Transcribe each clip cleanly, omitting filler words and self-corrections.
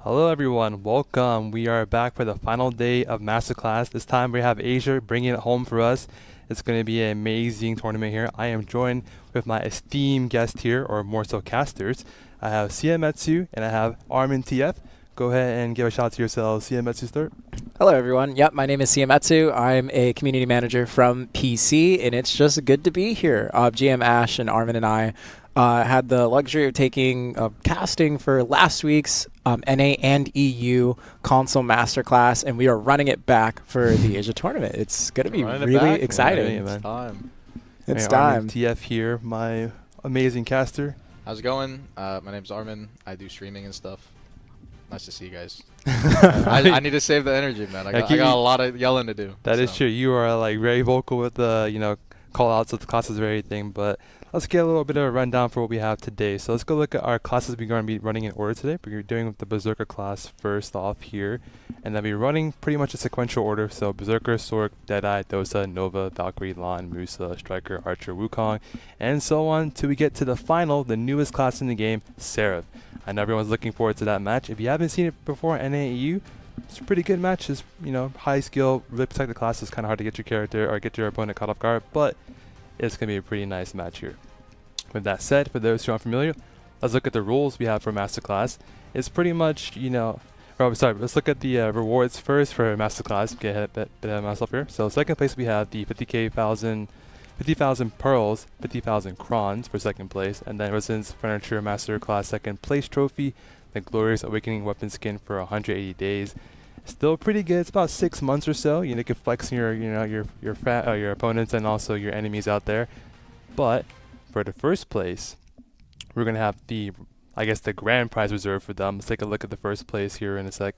Hello everyone, welcome. We are back for the final day of Masterclass. This time we have Asia bringing it home for us. It's going to be an amazing tournament here. I am joined with my esteemed guest here, or more so casters. I have Siemetsu and I have Armin TF. Go ahead and give a shout out to yourselves. Siemetsu start. Hello everyone. Yep, my name is Siemetsu. I'm a community manager from PC, and it's just good to be here. GM Ash and Armin and I had the luxury of taking casting for last week's NA and EU console masterclass, and we are running it back for the Asia tournament. It's going to be really exciting. It's time. It's Armin time. TF here, my amazing caster. How's it going? My name's Armin. I do streaming and stuff. Nice to see you guys. I need to save the energy, man. I got a lot of yelling to do. That is true. You are like very vocal with the call outs of the classes and everything, but let's get a little bit of a rundown for what we have today. So let's go look at our classes we're going to be running in order today. We're doing the Berserker class first off here, and then we're running pretty much a sequential order. So Berserker, Sork, Deadeye, Dosa, Nova, Valkyrie, Lan, Musa, Striker, Archer, Wukong, and so on till we get to the final, the newest class in the game, Seraph. I know everyone's looking forward to that match. If you haven't seen it before, NAEU, it's a pretty good match. It's, high skill, really protect the class. It's kind of hard to get your character or get your opponent caught off guard, but it's going to be a pretty nice match here. With that said, for those who aren't familiar, let's look at the rules we have for Masterclass. It's pretty much, let's look at the rewards first for Masterclass. Get a bit of myself here. So second place we have the 50,000 pearls, 50,000 crons for second place, and then Residence Furniture Masterclass second place trophy, the Glorious Awakening weapon skin for 180 days. Still pretty good. It's about 6 months or so. You can flex your opponents and also your enemies out there. But for the first place, we're gonna have the grand prize reserved for them. Let's take a look at the first place here in a sec.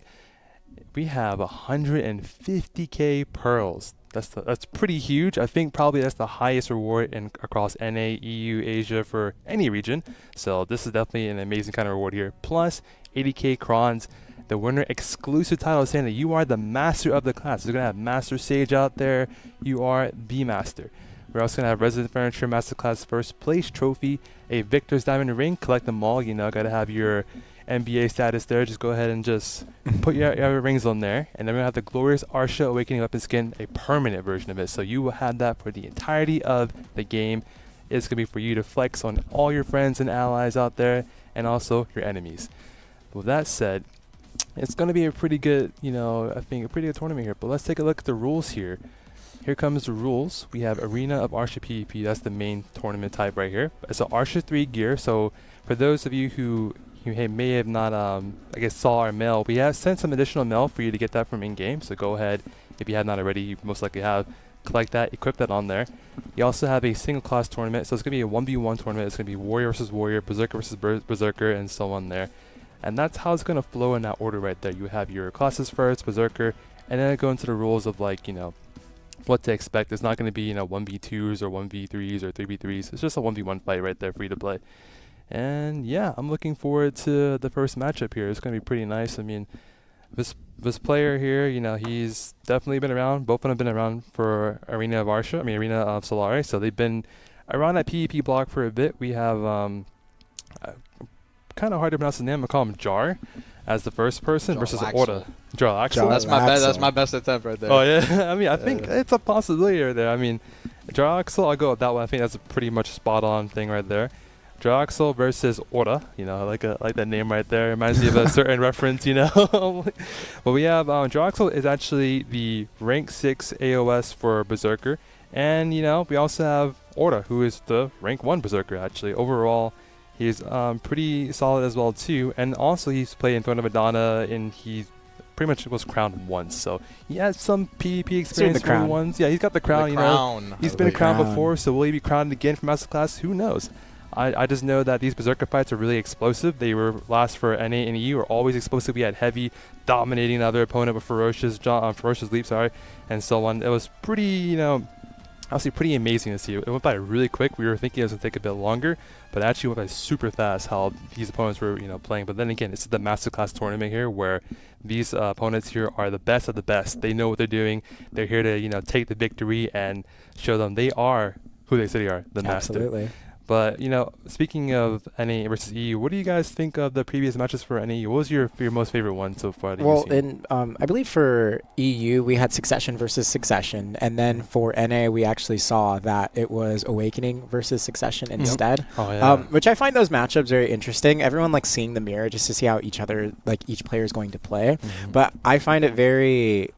We have 150k pearls. That's pretty huge. I think probably that's the highest reward across NA, EU, Asia for any region. So this is definitely an amazing kind of reward here. Plus 80k crons. The winner exclusive title is saying that you are the master of the class. You're gonna have Master Sage out there. You are the master. We're also gonna have Resident Furniture Masterclass first place trophy, a Victor's Diamond Ring. Collect them all. Gotta have your NBA status there. Just go ahead and just put your rings on there. And then we're gonna have the Glorious Arsha Awakening weapon skin, a permanent version of it. So you will have that for the entirety of the game. It's gonna be for you to flex on all your friends and allies out there, and also your enemies. With that said, it's gonna be a pretty good, a pretty good tournament here. But let's take a look at the rules here. Here comes the rules. We have Arena of Arsha PvP. That's the main tournament type right here. It's an Arsha 3 gear. So for those of you who may have not, saw our mail, we have sent some additional mail for you to get that from in-game. So go ahead, if you have not already, you most likely have. Collect that, equip that on there. You also have a single class tournament. So it's going to be a 1v1 tournament. It's going to be Warrior versus Warrior, Berserker versus Berserker, and so on there. And that's how it's going to flow in that order right there. You have your classes first, Berserker, and then go into the rules of what to expect. It's not going to be 1v2s or 1v3s or 3v3s. It's just a 1v1 fight right there, free to play. And yeah, I'm looking forward to the first matchup here. It's going to be pretty nice. I mean, this player here, he's definitely been around. Both of them have been around for Arena of Solari. So they've been around that PvP block for a bit. We have kind of hard to pronounce his name. I call him Jar as the first person versus Orta. Jarlaxle. That's my best attempt right there. Oh yeah, I think it's a possibility right there. I mean, Jarlaxle, I'll go with that one. I think that's a pretty much spot on thing right there. Jarlaxle versus Orta. I like that name right there. Reminds me of a certain reference. But we have Jarlaxle is actually the rank 6 AOS for Berserker, and we also have Orta, who is the rank 1 Berserker actually. Overall, he's pretty solid as well too, and also he's played in Throne of Adana, and he pretty much was crowned once, so he has some PvP experience for once. Yeah, he's got the crown. He's been crowned before, so will he be crowned again for Masterclass? Who knows? I just know that these Berserker fights are really explosive. They were last for NA and EU, were always explosive. We had Heavy dominating the other opponent with ferocious leap, and so on. It was pretty, obviously pretty amazing to see. It went by really quick. We were thinking it was going to take a bit longer, but it actually went by super fast how these opponents were, playing. But then again, it's the Masterclass tournament here where these opponents here are the best of the best. They know what they're doing. They're here to, take the victory and show them they are who they say they are, the master. Absolutely. But speaking of NA versus EU, what do you guys think of the previous matches for NA? What was your most favorite one so far? That Well, you've seen? I believe for EU we had Succession versus Succession, and then for NA we actually saw that it was Awakening versus Succession instead. Oh yeah. Which I find those matchups very interesting. Everyone likes seeing the mirror just to see how each player is going to play. But I find it very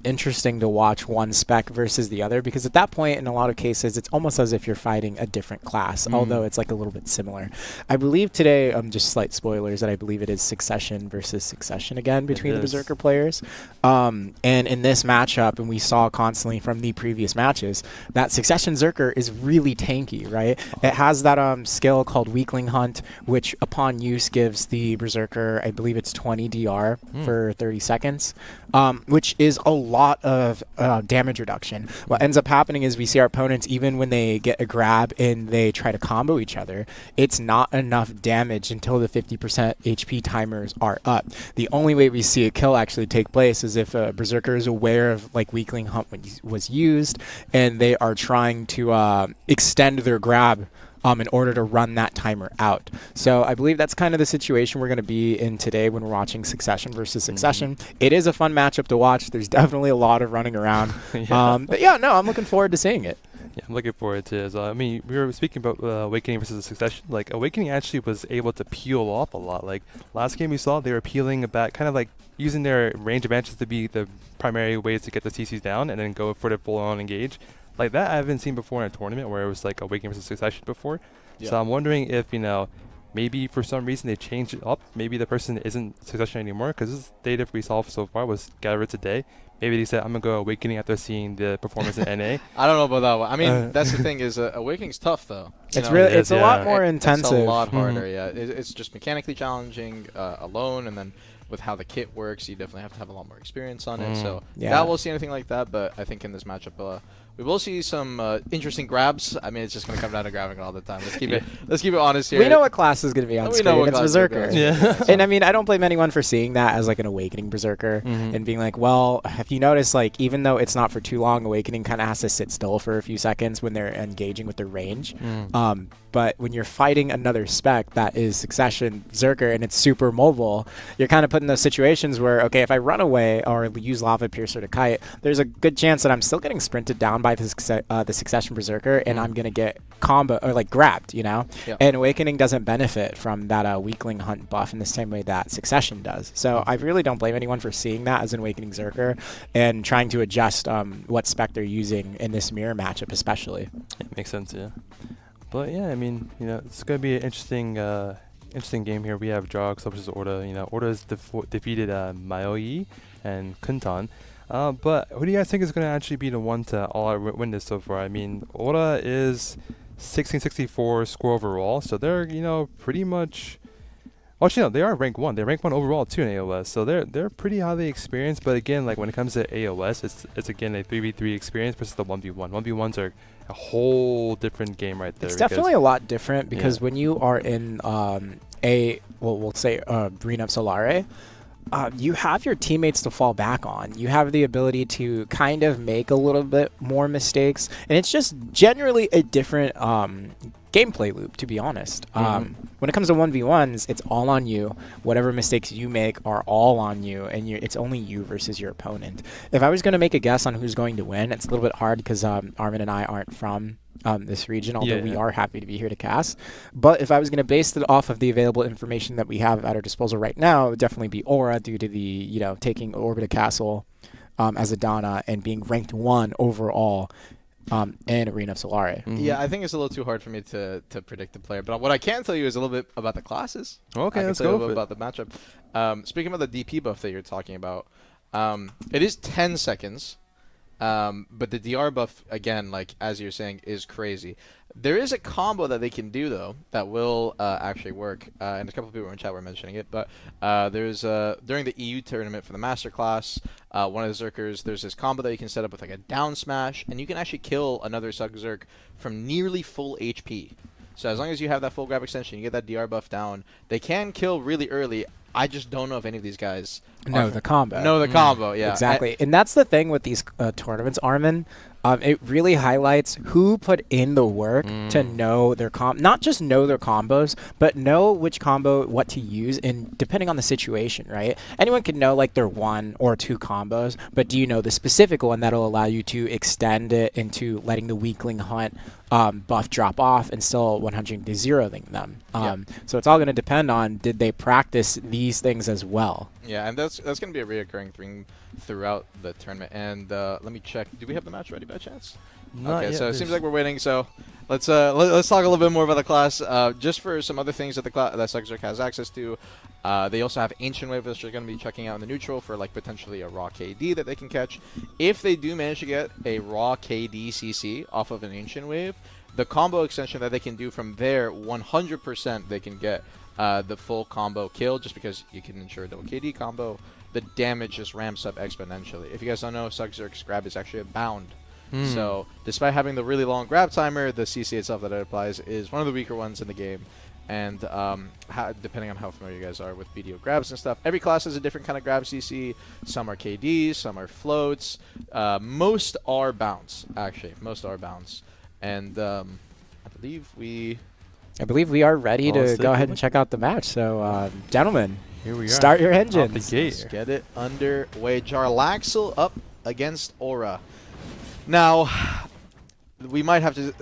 interesting to watch one spec versus the other, because at that point in a lot of cases it's almost as if you're fighting a different class, although it's like a little bit similar. I believe today, just slight spoilers, that I believe it is Succession versus Succession again between the Berserker players. And in this matchup, and we saw constantly from the previous matches, that Succession Zerker is really tanky, right? It has that skill called Weakling Hunt, which upon use gives the Berserker, I believe it's 20 DR for 30 seconds, which is a lot of damage reduction. What ends up happening is we see our opponents, even when they get a grab and they try to combo each other, it's not enough damage until the 50% HP timers are up. The only way we see a kill actually take place is if a Berserker is aware of like Weakling Hunt was used, and they are trying to extend their grab in order to run that timer out. So I believe that's kind of the situation we're going to be in today when we're watching Succession versus Succession. It is a fun matchup to watch. There's definitely a lot of running around. But yeah, no, I'm looking forward to seeing it. Yeah, I'm looking forward to it. I mean, we were speaking about Awakening versus Succession. Like, Awakening actually was able to peel off a lot. Like, last game we saw, they were peeling back, kind of like using their range advantages to be the primary ways to get the CCs down and then go for the full-on engage. Like, that I haven't seen before in a tournament where it was like Awakening versus Succession before. Yeah. So I'm wondering if, maybe for some reason they changed it up. Maybe the person isn't Succession anymore, because this data we saw so far was gathered today. Maybe they said, I'm going to go Awakening after seeing the performance in NA. I don't know about that one. I mean, that's the thing is Awakening's tough, though. It's a lot more intensive. It's a lot harder, yeah. It's just mechanically challenging alone, and then with how the kit works, you definitely have to have a lot more experience on it. So that we'll see anything like that, but I think in this matchup, we will see some interesting grabs. I mean, it's just going to come down to grabbing all the time. Let's keep it honest here. We know what class is going to be on screen. It's Berserker. Yeah. And I mean, I don't blame anyone for seeing that as like an Awakening Berserker and being like, well, have you noticed, like, even though it's not for too long, Awakening kind of has to sit still for a few seconds when they're engaging with their range. But when you're fighting another spec that is Succession Zerker and it's super mobile, you're kind of put in those situations where, okay, if I run away or use Lava Piercer to kite, there's a good chance that I'm still getting sprinted down by the Succession Berserker, and I'm going to get combo or like grabbed, Yep. And Awakening doesn't benefit from that Weakling Hunt buff in the same way that Succession does. So I really don't blame anyone for seeing that as an Awakening Zerker and trying to adjust what spec they're using in this mirror matchup especially. It makes sense, yeah. But yeah, I mean, it's going to be an interesting game here. We have Jogs versus Orda. Orda's defeated Maehwa and Kuntan. But who do you guys think is going to actually be the one to all-out win this so far? I mean, Orda is 1664 score overall, so they're, pretty much... Actually, no, they are rank 1. They're rank 1 overall, too, in AOS. So they're pretty highly experienced. But again, like, when it comes to AOS, it's again, a 3v3 experience versus the 1v1. 1v1s are a whole different game right there. It's definitely a lot different because when you are in we'll say Arena of Solare, you have your teammates to fall back on. You have the ability to kind of make a little bit more mistakes. And it's just generally a different gameplay loop, to be honest. When it comes to 1v1s, it's all on you. Whatever mistakes you make are all on you, and it's only you versus your opponent. If I was going to make a guess on who's going to win, it's a little bit hard because Armin and I aren't from this region, although we are happy to be here to cast. But if I was going to base it off of the available information that we have at our disposal right now, it would definitely be Aura due to the, taking Orbita Castle as a Donna and being ranked 1 overall in Arena of Solare. Yeah, I think it's a little too hard for me to predict the player. But what I can tell you is a little bit about the classes. Okay, let's go for it. About the matchup. Speaking about the DP buff that you're talking about, it is 10 seconds. But the DR buff, again, like as you're saying, is crazy. There is a combo that they can do, though, that will actually work. And a couple of people in chat were mentioning it. But there's during the EU tournament for the Master Class, one of the Zerkers, there's this combo that you can set up with like a down smash. And you can actually kill another Zerk from nearly full HP. So as long as you have that full grab extension, you get that DR buff down. They can kill really early. I just don't know if any of these guys know the combo. Know the combo, yeah. Exactly. And that's the thing with these tournaments, Armin. it really highlights who put in the work to know their not just know their combos, but know which combo, what to use, and depending on the situation, right? Anyone can know like their 1 or 2 combos, but do you know the specific one that'll allow you to extend it into letting the weakling hunt buff drop off and still 100-0ing them? So it's all going to depend on, did they practice these things as well? Yeah, and that's going to be a reoccurring thing throughout the tournament. And let me check. Do we have the match ready by chance? Not okay, yet, so it seems like we're waiting. So let's talk a little bit more about the class. Just for some other things that that Zerkers has access to. They also have Ancient Wave, which they're going to be checking out in the neutral for like potentially a raw KD that they can catch. If they do manage to get a raw KD CC off of an Ancient Wave, the combo extension that they can do from there, 100% they can get the full combo kill, just because you can ensure a double KD combo. The damage just ramps up exponentially. If you guys don't know, Zerkers grab is actually a bound. So despite having the really long grab timer, the CC itself that it applies is one of the weaker ones in the game. And depending on how familiar you guys are with BDO grabs and stuff, every class has a different kind of grab CC. Some are KDs, some are floats. Most are bounds, actually. Most are bounds. And I believe we are ready to go ahead and check out the match. So, gentlemen, here we are. Start your Off the engines. gate. Let's get it underway. Jarlaxle up against Aura. Now, we might have to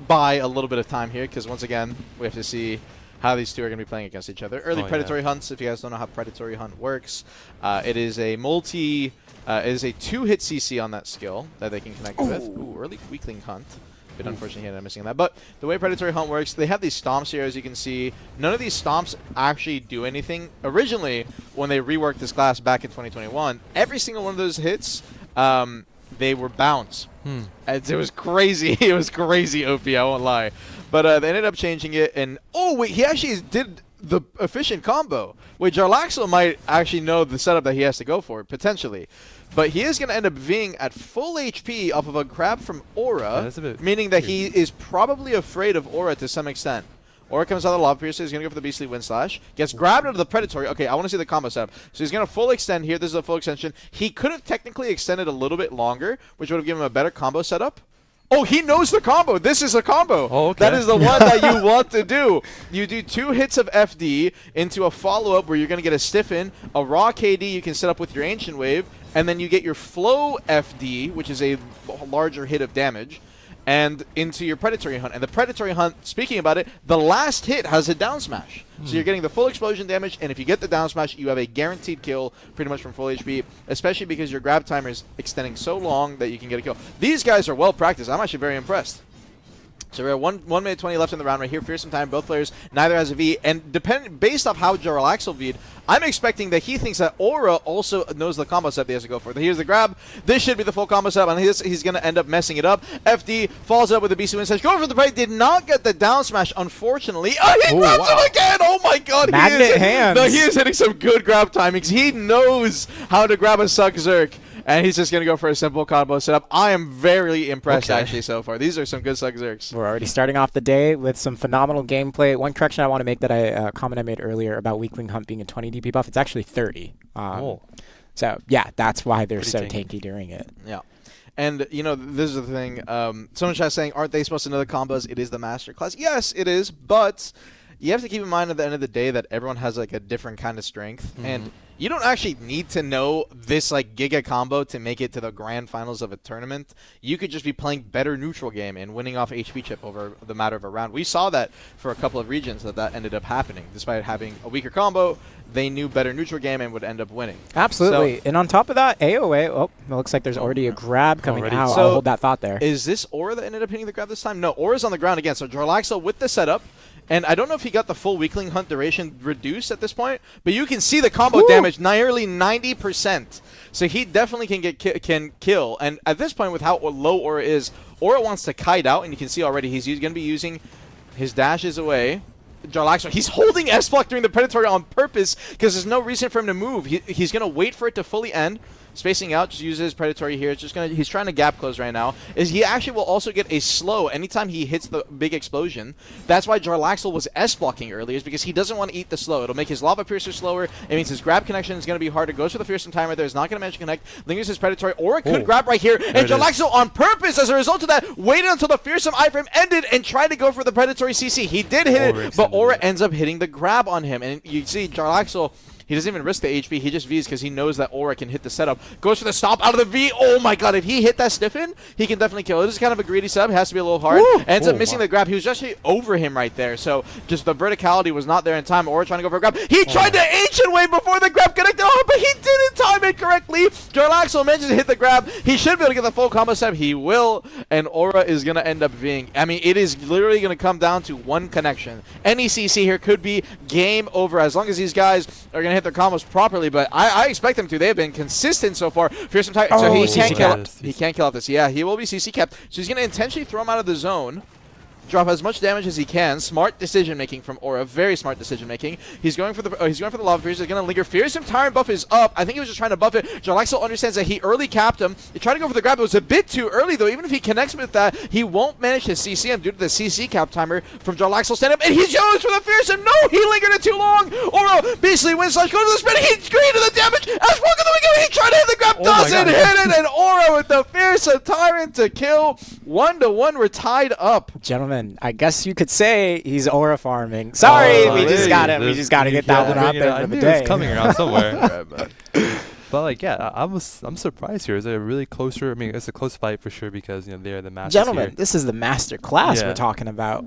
buy a little bit of time here, because once again, we have to see how these two are going to be playing against each other. Early Predatory Hunts, if you guys don't know how Predatory Hunt works, it is a it is a 2-hit CC on that skill that they can connect with. Ooh, early Weakling Hunt. Bit unfortunate here, I'm missing that. But the way Predatory Hunt works, they have these stomps here, as you can see. None of these stomps actually do anything. Originally, when they reworked this class back in 2021, every single one of those hits, they were bounds. It was crazy. It was crazy OP, I won't lie. But they ended up changing it, and oh wait, he actually did the efficient combo. Wait, Jarlaxle might actually know the setup that he has to go for, potentially. But he is going to end up being at full HP off of a grab from Aura, meaning that he is probably afraid of Aura to some extent. Aura comes out of the Lava Piercer, he's going to go for the Beastly Wind Slash, gets grabbed out of the Predatory. Okay, I want to see the combo setup. So he's going to full extend here. This is a full extension. He could have technically extended a little bit longer, which would have given him a better combo setup. Oh, he knows the combo. This is a combo. Oh, okay. That is the one that you want to do. You do 2 hits of FD into a follow-up where you're going to get a Stiffen, a raw KD you can set up with your Ancient Wave, and then you get your Flow FD, which is a larger hit of damage, and into your Predatory Hunt. And the Predatory Hunt, speaking about it, the last hit has a down smash. So you're getting the full explosion damage, and if you get the down smash, you have a guaranteed kill pretty much from full HP, especially because your grab timer is extending so long that you can get a kill. These guys are well practiced. I'm actually very impressed. So we're at 1 minute 20 left in the round right here. Fearsome time. Both players, neither has a V. And based off how Jarlaxle V'd, I'm expecting that he thinks that Aura also knows the combo set he has to go for. Here's the grab. This should be the full combo set, and he's going to end up messing it up. FD falls up with the Beastly Wind Slash. Going for the break. Did not get the down smash, unfortunately. Oh, he grabs him again. Oh, my God. Magnet hands. No, he is hitting some good grab timings. He knows how to grab a Suck Zerk. And he's just going to go for a simple combo setup. I am very impressed, actually, so far. These are some good Suck Zerks. We're already starting off the day with some phenomenal gameplay. One correction I want to make that comment I made earlier about Weakling Hunt being a 20 DP buff, it's actually 30. So, yeah, that's why they're so tanky during it. Yeah. And, you know, this is the thing. Someone's just saying, aren't they supposed to know the combos? It is the master class. Yes, it is, but you have to keep in mind at the end of the day that everyone has, like, a different kind of strength. And you don't actually need to know this like giga combo to make it to the grand finals of a tournament. You could just be playing better neutral game and winning off HP chip over the matter of a round. We saw that for a couple of regions that ended up happening. Despite having a weaker combo, they knew better neutral game and would end up winning. Absolutely. So, and on top of that, AOA, it looks like there's already a grab coming out. So I'll hold that thought there. Is this Aura that ended up hitting the grab this time? No, Aura's on the ground again. So Jarlaxle with the setup. And I don't know if he got the full Weakling Hunt duration reduced at this point, but you can see the combo damage nearly 90%. So he definitely can kill. And at this point, with how low Aura is, Aura wants to kite out, and you can see already he's going to be using his dashes away. Jarlaxle, he's holding S-Block during the Predatory on purpose because there's no reason for him to move. He's going to wait for it to fully end. spacing out, just uses predatory here. It's just he's trying to gap close right now. Is he actually will also get a slow anytime he hits the big explosion. That's why Jarlaxle was S blocking earlier, is because he doesn't want to eat the slow. It'll make his lava piercer slower. It means his grab connection is going to be harder. Goes for the fearsome timer there. Is not going to manage to connect. Lingers his predatory, or it could grab right here. And Jarlaxle on purpose, as a result of that, waited until the fearsome iframe ended and tried to go for the predatory CC. He did hit it, but Aura ends up hitting the grab on him. And you see Jarlaxle, he doesn't even risk the HP. He just Vs because he knows that Aura can hit the setup. Goes for the stop out of the V. Oh my god, if he hit that stiffen, he can definitely kill. It is kind of a greedy sub. It has to be a little hard. Ends up missing the grab. He was actually over him right there. So just the verticality was not there in time. Aura trying to go for a grab. He tried the ancient wave before the grab connected. Oh, but he didn't time it correctly. Jarlaxle manages to hit the grab. He should be able to get the full combo step. He will. And Aura is going to end up Ving. I mean, it is literally going to come down to one connection. Any CC here could be game over as long as these guys are going to hit their combos properly. But I expect them to. They have been consistent so far. Fearsome Titan, so he can't kill. He can't kill off this. Yeah, he will be CC capped. So he's going to intentionally throw him out of the zone. Drop as much damage as he can. Smart decision making from Aura. Very smart decision making. He's going for the lava piercer. He's going to linger. Fearsome Tyrant buff is up. I think he was just trying to buff it. Jarlaxle understands that he early capped him. He tried to go for the grab. It was a bit too early though. Even if he connects with that, he won't manage to CC him due to the CC cap timer from Jarlaxle stand up. And he's yelling for the fearsome. No, he lingered it too long. Aura basically wins slash go to the spin. He created the damage. As Wukong the weekend, he tried to hit the grab. Doesn't hit it. And Aura with the fearsome Tyrant to kill. 1-1. We're tied up. Gentlemen, I guess you could say he's Aura farming. Sorry, we just got it. We just got to get that one out there for the day. It's coming around somewhere. But like, yeah, I'm surprised here. Is it a really closer? I mean, it's a close fight for sure because they're the masters. Gentlemen, here. this is the master class we're talking about.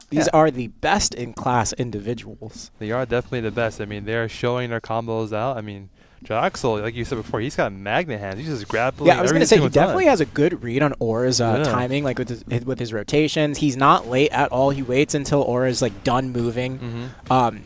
These are the best in class individuals. They are definitely the best. I mean, they're showing their combos out. I mean, Jarlaxle, like you said before, he's got magnet hands. He's just grappling. Yeah, I was going to say, he definitely has a good read on Aura's timing, like with his rotations. He's not late at all. He waits until Aura's like done moving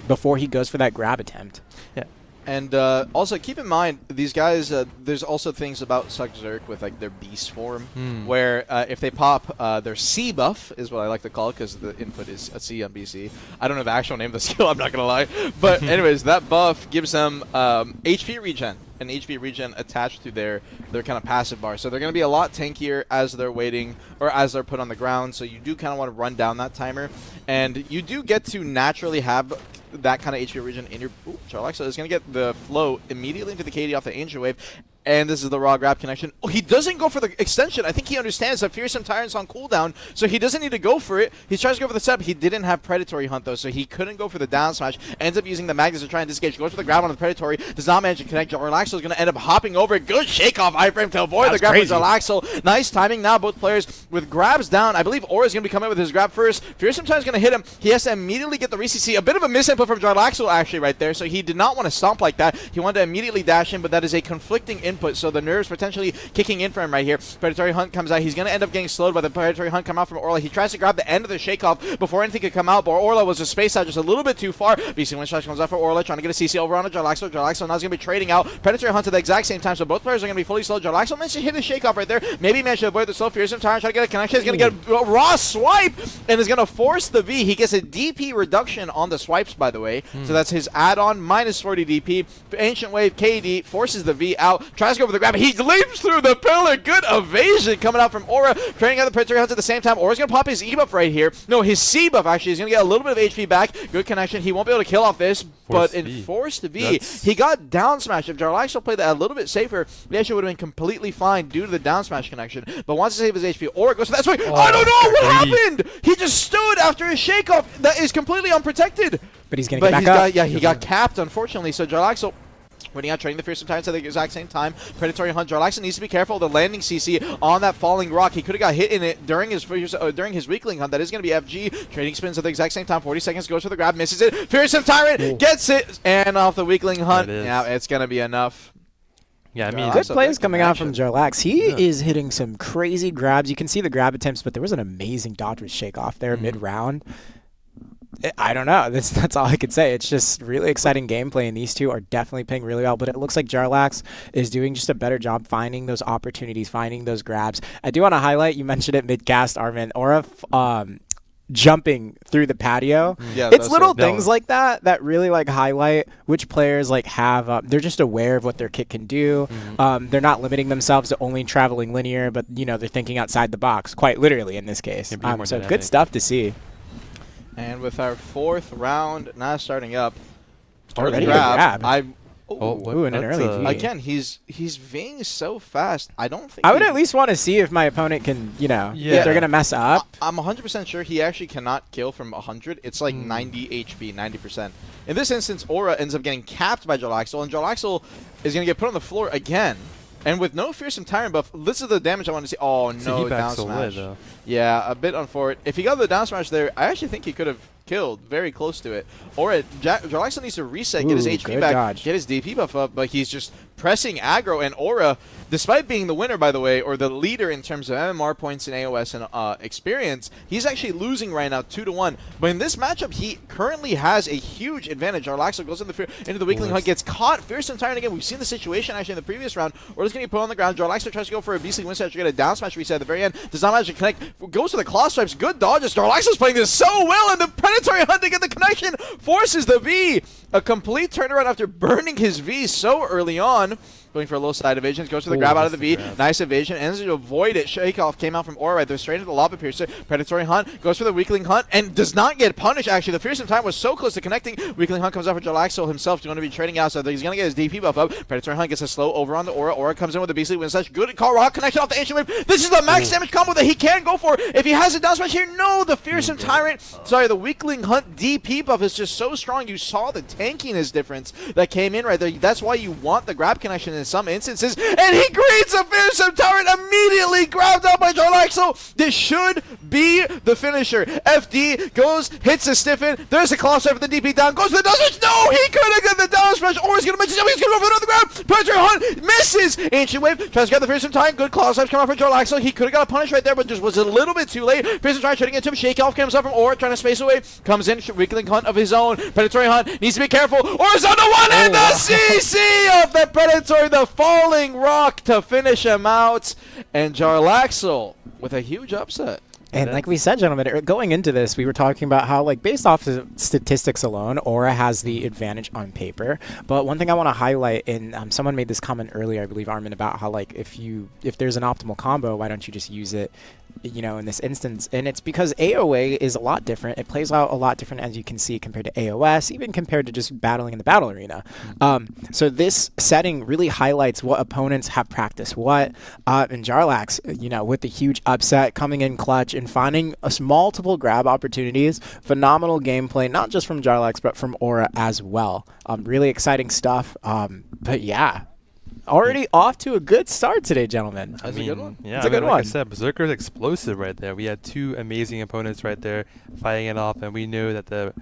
before he goes for that grab attempt. Yeah. And also keep in mind, these guys, there's also things about Zerk with like their beast form, where if they pop their C buff, is what I like to call it, because the input is a C on BC. I don't know the actual name of the skill, I'm not going to lie. But anyways, that buff gives them HP regen, an HP regen attached to their kind of passive bar. So they're going to be a lot tankier as they're waiting, or as they're put on the ground. So you do kind of want to run down that timer. And you do get to naturally have that kind of HP regen in your... Ooh, Jarlaxle is going to get the flow immediately into the KD off the Ancient Wave. And this is the raw grab connection. Oh, he doesn't go for the extension. I think he understands that Fearsome Tyrant's on cooldown, so he doesn't need to go for it. He tries to go for the step. He didn't have Predatory Hunt, though, so he couldn't go for the down smash. Ends up using the Magnus to try and disengage. Goes for the grab on the Predatory. Does not manage to connect. Jarlaxle is going to end up hopping over it. Good shake-off iframe to avoid the grab from Jarlaxle. Nice timing now, both players with grabs down. I believe Aura is going to be coming with his grab first. Fearsome Tyrant's going to hit him. He has to immediately get the re-CC. A bit of a misinput from Jarlaxle, actually, right there, so he did not want to stomp like that. He wanted to immediately dash in, but that is a conflicting input, so the nerves potentially kicking in for him right here. Predatory Hunt comes out. He's going to end up getting slowed by the Predatory Hunt come out from Orla. He tries to grab the end of the shake-off before anything could come out, but Orla was just spaced out just a little bit too far. BC Wind Slash comes out for Orla, trying to get a CC over on Jarlaxle. Jarlaxle now is going to be trading out. Predatory Hunt at the exact same time, so both players are going to be fully slowed. Jarlaxle managed to hit a shake-off right there. Maybe managed to avoid the slow. Fearsome Tyrant trying to get a connection. He's going to get a raw swipe and is going to force the V. He gets a DP reduction on the swipes, by the way, so that's his add-on, minus 40 DP. Ancient Wave KD forces the V out, tries to go for the grab. He leaps through the pillar. Good evasion coming out from Aura, creating out the Predatory Hunt at the same time. Aura's going to pop his E buff right here. No, his C buff actually. He's going to get a little bit of HP back. Good connection. He won't be able to kill off this, but in Forced V, he got down smash. If Jarlaxle played that a little bit safer, he actually would have been completely fine due to the down smash connection. But wants to save his HP, Aura goes for that swing. I don't know what happened. He just stood after his shake off that is completely unprotected. But he's going to get back up. Yeah, he got capped, unfortunately. So Jarlaxle waiting out, trading the Fearsome Tyrants at the exact same time. Predatory Hunt. Jarlaxle needs to be careful of the landing CC on that falling rock. He could have got hit in it during his weakling hunt. That is going to be FG. Trading spins at the exact same time. 40 seconds, goes for the grab, misses it. Fearsome Tyrant gets it, and off the weakling hunt. Yeah, it's going to be enough. Yeah, I mean, good plays coming out from Jarlax. He is hitting some crazy grabs. You can see the grab attempts, but there was an amazing dodge with shake off there mid-round. I don't know. That's all I could say. It's just really exciting gameplay, and these two are definitely playing really well. But it looks like Jarlax is doing just a better job finding those opportunities, finding those grabs. I do want to highlight, you mentioned it mid-cast, Armin. Aura jumping through the patio. Yeah, It's that's little right. things like that that really like highlight which players like have they're just aware of what their kit can do. They're not limiting themselves to only traveling linear, but you know, they're thinking outside the box, quite literally in this case. Can be more So dynamic. good stuff to see. And with our 4th round now starting up, Already a grab. grab. Oh, an that's, early V. Again, he's Ving so fast. I don't think I would he- at least want to see if my opponent can, you know, Yeah. if they're going to mess up. I'm 100% sure he actually cannot kill from 100. It's like 90 HP, 90%. In this instance, Aura ends up getting capped by Jarlaxle, and Jarlaxle is going to get put on the floor again. And with no Fearsome Tyrant buff, this is the damage I want to see. Oh, So no, he down backs away, smash. though. Yeah, a bit unfortunate. If he got the down smash there, I actually think he could have killed, very close to it. Or Jarlaxle needs to reset, get his Ooh, HP good back, dodge. get his DP buff up, but he's just pressing aggro, and Aura, despite being the winner, by the way, or the leader in terms of MMR points in AOS and experience, he's actually losing right now 2-1. But in this matchup, he currently has a huge advantage. Jarlaxle goes into the weakling hunt, gets caught. Fearsome Tyrant again. We've seen the situation actually in the previous round. Aura's going to get put on the ground. Jarlaxle tries to go for a beastly win set to get a down smash reset at the very end. Does not manage to connect. Goes for the claw swipes. Good dodges. Jarlaxle's playing this so well, and the predatory hunt to get the connection forces the V. A complete turnaround after burning his V so early on. Going for a low side evasion, goes for the grab out of the V. Nice evasion, ends to avoid it. Shakeoff came out from Aura right there, straight into the Lava Piercer. Predatory Hunt goes for the Weakling Hunt and does not get punished. Actually, the Fearsome Time was so close to connecting. Weakling Hunt comes out for Jarlaxle himself. He's going to be trading out, so he's going to get his DP buff up. Predatory Hunt gets a slow over on the Aura. Aura comes in with a beastly win slash. Good call, rock connection off the Ancient Wave. This is the max damage combo that he can go for if he has a down smash here. No, the Fearsome Tyrant, sorry, the Weakling Hunt DP buff is just so strong. You saw the tankiness difference that came in right there. That's why you want the grab connection in some instances. And he creates a Fearsome Tyrant immediately grabbed out by Jarlaxle. This should be the finisher. FD goes, hits a stiffen. There's a claw swipe for the DP down. Goes to the down smash. No, he could have got the down smash. Or he's going to miss it. He's going to go for another grab. Predatory Hunt misses. Ancient Wave tries to get the Fearsome Tyrant. Good claw swipes come out for Jarlaxle. He could have got a punish right there, but just was a little bit too late. Fearsome Tyrant trading into him. Shake off comes up from Aura, trying to space away. Comes in, Weakling Hunt of his own. Predatory Hunt needs to be careful. Aura's on the one and the CC of the Predatory, the falling rock to finish him out, and Jarlaxle with a huge upset. And like we said, gentlemen, going into this, we were talking about how, like, based off of statistics alone, Aura has the advantage on paper. But one thing I want to highlight, and someone made this comment earlier, I believe, Armin, about how, like, if there's an optimal combo, why don't you just use it, you know, in this instance? And it's because AOA is a lot different. It plays out a lot different, as you can see, compared to AOS, even compared to just battling in the battle arena. So this setting really highlights what opponents have practiced what. And Jarlax, you know, with the huge upset, coming in clutch and finding multiple grab opportunities. Phenomenal gameplay, not just from Jarlax, but from Aura as well. Really exciting stuff. But yeah. Already off to a good start today, gentlemen. That's a good one. Yeah, It's a good like one. I said, Berserker's explosive right there. We had two amazing opponents right there fighting it off, and we knew that the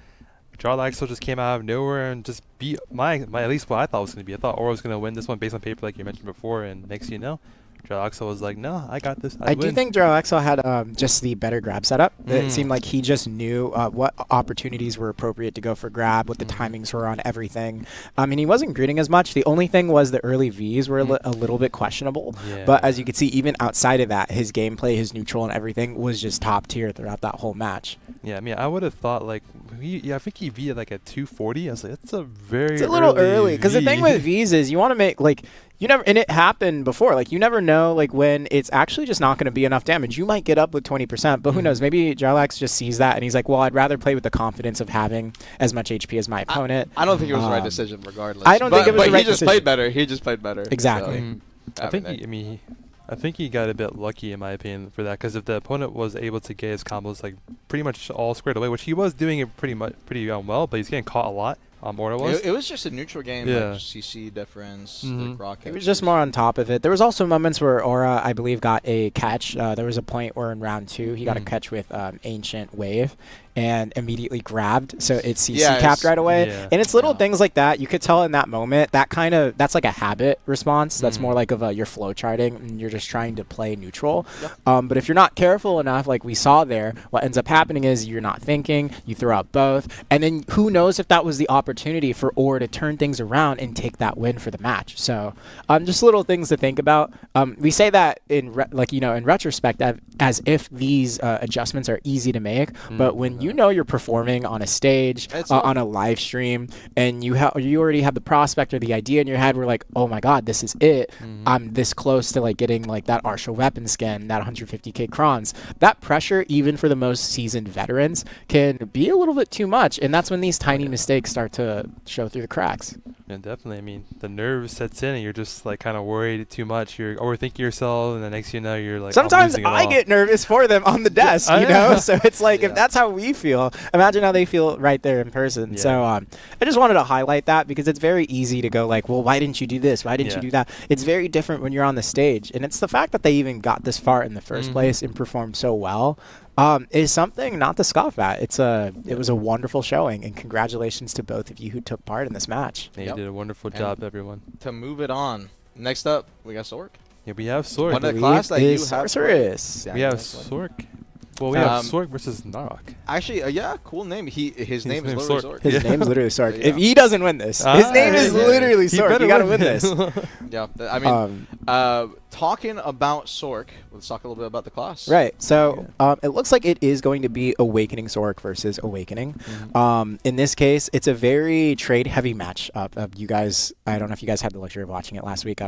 Jarlaxle just came out of nowhere and just beat my at least what I thought was going to be. I thought Aura was going to win this one based on paper, like you mentioned before, and next thing you know, Jarlaxle was like, no, I got this. I do think Jarlaxle had just the better grab setup. It seemed like he just knew what opportunities were appropriate to go for grab, what the timings were on everything. I mean, he wasn't greeting as much. The only thing was the early Vs were a little bit questionable. Yeah. But as you can see, even outside of that, his gameplay, his neutral and everything was just top tier throughout that whole match. Yeah, I mean, I would have thought, like, I think he V'd like at 240. I was like, that's a very It's a little early. Because the thing with Vs is you want to make, like, you never, and it happened before, like, you never know, like, when it's actually just not going to be enough damage. You might get up with 20%, but who knows? Maybe Jarlax just sees that and he's like, well, I'd rather play with the confidence of having as much HP as my opponent. I don't think it was the right decision regardless. I don't think it was the right he just decision. played better. He just played better. Exactly. So, I think I think he got a bit lucky, in my opinion, for that. Because if the opponent was able to get his combos like pretty much all squared away, which he was doing it pretty well, but he's getting caught a lot. Aura was. It was just a neutral game, Yeah. like CC difference, like rocket. It was just more on top of it. There was also moments where Aura, I believe, got a catch. There was a point where in round 2 he got a catch with Ancient Wave, and immediately grabbed, so it's CC Yeah, capped right away. Yeah. And it's little Yeah. things like that. You could tell in that moment that that's like a habit response. That's more like of your flow charting, and you're just trying to play neutral. But if you're not careful enough, like we saw there, what ends up happening is you're not thinking, you throw out both, and then who knows if that was the opportunity for Or to turn things around and take that win for the match. So just little things to think about. We say that in retrospect as if these adjustments are easy to make, but when you know you're performing on a stage, on a live stream, and you already have the prospect or the idea in your head, we're like, oh my god, this is it. I'm this close to like getting like that Arshal weapon skin, that 150k crons. That pressure, even for the most seasoned veterans, can be a little bit too much, and that's when these tiny mistakes start to show through the cracks. Yeah, definitely. I mean, the nerve sets in, and you're just like kind of worried too much. You're overthinking yourself, and the next you know, you're like. Sometimes I'm losing it I all. get nervous for them on the desk, you know. So it's like if that's how we feel, imagine how they feel right there in person. Yeah. So I just wanted to highlight that because it's very easy to go like, well, why didn't you do this? Why didn't you do that? It's very different when you're on the stage, and it's the fact that they even got this far in the first place and performed so well. Is something not to scoff at. It was a wonderful showing, and congratulations to both of you who took part in this match. Yeah, you did a wonderful job, everyone. To move it on, next up we got Sork. Yeah, we have Sork. One of the class that you have. Sorceress. We have Sork. Well, we have Sork versus Narok. Actually, cool name. His name is name's literally Sork. Sork. His name's literally Sork. Yeah. If he doesn't win this, his name is literally He Sork. better You gotta win win this. Yeah, I mean, talking about Sork, let's talk a little bit about the class. Right. So it looks like it is going to be Awakening Sork versus Awakening. In this case, it's a very trade-heavy match. You guys, I don't know if you guys had the luxury of watching it last week.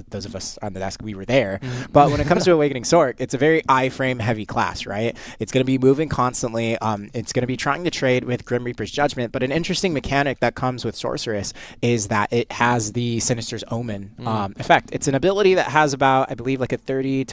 Those of us on the desk, we were there. But when it comes to Awakening Sork, it's a very iframe heavy class, right? It's going to be moving constantly. It's going to be trying to trade with Grim Reaper's Judgment. But an interesting mechanic that comes with Sorceress is that it has the Sinister's Omen effect. It's an ability that has about, I believe, like a 30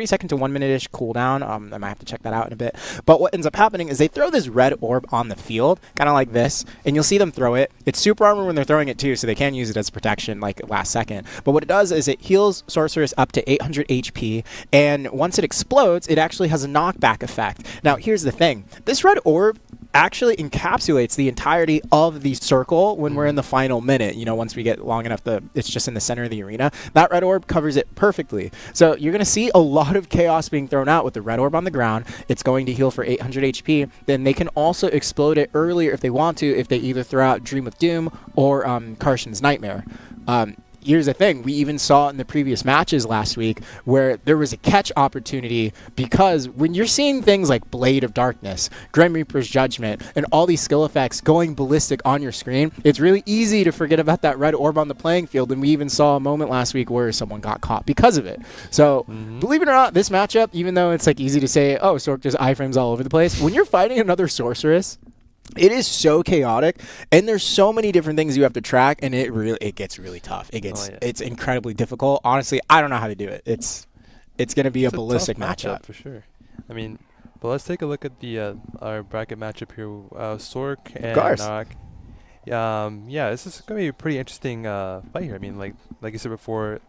second to 1 minute-ish cooldown. I might have to check that out in a bit. But what ends up happening is they throw this red orb on the field, kind of like this, and you'll see them throw it. It's super armor when they're throwing it too, so they can use it as protection like last second. But what it does is it heals Sorceress up to 800 HP, and once it explodes, it actually has a knockback effect. Now, here's the thing. This red orb actually encapsulates the entirety of the circle when we're in the final minute. You know, once we get long enough, it's just in the center of the arena. That red orb covers it perfectly. So you're going to see a lot of chaos being thrown out with the red orb on the ground. It's going to heal for 800 HP. Then they can also explode it earlier if they want to, if they either throw out Dream of Doom or Karshan's Nightmare. Here's the thing, we even saw in the previous matches last week where there was a catch opportunity, because when you're seeing things like Blade of Darkness, Grim Reaper's Judgment, and all these skill effects going ballistic on your screen, it's really easy to forget about that red orb on the playing field, and we even saw a moment last week where someone got caught because of it. So, believe it or not, this matchup, even though it's like easy to say, oh, Sork just iframes all over the place, when you're fighting another Sorceress, it is so chaotic, and there's so many different things you have to track, and it gets really tough. It's incredibly difficult. Honestly, I don't know how to do it. It's going to be a ballistic matchup for sure. I mean, but let's take a look at the our bracket matchup here. Sork and Narok. Yeah, this is going to be a pretty interesting fight here. I mean, like you said before,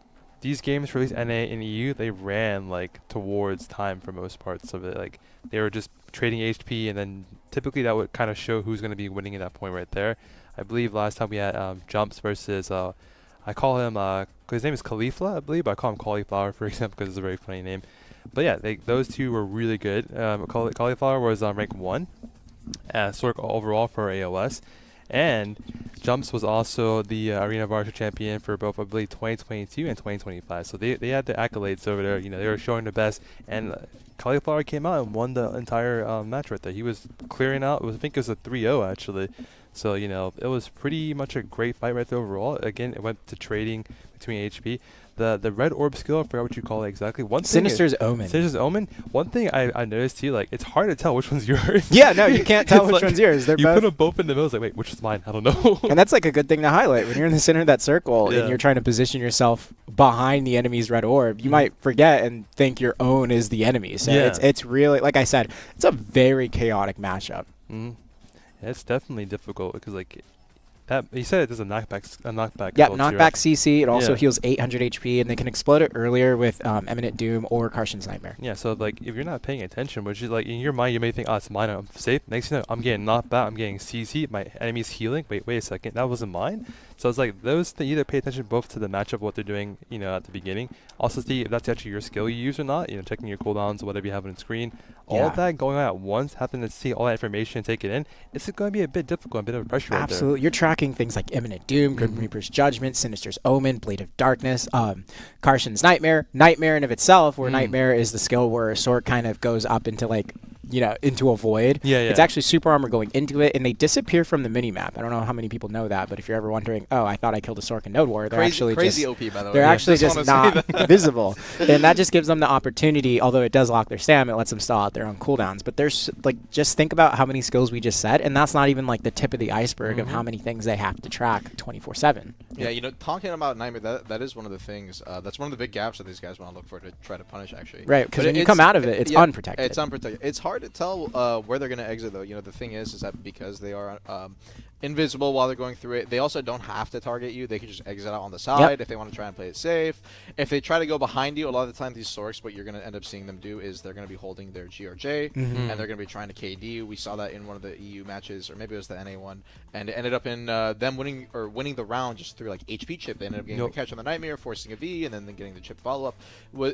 these games for at least NA and EU, they ran like towards time for most parts of it. Like they were just trading HP, and then typically that would kind of show who's going to be winning at that point right there. I believe last time we had Jumps versus I call him his name is Caulifla, I believe, but I call him Cauliflower for example because it's a very funny name. But yeah, those two were really good. Cauliflower was rank 1, Sork overall for AOS, and Jumps was also the Arena Varsha champion for both, I believe, 2022 and 2025. So they had the accolades over there. You know, they were showing the best, and Cauliflower came out and won the entire match right there. He was clearing out. I think it was a 3-0 actually. So, you know, it was pretty much a great fight right there overall. Again, it went to trading between HP. The red orb skill, I forgot what you call it exactly. Sinister's Omen. Sinister's Omen. One thing I noticed too, like, it's hard to tell which one's yours. Yeah, no, you can't tell which like one's yours. They're you both. put them both in the middle. It's like, wait, which is mine? I don't know. And that's like a good thing to highlight. When you're in the center of that circle and you're trying to position yourself behind the enemy's red orb, you might forget and think your own is the enemy. So it's really, like I said, it's a very chaotic matchup. Yeah, it's definitely difficult because, like, that he said it does a knockback Yeah, skill too, knockback right? CC. It also Yeah. heals 800 HP, and they can explode it earlier with Eminent Doom or Karshan's Nightmare. Yeah, so like if you're not paying attention, which is like in your mind you may think, oh, it's mine, I'm safe. Next thing you know, I'm getting knocked back, I'm getting CC, my enemy's healing. Wait a second, that wasn't mine. So it's like those things, either pay attention both to the matchup, what they're doing, at the beginning. Also see if that's actually your skill you use or not. Checking your cooldowns, whatever you have on the screen. All of that going on at once, having to see all that information and take it in, it's going to be a bit difficult, a bit of pressure. Absolutely. Right You're tracking things like Imminent Doom, Grim Reaper's Judgment, Sinister's Omen, Blade of Darkness, Karshan's Nightmare in of itself, where Nightmare is the skill where a sword kind of goes up into like, into a void. Yeah. It's actually super armor going into it, and they disappear from the minimap. I don't know how many people know that, but if you're ever wondering, oh, I thought I killed a Sork in Node War, they're actually crazy just, OP, by the way. they're actually just not visible. And And that just gives them the opportunity, although it does lock their stam, it lets them stall out their own cooldowns. But there's, like, just think about how many skills we just said, and that's not even, like, the tip of the iceberg of how many things they have to track 24/7. Yeah, talking about Nightmare, that is one of the things, that's one of the big gaps that these guys want to look for to try to punish, actually. Right, because But when you come out of it, it's unprotected. It's unprotected. It's hard to tell where they're going to exit, though. The thing is that because they are invisible while they're going through it, they also don't have to target you. They can just exit out on the side if they want to try and play it safe. If they try to go behind you, a lot of the time these Sorks, what you're going to end up seeing them do is they're going to be holding their GRJ, and they're going to be trying to KD you. We saw that in one of the EU matches, or maybe it was the NA one, and it ended up in them winning the round just through like HP chip. They ended up getting the catch on the Nightmare, forcing a V, and then getting the chip follow-up.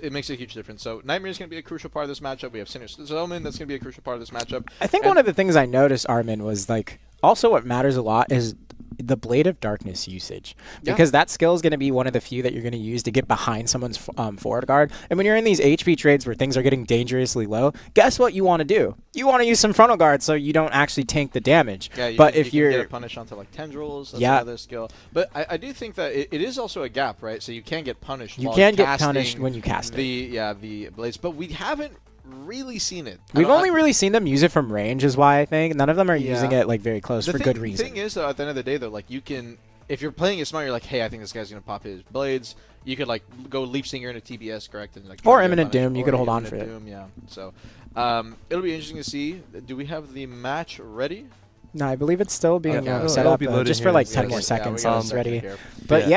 It makes a huge difference. So Nightmare is going to be a crucial part of this matchup. We have Sinister's Omen that's going to be a crucial part of this matchup. I think one of the things I noticed, Armin, was like also what matters a lot is the Blade of Darkness usage, because that skill is going to be one of the few that you're going to use to get behind someone's forward guard. And when you're in these HP trades where things are getting dangerously low, guess what you want to do? You want to use some frontal guard so you don't actually tank the damage. Yeah, if you you're can get a punish onto like tendrils, that's another skill. But I do think that it is also a gap, right? So you can get punished. You can get punished when you cast the blades, but we haven't really seen it. We've only really seen them use it from range, is why I think none of them are using it like very close for good reason. The thing is, though, at the end of the day, though, like you can, if you're playing it smart, you're like, hey, I think this guy's gonna pop his blades. You could like go Leap Singer into TBS, correct, and like or Imminent Doom. You could hold on for it. Yeah. So it'll be interesting to see. Do we have the match ready? No, I believe it's still being set it'll up be just for like 10 more seconds, so it's ready. But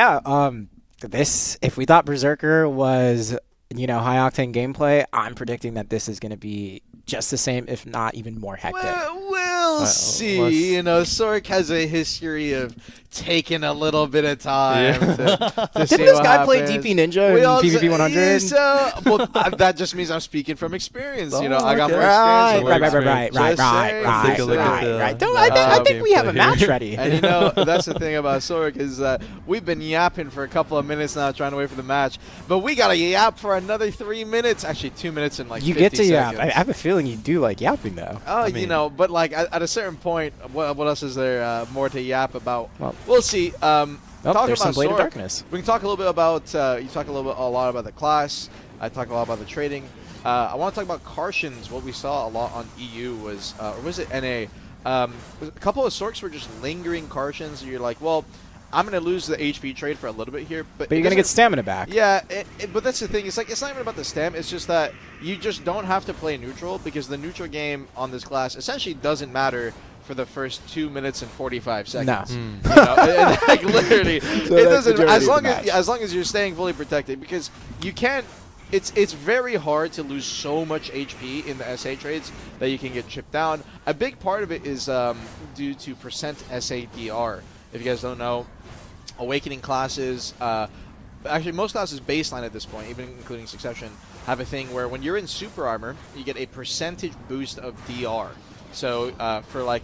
this, if we thought Berserker was high octane gameplay, I'm predicting that this is going to be just the same, if not even more hectic. We'll see. Sork has a history of taking a little bit of time to Didn't see this what guy play happens. DP Ninja in PvP 100? That just means I'm speaking from experience. I got more Right. I think we have a match ready. And that's the thing about Sork is we've been yapping for a couple of minutes now, trying to wait for the match, but we gotta yap for another 3 minutes. Actually, 2 minutes and like 50 get to seconds. yap. I have a feeling you do like yapping though. Oh, but like at a certain point, what else is there more to yap about? Well, we'll see. Talk there's some about Blade of Sork. Darkness. We can talk a little bit about. You talk a lot about the class. I talk a lot about the trading. I want to talk about Karshan's. What we saw a lot on EU was, or was it NA? A couple of Sorks were just lingering Karshans. You're like, well, I'm going to lose the HP trade for a little bit here, but you're going to get stamina back. Yeah, but that's the thing. It's like it's not even about the stam. It's just that you just don't have to play neutral, because the neutral game on this class essentially doesn't matter for the first 2 minutes and 45 seconds. No. Like literally, it doesn't. As long as you're staying fully protected, because you can't. It's very hard to lose so much HP in the SA trades that you can get chipped down. A big part of it is due to percent SADR. If you guys don't know, Awakening classes, actually most classes baseline at this point, even including Succession, have a thing where when you're in super armor, you get a percentage boost of DR. So for like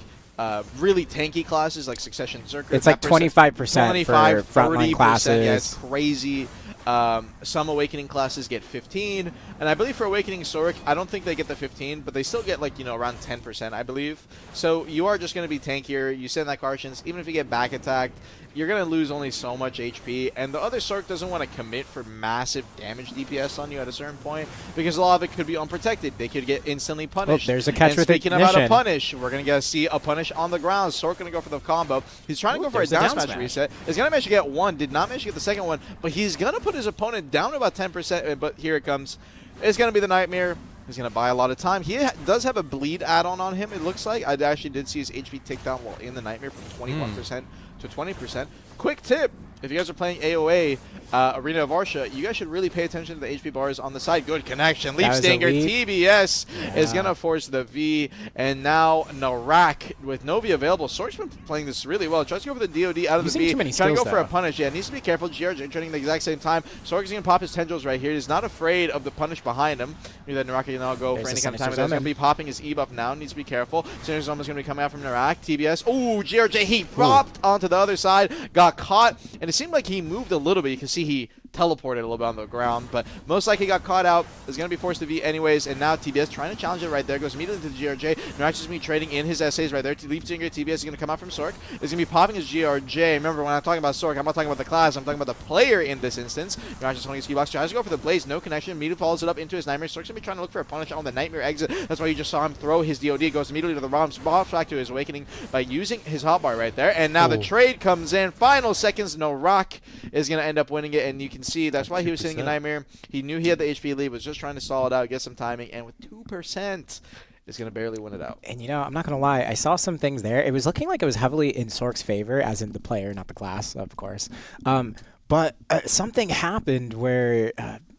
really tanky classes like Succession, Zerkers, it's like 25% for frontline classes. Yeah, it's crazy. Some Awakening classes get 15, and I believe for Awakening Sork, I don't think they get the 15, but they still get like around 10%, I believe. So you are just going to be tankier. You send that Karshans, even if you get back attacked, you're going to lose only so much HP, and the other Sork doesn't want to commit for massive damage DPS on you at a certain point, because a lot of it could be unprotected. They could get instantly punished. There's a catch with Speaking about a punish, we're going to see a punish on the ground. Sork going to go for the combo. He's trying to go for a down smash reset. He's going to manage to get one, did not manage to get the second one, but he's going to put his opponent down to about 10%, but here it comes. It's going to be the Nightmare. He's going to buy a lot of time. He does have a bleed add-on on him, it looks like. I actually did see his HP tick down while in the Nightmare from 21% to 20%. Quick tip, if you guys are playing AOA, Arena of Arsha, you guys should really pay attention to the HP bars on the side. Good connection. Leap Stinger, TBS is going to force the V. And now Narak with Novi available. Sork's been playing this really well. Tries to go for the DOD out of the V. Trying to go for a punish. Yeah, needs to be careful. GRJ turning the exact same time. Sork is going to pop his tendrils right here. He's not afraid of the punish behind him. Maybe that Narak can now go for any kind of time. He's going to be popping his E buff now. Needs to be careful. Sinister Zone is going to be coming out from Narak. TBS. Oh, GRJ, he dropped onto the other side. Got caught. And it seemed like he moved a little bit. You can see he teleported a little bit on the ground, but most likely got caught out. Is going to be forced to V anyways, and now TBS trying to challenge it right there. Goes immediately to the GRJ. Narak's just going to be trading in his essays right there. Leap Stinger, TBS is going to come out from Sork. Is going to be popping his GRJ. Remember, when I'm talking about Sork, I'm not talking about the class. I'm talking about the player in this instance. Narak's just holding his key box. Tries to go for the Blaze. No connection. Immediately follows it up into his Nightmare. Sork's going to be trying to look for a punish on the Nightmare exit. That's why you just saw him throw his DOD. Goes immediately to the bombs back to his Awakening by using his hotbar right there. And now the trade comes in. Final seconds. Narak is going to end up winning it, and you can see that's why he was sitting in Nightmare. He knew he had the HP lead, was just trying to stall it out, get some timing, and with 2%, is going to barely win it out. And you know, I'm not going to lie, I saw some things there. It was looking like it was heavily in Sork's favor, as in the player, not the class, of course. But something happened where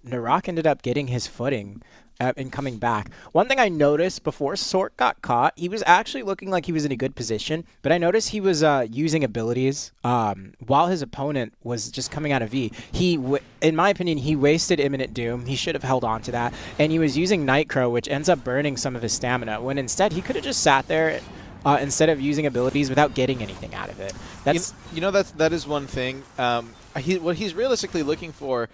Narak ended up getting his footing and coming back. One thing I noticed before Sork got caught, he was actually looking like he was in a good position, but I noticed he was using abilities while his opponent was just coming out of V. In my opinion, he wasted Imminent Doom. He should have held on to that, and he was using Nightcrow, which ends up burning some of his stamina, when instead he could have just sat there instead of using abilities without getting anything out of it. That's that is one thing. What he's realistically looking for,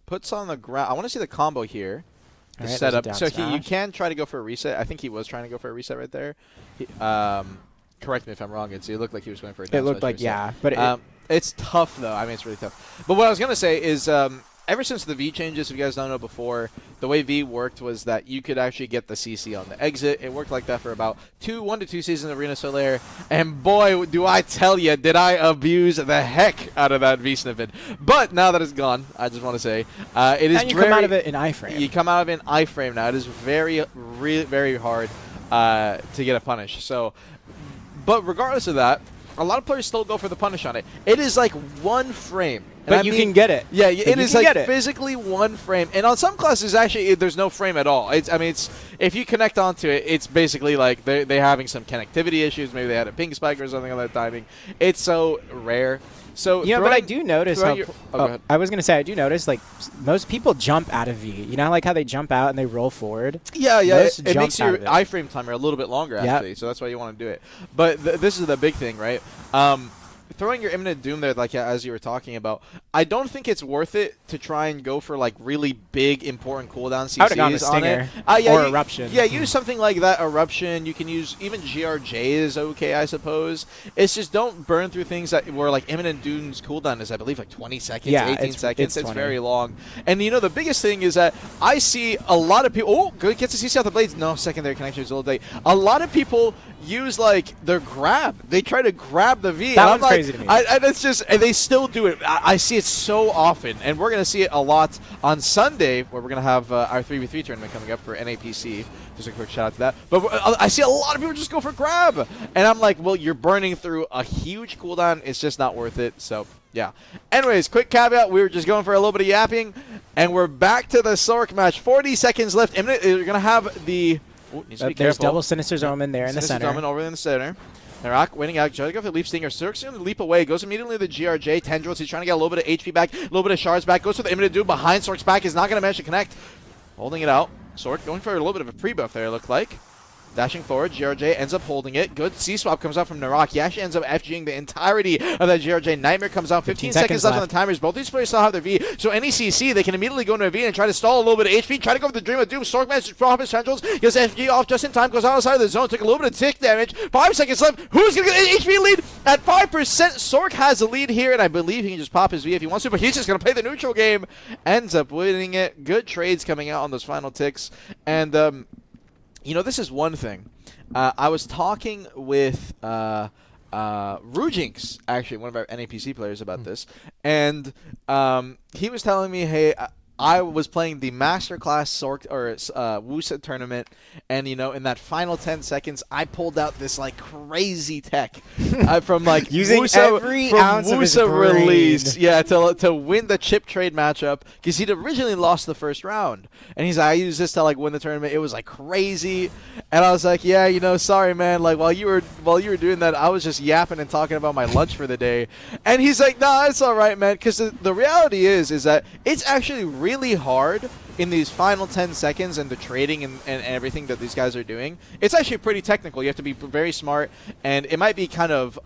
puts on the ground. I want to see the combo here. The setup. So you can try to go for a reset. I think he was trying to go for a reset right there. Correct me if I'm wrong. It looked like he was going for a down. It looked like, reset. Yeah. But it's tough, though. I mean, it's really tough. But what I was going to say is ever since the V changes, if you guys don't know before, the way V worked was that you could actually get the CC on the exit. It worked like that for about 1 to 2 seasons of Arena Solaire. And boy, do I tell you, did I abuse the heck out of that V snippet. But now that it's gone, I just want to say, it is and you come out of it in iframe. You come out of it in iframe now. It is very hard to get a punish. So, but regardless of that, a lot of players still go for the punish on it. It is like 1 frame. But you can get it. Yeah, it is like physically 1 frame. And on some classes, actually, there's no frame at all. It's if you connect onto it, it's basically like they're having some connectivity issues. Maybe they had a ping spike or something on that timing. It's so rare. So but I do notice I was going to say, I do notice, like, most people jump out of V. You know, like how they jump out and they roll forward? Yeah. It makes your iframe timer a little bit longer, actually. So that's why you want to do it. But this is the big thing, right? Throwing your Imminent Doom there, like as you were talking about, I don't think it's worth it to try and go for like really big, important cooldown CCs I would have gone with Stinger or Eruption. Yeah, use something like that, Eruption. You can use even GRJ is okay, I suppose. It's just don't burn through things that where like Imminent Doom's cooldown is, I believe, like 20 seconds, 18 seconds. It's very long. And you know, the biggest thing is that I see a lot of people. Oh, good, gets the CC out the blades. No, secondary connection is a little late. A lot of people use like their grab. They try to grab the V. That one's crazy to me. And it's just, and they still do it. I see it so often, and we're going to see it a lot on Sunday, where we're going to have our 3v3 tournament coming up for NAPC. Just a quick shout out to that. But I see a lot of people just go for grab, and I'm like, well, you're burning through a huge cooldown. It's just not worth it. So yeah. Anyways, quick caveat. We were just going for a little bit of yapping, and we're back to the Sork match. 40 seconds left. You're going to have the. Ooh, there's double Sinister Omen there in the center. Sinister Omen over in the center. Narak winning out. Trying to go for the Leap Stinger. Sork's going to leap away. Goes immediately to the GRJ. Tendrils. He's trying to get a little bit of HP back. A little bit of shards back. Goes for the Imminent Doom behind Sork's back. Is not going to manage to connect. Holding it out. Sork going for a little bit of a pre-buff there, it looked like. Dashing forward, GRJ ends up holding it. Good C-swap comes out from Narak. He actually ends up FGing the entirety of that GRJ. Nightmare comes out. 15 seconds left on the timers. Both these players still have their V. So any CC, they can immediately go into a V and try to stall a little bit of HP. Try to go for the Dream of Doom. Sork manages to drop his centrals. Gets FG off just in time. Goes outside of the zone. Took a little bit of tick damage. 5 seconds left. Who's going to get an HP lead? At 5%, Sork has the lead here, and I believe he can just pop his V if he wants to, but he's just going to play the neutral game. Ends up winning it. Good trades coming out on those final ticks. And, you know, this is one thing. I was talking with Rujinx, actually, one of our NAPC players, about this, and he was telling me, hey, I was playing the Masterclass Wusa tournament, and in that final 10 seconds, I pulled out this like crazy tech from like using Musa, every from ounce of his Musa brain. release, to win the chip trade matchup because he'd originally lost the first round, and he's like, I used this to like win the tournament. It was like crazy, and I was like, yeah, sorry man, like while you were doing that, I was just yapping and talking about my lunch for the day, and he's like, nah, it's all right, man, because the reality is that it's actually really hard in these final 10 seconds and the trading and everything that these guys are doing. It's actually pretty technical. You have to be very smart, and it might be kind of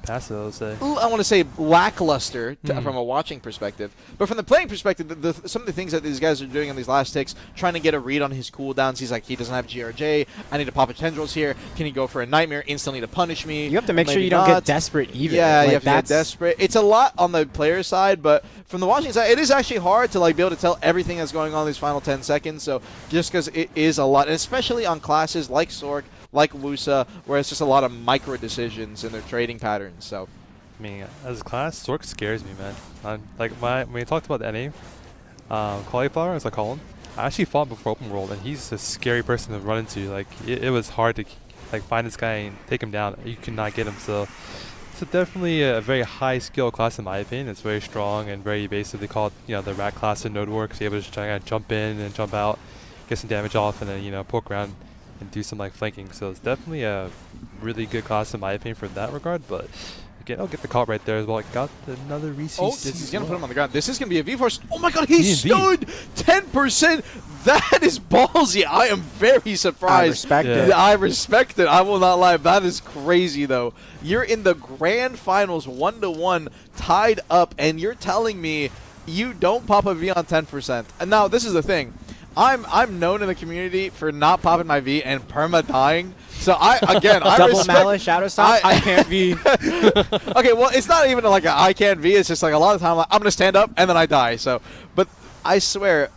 passive, I'll say. I want to say lackluster from a watching perspective, but from the playing perspective, some of the things that these guys are doing on these last ticks, trying to get a read on his cooldowns. He's like, he doesn't have GRJ. I need to pop a tendrils here. Can he go for a nightmare instantly to punish me? You have to make sure Maybe you don't not. get desperate either. Yeah, like, you have to get desperate. It's a lot on the player side, but from the watching side, it is actually hard to like be able to tell everything that's going on in these final 10 seconds. So just because it is a lot, and especially on classes like Sork, like Wusa, where it's just a lot of micro decisions in their trading patterns. So, I mean, as a class, Sork scares me, man. When we talked about the NA cauliflower, as I call him, I actually fought before Open World, and he's a scary person to run into. Like, it was hard to like find this guy and take him down. You could not get him. So it's definitely a very high skill class in my opinion. It's very strong and very evasive. They call it, the rat class in Node War, because you're able to try to jump in and jump out, get some damage off, and then poke around and do some like flanking. So it's definitely a really good class in my opinion for that regard. But again, I'll get the call right there as well. Like, got another Reese. oh, he's gonna put him on the ground. This is gonna be a V-Force. Oh my God, he stood 10%. That is ballsy. I am very surprised. I respect Yeah. it. I respect it. I will not lie. That is crazy, though. You're in the grand finals 1-1, tied up, and you're telling me you don't pop a V on 10%. And now, this is the thing. I'm known in the community for not popping my V and perma dying. So I Double respect. Malice, Shadow Stop, I can't be. Okay, well, it's not even like I can't V. It's just like a lot of time I'm gonna stand up and then I die. So, but I swear,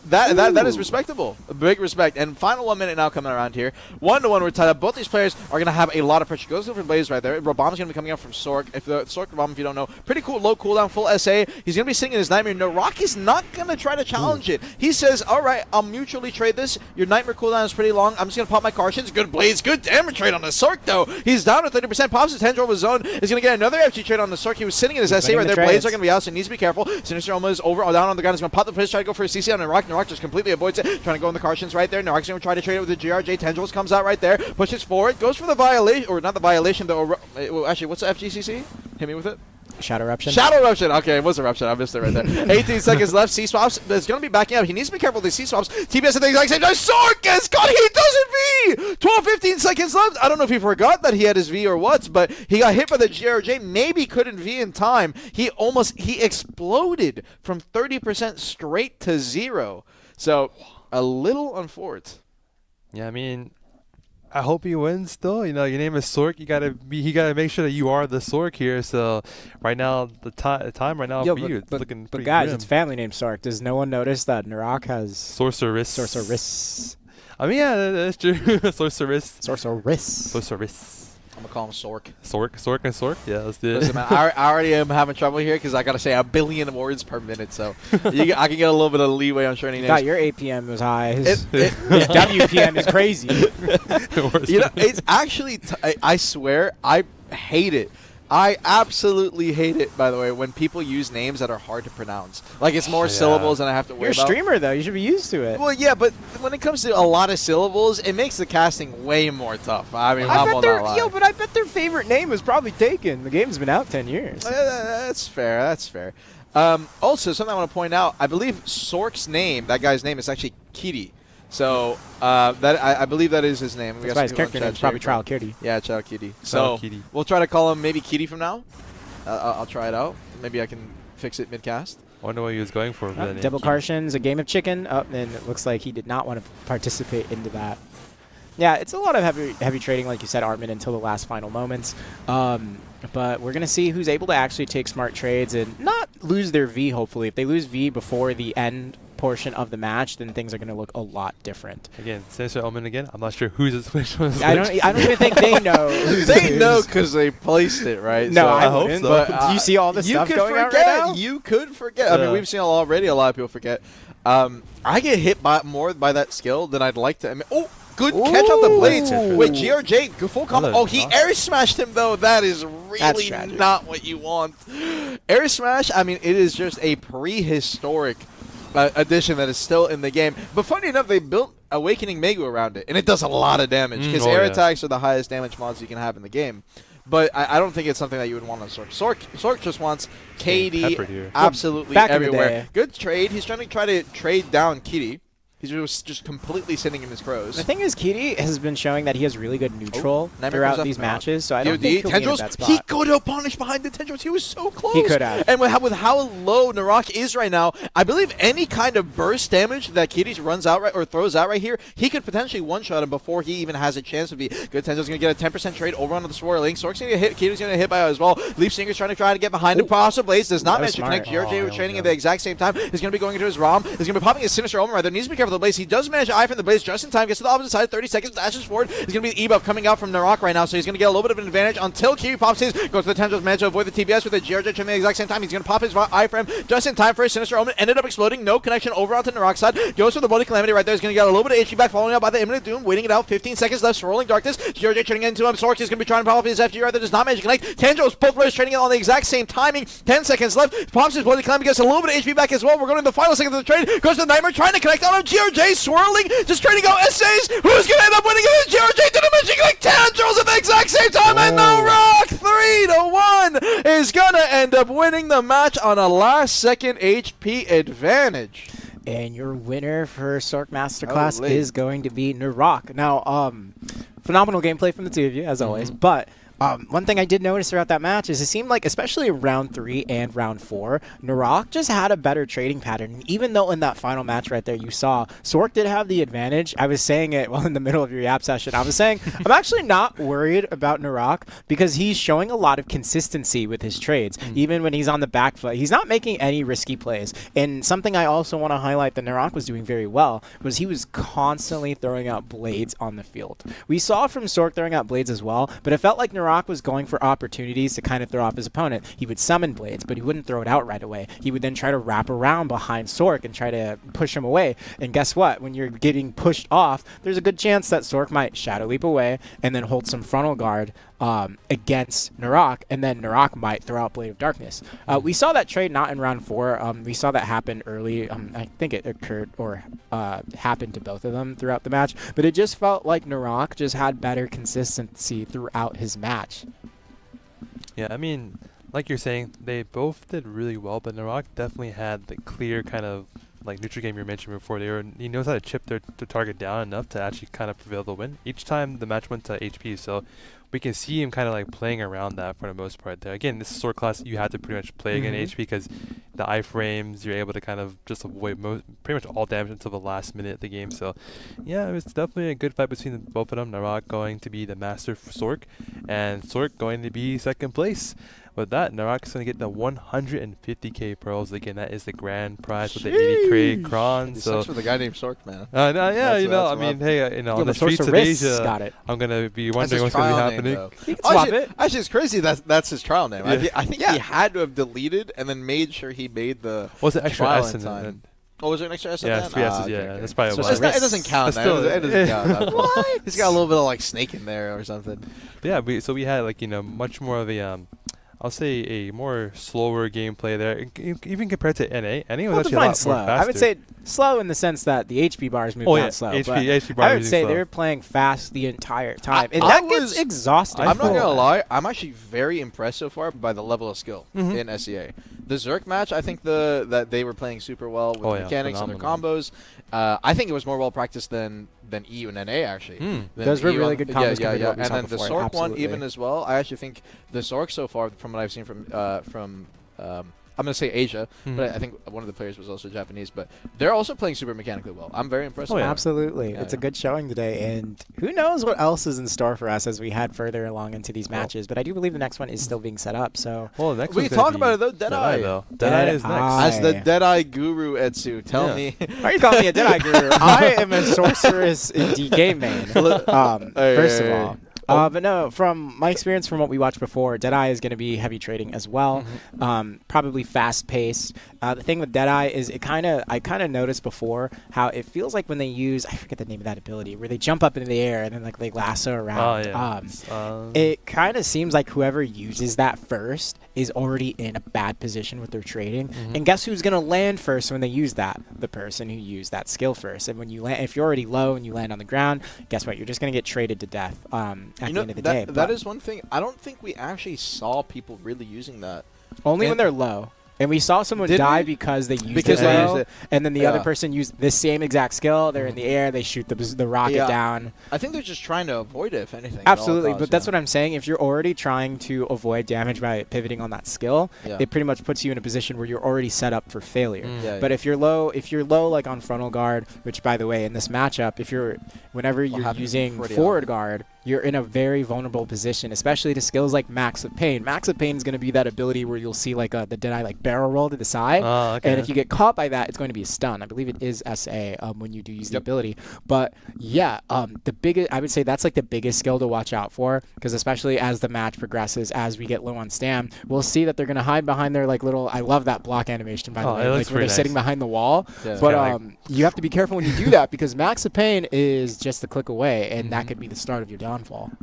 that is respectable. Big respect. And final 1 minute now coming around here. 1-1, we're tied up. Both these players are going to have a lot of pressure. Goes for Blaze right there. Robam's going to be coming out from Sork. Sork Robam, if you don't know, pretty cool, low cooldown, full SA. He's going to be singing his Nightmare. Narok is not going to try to challenge it. He says, all right, I'll mutually trade this. Your Nightmare cooldown is pretty long. I'm just going to pop my Carshins. Good Blaze. Good damage trade on the Sork, though. He's down to 30%. Pops his tendril with zone. Is going to get another FG trade on the Sork. He was sitting in his SA right there. Blades are going to be out, so he needs to be careful. Sinister Oma is over, down on the ground. He's going to pop the push, try to go for a CC on Narok. Narok just completely avoids it. Trying to go in the Carshins right there. Narok's going to try to trade it with the GRJ. Tendrils comes out right there. Pushes forward. Goes for the violation. Or not the violation, though. Actually, what's the FGCC? Hit me with it. Shadow Eruption. Shadow Eruption. Okay, it was Eruption. I missed it right there. 18 seconds left. C-swaps. It's going to be backing up. He needs to be careful with these C-swaps. TBS at the exact same time. Sork gets caught. He doesn't V. 12, 15 seconds left. I don't know if he forgot that he had his V or what, but he got hit by the GRJ. Maybe couldn't V in time. He exploded from 30% straight to 0. So, a little unfortunate. Yeah, I mean, I hope he wins still. Your name is Sork. He gotta make sure that you are the Sork here. So right now, the time right now for you, it's looking but pretty guys, grim. it's family name Sark. Does no one notice that Narok has Sorceress. Sorceress? I mean, yeah, that's true. Sorceress. Sorceress. Sorceress. I'm going to call him Sork. Sork and Sork? Yeah, let's do it. Listen, man, I already am having trouble here because I got to say 1 billion words per minute. So I can get a little bit of leeway on shortening names. God, your APM was high. His WPM is crazy. It's actually, I swear, I hate it. I absolutely hate it, by the way, when people use names that are hard to pronounce. Like, it's more syllables and I have to worry You're a about. streamer, though. You should be used to it. Well, yeah, but when it comes to a lot of syllables, it makes the casting way more tough. I mean, I will not lie. but I bet their favorite name was probably taken. The game's been out 10 years. That's fair. That's fair. Also, something I want to point out, I believe Sork's name, that guy's name, is actually Kitty. So I believe that is his name. That's why his character name is probably Trial Kitty. Yeah, Trial Kitty. So Kitty. We'll try to call him maybe Kitty from now. I'll try it out. Maybe I can fix it mid-cast. I wonder what he was going for. Double Carshins, a game of chicken. And it looks like he did not want to participate into that. Yeah, it's a lot of heavy trading, like you said, Armin, until the last final moments. But we're going to see who's able to actually take smart trades and not lose their V, hopefully. If they lose V before the end portion of the match, then things are going to look a lot different. Again, Sinister Omen again. I'm not sure who's which one's I which. don't even think they know. They know because they placed it, right? No, So I hope wouldn't. so. But do you see all this you stuff could going forget. out right now? You could forget. I mean, Yeah. we've seen already a lot of people forget. I get hit more by that skill than I'd like to admit. Oh, good catch out the blades. Ooh. Wait, GRJ, full combo. Hello, Oh, he Dosa. air smashed him, though. That is That's really tragic. not what you want. Air smash, I mean, it is just a prehistoric addition that is still in the game. But funny enough, they built Awakening Maegu around it, and it does a lot of damage because Oh, air yeah. attacks are the highest damage mods you can have in the game. But I don't think it's something that you would want on Sork. Sork just wants KD peppered here. absolutely Back in the everywhere. day. Good trade. He's trying to trade down Kitty. He's just completely sitting in his crows. The thing is, Kitty has been showing that he has really good neutral Nightmare comes throughout up these now. matches, so I don't DOD, think he'll be in a Tendrils, bad he spot. could have punished behind the Tendrils. He was so close. He could have. And with how low Narok is right now, I believe any kind of burst damage that Kitty runs out or throws out right here, he could potentially one-shot him before he even has a chance to be. Good Tendrils going to get a 10% trade over onto the Swirling. Sork's going to get hit. Kitty's going to get hit by it as well. Leaf Singer's trying to get behind him. Cross Blades does not That was manage to connect. smart. GRJ Oh, was training yeah. at the exact same time. He's going to be going into his ROM. He's going to be popping his Sinister Omen right there. Needs to be careful of the Blaze. He does manage to eye from the Blaze just in time. Gets to the opposite side. 30 seconds. Dashes forward. He's going to be the E-buff coming out from Narok right now, so he's going to get a little bit of an advantage until Kitty pops his. Goes to the Tendrils. Managed to avoid the TBS with the GRJ at the exact same time. He's going to pop his iframe just in time for his Sinister Omen. Ended up exploding. No connection over onto Narok's side. Goes for the Bloody Calamity right there. He's going to get a little bit of HP back, following up by the Imminent Doom. Waiting it out. 15 seconds left. Swirling Darkness. GRJ turning into him. Sork is going to be trying to pop off his FG right there. Does not manage to connect. Tendrils, both players trading it on the exact same timing. 10 seconds left. Pops his Bloody Calamity. Gets a little bit of HP back as well. We're going to the final seconds of the trade. Goes to the Nightmare trying to connect on him. GRJ swirling. Just trading out essays. Who's going to end up winning it? GRJ didn't mention like Tendrils at the exact same time. And Narok 3-1 is going to end up winning the match on a last second HP advantage. And your winner for Sork Masterclass Holy. is going to be Narok. Now, phenomenal gameplay from the two of you, as always, but one thing I did notice throughout that match is it seemed like, especially in round 3 and round 4, Narok just had a better trading pattern. And even though in that final match right there you saw Sork did have the advantage, I was saying it in the middle of your Yap session. I was saying I'm actually not worried about Narok because he's showing a lot of consistency with his trades. Even when he's on the back foot, he's not making any risky plays. And something I also want to highlight that Narok was doing very well was he was constantly throwing out blades on the field. We saw from Sork throwing out blades as well, but it felt like Narok was going for opportunities to kind of throw off his opponent. He would summon blades, but he wouldn't throw it out right away. He would then try to wrap around behind Sork and try to push him away. And guess what? When you're getting pushed off, there's a good chance that Sork might Shadow Leap away and then hold some frontal guard against Narok, and then Narok might throw out Blade of Darkness. We saw that trade not in round 4. We saw that happen early. I think it occurred or happened to both of them throughout the match, but it just felt like Narok just had better consistency throughout his match. Yeah, I mean, like you're saying, they both did really well, but Narok definitely had the clear kind of like neutral game you mentioned before. He knows how to chip their target down enough to actually kind of prevail the win. Each time the match went to HP, so we can see him kind of like playing around that for the most part there. Again, this is Sword class you have to pretty much play against HP because the iframes, you're able to kind of just avoid pretty much all damage until the last minute of the game. So yeah, it's definitely a good fight between both of them. Narok going to be the master for Sork, and Sork going to be second place. With that, Narok's going to get the 150k pearls. Again, that is the grand prize with the 80 Craig Kron. It So sucks for the guy named Sork, man. yeah, That's- you know, I that's mean, rough. hey, on the the streets of Sorceress Asia, got it. I'm going to be That's wondering his what's going to be trial happening. name, though. He can swap Actually, it. actually, it's crazy that's his trial name. Yeah. I think he had to have deleted and then made sure he made the What's the extra trial S in in time. it? Oh, was there an extra S in Yeah, that? 3 S's, okay, yeah, okay. that's probably So why. it's It doesn't count. That's That. still- It doesn't count. What? He's got a little bit of like snake in there or something. Yeah, we had like, you know, much more of a I'll say a more slower gameplay there, even compared to NA. NA was Well, actually a define lot slow. more faster. I would say slow in the sense that the HP bars move Oh, down yeah, slow. HP but bar I would using say slow. they're playing fast the entire time, and I that gets was- exhausting. I'm not feel gonna that. lie. I'm actually very impressed so far by the level of skill in SEA. The Zerk match, I think that they were playing super well with Oh, the yeah, mechanics and their phenomenal. combos. I think it was more well practiced than EU and NA actually. Than Those were EU really on- good Yeah, combos yeah, compared to yeah. what we And saw then the before, Sork one absolutely. even as well. I actually think the Sork so far, from what I've seen from I'm gonna say Asia, but I think one of the players was also Japanese. But they're also playing super mechanically well. I'm very impressed. Oh, absolutely. It's a good showing today, and who knows what else is in store for us as we head further along into these matches. But I do believe the next one is still being set up. So well, the next we can talk about it though. Deadeye though. Deadeye is next. As the Deadeye guru, Etsu, tell me. Why are you calling me a Deadeye guru? I am a Sorceress in DK main. First of all. But no, from my experience from what we watched before, Deadeye is going to be heavy trading as well. Probably fast-paced. The thing with Deadeye is I kind of noticed before how it feels like when they use, I forget the name of that ability, where they jump up into the air and then like they lasso around. Oh, yeah. It kind of seems like whoever uses that first is already in a bad position with their trading. And guess who's going to land first when they use that? The person who used that skill first. And when you land, if you're already low and you land on the ground, guess what? You're just going to get traded to death. At the end of the day. That is one thing. I don't think we actually saw people really using that. Only when they're low. And we saw someone die because they used it, and then the other person used the same exact skill. They're in the air, they shoot the rocket down. I think they're just trying to avoid it, if anything. Absolutely, but that's what I'm saying. If you're already trying to avoid damage by pivoting on that skill, it pretty much puts you in a position where you're already set up for failure. But if you're low like on frontal guard, which by the way, in this matchup, whenever you're using forward guard, you're in a very vulnerable position, especially to skills like Max of Pain. Max of Pain is going to be that ability where you'll see like the Deadeye like barrel roll to the side, and if you get caught by that, it's going to be a stun. I believe it is SA when you do use the ability. But yeah, I would say that's like the biggest skill to watch out for, because especially as the match progresses, as we get low on stam, we'll see that they're going to hide behind their like little. I love that block animation by the way, like where they're sitting behind the wall. But you have to be careful when you do that, because Max of Pain is just a click away, and that could be the start of your downfall.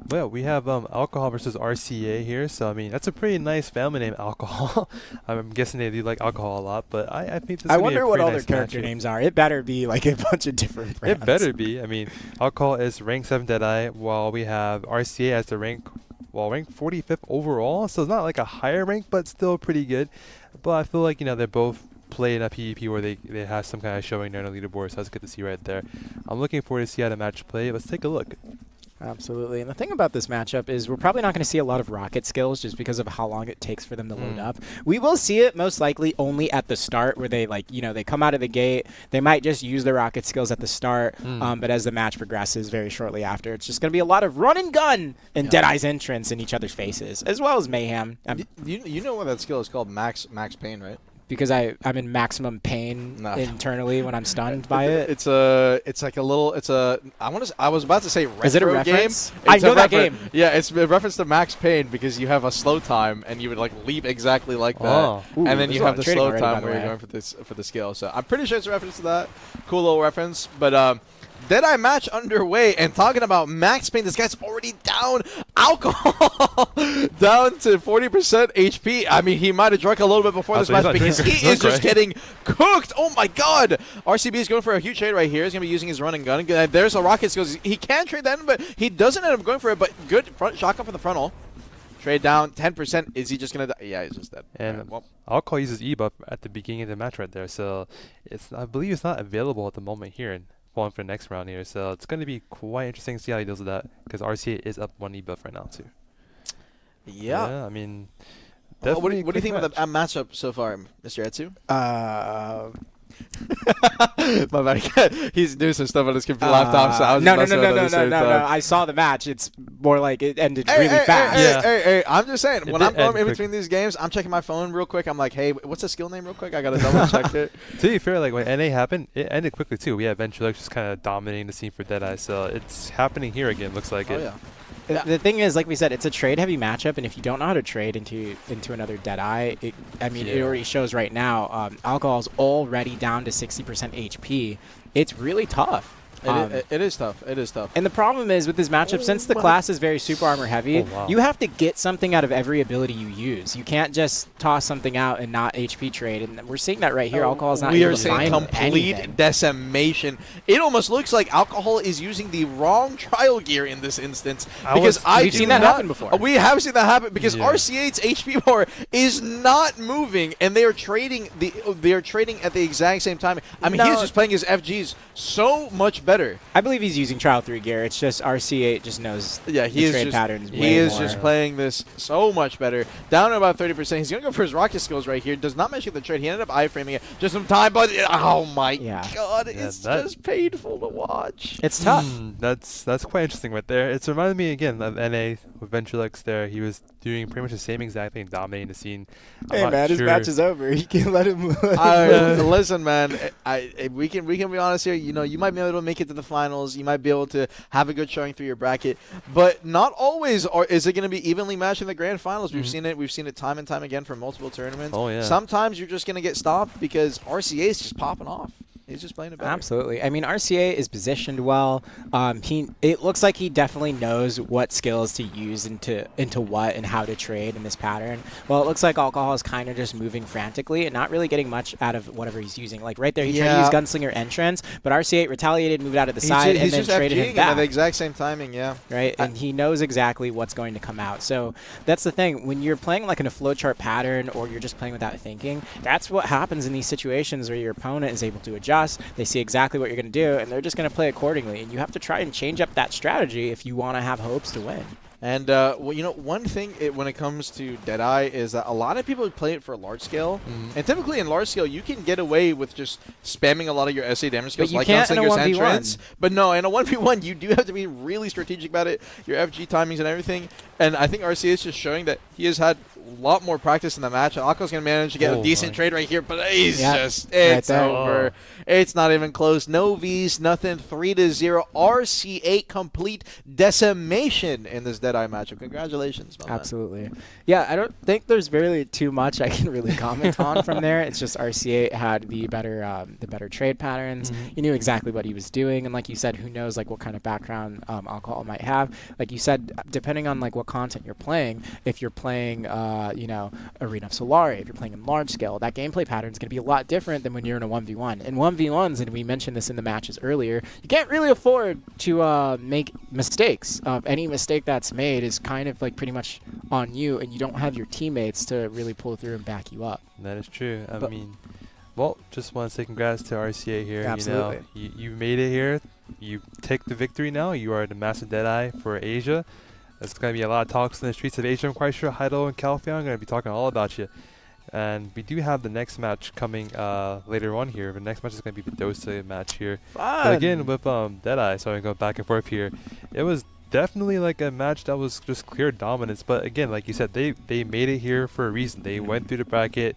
Well, we have Alcohol versus RCA here, so I mean that's a pretty nice family name, Alcohol. I'm guessing they do like alcohol a lot, but I think this. I wonder what all their character names are. It better be like a bunch of different brands. It better be. I mean, Alcohol is rank 7 Deadeye, while we have RCA as the rank 45th overall. So it's not like a higher rank, but still pretty good. But I feel like they both play in a PvP where they have some kind of showing there on the leaderboard, so that's good to see right there. I'm looking forward to see how the match play. Let's take a look. Absolutely. And the thing about this matchup is we're probably not going to see a lot of rocket skills just because of how long it takes for them to load up. We will see it most likely only at the start, where they they come out of the gate. They might just use their rocket skills at the start, but as the match progresses very shortly after, it's just going to be a lot of run and gun and Deadeye's entrance in each other's faces, as well as mayhem. You know what that skill is called? Max Pain, right? Because I'm in maximum pain internally when I'm stunned by it. It's like a little. I was about to say retro is it a reference? game. I know that game. Yeah, it's a reference to Max Pain, because you have a slow time and you would like leap exactly like that, and then you have the slow time where you're going for the skill. So I'm pretty sure it's a reference to that. Cool little reference, but Deadeye match underway, and talking about Max Pain, this guy's already down. Alcohol down to 40% HP. I mean, he might have drunk a little bit before this match, because he is just getting cooked. Oh my god. RCB is going for a huge trade right here. He's going to be using his run and gun. There's a rocket skills. He can trade that, but he doesn't end up going for it, but good front shotgun from the frontal. Trade down 10%. Is he just going to die? Yeah, he's just dead. And Alcohol uses E-buff at the beginning of the match right there, so I believe it's not available at the moment here. For the next round here, so it's going to be quite interesting to see how he deals with that, because RCA is up 1 e-buff right now too. Yeah, I mean, what do you think about the matchup so far, Mr. Etsu? My bad. He's doing some stuff on his computer laptop, so I was no. I saw the match. It's more like it ended really fast. Hey, I'm just saying, when I'm going in between these games, I'm checking my phone real quick. I'm like, hey, what's the skill name real quick? I got to double check it. To be fair, like when NA happened, it ended quickly too. We had Venturelux just kind of dominating the scene for Deadeye, so it's happening here again, looks like it. Yeah. The thing is, like we said, it's a trade-heavy matchup, and if you don't know how to trade into another Deadeye, it already shows right now. Alcohol's already down to 60% HP. It's really tough. It is tough. It is tough. And the problem is with this matchup, since the class is very super armor heavy, you have to get something out of every ability you use. You can't just toss something out and not HP trade. And we're seeing that right here. Alcohol is not able to find complete anything. Decimation. It almost looks like Alcohol is using the wrong trial gear in this instance. Because we've seen that happen before. We have seen that happen because RC8's HP bar is not moving, and they are trading at the exact same time. I mean, he's just playing his FGs so much better better. I believe he's using Trial 3 gear. It's just RC8 just knows Yeah, the trade patterns way he is more. just playing this so much better. Down to about 30%. He's going to go for his rocket skills right here. Does not manage to get the trade. He ended up iframing it just some time, but oh my god, it's just painful to watch. It's tough. That's quite interesting right there. It's reminded me again of NA with Venturelux there. He was doing pretty much the same exact thing, dominating the scene. Hey man, his match is over. You can let him. Listen, man. We can be honest here. You know, you might be able to make it to the finals. You might be able to have a good showing through your bracket, but not always is it going to be evenly matched in the grand finals. We've seen it. We've seen it time and time again for multiple tournaments. Oh yeah. Sometimes you're just going to get stopped because RCA is just popping off. He's just playing it better. Absolutely. I mean, RCA is positioned well. It looks like he definitely knows what skills to use into what and how to trade in this pattern. Well, it looks like Alcohol is kind of just moving frantically and not really getting much out of whatever he's using. Like right there, he tried to use Gunslinger entrance, but RCA retaliated, moved out of the side, and then traded him back. At the exact same timing, yeah. Right, and he knows exactly what's going to come out. So that's the thing. When you're playing like in a flowchart pattern or you're just playing without thinking, that's what happens in these situations where your opponent is able to adjust. They see exactly what you're going to do, and they're just going to play accordingly. And you have to try and change up that strategy if you want to have hopes to win. And, well, you know, one thing when it comes to Deadeye is that a lot of people play it for large scale. And typically in large scale, you can get away with just spamming a lot of your SA damage skills like Gunslinger's entrance. But no, in a 1v1, you do have to be really strategic about it, your FG timings and everything. And I think RCA is just showing that he has had a lot more practice in the match. Akko's going to manage to get a decent trade right here, but he's it's over. It's not even close. No Vs, nothing. 3-0. RC8 complete decimation in this Deadeye matchup. Congratulations, my Absolutely. Yeah, I don't think there's really too much I can really comment on from there. It's just RC8 had the better trade patterns. He knew exactly what he was doing, and like you said, who knows like what kind of background Alcohol might have. Like you said, depending on like what content you're playing, if you're playing you know, Arena of Solari, if you're playing in large scale, that gameplay pattern is going to be a lot different than when you're in a 1v1. In 1v1s, and we mentioned this in the matches earlier, you can't really afford to make mistakes. Any mistake that's made is kind of like pretty much on you, and you don't have your teammates to really pull through and back you up. That is true. I mean, well, just want to say congrats to RCA here. Absolutely. You know, you made it here. You take the victory now. You are the Master Deadeye for Asia. There's going to be a lot of talks in the streets of Asia. I'm quite sure Heido and Calpheon are going to be talking all about you. And we do have the next match coming later on here. The next match is going to be the Dosa match here. Fun. But again, with Deadeye, so I go back and forth here. It was definitely like a match that was just clear dominance. But again, like you said, they made it here for a reason. They went through the bracket.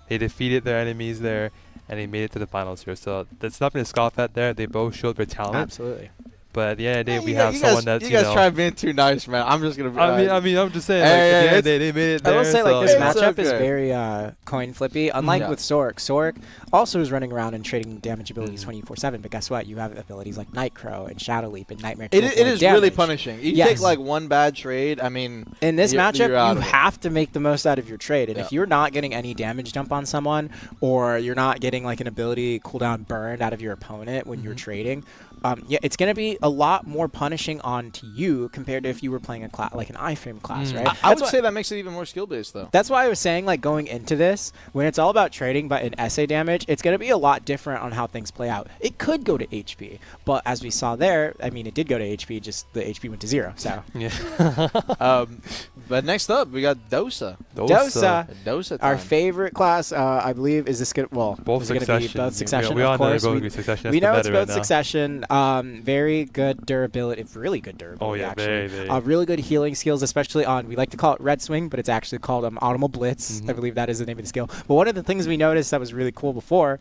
They defeated their enemies there. And they made it to the finals here. So that's nothing to scoff at there. They both showed their talent. Absolutely. But at the end of the day, we have someone that's, you guys try being too nice, man. I'm just going to be... I mean, I'm just saying, like, at the end of the day, they made it there. I will say, like, this matchup is okay. very coin flippy. Unlike with Sork. Sork also is running around and trading damage abilities 24/7. But guess what? You have abilities like Nightcrow and Shadow Leap and Nightmare. It is really punishing. You take, like, one bad trade, I mean... In this matchup, you have to make the most out of your trade. And if you're not getting any damage dump on someone, or you're not getting, like, an ability cooldown burned out of your opponent when you're trading... yeah, it's going to be a lot more punishing on to you compared to if you were playing a class like an iframe class, right? I would say that makes it even more skill-based, though. That's why I was saying, like, going into this, when it's all about trading but in SA damage, it's going to be a lot different on how things play out. It could go to HP, but as we saw there, I mean, it did go to HP, just the HP went to 0, so. Yeah. But next up, we got Dosa. Dosa, our favorite class, I believe, is this good? Well, both Succession. Both Succession, we all of course. know both Succession. We know it's both Succession. Very good durability, really good durability. Oh yeah, actually. very. Really good healing skills, especially on, we like to call it Red Swing, but it's actually called Audible Blitz. I believe that is the name of the skill. But one of the things we noticed that was really cool before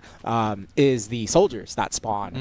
is the soldiers that spawn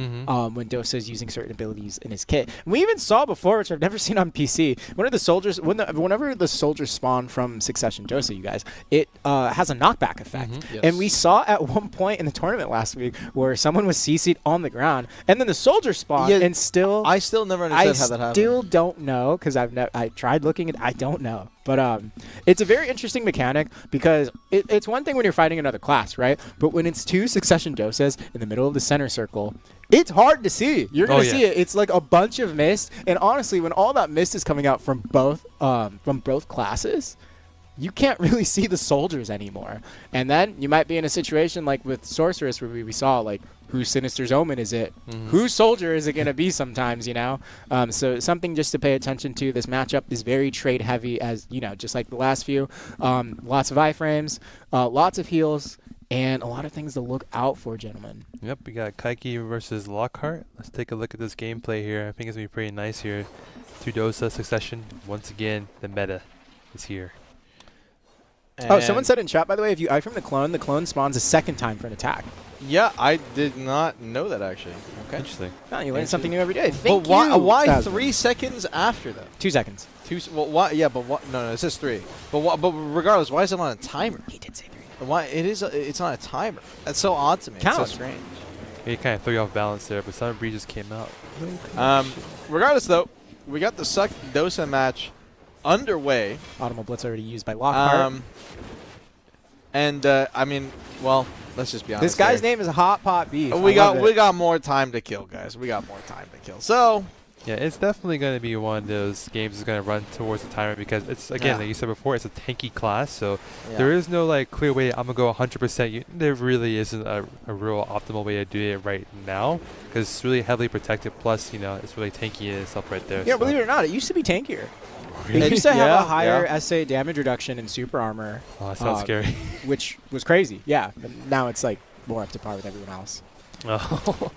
when Dosa is using certain abilities in his kit. And we even saw before, which I've never seen on PC, one of the soldiers, whenever the soldiers spawn from Succession Dosa, you guys, it has a knockback effect. Yes. And we saw at one point in the tournament last week where someone was CC'd on the ground, and then the soldiers spawned, and still... I still never understood how that happened. I still don't know, because I tried looking at I don't know. But it's a very interesting mechanic, because it's one thing when you're fighting another class, right? But when it's two Succession Dosas in the middle of the center circle, it's hard to see. You're going to see it. It's like a bunch of mist. And honestly, when all that mist is coming out from both classes, you can't really see the soldiers anymore. And then you might be in a situation like with Sorceress where we saw like whose Sinister's Omen is it? Whose soldier is it going to be sometimes, you know? So something just to pay attention to. This matchup is very trade heavy, as, you know, just like the last few. Lots of iframes, lots of heals, and a lot of things to look out for, gentlemen. Yep, we got Kaiki versus Lockhart. Let's take a look at this gameplay here. I think it's going to be pretty nice here. 2 Dosa succession. Once again, the meta is here. Oh, someone said in chat, by the way, if you iframe the clone spawns a second time for an attack. Yeah, I did not know that, actually. Okay. Interesting. Oh, you learn something new every day. But why 3 seconds after, though? 2 seconds. Well, why? Yeah, but what? No, it says 3. But regardless, why is it on a timer? He did say 3. Why it's on a timer? That's so odd to me. Count. It's so strange. He kind of threw you off balance there, but Summer Breeze just came out. Regardless, though, we got the Suck Dosa match underway. Audible Blitz already used by Lockhart. I mean, well, let's just be honest. This guy's here. name is Hot Pot Beef. We got more time to kill, guys. We got more time to kill. So Yeah, it's definitely going to be one of those games that's going to run towards the timer because it's, again, like you said before, it's a tanky class. So there is no like clear way I'm going to go 100%. There really isn't a real optimal way to do it right now because it's really heavily protected. Plus, you know, it's really tanky in itself right there. Yeah, so. believe it or not, it used to be tankier. Really? It used to have a higher SA damage reduction and super armor. Oh, that sounds scary. Which was crazy, yeah. And now it's like more up to par with everyone else. Oh.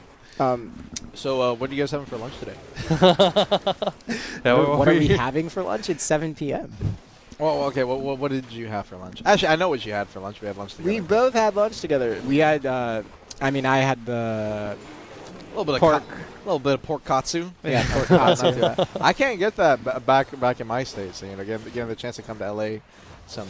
So what are you guys having for lunch today? What are we having for lunch? It's 7 p.m. Well, okay. What did you have for lunch? Actually, I know what you had for lunch. We had lunch together. We both had lunch together. We had, I mean, I had the a little bit pork. A little bit of pork katsu. Yeah, pork katsu. I can't get that back in my state. So, you know, getting the chance to come to LA, some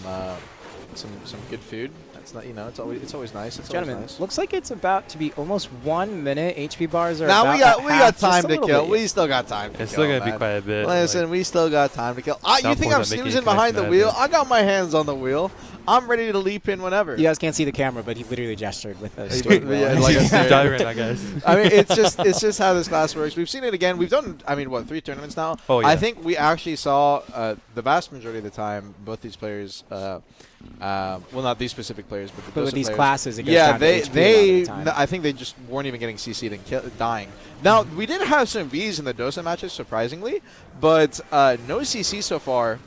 good food. That's not, you know, it's always nice. It's Gentlemen, always nice. looks like it's about to be almost 1 minute. HP bars are now about we got half, time just a to little kill. bit. We still got time to kill. It's still going to be man. quite a bit. Listen, like, we still got time to kill. You think I'm Southpaw's not making snoozing you behind the connect wheel? mad, I got my hands on the wheel. I'm ready to leap in whenever. You guys can't see the camera, but he literally gestured with the Yeah, steering wheel. like a steering Dying right now, guys. I mean, it's just how this class works. We've seen it again. We've done, I mean, what, 3 tournaments now? Oh, yeah. I think we actually saw the vast majority of the time both these players, well, not these specific players, but the But with Dosa these players. classes, it goes Yeah, down to HP a lot of the time. I think they just weren't even getting CC'd and dying. Now, we did have some Vs in the Dosa matches, surprisingly, but no CC so far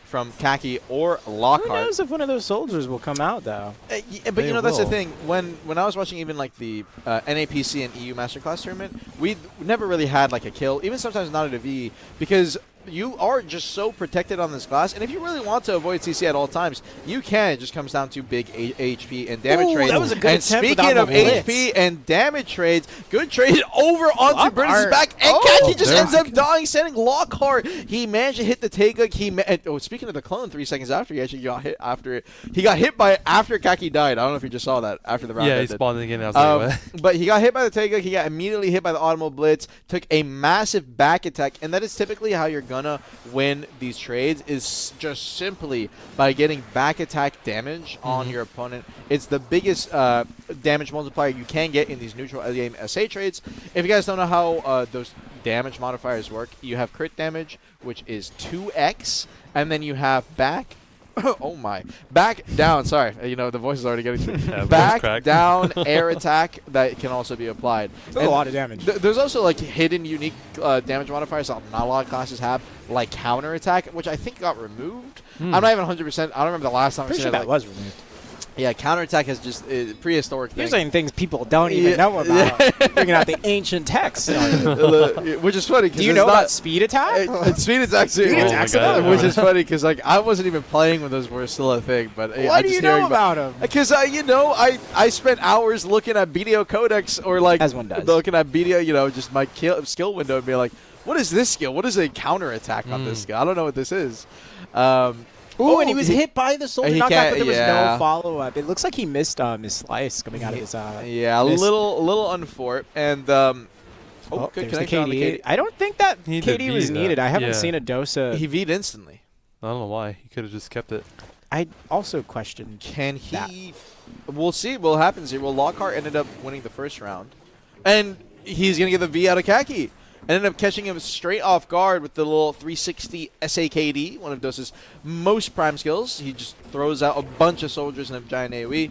from Kaki or Lockhart. Who knows if one of those soldiers will come out, though? Yeah, but you know, that's the thing. When I was watching even like the NAPC and EU Masterclass tournament, we never really had like a kill, even sometimes not at a V, because you are just so protected on this class, and if you really want to avoid CC at all times, you can. It just comes down to big HP and damage trades. That was a good and attempt speaking without of the blitz. HP and damage trades, good trade over onto Lockhart. British back, and Oh, Kaki just there ends we up dying, sending Lockhart. He managed to hit the take-hook. Speaking of the clone, 3 seconds after, he actually got hit after it. He got hit by after Kaki died. I don't know if you just saw that after the round Yeah, he ended. spawned again. I was like, what? But he got hit by the take-hook. He got immediately hit by the Audible Blitz, took a massive back attack, and that is typically how you're going to win these trades, is just simply by getting back attack damage on your opponent. It's the biggest damage multiplier you can get in these neutral game SA trades. If you guys don't know how those damage modifiers work, you have crit damage, which is 2x, and then you have back oh my. Back down. Sorry. You know, the voice is already getting to Yeah, back down air attack that can also be applied. A lot of damage. There's also like hidden unique damage modifiers that not a lot of classes have, like counter attack, which I think got removed. I'm not even 100%. I don't remember the last time I Pretty seen sure it. that was removed. Yeah, counterattack has just prehistoric thing. You're saying things people don't even know about. Bringing out the ancient text. Which is funny. Do you know about speed attack? Speed attack. Speed attack's another one. Which is funny because like I wasn't even playing when those were still a thing. But Why do you know about them? Because you know, I spent hours looking at BDO Codex or like As one does. looking at BDO, you know, just my skill window and be like, what is this skill? What is a counterattack on this skill? I don't know what this is. Ooh, and he was hit by the soldier knockout, but there was no yeah. follow-up. It looks like he missed his slice coming out of his Yeah, a little unfort. And good there's the connection on the KD. KD. I don't think that He need to KD was V needed. that. I haven't Yeah. seen a Dosa. He V'd instantly. I don't know why. He could have just kept it. I also questioned. Can he? We'll see what happens here. Well, Lockhart ended up winning the first round. And he's going to get the V out of Kaki. Ended up catching him straight off guard with the little 360 SAKD, one of Dosa's most prime skills. He just throws out a bunch of soldiers in a giant AoE.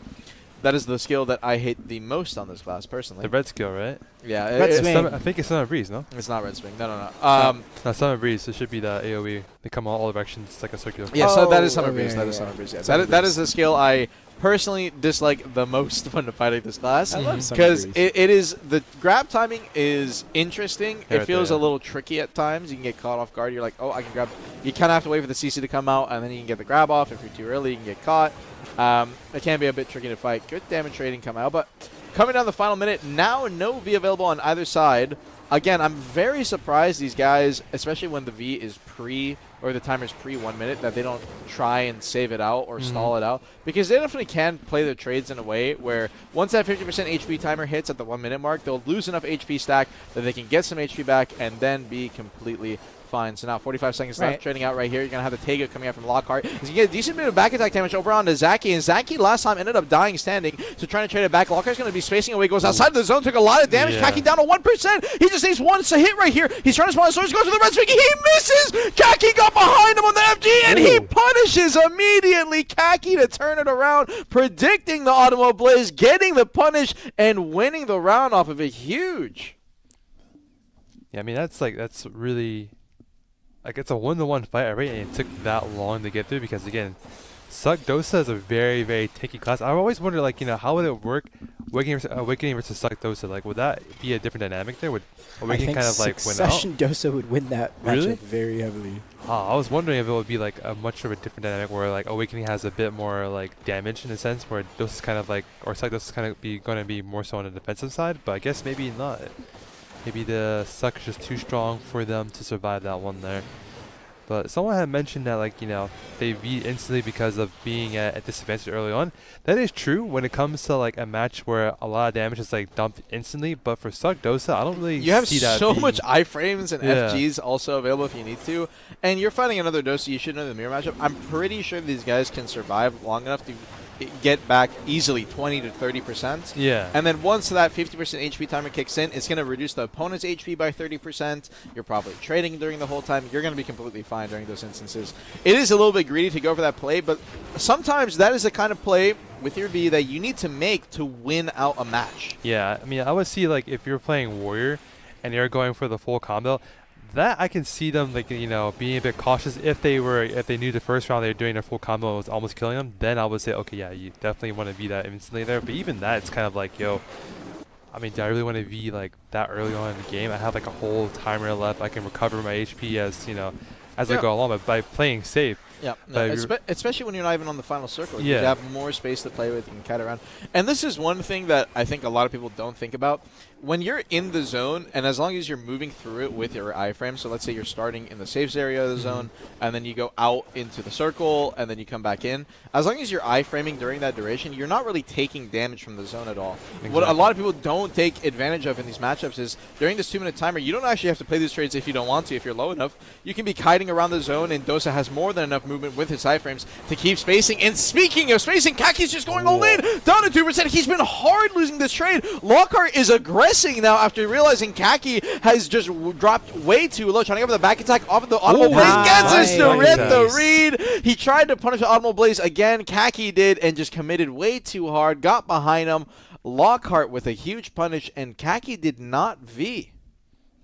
That is the skill that I hate the most on this class, personally. The red skill, right? Yeah, Red it's, swing. I think it's Summer Breeze, no? it's not red swing. No. No, Summer Breeze. It should be the AoE. They come all directions. It's like a circular. Yeah, so that is Oh, Summer okay, Breeze. That is yeah. Summer Breeze. Yeah. Summer That Breeze. is the skill I personally dislike the most when fighting this class. I love Summer Because Breeze. it is the grab timing is interesting. Yeah, It right feels there, a yeah. little tricky at times. You can get caught off guard. You're like, oh, I can grab. You kind of have to wait for the CC to come out, and then you can get the grab off. If you're too early, you can get caught. It can be a bit tricky to fight. Good damage rating come out, but coming down the final minute, now no V available on either side. Again, I'm very surprised these guys, especially when the V is or the timer's pre 1 minute, that they don't try and save it out or stall it out, because they definitely can play their trades in a way where once that 50% HP timer hits at the 1 minute mark, they'll lose enough HP stack that they can get some HP back and then be completely fine. So now 45 seconds left, trading out right here. You're going to have the Tega coming out from Lockhart. He's going to get a decent bit of back attack damage over on to Zaki, and Zaki last time ended up dying standing, so trying to trade it back. Lockhart's going to be spacing away, goes outside of the zone, took a lot of damage, Kaki down to 1%. He just needs one hit right here. He's trying to spawn a source, goes to the red swing, he misses! Kaki got behind him on the FG, and he punishes immediately Kaki to turn it around, predicting the Automobile Blaze, getting the punish, and winning the round off of it. Huge. Yeah, I mean that's really, like, it's a 1-to-1 fight already, and it took that long to get through because, again, Dosa is a very, very tanky class. I've always wondered, like, how would it work, Awakening versus Dosa? Like, would that be a different dynamic there? Would Awakening kind of like win out? Succession Dosa would win that matchup Really? very heavily. I was wondering if it would be like a much of a different dynamic where like Awakening has a bit more like damage in a sense, where Dosa's kind of like, or Dosa's kind of going to be more so on the defensive side. But I guess maybe not. Maybe the Suck is just too strong for them to survive that one there. But someone had mentioned that, like, they beat instantly because of being at a disadvantage early on. That is true when it comes to like a match where a lot of damage is like dumped instantly. But for Suck Dosa, I don't really You have see that so being much iframes and Yeah. FGs also available if you need to. And you're fighting another Dosa, you should know the mirror matchup. I'm pretty sure these guys can survive long enough to get back easily 20 to 30%. Yeah. And then once that 50% HP timer kicks in, it's going to reduce the opponent's HP by 30%. You're probably trading during the whole time. You're going to be completely fine during those instances. It is a little bit greedy to go for that play, but sometimes that is the kind of play with your V that you need to make to win out a match. Yeah, I mean, I would see, like, if you're playing Warrior and you're going for the full combo, that I can see them, like, being a bit cautious. If they knew the first round they were doing their full combo and was almost killing them, then I would say, okay, yeah, you definitely want to be that instantly there. But even that, it's kind of like, I mean, do I really want to be like that early on in the game? I have like a whole timer left. I can recover my HP as I go along, but by playing safe. Yeah, no, especially when you're not even on the final circle. Yeah. You have more space to play with, you can kite around. And this is one thing that I think a lot of people don't think about. When you're in the zone, and as long as you're moving through it with your iframe, so let's say you're starting in the safe area of the zone, and then you go out into the circle, and then you come back in, as long as you're iframing during that duration, you're not really taking damage from the zone at all. Exactly. What a lot of people don't take advantage of in these matchups is during this 2-minute timer, you don't actually have to play these trades if you don't want to, if you're low enough. You can be kiting around the zone, and Dosa has more than enough movement with his iframes to keep spacing. And speaking of spacing, Kaki's just going all in, down to 2%. He's been hard losing this trade. Lockhart is aggressing now after realizing Kaki has just dropped way too low, trying to go for the back attack off of the Automobile Blaze. Gets us to nice. rip the read. He tried to punish the Automobile Blaze again. Kaki did, and just committed way too hard. Got behind him. Lockhart with a huge punish, and Kaki did not V.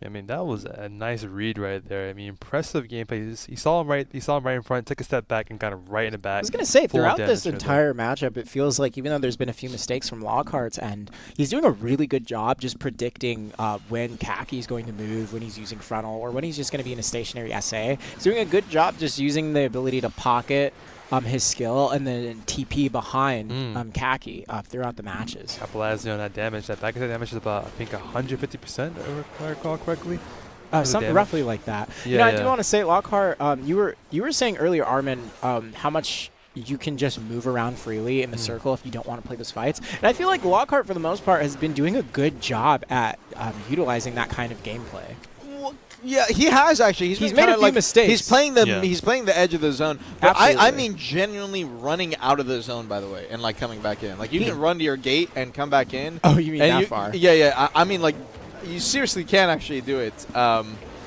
I mean, that was a nice read right there. I mean, impressive gameplay. He saw him right in front, took a step back, and kind of right in the back. I was going to say, Full throughout damage this right entire matchup, it feels like even though there's been a few mistakes from Lockhart's end, he's doing a really good job just predicting when Kaki's going to move, when he's using frontal, or when he's just going to be in a stationary SA. He's doing a good job just using the ability to pocket his skill and then TP behind Kaki throughout the matches. Capitalizing on that damage. That back attack damage is about, I think, 150%, if I recall correctly. Something roughly like that. Yeah, I do want to say, Lockhart, you were saying earlier, Armin, how much you can just move around freely in the circle if you don't want to play those fights. And I feel like Lockhart, for the most part, has been doing a good job at utilizing that kind of gameplay. Yeah, he has actually. He's made a few mistakes. He's playing the edge of the zone. But Absolutely. I mean genuinely running out of the zone, by the way, and like coming back in. Like you can run to your gate and come back in. Oh, you mean that far? Yeah, yeah. I mean, like, you seriously can actually do it.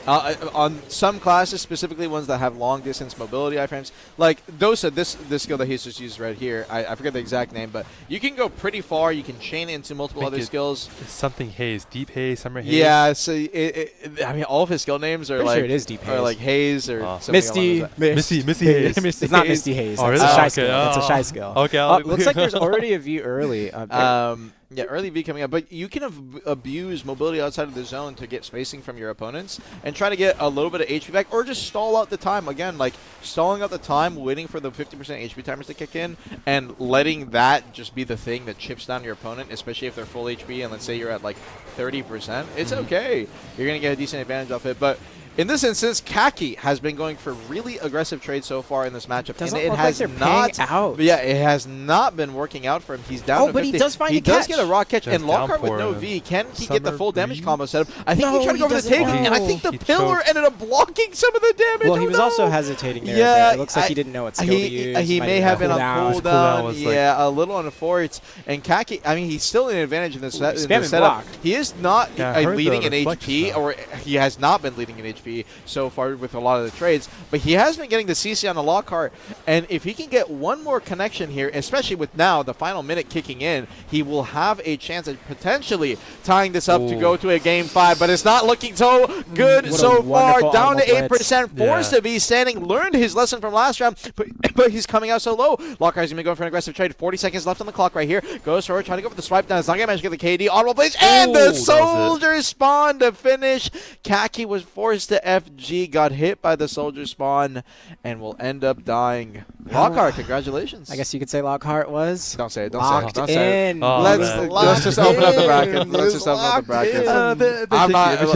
On some classes, specifically ones that have long distance mobility iframes, like Dosa, this skill that he's just used right here, I forget the exact name, but you can go pretty far. You can chain into multiple other skills. It's something haze, deep haze, summer haze. Yeah, so I mean, all of his skill names are like sure it is deep haze. or like haze or Misty Misty haze. It's not Misty Haze. Oh, It's really? a Shai Okay. skill. It's a Shai skill. Okay. Looks like there's already a view early. Yeah, early V coming up, but you can abuse mobility outside of the zone to get spacing from your opponents and try to get a little bit of HP back, or just stall out the time. Again, like stalling out the time, waiting for the 50% HP timers to kick in, and letting that just be the thing that chips down your opponent, especially if they're full HP and let's say you're at like 30%. It's okay. You're going to get a decent advantage off it, but in this instance, Kaki has been going for really aggressive trades so far in this matchup, Doesn't and it look has like they're not. paying out. Yeah, it has not been working out for him. He's down. to but 50. he does find He a does catch. get a rock catch, Just and Lockhart with downpour no him. V can he get the Summer full damage breeze? combo set up? I think No, he tried to he go for the doesn't. taking, and I Oh. think the He pillar choked. ended up blocking some of the damage. Well, he Oh, was no. also hesitating there. Yeah, a bit. It looks like he didn't know what skill to use. He Might may have been on His cooldown. cooldown was like- Yeah, a little on the forwards. And Kaki, I mean, he's still in advantage in this, in this spamming setup. block. He is not Yeah, I heard leading the in reflection, HP, though. or he has not been leading in HP so far with a lot of the trades. But he has been getting the CC on the Lockhart, and if he can get one more connection here, especially with now the final minute kicking in, he will have a chance at potentially tying this up to Ooh. go to a game 5. But it's not looking so good What a so far. wonderful Down to audible 8%, blitz. forced Yeah. to be standing. Learned his lesson from last round, but he's coming out so low. Lockhart's going to be going for an aggressive trade. 40 seconds left on the clock right here. Goes for it, trying to go for the swipe down. It's not going to manage to get the KD. Audible blitz, and Ooh, the that was it. soldier spawn to finish. Kaki was forced to FG, got hit by the soldier spawn, and will end up dying. Lockhart, congratulations. I guess you could say Lockhart was Don't say it. Don't locked say it. Don't say it. in. Oh, Let's just open up the bracket. Let's just open up the bracket. I'm not. Can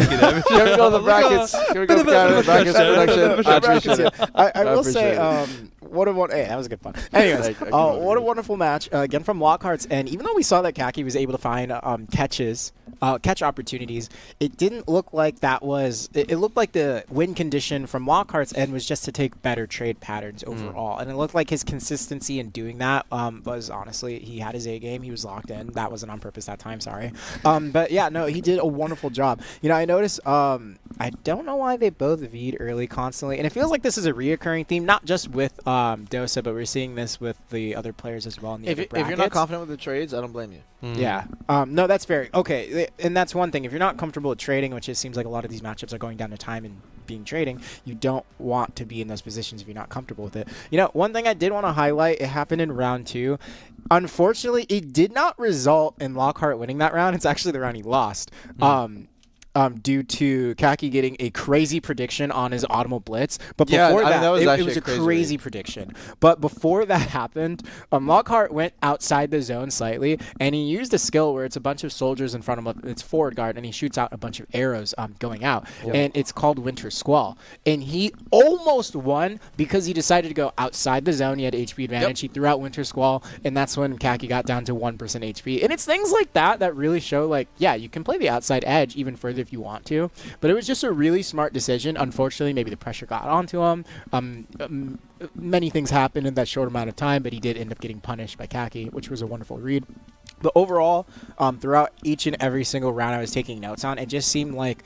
we go to the brackets? Can we go to the brackets production? I appreciate it. I will appreciate say, it. what a hey, that was a good fun. Anyways, I can what a agree. wonderful match again from Lockhart's. And even though we saw that Kaki was able to find catch opportunities, it didn't look like that was. It looked like the win condition from Lockhart's end was just to take better trade patterns overall, and it looked like his consistency in doing that was honestly he had his A game. He was locked in. That wasn't on purpose that time. Sorry, but yeah, no, he did a wonderful job. You know, I noticed. I don't know why they both V'd early constantly, and it feels like this is a reoccurring theme, not just with Dosa, but we're seeing this with the other players as well in the other If you're not brackets. confident with the trades, I don't blame you. Yeah. No, that's fair. Okay, and that's one thing. If you're not comfortable with trading, which it seems like a lot of these matchups are going down to time and being trading, you don't want to be in those positions if you're not comfortable with it. You know, one thing I did want to highlight, it happened in round 2. Unfortunately, it did not result in Lockhart winning that round. It's actually the round he lost. Due to Kaki getting a crazy prediction on his Audible Blitz. But Yeah, before I mean, that, that was it actually was a a crazy crazy prediction. But before that happened, Lockhart went outside the zone slightly, and he used a skill where it's a bunch of soldiers in front of him, it's forward guard, and he shoots out a bunch of arrows going out. And it's called Winter Squall. And he almost won because he decided to go outside the zone. He had HP advantage. He threw out Winter Squall, and that's when Kaki got down to 1% HP. And it's things like that that really show, like, yeah, you can play the outside edge even further if you want to, but it was just a really smart decision. Unfortunately, maybe the pressure got onto him. Many things happened in that short amount of time, but he did end up getting punished by Kaki, which was a wonderful read. But overall, throughout each and every single round I was taking notes on, it just seemed like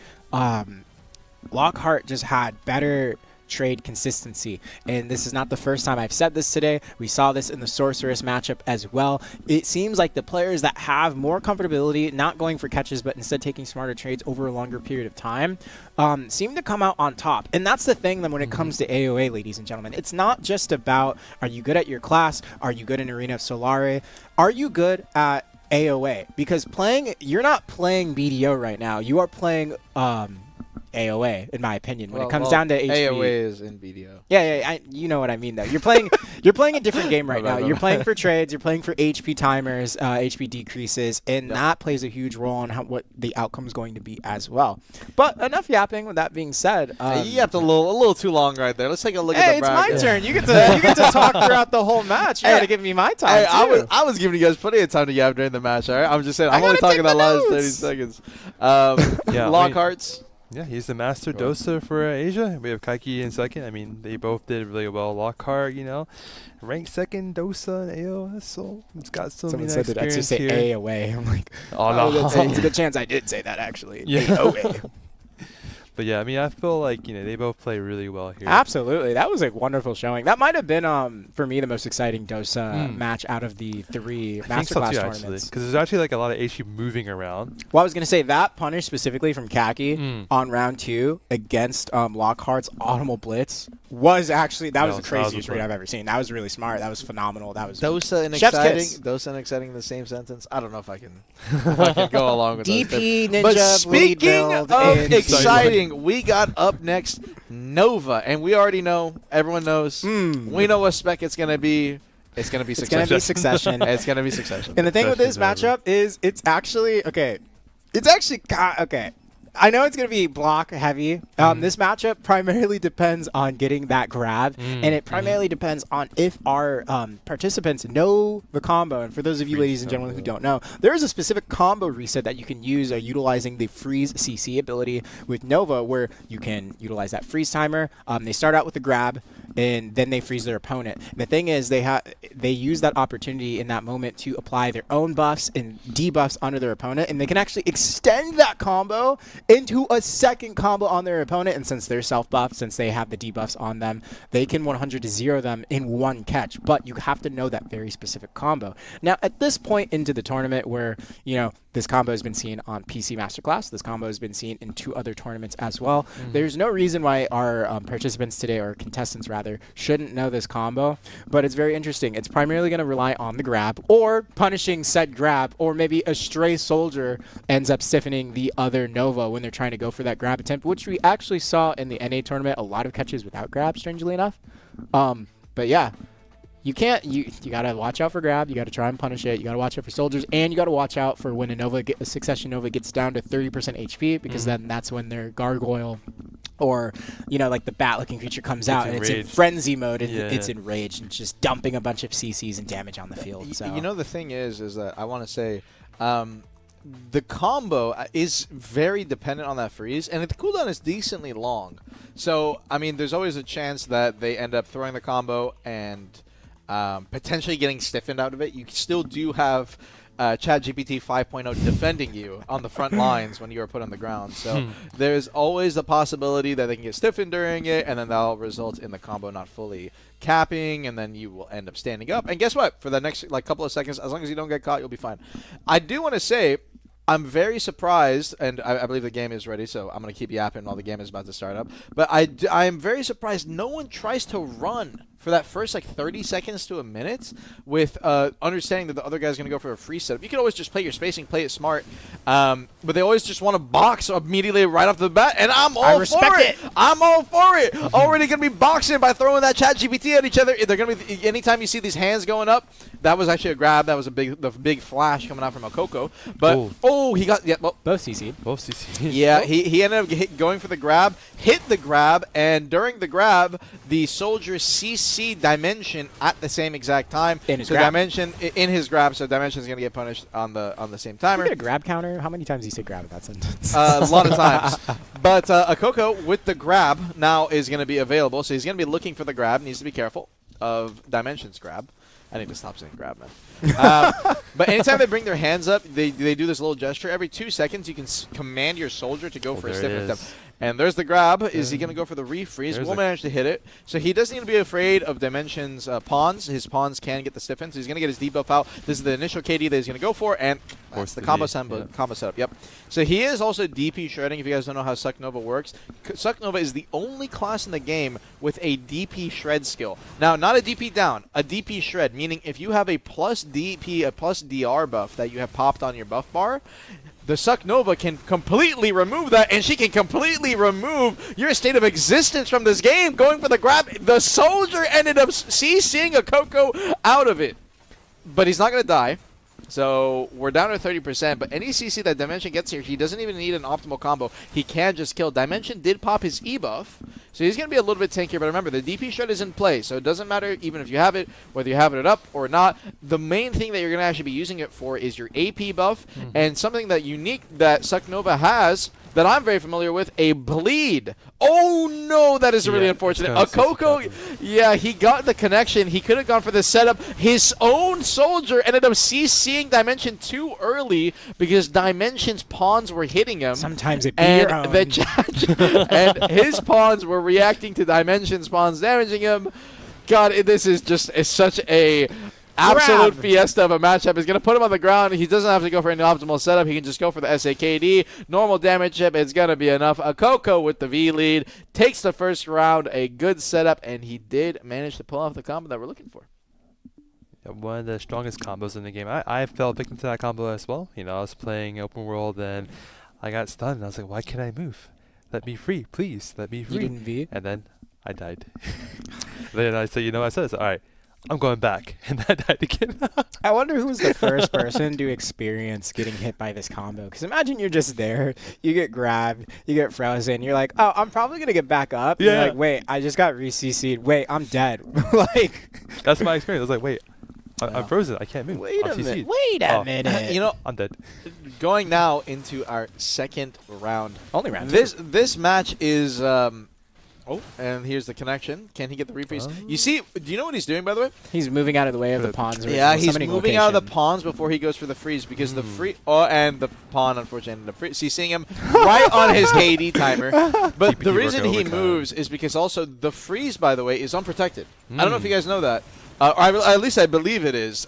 Lockhart just had better trade consistency, and this is not the first time I've said this today. We saw this in the Sorceress matchup as well. It seems like the players that have more comfortability not going for catches but instead taking smarter trades over a longer period of time seem to come out on top. And that's the thing that when it comes to AOA, ladies and gentlemen, it's not just about are you good at your class, are you good in Arena of Solare, are you good at AOA? Because you're not playing BDO right now, you are playing AOA, in my opinion. When it comes down to HP, AOA is in BDO. Yeah, you know what I mean though. You're playing a different game right now. Right. You're playing for trades. You're playing for HP timers, HP decreases, and that plays a huge role on what the outcome is going to be as well. But enough yapping. With that being said, You yapped a little too long right there. Let's take a look at hey, the it's bracket. my turn. You get to talk throughout the whole match. You Hey, got to give me my time too. I was giving you guys plenty of time to yap during the match. All right, I'm just saying. I'm I only gotta talking take that my last 30 notes. seconds. Yeah, Lockhart's. Yeah, he's the master Dosa for Asia. We have Kaiki in second. I mean, they both did really well. Lockhart, ranked second. Dosa and AO. So it's got some Someone said that I experience say here. AOA. I'm like, Oh no, it's a good chance I did say that actually. Yeah. AOA. But yeah, I mean, I feel like they both play really well here. Absolutely, that was a wonderful showing. That might have been for me the most exciting Dosa match out of the 3 masterclass tournaments. Because there's actually like a lot of HE moving around. Well, I was gonna say that punish specifically from Kaki on round 2 against Lockhart's Autumnal Blitz was actually that was the craziest read I've ever seen. That was really smart. That was phenomenal. That was Dosa and Chef's exciting. kiss. Dosa and exciting in the same sentence. I don't know if I can, go along with DP those. Ninja. But Bleed speaking build, of and exciting, we got up next Nova, and we already know. Everyone knows. We know what spec it's gonna be. It's gonna be It's gonna be Succession. It's gonna be Succession. And the thing with this matchup is it's actually okay. It's actually okay. I know it's going to be block heavy. This matchup primarily depends on getting that grab, and it primarily depends on if our participants know the combo. And for those of you ladies and gentlemen who don't know, there is a specific combo reset that you can use utilizing the freeze CC ability with Nova, where you can utilize that freeze timer. They start out with a grab, and then they freeze their opponent. And the thing is, they use that opportunity in that moment to apply their own buffs and debuffs onto their opponent, and they can actually extend that combo into a second combo on their opponent. And since they're self-buffed, since they have the debuffs on them, they can 100-0 them in one catch. But you have to know that very specific combo. Now, at this point into the tournament where, this combo has been seen on PC Masterclass, this combo has been seen in 2 other tournaments as well, there's no reason why our participants today, or contestants rather, shouldn't know this combo. But it's very interesting. It's primarily going to rely on the grab, or punishing said grab, or maybe a stray soldier ends up stiffening the other Nova when they're trying to go for that grab attempt, which we actually saw in the NA tournament, a lot of catches without grab, strangely enough. But yeah, you gotta watch out for grab, you gotta try and punish it, you gotta watch out for soldiers, and you gotta watch out for when a Succession Nova gets down to 30% HP, because then that's when their gargoyle or like the bat looking creature comes out and it's in frenzy mode, and it's enraged and just dumping a bunch of CCs and damage on the field. So the thing is that I want to say the combo is very dependent on that freeze, and the cooldown is decently long. So, I mean, there's always a chance that they end up throwing the combo and potentially getting stiffened out of it. You still do have ChatGPT 5.0 defending you on the front lines when you are put on the ground. So there's always the possibility that they can get stiffened during it, and then that'll result in the combo not fully capping, and then you will end up standing up. And guess what? For the next couple of seconds, as long as you don't get caught, you'll be fine. I do want to say, I'm very surprised, and I believe the game is ready, so I'm going to keep yapping while the game is about to start up. But I am very surprised no one tries to run for that first 30 seconds to a minute with understanding that the other guy's going to go for a free setup. You can always just play your spacing, play it smart, but they always just want to box immediately right off the bat, and I'm all for it. I'm all for it. Already going to be boxing by throwing that ChatGPT at each other. They're going to be, anytime you see these hands going up, that was actually a grab. That was the big flash coming out from Okoko. But he got both CC'd. Both CC'd. Yeah, he ended up going for the grab, hit the grab, and during the grab, the soldier CC Dimension at the same exact time. In his grab. Dimension in his grab, so Dimension is going to get punished on the same timer. You get a grab counter? How many times do you say grab in that sentence? A lot of times. But Okoko with the grab now is going to be available, so he's going to be looking for the grab. Needs to be careful of Dimension's grab. I need to stop saying grab, man. But anytime they bring their hands up, they do this little gesture. Every 2 seconds, you can command your soldier to go for a stiff attempt. And there's the grab. Is he going to go for the refreeze? Will manage to hit it. So he doesn't need to be afraid of Dimension's pawns. His pawns can get the stiffen, so he's going to get his debuff out. This is the initial KD that he's going to go for, and that's the combo setup. Yep. So he is also DP shredding. If you guys don't know how Suck Nova works, Suck Nova is the only class in the game with a DP shred skill. Now, not a DP down, a DP shred, meaning if you have a plus DP, a plus DR buff that you have popped on your buff bar, the Suck Nova can completely remove that, and she can completely remove your state of existence from this game, going for the grab. The soldier ended up CCing Okoko out of it. But he's not going to die. So we're down to 30%, but any CC that Dimension gets here, he doesn't even need an optimal combo. He can just kill. Dimension did pop his E-buff, so he's going to be a little bit tankier. But remember, the DP shred is in play, so it doesn't matter even if you have it, whether you have it up or not. The main thing that you're going to actually be using it for is your AP buff, and something that unique that Suck Nova has that I'm very familiar with, a bleed. Oh no, that is really unfortunate. A Coco, yeah, he got the connection. He could have gone for the setup. His own soldier ended up CCing Dimension too early because Dimension's pawns were hitting him. Sometimes it be and your own. and his pawns were reacting to Dimension's pawns, damaging him. God, this is just such a absolute fiesta of a matchup. He's going to put him on the ground. He doesn't have to go for any optimal setup. He can just go for the SAKD. Normal damage chip. It's going to be enough. A Coco with the V lead takes the first round. A good setup, and he did manage to pull off the combo that we're looking for. Yeah, one of the strongest combos in the game. I fell victim to that combo as well. You know, I was playing open world, and I got stunned. And I was like, why can't I move? Let me free, please. Let me free. You didn't V? And then I died. Then I said, you know what I said? I said, all right. I'm going back, and I died again. I wonder who was the first person to experience getting hit by this combo. Because imagine you're just there, you get grabbed, you get frozen, you're like, oh, I'm probably going to get back up. Yeah. You're like, wait, I just got re-CC'd. Wait, I'm dead. Like, that's my experience. I was like, wait, I'm frozen. I can't move. Wait I'm a minute. CC'd. Wait a minute. You know, I'm dead. going now into our second round. Only round. This match is oh, and here's the connection. Can he get the refreeze? You see, do you know what he's doing, by the way? He's moving out of the way of the pawn's Yeah, he's summoning moving out of the location. pawns before he goes for the freeze because the free and the pawn unfortunately ended up freeze. He's seeing him right on his KD timer. But TPT the reason work he overtime. moves is because also the freeze, by the way, is unprotected. I don't know if you guys know that. Or at least I believe it is.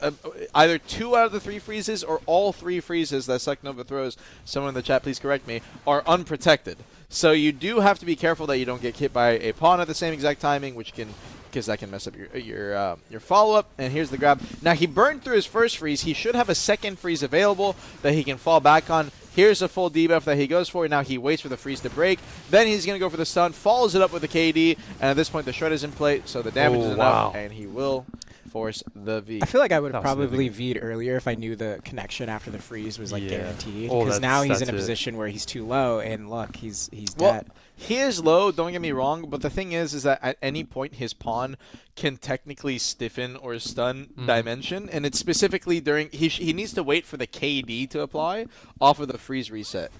Either 2 out of the 3 freezes or all 3 freezes that Sucknova throws, someone in the chat please correct me, are unprotected. So you do have to be careful that you don't get hit by a pawn at the same exact timing, which can, because that can mess up your follow-up. And here's the grab. Now he burned through his first freeze. He should have a second freeze available that he can fall back on. Here's a full debuff that he goes for. Now he waits for the freeze to break. Then he's going to go for the stun, follows it up with the KD, and at this point the shred is in play, so the damage is enough, and he will force the V. I feel like I would have That was probably significant. V'd earlier if I knew the connection after the freeze was like Yeah. guaranteed. Oh, Because now he's in a that's it. position where he's too low, and look, he's Well, dead. he is low, don't get me wrong, but the thing is that at any point his pawn can technically stiffen or stun Dimension, and it's specifically during he needs to wait for the KD to apply off of the freeze reset.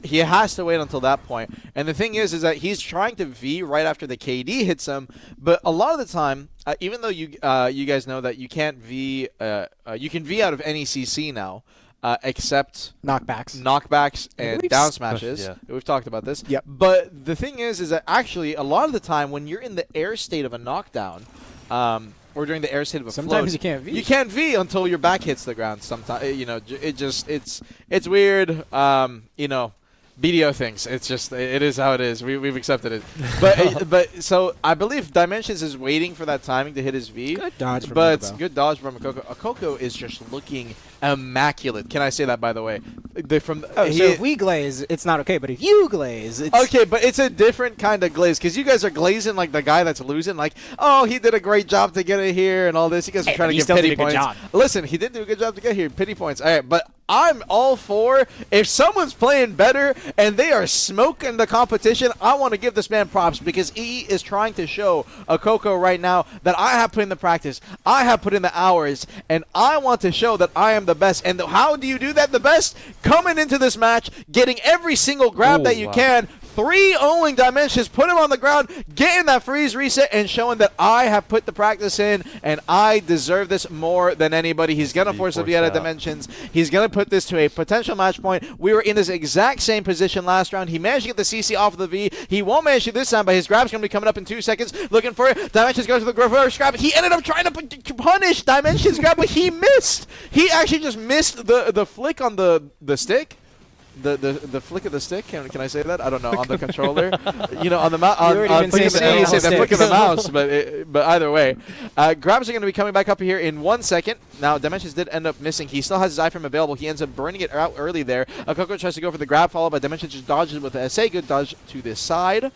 He has to wait until that point. And the thing is that he's trying to V right after the KD hits him, but a lot of the time, even though you guys know that you can't V, you can V out of any CC now. Except knockbacks and down smashes. Yeah. We've talked about this. Yep. But the thing is that actually a lot of the time when you're in the air state of a knockdown, or during the air state of a Sometimes float, you can't V. You can't V until your back hits the ground. Sometimes you know it's weird. You know. BDO things. It's just it is how it is. We've accepted it. But so I believe Dimensions is waiting for that timing to hit his V. Good dodge from But Maehwa. good dodge from Akoko. Akoko is just looking immaculate. Can I say that, by the way? So if we glaze, it's not okay. But if you glaze, it's okay, but it's a different kind of glaze because you guys are glazing like the guy that's losing. Like, oh, he did a great job to get it here and all this. You guys are Hey, trying but to he get still pity did a good points. job. Listen, he did do a good job to get here. Pity points. All right, but I'm all for if someone's playing better and they are smoking the competition, I want to give this man props because he is trying to show Akoko right now that I have put in the practice, I have put in the hours, and I want to show that I am the best. And how do you do that the best? Coming into this match, getting every single grab that you can, 3 owning Dimensions, put him on the ground, getting that freeze reset, and showing that I have put the practice in, and I deserve this more than anybody. He's going to force the V out of Dimensions. He's going to put this to a potential match point. We were in this exact same position last round. He managed to get the CC off of the V. He won't manage to this time, but his grab's going to be coming up in 2 seconds. Looking for it. Dimensions goes to the reverse grab. He ended up trying to punish Dimensions grab, but he missed. He actually just missed the flick on the stick. The flick of the stick, can I say that? I don't know, on the controller. You know, on the mouse. On say PC, you say the flick of the mouse, but either way. Grabs are going to be coming back up here in 1 second. Now, Dimensions did end up missing. He still has his iframe available. He ends up burning it out early there. Akoko tries to go for the grab follow, but Dimensions just dodges with the SA. Good dodge to the side.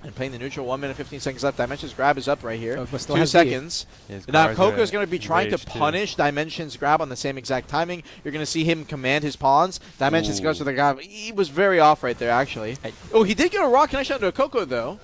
And playing the neutral, 1 minute, 15 seconds left. Dimensions grab is up right here. Coco still 2 has seconds. Now, Coco's going to be trying to rage too. punish Dimensions grab on the same exact timing. You're going to see him command his pawns. Dimensions goes for the grab. He was very off right there, actually. Oh, he did get a raw connection onto a Coco, though.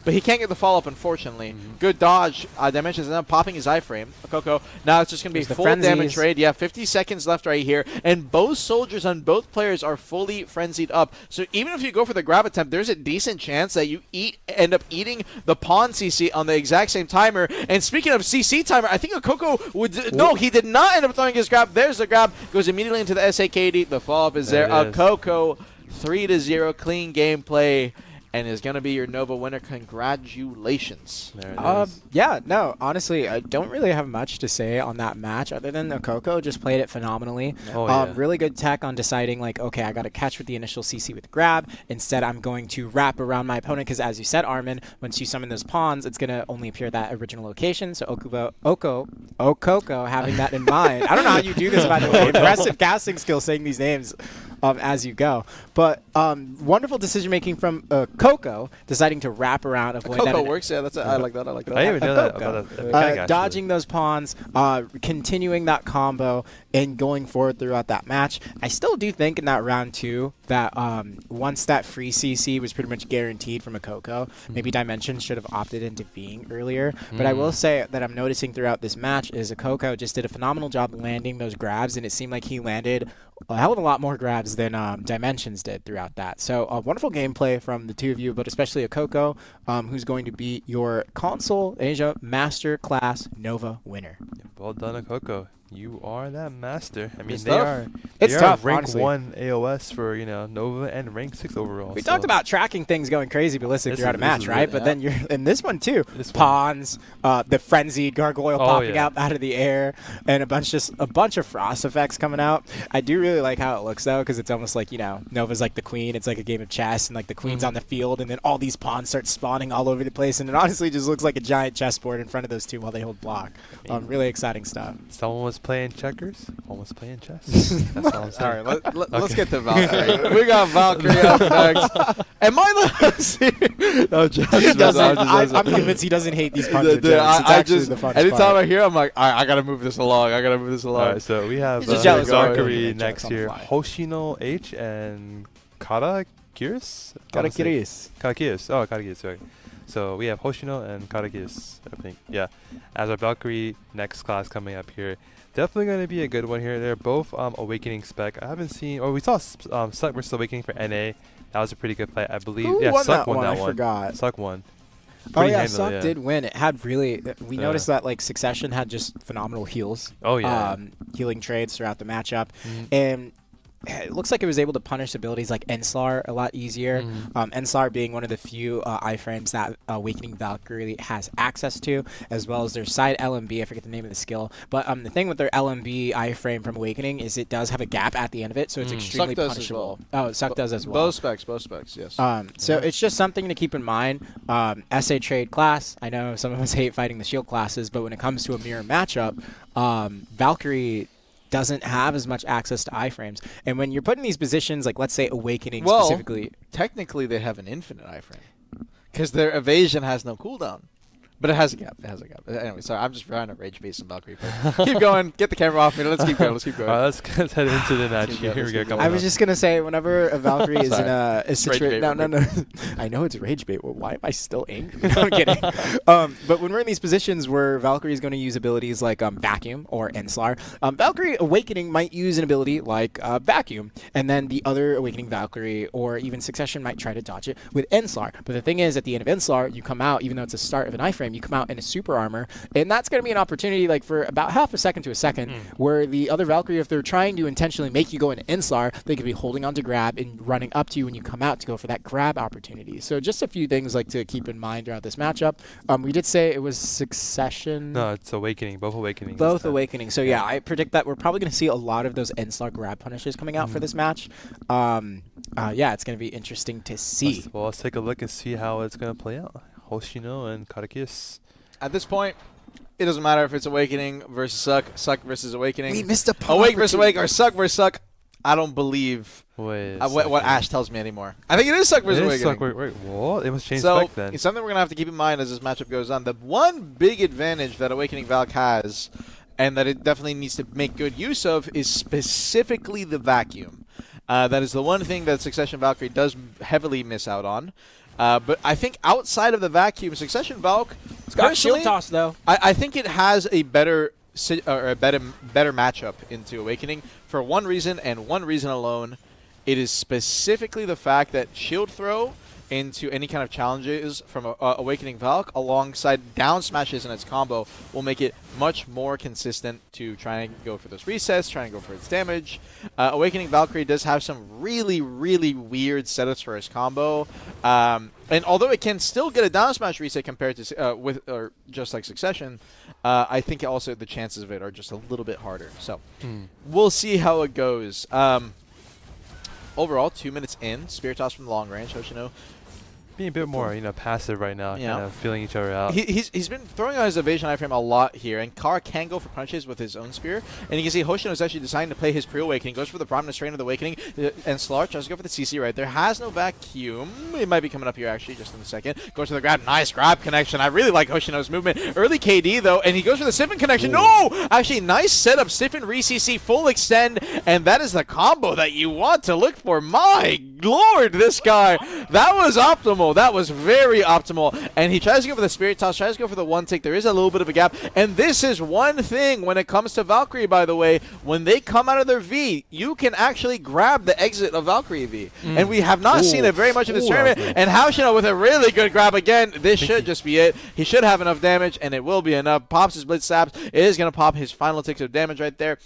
but he can't get the follow-up, unfortunately. Good dodge. Dimensions ends up popping his iframe. Coco, now it's just going to be There's the full frenzies. damage raid. Yeah, 50 seconds left right here, and both soldiers on both players are fully frenzied up. So even if you go for the grab attempt, there's a decent chance that you end up eating the pawn CC on the exact same timer. And speaking of CC timer, I think Coco would... No, he did not end up throwing his grab. There's the grab. Goes immediately into the SAKD. The follow-up is there. Coco, 3-0, clean gameplay, and is going to be your Nova winner. Congratulations. There it is. Yeah, no, honestly, I don't really have much to say on that match other than Coco just played it phenomenally. Oh, yeah. Really good tech on deciding, like, okay, I got to catch with the initial CC with the grab. Instead, I'm going to wrap around my opponent because, as you said, Armin, once you summon those pawns, it's going to only appear at that original location. So Coco, having that in mind. I don't know how you do this, by the way. Impressive casting skill saying these names as you go. But wonderful decision-making from Coco, deciding to wrap around, avoid Coco that. works, yeah. I like that. I like that. I didn't even know that Coco. about that. Dodging those pawns, continuing that combo, and going forward throughout that match. I still do think in that round 2 that once that free CC was pretty much guaranteed from a Coco, maybe Dimensions should have opted into being earlier. But I will say that I'm noticing throughout this match is a Coco just did a phenomenal job landing those grabs, and it seemed like he landed a hell of a lot more grabs than Dimensions did throughout that. So wonderful gameplay from the two of you, but especially a Coco, who's going to be your Console Asia Master Class Nova winner. Well done, Coco. You are that master. I mean, Good they stuff. are. It's they tough, are rank honestly. 1 AOS for Nova and rank 6 overall. We so. talked about tracking things going crazy ballistic This throughout is- a match, this is right? it, But yeah. then you're in this one too. This one. Pawns, the frenzied gargoyle popping yeah. out of the air, and a bunch of frost effects coming out. I do really like how it looks though, because it's almost like Nova's like the queen. It's like a game of chess, and like the queen's on the field, and then all these pawns start spawning all over the place, and it honestly just looks like a giant chessboard in front of those two while they hold block. Really exciting stuff. Someone was playing checkers. One was playing chess. That's all I'm saying. All right, let's Okay. get to Valkyrie. We got Valkyrie up next. Am I the... No, I'm convinced he doesn't hate these puns. It's I actually just the fun anytime part. I hear, I'm like, I gotta move this along. All right, so we have He's just jealous of Valkyrie everything. next Jokes on the here. fly. Hoshino H and Karakiris? Karakiris. Karakiris. Oh, Karakiris, sorry. So we have Hoshino and Karakiris, I think. Yeah. As our Valkyrie next class coming up here. Definitely going to be a good one here. They're both Awakening spec. I haven't seen... Oh, we saw Suck versus Awakening for NA. That was a pretty good fight, I believe. Who yeah, won Suck that won one? that I one. forgot. Suck won. Oh Pretty yeah, handily, Suck did win. It had really. We Yeah. noticed that like Succession had just phenomenal heals. Oh, yeah. Healing trades throughout the matchup, Mhm. and it looks like it was able to punish abilities like Enslar a lot easier. Enslar being one of the few iframes that Awakening Valkyrie has access to, as well as their side LMB. I forget the name of the skill, but the thing with their LMB iframe from Awakening is it does have a gap at the end of it, so it's extremely Suck does as punishable. well. Oh, Suck does as well. Both specs, yes. So it's just something to keep in mind. SA trade class. I know some of us hate fighting the shield classes, but when it comes to a mirror matchup, Valkyrie doesn't have as much access to iframes. And when you're put in these positions, like let's say Awakening specifically. Technically, they have an infinite iframe because their evasion has no cooldown. But it has a gap. Anyway, sorry, I'm just trying to rage base some Valkyrie. Keep going. Get the camera off me. Let's keep going. All right, let's head into the match here. Here we go. I was just gonna say, whenever a Valkyrie is in a situation, bait, no. I know it's rage bait. Well, why am I still angry? No, I'm kidding. But when we're in these positions where Valkyrie is going to use abilities like Vacuum or Enslar, Valkyrie Awakening might use an ability like Vacuum, and then the other Awakening Valkyrie or even Succession might try to dodge it with Enslar. But the thing is, at the end of Enslar, you come out, even though it's a start of an iframe, you come out in a super armor, and that's going to be an opportunity like for about half a second to a second where the other Valkyrie, if they're trying to intentionally make you go into Enslar, they could be holding on to grab and running up to you when you come out to go for that grab opportunity. So just a few things like to keep in mind throughout this matchup. We did say it was Succession. No, it's Awakening. Both Awakenings. Both Awakening. So yeah, I predict that we're probably going to see a lot of those Enslar grab punishes coming out for this match. Yeah, it's going to be interesting to see. Let's take a look and see how it's going to play out. Hoshino and Karakiris. At this point, it doesn't matter if it's Awakening versus Suck versus Awakening. We missed a Awake versus Awake or Suck versus Suck. I don't believe Wait. what Ash tells me anymore. I think it is Suck versus It is Awakening. Suck. Wait, what? It was changed So back then. it's something we're gonna have to keep in mind as this matchup goes on. The one big advantage that Awakening Valk has, and that it definitely needs to make good use of, is specifically the vacuum. That is the one thing that Succession Valkyrie does heavily miss out on. But I think outside of the vacuum, Succession Valk, It's got personally, shield toss though. I think it has a better matchup into Awakening for one reason and one reason alone. It is specifically the fact that shield throw into any kind of challenges from Awakening Valk alongside down smashes in its combo will make it much more consistent to try and go for those resets, try and go for its damage. Awakening Valkyrie does have some really, really weird setups for its combo. And although it can still get a down smash reset compared to just like Succession, I think also the chances of it are just a little bit harder. So we'll see how it goes. Overall, 2 minutes in, Spear Toss from the long range. Hoshino being a bit more, passive right now, kind of feeling each other out. He's been throwing out his evasion iframe a lot here, and Kara can go for punches with his own spear. And you can see Hoshino is actually deciding to play his pre-awakening, goes for the Prominent Strain of the Awakening, and Slar tries to go for the CC right there. Has no vacuum. It might be coming up here actually just in a second. Goes for the grab. Nice grab connection. I really like Hoshino's movement. Early KD though, and he goes for the Stiffen connection. Ooh. No! Actually, nice setup. Stiffen, re-CC, full extend, and that is the combo that you want to look for. My lord, this guy. That was optimal. That was very optimal. And he tries to go for the Spirit Toss, tries to go for the one tick. There is a little bit of a gap. And this is one thing when it comes to Valkyrie, by the way. When they come out of their V, you can actually grab the exit of Valkyrie V. And we have not seen it very much in this tournament. And Hoshino with a really good grab again. This should just be it. He should have enough damage, and it will be enough. Pops his Blitz Saps. It is going to pop his final ticks of damage right there.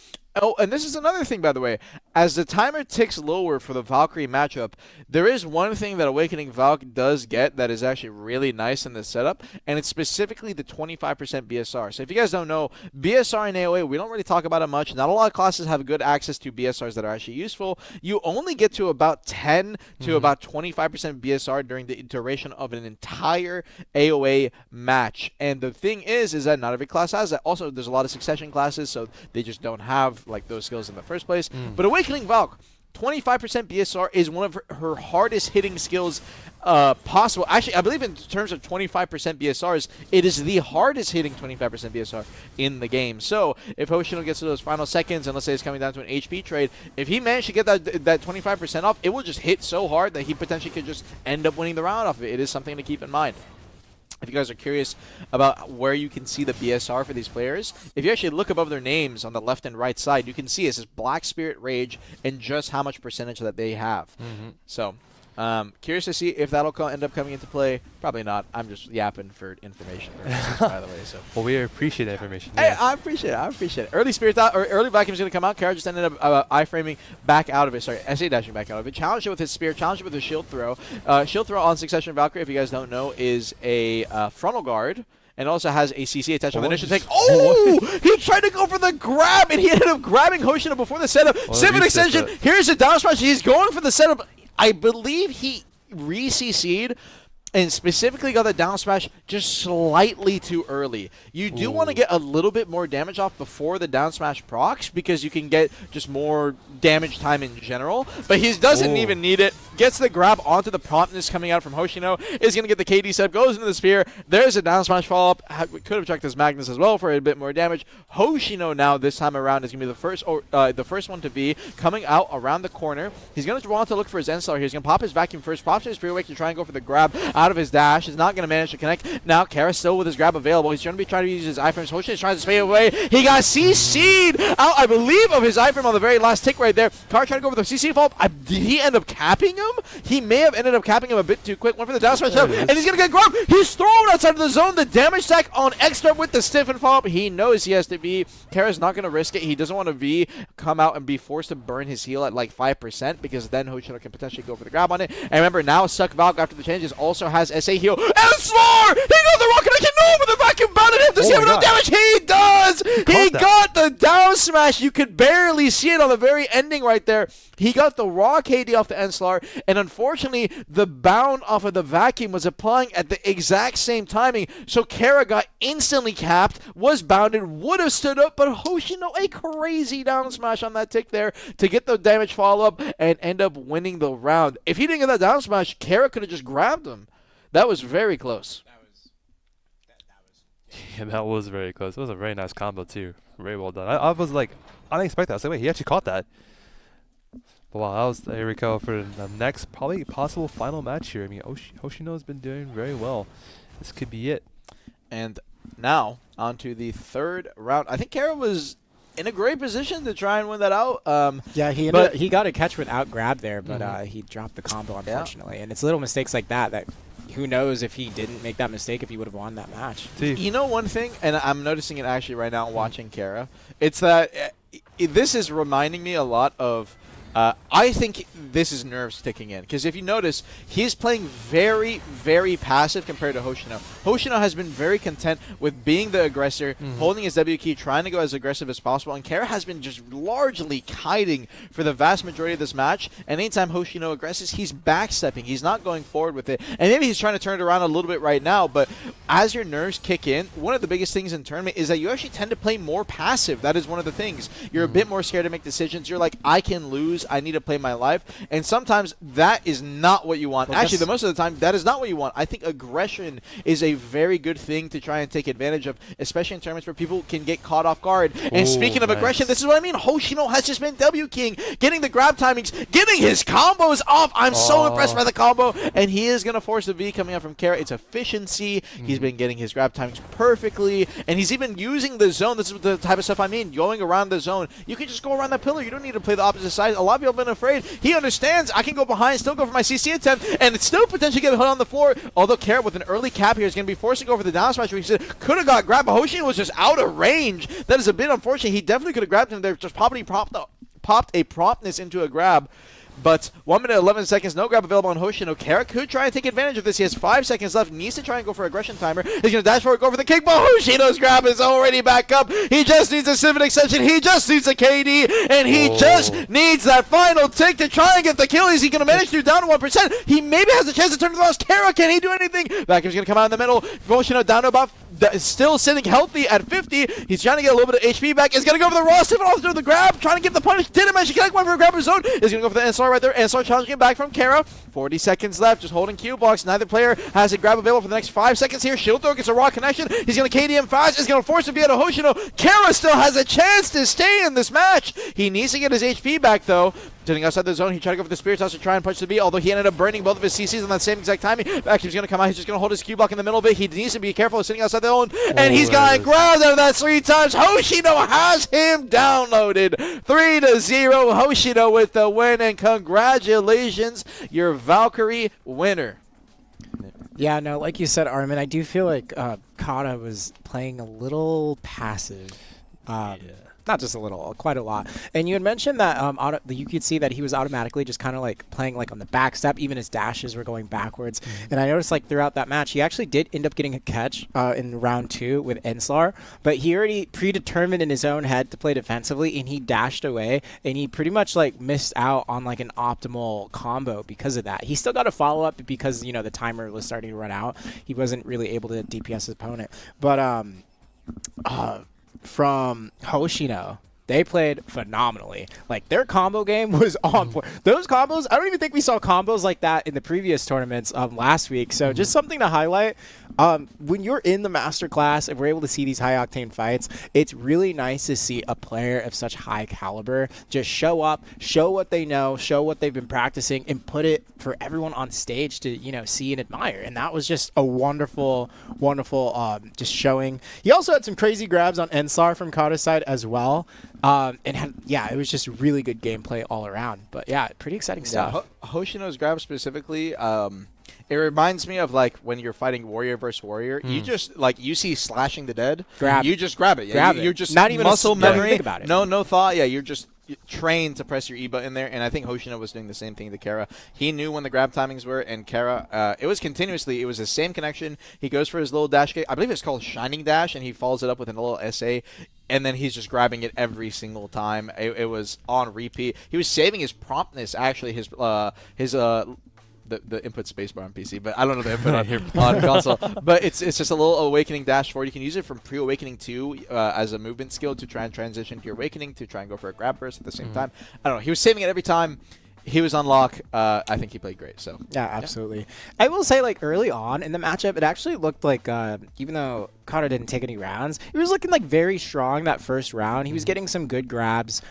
Oh, and this is another thing, by the way. As the timer ticks lower for the Valkyrie matchup, there is one thing that Awakening Valk does get that is actually really nice in this setup, and it's specifically the 25% BSR. So if you guys don't know, BSR in AoE, we don't really talk about it much. Not a lot of classes have good access to BSRs that are actually useful. You only get to about 10 to about 25% BSR during the duration of an entire AoE match. And the thing is that not every class has that. Also, there's a lot of Succession classes, so they just don't have like those skills in the first place. But Awakening Valk, 25% BSR is one of her hardest hitting skills possible. Actually, I believe in terms of 25% BSRs, it is the hardest hitting 25% BSR in the game. So if Hoshino gets to those final seconds, and let's say it's coming down to an HP trade, if he managed to get that 25% off, it will just hit so hard that he potentially could just end up winning the round off of it. It is something to keep in mind. If you guys are curious about where you can see the BSR for these players, if you actually look above their names on the left and right side, you can see it says Black Spirit Rage and just how much percentage that they have. So, curious to see if that'll end up coming into play. Probably not. I'm just yapping for information purposes, by the way. So. Well, we appreciate that information. Hey, I appreciate it. I appreciate it. Early Spirit or early Vacuum is going to come out. Kara just ended up iframing back out of it. Sorry, SA dashing back out of it. Challenged it with his spear. Challenged it with his shield throw. Shield throw on Succession Valkyrie, if you guys don't know, is a frontal guard. And also has a CC attached on the initial take. Oh! He tried to go for the grab, and he ended up grabbing Hoshino before the setup. Seven extension. Here's a down smash. He's going for the setup. I believe he re-CC'd and specifically got the down smash just slightly too early. You do want to get a little bit more damage off before the down smash procs because you can get just more damage time in general. But he doesn't even need it. Gets the grab onto the promptness coming out from Hoshino. Is going to get the KD set. Goes into the spear. There's a down smash follow-up. Could have checked his Magnus as well for a bit more damage. Hoshino now this time around is going to be the first one to be coming out around the corner. He's going to want to look for his N-Star here. He's going to pop his vacuum first. Pops his spear wake to try and go for the grab out of his dash. Is not going to manage to connect. Now Kara still with his grab available. He's going to be trying to use his iframes. Hoshino is trying to spay away. He got CC'd out, I believe, of his iframe on the very last tick right there. Kara trying to go for the CC fault. Did he end up capping him? He may have ended up capping him a bit too quick. Went for the down smash up, and he's going to get grabbed. He's thrown outside of the zone. The damage stack on extra with the stiffen follow-up. He knows he has to be. Kara's not going to risk it. He doesn't want to V come out and be forced to burn his heal at like 5% because then Hoshino can potentially go for the grab on it. And remember, now Suck Valk after the changes also has SA heal. And Slar! He got the rock connection. No, but the vacuum bounded him. Does he have enough damage? He does! He got the down smash. You could barely see it on the very ending right there. He got the raw KD off the Enslar, and unfortunately, the bound off of the vacuum was applying at the exact same timing, so Kara got instantly capped, was bounded, would have stood up, but Hoshino, a crazy down smash on that tick there to get the damage follow-up and end up winning the round. If he didn't get that down smash, Kara could have just grabbed him. That was very close. Yeah, that was very close. It was a very nice combo, too. Very well done. I was like, unexpected. I was like, wait, he actually caught that. But wow, that was here we go for the next probably possible final match here. I mean, Hoshino's been doing very well. This could be it. And now on to the third round. I think Kara was in a great position to try and win that out. Yeah, he got a catch without grab there, but he dropped the combo, unfortunately. And it's little mistakes like that who knows if he didn't make that mistake if he would have won that match. You know one thing, and I'm noticing it actually right now watching Kara, it's that this is reminding me a lot of I think this is nerves ticking in, because if you notice, he's playing very, very passive compared to Hoshino. Hoshino has been very content with being the aggressor, holding his W key, trying to go as aggressive as possible, and Kara has been just largely kiting for the vast majority of this match, and anytime Hoshino aggresses, he's backstepping. He's not going forward with it, and maybe he's trying to turn it around a little bit right now, but as your nerves kick in, one of the biggest things in tournament is that you actually tend to play more passive. That is one of the things. You're a bit more scared to make decisions. You're like, I can lose. I need to play my life. And sometimes that is not what you want. Actually, the most of the time, that is not what you want. I think aggression is a very good thing to try and take advantage of, especially in tournaments where people can get caught off guard. And speaking of aggression, this is what I mean. Hoshino has just been W King, getting the grab timings, getting his combos off. I'm so impressed by the combo. And he is going to force the V coming out from Kara. It's efficiency. He's been getting his grab timings perfectly. And he's even using the zone. This is the type of stuff I mean. Going around the zone. You can just go around that pillar. You don't need to play the opposite side. A lot of people have been afraid. He understands I can go behind, still go for my CC attempt, and still potentially get hit on the floor. Although Kara with an early cap here is going to be forced to go for the down smash, where he said could have got grabbed, but Hoshino was just out of range. That is a bit unfortunate. He definitely could have grabbed him there, just probably popped a promptness into a grab. But 1 minute 11 seconds, no grab available on Hoshino. Kara could try and take advantage of this. He has 5 seconds left. Needs to try and go for aggression timer. He's going to dash forward, go for the kick, but Hoshino's grab is already back up. He just needs a Civic extension. He just needs a KD, and he just needs that final tick to try and get the kill. Is he going to manage to down to 1%? He maybe has a chance to turn to the loss. Kara, can he do anything? Vacuum's going to come out in the middle. Hoshino down to about still sitting healthy at 50. He's trying to get a little bit of HP back. He's going to go for the raw Stephen off through the grab, trying to get the punish. Didn't manage to connect one for a grab of his own. He's going to go for the NSR right there. NSR challenging him back from Kara. 40 seconds left, just holding Q blocks. Neither player has a grab available for the next 5 seconds here. Shield throw gets a raw connection. He's going to KD him fast. He's going to force him via to Hoshino. Kara still has a chance to stay in this match. He needs to get his HP back though. Sitting outside the zone, he tried to go for the Spirit Toss to try and punch the B, although he ended up burning both of his CCs on that same exact timing. Vacuum's going to come out. He's just going to hold his Q block in the middle of it. He needs to be careful sitting outside the zone, and he's got grabbed out of that 3 times. Hoshino has him downloaded. 3-0. Hoshino with the win, and congratulations, your Valkyrie winner. Yeah, no, like you said, Armin, I do feel like Kata was playing a little passive. Not just a little, quite a lot. And you had mentioned that you could see that he was automatically just kind of like playing like on the back step. Even his dashes were going backwards. And I noticed like throughout that match, he actually did end up getting a catch in round 2 with Enslar. But he already predetermined in his own head to play defensively, and he dashed away. And he pretty much like missed out on like an optimal combo because of that. He still got a follow-up because, you know, the timer was starting to run out. He wasn't really able to DPS his opponent. But from Hoshino, they played phenomenally. Like, their combo game was on point. Those combos, I don't even think we saw combos like that in the previous tournaments last week. So just something to highlight. When you're in the master class and we're able to see these high-octane fights, it's really nice to see a player of such high caliber just show up, show what they know, show what they've been practicing, and put it for everyone on stage to, you know, see and admire. And that was just a wonderful, wonderful just showing. He also had some crazy grabs on Ensar from Kata's side as well. It was just really good gameplay all around. But yeah, pretty exciting stuff. Hoshino's grab specifically, it reminds me of like when you're fighting warrior versus warrior. You just like you see slashing the dead, you just grab it. Yeah, you're just not even muscle memory. Think about it. No thought. Yeah, you're just trained to press your E button there, and I think Hoshino was doing the same thing to Kara. He knew when the grab timings were, and Kara, it was continuously, it was the same connection. He goes for his little dash kick. I believe it's called Shining Dash, and he follows it up with a little SA, and then he's just grabbing it every single time. It was on repeat. He was saving his promptness, actually, the input spacebar on PC, but I don't know the input on console. But it's just a little awakening dash forward. You can use it from pre-awakening 2 as a movement skill to try and transition to your awakening to try and go for a grab burst at the same time. I don't know. He was saving it every time. He was on lock. I think he played great. So yeah, absolutely. I will say, like, early on in the matchup, it actually looked like even though Kata didn't take any rounds. He was looking like very strong that first round. He was getting some good grabs.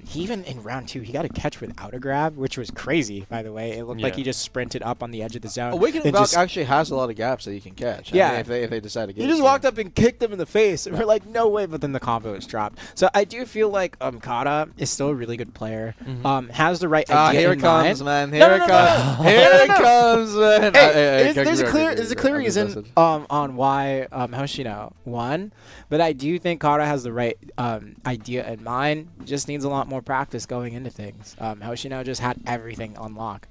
He even in round 2, he got a catch without a grab, which was crazy, by the way. It looked like he just sprinted up on the edge of the zone. Awakening Valk actually has a lot of gaps that you can catch. Yeah. I mean, if they decide to get he just walked up and kicked him in the face. And we're like, no way, but then the combo was dropped. So I do feel like Kata is still a really good player. Has the right idea here in it comes, mind. man. Here it comes. Here it comes, man. There's a clear reason on why Hoshino won, but I do think Kata has the right idea in mind. Just needs a lot more practice going into things. Hoshino just had everything on lock.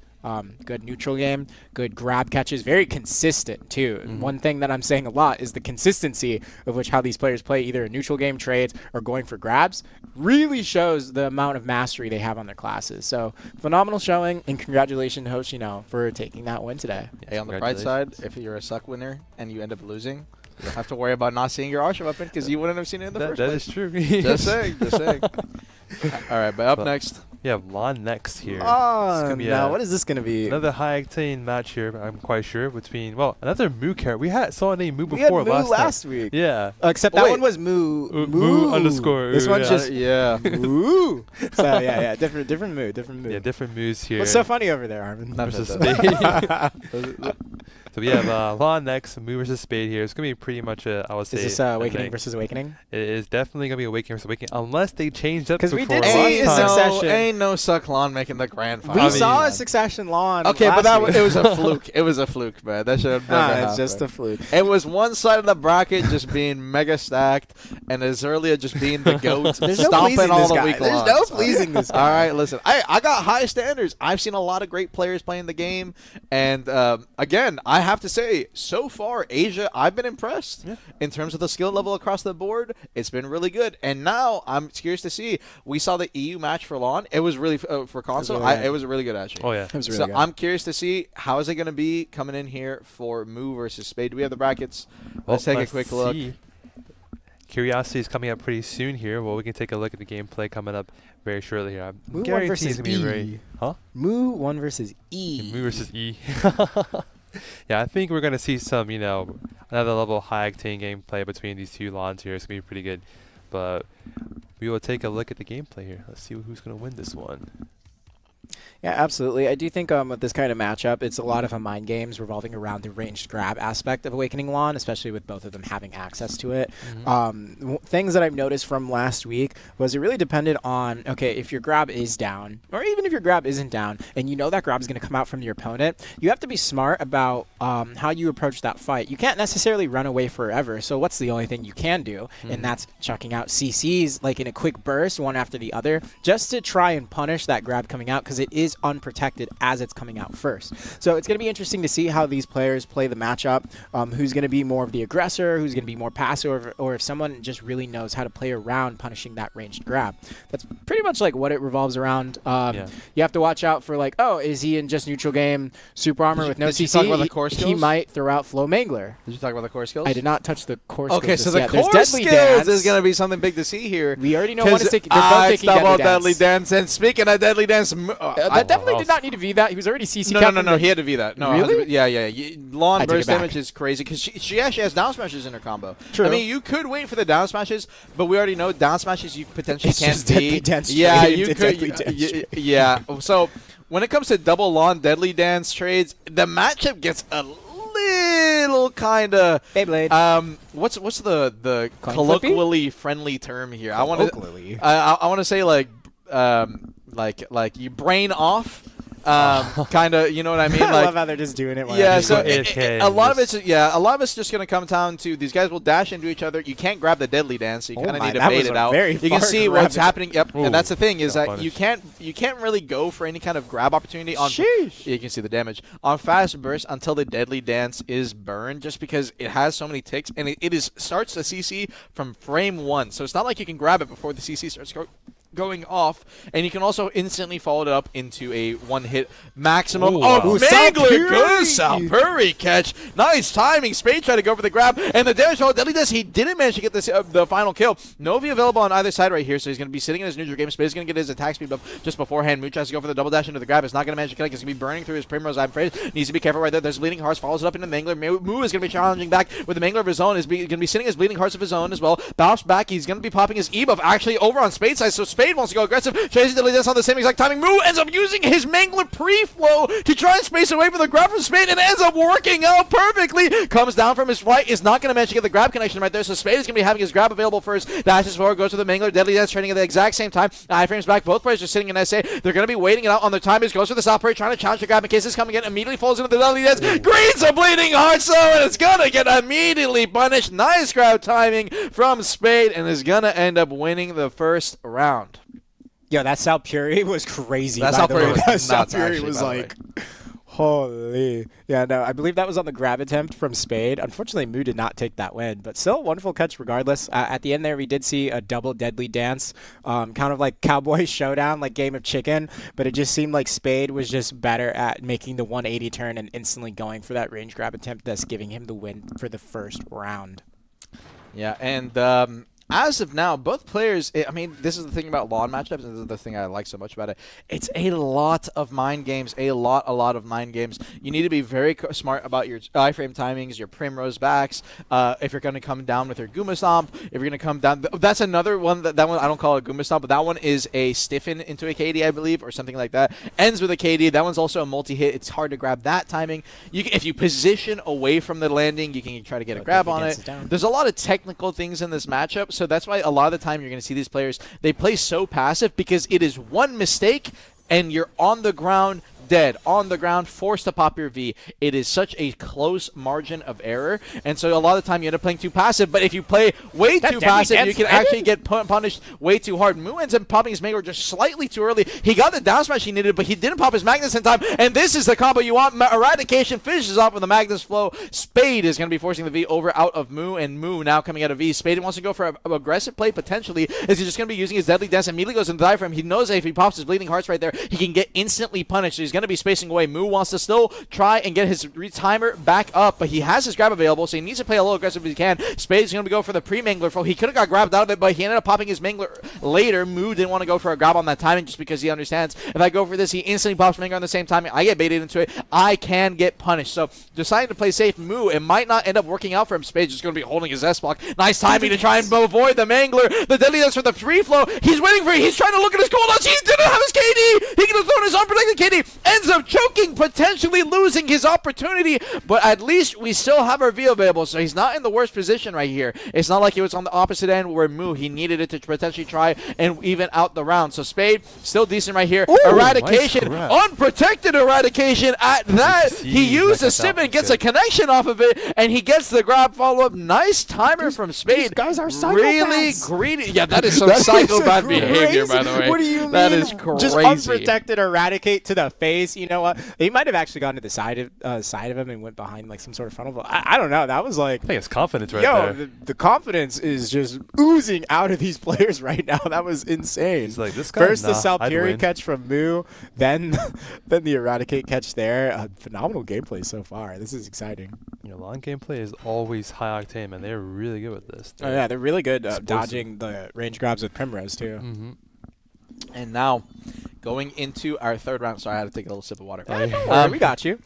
Good neutral game, good grab catches, very consistent too. One thing that I'm saying a lot is the consistency of which how these players play either a neutral game trades or going for grabs really shows the amount of mastery they have on their classes. So phenomenal showing, and congratulations to Hoshino for taking that win today. Hey, on the bright side, if you're a suck winner and you end up losing, you don't have to worry about not seeing your Arsha weapon because you wouldn't have seen it in the first place. That is true. Just saying, just saying. All right, but up next. We have Lon next here. Oh, no. What is this going to be? Another high-octane match here, I'm quite sure, between, well, another Moo character. Saw a name Moo before we had Moo last week. Yeah. Except that one was Moo. Moo underscore. This one's just Moo. So, yeah. Different Moo. Yeah, different Moos here. What's so funny over there, Armin? Versus Spade. So we have Lon next, Moo versus Spade here. It's going to be pretty much I would say. Is this Awakening versus Awakening? It is definitely going to be Awakening versus Awakening, unless they changed up because we did see Succession. Ain't no suck Lon making the grand final. We saw a Succession Lon. Okay, but it was a fluke. It was a fluke, man. That should have never happened. It's just a fluke. It was one side of the bracket just being mega stacked, and Azealia just being the goat, stomping all the week long. There's no pleasing this guy. All right, listen. I got high standards. I've seen a lot of great players playing the game, and again, I have to say, so far, Asia, I've been impressed in terms of the skill level across the board. It's been really good, and now I'm curious to see. We saw the EU match for Lon. It was really for console. It was really good actually. Oh yeah, it was really good. I'm curious to see how is it going to be coming in here for Moo versus Spade. Do we have the brackets? Let's take a quick look. Curiosity is coming up pretty soon here. Well, we can take a look at the gameplay coming up very shortly here. Moo 1 versus E. Moo 1 versus E. Moo versus E. Yeah, I think we're going to see some, another level high-octane gameplay between these two Lons here. It's going to be pretty good. But we will take a look at the gameplay here. Let's see who's going to win this one. Yeah, absolutely. I do think with this kind of matchup, it's a lot of mind games revolving around the ranged grab aspect of Awakening Lon, especially with both of them having access to it. Things that I've noticed from last week was it really depended on, okay, if your grab is down, or even if your grab isn't down, and you know that grab is going to come out from your opponent, you have to be smart about how you approach that fight. You can't necessarily run away forever, so what's the only thing you can do? And that's chucking out CCs like in a quick burst, one after the other, just to try and punish that grab coming out, because it is unprotected as it's coming out first. So it's going to be interesting to see how these players play the matchup, who's going to be more of the aggressor, who's going to be more passive, or if someone just really knows how to play around punishing that ranged grab. That's pretty much like what it revolves around. You have to watch out for like, oh, is he in just neutral game super armor with no CC? Did you talk about the core skills? He might throw out Flow Mangler. Did you talk about the core skills? I did not touch the core skills. Okay, so the yet. core skills is going to be something big to see here. We already know one is taking. They're both taking Deadly Dance. And speaking of Deadly Dance, that definitely did not need to V that. He was already CC. No, he had to V that. No, really? Yeah. Lon burst damage is crazy because she actually has down smashes in her combo. True. I mean, you could wait for the down smashes, but we already know down smashes you potentially can't just Deadly Dance. Yeah, you could. Yeah. So when it comes to double Lon Deadly Dance trades, the matchup gets a little kind of Beyblade. What's the colloquially friendly term here? I want to say like you brain off. Kind of, you know what I mean? I love how they're just doing it. Yeah, so a lot of it's just going to come down to these guys will dash into each other. You can't grab the Deadly Dance, so you kind of need to bait it out. You can see what's happening. Yep, and that's the thing is that you can't really go for any kind of grab opportunity on. Sheesh. You can see the damage on fast burst until the Deadly Dance is burned, just because it has so many ticks and it starts the CC from frame 1. So it's not like you can grab it before the CC starts going off, and you can also instantly follow it up into a one-hit maximum. Ooh, Oh, wow. Mangler goes Valkyrie catch. Nice timing. Spade tried to go for the grab, and the damage roll. Deadeye does. He didn't manage to get this the final kill. Novi available on either side right here, so he's going to be sitting in his neutral game. Spade is going to get his attack speed up just beforehand. Mu tries to go for the double dash into the grab. It's not going to manage to connect. It's going to be burning through his Primrose. I'm afraid. Needs to be careful right there. There's Bleeding Hearts. Follows it up into the Mangler. Mu is going to be challenging back with the Mangler of his own. Is going to be sitting his Bleeding Hearts of his own as well. Bounce back. He's going to be popping his E buff actually over on Spade's side, so Spade wants to go aggressive. Tries to delay this on the same exact timing. Mu ends up using his Mangler pre-flow to try and space away from the grab from Spade, and ends up working out perfectly. Comes down from his flight, is not going to manage to get the grab connection right there, so Spade is going to be having his grab available first. Dashes forward, goes to the Mangler. Deadly Dance trading at the exact same time. Iframes back. Both players are sitting in SA. They're going to be waiting it out on their timings. Goes for the South Parry, trying to challenge the grab in case it's coming in. Immediately falls into the Deadly Dance. Greens a Bleeding Heart, so and it's going to get immediately punished. Nice grab timing from Spade, and is going to end up winning the first round. Yo, that South Fury was crazy. That by the way. was That South nuts, Fury actually, was by the like, holy. Yeah, no, I believe that was on the grab attempt from Spade. Unfortunately, Mu did not take that win, but still wonderful catch regardless. At the end there, we did see a double Deadly Dance, kind of like Cowboy Showdown, like Game of Chicken, but it just seemed like Spade was just better at making the 180 turn and instantly going for that range grab attempt, thus giving him the win for the first round. Yeah, and as of now, both players, I mean, this is the thing about LoL matchups, and this is the thing I like so much about it. It's a lot of mind games, a lot of mind games. You need to be very smart about your iframe timings, your Primrose backs, if you're going to come down with your Guma Stomp, if you're going to come down. That's another one, that one, I don't call it Guma Stomp, but that one is a stiffen into a KD, I believe, or something like that. Ends with a KD. That one's also a multi-hit. It's hard to grab that timing. You can, if you position away from the landing, you can try to get a grab on it. There's a lot of technical things in this matchup, so that's why a lot of the time you're going to see these players, they play so passive because it is one mistake and you're on the ground dead, on the ground, forced to pop your V. It is such a close margin of error, and so a lot of the time you end up playing too passive, but if you play way too passive, you can actually get punished way too hard. Mu ends up popping his Maegu just slightly too early. He got the down smash he needed, but he didn't pop his Magnus in time, and this is the combo you want. Eradication finishes off with the Magnus flow. Spade is going to be forcing the V over out of Mu, and Mu now coming out of V. Spade wants to go for an aggressive play, potentially, as he's just going to be using his Deadly Dance, immediately goes into the diaphragm. He knows that if he pops his Bleeding Hearts right there, he can get instantly punished, so he's going to be spacing away. Mu wants to still try and get his timer back up, but he has his grab available, so he needs to play a little aggressive as he can. Spade's going to go for the pre-Mangler throw. He could have got grabbed out of it, but he ended up popping his Mangler later. Mu didn't want to go for a grab on that timing just because he understands if I go for this, he instantly pops Mangler on the same timing. I get baited into it. I can get punished. So deciding to play safe, Mu, it might not end up working out for him. Spade's just going to be holding his S-block. Nice timing to try and avoid the Mangler. The Deadly Dance for the free flow. He's waiting for it. He's trying to look at his cooldowns. He didn't have his KD. He could have thrown his unprotected KD. Ends up choking, potentially losing his opportunity, but at least we still have our V available, so he's not in the worst position right here. It's not like he was on the opposite end where Mu, he needed it to potentially try and even out the round. So Spade, still decent right here. Ooh, Eradication, nice unprotected Eradication at that. He used a sip and gets a connection off of it, and he gets the grab follow-up. Nice timer from Spade. These guys are psychopaths. Really greedy. Yeah, that is some psychopath behavior, by the way. What do you mean? That is crazy. Just unprotected Eradicate to the face. You know what? He might have actually gone to the side of him and went behind like some sort of funnel. But I don't know. That was like, I think it's confidence right there. The confidence is just oozing out of these players right now. That was insane. He's like, this guy, first the Valkyrie catch from Mu, then the Eradicate catch there. Phenomenal gameplay so far. This is exciting. You know, long gameplay is always high octane, man. They're really good with this. Oh yeah, they're really good dodging the range grabs with Primrose too. Mm-hmm. And now, going into our third round. Sorry, I had to take a little sip of water. We got you.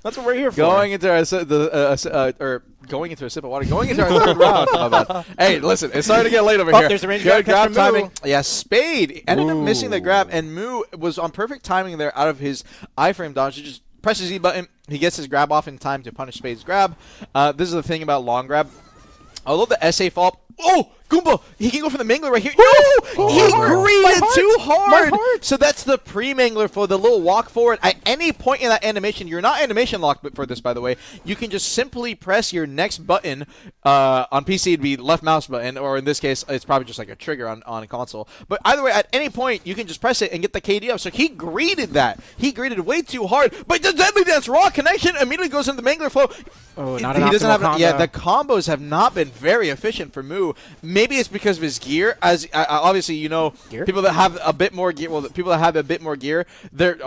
That's what we're here for. Going into our going into a sip of water. Going into our third round. How about? Hey, listen, it's starting to get late over here. There's a range grab timing. Yeah, Spade ended up missing the grab, and Mu was on perfect timing there out of his iframe dodge. He just presses E button. He gets his grab off in time to punish Spade's grab. This is the thing about long grab. Although the SA fall. Oh, Goomba! He can go for the Mangler right here. No! He greeted too hard! So that's the pre-Mangler for the little walk forward. At any point in that animation, you're not animation locked for this, by the way. You can just simply press your next button. On PC, it'd be left mouse button, or in this case, it's probably just like a trigger on a console. But either way, at any point, you can just press it and get the KD up. So he greeted that. He greeted way too hard. But the Deadly Dance raw connection immediately goes into the Mangler flow. Oh, not he an doesn't have combo. Yeah, the combos have not been very efficient for Mu. Mu. Maybe it's because of his gear. As obviously, you know, Gear? people that have a bit more gear. Well, the people that have a bit more gear, they're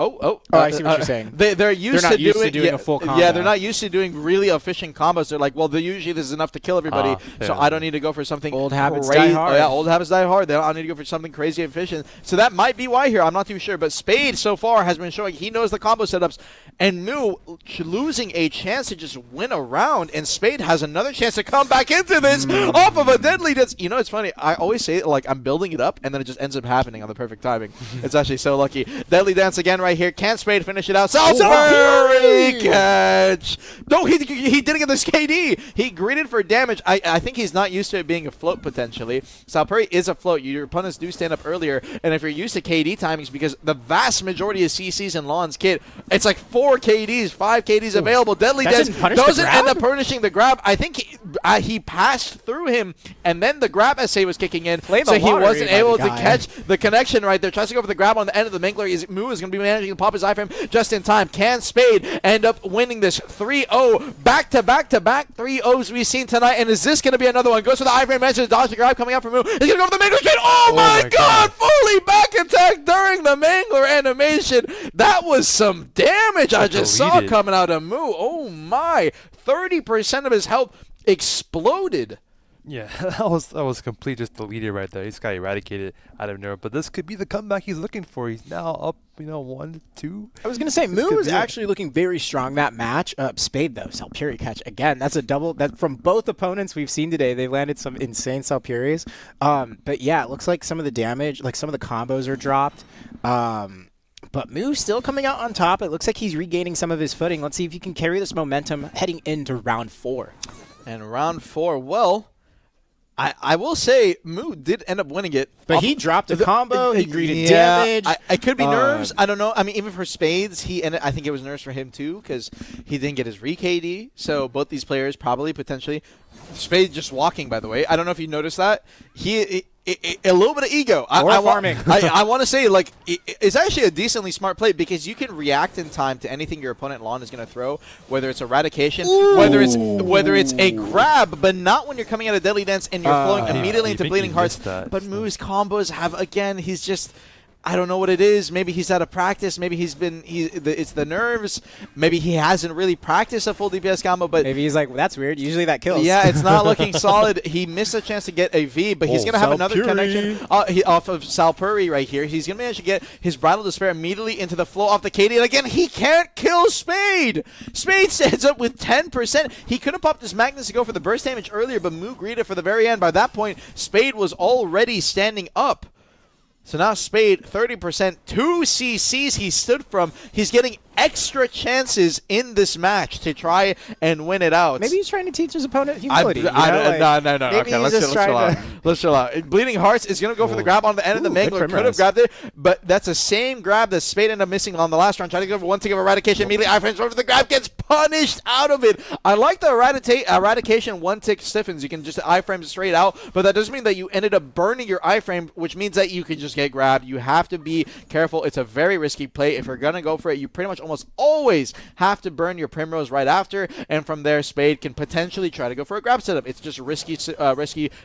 I see what you're saying. They're used They're not to used doing to doing a full combo. Yeah, they're not used to doing really efficient combos. They're like, well, usually this is enough to kill everybody, so I don't need to go for something. Old habits crazy. die hard. Oh, yeah, old habits die hard. I don't need to go for something crazy efficient. So that might be why here. I'm not too sure. But Spade so far has been showing he knows the combo setups, and Mu losing a chance to just win a round, and Spade has another chance to come back into this off of a deadly dance. You know, it's funny. I always say it like I'm building it up, and then it just ends up happening on the perfect timing. It's actually so lucky. Deadly dance again right here. Can Spade finish it out? Valkyrie catch. No, he didn't get this KD. He greeted for damage. I think he's not used to it being a float potentially. Valkyrie is a float. Your opponents do stand up earlier, and if you're used to KD timings, because the vast majority of CCs in Lon's kit, it's like 4 KDs, 5 KDs available. Deadly Dance doesn't end up punishing the grab. I think he passed through him, and then the grab essay was kicking in, so he wasn't able to catch the connection right there. Tries to go for the grab on the end of the Mangler. Mu is going to be managing to pop his iframe just in time. Can Spade end up winning this 3-0? Back-to-back 3-0s we've seen tonight, and is this going to be another one? Goes for the iframe, mentions dodge the grab coming out from Mu. He's going to go for the Mangler kit. Oh my god! Fully back attack during the Mangler animation. That was some damage I just saw coming out of Mu. Oh my! 30% of his health exploded. Yeah, that was complete just deleted right there. He's got eradicated out of nowhere. But this could be the comeback he's looking for. He's now up, 1-2. I was going to say, Mu was actually looking very strong that match. Spade, though, Valkyrie catch. Again, that's a double. That from both opponents we've seen today, they landed some insane Valkyries. But yeah, it looks like some of the damage, like some of the combos are dropped. But Mu still coming out on top. It looks like he's regaining some of his footing. Let's see if he can carry this momentum heading into round 4. And round 4, well, I will say Mu did end up winning it. But he dropped a combo. He greeted damage. It could be nerves. I don't know. I mean, even for Spades, I think it was nerves for him too, because he didn't get his re-KD. So both these players probably potentially. Spades just walking, by the way. I don't know if you noticed that. A little bit of ego. Farming. I want to say, like, it's actually a decently smart play, because you can react in time to anything your opponent Lon is going to throw, whether it's eradication, whether it's a grab, but not when you're coming out of Deadly Dance and you're flowing immediately into Bleeding Hearts. But Mu's combos have, again, he's just... I don't know what it is. Maybe he's out of practice. Maybe it's the nerves. Maybe he hasn't really practiced a full DPS combo. But maybe he's like, well, that's weird. Usually that kills. Yeah, it's not looking solid. He missed a chance to get a V, but he's going to have another connection off of Valkyrie right here. He's going to manage to get his Bridal Despair immediately into the flow off the KD. And again, he can't kill Spade. Spade stands up with 10%. He could have popped his Magnus to go for the burst damage earlier, but Mu greeted for the very end. By that point, Spade was already standing up. So now Spade, 30%, 2 CCs he stood from. He's getting extra chances in this match to try and win it out. Maybe he's trying to teach his opponent humility. No. Okay, let's chill out. Let's chill out. Bleeding Hearts is going to go for the grab on the end of the Mangler. Could have grabbed it, but that's the same grab that Spade ended up missing on the last round. Trying to go for one tick of eradication. Immediately, iframes over the grab, gets punished out of it. I like the eradication one tick stiffens. You can just iframe straight out, but that doesn't mean that you ended up burning your iframe, which means that you can just get grabbed. You have to be careful. It's a very risky play. If you're going to go for it, you pretty much almost always have to burn your Primrose right after, and from there Spade can potentially try to go for a grab setup. It's just risky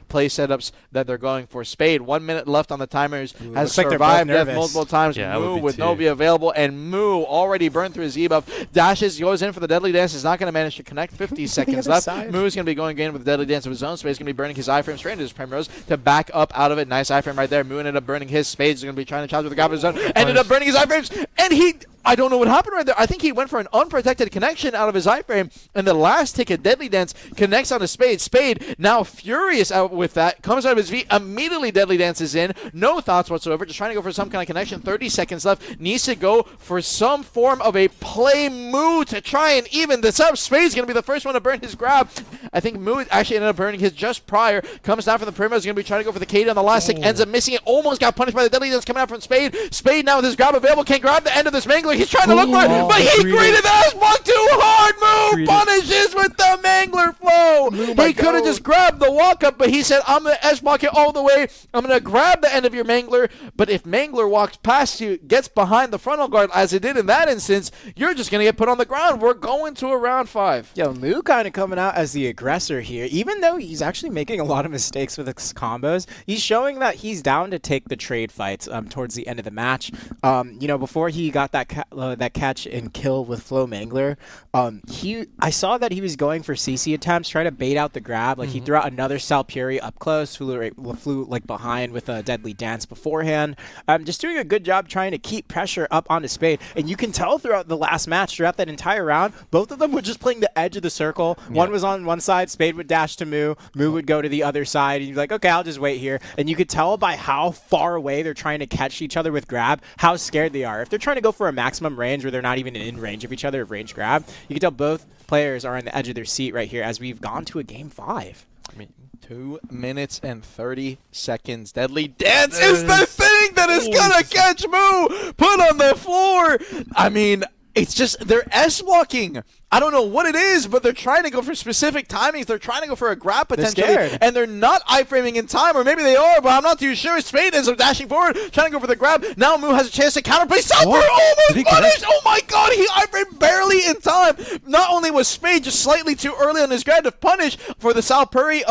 play setups that they're going for. Spade, 1 minute left on the timers, has survived death multiple times. Mu with Novi available, and Mu already burned through his E-buff. Dashes, goes in for the Deadly Dance, is not going to manage to connect. 50 seconds left. Mu is going to be going in with the Deadly Dance of his own. Spade's going to be burning his iframe straight into his Primrose to back up out of it. Nice iframe right there. Mu ended up burning his. Spade's going to be trying to challenge with the grab of his own. Ended up burning his iframes, and I don't know what happened right there. I think he went for an unprotected connection out of his iframe, and the last tick of Deadly Dance connects on a Spade. Spade, now furious out with that, comes out of his V, immediately Deadly Dance is in. No thoughts whatsoever, just trying to go for some kind of connection. 30 seconds left. Needs to go for some form of a play Mu to try and even this up. Spade's going to be the first one to burn his grab. I think Mu actually ended up burning his just prior. Comes down from the perimeter. Is going to be trying to go for the KD on the last tick. Ends up missing it. Almost got punished by the Deadly Dance coming out from Spade. Spade now with his grab available. Can't grab the end of this Mangler. He's trying to look for it, but he greeted that one too hard. Mu punishes with the Mangler flow. my He could have God. just grabbed the walk up, but he said, I'm going to S-block it all the way. I'm going to grab the end of your Mangler. But if Mangler walks past you, gets behind the frontal guard, as it did in that instance, you're just going to get put on the ground. We're going to a round 5. Yo, Mu kind of coming out as the aggressor here. Even though he's actually making a lot of mistakes with his combos, he's showing that he's down to take the trade fights towards the end of the match. You know, before he got that that catch and kill with Flo Mangler, I saw that he was going for CC attempts, trying to bait out the grab. Like he threw out another Valkyrie up close, flew like behind with a Deadly Dance beforehand. Just doing a good job trying to keep pressure up onto Spade. And you can tell throughout the last match, throughout that entire round, both of them were just playing the edge of the circle. One was on one side, Spade would dash to Mu would go to the other side, and you're like, okay, I'll just wait here. And you could tell by how far away they're trying to catch each other with grab, how scared they are. If they're trying to go for a maximum range where they're not even in range of each other of range grab, you can tell both players are on the edge of their seat right here as we've gone to a game 5. I mean, 2 minutes and 30 seconds. Deadly Dance is the thing that is going to catch Mu. Put on the floor. I mean, it's just they're S-blocking. I don't know what it is, but they're trying to go for specific timings. They're trying to go for a grab potentially, and they're not iframing in time, or maybe they are, but I'm not too sure. Spade ends up dashing forward, trying to go for the grab. Now Mu has a chance to counterplay. Super almost punished! Oh my god, he iframed barely in time. Not only was Spade just slightly too early on his grab to punish for the Valkyrie,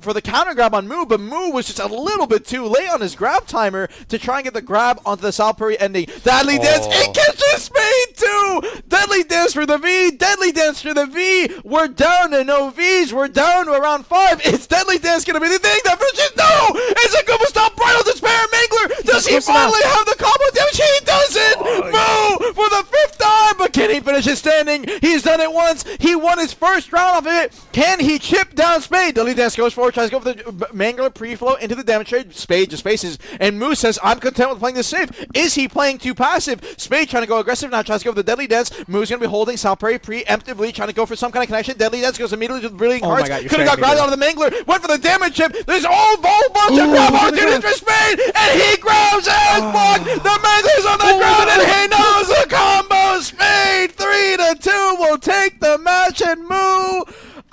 for the counter grab on Mu, but Mu was just a little bit too late on his grab timer to try and get the grab onto the Valkyrie ending. Deadly Dance, it catches Spade too! Deadly Dance for the V, Deadly Dance for the V. We're down to no Vs. We're down to around 5. Is Deadly Dance going to be the thing that finishes? No! It's a Goomba Stomp right on Despair Mangler. Does he finally have the combo damage? He doesn't! Mu for the 5th time, but can he finish his standing? He's done it once. He won his first round off of it. Can he chip down Spade? Deadly Dance goes forward, tries to go for the Mangler pre-flow into the damage trade. Spade just faces, and Mu says, I'm content with playing this safe. Is he playing too passive? Spade trying to go aggressive now, tries to go for the Deadly Dance. Mu's going to be holding Valkyrie preemptively, trying to go for some kind of connection. Deadly Dance goes immediately to the brilliant cards. Could have got grabbed out of the Mangler. Went for the damage chip. There's all bunch of grab opportunities for Spade, and he grabs S-block. The Mangler's on the ground, and he knows the combo. Spade 3-2 will take the match, and Mu.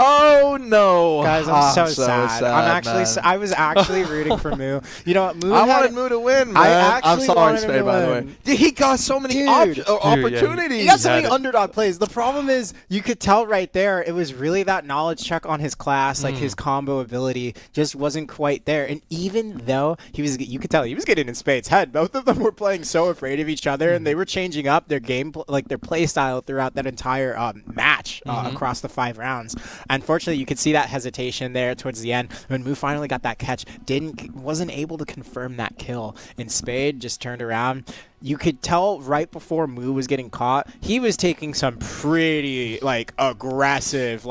Oh no, guys! I'm so sad. I was actually rooting for Mu. You know what? I wanted Mu to win, man. I'm sorry, Spade, by the way. Dude, he got so many opportunities. He got so many underdog plays. The problem is, you could tell right there, it was really that knowledge check on his class, like his combo ability just wasn't quite there. And even though you could tell he was getting in Spade's head. Both of them were playing so afraid of each other, and they were changing up their game, like their play style throughout that entire match across the 5 rounds. Unfortunately, you could see that hesitation there towards the end when Mu finally got that catch. Wasn't able to confirm that kill, and Spade just turned around. You could tell right before Mu was getting caught, he was taking some pretty aggressive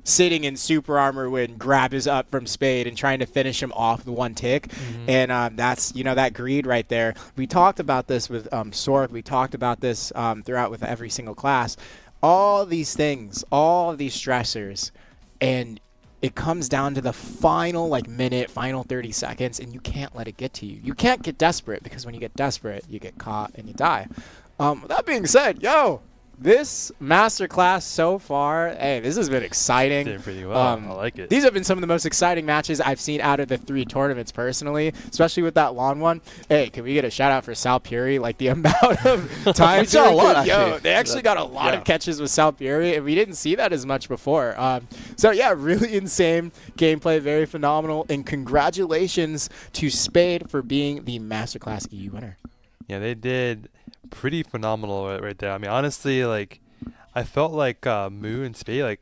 sitting in super armor when grab is up from Spade and trying to finish him off with one tick. And that's that greed right there. We talked about this with Sork. We talked about this throughout with every single class. All these things, all of these stressors, and it comes down to the final minute, final 30 seconds, and you can't let it get to you. You can't get desperate, because when you get desperate, you get caught and you die. That being said, this masterclass so far, hey, this has been exciting. Did pretty well. I like it. These have been some of the most exciting matches I've seen out of the 3 tournaments personally, especially with that long one. Hey, can we get a shout out for Valkyrie? The amount of time. They actually got a lot of catches with Valkyrie, and we didn't see that as much before. So yeah, really insane gameplay, very phenomenal, and congratulations to Spade for being the Masterclass EU winner. Yeah, they did pretty phenomenal right there. I mean, honestly, I felt like Mu and Spade,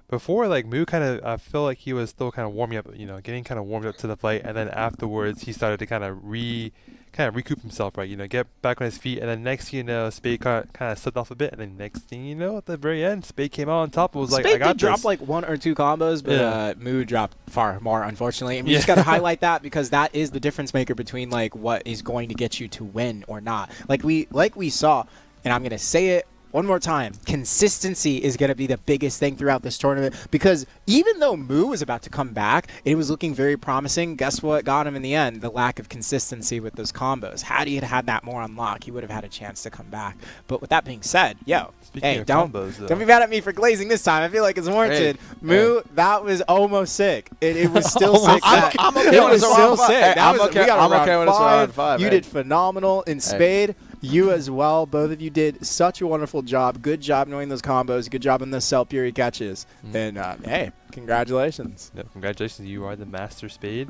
before, Mu kind of, I feel like he was still kind of warming up, getting kind of warmed up to the fight, and then afterwards he started to kind of recoup himself, right, get back on his feet, and then next thing you know, Spade kind of slipped off a bit, and then next thing you know, at the very end, Spade came out on top. It was Spade I got did this. drop 1 or 2 combos, but Mu dropped far more, unfortunately. And we just got to highlight that, because that is the difference maker between what is going to get you to win or not. Like we saw, and I'm going to say it one more time, consistency is going to be the biggest thing throughout this tournament, because even though Mu was about to come back, it was looking very promising. Guess what got him in the end? The lack of consistency with those combos. Had he had that more on lock, he would have had a chance to come back. But with that being said, Speaking of don't combos, be mad at me for glazing this time. I feel like it's warranted. Mu, that was almost sick. It was still sick. I'm okay It when was it's still around five. sick. Hey, That I'm was, okay- we got I'm around okay when it's around 5, You hey. did phenomenal in Spade. You as well. Both of you did such a wonderful job. Good job knowing those combos. Good job in those Cell Fury catches. And hey, congratulations. Yep, congratulations, you are the Master Spade.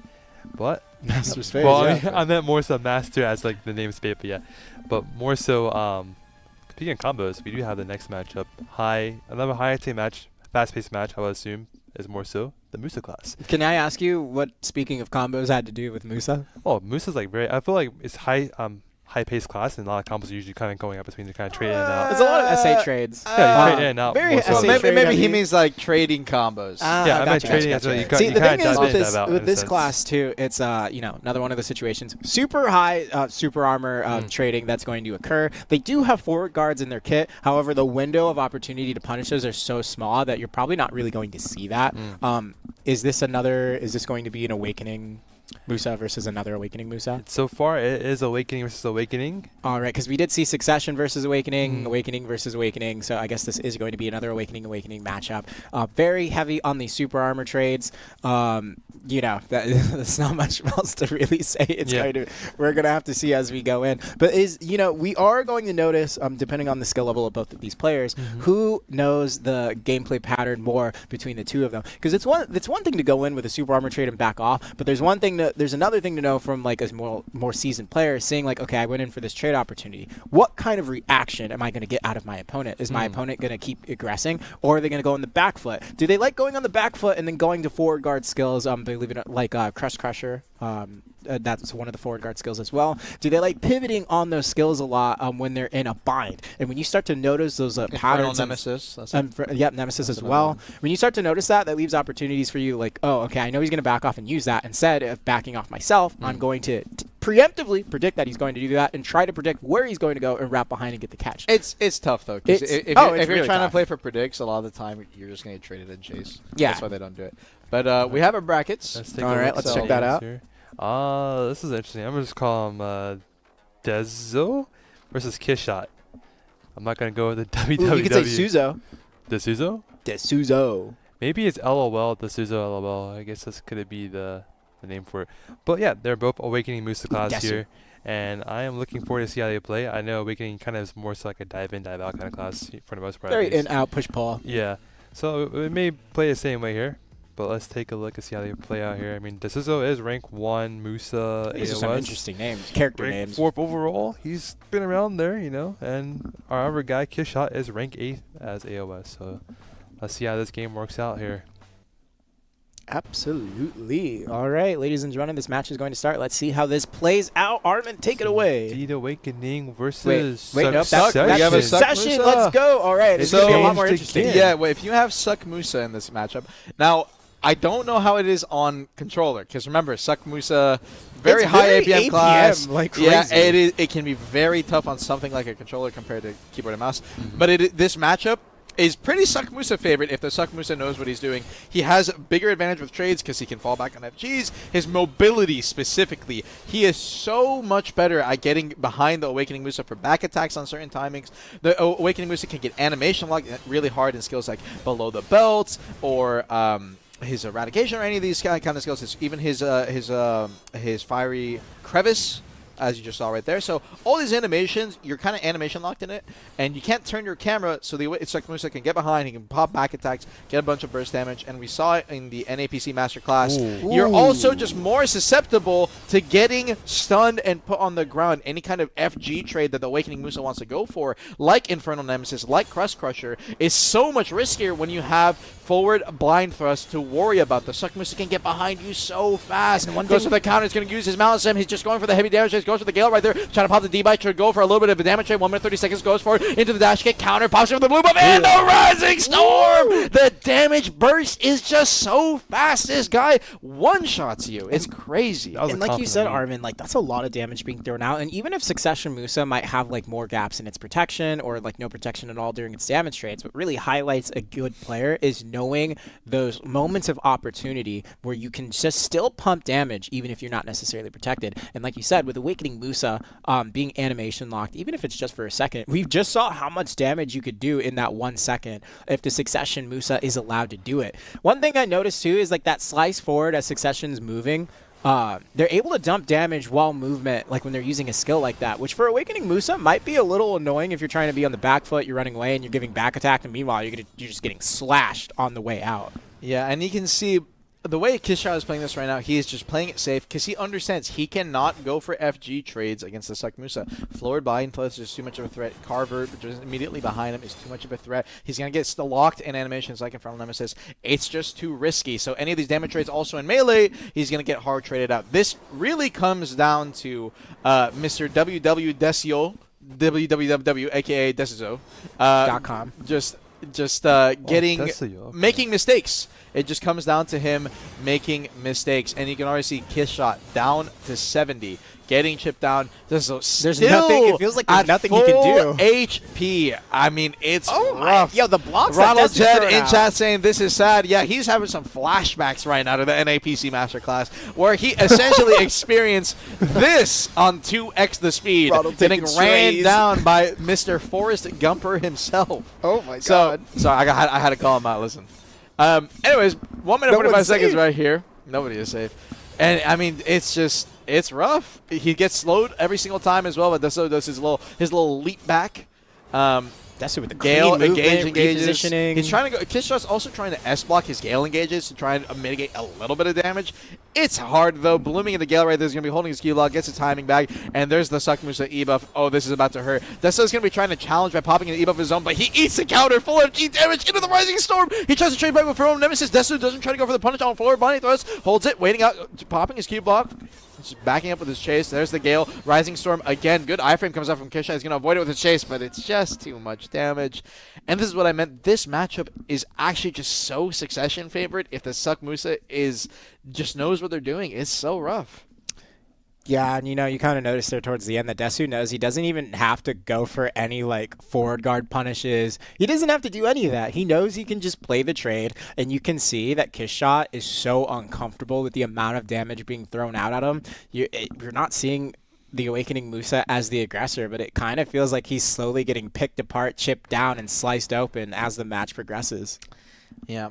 But Master Spade. well, yeah. I meant more so Master as like the name Spade, but yeah. But more so, speaking of combos, we do have the next matchup. Another high octane match, fast-paced match, I would assume, is more so the Musa class. Can I ask you what, speaking of combos, had to do with Musa? Oh, Musa's like I feel like it's high-paced class, and a lot of combos are usually kind of going up between the kind of trade in and out. There's a lot of SA trades. Yeah, you trade in and out. very more so. SA maybe trade maybe he heavy. means like trading combos. Yeah, I meant trading as well. You See, you the kinda thing is dive with in, this dive out, in with a this sense. class too, it's another one of the situations. Super high super armor trading that's going to occur. They do have forward guards in their kit. However, the window of opportunity to punish those are so small that you're probably not really going to see that. Is this going to be an Awakening Musa versus another Awakening Musa? So far, it is Awakening versus Awakening. All right, because we did see Succession versus Awakening, Awakening versus Awakening, so I guess this is going to be another Awakening matchup. Very heavy on the super armor trades. That's not much else to really say. We're going to have to see as we go in. But we are going to notice, depending on the skill level of both of these players, who knows the gameplay pattern more between the two of them. Because it's one thing to go in with a super armor trade and back off, but there's another thing to know from like a more seasoned player, seeing like, okay, I went in for this trade opportunity. What kind of reaction am I going to get out of my opponent? Is my opponent going to keep aggressing, or are they going to go on the back foot? Do they like going on the back foot and then going to forward guard skills? They leave it like Crush Crusher. That's one of the forward guard skills as well. Do they like pivoting on those skills a lot when they're in a bind? And when you start to notice those patterns, Nemesis. Nemesis as well. When you start to notice that leaves opportunities for you. Like, oh, okay, I know he's going to back off and use that. Instead of backing off myself, I'm going to preemptively predict that he's going to do that and try to predict where he's going to go and wrap behind and get the catch. It's tough though. If It's you're really trying tough. to play for predicts, a lot of the time you're just going to get traded in chase. Yeah. That's why they don't do it. But we have our brackets. Let's take All a right, look let's at check the that names out. here. This is interesting. I'm going to just call him Dezo versus Kishot. I'm not going to go with the WWW. You could say Suzo. Desuzo? Desuzo. Maybe it's LOL, Desuzo LOL. I guess this could be the name for it. But yeah, they're both Awakening Musa class Desu. here. And I am looking forward to see how they play. I know Awakening kind of is more so like a dive in, dive out kind of class for the most part. Very at least. in, out, push, pull. Yeah. So it may play the same way here. But let's take a look and see how they play out here. I mean, Desuzo is rank 1 Musa These are AOS. some interesting names, character Rank names. 4th overall. He's been around there, And our other guy, Kishot, is rank 8th as AOS. So let's see how this game works out here. Absolutely. All right, ladies and gentlemen, this match is going to start. Let's see how this plays out. Armin, take it away. Deed Awakening versus Wait, nope, Suck. that's You have a Suck Succession. Musa? Let's go. All right, it's So- going to be a lot more Changed interesting. again. Yeah, well, if you have Suck Musa in this matchup, now I don't know how it is on controller because remember, Suck Musa, very It's high very APM class. like Yeah, crazy. it can be very tough on something like a controller compared to keyboard and mouse. But this matchup is pretty Suck Musa favorite if the Suck Musa knows what he's doing. He has a bigger advantage with trades because he can fall back on FGs. His mobility specifically, he is so much better at getting behind the Awakening Musa for back attacks on certain timings. The Awakening Musa can get animation locked really hard in skills like below the belt or his eradication or any of these kind of skills. Even his fiery crevice, as you just saw right there. So all these animations, you're kind of animation locked in it, and you can't turn your camera, so it's like Musa can get behind, he can pop back attacks, get a bunch of burst damage, and we saw it in the NAPC Masterclass. Ooh. You're also just more susceptible to getting stunned and put on the ground. Any kind of FG trade that the Awakening Musa wants to go for, like Infernal Nemesis, like Crust Crusher, is so much riskier when you have forward blind thrust to worry about. The Suck Musa can get behind you so fast. And one goes for the counter, he's going to use his Malice Sim, he's just going for the heavy damage, he's goes for the Gale right there, trying to pop the D-Bite, trying to go for a little bit of a damage trade. 1 minute 30 seconds, goes for it, into the dash kick, counter, pops it with the blue buff, and the Rising Storm! The damage burst is just so fast. This guy one-shots you. It's crazy. And like you said, Armin, like that's a lot of damage being thrown out. And even if Succession Musa might have like more gaps in its protection or like no protection at all during its damage trades, what really highlights a good player is knowing those moments of opportunity where you can just still pump damage even if you're not necessarily protected. And like you said, with Awakening Musa being animation locked, even if it's just for a second, we just saw how much damage you could do in that 1 second if the Succession Musa is allowed to do it. One thing I noticed too is like that slice forward as Succession's moving, they're able to dump damage while movement, like when they're using a skill like that, which for Awakening Musa might be a little annoying if you're trying to be on the back foot, you're running away, and you're giving back attack, and meanwhile you're just getting slashed on the way out. Yeah, and you can see the way Kishot is playing this right now, he is just playing it safe because he understands he cannot go for FG trades against the Suck Musa. Forward bind plus is too much of a threat. Carver, just immediately behind him, is too much of a threat. He's going to get locked in animations like in front of Nemesis. It's just too risky. So any of these damage trades also in melee, he's going to get hard traded out. This really comes down to Mr. WW Desio, www, aka Desizo. .com. Just making mistakes. It just comes down to him making mistakes, and you can already see Kishot down to 70, getting chipped down. There's nothing. It feels like there's nothing you can do. HP. I mean, it's rough. Yo, the blocks. Ronald Jed in chat saying this is sad. Yeah, he's having some flashbacks right now to the NAPC Masterclass, where he essentially experienced this on 2x the speed, getting ran down by Mr. Forrest Gumper himself. Oh my god. So I had to call him out. Listen. Anyways, 1 minute 45 seconds right here. Nobody is safe. And, I mean, it's rough. He gets slowed every single time as well, but Dosa does his little leap back. Desu with the Gale engages. Repositioning. He's trying to go. Kishot's also trying to S-block his Gale engages to try and mitigate a little bit of damage. It's hard, though. Blooming in the Gale right there is going to be holding his Q-Lock, gets his timing back, and there's the Suck Musa E-buff. Oh, this is about to hurt. Desu's going to be trying to challenge by popping an E-buff of his own, but he eats the counter. Full FG damage into the Rising Storm. He tries to trade back with from Nemesis. Desu doesn't try to go for the punish on forward. Bonnie throws, holds it, waiting out, popping his Q-Block. Just backing up with his chase. There's the Gale. Rising Storm again. Good iframe comes out from Kishot. He's going to avoid it with his chase, but it's just too much damage. And this is what I meant. This matchup is actually just so Succession favorite. If the Suck Musa just knows what they're doing, it's so rough. Yeah, and you kind of notice there towards the end that Desu knows he doesn't even have to go for any like forward guard punishes. He doesn't have to do any of that. He knows he can just play the trade, and you can see that Kishot is so uncomfortable with the amount of damage being thrown out at him. You're not seeing the Awakening Musa as the aggressor, but it kind of feels like he's slowly getting picked apart, chipped down, and sliced open as the match progresses. Yeah.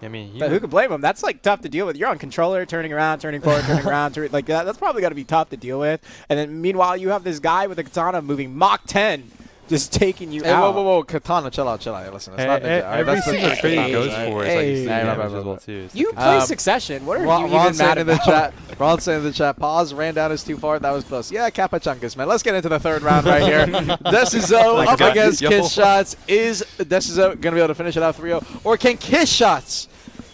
I mean, but who can blame him? That's like tough to deal with. You're on controller, turning around, turning forward, turning around, like that's probably got to be tough to deal with. And then meanwhile, you have this guy with a katana moving Mach 10, just taking you out. Whoa, katana, chill out. Listen, it's not ninja. Every single trade he goes for is like extreme damage right. as well too. You play Succession. What are you even mad about? Ron saying in the chat, pause, ran down is too far. That was close. Yeah, Kappa Chunkus, man. Let's get into the third round right here. Desizo up against Kishot. Is Desizo going to be able to finish it out 3-0? Or can Kishot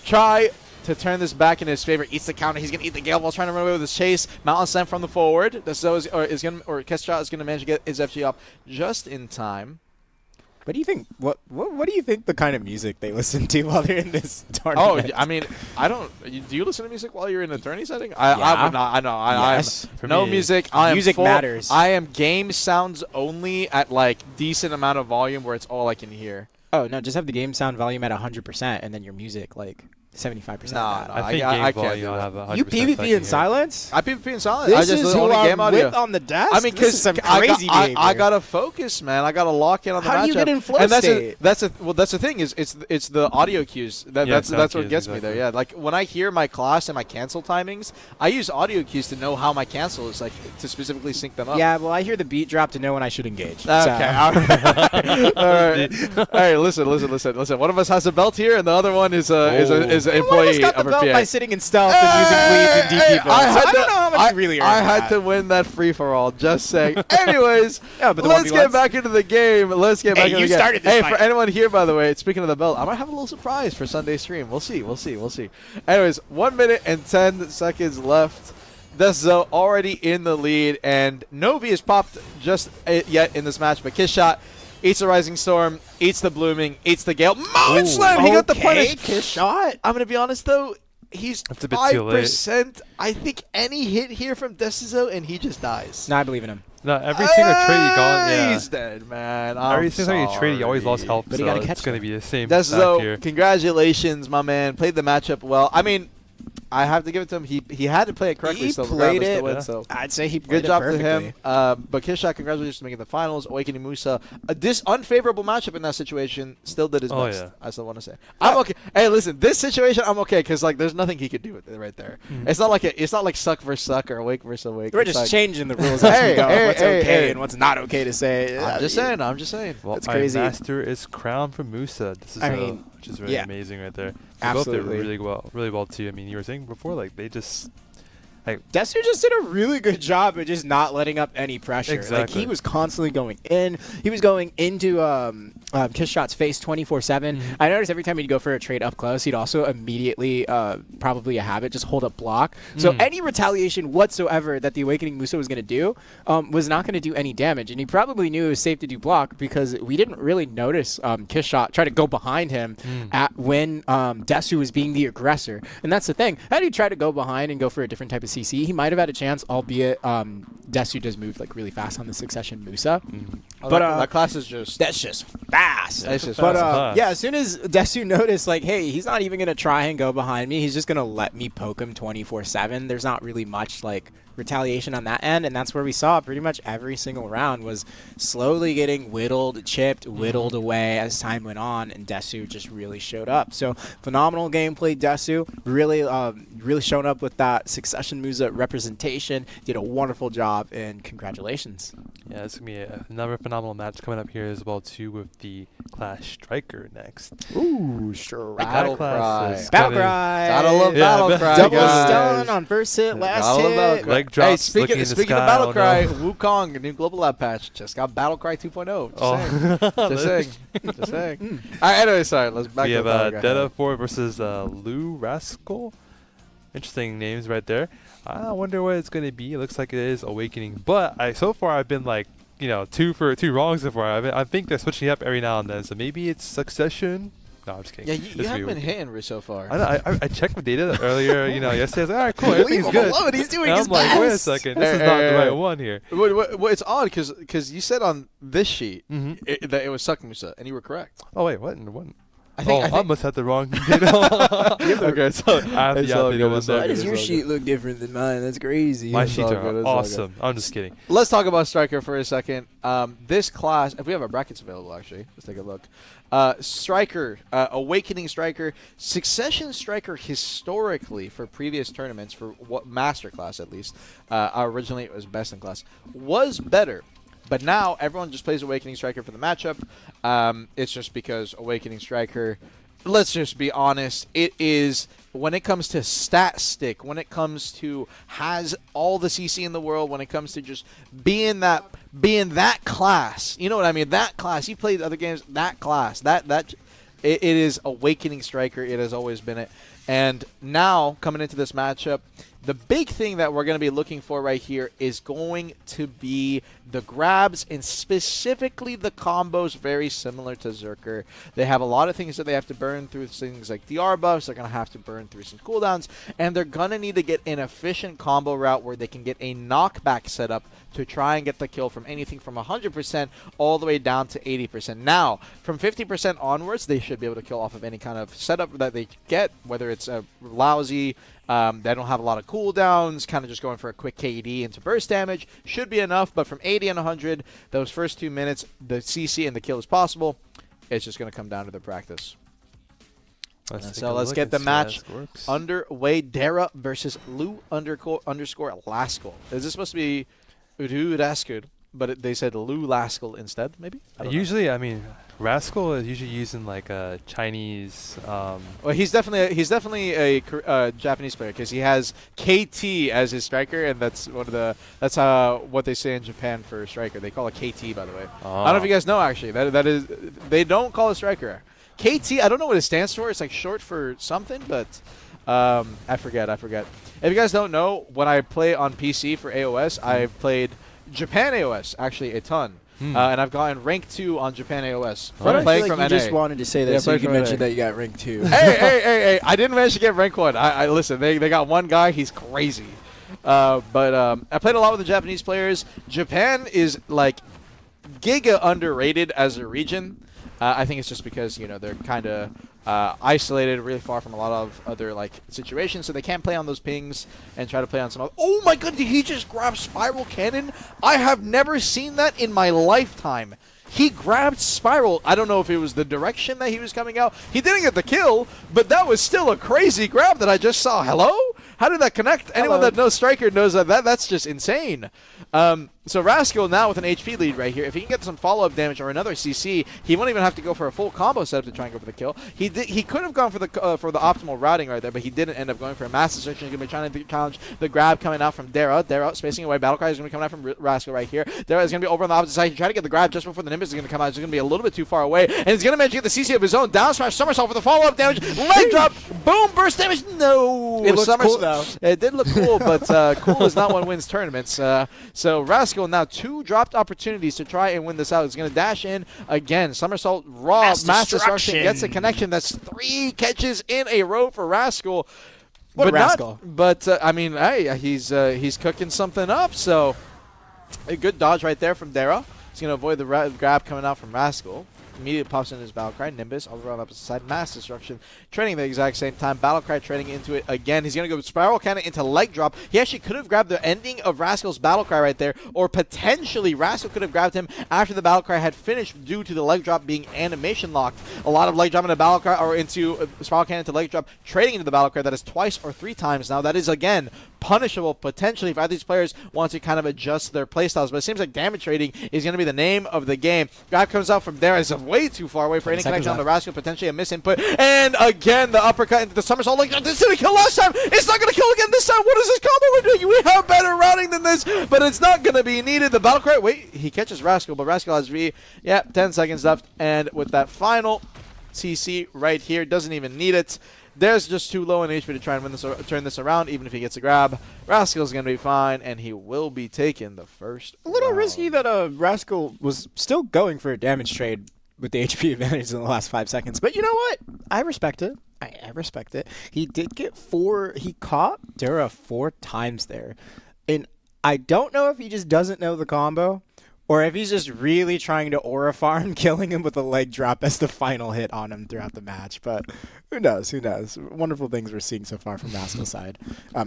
try to turn this back in his favor? Eats the counter. He's going to eat the Gale while trying to run away with his chase. Mountain Slam from the forward. Kishot is going to manage to get his FG off just in time. What do you think? What do you think the kind of music they listen to while they're in this tournament? Oh, I mean, I don't. Do you listen to music while you're in a tourney setting? Yeah. I would not. I know. Yes. I'm no music. Music matters. I am game sounds only at like decent amount of volume where it's all I can hear. Oh no, just have the game sound volume at 100% and then your music like 75%. No, I think I can't do that. You PvP in silence? I PvP in silence. This I just is who only I'm game audio. with on the desk? I mean, because I gotta focus, man. I gotta lock in on the matchup. How do you get in flow state? That's the thing is it's the audio cues that's what gets me there. Yeah, like when I hear my class and my cancel timings, I use audio cues to know how my cancel is, like to specifically sync them up. Yeah, well, I hear the beat drop to know when I should engage. Okay, all right. All right. Listen. One of us has a belt here, and the other one is an employee of a PA. By sitting in stealth and using bleeds and DP builds. I don't know how much you really earned. I had to win that free-for-all, just saying. Anyways, let's get back into the game. You started this fight. For anyone here, by the way, speaking of the belt, I might have a little surprise for Sunday's stream. We'll see. Anyways, 1 minute and 10 seconds left. Deso already in the lead, and Novi is popped just yet in this match, but Kiss Shot eats the Rising Storm, eats the Blooming, eats the Gale. Moment Slam! He got the punish! Kiss Shot. I'm going to be honest, though. He's That's a bit too late. 5%. I think any hit here from Deso, and he just dies. No, I believe in him. No, every single trade you got, yeah. He's dead, man. Every single time you trade, you always lost health, But so he gotta it's catch going to them. be the same back Deso, here. congratulations, my man. Played the matchup well. I mean, I have to give it to him. He had to play it correctly. He still, played regardless it. to win, Yeah. so. I'd say he played Good job it to perfectly. him. But Kishak, congratulations to making the finals. Awakening Musa. This unfavorable matchup in that situation still did his best. Yeah. I still want to say. I'm okay. Hey, listen, this situation I'm okay because like there's nothing he could do with it right there. It's not like suck versus suck or awake versus awake. We're It's just like, changing the rules as Hey, we go. hey, What's hey, okay hey. and what's not okay to say. I'm just saying. I'm just saying. Well, That's my crazy. master is crowned from Musa. This is I mean, which is really yeah. amazing right there. They Absolutely. both did really well too. I mean, you were saying before, like they just Desu just did a really good job of just not letting up any pressure. Like Exactly. he was constantly going in. He was going into Kiss Shot's face 24/7. I noticed every time he'd go for a trade up close, he'd also immediately, probably a habit, just hold up block. So any retaliation whatsoever that the Awakening Musa was going to do was not going to do any damage. And he probably knew it was safe to do block because we didn't really notice Kiss Shot try to go behind him at when Desu was being the aggressor. And that's the thing. Had he tried to go behind and go for a different type of CC, he might have had a chance, albeit Desu does move like really fast on the Succession Musa. But that class is just. That's just fast. That's just But fast. class. yeah, as soon as Desu noticed, like, hey, he's not even gonna try and go behind me. He's just gonna let me poke him 24/7. There's not really much like retaliation on that end, and that's where we saw pretty much every single round was slowly getting whittled, chipped, whittled away as time went on, and Desu just really showed up. So phenomenal gameplay, Desu. Really showing up with that Succession Musa representation. Did a wonderful job, and congratulations. yeah, it's gonna be another phenomenal match coming up here as well too with the Clash Striker next. Ooh, sure. Battle That class Cry. is Battle gonna- Cry. Gotta love Yeah, Battle Cry, Double guys. stun on first hit, last Gotta love Battle hit. Cry. Leg drops, Hey, speaking looking in the speaking sky, of Battle oh Cry, no. Wukong, a new global lab patch, just got Battle Cry 2.0. Just saying. Just saying. All right, anyway, sorry. Let's back We to have the Battle Cry. Deadeye 4 versus Lou Rascal. Interesting names right there. I wonder what it's gonna be. It looks like it is Awakening, but so far I've been like, two wrong so far. I think they're switching up every now and then, so maybe it's Succession. No, I'm just kidding. Yeah, you haven't been hitting so far. I know, I checked my data earlier, yesterday. I was like, all right, cool, Leave everything's him good. alone. He's doing And his I'm like, wait a best. second, this is not the right one here. Well, it's odd because you said on this sheet Mm-hmm. that it was Suck Musa, and you were correct. Oh wait, what? I I must have the wrong data. Okay, so I have the it's all data good, one it's all there. Why good, does it's your all sheet look different than mine? That's crazy. My It's sheets all are good, it's all awesome. I'm just kidding. Let's talk about Striker for a second. This class, if we have our brackets available, actually, let's take a look. Striker, Awakening Striker, Succession Striker historically for previous tournaments, for what Master Class at least, originally it was Best in Class, was better. But now everyone just plays Awakening Striker for the matchup. It's just because Awakening Striker, let's just be honest, it is, when it comes to stat stick, when it comes to has all the CC in the world, when it comes to just being that class, you know what I mean? That class, you played other games, that class, it is Awakening Striker. It has always been it. And now, coming into this matchup, the big thing that we're going to be looking for right here is going to be the grabs, and specifically the combos, very similar to Zerker. They have a lot of things that they have to burn through, things like DR buffs. They're going to have to burn through some cooldowns, and they're going to need to get an efficient combo route where they can get a knockback setup to try and get the kill from anything from 100% all the way down to 80%. Now, from 50% onwards, they should be able to kill off of any kind of setup that they get, whether it's a lousy, they don't have a lot of cooldowns, kind of just going for a quick KD into burst damage. Should be enough, but from 80 and 100, those first 2 minutes, the CC and the kill is possible. It's just going to come down to the practice. So let's get the match underway. Dara versus Lou __ Laskell. Is this supposed to be Udu Raskud? But they said Lou Laskell instead, maybe? Usually, I mean, Rascal is usually using like a Chinese. Well, he's definitely a Japanese player because he has KT as his striker, and that's what they say in Japan for a striker. They call it KT, by the way. I don't know if you guys know actually. That is, they don't call it striker. KT, I don't know what it stands for. It's like short for something, but I forget. If you guys don't know, when I play on PC for AOS, I've played Japan AOS actually a ton. And I've gotten rank 2 on Japan AOS. But I playing feel from like you NA. just wanted to say that Yeah, so you playing could from mention NA. that you got rank 2. hey, I didn't manage to get rank 1. I listen, they got one guy, he's crazy. But I played a lot with the Japanese players. Japan is like giga underrated as a region. I think it's just because, you know, they're kind of isolated, really far from a lot of other like situations, so they can't play on those pings and try to play on some other. Oh my god, did he just grab Spiral Cannon? I have never seen that in my lifetime. He grabbed Spiral. I don't know if it was the direction that he was coming out. He didn't get the kill, but that was still a crazy grab that I just saw. Hello? How did that connect? Anyone that knows Striker knows that's just insane. So Rascal now with an HP lead right here. If he can get some follow-up damage or another CC, he won't even have to go for a full combo setup to try and go for the kill. He could have gone for the optimal routing right there, but he didn't end up going for a mass destruction. He's going to be trying to challenge the grab coming out from Dara. Dara spacing away. Battlecry is going to be coming out from Rascal right here. Dara is going to be over on the opposite side. He tried to get the grab just before the Nimbus is going to come out. He's going to be a little bit too far away, and he's going to manage to get the CC of his own. Down smash, somersault for the follow-up damage. Leg drop, boom, burst damage. No, it looks cool though. It did look cool, but cool is not what wins tournaments. So Rascal now 2 dropped opportunities to try and win this out. He's going to dash in again. Somersault, raw, mass destruction. Gets a connection. That's 3 catches in a row for Rascal. What a Rascal. I mean, hey, he's cooking something up. So a good dodge right there from Dara. He's going to avoid the grab coming out from Rascal. Immediately pops in his Battlecry. Nimbus over on the opposite side. Mass destruction. Trading the exact same time. Battlecry trading into it again. He's going to go Spiral Cannon into leg drop. He actually could have grabbed the ending of Rascal's Battlecry right there. Or potentially Rascal could have grabbed him after the Battlecry had finished due to the leg drop being animation locked. A lot of leg drop into Battlecry or into Spiral Cannon into leg drop. Trading into the Battlecry. That is twice or 3 times now. That is again punishable potentially if either of these players want to kind of adjust their playstyles. But it seems like damage trading is going to be the name of the game. Grab comes out from there. It's way too far away for any connection on the Rascal. Potentially a misinput. And again, the uppercut into the somersault. Like, this didn't kill last time. It's not going to kill again this time. What is this combo we're doing? We have better routing than this, but it's not going to be needed. The Battlecry, wait, he catches Rascal, but Rascal has V. Yeah, 10 seconds left. And with that final CC right here, doesn't even need it. There's just too low in HP to try and turn this around, even if he gets a grab. Rascal's going to be fine, and he will be taking the first A little round. risky that Rascal was still going for a damage trade with the HP advantage in the last 5 seconds. But you know what? I respect it. I respect it. He did get 4. He caught Dara 4 times there. And I don't know if he just doesn't know the combo or if he's just really trying to aura farm, killing him with a leg drop as the final hit on him throughout the match. But who knows? Who knows? Wonderful things we're seeing so far from Rascal's side.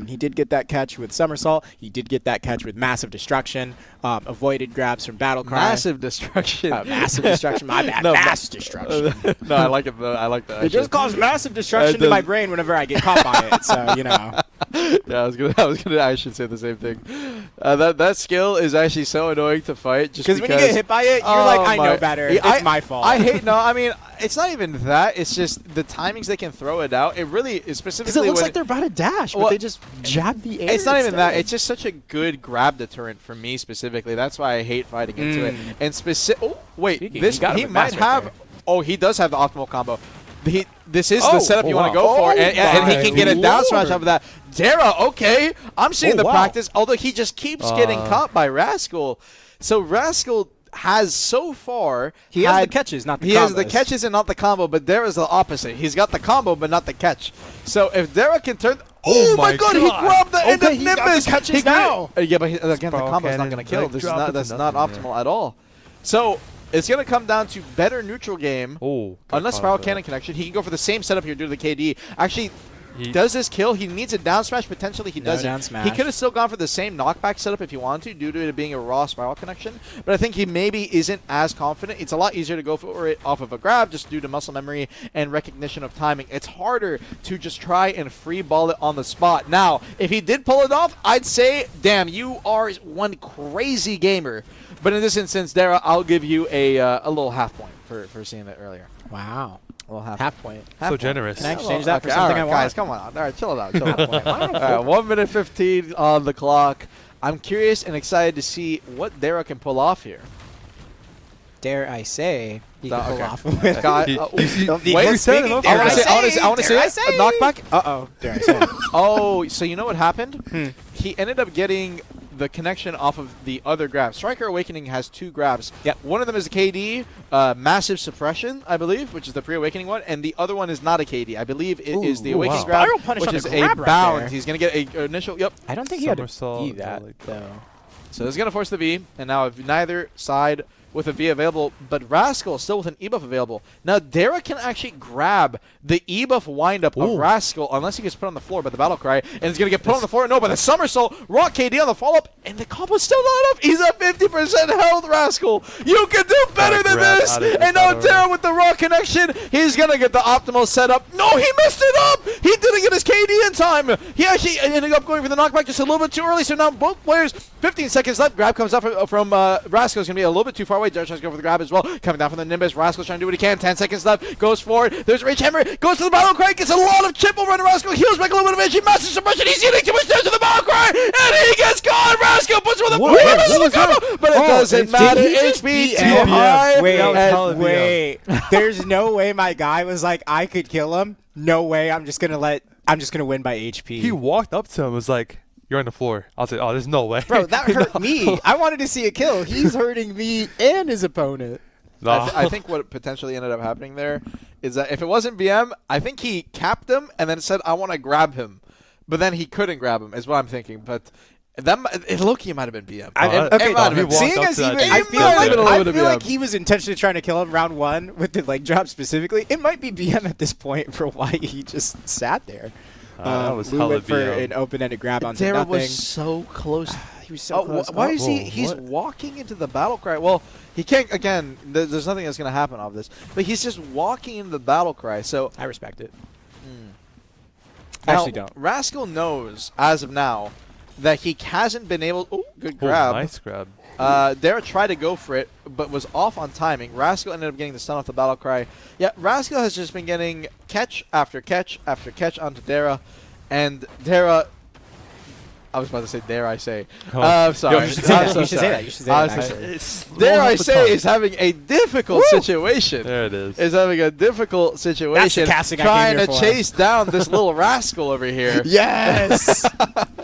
He did get that catch with Somersault. He did get that catch with Massive Destruction. Avoided grabs from Battlecry. Massive Destruction. Massive Destruction. My bad. No, Mass Destruction. No, I like it. I like that. It just caused massive destruction to my brain whenever I get caught by it. So, you know. Yeah, I was gonna. I should say the same thing. That skill is actually so annoying to fight, just because when you get hit by it, you're like, I know better. It's my fault. I hate. No, I mean, it's not even that. It's just the timings they can throw it out. It really is specifically. Because it looks when like they're about to dash, but they just jab the air. It's not even that. It's just such a good grab deterrent for me specifically. That's why I hate fighting into it. And Oh, wait. He might have. Right, oh, he does have the optimal combo. This is the setup you want to go for, and he can get a down smash off of that. Dara, okay. I'm seeing the practice, although he just keeps getting caught by Rascal. So Rascal has so far... He has the catches, not the combos. He has the catches and not the combo, but Dara's the opposite. He's got the combo, but not the catch. So if Dara can turn... Oh my god, he grabbed the end of Nimbus! Got the catches now! Yeah, but again, the combo's not going to kill. That's not optimal at all. So... it's going to come down to better neutral game. Unless Spiral Cannon connection. He can go for the same setup here due to the KD. Actually, does this kill? He needs a down smash. Potentially he doesn't. Down smash. He could have still gone for the same knockback setup if he wanted to, due to it being a raw Spiral connection. But I think he maybe isn't as confident. It's a lot easier to go for it off of a grab just due to muscle memory and recognition of timing. It's harder to just try and free ball it on the spot. Now, if he did pull it off, I'd say, damn, you are one crazy gamer. But in this instance, Dara, I'll give you a little half point for seeing that earlier. Wow. A little half point. So generous. Can I exchange that for something I want? Guys, come on. All right, chill it out. All right, 1 minute 15 on the clock. I'm curious and excited to see what Dara can pull off here. Dare I say, He No, can pull okay. off with. God, He- oh, he- Don't wait, be you said it, speaking, okay. dare I want to say, I I want to say dare I it. A knockback. Uh-oh. Dare I say it? Oh, so you know what happened? He ended up getting the connection off of the other grab. Striker Awakening has 2 grabs. Yep. One of them is a KD, Massive Suppression, I believe, which is the pre-awakening one, and the other one is not a KD. I believe it is the Ooh, Awakening wow. grab, Spiral Punish which on is the a grab right bound. there. He's going to get a initial, yep. I don't think he had to Somersault, be that, like- though. So this is going to force the V, and now if neither side with a V available, but Rascal still with an E-buff available. Now Dara can actually grab the E-buff windup of Rascal unless he gets put on the floor by the battle cry, and it's going to get put on the floor. No, by the somersault, Rock KD on the follow-up, and the combo's still not enough. He's at 50% health, Rascal. You can do better than grab this. out of this And now battle Dara with the Rock connection, he's going to get the optimal setup. No, he messed it up. He didn't get his KD in time. He actually ended up going for the knockback just a little bit too early, so now both players, 15 seconds left. Grab comes up from Rascal. Is going to be a little bit too far away. Dara tries to go for the grab as well. Coming down from the Nimbus. Rascal's trying to do what he can. 10 seconds left. Goes forward. There's a Rage Hammer. Goes to the Battle Cry. Gets a lot of chip over on Rascal. Heals back a little bit of energy. Massive suppression. He's getting too much damage to the Battle Cry. And he gets gone. Rascal puts with a combo. But it doesn't matter. HP too high. Wait. There's no way my guy was like, I could kill him. No way. I'm just gonna win by HP. He walked up to him, was like, "You're on the floor." I was like, "Oh, there's no way." Bro, that hurt me. I wanted to see a kill. He's hurting me and his opponent. Nah. I think what potentially ended up happening there is that if it wasn't BM, I think he capped him and then said, I want to grab him. But then he couldn't grab him, is what I'm thinking. But low-key might have been BM. Okay, might have been. seeing Walked up as to that even, dude. I feel It might have like been a little bit of BM. he was intentionally trying to kill him round 1 with the leg drop specifically. It might be BM at this point for why he just sat there. That was Lou hella went for BM. an open-ended grab onto Dara nothing. was so close. He was so close. Why is Whoa, he's what? walking into the battle cry? Well, he can't, again, there's nothing that's going to happen off this. But he's just walking into the battle cry. So I respect it. now, Actually don't. Rascal knows, as of now, that he hasn't been able... Oh, good Oh, grab. nice grab. Dara tried to go for it, but was off on timing. Rascal ended up getting the stun off the battle cry. Yeah, Rascal has just been getting catch after catch after catch onto Dara. And Dara... I was about to say, dare I say. Oh. Sorry. Yo, You should say I'm that. so You should say sorry. that. You should say I'm that, so actually. sorry. Dare I say is having a difficult situation. There it is. Is having a difficult situation. casting I trying came to here for. chase down this little rascal over here. Yes!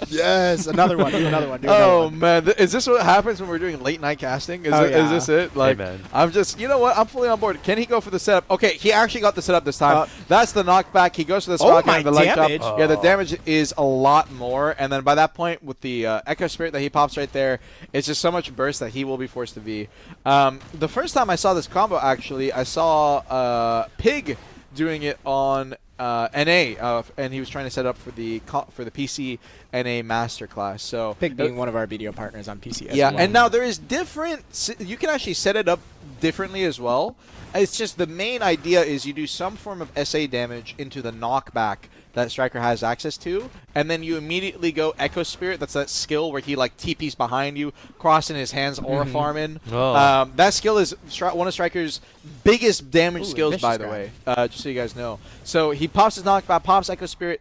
Yes! Another one. Do another one. Do another Oh one. man, is this what happens when we're doing late night casting? Is, Oh, is yeah. this it? Like, man. I'm just, you know what? I'm fully on board. Can he go for the setup? Okay, he actually got the setup this time. That's the knockback. He goes for the spot my the leg drop. damage. Yeah, the damage is a lot more. And then by that point, with the Echo Spirit that he pops right there, it's just so much burst that he will be forced to V. The first time I saw this combo, actually, I saw Pig doing it on NA, and he was trying to set up for the PC NA Masterclass. So Pig being one of our video partners on PC as yeah, well. and now there is different. You can actually set it up differently as well. It's just the main idea is you do some form of SA damage into the knockback that Striker has access to, and then you immediately go Echo Spirit. That's that skill where he like TPs behind you, crossing his hands, aura farming. Oh. That skill is one of Striker's biggest damage skills, vicious by the grab. way. Just so you guys know. So he pops his knockback, pops Echo Spirit,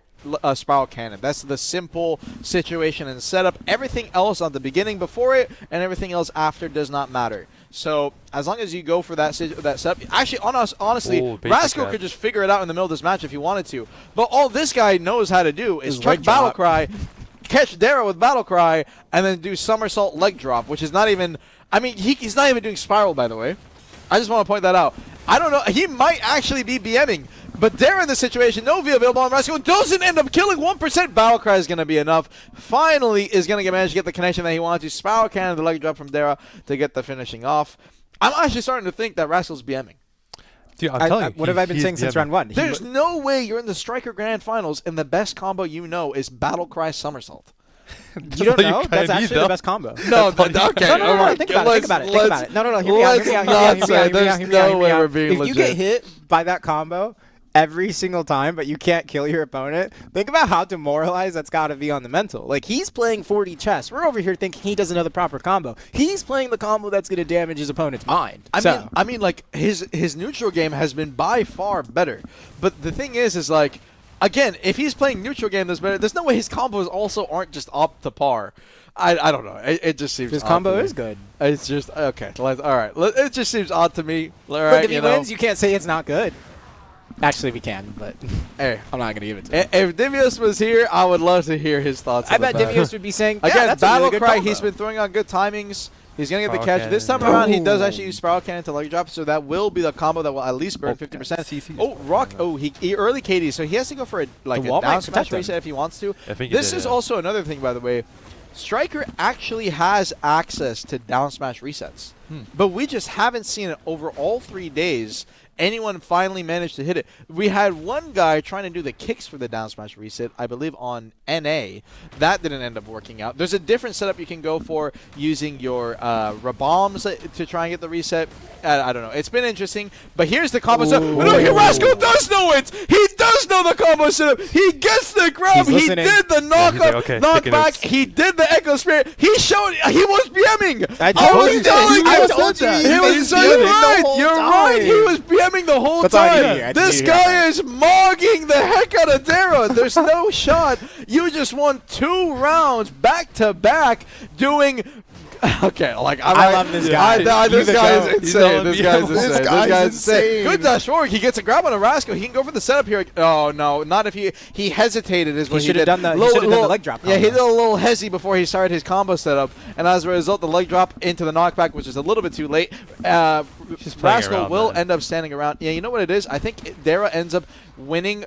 Spiral Cannon. That's the simple situation and setup. Everything else on the beginning before it and everything else after does not matter. So as long as you go for that setup, actually, honestly, Ooh, basic Rascal grab. could just figure it out in the middle of this match if he wanted to. But all this guy knows how to do is Is truck leg Battle drop. Cry, catch Dara with Battle Cry, and then do somersault leg drop, which is not even. I mean, he's not even doing spiral, by the way. I just want to point that out. I don't know. He might actually be BMing. But Dara in this situation, no V available on Rascal, doesn't end up killing 1%. Battle Cry is going to be enough. Finally is going to manage to get the connection that he wanted to. Spiral Cannon, the leg drop from Dara to get the finishing off. I'm actually starting to think that Rascal's BMing. Dude, I'm telling you. What have I been he's saying since BMing. round 1? There's no way you're in the Striker Grand Finals and the best combo you know is Battle Cry Somersault. You don't know? That's actually the best combo. No, okay. No, think about it. No, hear me out. There's no way we're being If legit. you get hit by that combo every single time, but you can't kill your opponent, think about how demoralized that's got to be on the mental. Like, he's playing 4D chess. We're over here thinking he doesn't know the proper combo. He's playing the combo that's going to damage his opponent's mind. I mean, like his neutral game has been by far better. But the thing is like again, if he's playing neutral game this better, there's no way his combos also aren't just up to par. I don't know. It just seems His odd combo to me. is good. It's just okay. All right. It just seems odd to me. All right, Look, if he wins, you can't say it's not good. Actually, we can, but hey, I'm not gonna give it to him. if Divius was here, I would love to hear his thoughts. I on the bet match. Divius would be saying, yeah, Again, that's a really Battle good Cry. combo. He's been throwing on good timings. He's gonna get the Spiral catch this time Cannon. around. He does Oh. actually use Spiral Cannon to leg drop, so that will be the combo that will at least burn 50%. CC. Oh, Rock! Oh, he early KD, so he has to go for a The a wall might down smash protect him. reset if he wants to. I think he This did, is yeah. also another thing, by the way. Striker actually has access to down smash resets, but we just haven't seen it over all 3 days. Anyone finally managed to hit it. We had one guy trying to do the kicks for the down smash reset, I believe on NA. That didn't end up working out. There's a different setup you can go for using your bombs to try and get the reset. I don't know. It's been interesting, but here's the combo setup. Ooh. No, Rascal does know it. He does know the combo setup. He gets the grab. He's He listening. did the Yeah, he's knock-up, like, okay, taking knockback. notes. He did the Echo Spirit. He showed. He was BMing. I told was you telling that. I you. told you. He He was was so BMing the right. whole You're right. He time. was BMing the whole That's all I time. did hear. I did This hear guy that. is mogging the heck out of Dara. There's no shot. You just won 2 rounds back to back doing. Okay, like I love this guy. This He's guy a is goat. insane. This guy's This insane. This guy's guy's insane. insane. Good dash forward. He gets a grab on a Rascal. He can go for the setup here. Oh no, not if he hesitated. Is what he should have did. done the- he should have done the leg drop Yeah, he combo. did a little hezzy before he started his combo setup, and as a result, the leg drop into the knockback, which is a little bit too late. Just playing Rascal around, will man. end up standing around. Yeah, you know what it is? I think Dara ends up winning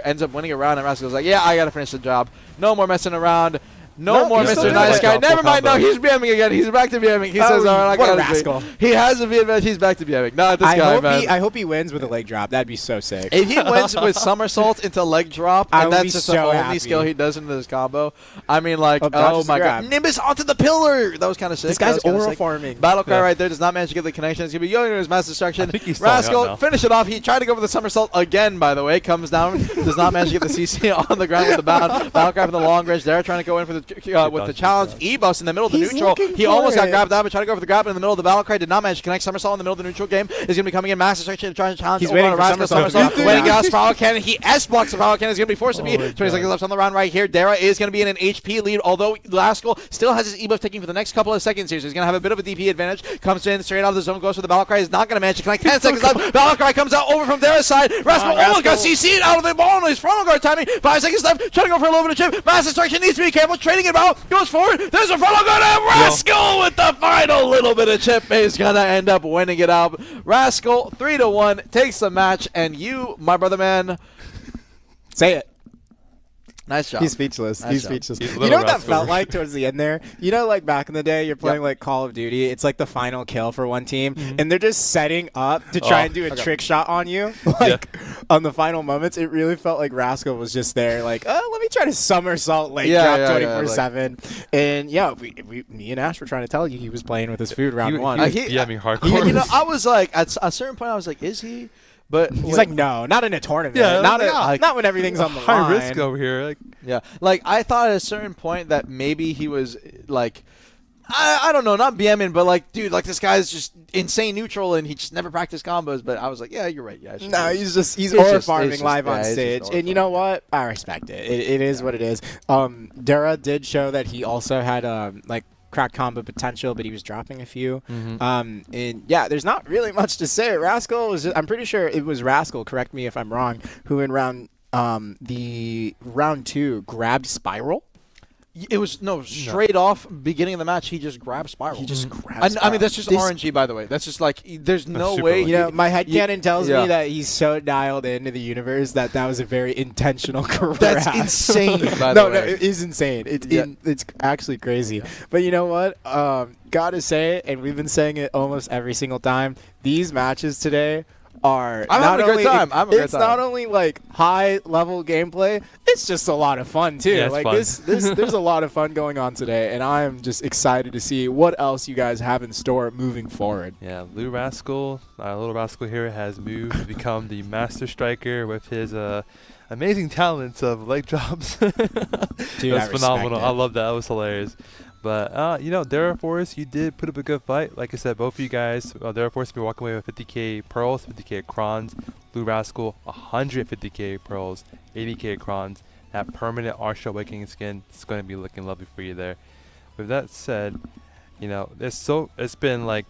ends up winning a round, and Rascal's like, yeah, I gotta finish the job. No more messing around. No more he's still Mr. doing Nice it. Guy. Full Never mind. No, combo. he's BMing again. He's back to BMing. He Oh, says, all right, what a I got rascal. He has a V advantage. He's back to BMing. Not this guy, man. I hope he wins with a leg drop. That'd be so sick. If he wins with somersault into leg drop, I and would that's be just so the only happy. skill he does into this combo, I mean, like, Oh, oh dodges my the god. grab. Nimbus onto the pillar! That was kind of sick. This That guy's was kinda aura sick. farming. Battle Cry Yeah. right there does not manage to get the connection. It's going to be Yogi his mass destruction. I think he's stalling out Rascal, now. finish it off. He tried to go for the somersault again, by the way. Comes down, does not manage to get the CC on the ground with the bound. Battle Cry for the long range there, trying to go in for the with the dodge, challenge. yeah. E-buffs in the middle of the He's neutral. looking He for almost got it. grabbed out, but tried to go for the grab in the middle of the Battle Cry. Did not manage to connect somersault in the middle of the neutral game. Is going to be coming in. Mass destruction, trying to challenge He's over waiting on for Rascal. somersault. Somersault. Waiting out Spiral Cannon. He S-blocks the Spiral Cannon. Is going to be forced to be. Oh my 20 seconds God. left on the round right here. Dara is going to be in an HP lead, although Rascal still has his E-buff taking for the next couple of seconds here, so he's going to have a bit of a DP advantage. Comes in straight out of the zone, goes for the Battle Cry. Is not going to manage to connect. 10 seconds left. Battle Cry comes out over from Dara's side. Rascal almost got CC'd out of the ball on his frontal guard timing. 5 seconds left. Trying to go for a little bit of chip. Mass destruction needs to be careful. Trading it out. Goes forward. There's a frontal guard. And Rascal with the final little bit of chip is going to end up winning it out. Rascal 3-1 takes the match, and you, my brother man, Say it. nice job. He's speechless. Nice He's job. speechless. He's a You little know what that rascal. felt like towards the end there? You know, like back in the day, you're playing like Call of Duty. It's like the final kill for one team, and they're just setting up to try Oh, and do a okay. trick shot on you. Like on the final moments, it really felt like Rascal was just there, like, oh, let me try to somersault leg Yeah, drop yeah, yeah, 24/7. And yeah, me and Ash were trying to tell you he was playing with his food round He one. was he- BMing hardcore. You know, I was like, at a certain point, I was like, is he? But He's like, no, not in a tournament. Yeah, not, yeah, like, not when everything's on the high line. risk over here. Like, yeah, like I thought at a certain point that maybe he was like, I don't know, not BMing, but like, dude, like this guy's just insane neutral and he just never practiced combos. But I was like, yeah, you're right. Yeah, I should No, do he's this. he's It's aura just- farming it's just- live yeah, on it's just stage, aura and you know farming. what? I respect it. It is what it is. Dara did show that he also had like crack combo potential, but he was dropping a few. And yeah, there's not really much to say. Rascal was. I'm pretty sure it was Rascal. Correct me if I'm wrong. Who in round 2 grabbed Spiral. It was straight off beginning of the match. He just grabbed Spiral. He just grabbed. I mean, Spiral. that's just This- RNG, by the way. That's just like there's no super way. lucky. You know, my headcanon tells yeah. me that he's so dialed into the universe that was a very intentional grab. That's insane. By the No, way. it is insane. It's Yeah. it's actually crazy. But you know what? Gotta say it, and we've been saying it almost every single time. These matches today are I'm not having a great only time. I'm having a great it's time. not only like high level gameplay, it's just a lot of fun too. Yeah, it's like fun. this there's a lot of fun going on today, and I am just excited to see what else you guys have in store moving forward. yeah, Lou Rascal, our little rascal here, has moved to become the master striker with his amazing talents of leg drops. Dude, That's I phenomenal. respect I it. love that. That was hilarious. But, you know, Dara Forest, you did put up a good fight. Like I said, both of you guys, Dara Forest, been walking away with 50k pearls, 50k crons. Blue Rascal, 150k pearls, 80k crons. That permanent Archer Awakening skin is going to be looking lovely for you there. With that said, you know, it's been like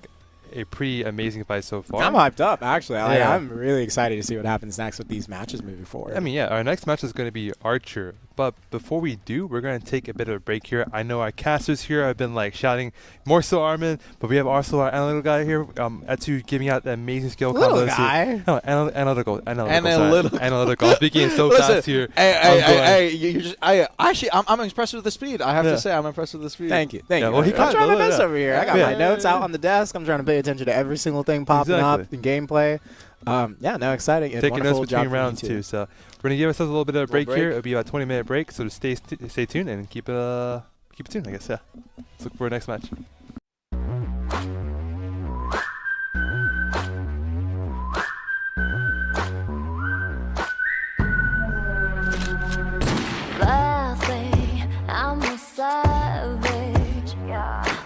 a pretty amazing fight so far. I'm hyped up, actually. Yeah. I'm really excited to see what happens next with these matches moving forward. I mean, yeah, our next match is going to be Archer. But before we do, we're going to take a bit of a break here. I know our casters here have been like shouting more so Armin, but we have also our analytical guy here, Etsu, giving out the amazing skill Little combos guy. here. No, analytical. Analytical. Analytical. Speaking so Listen, fast here. Hey, you just, I'm impressed with the speed. I have Yeah. to say, I'm impressed with the speed. Thank you. Yeah, well, he I'm got trying my it, best yeah. over here. I got Yeah. my notes out on the desk. I'm trying to pay attention to every single thing popping up in gameplay. Yeah, no, exciting. And Taking notes wonderful job between from you rounds too. So we're gonna give ourselves a little bit of a break, here. It'll be about a 20-minute break. So just stay tuned and keep it tuned. I guess. Yeah. Let's look for our next match. Lately, I'm a savage.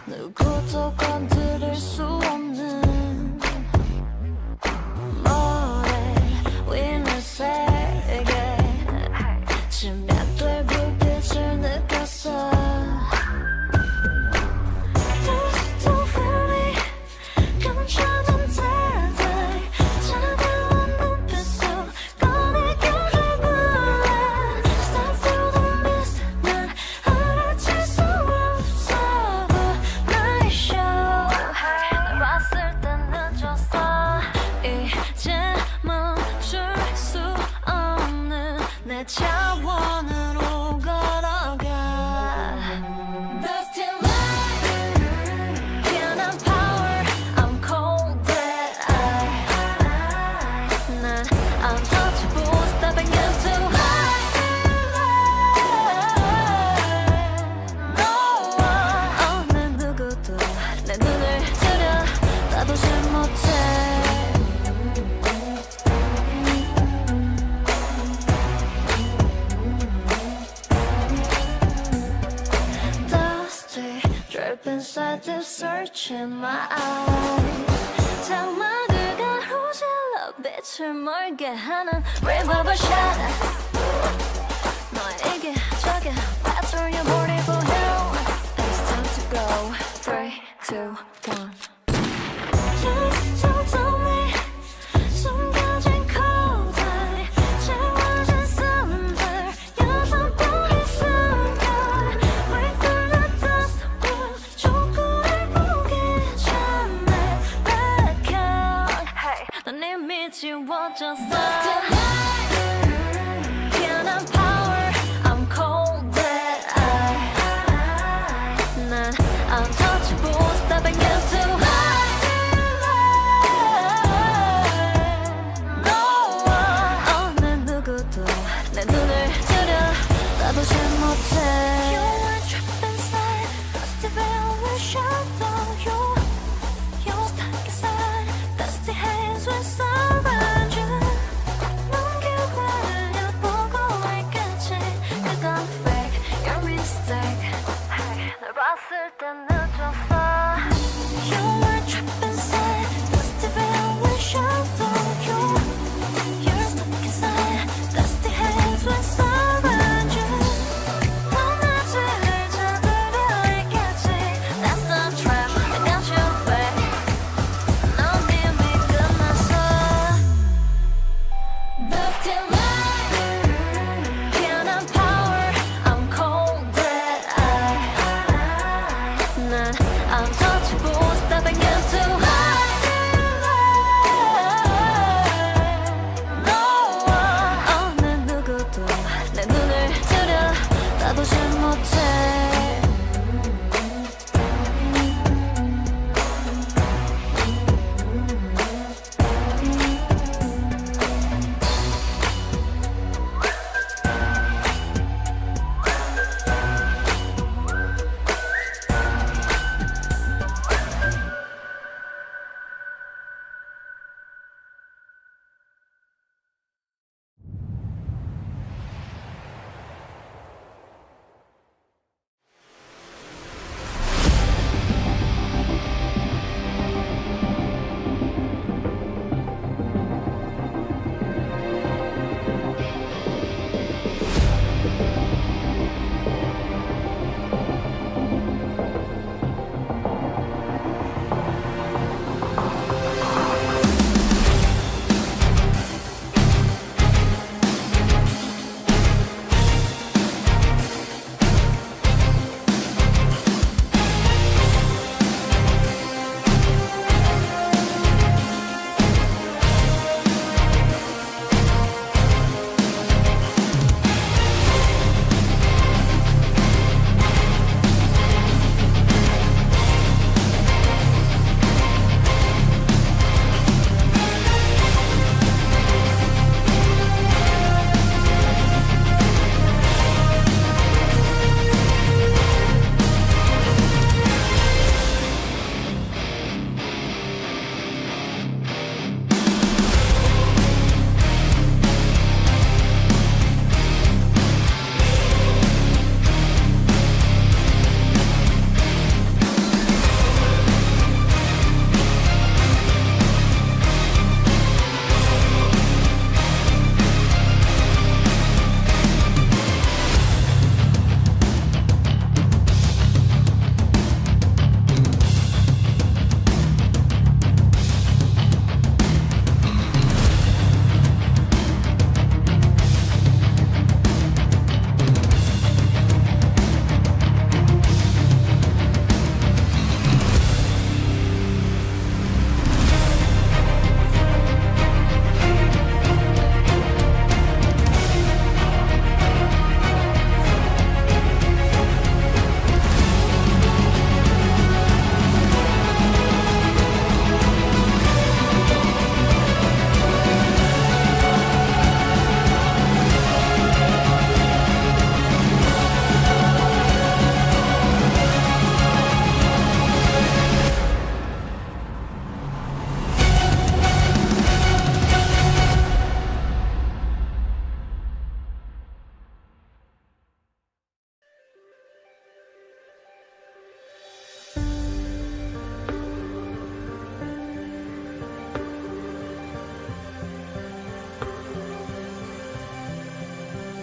누구도 건드릴 수 없는 모래 위는 세계 침략될 불빛을 느꼈어. Just don't feel me. 감춰둔 Deadeye. 차가운 눈빛으로 꺼내겨줄 불래. Step through the mist. 난 알아챌 수 없어. 나의 show. 날 봤을 땐 늦었어. 이제 멈출 수 없는 내 차원으로 걸어가. Dusty light. 피어난 power. I'm cold Deadeye. 난 untouchable. Stepping you too high. No. 어느 누구도 내 눈을 들여 따보질 못해. Dusty, drip inside the search in my eyes. 장막을 가로질러 빛을 멀게 하는 revolver shot. 너에게 저게 빠뜨려버리고 해. It's time to go. 3, 2, 1. Just don't tell me. 숨겨진 코드에 채워진 썸들. 여섯 번의 순간. Break through the dust. 초콜릿 보기 전에 back out. Hey, 넌 이미 지워졌어. 피어난 power. I'm cold Deadeye. 난 untouchable. Stepping you too high. No. 어느 누구도 내 눈을 들여 따보질 못해. You're trapped inside. Dusty velvet shadow. You're stuck inside. Dusty haze will surround you. 넌 기회를 보고 있겠지. 그건 fake. Your mistake. Hey, 널 봤을 땐 늦었어. You're trapped inside. Dusty velvet shadow. You're stuck inside. Dusty haze will surround you. 넌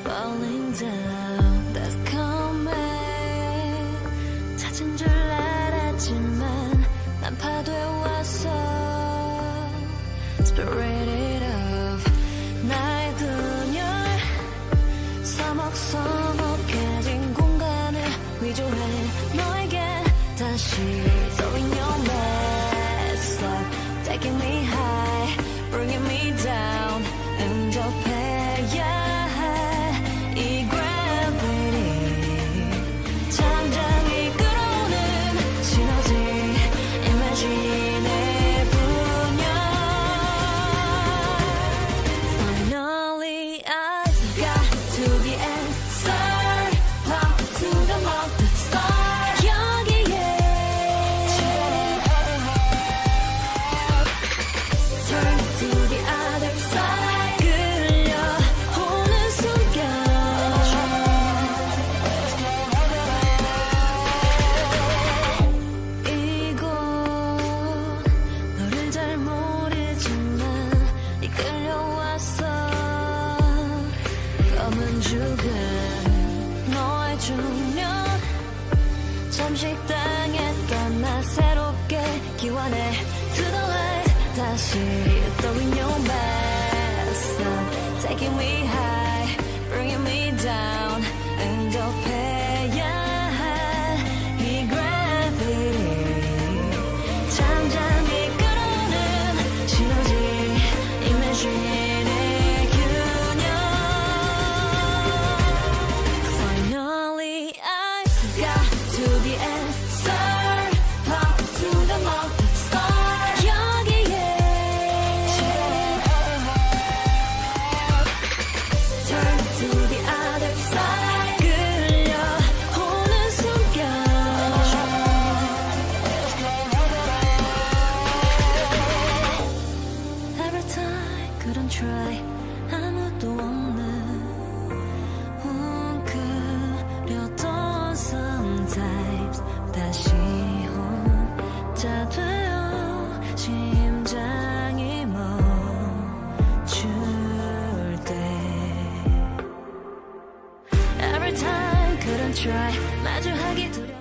falling down. That's coming. 찾은 줄 알았지만 난 파도에 왔어. Spirit of 나의 그녀 서먹서먹해진 공간을 위조해 너에게 다시 throwing your mess up, taking me high, bringing me down. 응접해야 해 이 gravity 잠잠히 끌어오는 시너지 imagine의 분열. Finally I got to the answer, top to the mountain star. 여기에 turn to the other side. 끌려오는 순간 이곳 너를 잘 모르지만 이끌려왔어. 검은 죽음 너의 중년 잠시 당했던 나 새롭게 기원해 to the light. 다시 throwing your mess up, taking me high, bringing me down. 응접해야 해 이 gravity 잠잠히 끌어오는 시너지 imagine의 균형. Finally I got to the answer, top to the mountain star. 여기에 turn to the other side. 끌려오는 순간 every time couldn't try 아무도 없는 웅크렸던 sometimes 다시 혼자 되어 심장이 멈출 때 every time couldn't try 마주하기 두려워.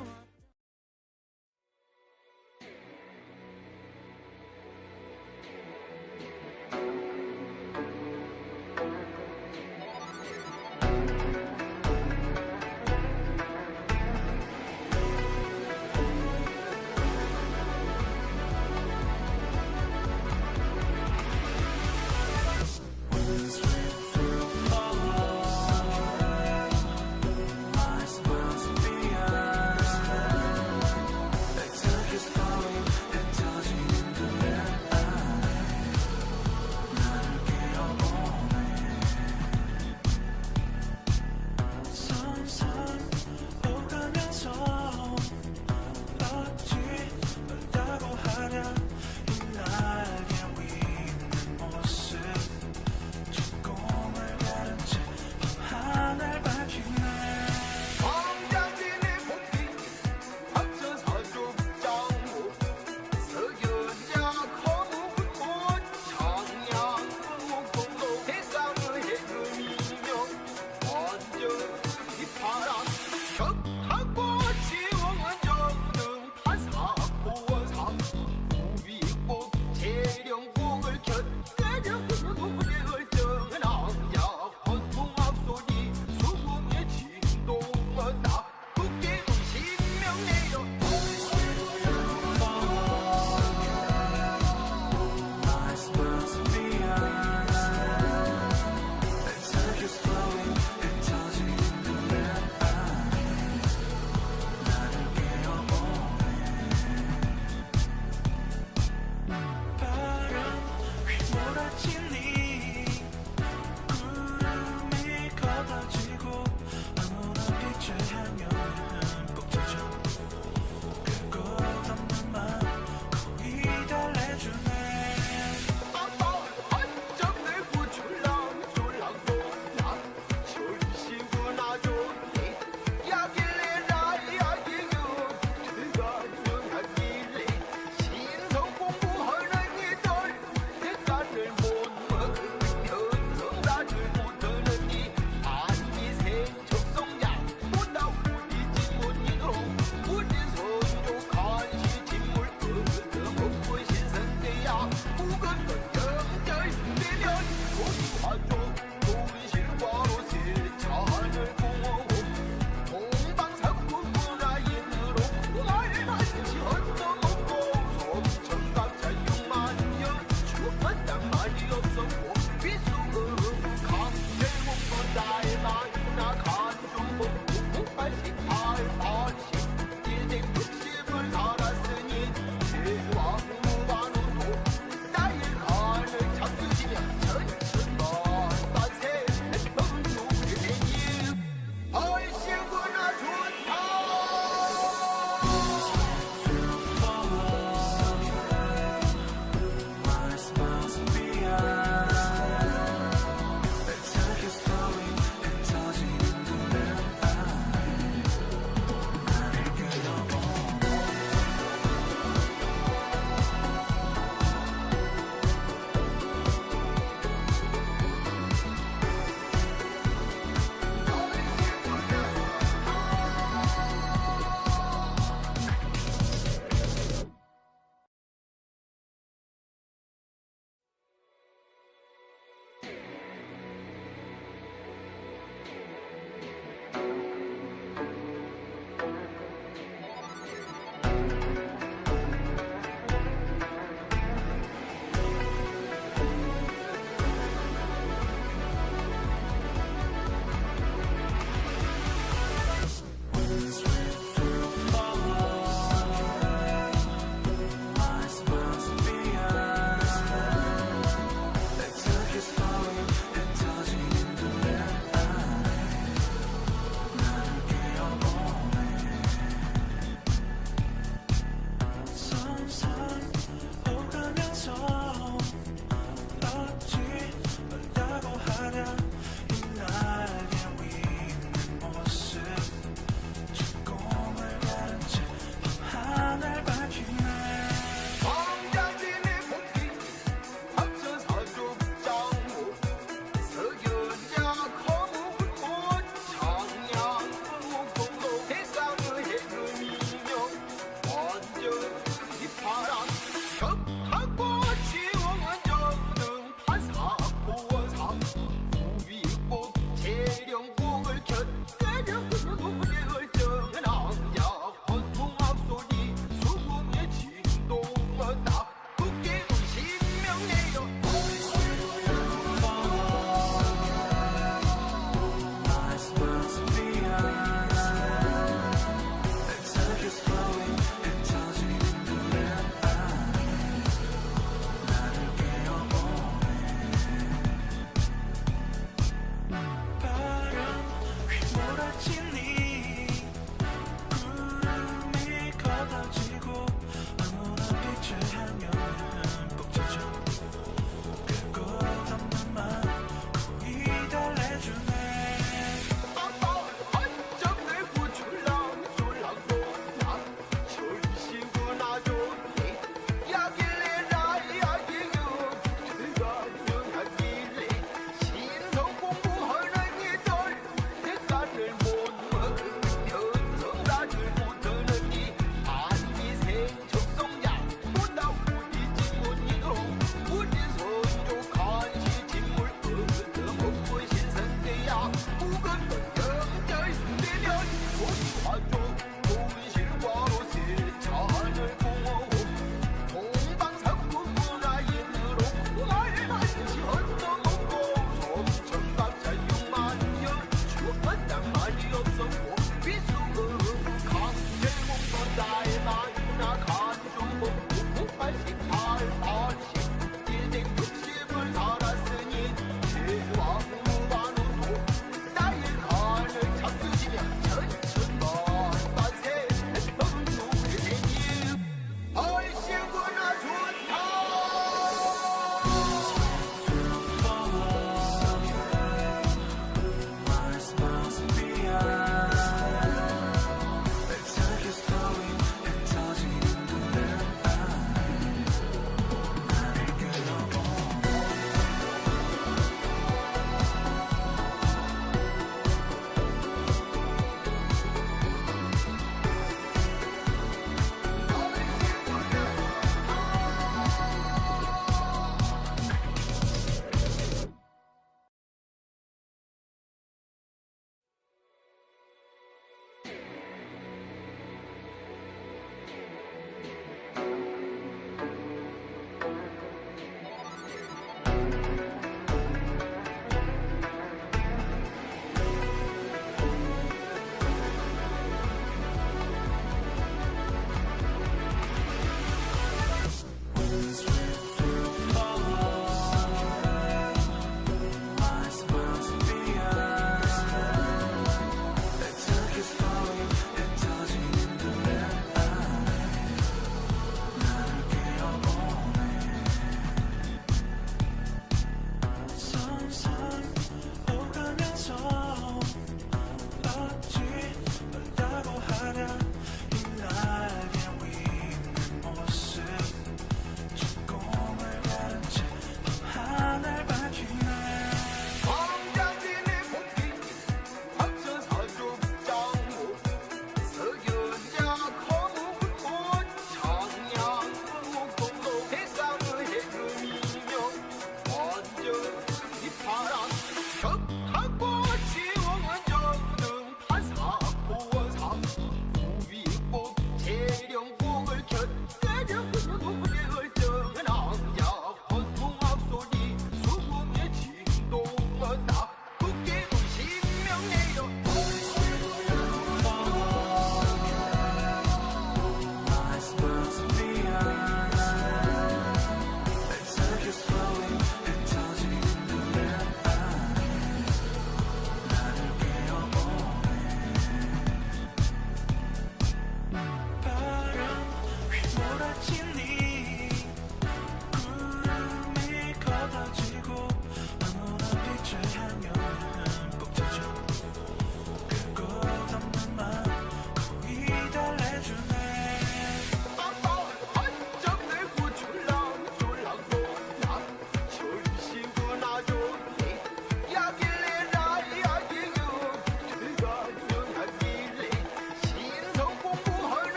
大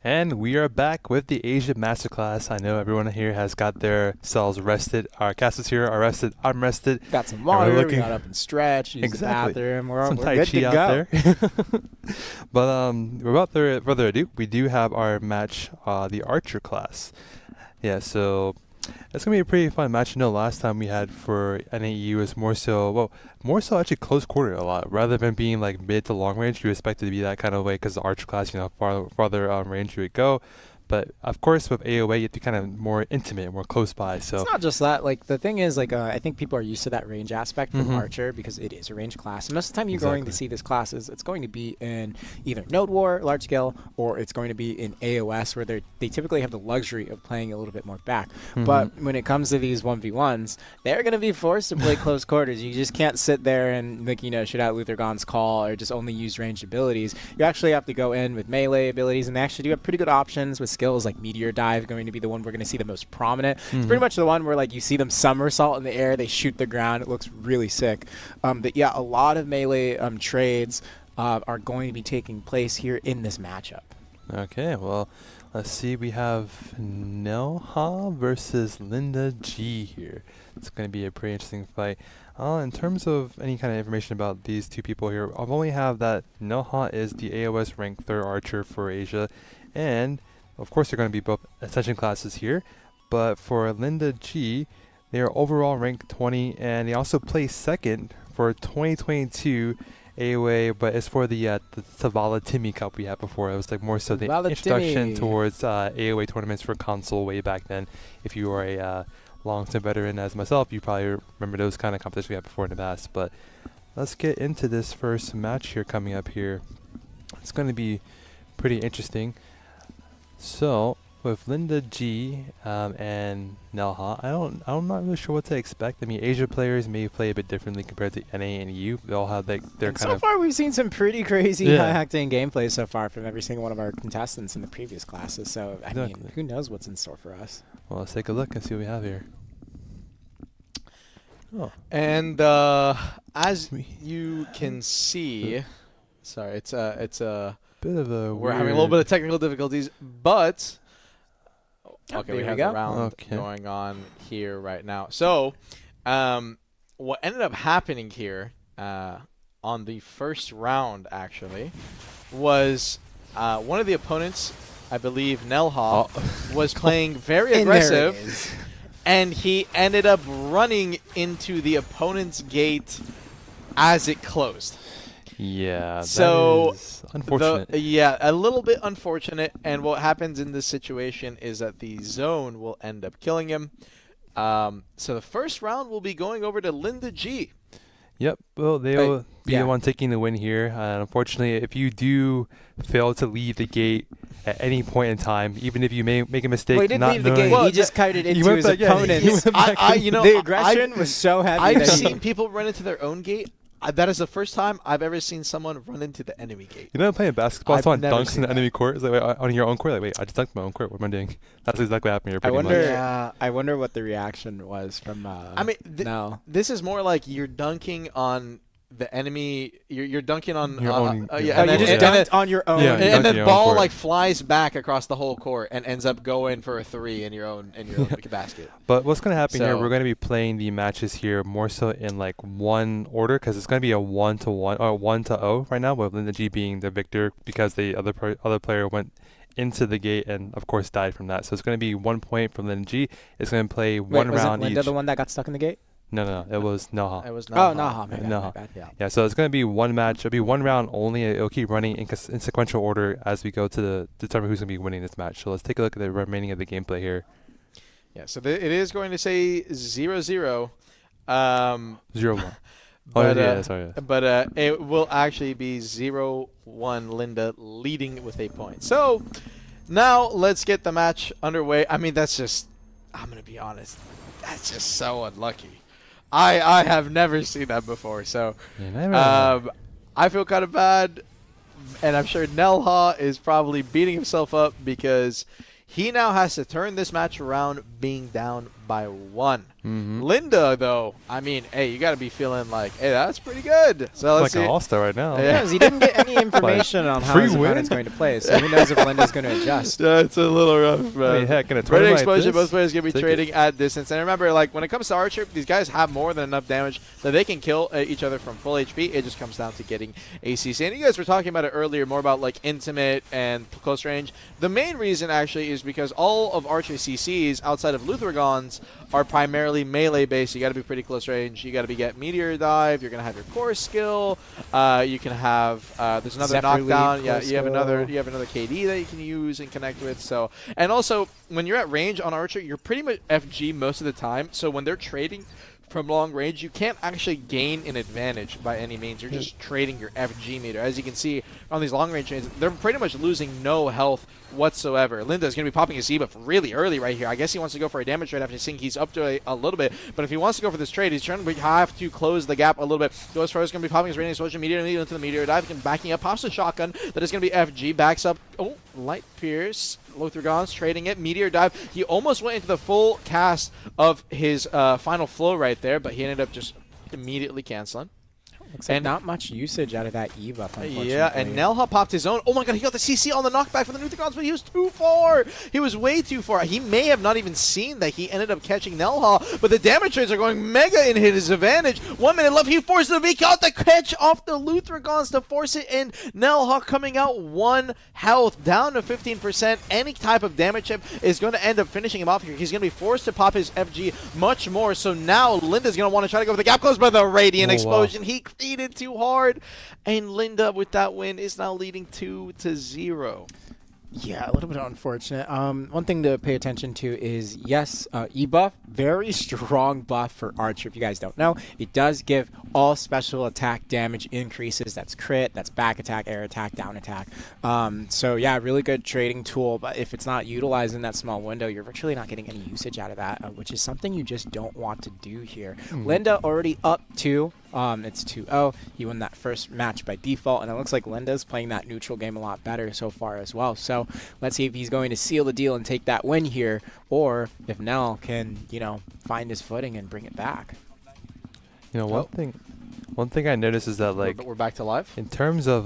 And we are back with the Asia Masterclass. I know everyone here has got their cells rested. Our casters here are rested. I'm rested. Got some And we're water. We looking- got up and stretched. Used Exactly. the bathroom. We're Some Tai good Chi to out go. there. But without further ado, we do have our match, the Archer class. Yeah, so it's gonna be a pretty fun match. Last time we had for NAE was more so actually close quarter a lot, rather than being like mid to long range. You expect it to be that kind of way because the Archer class, farther range you would go. But of course, with AOA, you have to be kind of more intimate, more close by. So It's not just that. Like the thing is, like I think people are used to that range aspect from Mhm. Archer because it is a range class. And most of the time, you're going to Exactly. see this class it's going to be in either Node War, large scale, or it's going to be in AOS, where they typically have the luxury of playing a little bit more back. But when it comes to these 1v1s, they're going to be forced to play close quarters. You just can't sit there and shoot out Luthergon's call or just only use ranged abilities. You actually have to go in with melee abilities, and they actually do have pretty good options with skills like Meteor Dive, going to be the one we're going to see the most prominent. It's pretty much the one where like you see them somersault in the air, they shoot the ground. It looks really sick. But yeah, a lot of melee trades are going to be taking place here in this matchup. Okay, well, let's see. We have Nelha versus Linda G here. It's going to be a pretty interesting fight. In terms of any kind of information about these two people here, I've only have that Nelha is the AOS ranked 3rd archer for Asia, and of course they're going to be both ascension classes here. But for Linda G, they are overall ranked 20, and they also placed 2nd for 2022 AOA, but it's for the Savala Timmy Cup we had before. It was like more so the Savala introduction Timmy. towards AOA tournaments for console way back then. If you are a long-time veteran as myself, you probably remember those kind of competitions we had before in the past. But let's get into this first match here coming up here. It's going to be pretty interesting. So with Linda G and Nelha, I'm not really sure what to expect. I mean, Asia players may play a bit differently compared to NA and EU. They all have their kind So of. far, we've seen some pretty crazy Yeah. high-octane gameplay so far from every single one of our contestants in the previous classes. So I mean, Exactly. who knows what's in store for us? Well, let's take a look and see what we have here. Oh, And as you can see, sorry, it's a bit of a. we're having a little bit of technical difficulties, but Oh, okay, there we we have go. the round Okay. going on here right now. So, what ended up happening here on the first round actually was one of the opponents, I believe Nelha, was playing very And there it aggressive. is. And he ended up running into the opponent's gate as it closed. Yeah, So, that is unfortunate. Yeah, a little bit unfortunate. And what happens in this situation is that the zone will end up killing him. So the first round will be going over to Linda G. Yep. Well, they Hey, will be yeah. the one taking the win here. Unfortunately, if you do fail to leave the gate at any point in time, even if you may make a mistake, Well, he didn't not leave the knowing- gate. Well, He just kited he into went his back- yeah, he opponents. went back you know, the aggression was so heavy. I've that he- seen people run into their own gate. That is the first time I've ever seen someone run into the enemy gate. You know, playing basketball, I've someone never dunks in seen the that. enemy court. It's like, wait, on your own court. Like, wait, I just dunked my own court. What am I doing? That's exactly what happened here. I Pretty wonder. much. Yeah. I wonder what the reaction was from. I mean, no. this is more like you're dunking on the enemy. You're dunking on Your own- yeah, your Oh, and you then, just and then- dunked on your own. Yeah, and, you and dunked then on your own ball court. like flies back across the whole court and ends up going for a 3 in your own basket. But what's going to happen here, So- we're going to be playing the matches here more so in like one order because it's going to be a 1-1 or 1-0 right now, with Linda G being the victor because the other player went into the gate and of course died from that. So it's going to be 1 point from Linda G. It's going to play Wait, one wasn't round Linda each. the one that got stuck in the gate? No, it was Nelha. It was Oh, not. Naha. My bad, Naha. my bad. Yeah. Yeah, so it's going to be one match. It'll be one round only. It'll keep running in sequential order as we go to determine who's going to be winning this match. So let's take a look at the remaining of the gameplay here. Yeah. So it is going to say 0-0. 0-1. But, yeah, sorry. But it will actually be 0-1 Linda leading with a point. So now let's get the match underway. I mean, that's just, I'm going to be honest, that's just so unlucky. I have never seen that before. So You never know. I feel kind of bad. And I'm sure Nelha is probably beating himself up because he now has to turn this match around being down by 1. Mm-hmm. Linda, though, I mean, hey, you got to be feeling like, hey, that's pretty good. So Like let's see. an all-star right now. Yeah. Because he didn't get any information on how free his win? opponent's going to play, so who knows if Linda's going to adjust. That's a little rough, man. I mean, heck, in a Great tournament exposure. like Both this, players going to be take trading it. at distance. And remember, like when it comes to Archer, these guys have more than enough damage that they can kill each other from full HP. It just comes down to getting ACC. And you guys were talking about it earlier, more about like intimate and close range. The main reason actually is because all of Archer CCs outside of Luthergons are primarily melee based. You got to be pretty close range. You got to be get Meteor Dive. You're gonna have your core skill. You can have there's another Zephyr knockdown. Leap, Yeah, core you have another skill. KD that you can use and connect with. So and also when you're at range on Archer, you're pretty much FG most of the time. So when they're trading from long range, you can't actually gain an advantage by any means. You're just trading your FG meter. As you can see on these long range trades, they're pretty much losing no health whatsoever. Linda's going to be popping his debuff really early right here. I guess he wants to go for a damage trade after seeing he's up to a little bit. But if he wants to go for this trade, he's trying to have to close the gap a little bit. Goes for is going to be popping his radiant explosion immediately into the meteor dive. Backing up, pops the shotgun. That is going to be FG. Backs up. Oh, light pierce. Luthergon's trading it. Meteor dive. He almost went into the full cast of his final flow right there, but he ended up just immediately canceling. Looks like not much usage out of that E buff, unfortunately. Yeah, and Nelha popped his own. Oh my god, he got the CC on the knockback from the Luthergons, but he was too far. He was way too far. He may have not even seen that he ended up catching Nelha, but the damage trades are going mega in his advantage. 1 minute left. He forced the V out the catch off the Luthergons to force it in. Nelha coming out 1 health, down to 15%. Any type of damage chip is going to end up finishing him off here. He's going to be forced to pop his FG much more. So now Linda's going to want to try to go for the gap close by the Radiant Explosion. Wow. He it too hard, and Linda with that win is now leading 2-0. Yeah, a little bit unfortunate. One thing to pay attention to is, yes, E-buff, very strong buff for Archer. If you guys don't know, it does give all special attack damage increases. That's crit, that's back attack, air attack, down attack. So yeah, really good trading tool, but if it's not utilized in that small window, you're virtually not getting any usage out of that, which is something you just don't want to do here. Linda already up 2. It's 2-0. He won that first match by default, and it looks like Linda's playing that neutral game a lot better so far as well. So let's see if he's going to seal the deal and take that win here, or if Nell can, you know, find his footing and bring it back. You know, one thing I noticed is that, like, We're back to live. in terms of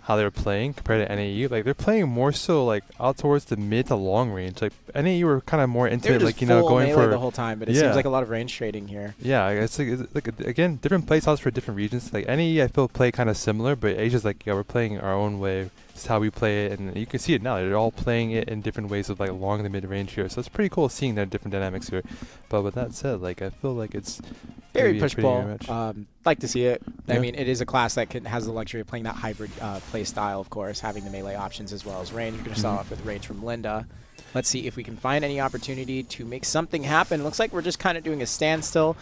how they're playing compared to NAU, like they're playing more so like out towards the mid to long range. Like NAU were kind of more into it, like, you know, going for the whole time, but it seems like a lot of range trading here. Yeah, it's like again, different play styles for different regions. Like NAE, I feel play kind of similar, but Asia's like, yeah, we're playing our own way. It's how we play it, and you can see it now. They're all playing it in different ways of like long and mid range here. So it's pretty cool seeing their different dynamics here. But with that said, like I feel like it's Very gonna be a push pretty ball. rematch. Like to see it. I Yeah. mean, it is a class that has the luxury of playing that hybrid play style, of course, having the melee options as well as range. You're going to start off with range from Linda. Let's see if we can find any opportunity to make something happen. Looks like we're just kind of doing a standstill.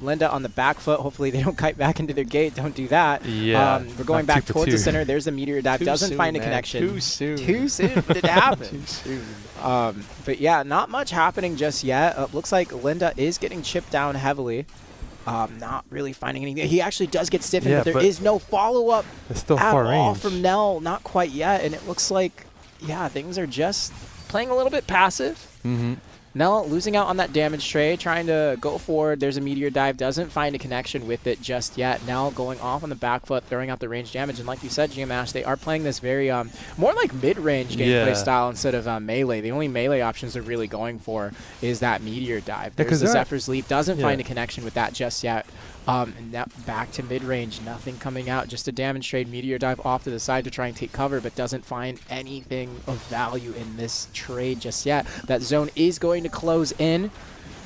Linda on the back foot. Hopefully they don't kite back into their gate. Don't do that. Yeah, we're going not back 2 for towards 2. the center. There's a meteor dive. Too Doesn't soon, find a man. connection. Too soon. Too soon. Did it happen? Too soon. But yeah, not much happening just yet. Looks like Linda is getting chipped down heavily. Not really finding anything. He actually does get stiffened, Yeah, but there but is no follow-up It's still at far all range. from Nell. Not quite yet, and it looks like, yeah, things are just playing a little bit passive. Mm-hmm. Nell losing out on that damage trade, trying to go forward. There's a meteor dive, doesn't find a connection with it just yet. Nell going off on the back foot, throwing out the range damage, and like you said, GM Ash, they are playing this very more like mid-range gameplay style instead of melee. The only melee options they're really going for is that meteor dive. There's the Zephyr's Leap, doesn't find a connection with that just yet. And now back to mid-range, nothing coming out, just a damage trade, meteor dive off to the side to try and take cover, but doesn't find anything of value in this trade just yet. That zone is going to close in.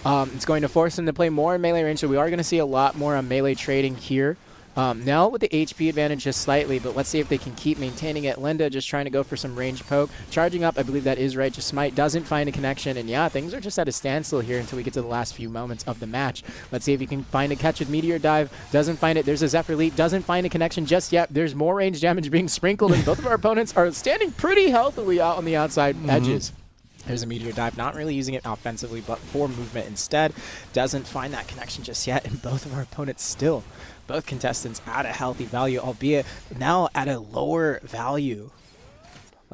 It's going to force them to play more in melee range, so we are going to see a lot more melee trading here. Now with the HP advantage just slightly, but let's see if they can keep maintaining it. Linda just trying to go for some range poke. Charging up, I believe that is right. Just Smite doesn't find a connection, and yeah, things are just at a standstill here until we get to the last few moments of the match. Let's see if he can find a catch with Meteor Dive. Doesn't find it. There's a Zephyr Leap. Doesn't find a connection just yet. There's more range damage being sprinkled, and both of our opponents are standing pretty healthily out on the outside edges. There's a Meteor Dive, not really using it offensively, but for movement instead. Doesn't find that connection just yet, and both of our opponents still, both contestants at a healthy value, albeit now at a lower value.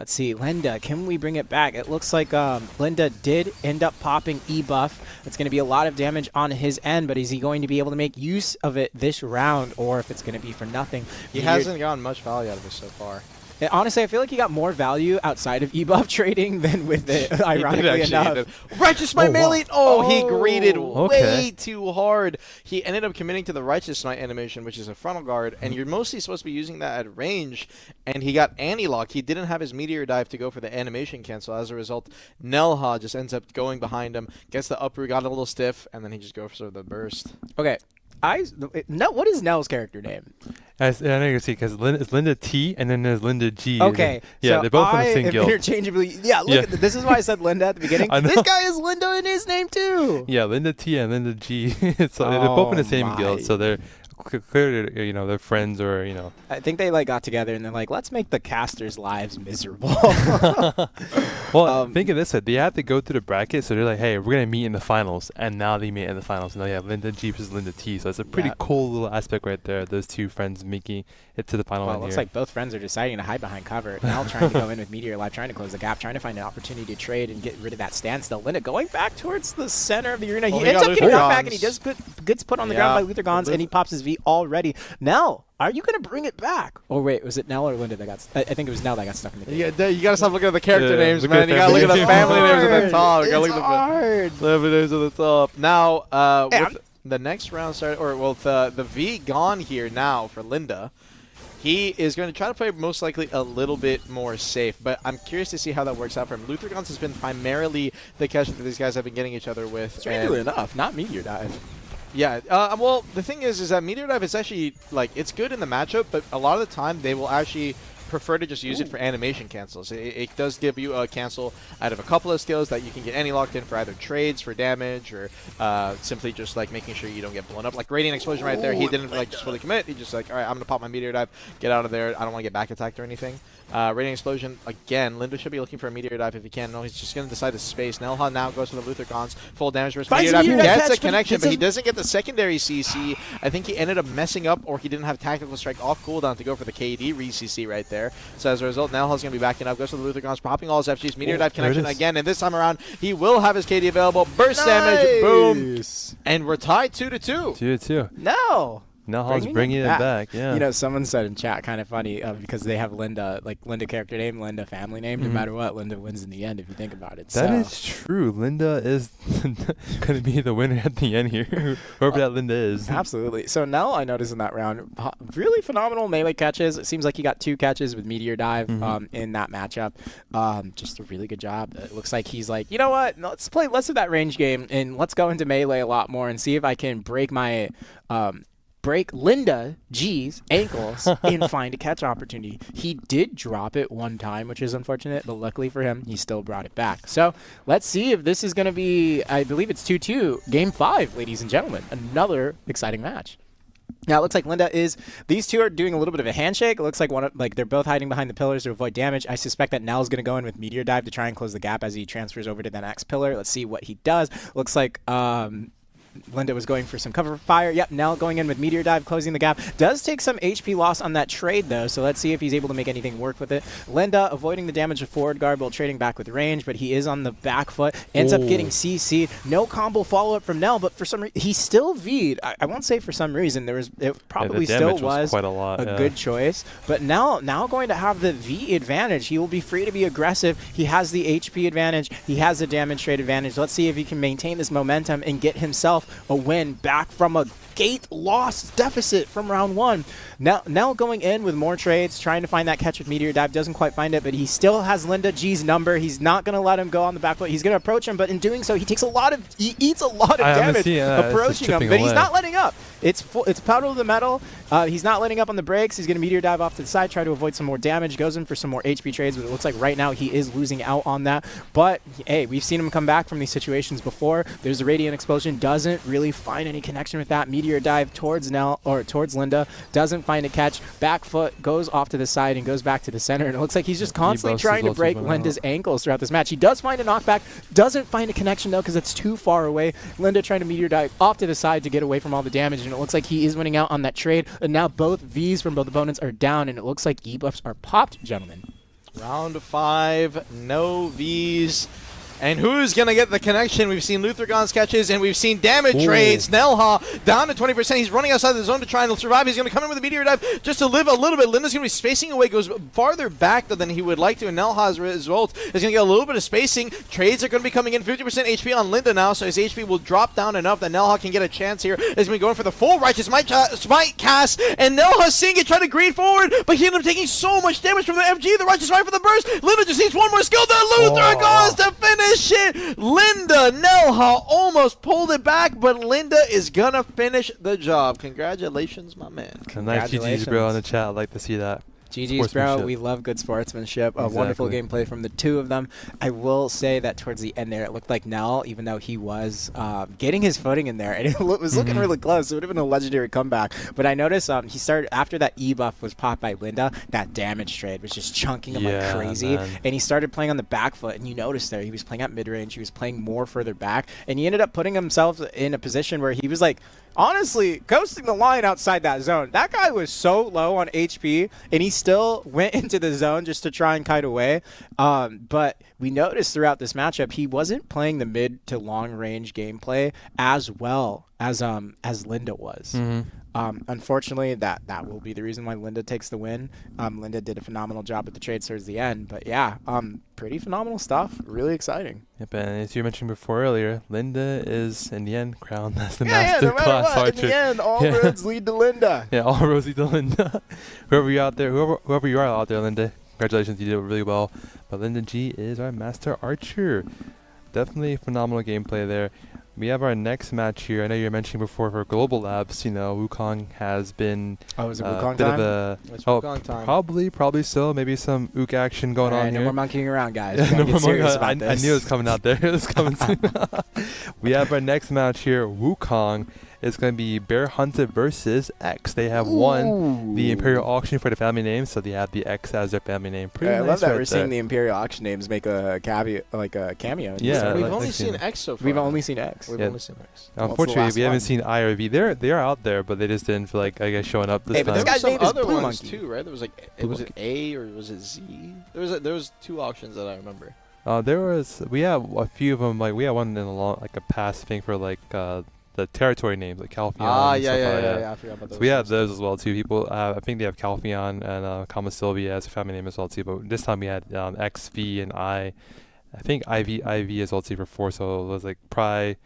Let's see, Linda, can we bring it back? It looks like Linda did end up popping E-buff. It's going to be a lot of damage on his end, but is he going to be able to make use of it this round, or if it's going to be for nothing? He hasn't gotten much value out of this so far. Honestly, I feel like he got more value outside of E-buff trading than with it, ironically enough. Righteous Smite melee! Oh, he greeted Okay. way too hard. He ended up committing to the Righteous Smite animation, which is a frontal guard, and you're mostly supposed to be using that at range, and he got anti-lock. He didn't have his Meteor Dive to go for the animation cancel. As a result, Nelha just ends up going behind him, gets the uproot, got a little stiff, and then he just goes for the burst. Okay. What is Nell's character name? I know you can see because it's Linda T and then there's Linda G. Okay. Yeah, so they're both from the same am guild. interchangeably. Yeah, look at this is why I said Linda at the beginning. I know. This guy is Linda in his name too. Yeah, Linda T and Linda G. So they're both in the same my. guild, so they're clearly, they're friends or, I think they got together and they're like, let's make the casters' lives miserable. Well, think of this way. They have to go through the bracket, so they're like, hey, we're going to meet in the finals. And now they meet in the finals. And now you have Linda G versus Linda T. So it's a pretty cool little aspect right there. Those two friends making it to the final Well, it one looks here. like both friends are deciding to hide behind cover. Now trying to go in with Meteor Live, trying to close the gap, trying to find an opportunity to trade and get rid of that standstill. Linda going back towards the center of the arena. He ends up getting knocked back, and he gets put on the ground by Luther Gons, and he pops his V already. Nell, are you going to bring it back? Oh, wait, was it Nell or Linda that got I think it was Nell that got stuck in the game. Yeah, you gotta stop looking at the character names, look man. at You the gotta look at the family family names at the It's top. You gotta look It's at hard. the family names at the top. Now, Hey, with the next round started, or with the V gone here now for Linda, he is going to try to play most likely a little bit more safe, but I'm curious to see how that works out for him. Luther Gons has been primarily the catch that these guys have been getting each other with. Strangely enough, not Meteor Dive. Yeah, well, the thing is that Meteor Dive is actually, it's good in the matchup, but a lot of the time they will actually prefer to just use it for animation cancels. It does give you a cancel out of a couple of skills that you can get locked in for either trades for damage or simply just making sure you don't get blown up. Like Radiant Explosion right there, he didn't just fully commit. He just all right, I'm gonna pop my Meteor Dive, get out of there. I don't want to get back attacked or anything. Radiant Explosion again. Linda should be looking for a Meteor Dive if he can. No, he's just gonna decide to space. Nelha now goes for the Luther Gons, full damage versus Meteor Dive. Gets a connection, but he doesn't get the secondary CC. I think he ended up messing up, or he didn't have Tactical Strike off cooldown to go for the KD re-CC right there. So as a result, Nelha's going to be backing up, goes to the Luther Gons, popping all his FGs, Meteor Dive connection again, and this time around, he will have his KD available. Burst damage, boom, and we're tied 2-2. 2-2. No. Nelha's bringing it back, yeah. You know, someone said in chat, kind of funny, because they have Linda, Linda character name, Linda family name. No matter what, Linda wins in the end if you think about it. That is true. Linda is going to be the winner at the end here, whoever that Linda is. Absolutely. So Nell, I noticed in that round, really phenomenal melee catches. It seems like he got 2 catches with Meteor Dive in that matchup. Just a really good job. It looks like he's like, you know what? Let's play less of that range game and let's go into melee a lot more and see if I can break my break Linda G's ankles and find a catch opportunity. He did drop it one time, which is unfortunate, but luckily for him, he still brought it back. So let's see if this is going to be, I believe it's 2-2, Game 5, ladies and gentlemen. Another exciting match. Now it looks like these two are doing a little bit of a handshake. It looks like they're both hiding behind the pillars to avoid damage. I suspect that Nell's going to go in with Meteor Dive to try and close the gap as he transfers over to the next pillar. Let's see what he does. Looks like Linda was going for some cover fire. Yep, Nell going in with Meteor Dive, closing the gap. Does take some HP loss on that trade, though, so let's see if he's able to make anything work with it. Linda avoiding the damage of forward guard while trading back with range, but he is on the back foot. Ends up getting CC'd. No combo follow-up from Nell, but for some reason, he still V'd. I won't say for some reason. It probably still was quite a good choice. But now going to have the V advantage. He will be free to be aggressive. He has the HP advantage. He has the damage trade advantage. Let's see if he can maintain this momentum and get himself a win back from a gate loss deficit from round 1. Now going in with more trades, trying to find that catch with Meteor Dive. Doesn't quite find it, but he still has Linda G's number. He's not going to let him go on the back foot. He's going to approach him, but in doing so, he eats a lot of damage approaching him, but he's not letting up. It's pedal to the metal. He's not letting up on the brakes. He's going to Meteor Dive off to the side, try to avoid some more damage. Goes in for some more HP trades, but it looks like right now he is losing out on that. But, hey, we've seen him come back from these situations before. There's a Radiant Explosion. Doesn't really find any connection with that. Meteor Dive towards Linda. Doesn't find a catch. Back foot goes off to the side and goes back to the center. And it looks like he's just constantly trying to break Linda's ankles throughout this match. He does find a knockback. Doesn't find a connection, though, because it's too far away. Linda trying to Meteor Dive off to the side to get away from all the damage. And it looks like he is winning out on that trade. And now both Vs from both opponents are down. And it looks like E-buffs are popped, gentlemen. Round 5, no Vs. And who's going to get the connection? We've seen Luthragon's catches, and we've seen damage trades. Nelha down to 20%. He's running outside the zone to try and survive. He's going to come in with a meteor dive just to live a little bit. Linda's going to be spacing away, goes farther back than he would like to, and Nelha's result is going to get a little bit of spacing. Trades are going to be coming in. 50% HP on Linda now, so his HP will drop down enough that Nelha can get a chance here. He's going to be going for the full Righteous Smite cast, and Nelha seeing it, trying to greed forward, but he ended up taking so much damage from the FG. The Righteous Smite for the burst. Linda just needs one more skill. The Luthragon's to finish it. Linda Nelha almost pulled it back, but Linda is gonna finish the job. Congratulations, my man. Nice GG's, bro, in the chat. I'd like to see that. GG's, bro. We love good sportsmanship. A wonderful gameplay from the two of them. I will say that towards the end there, it looked like Nell, even though he was getting his footing in there, and it was looking really close. It would have been a legendary comeback. But I noticed he started, after that E buff was popped by Linda, that damage trade was just chunking him like crazy. Man. And he started playing on the back foot, and you noticed there, he was playing at mid-range. He was playing more further back, and he ended up putting himself in a position where he was like, honestly, coasting the line outside that zone. That guy was so low on HP, and he still went into the zone just to try and kite away. But we noticed throughout this matchup, he wasn't playing the mid to long range gameplay as well as Linda was. Unfortunately, that will be the reason why Linda takes the win. Linda did a phenomenal job at the trades towards the end, but yeah, pretty phenomenal stuff. Really exciting. Yep, and as you mentioned before earlier, Linda is in the end crowned as the master class archer. In the end, all roads lead to Linda. Yeah, all roads lead to Linda. Whoever you are out there, Linda, congratulations, you did really well. But Linda G is our master archer. Definitely phenomenal gameplay there. We have our next match here. I know you were mentioning before for Global Labs, you know, Wukong has been is it Wukong bit time? of a Wukong time. Probably so. Maybe some Ook action going on No here. more monkeying around, guys. No Get serious about I this. knew it was coming out there. It was coming soon. We have our next match here. Wukong is going to be Bear Hunter versus X. They have won the Imperial Auction for the family name, so they have the X as their family name. Pretty I nice love that right we're there. seeing the Imperial Auction names make a cameo. Yeah, We've like only I've seen seen X so far. We've only seen X. We've Yeah. only seen X. Unfortunately, last we haven't one? seen I or V. They're out there, but they just didn't feel like, I guess, showing up this Hey, but time. this guy's Some name is other Blue ones Monkey. too, right? There was like, Blue was it A or was it Z? There was 2 auctions that I remember. We have a few of them. Like we had one in a past thing for like the territory names, like Calpheon. And stuff like that. I forgot about those. So we have those as well too. People, I think they have Calpheon and Kama Sylvia as a family name as well too. But this time we had X, V, and I. I think IV as well too for 4. So it was like Pry,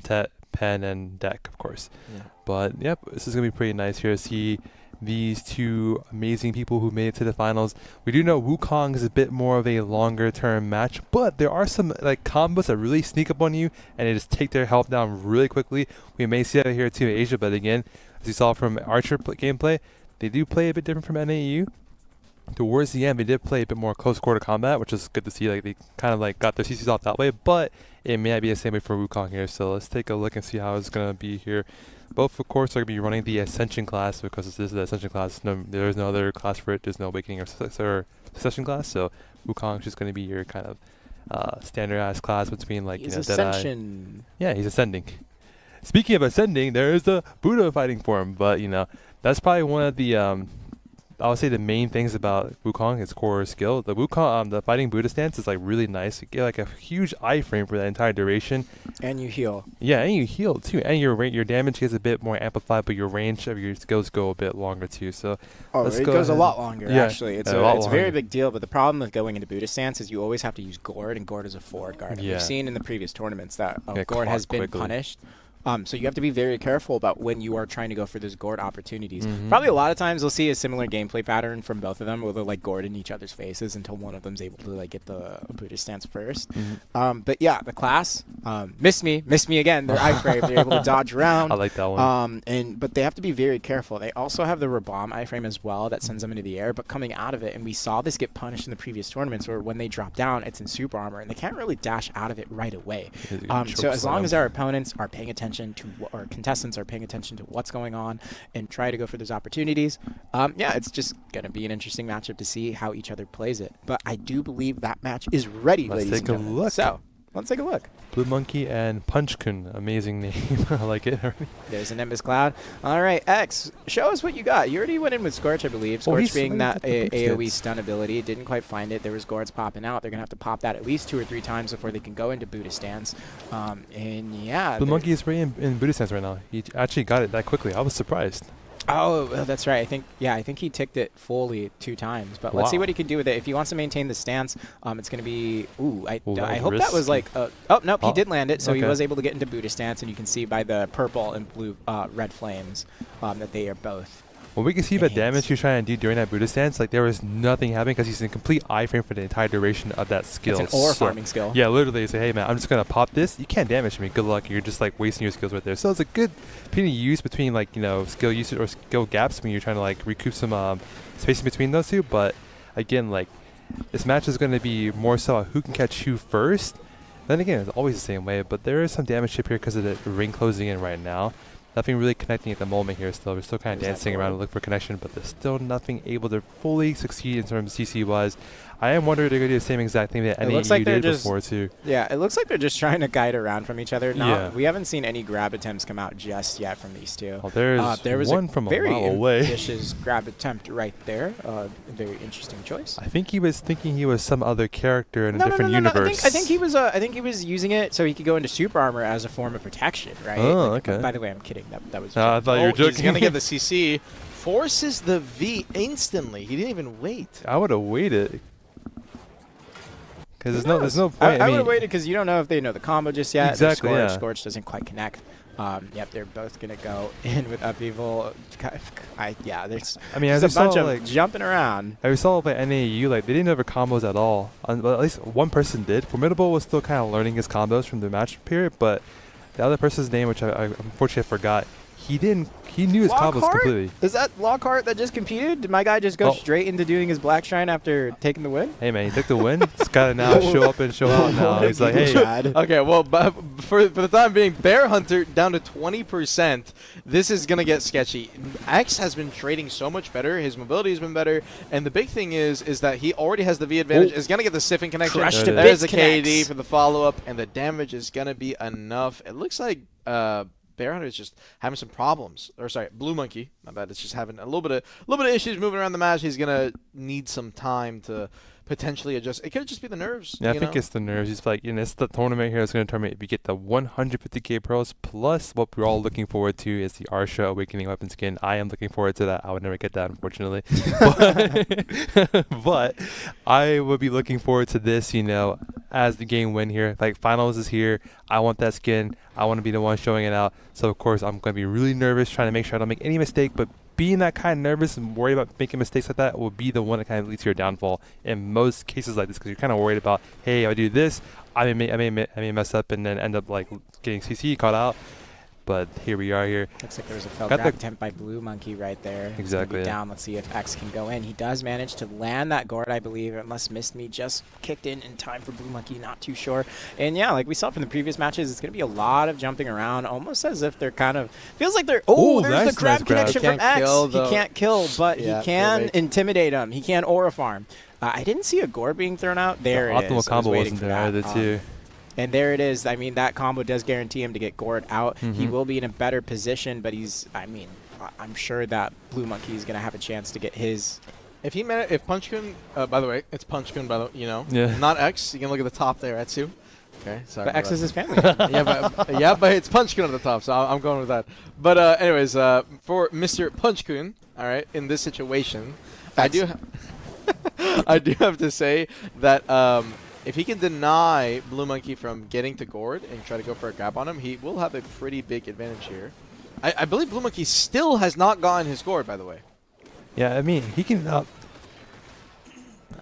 Tet, Pen, and Deck, of course. Yeah. But yep, this is gonna be pretty nice here to see these two amazing people who made it to the finals. We do know Wukong is a bit more of a longer term match, but there are some like combos that really sneak up on you and they just take their health down really quickly. We may see that here too in Asia, but again, as you saw from Archer gameplay, they do play a bit different from NAU. Towards the end, they did play a bit more close quarter combat, which is good to see. Like they kind of like got their CCs off that way, but it may not be the same way for Wukong here. So let's take a look and see how it's gonna be here. Both, of course, are going to be running the Ascension class because this is the Ascension class. There's no other class for it. There's no Awakening or Succession class. So Wukong is just going to be your kind of standardized class between like He's Deadeye. Ascension. Yeah, he's ascending. Speaking of ascending, there is the Buddha fighting form, but you know that's probably one of the I would say the main things about Wukong, his core skill. The Wukong, the fighting Buddha stance is like really nice. You get like a huge iframe for that entire duration. And you heal. Yeah, and you heal too, and your damage gets a bit more amplified, but your range of your skills go a bit longer too. So it goes a lot longer. Yeah, actually, it's a a lot very longer. big deal. But the problem with going into Buddha stance is you always have to use Gourd, and Gourd is a forward guard. And Yeah. we've seen in the previous tournaments that Get Gourd has caught been quickly. punished. So you have to be very careful about when you are trying to go for those Gourd opportunities. Mhm. Probably a lot of times we'll see a similar gameplay pattern from both of them, where they're like Gourd in each other's faces until one of them's able to like get the Buddha stance first. But yeah, the class missed me again. They're iframe. They're able to dodge around. I like that one. But they have to be very careful. They also have the Rabam iframe as well that sends them into the air. But coming out of it, and we saw this get punished in the previous tournaments, where when they drop down, it's in super armor, and they can't really dash out of it right away. So as long as our opponents are paying attention to our contestants are paying attention to what's going on and try to go for those opportunities, it's just gonna be an interesting matchup to see how each other plays it. But I do believe that match is ready. Let's ladies take and a gentlemen. look. So Let's take a look. Blue Monkey and Punch-kun. Amazing name. I like it. There's a Nimbus Cloud. All right, X, show us what you got. You already went in with Scorch, I believe. Scorch being that AoE stun ability. Didn't quite find it. There was Gourds popping out. They're going to have to pop that at least 2 or 3 times before they can go into Buddha stance. And yeah. Blue Monkey is right in Buddha stance right now. He actually got it that quickly. I was surprised. Oh, well, that's right. I think he ticked it fully 2 times. But let's see what he can do with it. If he wants to maintain the stance, it's going to be. Ooh, I hope that was like. Oh, nope, he did land it. So he was able to get into Buddha stance, and you can see by the purple and blue, red flames that they are both. Well, we can see the damage he was trying to do during that Buddha stance. Like, there was nothing happening because he's in complete iframe for the entire duration of that skill. It's an ore farming skill. Yeah, literally. Say, hey, man, I'm just going to pop this. You can't damage me. Good luck. You're just, like, wasting your skills right there. So it's a good opinion to use between, like, you know, skill usage or skill gaps when you're trying to, like, recoup some space in between those two. But, again, like, this match is going to be more so who can catch who first. Then again, it's always the same way. But there is some damage chip here because of the ring closing in right now. Nothing really connecting at the moment here still. We're still kind of dancing around to look for connection, but there's still nothing able to fully succeed in terms of CC-wise. I am wondering if they're going to do the same exact thing that NAU did before, too. Yeah, it looks like they're just trying to guide around from each other. We haven't seen any grab attempts come out just yet from these two. Well, there was one from a mile away. Vicious grab attempt right there. Very interesting choice. I think he was thinking he was some other character in a different universe. I think he was using it so he could go into super armor as a form of protection, right? Oh, okay. By the way, I'm kidding. That was. I thought you were joking. He's gonna get the CC. Forces the V instantly. He didn't even wait. I would have waited. Because there's no point. I would have waited because you don't know if they know the combo just yet. Exactly. Scorch doesn't quite connect. Yep, they're both gonna go in with Upheaval. There's a bunch of jumping around. I saw by NAU, like, they didn't have combos at all. Well, at least one person did. Formidable was still kind of learning his combos from the match period, but the other person's name, which I unfortunately forgot, he knew his combos completely. Is that Lockhart that just competed? Did my guy just go straight into doing his Black Shrine after taking the win? Hey, man, he took the win. He's got to now show up and show out now. He's like, hey. Okay, well, for the time being, Bear Hunter down to 20%. This is going to get sketchy. X has been trading so much better. His mobility has been better. And the big thing is that he already has the V advantage. Is going to get the Siphon connection. There's the KD for the follow-up. And the damage is going to be enough. It looks like... Bear Hunter is just having some problems. Or sorry, Blue Monkey. My bad. It's just having a little bit of issues moving around the match. He's gonna need some time to potentially adjust. It could just be the nerves. Yeah, I think it's the nerves. He's like, it's the tournament here. It's going to determine if you get the 150k pearls plus what we're all looking forward to is the Arsha Awakening Weapon Skin. I am looking forward to that. I would never get that, unfortunately. but I would be looking forward to this, as the game win here. Like, finals is here. I want that skin. I want to be the one showing it out. So, of course, I'm going to be really nervous, trying to make sure I don't make any mistake, but being that kind of nervous and worried about making mistakes like that will be the one that kind of leads to your downfall in most cases like this, because you're kind of worried about, hey, if I do this, I may mess up and then end up like getting CC caught out. But here we are here. Looks like there was a fell grab attempt by Blue Monkey right there. Exactly. Down. Let's see if X can go in. He does manage to land that Gourd, I believe. Unless missed me, just kicked in time for Blue Monkey. Not too sure. And yeah, like we saw from the previous matches, it's going to be a lot of jumping around, almost as if they're kind of feels like they're. Oh, there's the grab connection from X. He can't kill, but he can intimidate him. He can aura farm. I didn't see a Gourd being thrown out. There it is. Optimal combo wasn't there either too. And there it is. I mean, that combo does guarantee him to get Gourd out. He will be in a better position, but I'm sure that Blue Monkey is going to have a chance to get his. If Punch-kun, by the way, it's Punch-kun, Yeah. Not X. You can look at the top there, Etsu. Okay, sorry. But X is his family. but it's Punch-kun at the top, so I'm going with that. But anyways, for Mr. Punch-kun, all right, in this situation, I do have to say that. If he can deny Blue Monkey from getting to Gourd and try to go for a grab on him, he will have a pretty big advantage here. I believe Blue Monkey still has not gotten his Gourd, by the way. Yeah, I mean, he can...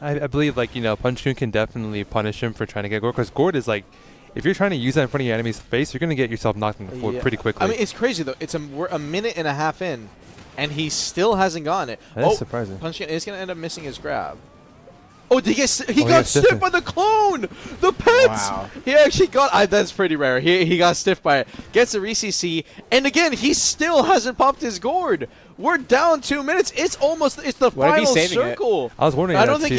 I believe, Punch-kun can definitely punish him for trying to get Gourd, because Gourd is like... If you're trying to use that in front of your enemy's face, you're going to get yourself knocked on the floor pretty quickly. I mean, it's crazy, though. We're a minute and a half in, and he still hasn't gotten it. That's surprising. Punch-kun is going to end up missing his grab. Oh, he got stiffed by the clone! The pets! Wow. He actually got... that's pretty rare. He got stiffed by it. Gets a re-CC. And again, he still hasn't popped his Gourd. We're down 2 minutes. It's the final circle. I was wondering I don't think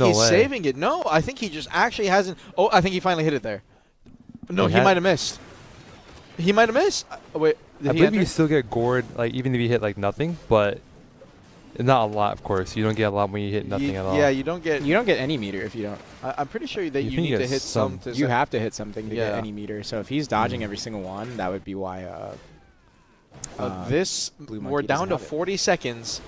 he's saving it. No, I think he just actually hasn't... Oh, I think he finally hit it there. No, he might have missed. He might have missed. Wait, did I he believe enter? you still get gored, like even if you hit like nothing, but not a lot, of course. You don't get a lot when you hit nothing at all. Yeah, you don't get. You don't get any meter if you don't. I'm pretty sure that You you think need you to get hit some. some. You have to hit something to get Yeah. any meter. So if he's dodging every single one, that would be why. This Blue we're Monkey down to doesn't have it. 40 seconds.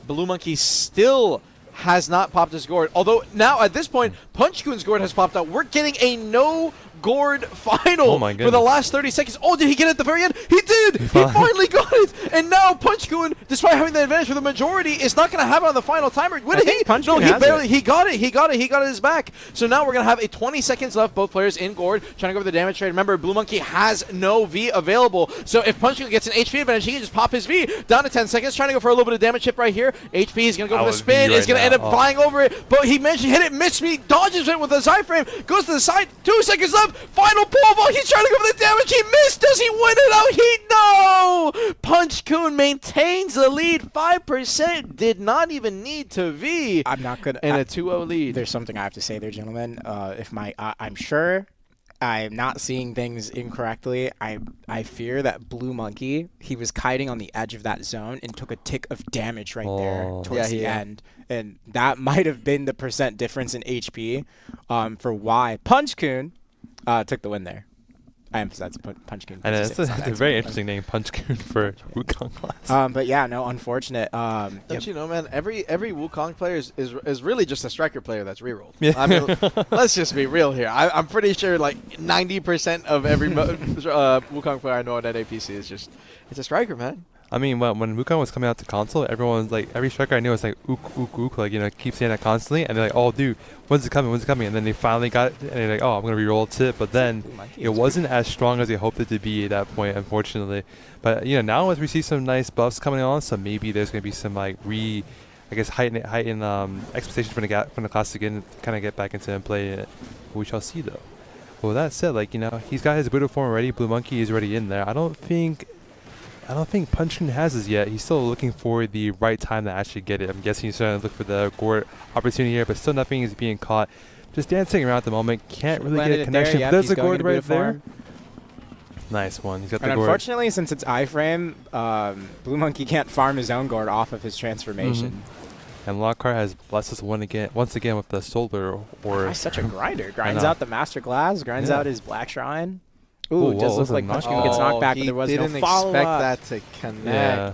Blue Monkey still has not popped his gourd. Although now at this point, Punch-kun's gourd has popped out. We're getting a no gourd final Oh my for the goodness. last 30 seconds. Oh, did he get it at the very end? He did! He finally got it! And now Punch-kun, despite having the advantage for the majority, is not going to have it on the final timer. What I did he? think Punch-kun No, he has barely. it. He got it. He got it. He got it his back. So now we're going to have a 20 seconds left. Both players in gourd, trying to go for the damage trade. Remember, Blue Monkey has no V available. So if Punch-kun gets an HP advantage, he can just pop his V. Down to 10 seconds, trying to go for a little bit of damage chip right here. HP is going to go for the would spin. V Is right going to end up now. flying over it. But he managed to hit it, missed me, dodges it with a Zyframe, goes to the side. 2 seconds left. Final pole vault. He's trying to go for the damage. He missed. Does he win it out? He no. Punch-kun maintains the lead. 5% did not even need to V. I'm not gonna. And a 2-0 lead. There's something I have to say there, gentlemen. I'm sure I'm not seeing things incorrectly. I fear that Blue Monkey, he was kiting on the edge of that zone and took a tick of damage right there Oh. towards the Yeah. end, and that might have been the percent difference in HP for why Punch-kun took the win there. I emphasize Punch-kun. And it's a It's very interesting name, Punch-kun for Wukong class. But yeah, no, unfortunate. Don't you know, man? Every Wukong player is really just a striker player that's rerolled. Yeah. I mean, let's just be real here. I'm pretty sure like 90% of every Wukong player I know at APC is just it's a striker, man. I mean, when Wukong was coming out to console, everyone's like, every striker I knew was like, ook, ook, ook, like, you know, keep saying that constantly, and they're like, oh, dude, when's it coming, and then they finally got it, and they're like, oh, I'm going to reroll it, but then it wasn't as strong as they hoped it to be at that point, unfortunately. But, you know, now as we see some nice buffs coming on, so maybe there's going to be some, like, heightened expectations from the class to kind of get back into and play it. We shall see, though. Well, that said, like, you know, he's got his Buddha form already, Blue Monkey is already in there. I don't think Punch-kun has this yet. He's still looking for the right time to actually get it. I'm guessing he's trying to look for the gourd opportunity here, but still nothing is being caught. Just dancing around at the moment. Can't really get a connection. Yep, There's he's the going gourd into right Buddha there. form. Nice one. He's got the And gourd. unfortunately, since it's iframe, Blue Monkey can't farm his own gourd off of his transformation. And Lockhart has blessed us once again with the solar or He's such a grinder. Grinds know. out the Master Glass, grinds Yeah. out his Black Shrine. Ooh, Ooh, it whoa, does that look was a like knockback. Punch-kun gets knocked back, but he there was didn't no expect follow-up. that to connect. Yeah.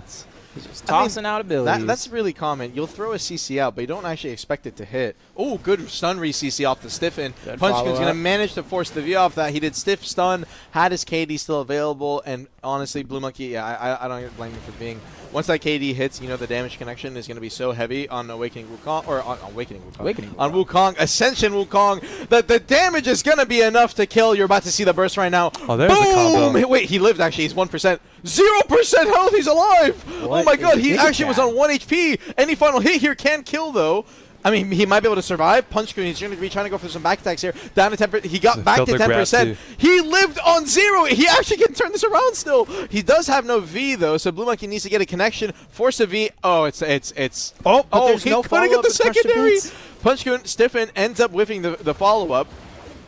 He's just tossing out abilities. That's really common. You'll throw a CC out, but you don't actually expect it to hit. Oh, good stun re-CC off the stiffen. Good Punch-kun's going to follow-up. manage to force the V off that. He did stiff stun, had his KD still available, and honestly, Blue Monkey, yeah, I don't blame him for being. Once that KD hits, you know the damage connection is going to be so heavy on Awakening Wukong, or on Awakening Wukong. On Wukong, Ascension Wukong, that the damage is going to be enough to kill. You're about to see the burst right now. Oh, there's the Boom! combo. Wait, he lived actually. He's 1%. 0% health. He's alive. What Oh my is god, the he big actually was chat? on 1 HP. Any final hit here can kill, though. I mean, he might be able to survive. Punch-kun, he's going to be trying to go for some back attacks here. Down to 10%. He got back Felt to the grab 10%. too. He lived on 0. He actually can turn this around still. He does have no V, though, so Blue Monkey needs to get a connection. Force a V. Oh, it's. but Oh, there's he no couldn't get follow-up the with Crush the secondary. Beats. Punch-kun, stiffen, ends up whiffing the follow-up.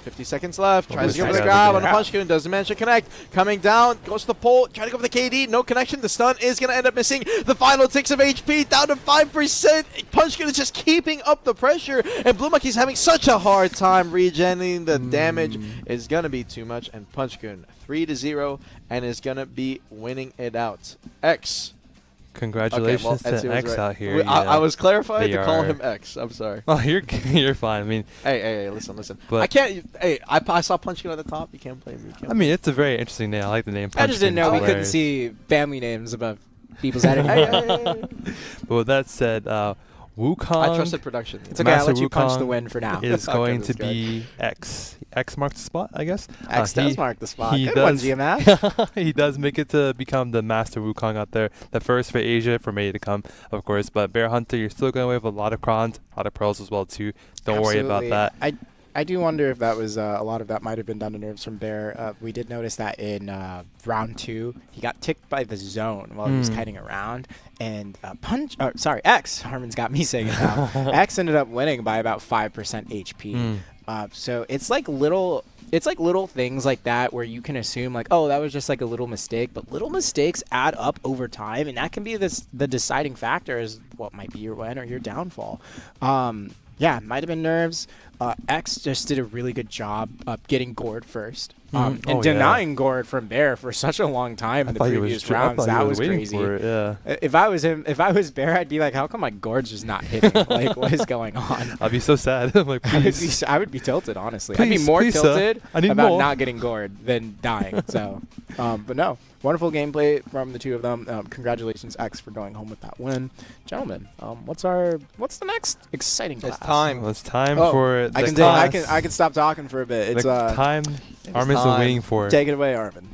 50 seconds left. Tries to go for the yeah, grab yeah. on the Punch-kun. Doesn't manage to connect. Coming down. Goes to the pole. Trying to go for the KD. No connection. The stun is going to end up missing. The final ticks of HP down to 5%. Punch-kun is just keeping up the pressure. And Blue Monkey's having such a hard time regenerating. The damage is going to be too much. And Punch-kun 3-0 and is going to be winning it out. X. Congratulations Etsy to was X right. out here. I was clarified They to call are- him X. I'm sorry. Oh, you're fine. I mean, Hey, listen. But- I can't. Hey, I saw Punch-kun at the top. You can't blame me. I mean, it's a very interesting name. I like the name. I just didn't know we Punch-kun. couldn't see family names above people's head Hey, anymore. But with that said, Wukong. I trusted production. It's okay, I'll Master let you punch Wukong the win for now. is Okay, going this to guy. be X. X marks the spot, I guess. X He- does mark the spot. he Good one, does- GMF. He does make it to become the Master Wukong out there. The first for Asia, for May to come, of course. But Bear Hunter, you're still going away with a lot of crons, a lot of pearls as well, too. Don't worry about Absolutely. that. I do wonder if that was a lot of that might have been done to nerves from Bear. We did notice that in round 2, he got ticked by the zone while he was kiting around, and X. Harmon's got me saying it now. X ended up winning by about 5% HP. So it's like little it's like little things like that where you can assume like, oh, that was just like a little mistake, but little mistakes add up over time, and that can be the deciding factor as what might be your win or your downfall. Yeah, might have been nerves. X just did a really good job of getting gored first. And denying gored from Bear for such a long time in the previous rounds. That was crazy. If I was him, if I was Bear, I'd be like, how come my gored's just not hitting? Like, what is going on? I'd be so sad. I'm like, please. I would be tilted, honestly. Please, I'd be more tilted about more. not getting gored than dying. So, but no, wonderful gameplay from the two of them. Congratulations, X, for going home with that win. Gentlemen, what's the next exciting class? It's time. Well, it's time for I the can class. I can stop talking for a bit. It's the time Armin's been waiting for. Take it away, Armin.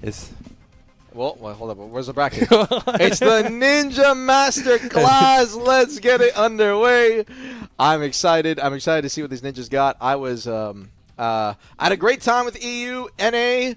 Well, hold up. Where's the bracket? It's the Ninja Master Class. Let's get it underway. I'm excited. I'm excited to see what these ninjas got. I had a great time with EU, NA.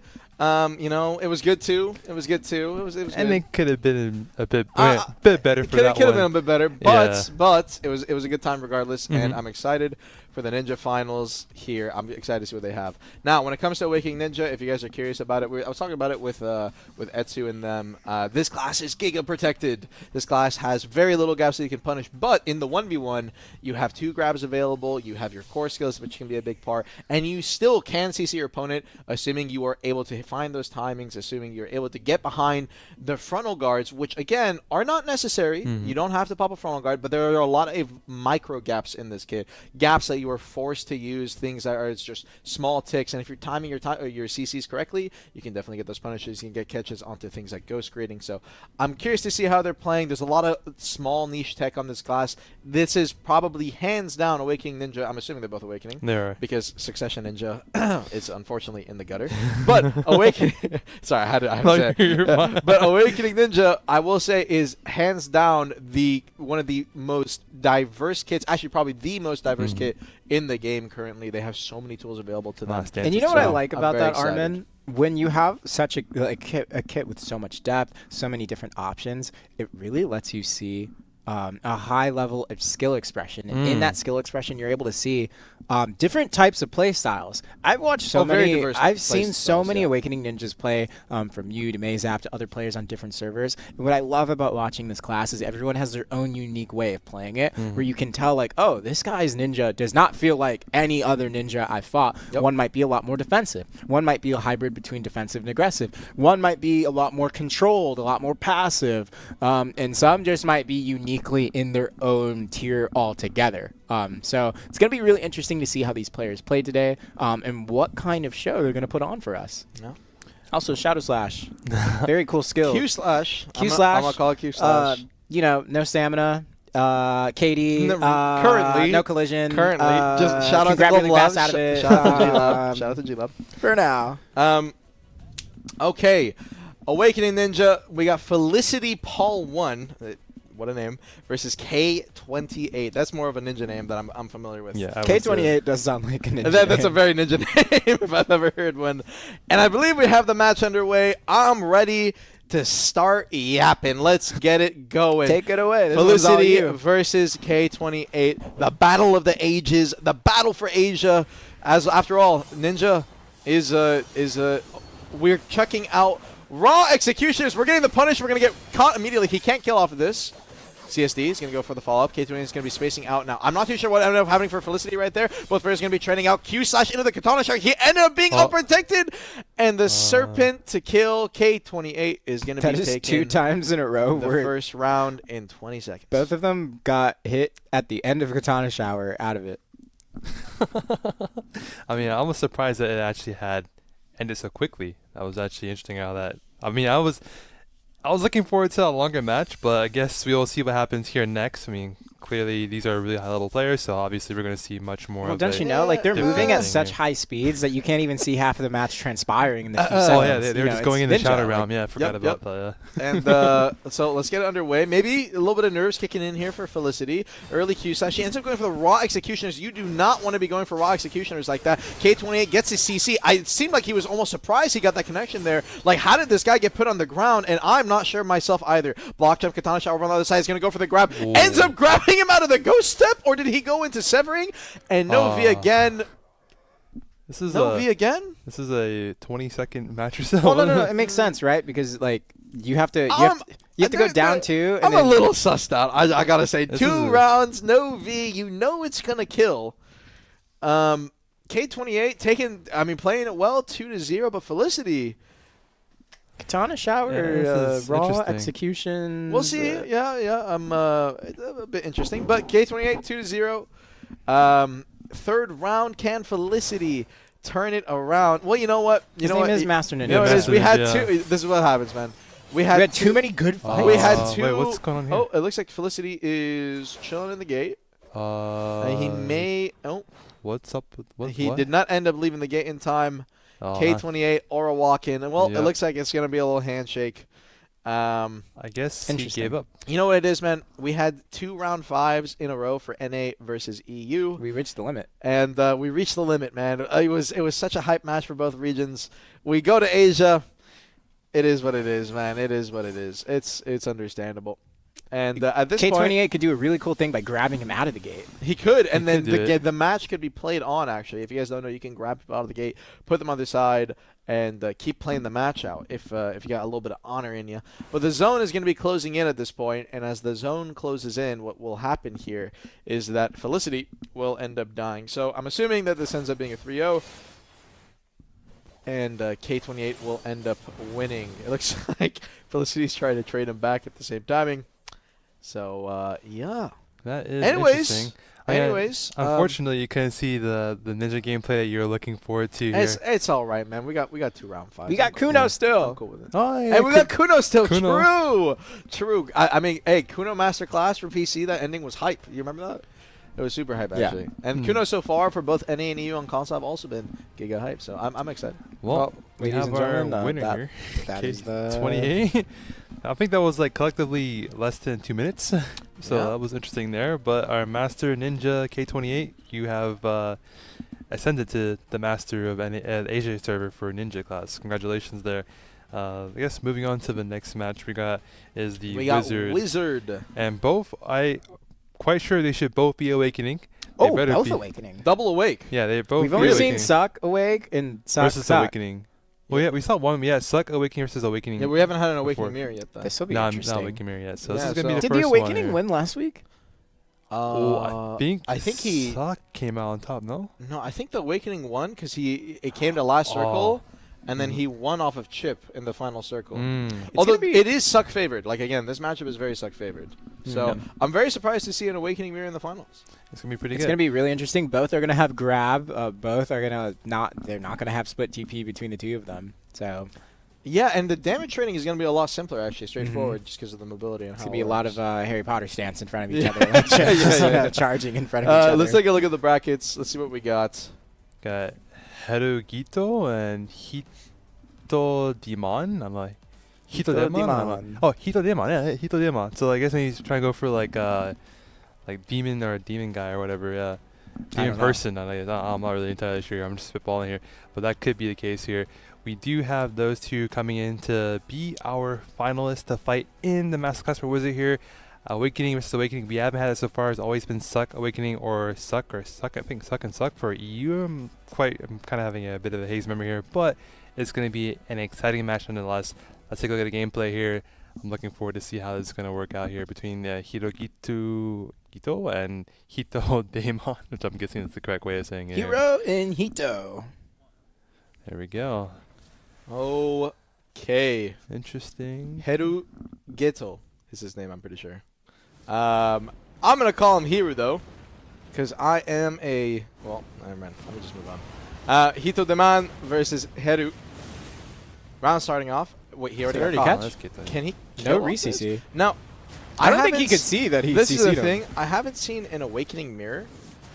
You know, it was good too. It was good. And it could have been a bit better for that one. It could have been a bit better, but Yeah. it was a good time regardless, and I'm excited for the Ninja Finals here. I'm excited to see what they have. Now, when it comes to Awakening Ninja, if you guys are curious about it, I was talking about it with Etsu and them. This class is Giga protected. This class has very little gaps that you can punish, but in the 1v1, you have 2 grabs available. You have your core skills, which can be a big part, and you still can CC your opponent, assuming you are able to find those timings, assuming you're able to get behind the frontal guards, which again are not necessary. You don't have to pop a frontal guard, but there are a lot of micro gaps in this kit. Gaps that you are forced to use, things that are just small ticks, and if you're timing your CCs correctly, you can definitely get those punishes. You can get catches onto things like ghost creating. So I'm curious to see how they're playing. There's a lot of small niche tech on this class. This is probably hands down Awakening Ninja. I'm assuming they're both Awakening. They are. Because Succession Ninja is unfortunately in the gutter. But Awakening sorry, I had to say it. But Awakening Ninja, I will say, is hands down one of the most diverse kits, actually probably the most diverse kit in the game currently. They have so many tools available to them. And you know what I like I'm about very that, excited. Armin? When you have such a kit with so much depth, so many different options, it really lets you see a high level of skill expression. And in that skill expression, you're able to see different types of play styles. I've watched I've seen so many Awakening Ninjas play, from you to Mayzap to other players on different servers. And what I love about watching this class is everyone has their own unique way of playing it, where you can tell like, oh, this guy's ninja does not feel like any other ninja I've fought. One might be a lot more defensive. One might be a hybrid between defensive and aggressive. One might be a lot more controlled, a lot more passive. And some just might be uniquely in their own tier altogether. So it's going to be really interesting to see how these players play today, and what kind of show they're going to put on for us. Also, Shadow Slash. Very cool skill. Q slash. Q slash. I'm going to call it Q slash. You know, no stamina. KD. Currently. No collision. Currently. Just shout out to grab really Global fast Labs. out of it. Shout out to G-Lab. Shout out to G-Lab. For now. Okay. Awakening Ninja. We got Felicity Paul 1. What a name. Versus K28. That's more of a ninja name that I'm familiar with. Yeah, K28 does sound like a ninja That's name. a very ninja name if I've ever heard one. And I believe we have the match underway. I'm ready to start yapping. Let's get it going. Take it away. This Felicity versus K28. The battle of the ages. The battle for Asia. As after all, Ninja is we're checking out raw executioners. We're getting the punish. We're gonna get caught immediately. He can't kill off of this. CSD is going to go for the follow-up. K28 is going to be spacing out now. I'm not too sure what ended up happening for Felicity right there. Both players are going to be trading out. Q slash into the Katana Shark. He ended up being unprotected. And the Serpent to kill K28 is going to be taken. That is 2 times in a row. The first round in 20 seconds. Both of them got hit at the end of Katana Shower out of it. I mean, I'm almost surprised that it actually had ended so quickly. That was actually interesting how that... I mean, I was looking forward to a longer match, but I guess we'll see what happens here next. I mean, clearly these are really high-level players, so obviously we're going to see much more. Well, don't you know? Like, they're moving at such high speeds that you can't even see half of the match transpiring in the few seconds. Oh, yeah, they were just going in the shadow realm. Yeah, I forgot about that. And so let's get it underway. Maybe a little bit of nerves kicking in here for Felicity. Early Q slash. She ends up going for the raw executioners. You do not want to be going for raw executioners like that. K28 gets his CC. It seemed like he was almost surprised he got that connection there. Like, how did this guy get put on the ground? And I'm not sure myself either. Block jump, Katana Shot over on the other side. He's going to go for the grab. Ooh. Ends up grabbing him out of the ghost step, or did he go into severing? And Novi again. This is No V again? This is a 20-second match or so. Well, no, it makes sense, right? Because like you have to go down two. And I'm then a little sussed out. I gotta say, This 2 is rounds, no V. You know it's gonna kill. K28 playing it well, 2-0, but Felicity. Katana shower, this is raw interesting. execution. We'll see. Yeah. A bit interesting, but K28 2-0. Third round, can Felicity turn it around? Well, you know what? His name is Master Ninja. You know what it is? Master We had Ninja. two. This is what happens, man. We We had had too many good fights. We had two. Wait, what's going on here? Oh, it looks like Felicity is chilling in the gate. He may. Oh, What's up with what? he what? did not end up leaving the gate in time. Oh, K28 or a walk-in, and well, Yep. it looks like it's gonna be a little handshake. I guess he Interesting. gave up. You know what it is, man? We had 2 round 5s in a row for NA versus EU. We reached the limit. And we reached the limit, man. It was such a hype match for both regions. We go to Asia. It is what it is, man. It is what it is. It's understandable. And at this point, K28 could do a really cool thing by grabbing him out of the gate. he could, and then could do it. the match could be played on. Actually, if you guys don't know, you can grab people out of the gate, put them on the side, and keep playing the match out. If you got a little bit of honor in you. But the zone is going to be closing in at this point, and as the zone closes in, what will happen here is that Felicity will end up dying. So I'm assuming that this ends up being a 3-0. And K28 will end up winning. It looks like Felicity's trying to trade him back at the same timing. So, yeah. That is Anyways, interesting. Unfortunately, you couldn't see the ninja gameplay that you're looking forward to here. It's all right, man. We got 2 round 5s. We got I'm cool. Kuno I'm still. cool with it. Oh, yeah, Hey, we got Kuno still. Kuno. True. I mean, hey, Kuno Masterclass for PC, that ending was hype. You remember that? It was super hype, Yeah. actually. And Kuno so far for both NA and EU on console have also been giga hype. So I'm excited. Well, we ladies have and our gentlemen, winner that- here. that is the 28. I think that was like collectively less than 2 minutes. So Yeah. that was interesting there. But our Master Ninja K28, you have ascended to the Master of Asia server for Ninja class. Congratulations there. I guess moving on to the next match we got is the We got Wizard. Wizard. And both, quite sure they should both be awakening. They Oh, better both be. awakening. Double awake. Yeah, they both We've be only awakening. seen Suck awake and Suck versus Suck. awakening. Well, yeah, we saw one. Yeah, Suck awakening versus awakening. Yeah, we haven't had an Before. awakening mirror yet, though. This will be No, I'm interesting. not awakening mirror yet. So Yeah, this is gonna be so- the Did first the one awakening here. win last week? Oh, I think he. Suck came out on top. No. No, I think the awakening won because it came to last circle, and then he won off of Chip in the final circle. Although gonna be- it is Suck favored. Like again, this matchup is very Suck favored. So Yep. I'm very surprised to see an awakening mirror in the finals. It's gonna be pretty It's good. going to be really interesting. Both are going to have grab. Both are going to they're not going to have split TP between the two of them. So Yeah, and the damage trading is going to be a lot simpler, actually, straightforward, just because of the mobility and it's how going to be it a lot works. of Harry Potter stance in front of each Yeah. other. Like, just, Yeah. charging in front of each other. Let's take a look at the brackets. Let's see what we got. Got Herugito and Hito Demon. I'm like Hito Demon. I'm like, Demon. oh, Hito Demon. Yeah, Hito Demon. So I guess maybe he's trying to go for like demon or a demon guy or whatever. Yeah, demon don't know. person. I'm not really entirely sure. I'm just spitballing here, but that could be the case here. We do have those two coming in to be our finalists to fight in the Masterclass for Wizard here. Awakening versus Awakening. We haven't had it so far. It's always been Suck Awakening or Suck. I think Suck and Suck for EU. I'm kind of having a bit of a haze memory here, but it's going to be an exciting match nonetheless. Let's take a look at the gameplay here. I'm looking forward to see how this is going to work out here between Hito and Hito Demon, which I'm guessing is the correct way of saying it. here. Hero and Hito. There we go. Okay. Interesting. Heru Geto is his name, I'm pretty sure. I'm going to call him Hiru, though, because I am a... Well, never mind. Let me just move on. Hito Deman versus Heru. Round starting off. Wait, he already Did he got already caught. catch? Let's get that. Can he No kill off this? re-CC. Now, I don't think haven't he could s- see that he This is CC'd the him. thing. I haven't seen an Awakening Mirror,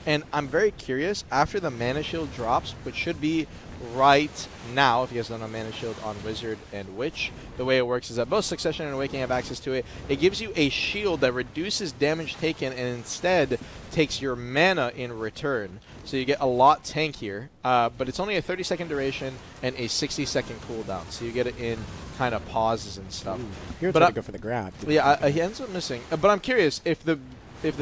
and I'm very curious. After the Mana Shield drops, which should be right now, if you guys don't know Mana Shield on Wizard and Witch, the way it works is that both Succession and Awakening have access to it. It gives you a shield that reduces damage taken and instead takes your mana in return. So you get a lot tankier, but it's only a 30-second duration and a 60-second cooldown. So you get it in kind of pauses and stuff. Hero But tried I- to go for the grab. Yeah, he ends up missing. But I'm curious, if the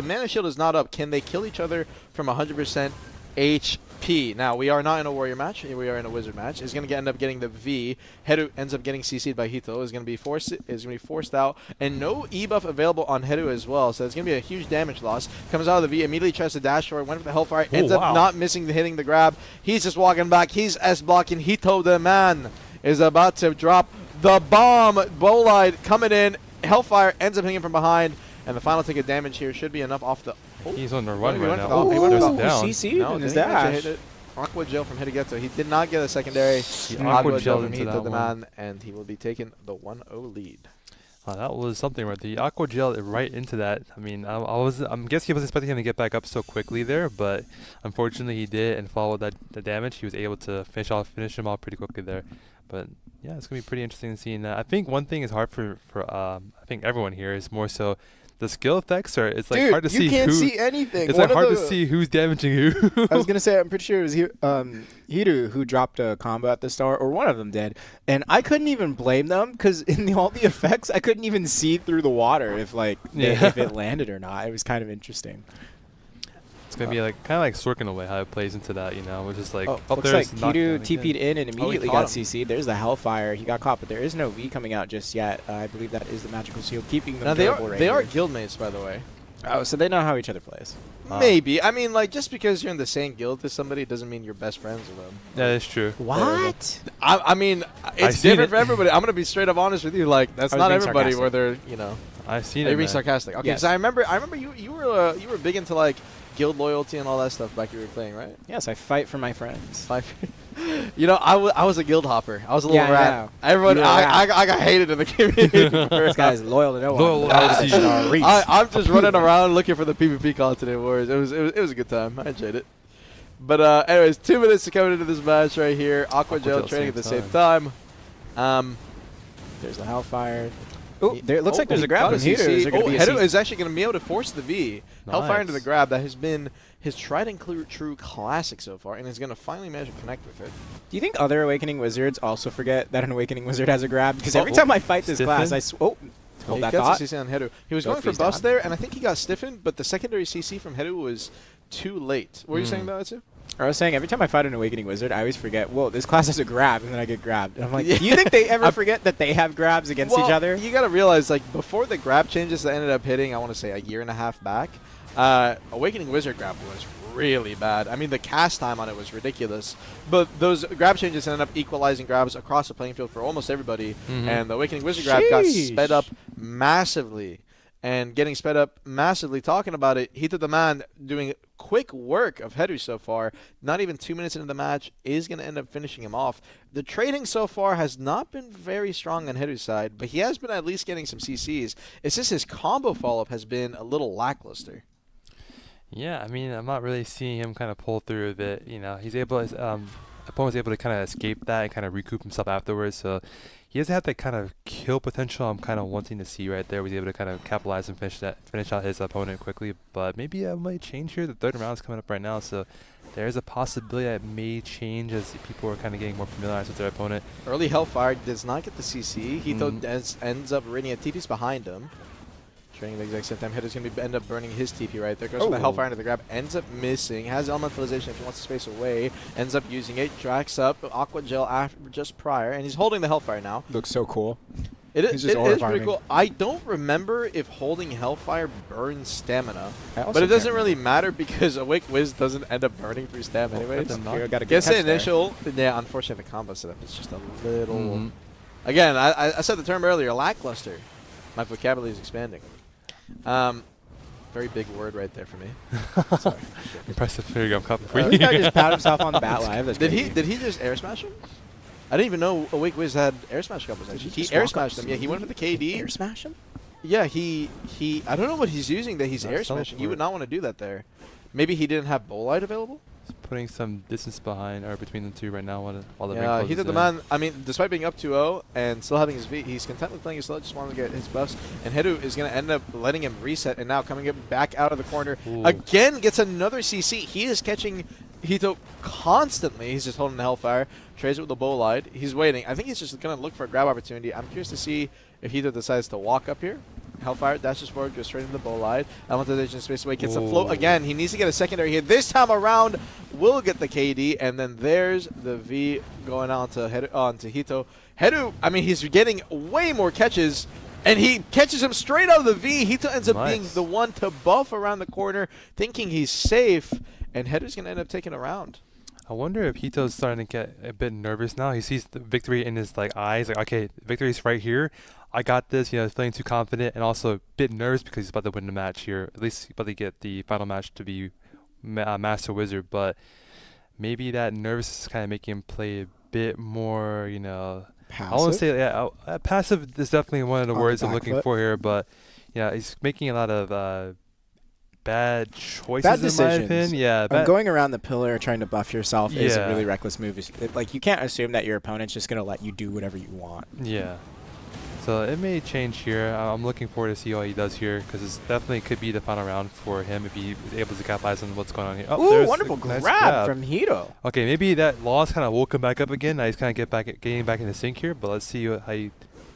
Mana Shield is not up, can they kill each other from 100% HP. Now, we are not in a warrior match. We are in a wizard match. He's going to end up getting the V. Heru ends up getting CC'd by Hito. Is going to be forced out. And no E-buff available on Heru as well. So it's going to be a huge damage loss. Comes out of the V. Immediately tries to dash forward. Went for the Hellfire. Ends up not hitting the grab. He's just walking back. He's S-blocking. Hito, the man, is about to drop the bomb. Bolide coming in. Hellfire ends up hitting him from behind. And the final ticket damage here should be enough off the... He's on the run He right went now. for the- he went for the- down. CC No, in his didn't actually dash. hit it. Aqua Gel from Hidegetsu. He did not get a secondary. Aqua Gel from into Hito that the one. man, and he will be taking the 1-0 lead. That was something right. The Aqua Gel right into that. I mean, I'm guessing he was expecting him to get back up so quickly there, but unfortunately he did and followed the damage. He was able to finish him off pretty quickly there. But yeah, it's gonna be pretty interesting seeing that. I think one thing is hard for I think everyone here is more so the skill effects are. It's like Dude, hard to see. you can't who, see anything. It's One like of hard to the- see who's damaging who. I was gonna say, I'm pretty sure it was Hiru who dropped a combo at the start, or one of them did, and I couldn't even blame them because in all the effects, I couldn't even see through the water if if it landed or not. It was kind of interesting. It's gonna be like kind of like Sork in a way how it plays into that, which is like Looks there's like Hiru knockdown TP'd again. in and immediately caught got him. CC'd. There's the Hellfire. He got caught, but there is no V coming out just yet. I believe that is the magical shield keeping them Now durable they are right guildmates, by the way. here. Oh, so they know how each other plays. Maybe. I mean, like, just because you're in the same guild as somebody doesn't mean you're best friends with them. That is true. What? I mean, it's seen different it. for everybody. I'm gonna be straight up honest with you. Like, that's I was not being everybody sarcastic. where they're, I've seen Are it. you being Man. sarcastic? Okay, Yes. because I remember you were big into like guild loyalty and all that stuff back when you were playing, right? Yes, I fight for my friends. I was a guild hopper. I was a little Yeah, I rat. know. Everyone, You were a I rat. got hated in the community. This guy's loyal to no one. Loyal Ah, to Star Reese. I'm just running around looking for the PvP content wars. It was a good time. I enjoyed it. But anyways, 2 minutes to come into this match right here. Aqua Gel training at the same time. There's the Hellfire. Oh, there, it looks like there's a grab got from Hiru. Is there gonna be a Hedo CC? is actually going to be able to force the V. Hellfire into the Nice. grab. That has been his tried and true classic so far, and he's going to finally manage to connect with it. Do you think other Awakening Wizards also forget that an Awakening Wizard has a grab? Because every Oh, time I fight this stiffen? class, hold He that gets thought. a CC on Hedo. He was Go going for freeze buffs down. there, and I think he got stiffened, but the secondary CC from Hedo was too late. What were you saying about that, too? I was saying every time I fight an Awakening Wizard, I always forget, whoa, this class has a grab, and then I get grabbed. And I'm like, Yeah. do you think they ever forget that they have grabs against each other? You got to realize, like, before the grab changes that ended up hitting, I want to say a year and a half back, Awakening Wizard grab was really bad. I mean, the cast time on it was ridiculous. But those grab changes ended up equalizing grabs across the playing field for almost everybody. And the Awakening Wizard grab got sped up massively. And getting sped up massively, talking about it, Hito the man doing quick work of Hedu so far. Not even 2 minutes into the match is going to end up finishing him off. The trading so far has not been very strong on Hedu's side, but he has been at least getting some CCs. It's just his combo follow-up has been a little lackluster. Yeah, I mean, I'm not really seeing him kind of pull through with it. He's able, opponent's able to kind of escape that and kind of recoup himself afterwards. So he doesn't have that kind of kill potential I'm kind of wanting to see right there. He's able to kind of capitalize and finish out his opponent quickly. But maybe it might change here. The third round is coming up right now, so there's a possibility that it may change as people are kind of getting more familiarized with their opponent. Early Hellfire does not get the CC. Hito ends up reading a TP's behind him. Trading at the exact same time. Hedo's going to end up burning his TP right there. Goes for the Hellfire into the grab. Ends up missing. Has elementalization if he wants to space away. Ends up using it. Tracks up Aqua Gel after, just prior. And he's holding the Hellfire now. Looks so cool. It He's is just aura pretty farming. cool. I don't remember if holding Hellfire burns stamina. I also But it doesn't can't really matter because Awake Wiz doesn't end up burning through stam anyways. Here, got a good Guess the catch there. initial. Yeah, unfortunately the combo setup is just a little... Again, I said the term earlier, lackluster. My vocabulary is expanding. Very big word right there for me. Sorry. Impressive. There you go. I'm clapping for This guy you. just pat himself on the bat live. That's Did crazy. he just air smash him? I didn't even know Awake Wiz had air smash combos. Actually, he just air walk up smashed them. Yeah, he went for the KD. Air smash him? Yeah, he. I don't know what he's using that he's Not air smashing. You would teleport. not want to do that there. Maybe he didn't have Bolide available. He's putting some distance behind or between the two right now while the ring Yeah, he closes did the in. man. I mean, despite being up 2-0 and still having his V, he's content with playing his slow. Just wanted to get his buffs. And Hedu is going to end up letting him reset. And now coming back out of the corner Ooh. again, gets another CC. He is catching Hito constantly. He's just holding the Hellfire. Trades it with the Bolide. He's waiting. I think he's just going to look for a grab opportunity. I'm curious to see if Hito decides to walk up here. Hellfire dashes forward, goes straight into the bow line. Elementalization space away, gets the float again. He needs to get a secondary hit. This time around, will get the KD, and then there's the V going on to Hito. Heru, I mean, he's getting way more catches, and he catches him straight out of the V. Hito ends up being the one to buff around the corner, thinking he's safe, and Heru's going to end up taking a round. I wonder if Hito's starting to get a bit nervous now. He sees the victory in his eyes, like, okay, victory's right here. I got this. He's feeling too confident and also a bit nervous because he's about to win the match here. At least he's about to get the final match to be Master Wizard. But maybe that nervousness is kind of making him play a bit more, Passive? I want to say, passive is definitely one of the words I'm looking for here. But, he's making a lot of bad choices, bad in decisions. my opinion. Yeah, going around the pillar trying to buff yourself is a really reckless move. You can't assume that your opponent's just going to let you do whatever you want. Yeah. So it may change here. I'm looking forward to see what he does here because it definitely could be the final round for him if he's able to capitalize on what's going on here. Oh, wonderful nice grab from Hito. Okay, maybe that loss kind of woke him back up again. Now he's kind of getting back in the sync here, but let's see how he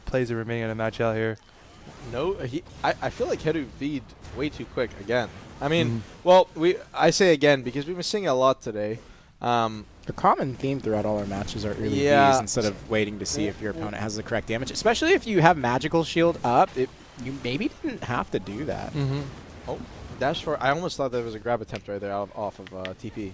plays the remaining of the match out here. No, I feel like Heru V'd way too quick again. I mean, well, I say again because we've been seeing it a lot today. The common theme throughout all our matches are early Vs instead of waiting to see if your opponent has the correct damage. Especially if you have Magical Shield up, you maybe didn't have to do that. Oh, dash for. I almost thought there was a grab attempt right there off of TP.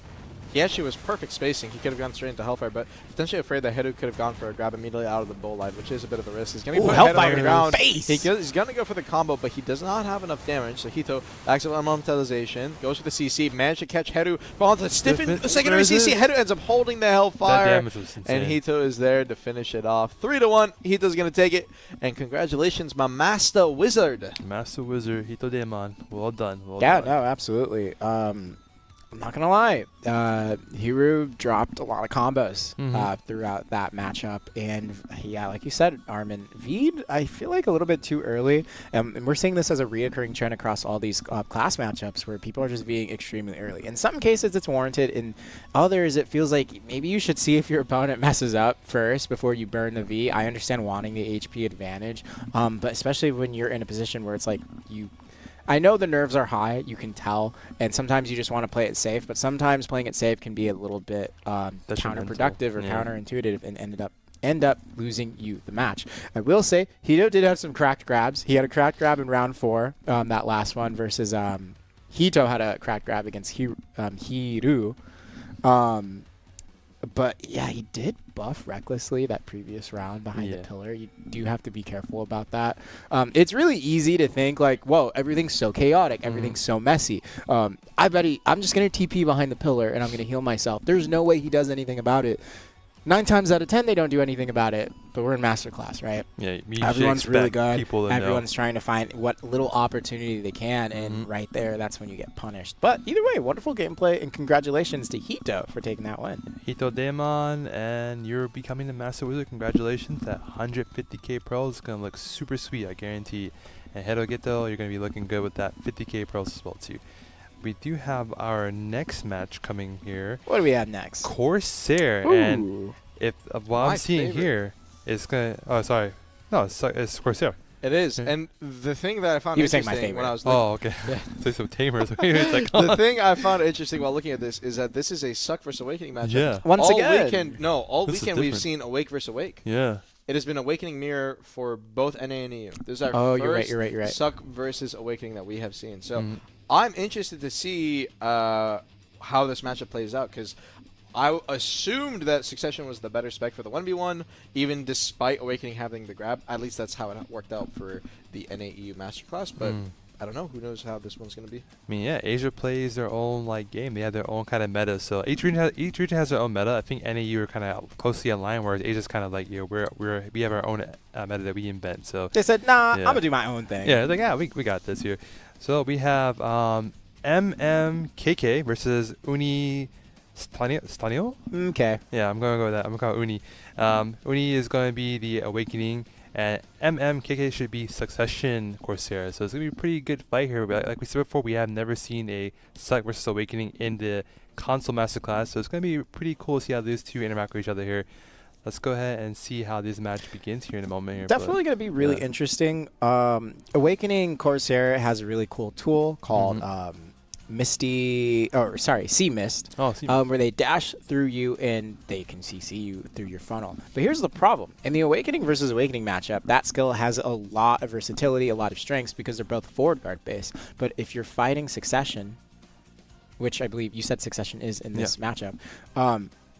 He actually was perfect spacing. He could have gone straight into Hellfire, but potentially afraid that Heru could have gone for a grab immediately out of the bow line, which is a bit of a risk. He's going to put Hellfire on the ground. He's going to go for the combo, but he does not have enough damage. So Hito backs up on Monetization, goes for the CC, managed to catch Heru, falls to stiffen the secondary CC. Heru ends up holding the Hellfire, that damage was insane. And Hito is there to finish it off. 3-1. Hito's going to take it, and congratulations, my Master Wizard. Master Wizard, Hito Daemon. Well done. Well yeah, done. no, absolutely. I'm not gonna lie, Hiru dropped a lot of combos throughout that matchup, and like you said, Armin, Veed, I feel like a little bit too early, and we're seeing this as a reoccurring trend across all these class matchups where people are just being extremely early. In some cases, it's warranted. In others, it feels like maybe you should see if your opponent messes up first before you burn the V. I understand wanting the HP advantage, but especially when you're in a position where it's like I know the nerves are high, you can tell, and sometimes you just want to play it safe, but sometimes playing it safe can be a little bit counterproductive or counterintuitive and end up losing you the match. I will say, Hito did have some cracked grabs. He had a cracked grab in round 4, that last one, versus Hito had a cracked grab against Hiru. But yeah, he did buff recklessly that previous round behind the pillar. You do have to be careful about that. It's really easy to think like, whoa, everything's so chaotic, everything's so messy. I'm just going to TP behind the pillar and I'm going to heal myself. There's no way he does anything about it. 9 times out of 10, they don't do anything about it. But we're in Masterclass, right? Yeah, everyone's really good. Everyone's trying to find what little opportunity they can, and right there, that's when you get punished. But either way, wonderful gameplay, and congratulations to Hito for taking that win. Hito Daemon, and you're becoming the Master Wizard. Congratulations. That 150k pearl is going to look super sweet, I guarantee. And Hero Geto, you're going to be looking good with that 50k pearls as well, too. We do have our next match coming here. What do we have next? Corsair. Ooh. And if what I'm seeing favorite. here is going to... Oh, sorry. No, it's Corsair. It is. And the thing that I found He was saying interesting my when I was Oh, okay. Say some Tamers. It's like, the thing I found interesting while looking at this is that this is a Suck vs. Awakening matchup. Yeah. Once all again. weekend we've different. seen Awake vs. Awake. Yeah. It has been Awakening Mirror for both NA and EU. This is our first you're right. Suck versus Awakening that we have seen. So I'm interested to see how this matchup plays out, because I assumed that Succession was the better spec for the 1v1, even despite Awakening having the grab. At least that's how it worked out for the NAEU Masterclass, but I don't know. Who knows how this one's going to be? I mean, yeah, Asia plays their own game. They have their own kind of meta. So each region has their own meta. I think NAU are kind of closely aligned, whereas Asia's kind of like, we have our own meta that we invent. So they said, nah, I'm gonna do my own thing. Yeah, like we got this here. So we have MMKK versus Uni Stanio. Okay. Yeah, I'm gonna go with that. I'm gonna call it Uni. Uni is going to be the Awakening, and MMKK should be Succession Corsair. So it's going to be a pretty good fight here. But like we said before, we have never seen a Suck versus Awakening in the console masterclass. So it's going to be pretty cool to see how these two interact with each other here. let's go ahead and see how this match begins here in a moment. Here, Definitely going to be really yeah. interesting. Awakening Corsair has a really cool tool called Sea Mist, Oh, see. where they dash through you and they can CC you through your funnel. But here's the problem. In the Awakening versus Awakening matchup, that skill has a lot of versatility, a lot of strengths because they're both forward guard based. But if you're fighting Succession, which I believe you said Succession is in this matchup,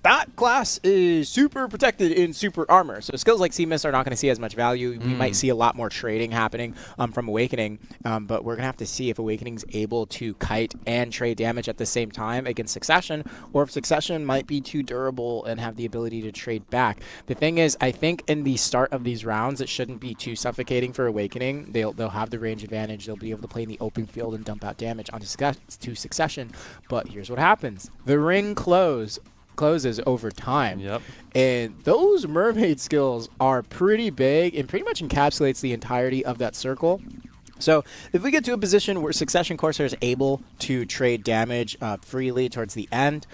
that class is super protected in super armor. So skills like Sea Mist are not going to see as much value. We might see a lot more trading happening from Awakening, but we're going to have to see if Awakening's able to kite and trade damage at the same time against Succession, or if Succession might be too durable and have the ability to trade back. The thing is, I think in the start of these rounds, it shouldn't be too suffocating for Awakening. They'll have the range advantage. They'll be able to play in the open field and dump out damage onto Succession. But here's what happens. The ring closes over time. Yep. And those mermaid skills are pretty big and pretty much encapsulates the entirety of that circle. So if we get to a position where Succession Corsair is able to trade damage freely towards the end,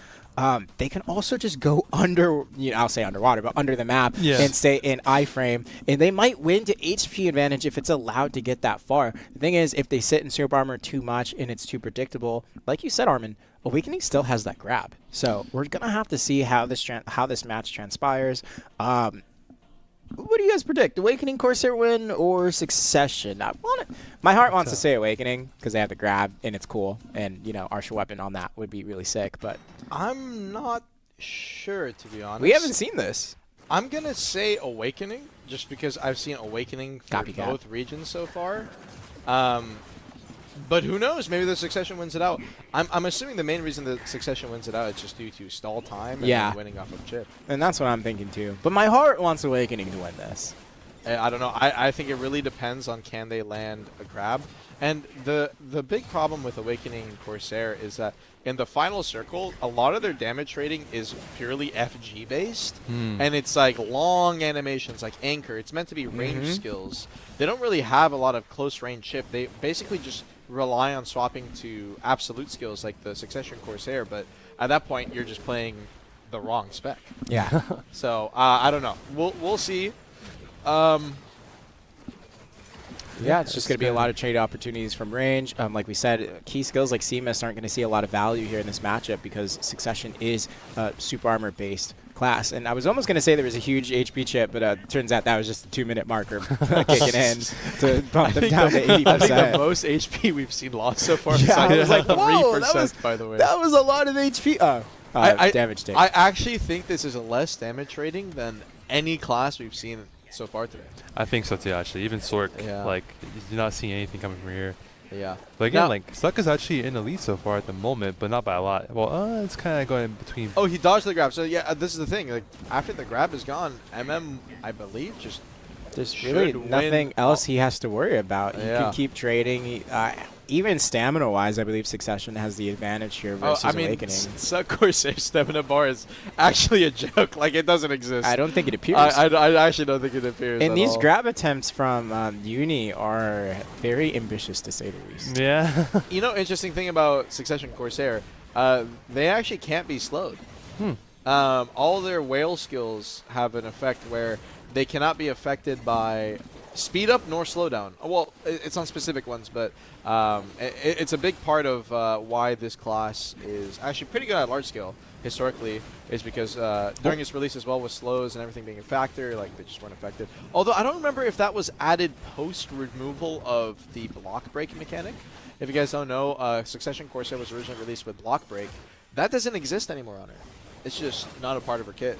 they can also just go under, I'll say underwater, but under the map and stay in iframe. And they might win to HP advantage if it's allowed to get that far. The thing is, if they sit in super armor too much and it's too predictable, like you said, Armin, Awakening still has that grab. So we're going to have to see how this match transpires. What do you guys predict? Awakening Corsair win or Succession? My heart wants to say Awakening because they have the grab and it's cool. And, Archer Weapon on that would be really sick. But I'm not sure, to be honest. We haven't seen this. I'm going to say Awakening just because I've seen Awakening for Copycat. both regions so far. But who knows? Maybe the Succession wins it out. I'm assuming the main reason the Succession wins it out is just due to stall time and then winning off of chip. And that's what I'm thinking too. But my heart wants Awakening to win this. I don't know. I think it really depends on can they land a grab. And the big problem with Awakening Corsair is that in the final circle, a lot of their damage rating is purely FG based. And it's like long animations like Anchor. It's meant to be range skills. They don't really have a lot of close range chip. They basically just rely on swapping to absolute skills like the Succession Corsair. But at that point, you're just playing the wrong spec. Yeah. So I don't know. We'll see. Yeah, it's just going to be a lot of trade opportunities from range. Like we said, key skills like Sea Mist aren't going to see a lot of value here in this matchup because Succession is a super armor-based class. And I was almost going to say there was a huge HP chip, but turns out that was just a 2-minute marker kicking in to bump them down to 80%. I think the most HP we've seen lost so far is I was like, whoa, 3%, by the way. That was a lot of HP. Damage take. I actually think this is a less damage rating than any class we've seen so far today. I think so too, actually. Even Sork, you're not seeing anything coming from here. Yeah. But again, Stuck is actually in the lead so far at the moment, but not by a lot. Well, it's kind of going between. Oh, he dodged the grab. So yeah, this is the thing. Like after the grab is gone, MM, I believe, just there's really nothing else he has to worry about. He can keep trading. Even stamina-wise, I believe Succession has the advantage here versus Awakening. Suck Corsair stamina bar is actually a joke. Like, it doesn't exist. I don't think it appears. I actually don't think it appears And at these all. grab attempts from Uni are very ambitious, to say the least. Yeah. Interesting thing about Succession Corsair, they actually can't be slowed. All their whale skills have an effect where they cannot be affected by speed up nor slow down. Well, it's on specific ones, but it's a big part of why this class is actually pretty good at large scale historically, is because during its release as well with slows and everything being a factor, like they just weren't affected. Although I don't remember if that was added post removal of the block break mechanic. If you guys don't know, Succession Corsair was originally released with block break. That doesn't exist anymore on it. It's just not a part of her kit.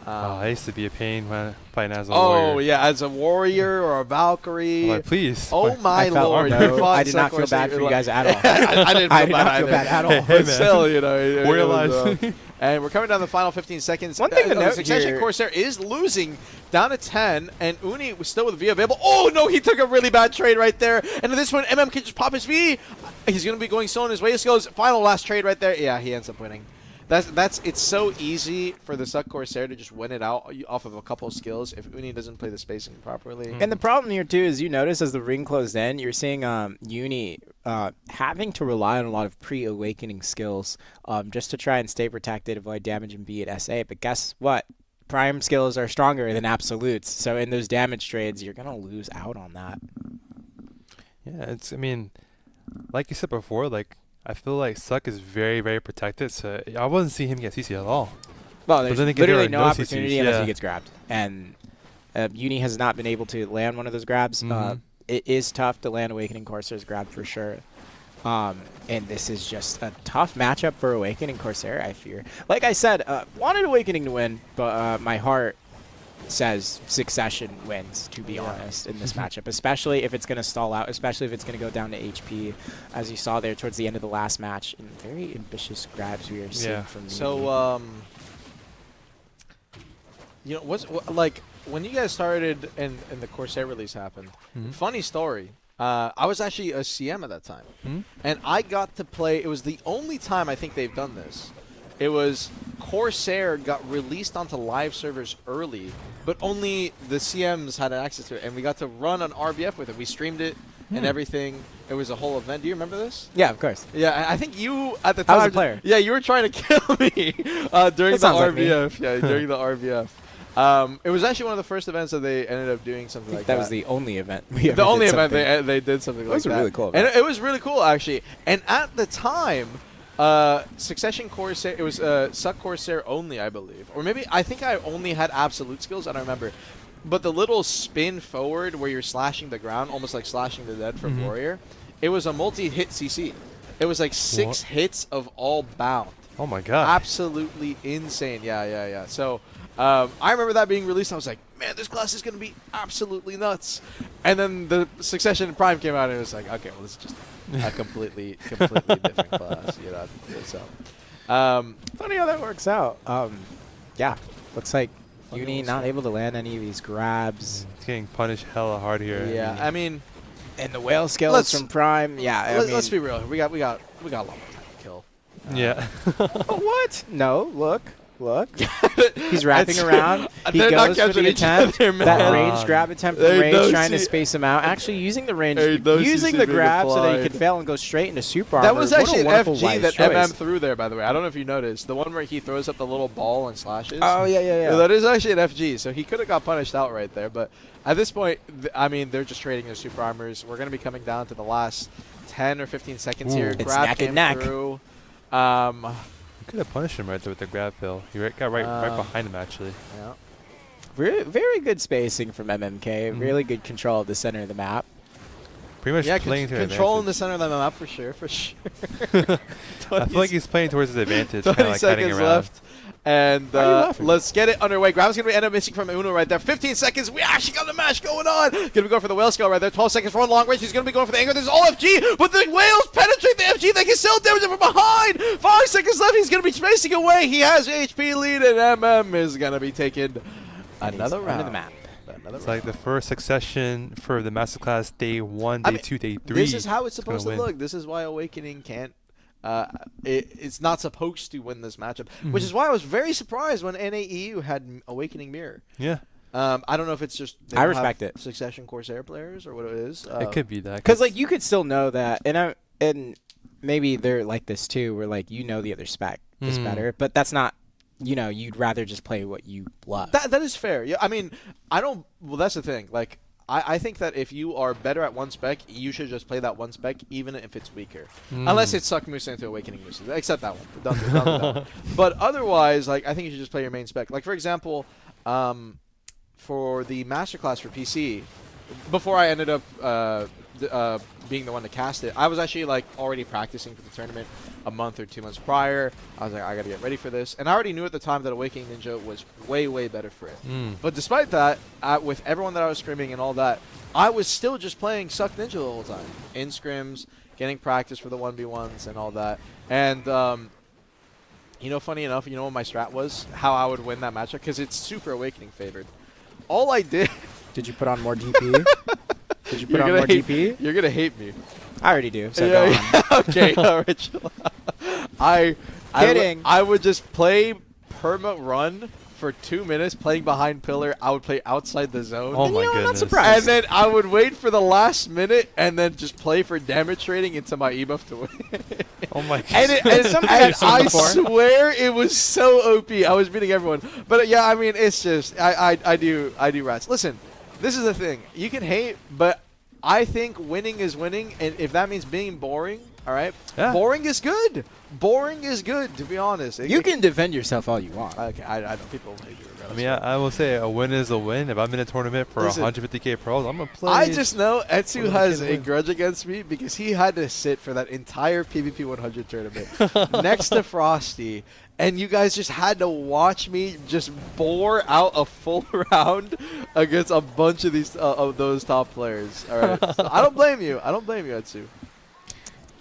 I used to be a pain when fighting as a warrior. Oh, yeah, as a warrior or a Valkyrie. I'm like, please. Oh, my lord. I did not feel bad for you guys at all. I didn't feel bad at all. Hey, But still, Warrior lives. And we're coming down the final 15 seconds. One thing to note Succession here. Corsair is losing down to 10, and Uni was still with V available. Oh, no, he took a really bad trade right there. And in this one, MM can just pop his V. He's going to be going slow on his way. This goes final last trade right there. Yeah, he ends up winning. It's so easy for the Suck Corsair to just win it out off of a couple of skills if Uni doesn't play the spacing properly. And the problem here, too, is you notice as the ring closed in, you're seeing Uni having to rely on a lot of pre-awakening skills just to try and stay protected, avoid damage, and be at SA. But guess what? prime skills are stronger than absolutes. So in those damage trades, you're gonna lose out on that. Yeah, I mean, like you said before, like I feel like Suck is very, very protected. So I wasn't seeing him get CC at all. Well, there's then again, there literally are no no opportunity CCs, unless yeah. he gets grabbed. And Uni has not been able to land one of those grabs. It is tough to land Awakening Corsair's grab for sure. And this is just a tough matchup for Awakening Corsair, I fear. Like I said, wanted Awakening to win, but my heart says Succession wins, to be honest, in this matchup, especially if it's going to stall out, especially if it's going to go down to HP, as you saw there towards the end of the last match. And very ambitious grabs we are seeing from Uni. So, you know, like when you guys started and the Corsair release happened, funny story. I was actually a CM at that time, and I got to play. It was the only time I think they've done this. It was Corsair got released onto live servers early, but only the CMs had access to it, and we got to run on RBF with it. We streamed it and everything. It was a whole event. Do you remember this? Yeah, of course. Yeah, I think you at the time. I was a player. Yeah, you were trying to kill me during the sounds like me. RBF. Yeah, during the RBF. It was actually one of the first events that they ended up doing something like that. That was the only event we ever The only did event something. they did something like that. was a really cool And event. it was really cool, actually. And at the time, Succession Corsair, it was Suck Corsair only, I believe. Or maybe, I think I only had absolute skills, I don't remember. But the little spin forward where you're slashing the ground, almost like slashing the dead from Warrior, it was a multi-hit CC. It was like 6 hits of all bound. Oh my god. Absolutely insane. Yeah. So I remember that being released. I was like, man, this class is going to be absolutely nuts. And then the Succession Prime came out, and it was like, okay, well, this is just a completely different class. You know. So Funny how that works out. Yeah, looks like Funny Uni little not stuff. able to land any of these grabs. It's getting punished hella hard here. yeah, I mean, And the whale skills Let's- from Prime. Yeah, let's be real. We got a lot more time to kill. Yeah. What? No, look. He's wrapping That's- around. He They're not goes for catching the each attempt. other, man. That range grab attempt from They Rage, know trying to she- space him out. Actually using the range, They know using she's the being grab so that he applied. could fail and go straight into super armor. That was What a actually an wonderful FG wise that choice. MM threw there, by the way. I don't know if you noticed. The one where he throws up the little ball and slashes. Oh, yeah. That is actually an FG, so he could have got punished out right there. But at this point, I mean, they're just trading their super armors. We're going to be coming down to the last 10 or 15 seconds here. It's Grab neck came and neck. through. Could have punished him right there with the grab fail. He got right behind him actually. Yeah. Very good spacing from MMK. Really good control of the center of the map. Pretty much Yeah, playing to his controlling the advantage. center of the map for sure. I feel like he's playing towards his advantage, 20 kind of like heading seconds around. left. And Why are you laughing? let's get it underway. Grab's going to end up missing from Uno right there. 15 seconds. We actually got the match going on. Going to be going for the whale scale right there. 12 seconds for one long range. He's going to be going for the angle. There's all FG, but the whales penetrate the FG. They can still damage it from behind. 5 seconds left. He's going to be spacing away. He has HP lead, and MM is going to be taking another He's round. under the map. It's like the first succession for the masterclass day 1, day 2, day 3. This is how it's is gonna supposed to win. look. This is why Awakening can't. It's not supposed to win this matchup, which is why I was very surprised when NAEU had Awakening Mirror. Yeah, I don't know if it's just they I don't respect have it. Succession Corsair players or what it is. it could be that. Because like you could still know that, and maybe they're like this too, where like you know the other spec is better, but that's not. You know, you'd rather just play what you love. That is fair. Yeah, I mean, I don't. Well, that's the thing. Like, I think that if you are better at one spec, you should just play that one spec, even if it's weaker. Unless it's Suck Musa into Awakening Musa. Except that one. Don't do that one. But otherwise, like, I think you should just play your main spec. Like, for example, for the Masterclass for PC, before I ended up being the one to cast it, I was actually, like, already practicing for the tournament a month or 2 months prior. I was like, I got to get ready for this. And I already knew at the time that Awakening Ninja was way, way better for it. But despite that, with everyone that I was scrimming and all that, I was still just playing Suck Ninja the whole time. In scrims, getting practice for the 1v1s and all that. And, you know, funny enough, you know what my strat was? How I would win that matchup? Because it's super Awakening favored. All I did... Did you put on more DP? Did you put on more DP? You're going to hate me. I already do. So go on. Yeah. Okay, all right. Kidding. I would just play perma run for 2 minutes playing behind pillar, I would play outside the zone. Oh my I'm not goodness. surprised. And then I would wait for the last minute and then just play for damage trading into my ebuff to win. Oh my god. And Something I've seen I before. swear it was so OP. I was beating everyone. But yeah, I mean, it's just I do rats. Listen, this is the thing. You can hate, but I think winning is winning, and if that means being boring, all right, Yeah. boring is good. Boring is good, to be honest. You can defend yourself all you want. Okay, I know people hate you. I mean, I will say a win is a win. If I'm in a tournament for Listen, 150k pros, I'm gonna play. I just know Etsu Well, has we a can win. grudge against me because he had to sit for that entire PvP 100 tournament next to Frosty, and you guys just had to watch me just bore out a full round against a bunch of these of those top players. All right, so I don't blame you. I don't blame you, Etsu.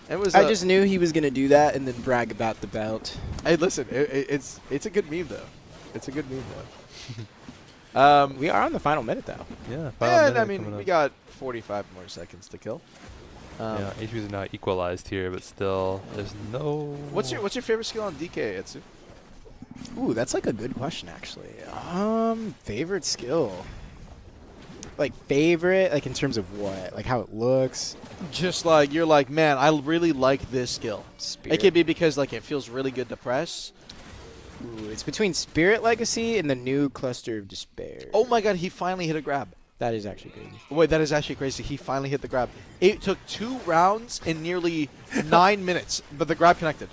It was. I just knew he was gonna do that and then brag about the belt. Hey, listen, it's a good meme though. It's a good meme though. We are on the final minute though. Yeah. And I mean, we got 45 more seconds to kill. Yeah, HPs are not equalized here, but still, there's no. What's your favorite skill on DK, Etsu? Ooh, that's like a good question actually. Favorite skill. Like favorite, like in terms of what? Like how it looks. Just like you're like, man, I really like this skill. Spirit. It could be because like it feels really good to press. Ooh, it's between Spirit Legacy and the new Cluster of Despair. Oh my god, he finally hit a grab. That is actually crazy. Wait, that is actually crazy. He finally hit the grab. It took 2 rounds in nearly 9 minutes, but the grab connected.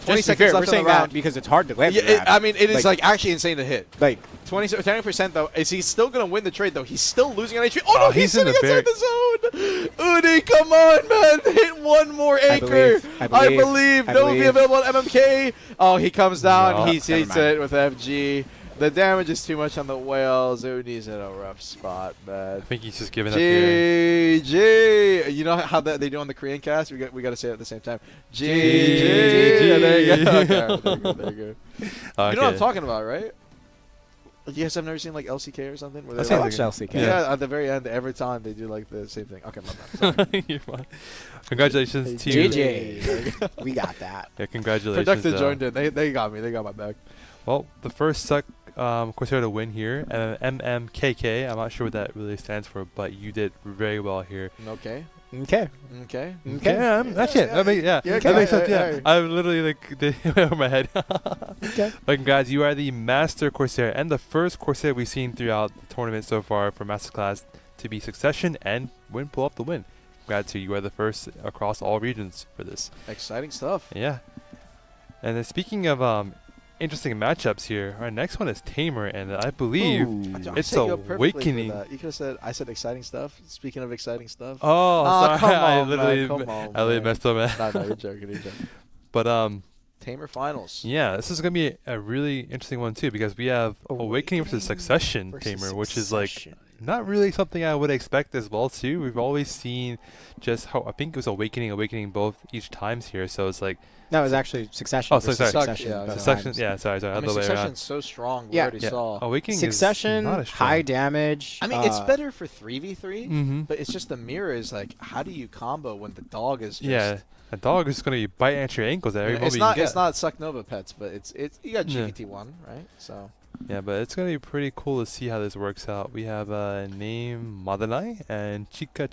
20 Just to be seconds fair, left we're on the saying that round. because it's hard to land. Yeah, the grab. I mean, it is Like- like actually insane to hit. Like 20% though. Is he still gonna win the trade though? He's still losing on HP. Oh no, Oh, he's he's in sitting the outside the zone. Udi, come on, man! Hit one more anchor. I believe. Don't be available on MMK. Oh, he comes down. No, He never takes mind. it with FG. The damage is too much on the whales. Udi's in a rough spot, I man. think he's just giving up here. GG. You know how they do on the Korean cast? We got to say it at the same time. GG. GG. There you go. Okay, there you go. Okay. You know what I'm talking about, right? You guys have never seen like LCK or something? Where That they're I sounds like, watch LCK. yeah, at the very end, every time they do like the same thing. Okay, my bad. You're fine. Congratulations to you. JJ. We got that. Yeah, congratulations. Productive joined in. They got me. They got my back. Well, the first suck Corsair to win here, and MMKK. I'm not sure what that really stands for, but you did very well here. Okay. Okay. Okay. Okay. Yeah, that's it. That makes, yeah, Yeah, that makes okay, sense. Yeah, yeah. I literally like did it over my head. Okay. But congrats, you are the Master Corsair and the first Corsair we've seen throughout the tournament so far for Masterclass to be Succession and pull up the win. Congrats to you. You are the first across all regions for this. Exciting stuff. Yeah. And then speaking of interesting matchups here, our next one is Tamer, and I believe Ooh. it's set you up perfectly for Awakening. that. You could have said I said exciting stuff. Speaking of exciting stuff. Oh, Ah, sorry. come I on, literally, man, come on, I literally man. messed up, man. No, you're joking. You're joking. But Tamer finals. yeah, this is gonna be a really interesting one too because we have Awakening versus Succession Tamer, which is like not really something I would expect as well too. We've always seen just how I think it was Awakening both each times here, so it's like No, it was actually Succession. Oh, versus sorry. Succession. Yeah, both Succession. times. Yeah, sorry, I mean, other way around. Succession's so strong. We Yeah. already saw. Awakening Succession, is not as strong. high damage. I mean, it's better for 3v3, Mm-hmm. but it's just the mirror is like, how do you combo when the dog is just... Yeah, a dog is gonna be biting at your ankles at every moment It's you not get. it's not Suck Nova pets, but it's you got Yeah. GPT-1, right? So Yeah, but it's gonna be pretty cool to see how this works out. We have a name Madanai and Chica.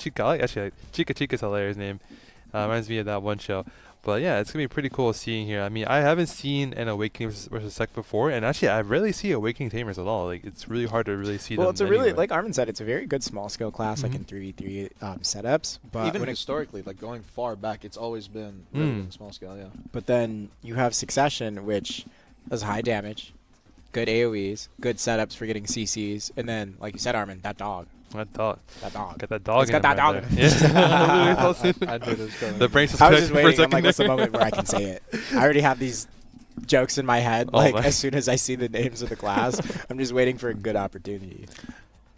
Actually, Chica's a hilarious name. Reminds me of that one show. But yeah, it's gonna be pretty cool seeing here. I mean, I haven't seen an Awakening versus Sec before, and actually, I rarely see Awakening Tamers at all. Like, it's really hard to really see them. Well, it's a really, anywhere. like Armin said, it's a very good small scale class, like in 3v3 setups. But even when historically, like going far back, it's always been really good small scale. Yeah. but then you have Succession, which has high damage, good AoEs, good setups for getting CCs, and then, like you said, Armin, that dog. That dog. That dog. Got that dog. It's in got him that right there. Yeah. I knew it was coming. The brain just I was just connected for a waiting. I'm like, second what's the there. moment where I can say it? I already have these jokes in my head. Oh Like, my. as soon as I see the names of the class, I'm just waiting for a good opportunity.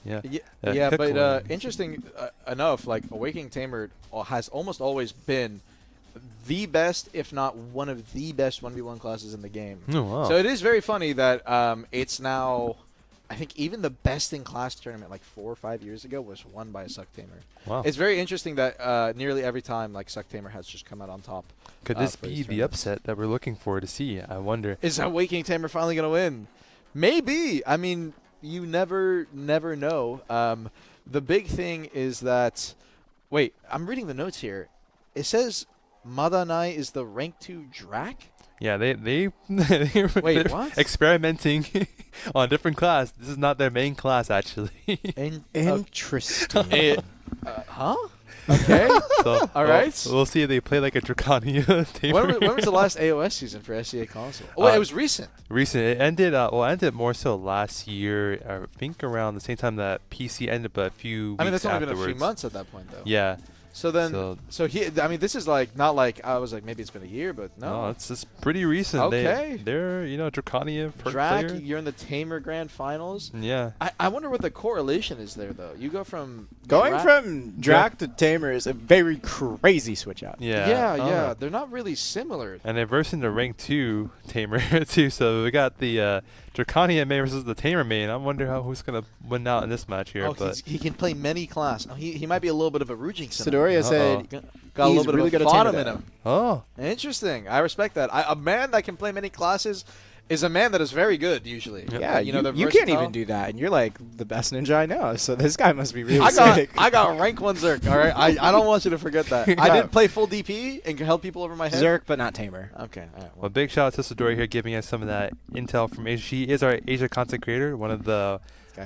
Yeah. Yeah, but Hickler. interesting enough, like Awakening Tamer has almost always been the best, if not one of the best 1v1 classes in the game. Oh, wow. So it is very funny that it's now, I think even the best in class tournament like 4 or 5 years ago was won by a Suck Tamer. Wow. It's very interesting that nearly every time like Suck Tamer has just come out on top. Could this for be these the tournaments. upset that we're looking for to see? I wonder. Is Awakening Tamer finally going to win? Maybe. I mean, you never know. The big thing is that. Wait, I'm reading the notes here. It says Madanai is the rank 2 Drac. Yeah, they're Wait, what? experimenting on a different class. This is not their main class actually. Interesting. Huh? Okay. So All right. we'll see if they play like a Draconia. When was the last AOS season for SCA console? Oh, wait, it was recent. Recent. It ended. Ended more so last year. I think around the same time that PC ended, but a few. I mean, weeks that's only been a few afterwards. months at that point, though. Yeah. So then, I mean, this is like not like I was like maybe it's been a year, but no. No, it's just pretty recent. Okay. They're Draconia perk Drac, player. you're in the Tamer Grand Finals. Yeah. I wonder what the correlation is there, though. You go from Going Drac- from Drac to Tamer is a very crazy switch out. Yeah. Yeah. They're not really similar. And they're versing the rank 2 Tamer too. So we got the Draconia main versus the Tamer main. I wonder who's gonna win out in this match here. Oh, but he can play many class. Oh, he might be a little bit of a Rujing Sidoria said got a he's little bit really of good a at Tamer bottom in though. him. oh, Interesting. I respect that. A man that can play many classes is a man that is very good usually. Yeah, you know, they're you can't versatile. even do that, and you're like the best ninja I know. So this guy must be really I got sick. I got rank 1 Zerk. All right, I don't want you to forget that. I did play full DP and held people over my head. Zerk, but not Tamer. Okay. All right, well, big shout out to Sidori here, giving us some of that intel from Asia. She is our Asia content creator, one of the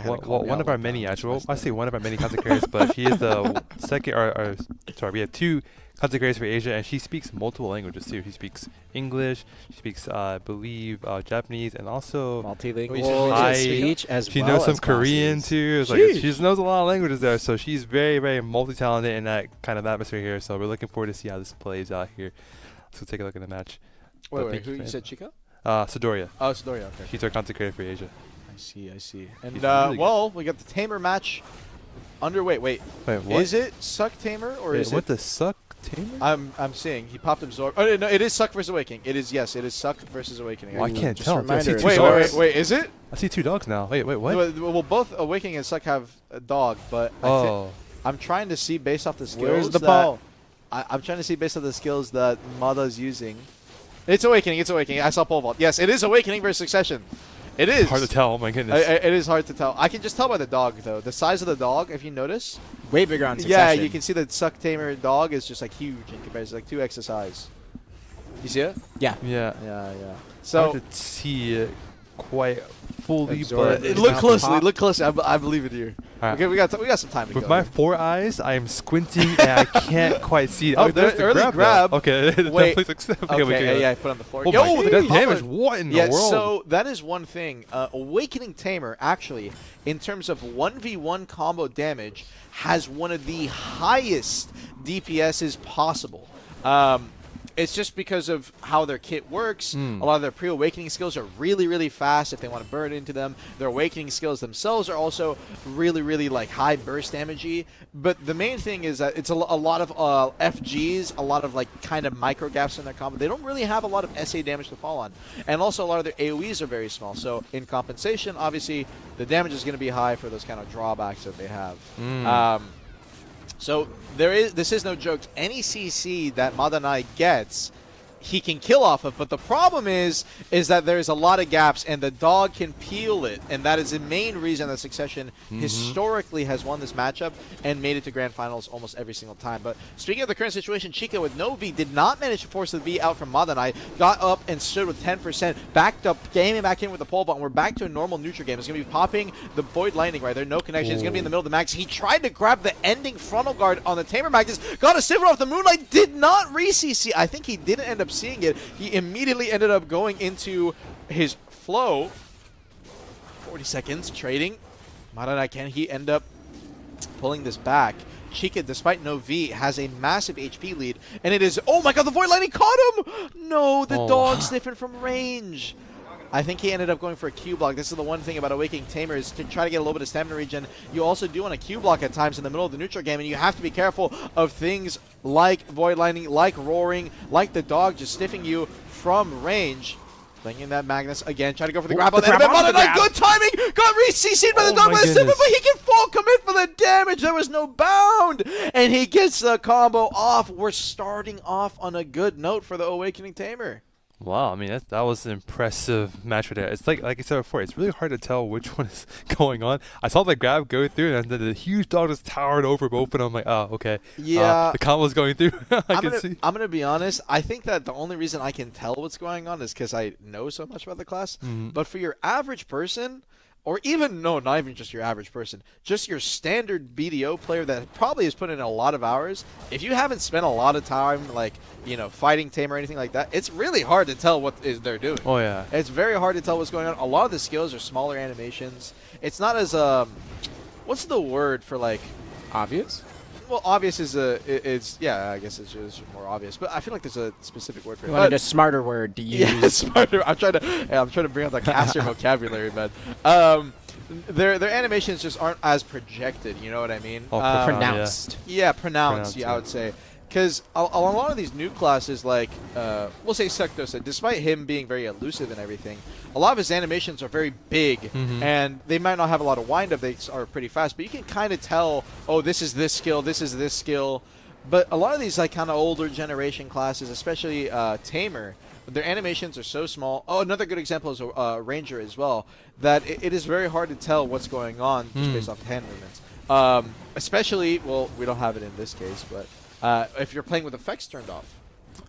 one of our many actually. Well, I say one of our many content creators, but she is the second. Sorry, we have 2 content creators for Asia, and she speaks multiple languages too. She speaks English, she speaks, I believe, Japanese, and also Multilingual Thai. speech as she well knows some as Korean classes. too. It's like Sheesh. she just knows a lot of languages there, so she's very, very multi-talented in that kind of atmosphere here. So we're looking forward to see how this plays out here. Let's go take a look at the match. Wait, who you said Chica? Sidoria. Oh, Sidoria. Okay. She's our content creator for Asia. I see. And He's really good. well, we got the Tamer match underway. Wait, Wait, what? is it Suck Tamer or Wait, is what it? the suck Tamer? I'm seeing he popped Absorb. Oh no, it is Suck versus Awakening. It is Suck versus Awakening. Well, I can't just tell. a I see reminder. 2 Wait, dogs. wait, is it? I see 2 dogs now. Wait, what? Well, both Awakening and Suck have a dog, but I'm trying to see based off the skills. Where's the that- ball? I'm trying to see based off the skills that Mada's using. It's Awakening. I saw pole vault. Yes, it is Awakening versus Succession. It is. Hard to tell. Oh my goodness. It is hard to tell. I can just tell by the dog, though. The size of the dog, if you notice. Way bigger on Yeah, Succession. you can see the Suck Tamer dog is just like huge in comparison, like 2x the size. You see it? Yeah. yeah. Yeah. So So hard to see it quite fully, Absorb but it. look Now closely. pop. Look closely. I believe in you. Alright. Okay, we got some time to with go. my here. 4 eyes, I am squinting and I can't quite see it. Oh, there's the the early grab. grab. Though. Okay, that Wait. definitely looks. Okay, yeah, I put on the floor. Oh Yo, my the god, combo- damage! What in Yeah, the world? so that is one thing. Awakening Tamer, actually, in terms of 1v1 combo damage, has one of the highest DPSs possible. It's just because of how their kit works. A lot of their pre-awakening skills are really, really fast if they want to burn into them. Their awakening skills themselves are also really, really like high burst damagey. But the main thing is that it's a lot of FGs, a lot of like kind of micro gaps in their combo. They don't really have a lot of SA damage to fall on. And also a lot of their AoEs are very small. So in compensation, obviously, the damage is going to be high for those kind of drawbacks that they have. So this is no joke. Any CC that Madanai gets, he can kill off of. But the problem is that there's a lot of gaps, and the dog can peel it. And that is the main reason that Succession historically has won this matchup and made it to Grand Finals almost every single time. But speaking of the current situation, Chica with no V did not manage to force the V out from Madanai. Got up and stood with 10%. Backed up, gaming back in with the pole button. We're back to a normal neutral game. It's going to be popping the Void Lightning right there. No connection. It's going to be in the middle of the max. He tried to grab the ending frontal guard on the Tamer Magnus. Got a Sivir off the Moonlight. Did not re-CC. I think he didn't end up seeing it. He immediately ended up going into his flow. 40 seconds trading. Madanai, can he end up pulling this back? Chica, despite no V, has a massive HP lead. And it is... Oh my god, the Void Lightning caught him! No, the dog sniffing from range. I think he ended up going for a Q block. This is the one thing about Awakening Tamer is to try to get a little bit of stamina regen. You also do want a Q block at times in the middle of the neutral game, and you have to be careful of things like Void Lightning, like Roaring, like the dog just stiffing you from range. Bringing that Magnus again, trying to go for the grab on the grab. Good timing! Got re-CC'd by the dog by the Sivir, but he can full commit for the damage. There was no bound! And he gets the combo off. We're starting off on a good note for the Awakening Tamer. Wow, I mean that was an impressive match right there. It's like I said before, it's really hard to tell which one is going on. I saw the grab go through, and then the huge dog just towered over both, and I'm like, oh, okay. Yeah. The combo's going through. I can see. I'm gonna be honest. I think that the only reason I can tell what's going on is because I know so much about the class. But for your average person, or even not even just your average person, just your standard BDO player that probably has put in a lot of hours, if you haven't spent a lot of time, like, fighting Tamer or anything like that, it's really hard to tell what they're doing. Oh yeah. It's very hard to tell what's going on. A lot of the skills are smaller animations. It's not as what's the word for, like, Obvious? well, obvious is yeah, I guess it's just more obvious, but I feel like there's a specific word for it. You wanted a smarter word to use. Yeah, smarter. I'm trying to bring out the caster vocabulary, man. Their animations just aren't as projected. You know what I mean? Oh, Pronounced. Yeah, pronounced. Yeah, I would say. Because a lot of these new classes, like, we'll say Dosa, despite him being very elusive and everything, a lot of his animations are very big, and they might not have a lot of wind-up. They are pretty fast, but you can kind of tell, oh, this is this skill, this is this skill. But a lot of these, like, kind of older generation classes, especially Tamer, their animations are so small. Oh, another good example is Ranger as well, that it is very hard to tell what's going on just based off hand movements. Especially, well, we don't have it in this case, but if you're playing with effects turned off,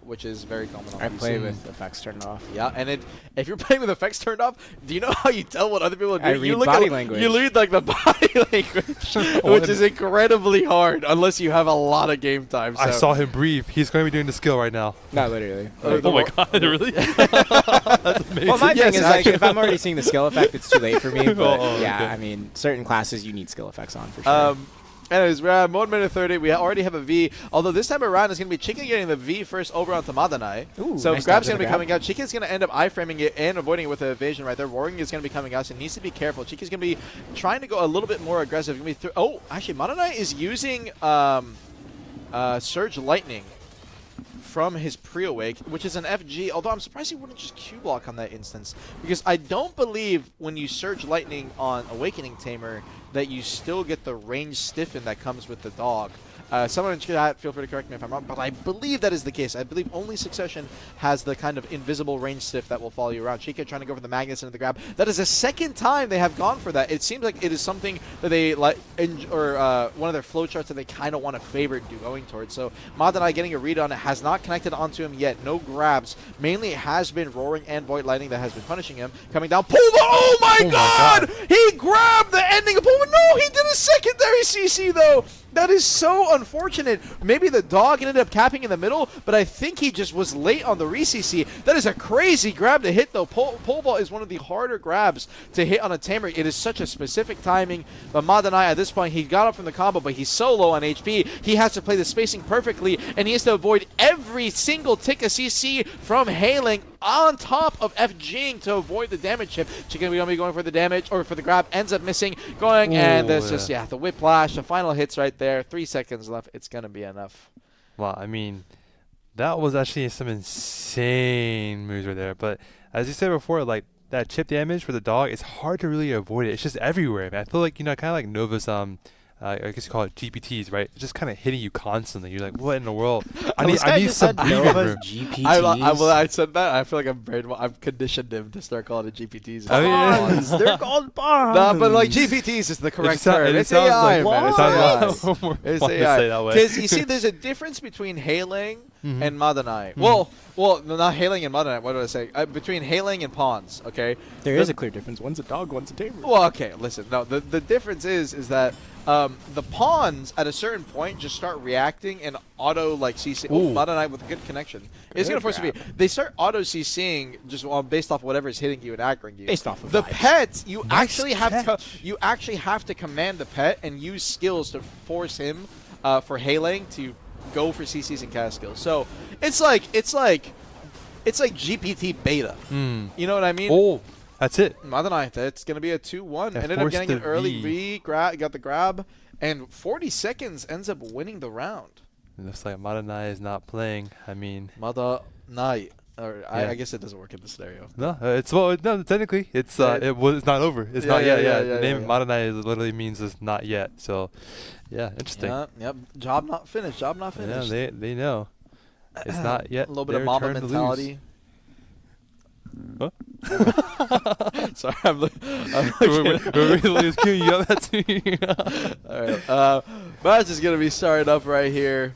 which is very common on I PC. play with effects turned off. Yeah, and if you're playing with effects turned off, do you know how you tell what other people are doing? I read you look body at, language. You read, like, the body language, which is incredibly hard unless you have a lot of game time. So. I saw him breathe. He's going to be doing the skill right now. Not literally. Oh my god, really? That's amazing. Well, my Yes, thing is, like, actually. if I'm already seeing the skill effect, it's too late for me. But Oh, yeah, okay. I mean, certain classes you need skill effects on for sure. Anyways, we're at 1 minute 30. We already have a V. Although this time around, it's going to be Chicken getting the V first over onto Madanai. Ooh, So nice Grab's dodge going to be of the coming out. Chicken's going to end up iframing it and avoiding it with the evasion right there. Roaring is going to be coming out, so he needs to be careful. Chicken's going to be trying to go a little bit more aggressive. Oh, actually, Madanai is using Surge Lightning from his pre-awake, which is an FG, although I'm surprised he wouldn't just Q-block on that instance, because I don't believe when you Surge Lightning on Awakening Tamer that you still get the range stiffen that comes with the dog. Someone in chat, feel free to correct me if I'm wrong, but I believe that is the case. I believe only Succession has the kind of invisible range stiff that will follow you around. Chica trying to go for the Magnus into the grab. That is the second time they have gone for that. It seems like it is something that they like, or one of their flowcharts that they kind of want to favor going towards. So Madanai getting a read on it, has not connected onto him yet. No grabs. Mainly it has been Roaring and Void Lightning that has been punishing him. Coming down, Pulva! Oh my god! He grabbed the ending of Pulva. No, he did a secondary CC though. That is so unfortunate. Maybe the dog ended up capping in the middle, but I think he just was late on the re-CC. That is a crazy grab to hit, though. Pole vault is one of the harder grabs to hit on a Tamer. It is such a specific timing. But Madanai, at this point, he got up from the combo, but he's so low on HP. He has to play the spacing perfectly, and he has to avoid every single tick of CC from hailing on top of FGing to avoid the damage chip. Chicken going to be going for the damage, or for the grab, ends up missing, and there's just, the whiplash, the final hits right there. 3 seconds left. It's going to be enough. Wow, I mean, that was actually some insane moves right there. But as you said before, like, that chip damage for the dog, it's hard to really avoid it. It's just everywhere, man. I feel like, kind of like Nova's, I guess you call it GPTs, right? It's just kind of hitting you constantly. You're like, what in the world? I need some breathing room. GPTs. I said that. I feel like I've conditioned him to start calling it GPTs. I mean, Bonds. They're called bonds. No, but like GPTs is the correct term. It It's sounds AI, like, man. It's it AI. sounds more It's fun to AI. say that way. Because you see, there's a difference between hailing and Madanai. Well, no, not hailing and Madanai. What did I say? Between hailing and pawns. Okay. There is a clear difference. One's a dog, one's a tamer. Well, okay. Listen. No, the difference is that the pawns at a certain point just start reacting and auto like CC. Oh, Madanai with a good connection. It's gonna force you. They start auto CCing just based off whatever is hitting you and aggroing you. Based off of the vibes. pet, you Nice actually have to command the pet and use skills to force him for hailing to go for CCs and cast skills. So it's like GPT beta. You know what I mean? Oh, that's it. Madanai, that's going to be a 2-1. Yeah, Ended up forced getting the an early V. got the grab, and 40 seconds ends up winning the round. It looks like Madanai is not playing. I mean, Madanai. Or Yeah. I guess it doesn't work in this scenario. no, no. Technically, it's Yeah, it's not over. It's Yeah, not yet. yeah, The name yeah. Madanai literally means it's not yet. So, yeah, interesting. Yeah, yep. Job not finished. Job not Yeah, finished. they know. It's not yet. A little bit of their Mamba turn to lose. mentality. Huh? Sorry, I'm We're looking. really queuing you up at me. All right. Match is going to be started up right here.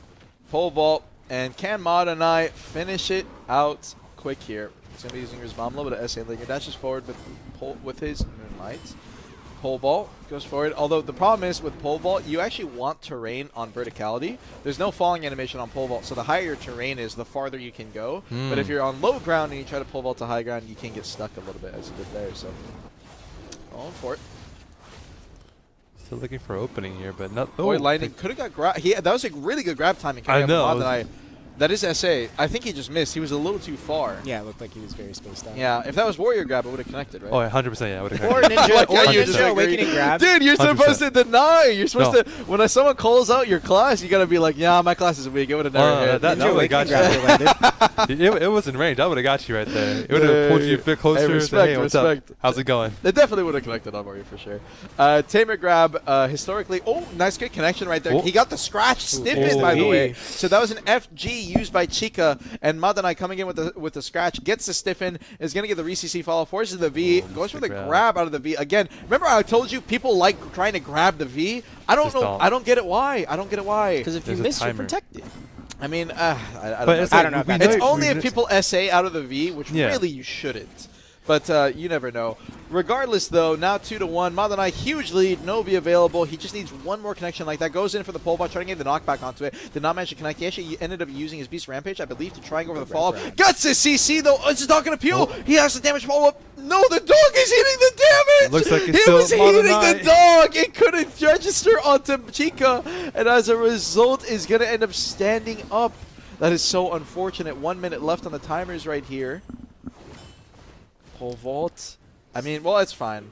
Pole vault. And can Mod and I finish it out quick here? He's going to be using his bomb, a little bit of SA Linger. Dashes forward with his Moonlight. Pole vault goes forward. Although the problem is with pole vault, you actually want terrain on verticality. There's no falling animation on pole vault, so the higher your terrain is, the farther you can go. But if you're on low ground and you try to pole vault to high ground, you can get stuck a little bit as you did there. So, going for it. Still looking for opening here, but not. Boy, Lightning could have got grab. That was a really good grab timing. I know. That is SA. I think he just missed. He was a little too far. Yeah, it looked like he was very spaced out. Yeah, if that was Warrior grab, it would have connected, right? Oh, 100%. Yeah, I would have. Or Ninja, Like, or yeah, you're Ninja just Awakening grab. Dude, you're 100%. supposed to deny. You're supposed to. When someone calls out your class, you gotta be like, "Yeah, my class is weak. It would have never hit." That Ninja would have got Awakening you. It was in range. That would have got you right there. It would have pulled you a bit closer. Respect, Hey, what's respect. up? How's it going? They definitely would have connected on Warrior for sure. Tamer grab, historically. Oh, nice good connection right there. Oh. He got the scratch stiffened, by the way. So that was an FG used by Chica, and Madanai coming in with the scratch, gets the stiffen, is going to get the re-CC follow, forces the V, goes for the grab out of the V. Again, remember I told you people like trying to grab the V? I don't know. I don't get it why. I don't get it why. Because if you There's a miss, you're timer. protected. I mean, I don't But know. it's I like, don't know if we that's- It's know- only we if kn- people SA out of the V, which Yeah. really you shouldn't. But you never know. Regardless, though, now 2-1. Madanai, huge lead. No V available. He just needs one more connection like that. Goes in for the pole bot, trying to get the knockback onto it. Did not manage to connect. He actually ended up using his Beast Rampage, I believe, to try and go for the follow-up. Gets his CC, though. It's not going to peel. He has the damage follow-up. No, the dog is hitting the damage. Looks like it's he still was hitting the Madanai. dog. It couldn't register onto Chica. And as a result, is going to end up standing up. That is so unfortunate. 1 minute left on the timers right here. Pole vault. I mean, well, it's fine.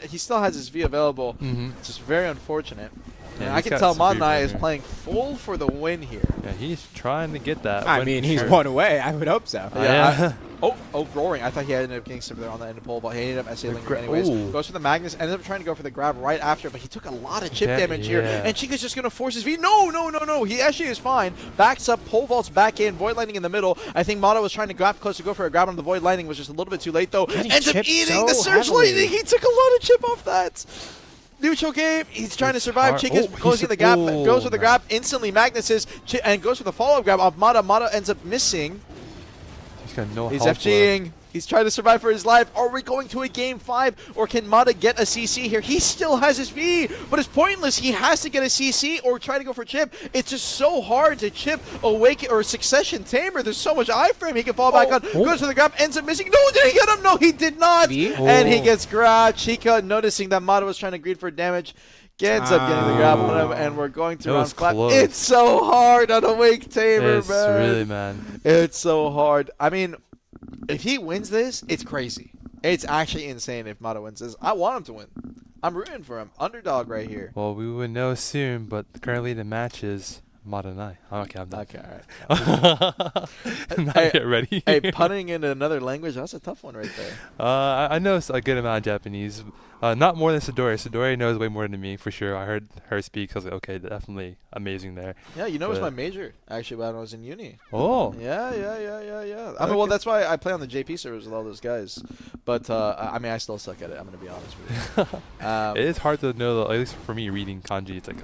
He still has his V available. It's just very unfortunate. Yeah, And I he's can got tell severe Madanai right is here. playing full for the win here. Yeah, he's trying to get that. I win mean, for he's sure. one away. I would hope so. Yeah. Oh, roaring. I thought he ended up getting some there on the end of pole, but he ended up SA Linger anyways. Ooh. Goes for the Magnus, ended up trying to go for the grab right after, but he took a lot of chip Yeah, damage here. yeah. And Chica's just going to force his V. No. He actually is fine. Backs up, pole vaults back in, Void Lightning in the middle. I think Mata was trying to grab close to go for a grab on the Void Lightning, was just a little bit too late though. He Ends up chipped eating so the Surge heavily. Lightning. He took a lot of chip off that. Neutral game. He's trying to It's survive. hard. Chica's Oh, closing he's- the gap. oh, Goes for the no. grab. Instantly Magnuses and goes for the follow-up grab off Mata. Mata ends up missing. He's got no He's health FGing. He's trying to survive for his life. Are we going to a game 5, or can Mata get a CC here? He still has his V, but it's pointless. He has to get a CC or try to go for chip. It's just so hard to chip Awaken or Succession Tamer. There's so much iframe he can fall back on. Goes for the grab, ends up missing. No, did he get him? No, he did not. V? And he gets grabbed. Chica, noticing that Mata was trying to greed for damage, ends up getting the grab on him, and we're going to That round was 5. close. It's so hard on Awake Tamer, It's man. really, man. It's so hard. I mean, if he wins this, it's crazy. It's actually insane if Mata wins this. I want him to win. I'm rooting for him. Underdog right here. Well, we would know soon, but currently the match is Madanai. Okay, I'm done. Okay, all right. Not Hey, yet ready. Hey, punting in another language, that's a tough one right there. I know a good amount of Japanese. Not more than Sidori. Sidori knows way more than me, for sure. I heard her speak. I was like, okay, definitely amazing there. Yeah, you know, it was But- my major, actually, when I was in uni. Oh. Yeah. I mean, well, that's why I play on the JP servers with all those guys. But, I mean, I still suck at it, I'm going to be honest with you. It is hard to know, at least for me, reading kanji. It's like,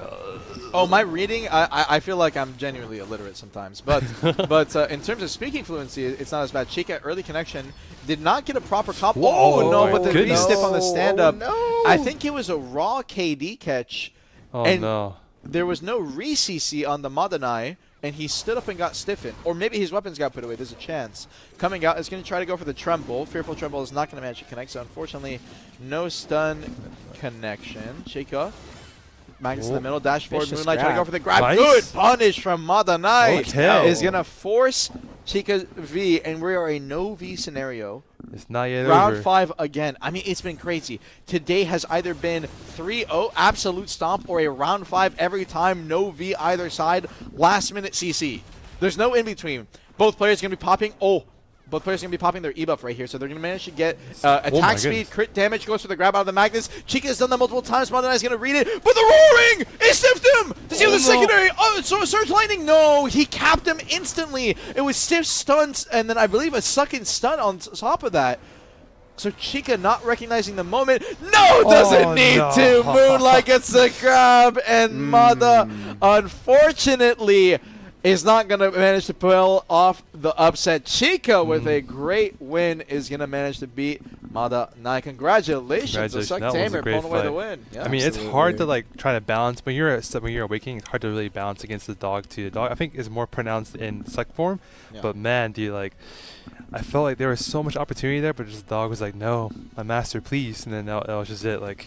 Oh, my reading, I feel like I'm genuinely illiterate sometimes. But in terms of speaking fluency, it's not as bad. Chica, early connection, did not get a proper comp. Whoa, Oh, no, but the goodness. re-stiff on the stand-up. Oh, no. I think it was a raw KD catch. oh And no. there was no re-CC on the Madanai, and he stood up and got stiffened. Or maybe his weapons got put away. There's a chance. Coming out is going to try to go for the Tremble. Fearful Tremble is not going to manage to connect, so unfortunately, no stun connection. Chica. Magnus in the middle, dash forward, Vicious Moonlight trying to go grab. for the grab. Nice. Good punish from Madanai. Okay. Is going to force Chica's V, and we are a no V scenario. It's not yet Round over. 5 again. I mean, it's been crazy. Today has either been 3-0, absolute stomp, or a round 5 every time, no V either side, last minute CC. There's no in between. Both players going to be popping. Oh, both players are going to be popping their E-buff right here, so they're going to manage to get my attack speed, goodness. crit damage, goes for the grab out of the Magnus. Chica has done that multiple times. Montage is going to read it, but the roaring! It stiffed him! Does he have the secondary? Oh, so Surge Lightning? No, he capped him instantly. It was stiff stunts, and then I believe a second stun on top of that. So Chica not recognizing the moment. No, doesn't need to. Moonlight gets the grab, and Mada, unfortunately, is not going to manage to pull off the upset. Chica, with a great win, is going to manage to beat Mada Nai. Congratulations to Suck That was a Tamer great pulling away the fight. win. Yeah. I mean, it's hard to like try to balance when you're awakening. It's hard to really balance against the dog too. The dog, I think, is more pronounced in Suck form, but man, dude, like, I felt like there was so much opportunity there, but just the dog was like, "No, my master, please," and then that was just it. Like,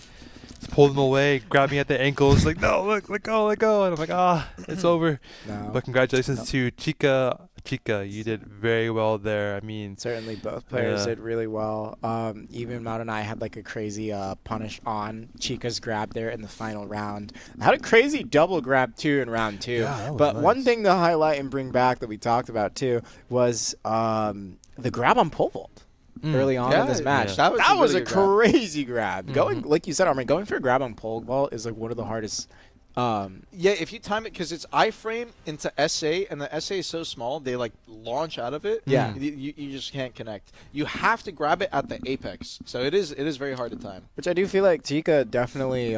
just pulled him away, grabbed me at the ankles, like, "No, look, let go," and I'm like, it's over. No. But congratulations to Chica. Chica, you did very well there. I mean, Certainly both players did really well. Even Maud and I had like a crazy punish on Chica's grab there in the final round. I had a crazy double grab too in round 2. Yeah, that was but nice. one thing to highlight and bring back that we talked about too was the grab on pole vault. Early on in this match. Yeah. That was a really good grab. crazy grab. Going, like you said, Armin, going for a grab on pole vault is like one of the hardest. Yeah, if you time it, because it's iframe into SA, and the SA is so small, they like launch out of it. Yeah. You just can't connect. You have to grab it at the apex, so it is very hard to time. Which I do feel like Chica definitely,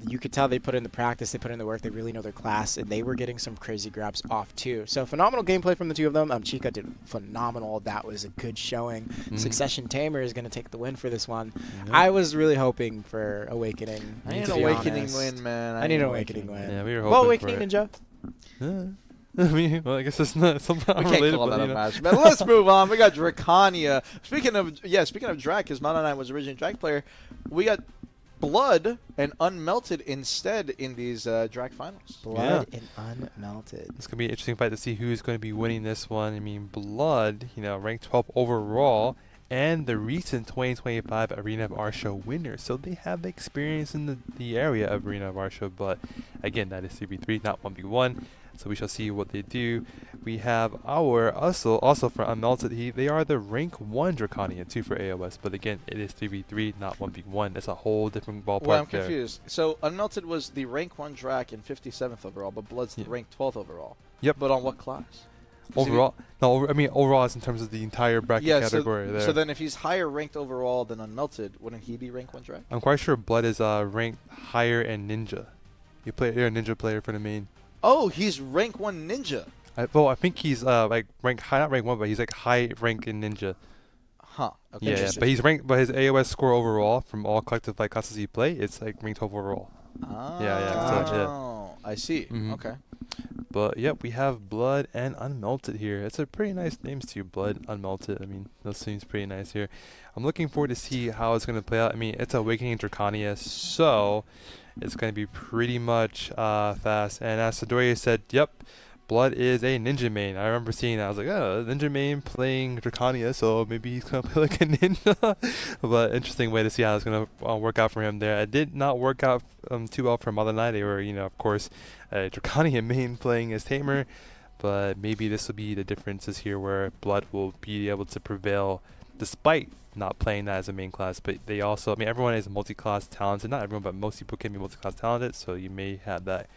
you could tell they put in the practice, they put in the work, they really know their class, and they were getting some crazy grabs off too. So phenomenal gameplay from the two of them. Chica did phenomenal. That was a good showing. Succession Tamer is going to take the win for this one. I was really hoping for Awakening. I need to an be Awakening honest. win, man. I need an Awakening win. yeah, we were Well, hoping Awakening for it. Ninja. I mean, well, I guess it's not something We can't unrelated, call but that you a know. match. But let's move on. We got Draconia. Speaking of Drac, because Mana 9 was originally Drac player, we got Blood and Unmelted instead in these Drac finals. Blood and Unmelted. It's gonna be an interesting fight to see who's going to be winning this one. I mean, Blood, ranked 12 overall, and the recent 2025 Arena of Arsho winner. So they have experience in the area of Arena of Arsho, but again, that is 3v3, not 1v1. So we shall see what they do. We have our also for Unmelted. They are the rank 1 Draconia, 2 for AOS, but again, it is 3v3, not 1v1. It's a whole different ballpark. Well, I'm there. confused. So Unmelted was the rank 1 Drac and 57th overall, but Blood's the rank 12th overall. Yep. But on what class? Overall, overall is in terms of the entire bracket category there. So then if he's higher ranked overall than Unmelted, wouldn't he be rank 1 Drac? I'm quite sure Blood is ranked higher in Ninja. You're a Ninja player for the main. Oh, he's rank 1 Ninja. I think he's like rank high, not rank 1, but he's like high rank in Ninja. Huh. Okay. Yeah, Interesting. but he's ranked, but his AOS score overall from all collective like classes he play, it's like ranked 12 overall. Oh, yeah, so, I see. Mhm. Okay. But yep, we have Blood and Unmelted here. It's a pretty nice names too, Blood, Unmelted. I mean, those seems pretty nice here. I'm looking forward to see how it's gonna play out. I mean, it's Awakening Draconia, so it's gonna be pretty much fast. And as Sidoriya said, yep, Blood is a ninja main. I remember seeing that. I was like, oh, ninja main playing Draconia, so maybe he's going to play like a ninja. But interesting way to see how it's going to work out for him there. It did not work out too well for Mother Knight. They were, of course, a Draconia main playing as Tamer. But maybe this will be the differences here where Blood will be able to prevail despite not playing that as a main class. But they also, everyone is multi-class talented. Not everyone, but most people can be multi-class talented. So you may have that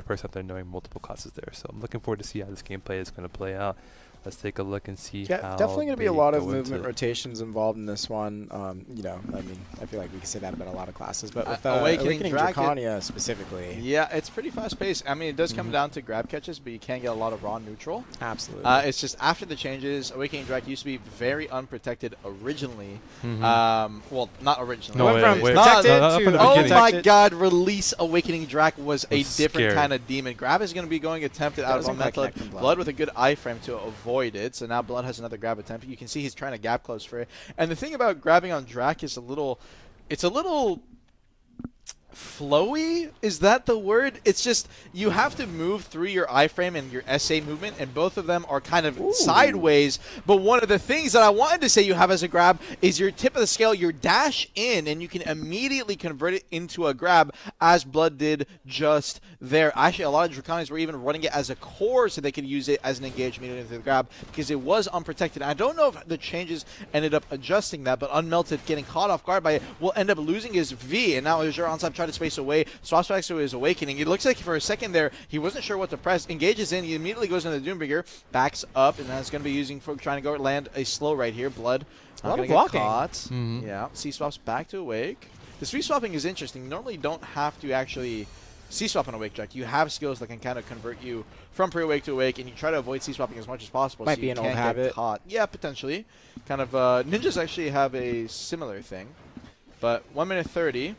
person out there knowing multiple classes there. So I'm looking forward to see how this gameplay is going to play out. Let's take a look and see how definitely going to be a they lot of go movement into it. rotations involved in this one. I feel like we can say that about a lot of classes, but with Awakening Awakening Draconia specifically. Yeah, it's pretty fast paced. It does come down to grab catches, but you can get a lot of raw neutral. Absolutely. It's just after the changes, Awakening Drac used to be very unprotected originally. Well, not originally. No, went from wait. protected Not from to the Oh beginning. my god, release Awakening Drac was a Was different scary. kind of demon. Grab is going to be going attempted out of Doesn't quite Unmelted. connect in Blood. Blood with a good iframe to avoid it. So now Blood has another grab attempt. You can see he's trying to gap close for it. And the thing about grabbing on Drac is it's a little flowy? Is that the word? It's just you have to move through your iframe and your SA movement, and both of them are kind of sideways. But one of the things that I wanted to say you have as a grab is your tip of the scale, your dash in, and you can immediately convert it into a grab, as Blood did just there. Actually, a lot of Draconians were even running it as a core so they could use it as an engage immediately into the grab because it was unprotected. I don't know if the changes ended up adjusting that, but Unmelted getting caught off guard by it will end up losing his V, and now Azure Onside tried to space away, swaps back to his Awakening. It looks like for a second there, he wasn't sure what to press, engages in, he immediately goes into the Doombringer, backs up, and that's going to be using for trying to go land a slow right here. Blood. A lot of blocking. Yeah, C-swaps back to Awake. The C-swapping is interesting. You normally don't have to actually C-swap on Awake Jack. You have skills that can kind of convert you from pre-Awake to Awake, and you try to avoid C-swapping as much as possible. Might so be you an old can't habit. Get caught. Yeah, potentially. Kind of, ninjas actually have a similar thing. But 1 minute 30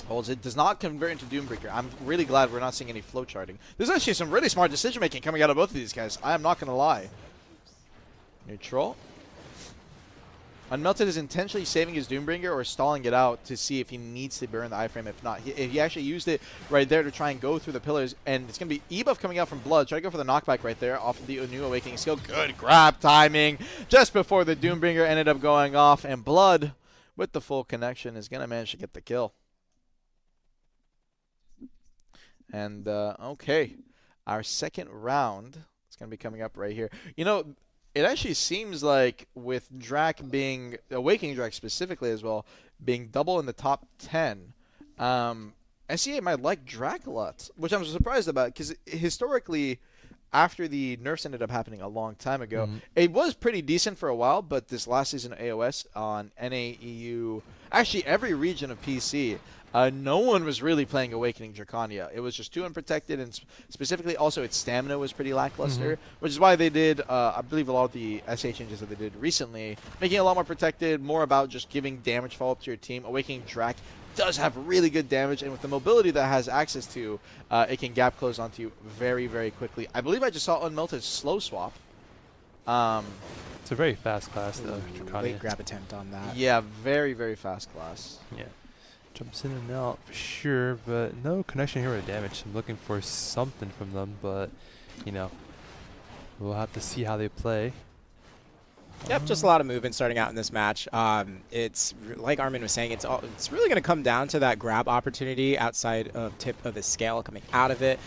holds it. Does not convert into Doombreaker. I'm really glad we're not seeing any flow charting. There's actually some really smart decision making coming out of both of these guys. I am not going to lie. Neutral. Unmelted is intentionally saving his Doombringer or stalling it out to see if he needs to burn the iframe. If not, he actually used it right there to try and go through the pillars. And it's going to be E-buff coming out from Blood. Try to go for the knockback right there off of the new Awakening skill. Good grab timing just before the Doombringer ended up going off. And Blood, with the full connection, is going to manage to get the kill. And, okay, our second round is going to be coming up right here. You know, it actually seems like with Drac being, Awakening Drac specifically as well, being double in the top 10, SEA might like Drac a lot, which I'm surprised about because historically, after the nerfs ended up happening a long time ago, it was pretty decent for a while, but this last season of AOS on NA, EU, actually every region of PC, no one was really playing Awakening Draconia. It was just too unprotected, and specifically also its stamina was pretty lackluster, which is why they did, I believe, a lot of the SA changes that they did recently, making it a lot more protected, more about just giving damage follow-up to your team. Awakening Drac does have really good damage, and with the mobility that it has access to, it can gap close onto you very, very quickly. I believe I just saw Unmelted slow swap. It's a very fast class, though, Draconia. Late grab attempt on that. Yeah, very, very fast class. Yeah. Jumps in and out for sure, but no connection here with damage. I'm looking for something from them, but, you know, we'll have to see how they play. Yep, just a lot of movement starting out in this match. It's like Armin was saying, it's really going to come down to that grab opportunity outside of tip of the scale coming out of it.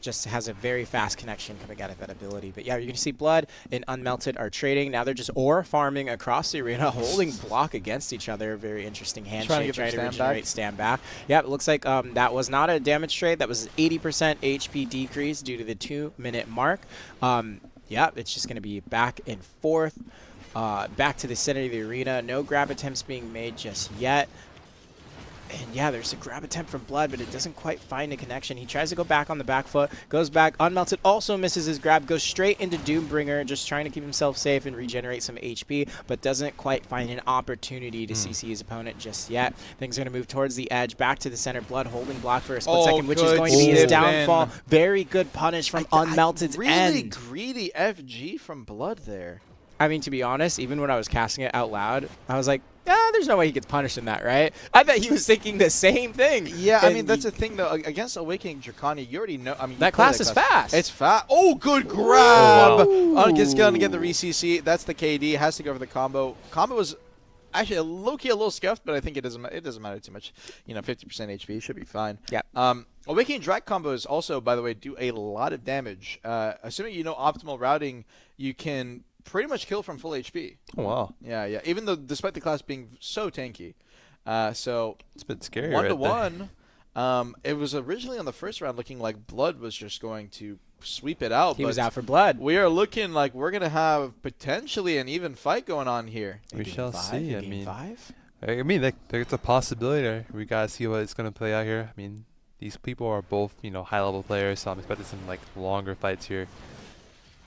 Just has a very fast connection coming out of that ability. But yeah, you're going to see Blood and Unmelted are trading. Now they're just ore farming across the arena, holding block against each other. Very interesting handshake, trying to regenerate stand back. Yeah, it looks like that was not a damage trade. That was 80% HP decrease due to the 2-minute mark. Yeah, it's just going to be back and forth. Back to the center of the arena. No grab attempts being made just yet. And yeah, there's a grab attempt from Blood, but it doesn't quite find a connection. He tries to go back on the back foot, goes back. Unmelted also misses his grab, goes straight into Doombringer, just trying to keep himself safe and regenerate some HP, but doesn't quite find an opportunity to CC his opponent just yet. Things are going to move towards the edge, back to the center. Blood holding block for a split second, which is going to be his downfall. Very good punish from Unmelted's really end. Greedy FG from Blood there. I mean, to be honest, even when I was casting it out loud, I was like, there's no way he gets punished in that, right? I bet he was thinking the same thing. Yeah, I mean, that's the thing, though. Against Awakening Draconia, you already know. I mean, that class is fast. It's fast. Oh, good grab. It's going to get the re-CC. That's the KD. Has to go for the combo. Combo was actually low-key a little scuffed, but I think it doesn't matter too much. You know, 50% HP should be fine. Yeah. Awakening Drac combos also, by the way, do a lot of damage. Assuming you know optimal routing, you can pretty much kill from full HP. Oh, wow. Yeah, yeah. Even though, despite the class being so tanky. So it's a bit scary. 1-to-1. It was originally on the first round looking like Blood was just going to sweep it out. He was out for Blood. We are looking like we're going to have potentially an even fight going on here. We shall see. I mean, five? I mean, there's a possibility there. We got to see what it's going to play out here. I mean, these people are both, you know, high-level players, so I'm expecting some, like, longer fights here.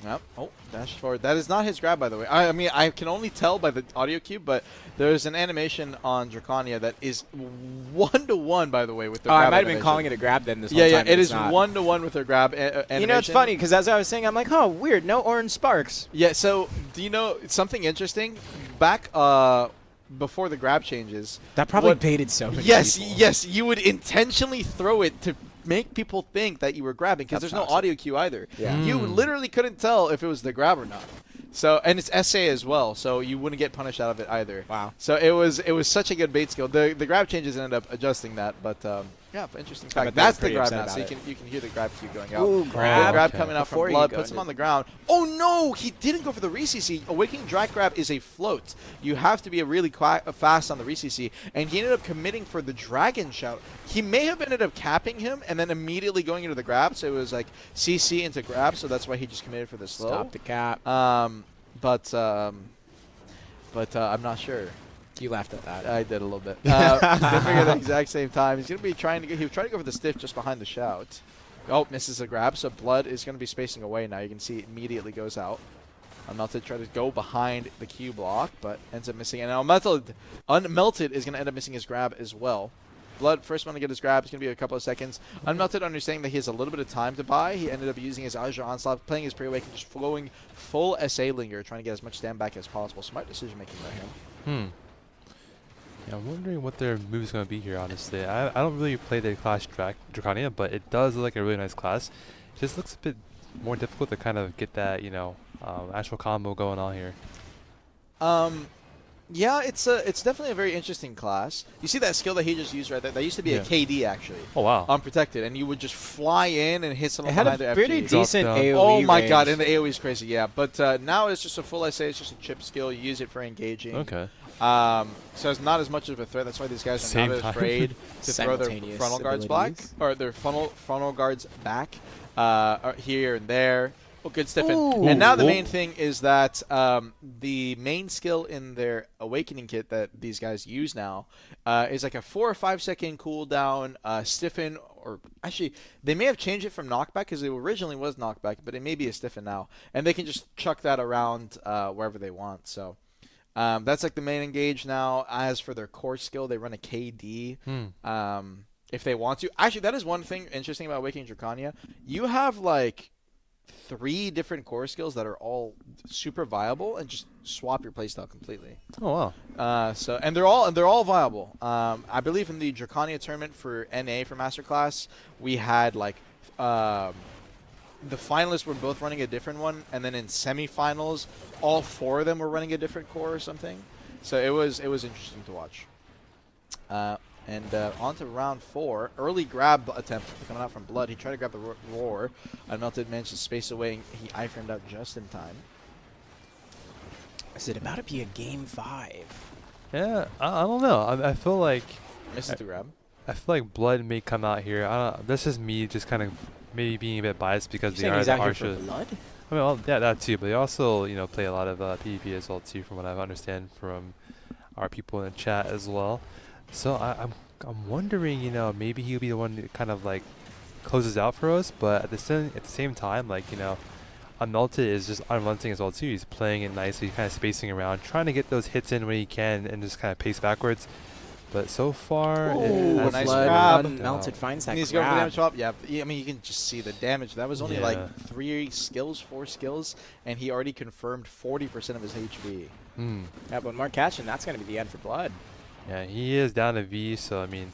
Yep. Oh, dash forward. That is not his grab, by the way. I mean, I can only tell by the audio cue, but there's an animation on Draconia that is 1-to-1, by the way, with the grab I might have animation. been calling it a grab then this whole time. Yeah, it is not. 1-to-1 with their grab animation. You know, it's funny, because as I was saying, I'm like, oh, weird, no orange sparks. Yeah, so do you know something interesting? Back before the grab changes. That probably what- baited so many Yes, people. yes, you would intentionally throw it to make people think that you were grabbing because That's there's no toxic. audio cue either. Yeah. You literally couldn't tell if it was the grab or not. So and it's SA as well, so you wouldn't get punished out of it either. Wow. So it was such a good bait skill. The grab changes ended up adjusting that, but yeah, interesting I fact. bet they were That's the pretty grab upset now. So about you can hear the grab cue going out. Ooh, The grab. grab Okay. coming out Before from you Blood go puts him into- on the ground. Oh no, he didn't go for the re-CC. Awakening Drag Grab is a float. You have to be really fast on the re-CC, and he ended up committing for the Dragon Shout. He may have ended up capping him and then immediately going into the grab, so it was like CC into grab, so that's why he just committed for the slow. Stop the cap. But I'm not sure. You laughed at that. I did a little bit. They figure at the exact same time. He's going to be trying to go. He was trying to go for the stiff just behind the shout. Oh, misses a grab. So Blood is going to be spacing away now. You can see it immediately goes out. Unmelted try to go behind the Q block, but ends up missing. And Unmelted is going to end up missing his grab as well. Blood first one to get his grab. It's going to be a couple of seconds. Unmelted understanding that he has a little bit of time to buy. He ended up using his Azure Onslaught, playing his pre-awaken, just flowing full SA Linger, trying to get as much stand back as possible. Smart decision making by him. Yeah, I'm wondering what their move is going to be here, honestly. I don't really play the class Draconia, but it does look like a really nice class. It just looks a bit more difficult to kind of get that, actual combo going on here. Yeah, it's definitely a very interesting class. You see that skill that he just used right there? That used to be a KD, actually. Oh, wow. Unprotected, and you would just fly in and hit someone It had behind a their pretty FG. decent Drop down. AoE Oh my range. god, and the AoE is crazy, yeah. But now it's just a full SA, it's just a chip skill. You use it for engaging. Okay. So it's not as much of a threat. That's why these guys are Same not time. afraid to throw their Simultaneous frontal guards back, abilities. or their frontal guards back here and there. Oh, good Stefan. Ooh. And now the Ooh. main thing is that the main skill in their Awakening kit that these guys use now is like a 4 or 5 second cooldown, stiffen, or actually they may have changed it from knockback because it originally was knockback, but it may be a stiffen now, and they can just chuck that around wherever they want. So that's like the main engage now. As for their core skill, they run a KD. If they want to. Actually, that is one thing interesting about Awakening Draconia. You have like 3 different core skills that are all super viable, and just swap your playstyle completely. Oh, wow. And they're all viable. I believe in the Draconia tournament for NA for Masterclass, we had like the finalists were both running a different one, and then in semifinals, all 4 of them were running a different core or something. So it was interesting to watch. And on to round 4. Early grab attempt coming out from Blood. He tried to grab the roar. Unmelted managed to space away, and he iframed out just in time. Is it about to be a game 5? Yeah, I don't know. I feel like Misses the grab. Blood may come out here. This is me just kind of maybe being a bit biased because You they saying are he's the out here for harsher. Blood? I mean, well, yeah, that too. But they also, play a lot of PvP as well too, from what I understand from our people in the chat as well. So I'm wondering, maybe he'll be the one that kind of like closes out for us. But at the same time, Unmelted is just unrelenting as well too. He's playing it nicely, kind of spacing around, trying to get those hits in when he can, and just kind of pace backwards. But so far, Ooh, it nice Blood grab. Unmelted finds that Needs to go for the grab. damage swap. Yeah, I mean, you can just see the damage. That was only Yeah. like 4 skills, and he already confirmed 40% of his HP. Yeah, but more catch, and that's going to be the end for Blood. Yeah, he is down to V, so I mean,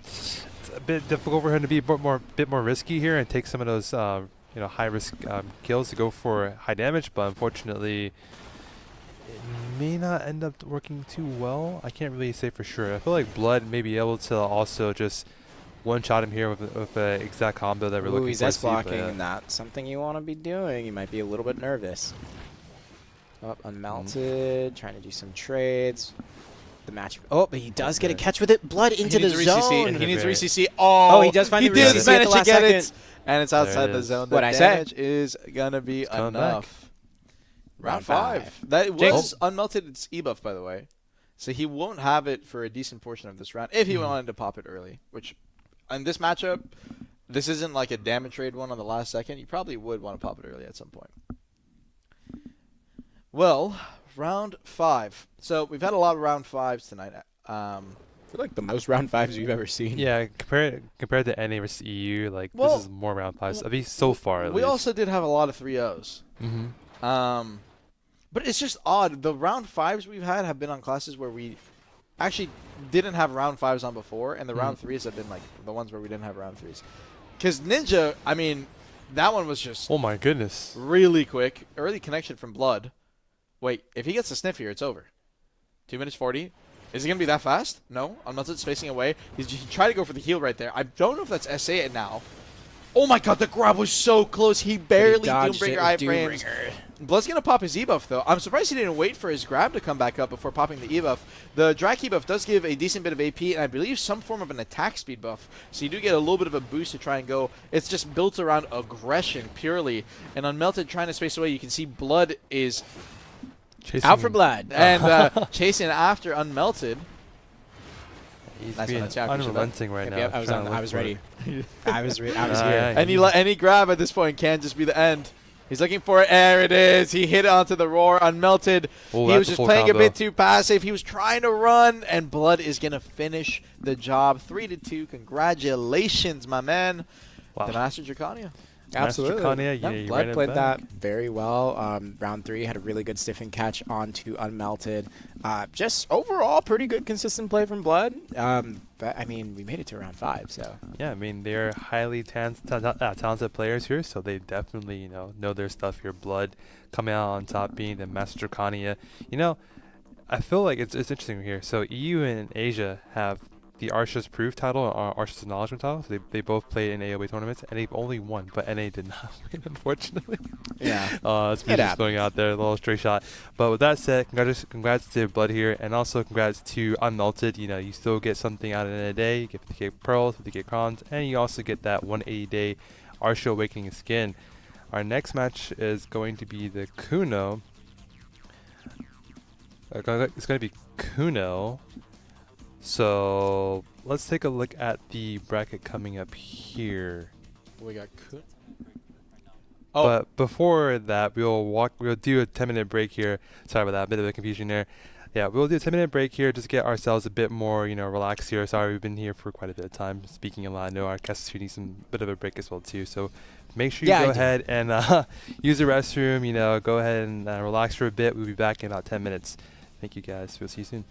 it's a bit difficult for him to be a bit more risky here and take some of those, high risk kills to go for high damage. But unfortunately, it may not end up working too well. I can't really say for sure. I feel like Blood may be able to also just one-shot him here with an exact combo that we're looking He's for. S-blocking, and that's something you want to be doing. You might be a little bit nervous. Up, Unmelted, trying to do some trades. The match. Oh, but he does get a catch with it. Blood into the zone. He needs Very- re-CC. Oh, he does find he the did re-CC at manage the to last get it, second. and it's outside the is. zone. What'd The I say? damage is gonna be coming enough. Round 5. That Jinx. was Unmelted. It's E-buff, by the way. So he won't have it for a decent portion of this round if he wanted to pop it early. Which, in this matchup, this isn't like a damage trade one on the last second. You probably would want to pop it early at some point. Well, round 5. So we've had a lot of round 5s tonight. I feel like the most round 5s you've ever seen. Yeah, compared to NA versus EU, Well, this is more round 5s. At least so far, at We least. also did have a lot of 3-0s. But it's just odd. The round 5s we've had have been on classes where we actually didn't have round 5s on before, and the round 3s have been like the ones where we didn't have round 3s. Because Ninja, I mean, that one was just Oh my goodness. really quick. Early connection from Blood. Wait, if he gets the sniff here, it's over. 2 minutes 40. Is it going to be that fast? No. Unmelted's facing away. He tried to go for the heal right there. I don't know if that's SA it now. Oh my god, the grab was so close. He barely Doombreaker iframes. Blood's going to pop his E-buff, though. I'm surprised he didn't wait for his grab to come back up before popping the E-buff. The Drac E-buff does give a decent bit of AP, and I believe some form of an attack speed buff. So you do get a little bit of a boost to try and go. It's just built around aggression, purely. And Unmelted trying to space away. You can see Blood is out for blood. And chasing after Unmelted. He's Nice being one, Tiago. unrelenting right now. I was ready. I was here. Any grab at this point can just be the end. He's looking for it. There it is. He hit it onto the roar. Unmelted. Oh, He was just playing combo. a bit too passive. He was trying to run, and Blood is going to finish the job. 3-2. Congratulations, my man. Wow. The Master Draconia. Absolutely. Draconia, yeah, you Blood ran it played back. that very well. Round 3 had a really good stiffen catch onto Unmelted. Just overall, pretty good consistent play from Blood. But I mean, we made it to round 5, so. Yeah, I mean, they're highly talented players here, so they definitely, know their stuff here. Blood coming out on top, being the Master Draconia. I feel like it's interesting here. So EU and Asia have the Archer's Proof title or Archer's Acknowledgement title. So they both played in AOA tournaments, and they've only won, but NA did not win, unfortunately. Yeah. It's me just going out there, a little straight shot. But with that said, congrats to Blood here, and also congrats to Unmelted. You still get something out of the day. You get 50k pearls, 50k crowns, and you also get that 180-day Archer Awakening skin. Our next match is going to be the Kuno. It's going to be Kuno. So let's take a look at the bracket coming up here. We got But before that, we'll do a 10-minute break here. Sorry about that, a bit of a confusion there. Yeah, we'll do a 10-minute break here just to get ourselves a bit more, relaxed here. Sorry, we've been here for quite a bit of time speaking a lot. I know our guests need some bit of a break as well too. So make sure you go ahead and use the restroom. Go ahead and relax for a bit. We'll be back in about 10 minutes. Thank you guys. We'll see you soon.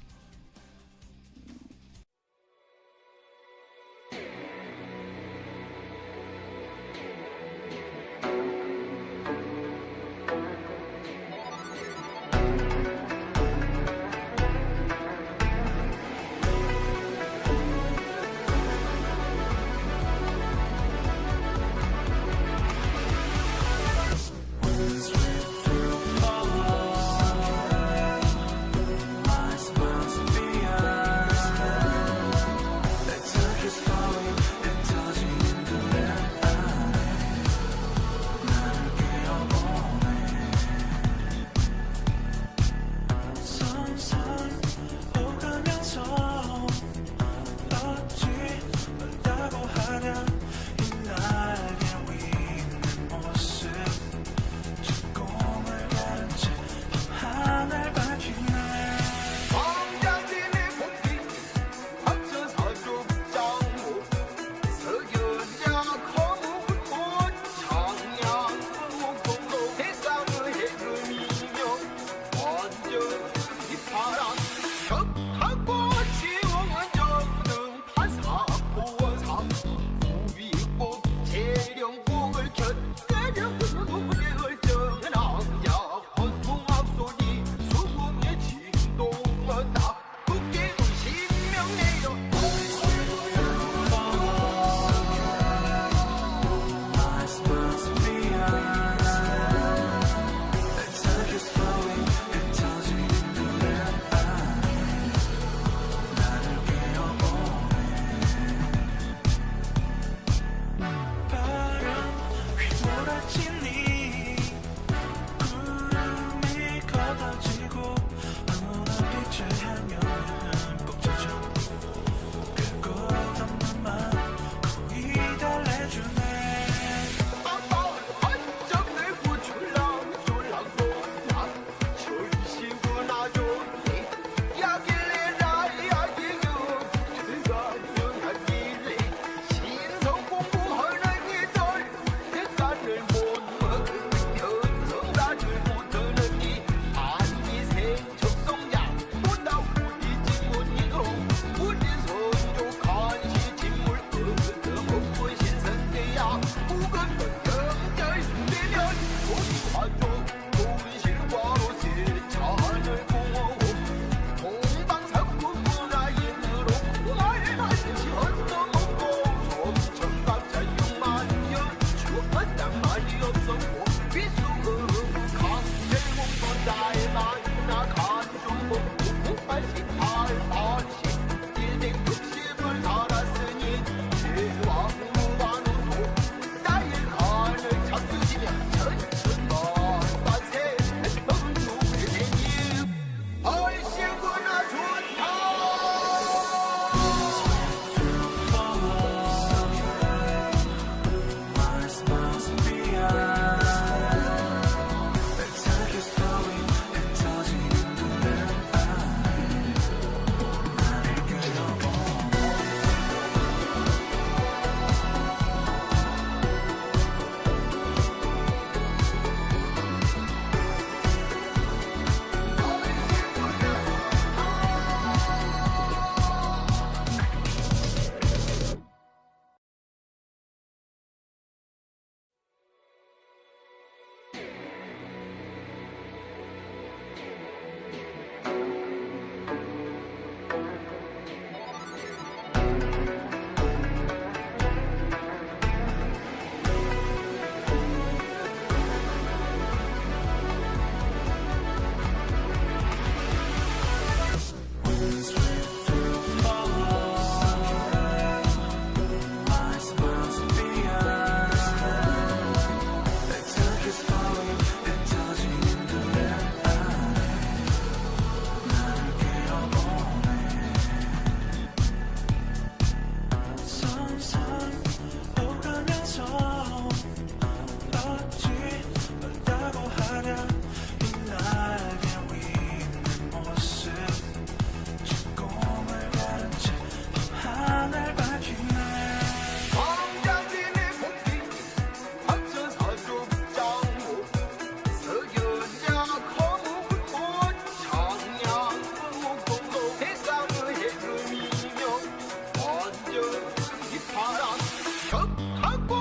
격하고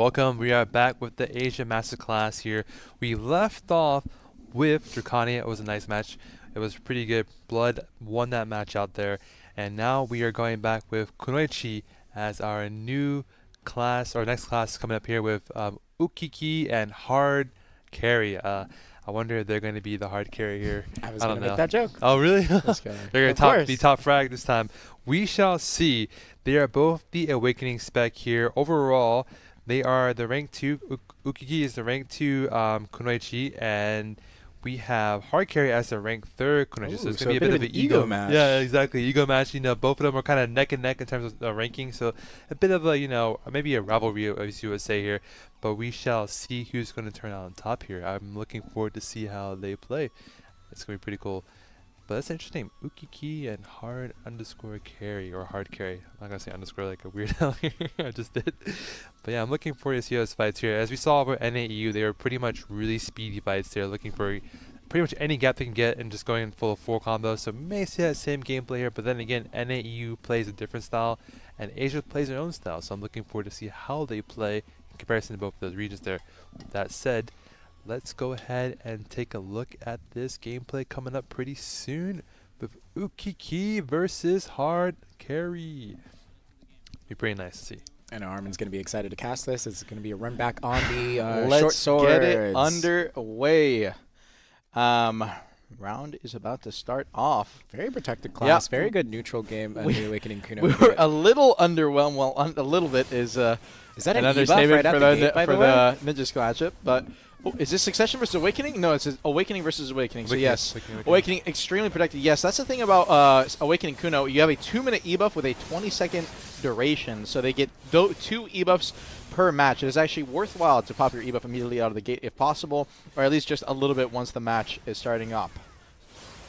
Welcome. We are back with the Asia Masterclass here. We left off with Draconia. It was a nice match. It was pretty good. Blood won that match out there. And now we are going back with Kunoichi as our new class, our next class coming up here with Ukiki and Hard Carry. I wonder if they're going to be the hard carry here. I was I going don't to know. make that joke. Oh, really? Just kidding. They're Of going to course. be top frag this time. We shall see. They are both the Awakening spec here. Overall, they are the rank 2. Ukiki is the rank 2 Kunoichi, and we have Hard Carry as the rank 3rd Kunoichi. So Ooh, it's so going to be a bit of an ego match. Yeah, exactly. Ego match. You know, both of them are kind of neck and neck in terms of ranking. So a bit of a, you know, maybe a rivalry, as you would say here. But we shall see who's going to turn out on top here. I'm looking forward to see how they play. It's going to be pretty cool. But that's interesting. Ukiki and Hard underscore carry or Hard carry. I'm not gonna say underscore like a weirdo here. I just did. But yeah, I'm looking forward to see those fights here. As we saw over NAEU, they were pretty much really speedy fights. They're looking for pretty much any gap they can get and just going in full combo. So may see that same gameplay here, but then again, NAU plays a different style and Asia plays their own style. So I'm looking forward to see how they play in comparison to both those regions there. With that said, let's go ahead and take a look at this gameplay coming up pretty soon with Ukiki versus Hard Carry. Be pretty nice to see. I know Armin's going to be excited to cast this. It's going to be a run back on the Let's short swords. get it underway. Round is about to start off. Very protected class. Very good neutral game. The Awakening Kuno. We were a little underwhelmed. Well, a little bit is that an an understatement right out for the gate, by the way? the Ninja Scholarship. But is this Succession versus Awakening? No, it's Awakening versus Awakening. So yes, Awakening extremely protected. Yes, that's the thing about Awakening Kuno. You have a 2-minute e-buff with a 20-second duration, so they get 2 e-buffs per match. It is actually worthwhile to pop your e-buff immediately out of the gate if possible, or at least just a little bit once the match is starting up.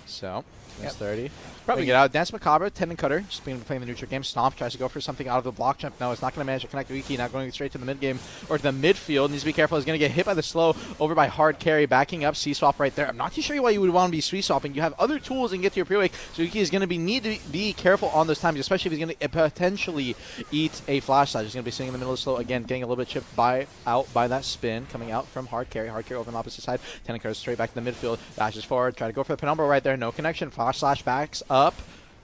So, that's 30. Probably get out. Dance Macabre, Tendon Cutter, just being playing the neutral game. Stomp tries to go for something out of the block jump. No, it's not going to manage to connect to Wiki. Now going straight to the mid game or to the midfield. Needs to be careful. He's going to get hit by the slow over by Hard Carry, backing up. C-swap right there. I'm not too sure why you would want to be sweep-swapping. You have other tools and get to your pre-wake. So Wiki is going to need to be careful on those times, especially if he's going to potentially eat a flash side. He's going to be sitting in the middle of the slow again, getting a little bit chipped out by that spin coming out from Hard Carry. Hard Carry over on the opposite side. Tendon Cutter straight back to the midfield. Dashes forward. Try to go for the penumbra right there. No connection. Flash slash backs up.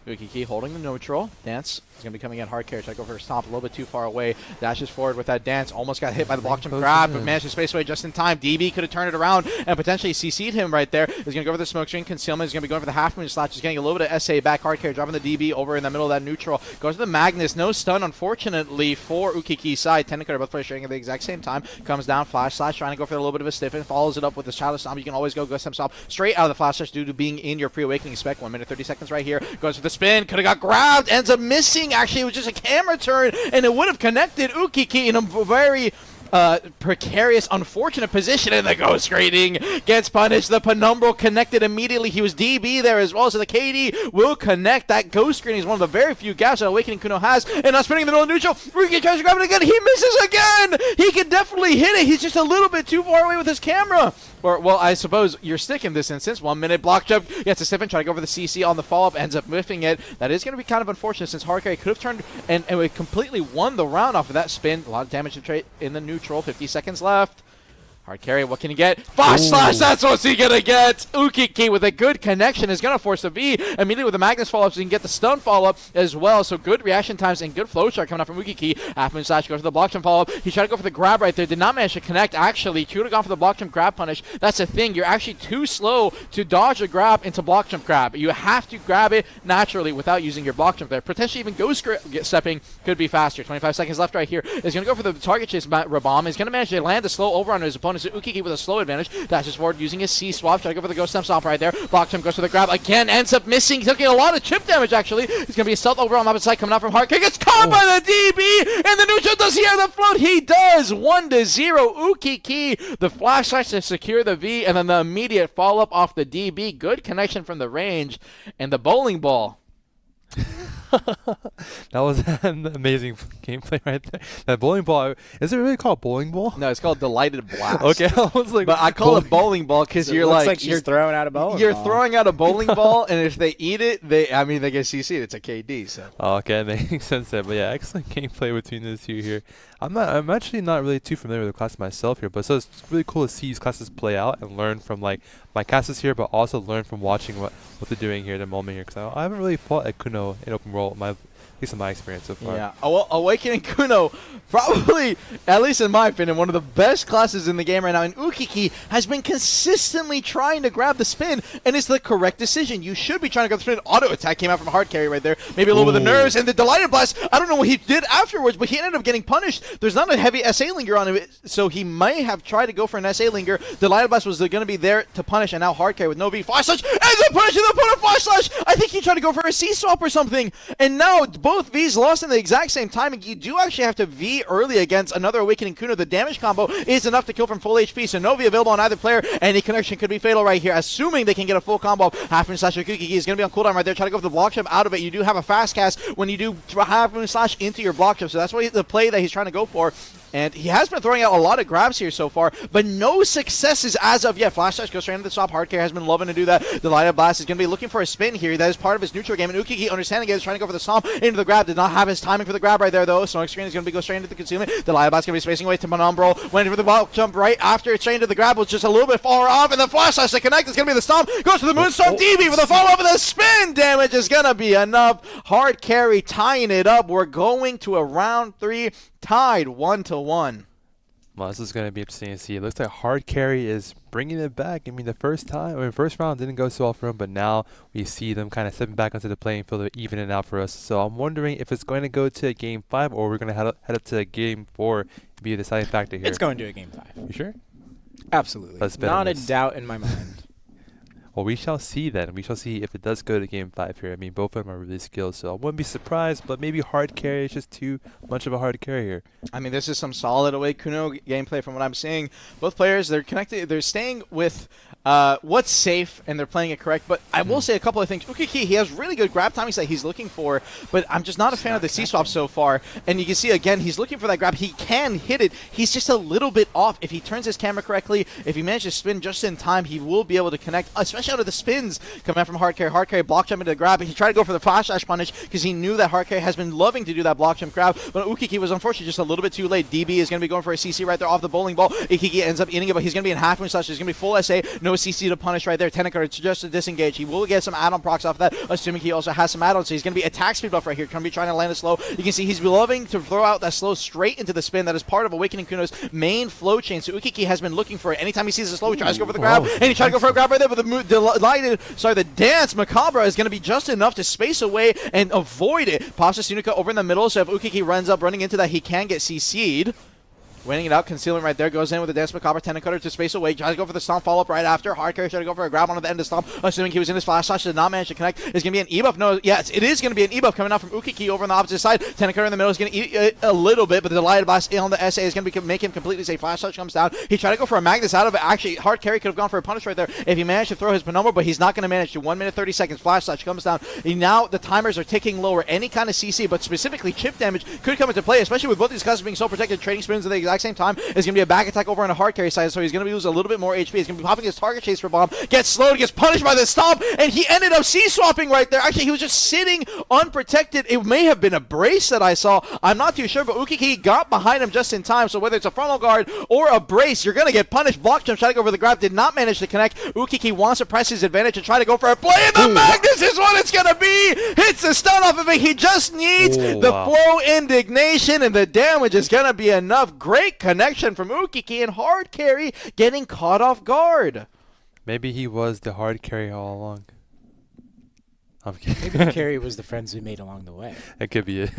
Ukiki holding the neutral. Dance is going to be coming in. Hard Carry. Try to go for a stomp a little bit too far away. Dashes forward with that Dance. Almost got hit by the block jump grab, but managed to space away just in time. DB could have turned it around and potentially CC'd him right there. He's going to go for the smoke screen. Concealment is going to be going for the half moon slash. He's getting a little bit of SA back. Hard Carry dropping the DB over in the middle of that neutral. Goes to the Magnus. No stun, unfortunately, for Ukiki's side. Tendon Cutter both players sharing at the exact same time. Comes down. Flash slash. Trying to go for a little bit of a stiffen. Follows it up with the Shadow Stomp. You can always go Gustem Stomp straight out of the flash slash due to being in your pre-awakening spec. 1 minute 30 seconds right here. Goes for the spin. Could have got grabbed. Ends up missing. Actually, it was just a camera turn, and it would have connected Ukiki in a very precarious, unfortunate position, and the ghost screening gets punished. The penumbral connected immediately. He was DB there as well, so the KD will connect. That ghost screening is one of the very few gaps that Awakening Kuno has, and now spinning in the middle of neutral. Ukiki tries to grab it again. He misses again. He can definitely hit it. He's just a little bit too far away with his camera. Or, well, I suppose you're stick in this instance. 1 minute block jump. Gets a stiffen. Try to go for the CC on the follow-up. Ends up whiffing it. That is going to be kind of unfortunate since Hard Carry could have turned and we completely won the round off of that spin. A lot of damage to trade in the neutral. 50 seconds left. Hard Carry, what can he get? Flash slash, that's what's he gonna get! Ukiki with a good connection is gonna force a V immediately with the Magnus follow-up so he can get the stun follow-up as well. So good reaction times and good flow chart coming out from Ukiki. Half moon slash goes for the block jump follow-up. He tried to go for the grab right there, did not manage to connect actually. He would have gone for the block jump grab punish. That's the thing, you're actually too slow to dodge a grab into block jump grab. You have to grab it naturally without using your block jump there. Potentially even ghost stepping could be faster. 25 seconds left right here. Is gonna go for the target chase Rabam. He's gonna manage to land the slow over on his opponent. So Ukiki with a slow advantage. Dashes forward using his C-swap. Try to go for the ghost stomp right there. Block jump goes for the grab. Again, ends up missing. He's taking a lot of chip damage actually. He's going to be a stealth over on the opposite side coming out from Hard Carry. Gets caught by the DB! And the neutral, does he have the float? He does! 1-0. Ukiki. The flash slash to secure the V and then the immediate follow-up off the DB. Good connection from the range. And the bowling ball. That was an amazing gameplay right there. That bowling ball, is it really called bowling ball? No, it's called Delighted Blast. Okay, I was like, but I call it bowling ball because you're like you're throwing out a bowling You're ball. throwing out a bowling ball, and if they eat it, they get CC'd. It's a KD. So. Oh, okay, that makes sense there. But yeah, excellent gameplay between those two here. I'm actually not really too familiar with the class myself here, but so it's really cool to see these classes play out and learn from like my classes here, but also learn from watching what they're doing here at the moment here. Because I haven't really fought at Kuno in open world, at least in my experience so far. Yeah, Awakening Kuno, probably, at least in my opinion, one of the best classes in the game right now. And Ukiki has been consistently trying to grab the spin, and it's the correct decision. You should be trying to go through an auto attack. Came out from Hard Carry right there. Maybe a little bit of nerves, and the Delighted Blast. I don't know what he did afterwards, but he ended up getting punished. There's not a heavy SA linger on him, so he may have tried to go for an SA linger. Delighted Blast was going to be there to punish, and now Hard Carry with no V. Flash Slash ends up punishing the opponent. Flash Slash. I think he tried to go for a C-swap or something, and now both Vs lost in the exact same timing. You do actually have to V early against another Awakening Kuno. The damage combo is enough to kill from full HP, so no V available on either player. Any connection could be fatal right here, assuming they can get a full combo. Half Moon Slash Ukiki is going to be on cooldown right there. Try to go for the block jump out of it. You do have a fast cast when you do Half Moon Slash into your block jump, so that's what the play that he's trying to go for. And he has been throwing out a lot of grabs here so far, but no successes as of yet. Flash Dash goes straight into the stop. Hardcare has been loving to do that. The Light of Blast is going to be looking for a spin here. That is part of his neutral game. And Ukiki, understanding it, is trying to go for the stomp into the grab. Did not have his timing for the grab right there, though. Sonic Screen is going to go straight into the consummate. The Light of Blast is going to be spacing away to Monombro. Went for the ball jump right after it straight into the grab. Was just a little bit far off. And the Flash Dash to connect is going to be the stomp. Goes to the Moonstorm DB for the follow-up, and the spin damage is going to be enough. Hard carry tying it up. We're going to a round 3 tied 1-1. Well, this is going to be interesting to see. It looks like Hard Carry is bringing it back. I mean, the first round didn't go so well for him, but now we see them kind of stepping back onto the playing field, even it out for us. So I'm wondering if it's going to go to a Game 5 or we're going to head up to a Game 4 to be a deciding factor here. It's going to a Game 5. You sure? Absolutely. Not a doubt in my mind. Well, we shall see then. We shall see if it does go to Game 5 here. I mean, both of them are really skilled, so I wouldn't be surprised, but maybe Hard Carry is just too much of a hard carry here. I mean, this is some solid away Kuno gameplay from what I'm seeing. Both players, they're connected. They're staying with what's safe, and they're playing it correct. But I will say a couple of things. Ukiki, he has really good grab timings that he's looking for, but I'm just not a fan of the C-swap so far. And you can see, again, he's looking for that grab. He can hit it. He's just a little bit off. If he turns his camera correctly, if he manages to spin just in time, he will be able to connect, especially out of the spins coming out from Hard Carry. Hard Carry block jump into the grab. He tried to go for the flash dash punish because he knew that Hard Carry has been loving to do that block jump grab, but Ukiki was unfortunately just a little bit too late. DB is going to be going for a CC right there off the bowling ball. Ukiki ends up eating it, but he's going to be in half moon slash. There's going to be full SA, no CC to punish right there. Tennecker just to disengage. He will get some add-on procs off of that, assuming he also has some add-ons. So he's going to be attack speed buff right here. Going to be trying to land it slow. You can see he's loving to throw out that slow straight into the spin. That is part of Awakening Kuno's main flow chain. So Ukiki has been looking for it. Anytime he sees the slow, he tries to go for the grab, and he tried to go for a grab right there, but the dance Macabre is going to be just enough to space away and avoid it. Pops Sunuka over in the middle, so if Ukiki runs up running into that, he can get CC'd. Winning it out, concealing right there, goes in with the Dance Macabre, Tenon Cutter to space away, tries to go for the stomp follow-up right after. Hard Carry trying to go for a grab onto the end of stomp, assuming he was in his flash slash, did not manage to connect. Is going to be an E-buff? No, yes, it is going to be an E-buff coming out from Ukiki over on the opposite side. Tenon Cutter in the middle is going to eat it a little bit, but the Delighted Blast on the SA is going to make him completely safe. Flash slash comes down. He tried to go for a Magnus out of it. Actually, Hard Carry could have gone for a punish right there if he managed to throw his Penumbra, but he's not going to manage to. 1 minute 30 seconds. Flash slash comes down. And now the timers are ticking lower. Any kind of CC, but specifically chip damage could come into play, especially with both these guys being so protected. Trading spins at the exact same time is going to be a back attack over on a Hard Carry side, so he's going to lose a little bit more HP. He's going to be popping his target chase for bomb, gets slowed, gets punished by the stomp, and he ended up C-swapping right there. Actually, he was just sitting unprotected. It may have been a brace that I saw. I'm not too sure, but Ukiki got behind him just in time, so whether it's a frontal guard or a brace, you're going to get punished. Block jump, trying to go for the grab, did not manage to connect. Ukiki wants to press his advantage and try to go for a play, and the Magnus is what it's going to be! Hits the stun off of it. He just needs the flow indignation, and the damage is going to be enough. Great connection from Ukiki, and Hard Carry getting caught off guard. Maybe he was the Hard Carry all along. I'm kidding. Maybe the carry was the friends we made along the way. It could be it.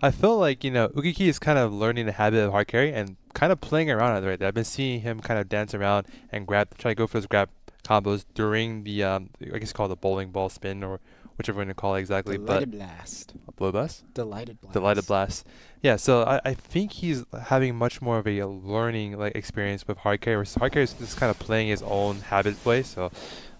I feel like, Ukiki is kind of learning the habit of Hard Carry and kind of playing around with it right there. I've been seeing him kind of dance around and try to go for his grab combos during the, I guess called the bowling ball spin or whichever one to call it exactly. Delighted Blast. Blow Blast? Delighted Blast. Delighted Blast. Yeah, so I think he's having much more of a learning experience with Hard Carry, whereas Hard Carry is just kind of playing his own habit play, so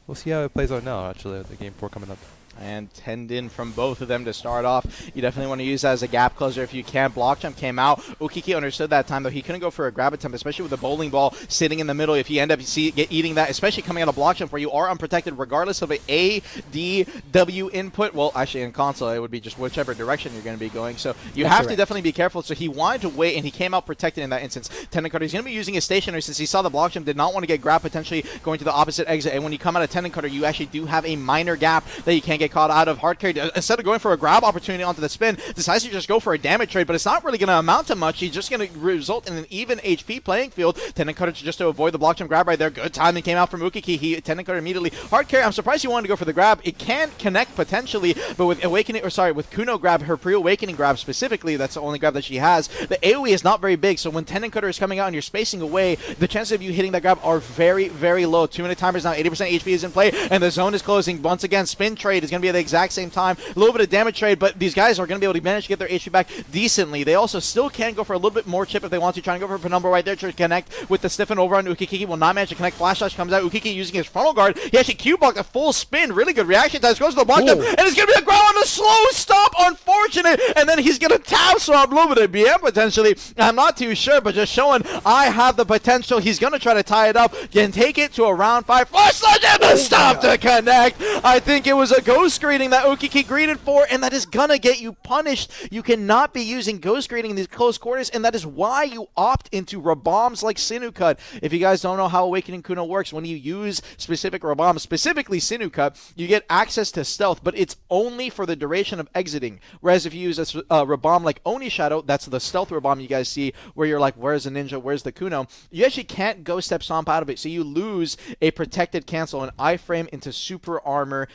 we'll see how it plays out now, actually, with the Game 4 coming up. And 10 in from both of them to start off. You definitely want to use that as a gap closer if you can. Block jump came out. Ukiki understood that time, though. He couldn't go for a grab attempt, especially with the bowling ball sitting in the middle. If you end up eating that, especially coming out of block jump where you are unprotected regardless of A, D, W input. Well, actually, in console, it would be just whichever direction you're going to be going. So you have to definitely be careful. So he wanted to wait, and he came out protected in that instance. Tenencutter, he's going to be using his stationary since he saw the block jump, did not want to get grab potentially going to the opposite exit. And when you come out of Tenencutter, you actually do have a minor gap that you can't get caught out of. Hard Carry, instead of going for a grab opportunity onto the spin, decides to just go for a damage trade, but it's not really going to amount to much. He's just going to result in an even HP playing field. Tenencutter just to avoid the block jump grab right there. Good timing came out from Ukiki. Tenencutter immediately. Hard Carry, I'm surprised he wanted to go for the grab. It can connect potentially, but with with Kuno grab, her pre-awakening grab specifically, that's the only grab that she has, the AoE is not very big, so when Tenencutter is coming out and you're spacing away, the chances of you hitting that grab are very, very low. 2-minute timers now, 80% HP is in play, and the zone is closing. Once again, spin trade is going going to be at the exact same time. A little bit of damage trade, but these guys are going to be able to manage to get their HP back decently. They also still can go for a little bit more chip if they want to. Trying to go for a Penumbra right there to connect with the stiffen over on Ukikiki. Will not manage to connect. Flash Slash comes out. Ukiki using his frontal guard. He actually Q-blocked a full spin. Really good reaction time. Goes to the block jump, and it's going to be a ground on the slow stop. Unfortunate. And then he's going to tap swap a little bit of BM potentially. I'm not too sure, but just showing I have the potential. He's going to try to tie it up. Can take it to a round 5. Flash Slash and the stop to connect. I think it was a ghost greeting that Ukiki greeted for, and that is going to get you punished. You cannot be using ghost greeting in these close quarters, and that is why you opt into Raboms like Sinew Cut. If you guys don't know how Awakening Kuno works, when you use specific Raboms, specifically Sinew Cut, you get access to stealth, but it's only for the duration of exiting. Whereas if you use a Rabom like Oni Shadow, that's the stealth Rabom you guys see, where you're like, where's the ninja, where's the Kuno? You actually can't Ghost Step Stomp out of it, so you lose a protected cancel, an iframe into super armor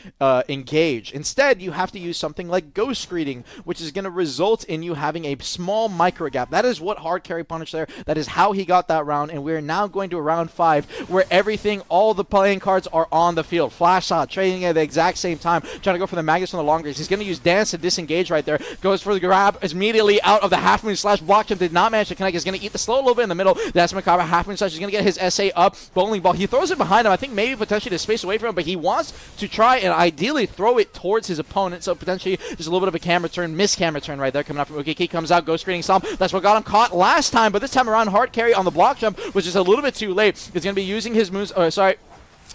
engage. Instead, you have to use something like Ghost Greeting, which is going to result in you having a small micro gap. That is what hard carry punished there. That is how he got that round, and we're now going to a round 5 where everything, all the playing cards are on the field. Flash Shot, trading at the exact same time, trying to go for the Magus on the long range. He's going to use Dance to disengage right there. Goes for the grab, is immediately out of the half moon slash block jump, did not manage to connect. He's going to eat the slow a little bit in the middle. That's Macabre half moon slash. He's going to get his SA up. Bowling ball. He throws it behind him. I think maybe potentially to space away from him, but he wants to try and ideally throw it towards his opponent. So potentially there's a little bit of a camera turn, miss camera turn right there coming up from Ukiki. Comes out, Ghost Screening Stomp. That's what got him caught last time, but this time around, hard carry on the block jump was just a little bit too late. He's going to be using his moves,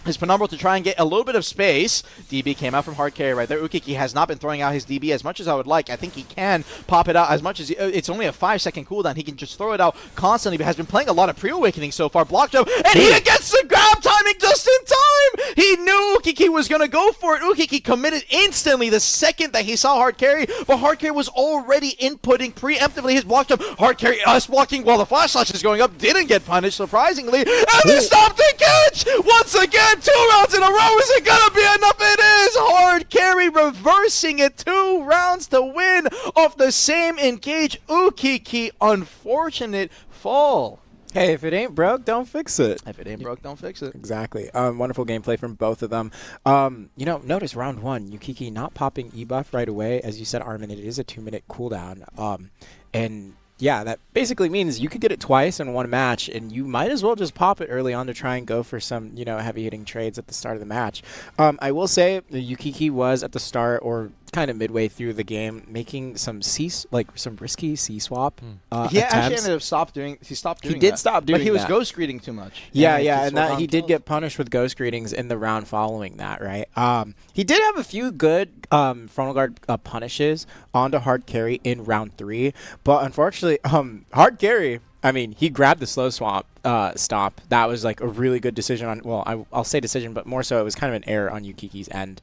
his Penumbral to try and get a little bit of space. DB came out from hard carry right there. Ukiki has not been throwing out his DB as much as I would like. I think he can pop it out as much as it's only a 5-second cooldown. He can just throw it out constantly, but has been playing a lot of pre-awakening so far. Block jump, and he gets the grab timing just in time. He knew Ukiki was going to go for it. Ukiki committed instantly the second that he saw hard carry, but hard carry was already inputting preemptively his block jump. Hard carry us blocking while the flash slash is going up. Didn't get punished, surprisingly. And they stopped to catch once again. 2 rounds in a row. Is it gonna be enough? It is. Hard carry reversing it. 2 rounds to win off the same engage. Ukiki, unfortunate fall. Hey, if it ain't broke, don't fix it. If it ain't broke, don't fix it. Exactly. Wonderful gameplay from both of them. Notice round 1, Ukiki not popping E-buff right away. As you said, Armin, it is a 2-minute cooldown. And yeah, that basically means you could get it twice in one match, and you might as well just pop it early on to try and go for some, heavy-hitting trades at the start of the match. I will say Ukiki was at the start or kind of midway through the game making some some risky C-swap He attempts. actually ended up stopped doing He did stop doing but he was that. ghost greeting too much. Yeah, and that he did get punished with ghost greetings in the round following that, right? He did have a few good frontal guard punishes onto hard carry in round 3, but unfortunately, hard carry, I mean, he grabbed the slow swap stop. That was like a really good decision on, well, I'll say decision, but more so it was kind of an error on Yukiki's end.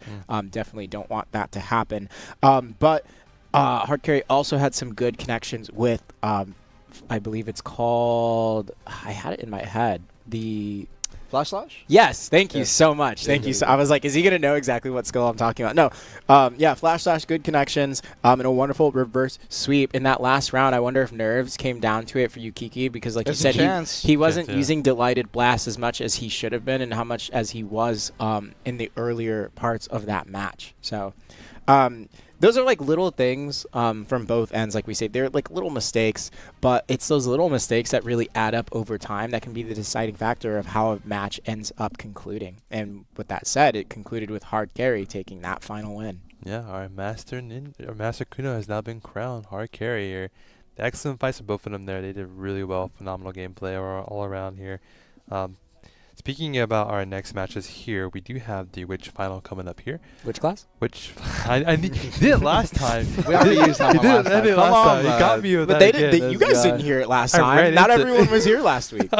Definitely don't want that to happen. But hard carry also had some good connections with, I believe it's called, I had it in my head, the Flash slash? Yes, thank you so much. Thank you. So I was like, is he going to know exactly what skill I'm talking about? No. Yeah, Flash Slash, good connections, and a wonderful reverse sweep. In that last round, I wonder if nerves came down to it for Ukiki, because like There's you a said, chance. he wasn't using Delighted Blast as much as he should have been and how much as he was in the earlier parts of that match. So those are like little things from both ends. Like we say, they're like little mistakes, but it's those little mistakes that really add up over time that can be the deciding factor of how a match ends up concluding. And with that said, it concluded with hard carry taking that final win. Yeah, our Master Kuno has now been crowned hard carry here. Excellent fights for both of them there. They did really well. Phenomenal gameplay all around here. Speaking about our next matches here, we do have the Witch final coming up here. Which class? Which I did it last time. We already used that one last time. Come on, you got me with But that they again. you guys didn't hear it last I time. ran Not into- everyone was here last week.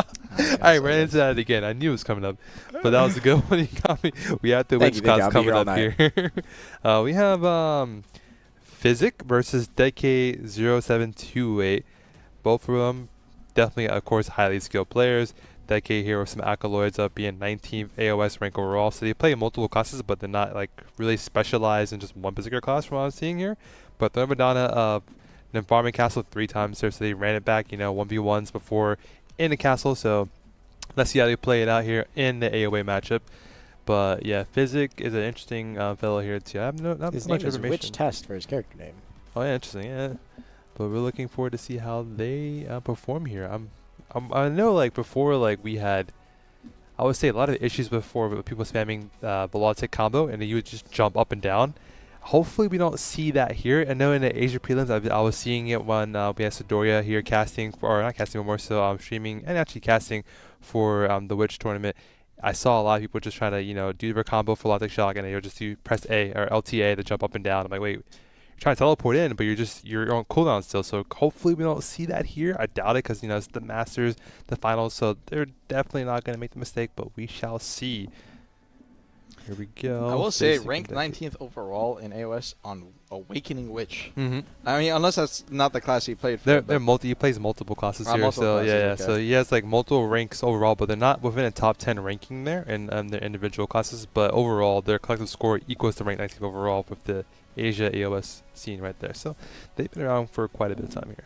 I ran into that again. I knew it was coming up, but that was a good one. You got me. We have the Thank Witch you, thank you. class I'll be coming here all up here. We have Physic versus Deadeye 0728. Both of them definitely, of course, highly skilled players. Deadeye here with some accolades of being 19th AOS rank overall. So they play multiple classes, but they're not like really specialized in just one Berserker class from what I'm seeing here. But the Madonna an farming castle 3 times there, so they ran it back, 1v1s before in the castle. So let's see how they play it out here in the AOA matchup. But yeah, Physic is an interesting fellow here too. I have not His much name is information. Witch Test for his character name. Oh yeah, interesting. Yeah, but we're looking forward to see how they perform here. I know like before like we had, I would say a lot of issues before with people spamming the Volatick combo and you would just jump up and down. Hopefully we don't see that here. I know in the Asia prelims I was seeing it when we had Sidoria here casting, or not casting, but more so streaming and actually casting for the Witch tournament. I saw a lot of people just trying to do their combo for Volatick Shock and they'll just do press A or LTA to jump up and down. I'm like, wait, you're trying to teleport in, but you're on cooldown still. So hopefully we don't see that here. I doubt it because it's the Masters, the finals, so they're definitely not going to make the mistake. But we shall see. Here we go. I will say, Basic ranked and 19th overall in AOS on Awakening Witch. Mm-hmm. I mean, unless that's not the class he played for. He plays multiple classes here, multiple so classes, yeah. okay. So he has like multiple ranks overall, but they're not within a top 10 ranking there in their individual classes. But overall, their collective score equals to rank 19th overall with the Asia AOS scene right there. So they've been around for quite a bit of time here.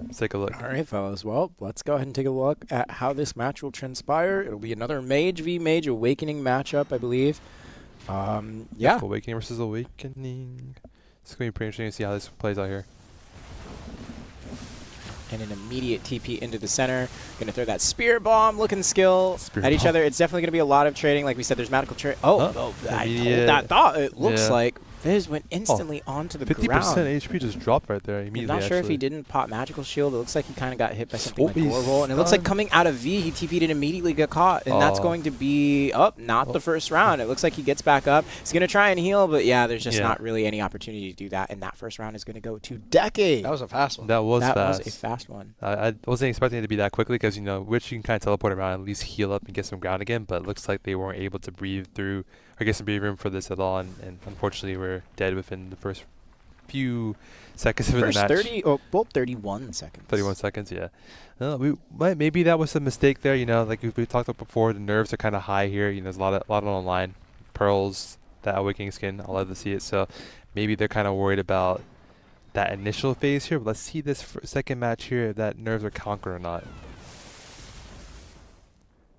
Let's take a look. All right, fellas. Well, let's go ahead and take a look at how this match will transpire. It'll be another Mage v Mage Awakening matchup, I believe. Yeah. Awakening versus Awakening. It's going to be pretty interesting to see how this plays out here. And an immediate TP into the center. Going to throw that Spear Bomb looking skill at each other. It's definitely going to be a lot of trading. Like we said, there's magical trade. I told that thought. It looks like Fizz went instantly onto the 50% ground. 50% HP just dropped right there immediately. I'm not sure if he didn't pop Magical Shield. It looks like he kind of got hit by something like Gore Roll. And it looks like coming out of V, he TP'd and immediately got caught. And that's going to be not the first round. It looks like he gets back up. He's going to try and heal, but yeah, there's just not really any opportunity to do that. And that first round is going to go to Decade. That was a fast one. That was a fast one. I wasn't expecting it to be that quickly because, Witch you can kind of teleport around and at least heal up and get some ground again, but it looks like they weren't able to breathe through or get some breathing room for this at all, and unfortunately we're dead within the first few seconds of the match. 31 seconds. 31 seconds, yeah. Maybe that was a mistake there, like we talked about before, the nerves are kind of high here, there's a lot on the line. Pearls, that Awakening skin, I'll love to see it, so maybe they're kind of worried about that initial phase here, but let's see this second match here, if that nerves are conquered or not.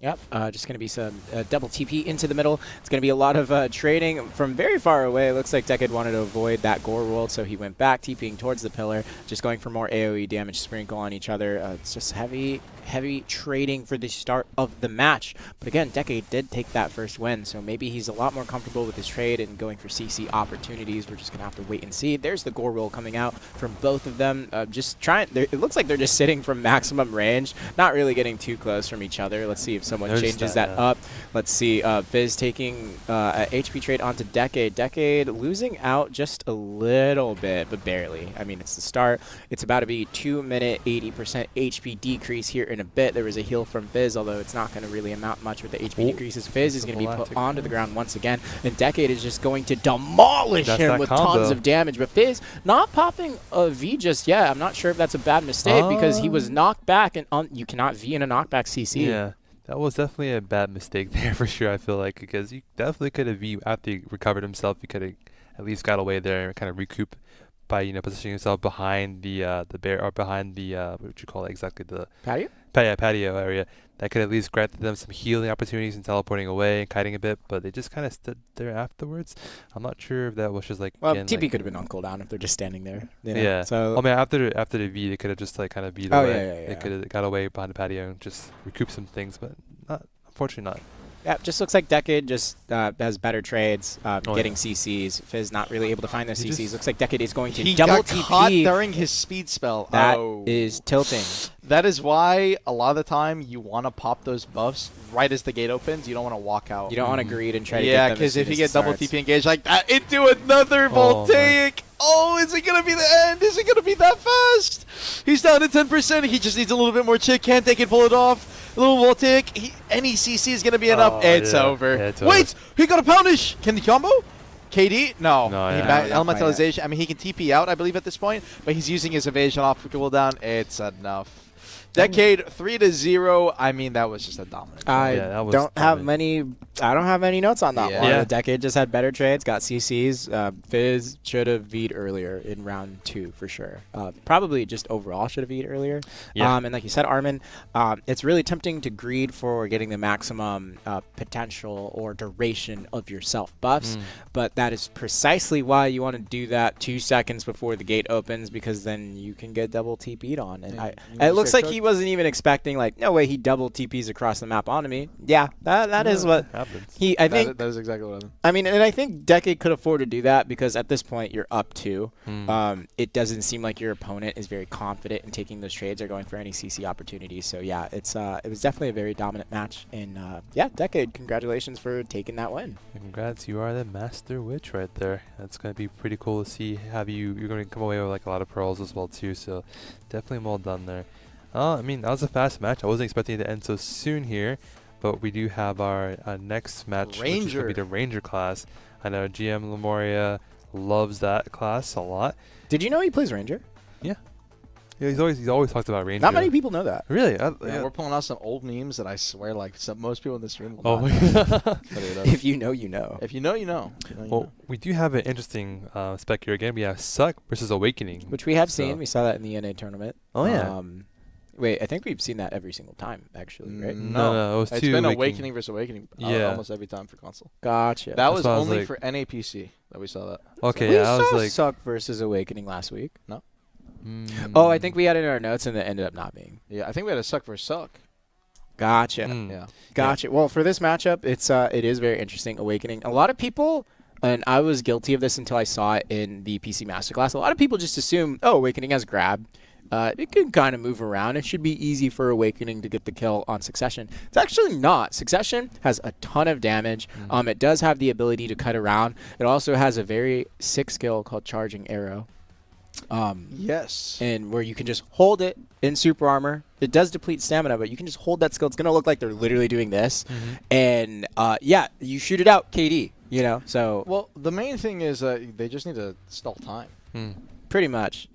Yep, just going to be some double TP into the middle. It's going to be a lot of trading from very far away. It looks like Decade wanted to avoid that Gore Roll, so he went back, TPing towards the pillar, just going for more AoE damage sprinkle on each other. It's just heavy trading for the start of the match. But again, Decade did take that first win, so maybe he's a lot more comfortable with his trade and going for CC opportunities. We're just going to have to wait and see. There's the Gore Roll coming out from both of them. It looks like they're just sitting from maximum range, not really getting too close from each other. Let's see if someone changes that up. Let's see. Fizz taking an HP trade onto Decade. Decade losing out just a little bit, but barely. I mean, it's the start. It's about to be 2 minute 80% HP decrease here in a bit. There was a heal from Fizz, although it's not going to really amount much with the HP decreases. Fizz is going to be put onto the ground once again, and Decade is just going to demolish him with tons of damage. But Fizz not popping a V just yet. I'm not sure if that's a bad mistake because he was knocked back, and you cannot V in a knockback CC. Yeah. That was definitely a bad mistake there for sure, I feel like, because he definitely could have, after he recovered himself, he could have at least got away there and kind of recoup by, positioning himself behind the bear, or behind the, what would you call it exactly, the patio? Patio area. That could at least grant them some healing opportunities and teleporting away and kiting a bit, but they just kind of stood there afterwards. I'm not sure if that was just like... Well, again, TP could have been on cooldown if they're just standing there. Yeah. So I mean, after the V, they could have just like kind of beat away. Yeah. They could have got away behind the patio and just recoup some things, but unfortunately not. Yeah, just looks like Decade just has better trades, getting CCs. Fizz not really able to find those CCs. Looks like Decade is going to double TP. Caught during his speed spell. That is tilting. That is why a lot of the time you want to pop those buffs right as the gate opens. You don't want to walk out. You don't want to greed and try to get yeah, them. because if you get double TP engaged like that into another voltaic, is it going to be the end? Is it going to be that fast? He's down to 10%. He just needs a little bit more chick. Can't they can pull it off? A little voltaic. Any CC is going to be enough. It's over. Yeah, it's Wait, over. he got a poundish. Can he combo? KD? No. No, He yeah. back- No, not quite elementalization. I mean, he can TP out, I believe, at this point, but he's using his evasion off cooldown. It's enough. Decade 3-0. I mean, that was just a dominant. I Yeah, that was don't have dominant. I don't have any notes on that Yeah. one. Yeah. The Decade just had better trades, got CCs. Fizz should have V'd earlier in round 2 for sure. Probably just overall should have V'd earlier. Yeah. And like you said, Armin, it's really tempting to greed for getting the maximum potential or duration of your self buffs, but that is precisely why you want to do that 2 seconds before the gate opens, because then you can get double TP'd on. And it looks like he wasn't even expecting, like, no way he double TPs across the map onto me. Yeah, that is what happens. I think. That is exactly what happened. I mean, and I think Decade could afford to do that because at this point you're up 2. It doesn't seem like your opponent is very confident in taking those trades or going for any CC opportunities. So yeah, it was definitely a very dominant match. And yeah, Decade, congratulations for taking that win. Congrats, you are the master witch right there. That's gonna be pretty cool to see. You're gonna come away with like a lot of pearls as well too. So definitely well done there. I mean, that was a fast match. I wasn't expecting it to end so soon here, but we do have our next match, which is gonna be the Ranger class. I know GM Lemuria loves that class a lot. Did you know he plays Ranger? Yeah, he's always talked about Ranger. Not many people know that. Really? Yeah, Yeah. we're pulling out some old memes that I swear, like, most people in this room will Oh not. my god. If you know, you know. If you know, you know. Well, we do have an interesting spec here again. We have Suck versus Awakening. Which we have So- seen. We saw that in the NA tournament. Oh, yeah. Wait, I think we've seen that every single time, actually, right? No, it was It's two been Awakening. Awakening versus Awakening Yeah. almost every time for console. Gotcha. That That's was why I was only like- for NAPC that we saw that. Okay, we yeah, I was saw like, Suck versus Awakening last week. mm, Oh, I think we had it in our notes and it ended up not being. Yeah, I think we had a Suck versus Suck. Gotcha. mm. Yeah. Gotcha. Well, for this matchup, it is very interesting. Awakening. A lot of people, and I was guilty of this until I saw it in the PC Masterclass. A lot of people just assume, oh, Awakening has grab. It can kind of move around. It should be easy for Awakening to get the kill on Succession. It's actually not. Succession has a ton of damage. It does have the ability to cut around. It also has a very sick skill called Charging Arrow. Yes. And where you can just hold it in super armor. It does deplete stamina, but you can just hold that skill. It's going to look like they're literally doing this. And yeah, you shoot it out, KD, you know, so Well, the main thing is they just need to stall time. pretty much.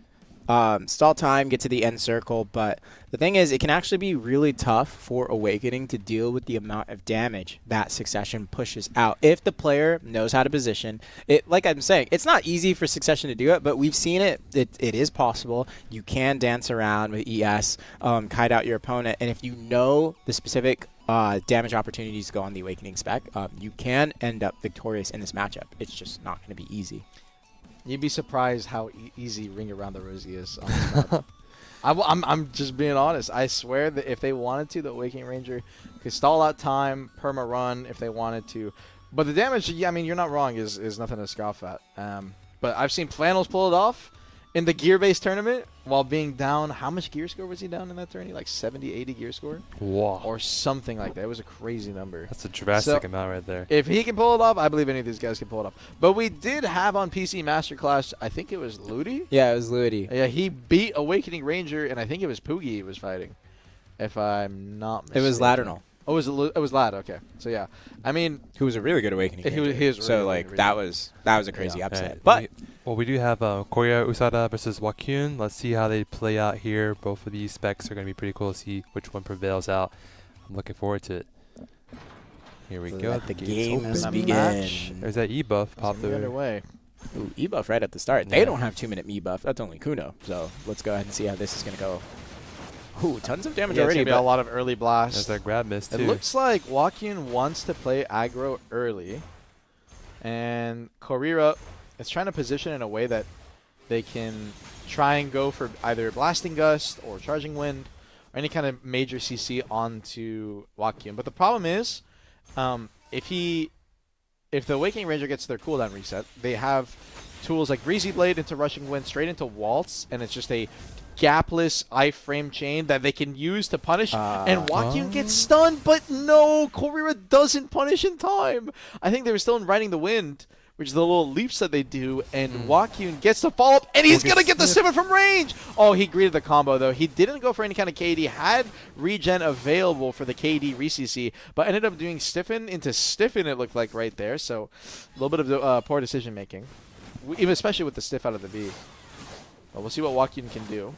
Stall time, get to the end circle, but the thing is, it can actually be really tough for Awakening to deal with the amount of damage that Succession pushes out. If the player knows how to position it, like I'm saying, it's not easy for Succession to do it, but we've seen it. It is possible. You can dance around with ES, kite out your opponent, and if you know the specific damage opportunities to go on the Awakening spec, you can end up victorious in this matchup. It's just not going to be easy. You'd be surprised how easy Ring Around the Rosie is on this map. I'm just being honest. I swear that if they wanted to, the Awakening Ranger could stall out time, perma run if they wanted to. But the damage, yeah, I mean, you're not wrong, is nothing to scoff at. But I've seen Flannels pull it off in the gear-based tournament while being down. How much gear score was he down in that tourney? Like 70, 80 gear score? Wow. Or something like that. It was a crazy number. That's a drastic So- amount right there. If he can pull it off, I believe any of these guys can pull it off. But we did have on PC Masterclass, I think it was Ludi. Yeah, it was Luity. Yeah, he beat Awakening Ranger, and I think it was Poogie he was fighting, if I'm not mistaken. It was Ladernal, Oh, it was Lad. Okay, so yeah, I mean, who was a really good Awakening. He was- Ranger. he was so really, like really that good. was a crazy Yeah. upset. Alright, But we do have Korya Usada versus Wakyun. Let's see how they play out here. Both of these specs are going to be pretty cool to see which one prevails out. I'm looking forward to it. Here we go. let the game's games open. begin. There's that E buff it's popped gonna be over. underway. Ooh, E buff right at the start. Yeah. They don't have 2 minute E buff. That's only Kuno. So let's go ahead and see how this is gonna go. Ooh, tons of damage Yeah, it's already. gonna be a But lot of early There's blasts. that grab miss too. It looks like Wakyun wants to play aggro early, and Korira is trying to position in a way that they can try and go for either Blasting Gust or Charging Wind or any kind of major CC onto Wakyun. But the problem is, if the Awakening Ranger gets their cooldown reset, they have tools like Breezy Blade into Rushing Wind straight into Waltz, and it's just a gapless iframe chain that they can use to punish, and Wakyun gets stunned, but no, Korira doesn't punish in time. I think they were still in Riding the Wind, which is the little leaps that they do, and Wukong gets the follow-up, and he's going to get the stiffen from range! Oh, he greeted the combo, though. He didn't go for any kind of KD, had regen available for the KD re-CC, but ended up doing stiffen into stiffen, it looked like, right there, so a little bit of poor decision-making, even especially with the stiff out of the V. But we'll see what Wukong can do.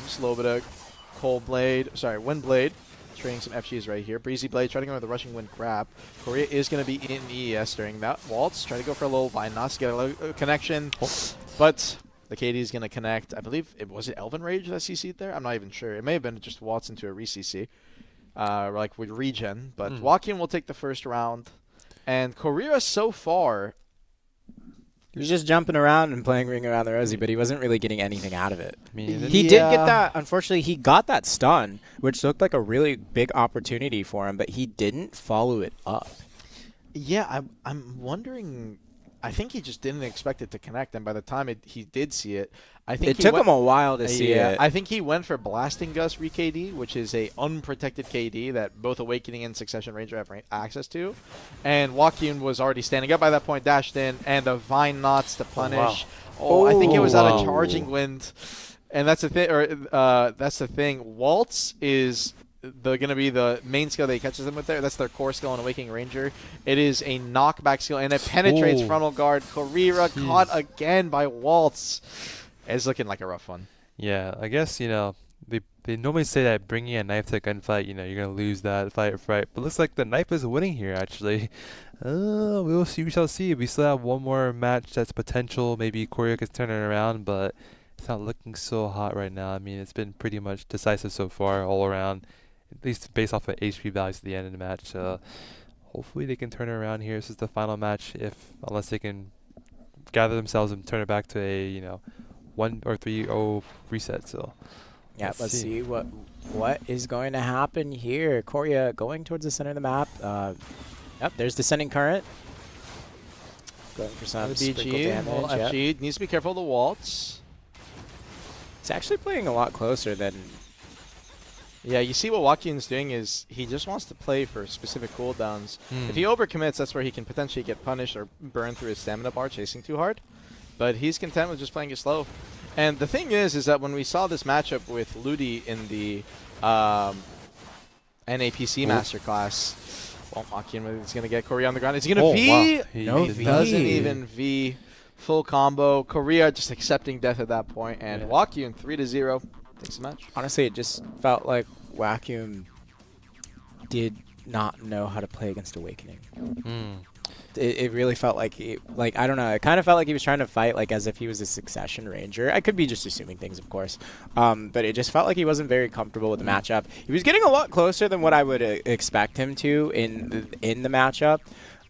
Just a little bit of Wind Blade. Trading some FGs right here. Breezy Blade trying to go with the Rushing Wind grab. Korea is going to be in ES during that waltz. Try to go for a little Vine Knots, get a connection. But the KD is going to connect. I believe, was it Elven Rage that CC'd there? I'm not even sure. It may have been just waltz into a re-CC. Like with regen. But Wukong will take the first round. And Korea so far... He was just jumping around and playing Ring Around the Rosie, but he wasn't really getting anything out of it. He did get that. Unfortunately, he got that stun, which looked like a really big opportunity for him, but he didn't follow it up. Yeah, I'm wondering. I think he just didn't expect it to connect, and by the time he did see it, I think it took him a while to see it. I think he went for Blasting Gust re-KD, which is a unprotected KD that both Awakening and Succession Ranger have access to, and Wukong was already standing up by that point, dashed in, and the Vine Knots to punish. I think it was out of Charging Wind, and that's the thing. That's the thing. Waltz is going to be the main skill that he catches them with there. That's their core skill on Awakening Ranger. It is a knockback skill, and it penetrates frontal guard. Korea caught again by Waltz. It's looking like a rough one. Yeah, I guess, they normally say that bringing a knife to a gunfight, you're going to lose that fight. But looks like the knife is winning here, actually. We shall see. We still have one more match that's potential. Maybe Korea could turn it around, but it's not looking so hot right now. I mean, it's been pretty much decisive so far all around, at least based off of HP values at the end of the match. So hopefully they can turn it around here. This is the final match, unless they can gather themselves and turn it back to a 1 or 3-0 reset. So yeah, let's see what is going to happen here. Korea going towards the center of the map. Yep, there's Descending Current. Going for some sprinkle damage. FG needs to be careful of the waltz. It's actually playing a lot closer than... Yeah, you see what Wukong's doing is he just wants to play for specific cooldowns. If he overcommits, that's where he can potentially get punished or burn through his stamina bar chasing too hard. But he's content with just playing it slow. And the thing is that when we saw this matchup with Ludi in the NAPC Masterclass, Wukong is going to get Korea on the ground. Is he going to V? Wow. He doesn't even V. Full combo. Korea just accepting death at that point. And Wukong 3-0 takes the match. Honestly, it just felt like Wukong did not know how to play against Awakening. It really felt like I don't know. It kind of felt like he was trying to fight like as if he was a Succession Ranger. I could be just assuming things, of course, but it just felt like he wasn't very comfortable with the matchup. He was getting a lot closer than what I would expect him to in the matchup.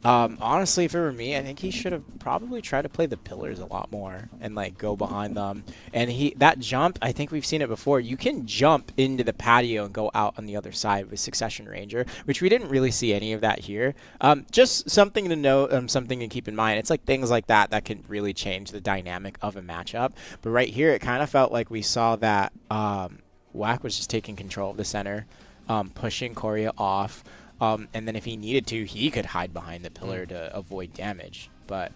Honestly, if it were me, I think he should have probably tried to play the pillars a lot more and like go behind them. And that jump, I think we've seen it before. You can jump into the patio and go out on the other side with Succession Ranger, which we didn't really see any of that here. Just something to note, something to keep in mind. It's like things like that can really change the dynamic of a matchup. But right here, it kind of felt like we saw that Wack was just taking control of the center, pushing Korea off. And then if he needed to, he could hide behind the pillar to avoid damage. But,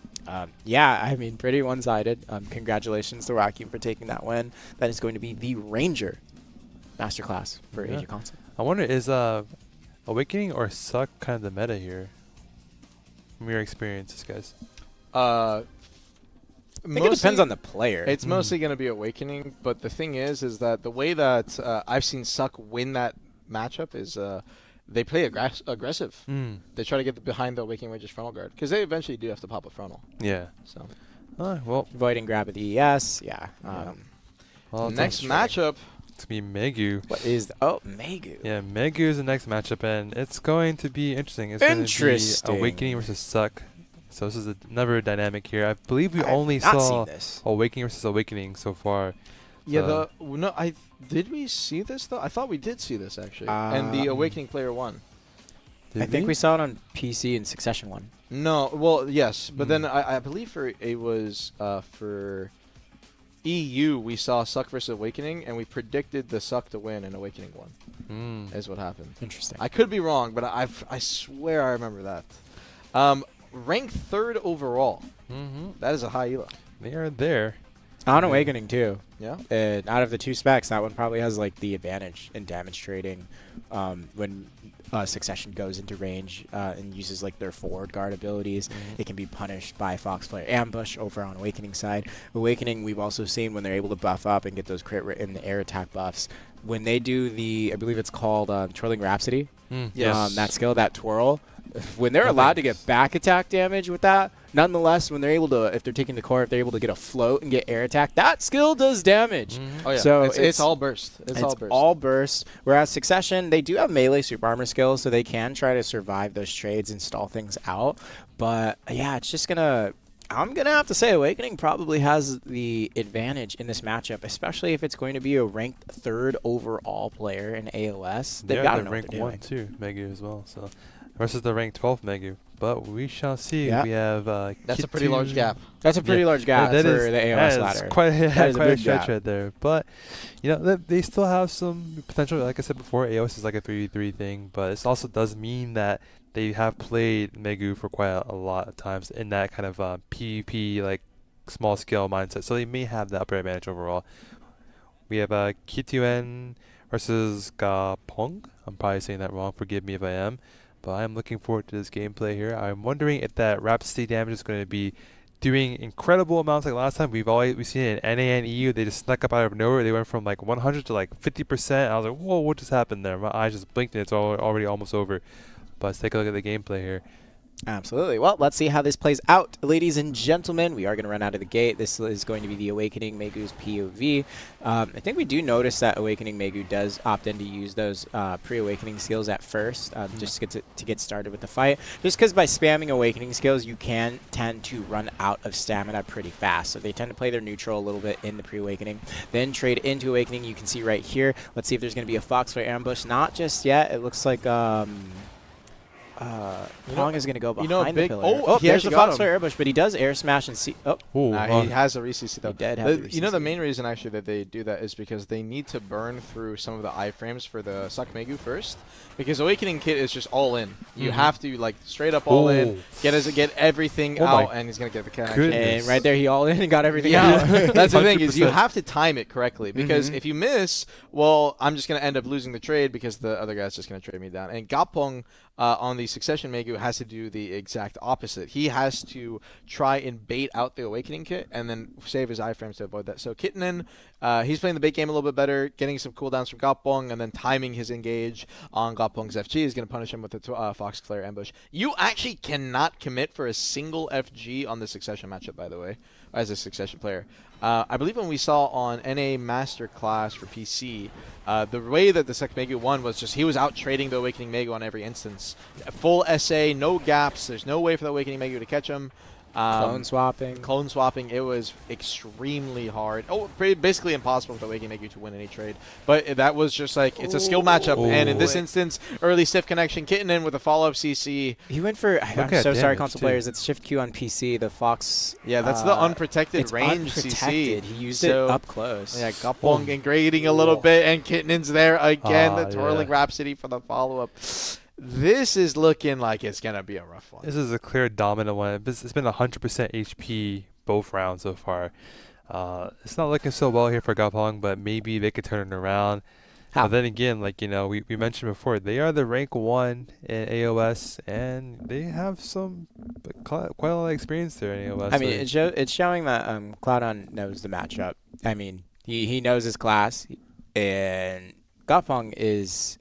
yeah, I mean, pretty one-sided. Congratulations to Wukong for taking that win. That is going to be the Ranger Masterclass for Age of Console. I wonder, is Awakening or Suck kind of the meta here? From your experiences, guys. I think it depends on the player. It's mostly going to be Awakening, but the thing is that the way that I've seen Suck win that matchup is... they play aggressive. They try to get behind the Awakening Ranger's frontal guard because they eventually do have to pop a frontal. Yeah. So, well, avoiding grab at the ES. Yeah. Next matchup. It's gonna be Maegu. What is Maegu? Yeah, Maegu is the next matchup, and it's going to be interesting. It's going to be Awakening versus Suck. So this is another dynamic here. I believe we only saw Awakening versus Awakening so far. Yeah, did we see this though? I thought we did see this actually, and the Awakening player won. I think we saw it on PC in Succession 1. No, well, yes, but then I believe it was for EU we saw Suck versus Awakening, and we predicted the Suck to win, and Awakening won. Is what happened. Interesting. I could be wrong, but I swear I remember that. ranked 3rd overall. That is a high elo. They are there. On Awakening too. Yeah. Out of the 2 specs, that one probably has like the advantage in damage trading when Succession goes into range and uses like their forward guard abilities. It can be punished by Fox Player Ambush over on Awakening side. Awakening, we've also seen when they're able to buff up and get those crit and the air attack buffs. When they do the, I believe it's called Twirling Rhapsody. Yes. That skill, that twirl. When they're allowed to get back attack damage with that, nonetheless, when they're able to, if they're taking the core, if they're able to get a float and get air attack, that skill does damage. Oh yeah. So it's all burst. It's all burst. Whereas Succession, they do have melee super armor skills, so they can try to survive those trades and stall things out. But yeah, it's just gonna. I'm gonna have to say Awakening probably has the advantage in this matchup, especially if it's going to be a ranked 3rd overall player in AOS. They've got to know ranked what they're 1 doing. too, Maegu as well. So versus the ranked 12 Maegu. But we shall see. Yeah. We have That's a pretty large gap. That's a pretty large gap that for is- the AOS that is ladder. Quite, That is a quite a big stretch gap. right there. But you know they still have some potential. Like I said before, AOS is like a 3v3 thing, but it also does mean that they have played Maegu for quite a lot of times in that kind of PvP like small scale mindset. So they may have the upper advantage overall. We have Kituen versus Gapong. I'm probably saying that wrong. Forgive me if I am. But I'm looking forward to this gameplay here. I'm wondering if that Rhapsody damage is going to be doing incredible amounts like last time. We've seen it in NA and EU. They just snuck up out of nowhere. They went from like 100 to like 50%. I was like, whoa, what just happened there? My eyes just blinked and it's already almost over. But let's take a look at the gameplay here. Absolutely. Well, let's see how this plays out. Ladies and gentlemen, we are going to run out of the gate. This is going to be the Awakening Maegu's POV. I think we do notice that Awakening Maegu does opt in to use those pre-Awakening skills at first, just to get started with the fight. Just because by spamming Awakening skills, you can tend to run out of stamina pretty fast. So they tend to play their neutral a little bit in the pre-Awakening, then trade into Awakening. You can see right here. Let's see if there's going to be a Foxfire ambush. Not just yet. It looks like Pong is going to go behind the pillar. Oh, he there's the actually got Foxfire Ambush, but he does air smash and see. Oh, Ooh, he has a re-CC though. He did have the You know, the re-CC. main reason actually that they do that is because they need to burn through some of the iframes for the Suck Maegu first. Because Awakening Kit is just all in. You have to like straight up all in, get everything out, and he's gonna get the connection. goodness. and right there, he all in and got everything Yeah, out. that's the thing is you 100%. have to time it correctly because if you miss, well, I'm just gonna end up losing the trade because the other guy's just gonna trade me down. And Gapong on the Succession Maegu has to do the exact opposite. He has to try and bait out the Awakening Kit and then save his iframes to avoid that. So Kitinen, he's playing the bait game a little bit better, getting some cooldowns from Gapong, and then timing his engage on Gapong's FG is going to punish him with the Fox Claire ambush. You actually cannot commit for a single FG on the Succession matchup, by the way, as a Succession player. I believe when we saw on NA Masterclass for PC, the way that the Sec Maegu won was just he was out trading the Awakening Maegu on every instance. Full SA, no gaps. There's no way for the Awakening Maegu to catch him. Clone swapping. Clone swapping, it was extremely hard. Oh, basically impossible for the Awakening Maegu to win any trade. But that was just like, it's a skill matchup. And in this instance, early stiff connection, Kitinen with a follow-up CC. He went for, I'm at so sorry, damage, console too. players, it's Shift Q on PC, the Fox. Yeah, that's the unprotected it's range unprotected. CC. He used So- it up close. Yeah, Gapong ingrading a little bit, and Kittenen's there again. The Twirling yeah. Rhapsody for the follow-up. This is looking like it's going to be a rough one. This is a clear dominant one. It's been 100% HP both rounds so far. It's not looking so well here for Gapong, but maybe they could turn it around. How? But then again, like, you know, we mentioned before, they are the rank 1 in AOS, and they have some quite a lot of experience there in AOS. I mean, it's showing that Cloudon knows the matchup. I mean, he knows his class, and Gapong is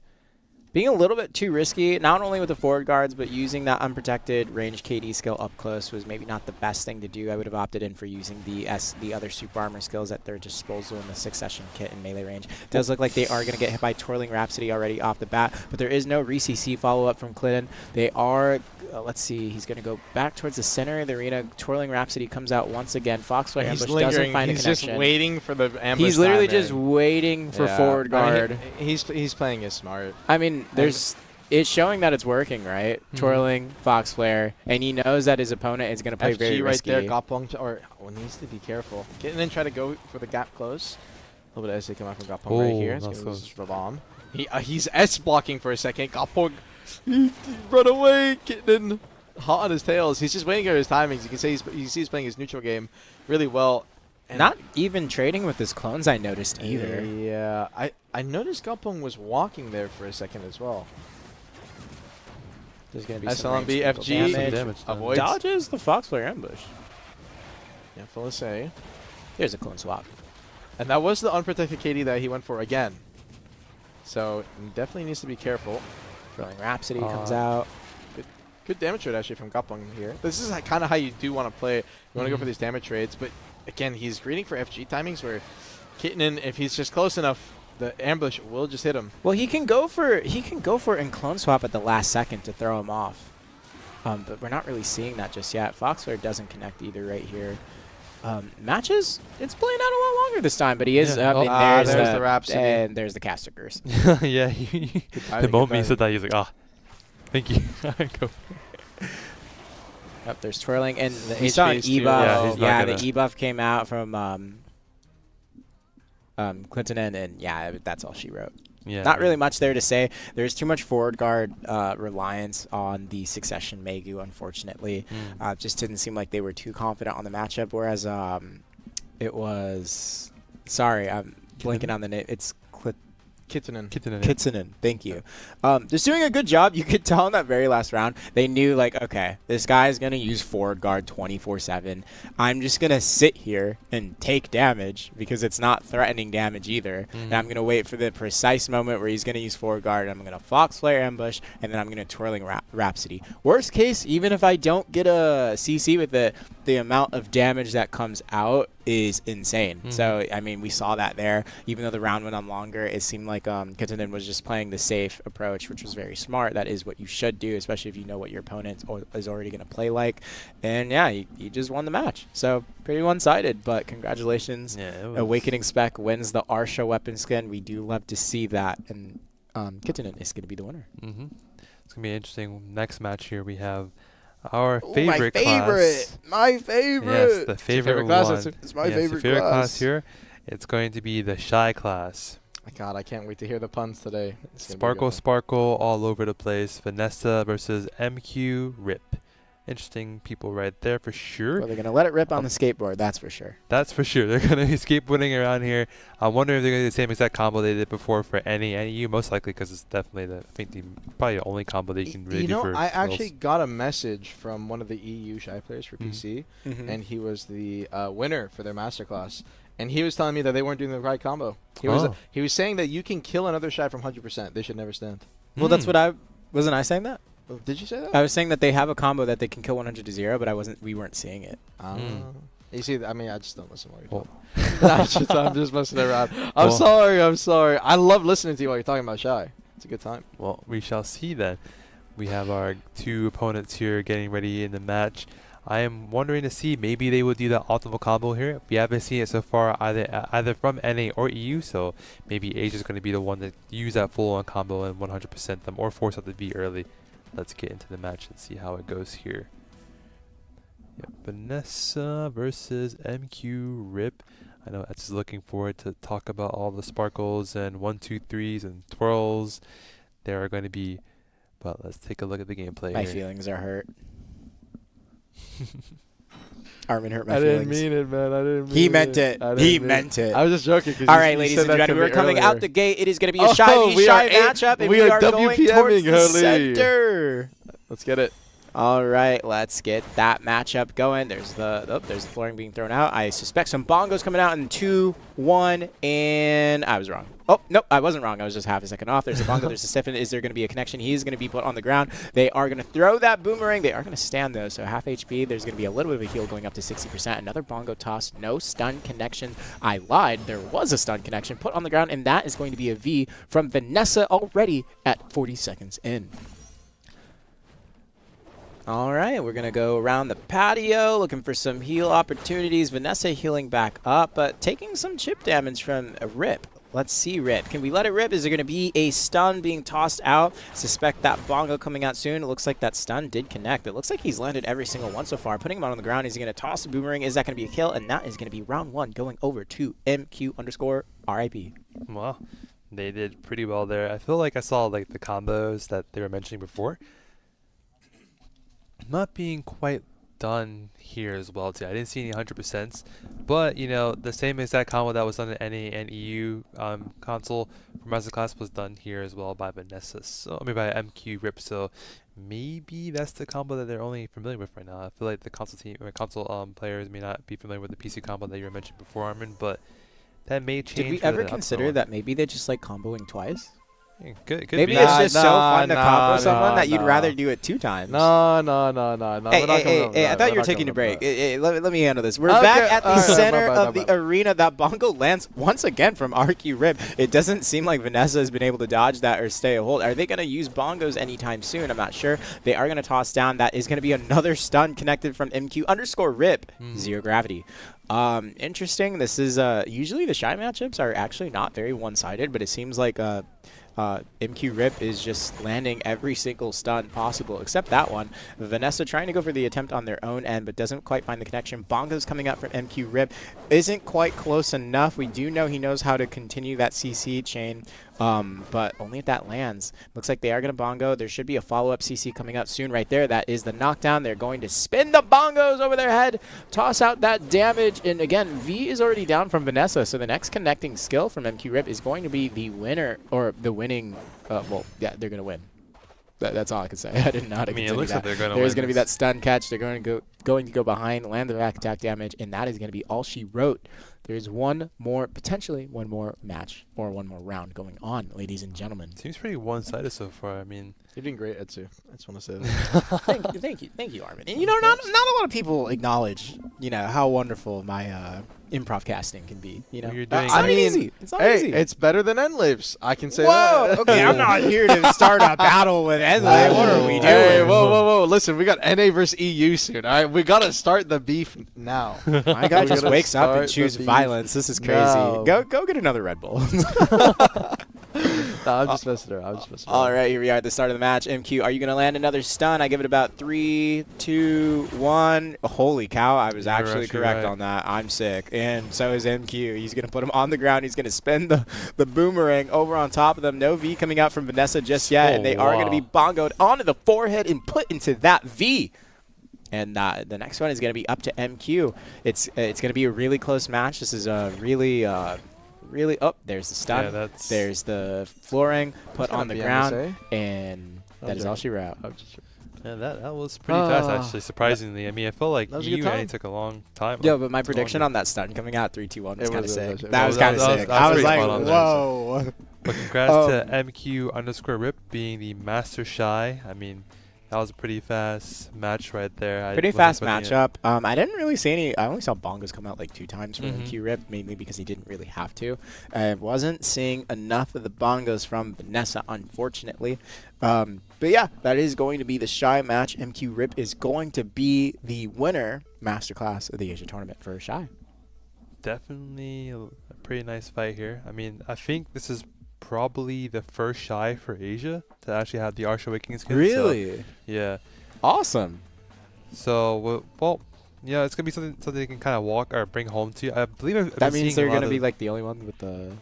being a little bit too risky, not only with the forward guards, but using that unprotected range KD skill up close was maybe not the best thing to do. I would have opted in for using the other super armor skills at their disposal in the Succession Kit and melee range. It does look like they are going to get hit by Twirling Rhapsody already off the bat, but there is no re-CC follow-up from Clinton. They are, let's see, he's going to go back towards the center of the arena. Twirling Rhapsody comes out once again. Foxfire Ambush doesn't find a He's connection. just waiting for the ambush. He's literally timer. just waiting for Yeah. forward guard. I mean, he's playing it smart. I mean, it's showing that it's working, right? Twirling, Fox Flare, and he knows that his opponent is going to play FG very right risky. there, Gapong, needs to be careful. Getting in, try to go for the gap close. A little bit of SA come out from Gapong right here. It's that's going to close. lose the bomb. He's S blocking for a second. Gapong, run away, getting in. hot on his tails. He's just waiting for his timings. You can say he's playing his neutral game really well. And Not even trading with his clones, I noticed either. Yeah, I noticed Gapong was walking there for a second as well. There's going to be some SLMB, range FG, damage done. avoids. dodges the Fox Flare ambush. Yeah, full say. There's a clone swap. And that was the unprotected KD that he went for again. So he definitely needs to be careful. Thrilling Rhapsody comes out. Good damage trade actually from Gapong here. This is kind of how you do want to play. You want to go for these damage trades, but again, he's greeting for FG timings where Kittenin, if he's just close enough, the ambush will just hit him. Well, he can go for it in clone swap at the last second to throw him off. But we're not really seeing that just yet. Foxflare doesn't connect either right here. Matches, it's playing out a lot longer this time, but he is up. Yeah. And there's the Rhapsody. And there's the Castergers. Yeah, the moment he said that, he's like, ah, thank you. Go. Yep, there's twirling, and he He's saw an phased too. E-buff. Yeah, The he's not E-buff came out from Clinton, and yeah, that's all she wrote. Yeah. Not really much there to say. There's too much forward guard reliance on the Succession Maegu, unfortunately. Just didn't seem like they were too confident on the matchup, whereas it was... Sorry, I'm blanking on the name. It's Kittenin. Kitsunen, thank you. Just doing a good job. You could tell in that very last round, they knew, like, okay, this guy is going to use forward guard 24/7. I'm just going to sit here and take damage because it's not threatening damage either. And I'm going to wait for the precise moment where he's going to use forward guard. I'm going to Fox Flare ambush, and then I'm going to Twirling Rhapsody. Worst case, even if I don't get a CC with it, the amount of damage that comes out is insane. So, I mean, we saw that there. Even though the round went on longer, it seemed like Kittenin was just playing the safe approach, which was very smart. That is what you should do, especially if you know what your opponent is already going to play like. And, yeah, he just won the match. So, pretty one-sided, but congratulations. Yeah, Awakening Spec wins the Arsha weapon skin. We do love to see that. And Kittenin is going to be the winner. It's going to be an interesting next match here. We have our favorite class. My favorite. Yes, the favorite class. one. It's my Yes, favorite the favorite class. class here. It's going to be the Shai class. God, I can't wait to hear the puns today. It's gonna be a good Sparkle, one. sparkle, all over the place. Vanessa versus MQ Rip. Interesting people right there for sure. Well, they're going to let it rip on the skateboard, that's for sure. That's for sure. They're going to be skateboarding around here. I wonder if they're going to do the same exact combo they did before for any EU, most likely because it's definitely probably the only combo they can really do for I skills. actually got a message from one of the EU Shai players for PC, and he was the winner for their masterclass. And he was telling me that they weren't doing the right combo. He was saying that you can kill another Shai from 100%. They should never stand. Well, that's what wasn't I saying that? Oh, did you say that? I was saying that they have a combo that they can kill 100 to 0, but we weren't seeing it. You see, I mean, I just don't listen while you're talking. I'm just messing around. I'm sorry. I love listening to you while you're talking about Shai. It's a good time. Well, we shall see then. We have our two opponents here getting ready in the match. I am wondering to see maybe they will do the optimal combo here. We haven't seen it so far either from NA or EU, so maybe Asia's going to be the one to use that full-on combo and 100% them or force out the V early. Let's get into the match and see how it goes here. Yep, Vanessa versus MQ Rip. I know Eds is looking forward to talk about all the sparkles and 1, 2, 3s and twirls there are going to be. But let's take a look at the gameplay My here. feelings are hurt. Armin hurt my I feelings. didn't mean it, man. I didn't mean it. He meant it. He meant it. I was just joking. All right, ladies and gentlemen, we're coming out the gate. It is going to be a Shai v we Shai are matchup, and we we are are going WPMing, towards the holy. center. Let's get it. All right, let's get that matchup going. There's the flooring being thrown out. I suspect some bongos coming out in 2, 1, and I was wrong. Oh, no, I wasn't wrong. I was just half a second off. There's a bongo. There's a stiffen. Is there going to be a connection? He is going to be put on the ground. They are going to throw that boomerang. They are going to stand, though, so half HP. There's going to be a little bit of a heal going up to 60%. Another bongo toss. No stun connection. I lied. There was a stun connection put on the ground, and that is going to be a V from Vanessa already at 40 seconds in. All right, we're going to go around the patio, looking for some heal opportunities. Vanessa healing back up, but taking some chip damage from a Rip. Let's see, Rip. Can we let it rip? Is there going to be a stun being tossed out? Suspect that bongo coming out soon. It looks like that stun did connect. It looks like he's landed every single one so far. Putting him on the ground, is he going to toss a boomerang? Is that going to be a kill? And that is going to be round 1 going over to MQ_RIP. Well, they did pretty well there. I feel like I saw like the combos that they were mentioning before. not being quite done here as well too. I didn't see any 100%, but you know the same exact combo that was done in NA and EU console for Masterclass was done here as well by Vanessa. So I mean by MQ Rip. So maybe that's the combo that they're only familiar with right now. I feel like the console team or console players may not be familiar with the PC combo that you mentioned before, Armin, but that may change. Did we for ever the consider upcoming that maybe they just like comboing twice? one. Could Maybe be. it's Nah, just so fun to nah, combo nah, someone that you'd nah. rather do it 2 times. No. Hey, I thought you were taking a break. Let me handle this. We're Okay, back at the alright, center my of bad. the arena. That bongo lands once again from RQ Rip. It doesn't seem like Vanessa has been able to dodge that or stay a hold. Are they going to use bongos anytime soon? I'm not sure. They are going to toss down. That is going to be another stun connected from MQ_Rip. Zero gravity. Interesting. This is usually the Shai matchups are actually not very one-sided, but it seems like MQ Rip is just landing every single stun possible, except that one. Vanessa trying to go for the attempt on their own end, but doesn't quite find the connection. Bongo's coming out from MQ Rip. Isn't quite close enough. We do know he knows how to continue that CC chain, but only if that lands. Looks like they are going to bongo. There should be a follow-up CC coming out soon right there. That is the knockdown. They're going to spin the bongos over their head, toss out that damage, and again, V is already down from Vanessa, so the next connecting skill from MQ Rip is going to be the winner, or the winning, well, yeah, they're going to win. That's all I can say. I didn't know how to continue it looks that. like they're going to win. There's going to be that stun catch. They're going to go behind, land the back attack damage, and that is going to be all she wrote. There's potentially one more match or one more round going on, ladies and gentlemen. Seems pretty one-sided so far. I mean, You're doing great, Etsu. I just want to say that. Thank you, Armin. And you know, not a lot of people acknowledge, you know, how wonderful my improv casting can be. You know, You're doing it's not I mean, easy. It's not Hey, easy. it's better than Endlives. I can say Whoa, that. okay, I'm not here to start a battle with Enlay. What are we doing? Hey, whoa. Listen, we got NA versus EU soon, all right? We got to start the beef now. My guy We just gotta wakes up start and chooses the beef. violence. This is crazy. No. Go get another Red Bull. No, I'm just messing around. All right, here we are at the start of the match. MQ, are you going to land another stun? I give it about 3, 2, 1. Holy cow, I was You're actually actually correct right. on that. I'm sick. And so is MQ. He's going to put him on the ground. He's going to spin the boomerang over on top of them. No V coming out from Vanessa just yet, and they are going to be bongoed onto the forehead and put into that V. And the next one is going to be up to MQ. It's going to be a really close match. This is a really, oh, there's the stun. Yeah, that's- there's the flooring put gonna on the be ground, MSA. and that is all she wrote. yeah, that was pretty fast actually. Surprisingly, I mean, I felt like That was a good EU time. took a long time. Yeah, but my prediction longer. on that stun coming out 3, 2, 1 was It kind of was- sick. it That was- was kind of that was- sick. that was I was pretty like, spot on there. whoa. But congrats to MQ_Rip being the master Shai. I mean, that was a pretty fast match right there. I Pretty wasn't fast expecting it. matchup. I didn't really see any. I only saw bongos come out like 2 times from Mhm. MQ Rip, mainly because he didn't really have to. I wasn't seeing enough of the bongos from Vanessa, unfortunately. But yeah, that is going to be the Shai match. MQ Rip is going to be the winner masterclass of the Asia tournament for Shai. Definitely a pretty nice fight here. I mean, I think this is probably the first Shai for Asia to actually have the Arsha Waking skin. So, yeah. Awesome. So, well, yeah, it's gonna be something they can kind of walk or bring home to you. I believe I've That been means seeing they're a lot going to be of like the only one with the.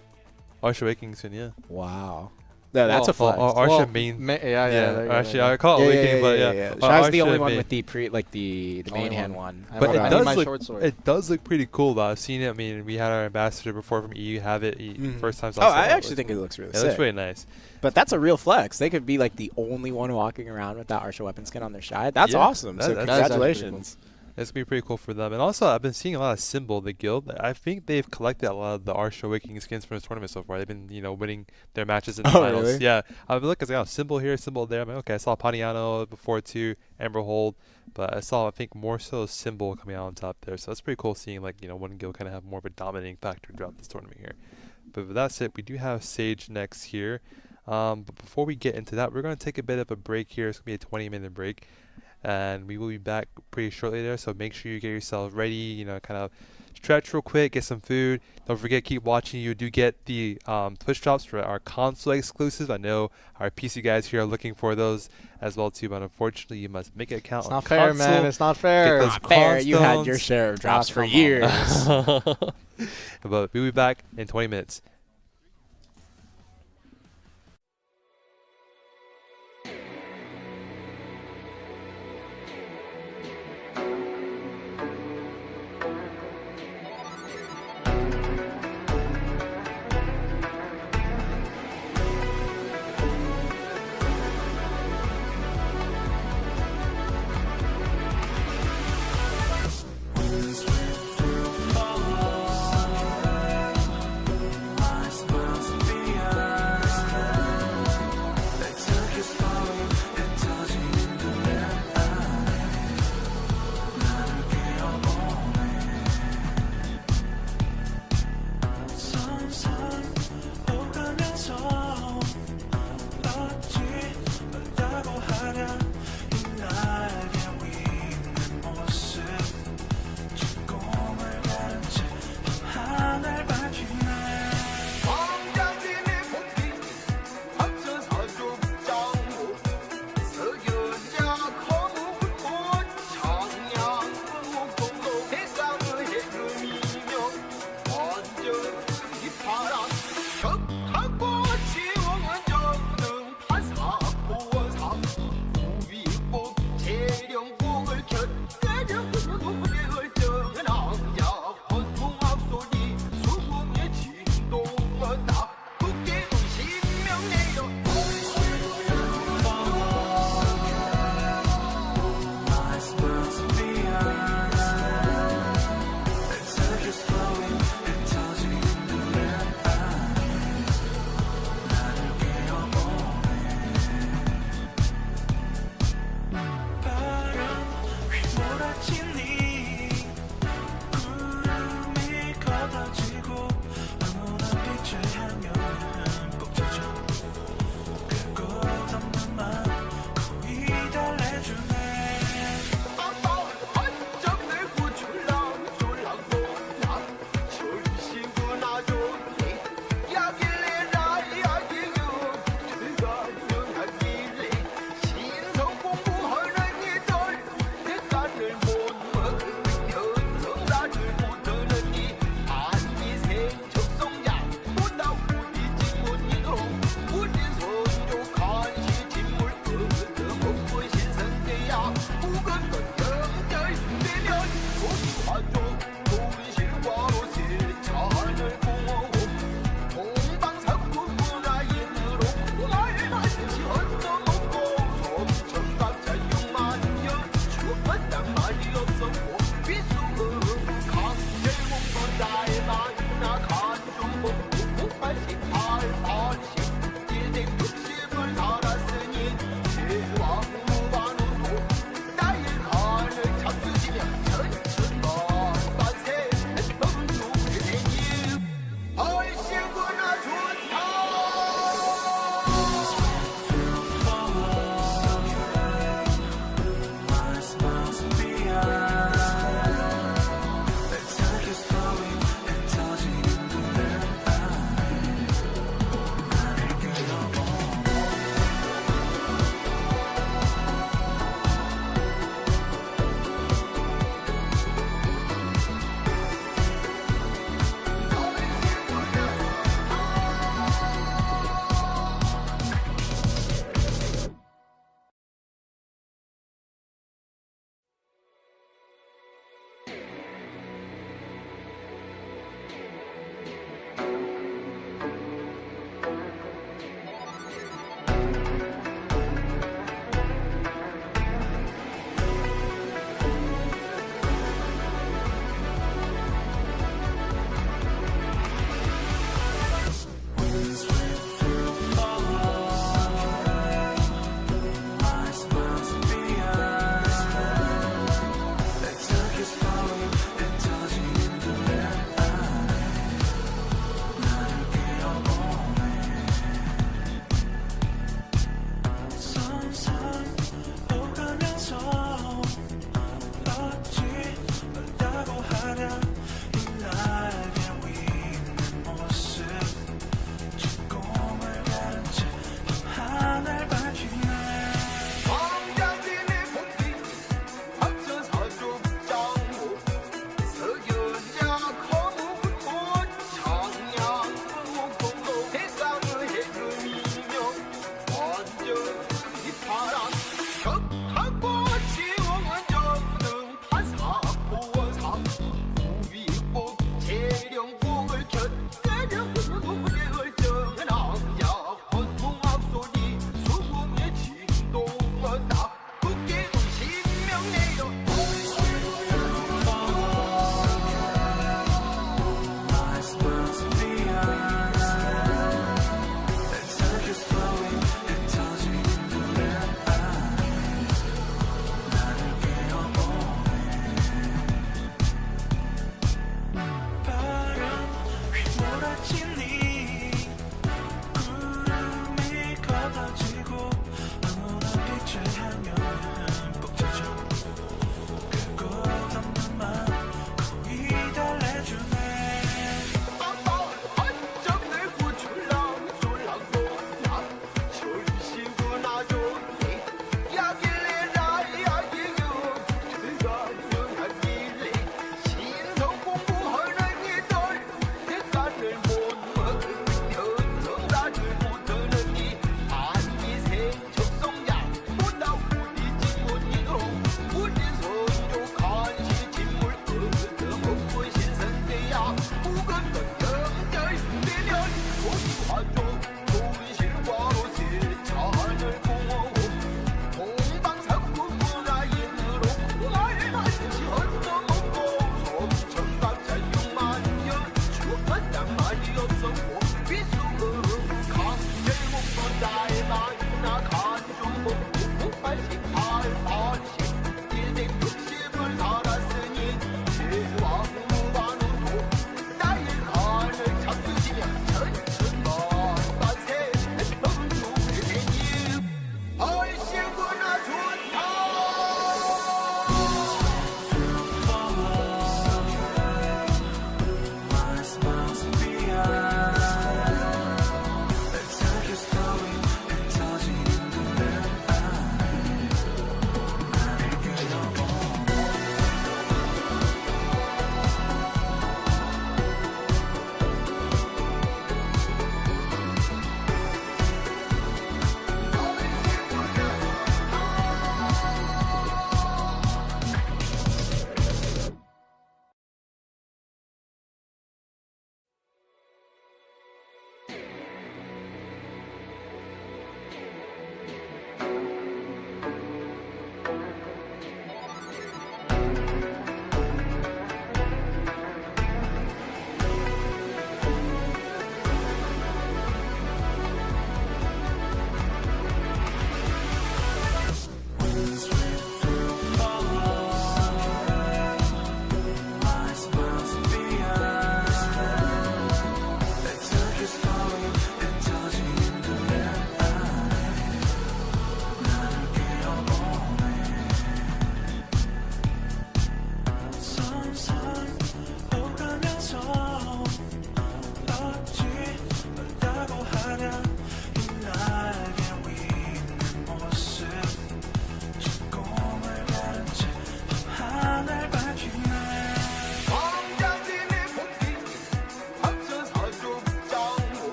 Arsha Waking skin, yeah. Wow. No, that's a flex. Arsha main. Actually, I call it Waking, but yeah. Shai's the Arsha only one main. with the main hand one. But I it need does my look short sword. it does look pretty cool though. I've seen it. I mean, we had our ambassador before from EU have it first time. Oh, I actually think it looks really it sick. looks really nice. But that's a real flex. They could be like the only one walking around with that Arsha weapon skin on their Shai. That's Yeah, awesome. So that's congratulations. It's gonna be pretty cool for them. And also, I've been seeing a lot of Symbol, the guild. I think they've collected a lot of the Arsha Waking skins from this tournament so far. They've been, winning their matches in the finals. Really? Yeah, I've been looking at Symbol here, Symbol there. I'm like, okay, I saw Paniano before too, Emerald, but I think more so Symbol coming out on top there. So that's pretty cool seeing one guild kind of have more of a dominating factor throughout this tournament here. But with that said, we do have Sage next here. But before we get into that, we're going to take a bit of a break here. It's going to be a 20-minute break. And we will be back pretty shortly there, so make sure you get yourself ready, kind of stretch real quick, get some food. Don't forget, keep watching. You do get the Twitch drops for our console exclusives. I know our PC guys here are looking for those as well too, but unfortunately you must make an account It's on not fair, console. man. It's not fair. those Not fair. You had Constones. your share of drops for come on. years. But we'll be back in 20 minutes.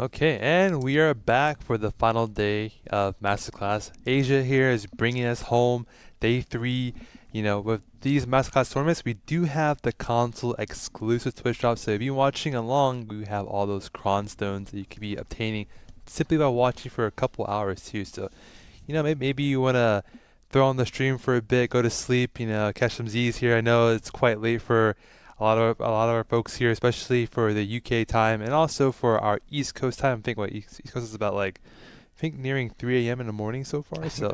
Okay, and we are back for the final day of Masterclass. Asia here is bringing us home, day 3. You know, with these Masterclass tournaments, we do have the console exclusive Twitch drop. So if you're watching along, we have all those Cron stones that you could be obtaining simply by watching for a couple hours too. So, you know, maybe you want to throw on the stream for a bit, go to sleep, you know, catch some Z's here. I know it's quite late for a lot of our folks here, especially for the UK time and also for our East Coast time. I think what East Coast is about, like, I think nearing 3 a.m. in the morning so far. So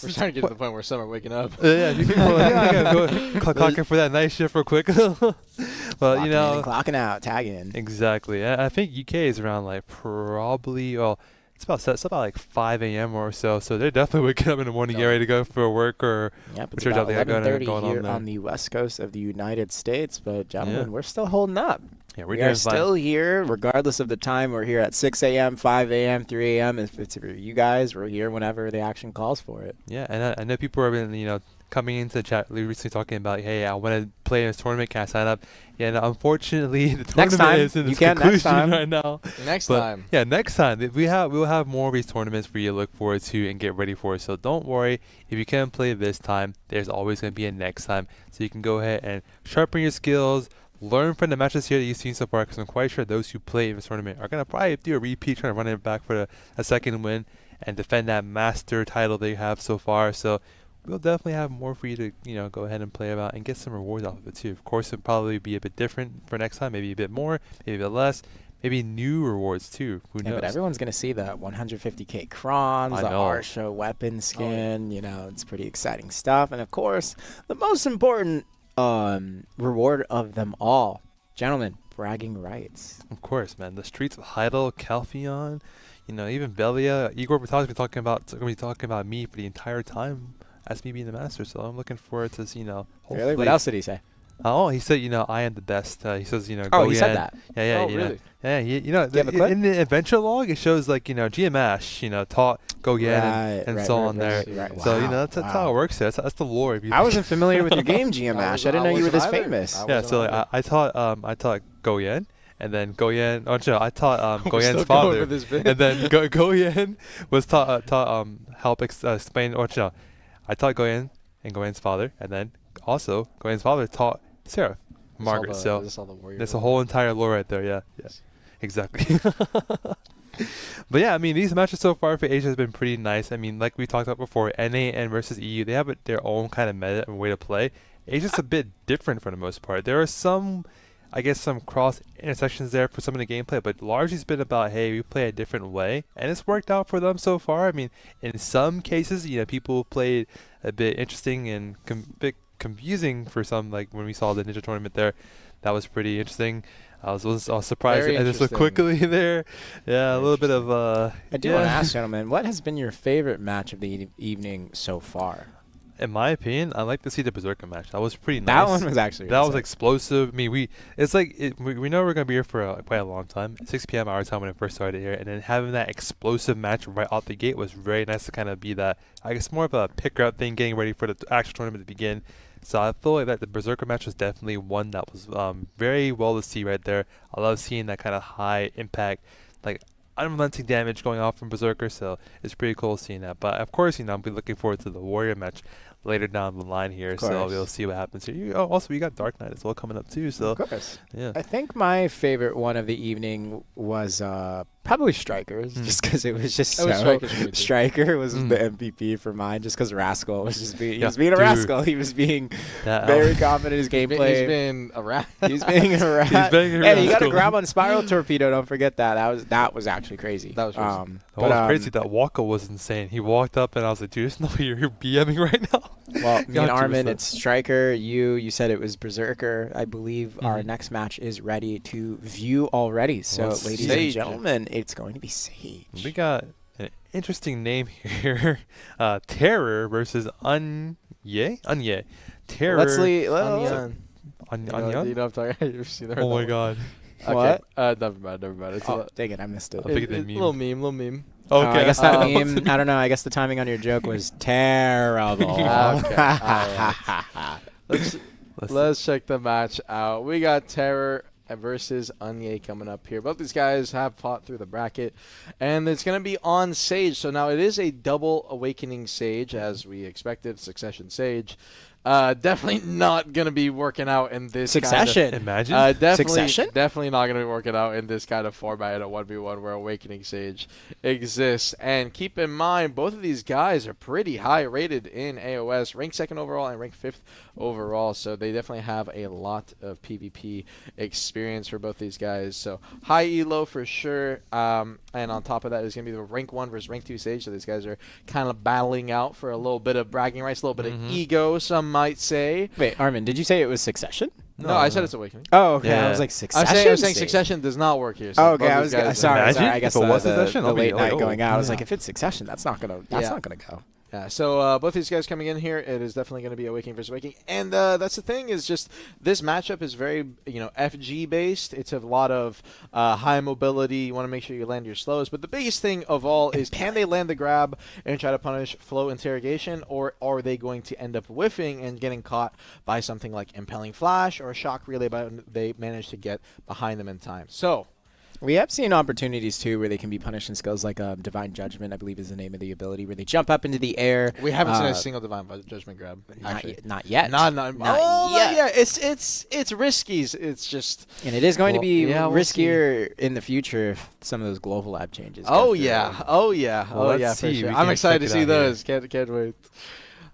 We're trying to get to the point where some are waking up. yeah, you people go clocking for that night shift real quick. But Clocking you know, in and clocking out, tagging. exactly. I think UK is around like probably it's about like 5 a.m. or so. So they're definitely waking up in the morning, get ready to go for work or Yep, it's whichever about they got going 11:30 here on there. on the west coast of the United States. But gentlemen, Yeah. we're still holding up. Yeah, We doing are fine. still here, regardless of the time. We're here at 6 a.m., 5 a.m., 3 a.m. If it's for you guys, we're here whenever the action calls for it. Yeah, and I know people have been, you know, coming into the chat recently talking about, hey, I want to play in this tournament, can I sign up? Yeah, and unfortunately, the Next tournament time. is in You its can next conclusion time. right now. Next But, time. Yeah, next time we'll have more of these tournaments for you to look forward to and get ready for. So don't worry, if you can't play this time, there's always going to be a next time. So you can go ahead and sharpen your skills, learn from the matches here that you've seen so far, because I'm quite sure those who play in this tournament are going to probably do a repeat, trying to run it back for a second win and defend that master title they have so far. So we'll definitely have more for you to, you know, go ahead and play about and get some rewards off of it too. Of course, it'll probably be a bit different for next time, maybe a bit more, maybe a bit less, maybe new rewards too. Who Yeah, knows? but everyone's going to see the 150k crons, I the know. Arsha weapon skin. You know, it's pretty exciting stuff. And of course, the most important reward of them all, gentlemen, bragging rights. Of course, man. The streets of Heidel, Calpheon, you know, even Belia, Igor Bertal's been talking about me for the entire time as me being the master. So I'm looking forward to, you know, Really? hopefully. What else did he say? Oh, he said, you know, I am the best. He says, you know, Oh, go he said Yan. that. Yeah, Oh, you know. really? Yeah, you know, Do you have a clip? in the adventure log, it shows like, you know, GM Ash, you know, taught Go Yan and so on there. Right. So, you Wow, know, that's how wow. it works there. That's the lore. If you I wasn't familiar with your game, GM I Ash. wasn't- I didn't know you were this wasn't either. famous. I Yeah, wasn't so like, either. I taught Go Yan, and then Go Yan. Oh no, I taught Go We're Yan's still going father, with this bit. and then Go Yan was taught help explain. Or no, I taught Go Yan and Go Yan's father, and then also Go Yan's father taught Seraph, Margaret. So This all the warrior there's a lore. whole entire lore right there. Yeah, yes, exactly. But yeah, I mean, these matches so far for Asia has been pretty nice. I mean, like we talked about before, NA and versus EU, they have their own kind of meta and way to play. Asia's a bit different for the most part. There are some, I guess, some cross intersections there for some of the gameplay, but largely it's been about, hey, we play a different way, and it's worked out for them so far. I mean, in some cases, you know, people played a bit interesting and bit confusing for some, like when we saw the Ninja tournament there. That was pretty interesting. I was surprised Very at this so interesting. quickly there. Yeah, a little bit of I do want to ask, gentlemen, what has been your favorite match of the evening so far? In my opinion, I like to see the Berserker match. That was pretty nice. That one was actually That really was sick. explosive. I mean, we know we're gonna be here for quite a long time. 6 p.m. our time when it first started here, and then having that explosive match right out the gate was very nice to kind of be that. I guess more of a picker up thing, getting ready for the actual tournament to begin. So I feel like that the Berserker match was definitely one that was very well to see right there. I love seeing that kind of high impact, like unrelenting damage going off from Berserker. So it's pretty cool seeing that. But of course, you know, I'll be looking forward to the Warrior match later down the line here. So course. we'll see what happens here. Also, we got Dark Knight as well coming up too. So Of course. yeah. I think my favorite one of the evening was probably Strikers, just because it was just That was so. Strikers for me too. Striker was Mm. the MVP for mine, just because Rascal was just being. He Yeah, was being a dude. rascal. He was being That, very confident in his He's gameplay. been a rat. He's being a rat. He's being a Hey, you got to rascal. grab on Spiral Torpedo. Don't forget that. That was actually crazy. That was crazy. That was crazy. That Waka was insane. He walked up and I was like, dude, there's no way you're BMing right now. Well, me and Got you, Armin, so- it's Striker. You said it was Berserker. I believe our Mhm. next match is ready to view already. So, Well, ladies Sage. and gentlemen, it's going to be Sage. We got an interesting name here. Terror versus Anye. Terror. Let's leave. Onion. Onion? You know what I'm talking. You've seen that. Oh my god. Okay. What? Never mind. It's Oh, dang it, I missed it. I'll pick the meme. little meme. Oh, I guess that Oh. meme. I don't know. I guess the timing on your joke was terrible. Okay. Let's Let's let's check the match out. We got Terror versus Anye coming up here. Both these guys have fought through the bracket, and it's going to be on Sage. So now it is a double Awakening Sage, as we expected, Succession Sage. Definitely not going to be working out in this Succession. Imagine. Definitely not going to be working out in this kind of format in a 1v1 where Awakening Sage exists. And keep in mind, both of these guys are pretty high rated in AOS, ranked 2nd overall and ranked 5th overall. So they definitely have a lot of PvP experience for both these guys. So high elo for sure. And on top of that is going to be the rank 1 versus rank 2 Sage. So these guys are kind of battling out for a little bit of bragging rights, a little bit of ego, some might say. Wait, Armin, did you say it was Succession? No, I said it's Awakening. Oh, okay. Yeah. I was like, Succession? I was saying Succession does not work here. So Oh, okay. I was sorry. Imagine I guess if it was the Succession, I'll be late like, night oh. going out. I was Yeah. like, if it's Succession, that's not gonna go. Yeah, so both these guys coming in here, it is definitely going to be Awakening versus Awakening. And that's the thing, is just this matchup is very, FG based. It's a lot of high mobility. You want to make sure you land your slows. But the biggest thing of all is, can they land the grab and try to punish flow interrogation, or are they going to end up whiffing and getting caught by something like Impelling Flash or Shock Relay, but they manage to get behind them in time? So We have seen opportunities, too, where they can be punished in skills like Divine Judgment, I believe is the name of the ability, where they jump up into the air. we haven't seen a single Divine Judgment grab, actually. Not yet. Not yet. Yeah, it's risky. It's just... And it is going to be yeah, we'll riskier in the future if some of those global lab changes. Oh go through. yeah, Well, let's for see. sure. We I'm can excited check to it see out here. those. Can't wait.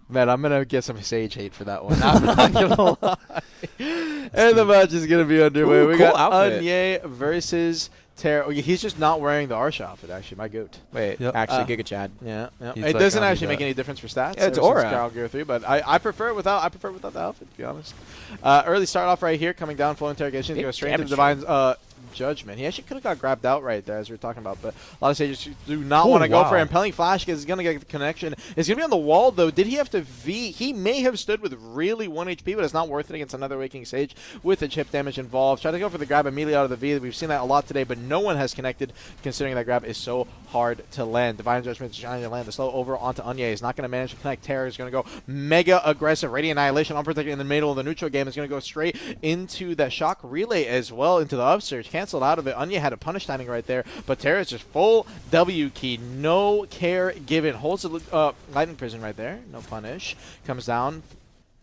Man, I'm gonna get some Sage hate for that one. I'm not gonna lie. And the match is gonna be underway. Ooh, We cool got outfit. Anye versus Terra. Oh, yeah, he's just not wearing the Arsha outfit. Actually, my goat. Wait, Yep. actually, Giga Chad. Yeah, He's it like, doesn't I need actually make that. any difference for stats. Yeah, it's ever since aura. Carl Gear 3, but I prefer it without. I prefer it without the outfit, to be honest. Early start off right here, coming down, flow interrogation, Big go straight into damage. Divine's Judgment. He actually could have got grabbed out right there, as we were talking about, but a lot of sages do not Oh, want to go for wow. Impelling Flash because he's going to get the connection. It's going to be on the wall, though. Did he have to V? He may have stood with really 1 HP, but it's not worth it against another Waking Sage with the chip damage involved. Try to go for the grab immediately out of the V. We've seen that a lot today, but no one has connected, considering that grab is so hard to land. Divine Judgment is trying to land the slow over onto Anye. He's not going to manage to connect. Terror is going to go mega aggressive. Radiant Annihilation unprotected in the middle of the neutral game is going to go straight into that Shock Relay as well, into the upsurge. Canceled out of it. Anye had a punish timing right there, but Terra is just full W key, no care given. Holds the Lightning Prison right there, no punish. Comes down,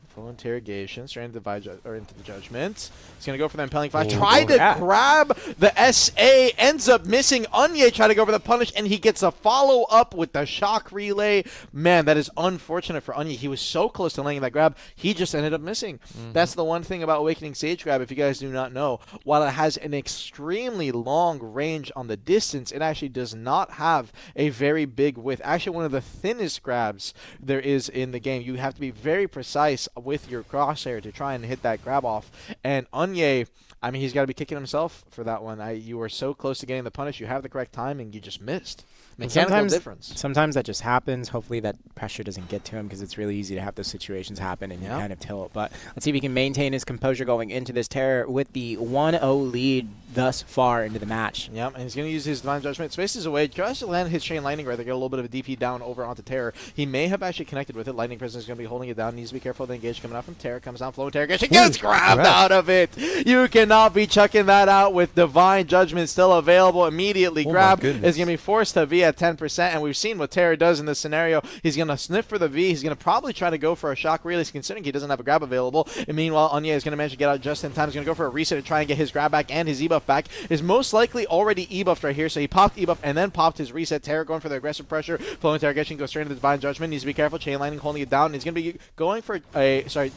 full interrogation, straight into the Judgment. He's going to go for the Impelling Flash. Oh, Tried to yeah. grab the SA, ends up missing. Anye tried to go for the punish, and he gets a follow-up with the Shock Relay. Man, that is unfortunate for Anye. He was so close to landing that grab, he just ended up missing. That's the one thing about Awakening Sage Grab, if you guys do not know. While it has an extremely long range on the distance, it actually does not have a very big width. Actually, one of the thinnest grabs there is in the game. You have to be very precise with your crosshair to try and hit that grab off. And Anye, I mean, he's got to be kicking himself for that one. You were so close to getting the punish. You have the correct timing. You just missed. Mechanical difference. Sometimes that just happens. Hopefully that pressure doesn't get to him, because it's really easy to have those situations happen and you kind of tilt. But let's see if he can maintain his composure going into this Terror with the 1-0 lead thus far into the match. Yep, and he's going to use his Divine Judgment. Spaces away. Tries to land his Chain Lightning right there. Get a little bit of a DP down over onto Terror. He may have actually connected with it. Lightning Prison is going to be holding it down. Needs to be careful of the engage coming out from Terror. Comes down, flow interrogation. Gets grabbed out of it. You cannot be chucking that out with Divine Judgment still available. Immediately grab is going to be forced to V at 10%. And we've seen what Terror does in this scenario. He's going to sniff for the V. He's going to probably try to go for a Shock Relay, considering he doesn't have a grab available. And meanwhile, Anye is going to manage to get out just in time. He's going to go for a reset to try and get his grab back and his E-buff back. Is most likely already E-buffed right here. So he popped E-buff and then popped his reset. Terror going for the aggressive pressure. Flow interrogation goes straight into the Divine Judgment. Needs to be careful. Chain Lightning holding it down. He's going to be going for a... Sorry.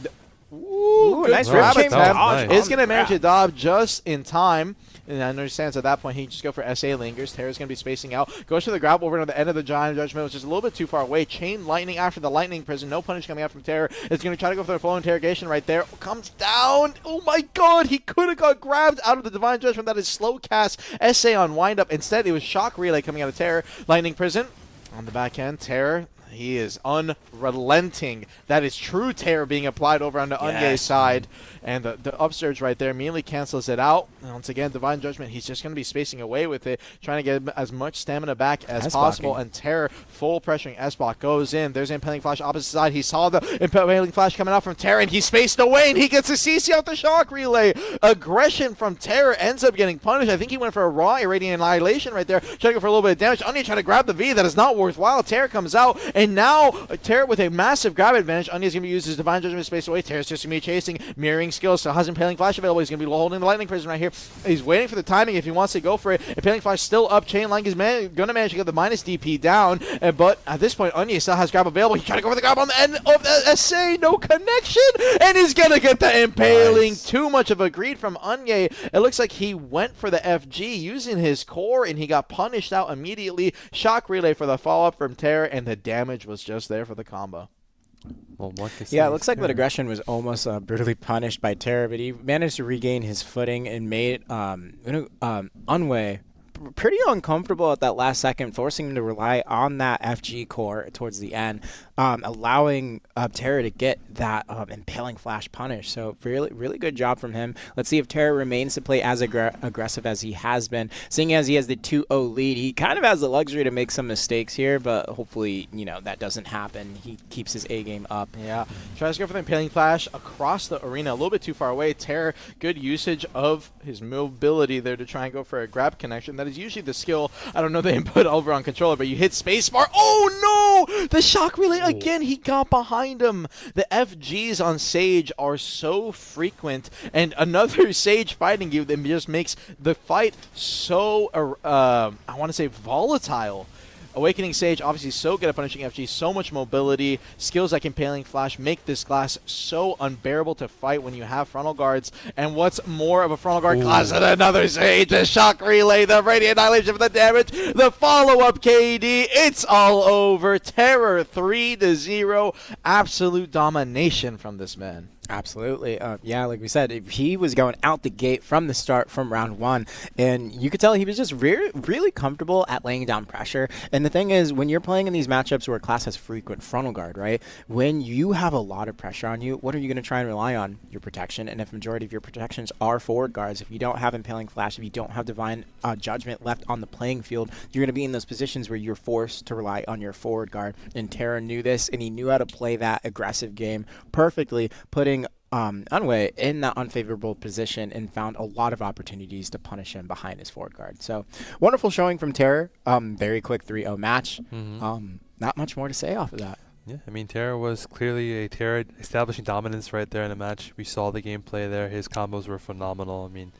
Ooh, good nice grab rip chain attempt. dodge. Is going to manage to dodge just in time. And I understand at that point he just go for SA lingers. Terror's going to be spacing out. Goes for the grab over to the end of the Giant Judgment, which is a little bit too far away. Chain Lightning after the Lightning Prison. No punish coming out from Terror. Is going to try to go for the full interrogation right there. Comes down. Oh my god, he could have got grabbed out of the Divine Judgment. That is slow cast. SA on wind up. Instead, it was Shock Relay coming out of Terror. Lightning Prison on the back end. Terror. He is unrelenting. That is true terror being applied over on the Unye's side. And the upsurge right there immediately cancels it out. And once again, Divine Judgment, he's just going to be spacing away with it, trying to get as much stamina back as possible. And Terror full pressuring S-Block goes in. There's Impaling Flash opposite side. He saw the Impaling Flash coming out from Terror, and he spaced away, and he gets a CC out the Shock Relay. Aggression from Terror ends up getting punished. I think he went for a raw Irradiant Annihilation right there, trying to go for a little bit of damage. Onion trying to grab the V. That is not worthwhile. Terror comes out, and now Terror with a massive grab advantage. Onion's going to use his Divine Judgment space away. Terror's just going to be chasing, mirroring skills. So has Impaling Flash available. He's going to be holding the Lightning Prison right here. He's waiting for the timing if he wants to go for it. Impaling Flash still up. Chain Link is going to manage to get the minus DP down, but at this point, Onion still has grab available. He's trying to go for the grab on the end of the SA. No connection, and he's going to get the Impaling. Nice. Too much of a greed from Onion. It looks like he went for the FG using his core, and he got punished out immediately. Shock Relay for the follow-up from Terror, and the damage was just there for the combo. Well, yeah, it looks like that aggression was almost brutally punished by Terror, but he managed to regain his footing and made Unway pretty uncomfortable at that last second, forcing him to rely on that FG core towards the end, allowing Terror to get that Impaling Flash punish. So really good job from him. Let's see if Terror remains to play as aggressive as he has been. Seeing as he has the 2-0 lead, he kind of has the luxury to make some mistakes here, but hopefully, that doesn't happen. He keeps his A game up. Yeah. Tries to go for the Impaling Flash across the arena, a little bit too far away. Terror, good usage of his mobility there to try and go for a grab connection. That is usually the skill. I don't know the input over on controller, but you hit spacebar. Oh no! The Shock Relay again. He got behind him. The FGs on Sage are so frequent, and another Sage fighting you that just makes the fight so I want to say volatile. Awakening Sage, obviously so good at punishing FG, so much mobility, skills like Impaling Flash make this class so unbearable to fight when you have frontal guards. And what's more of a frontal guard class than another Sage? The Shock Relay, the Radiant Annihilation for the damage, the follow-up KD, it's all over. Terror 3-0, absolute domination from this man. Absolutely. Yeah, like we said, he was going out the gate from the start from round one, and you could tell he was just really comfortable at laying down pressure. And the thing is, when you're playing in these matchups where a class has frequent frontal guard, right, when you have a lot of pressure on you, what are you going to try and rely on? Your protection. And if majority of your protections are forward guards, if you don't have Impaling Flash, if you don't have Divine Judgment left on the playing field, you're going to be in those positions where you're forced to rely on your forward guard. And Terra knew this, and he knew how to play that aggressive game perfectly, putting Unway in that unfavorable position and found a lot of opportunities to punish him behind his forward guard. So wonderful showing from Terror. Very quick 3-0 match. Not much more to say off of that. Yeah, I mean, Terror was clearly a Terror establishing dominance right there in the match. We saw the gameplay there. His combos were phenomenal. I mean,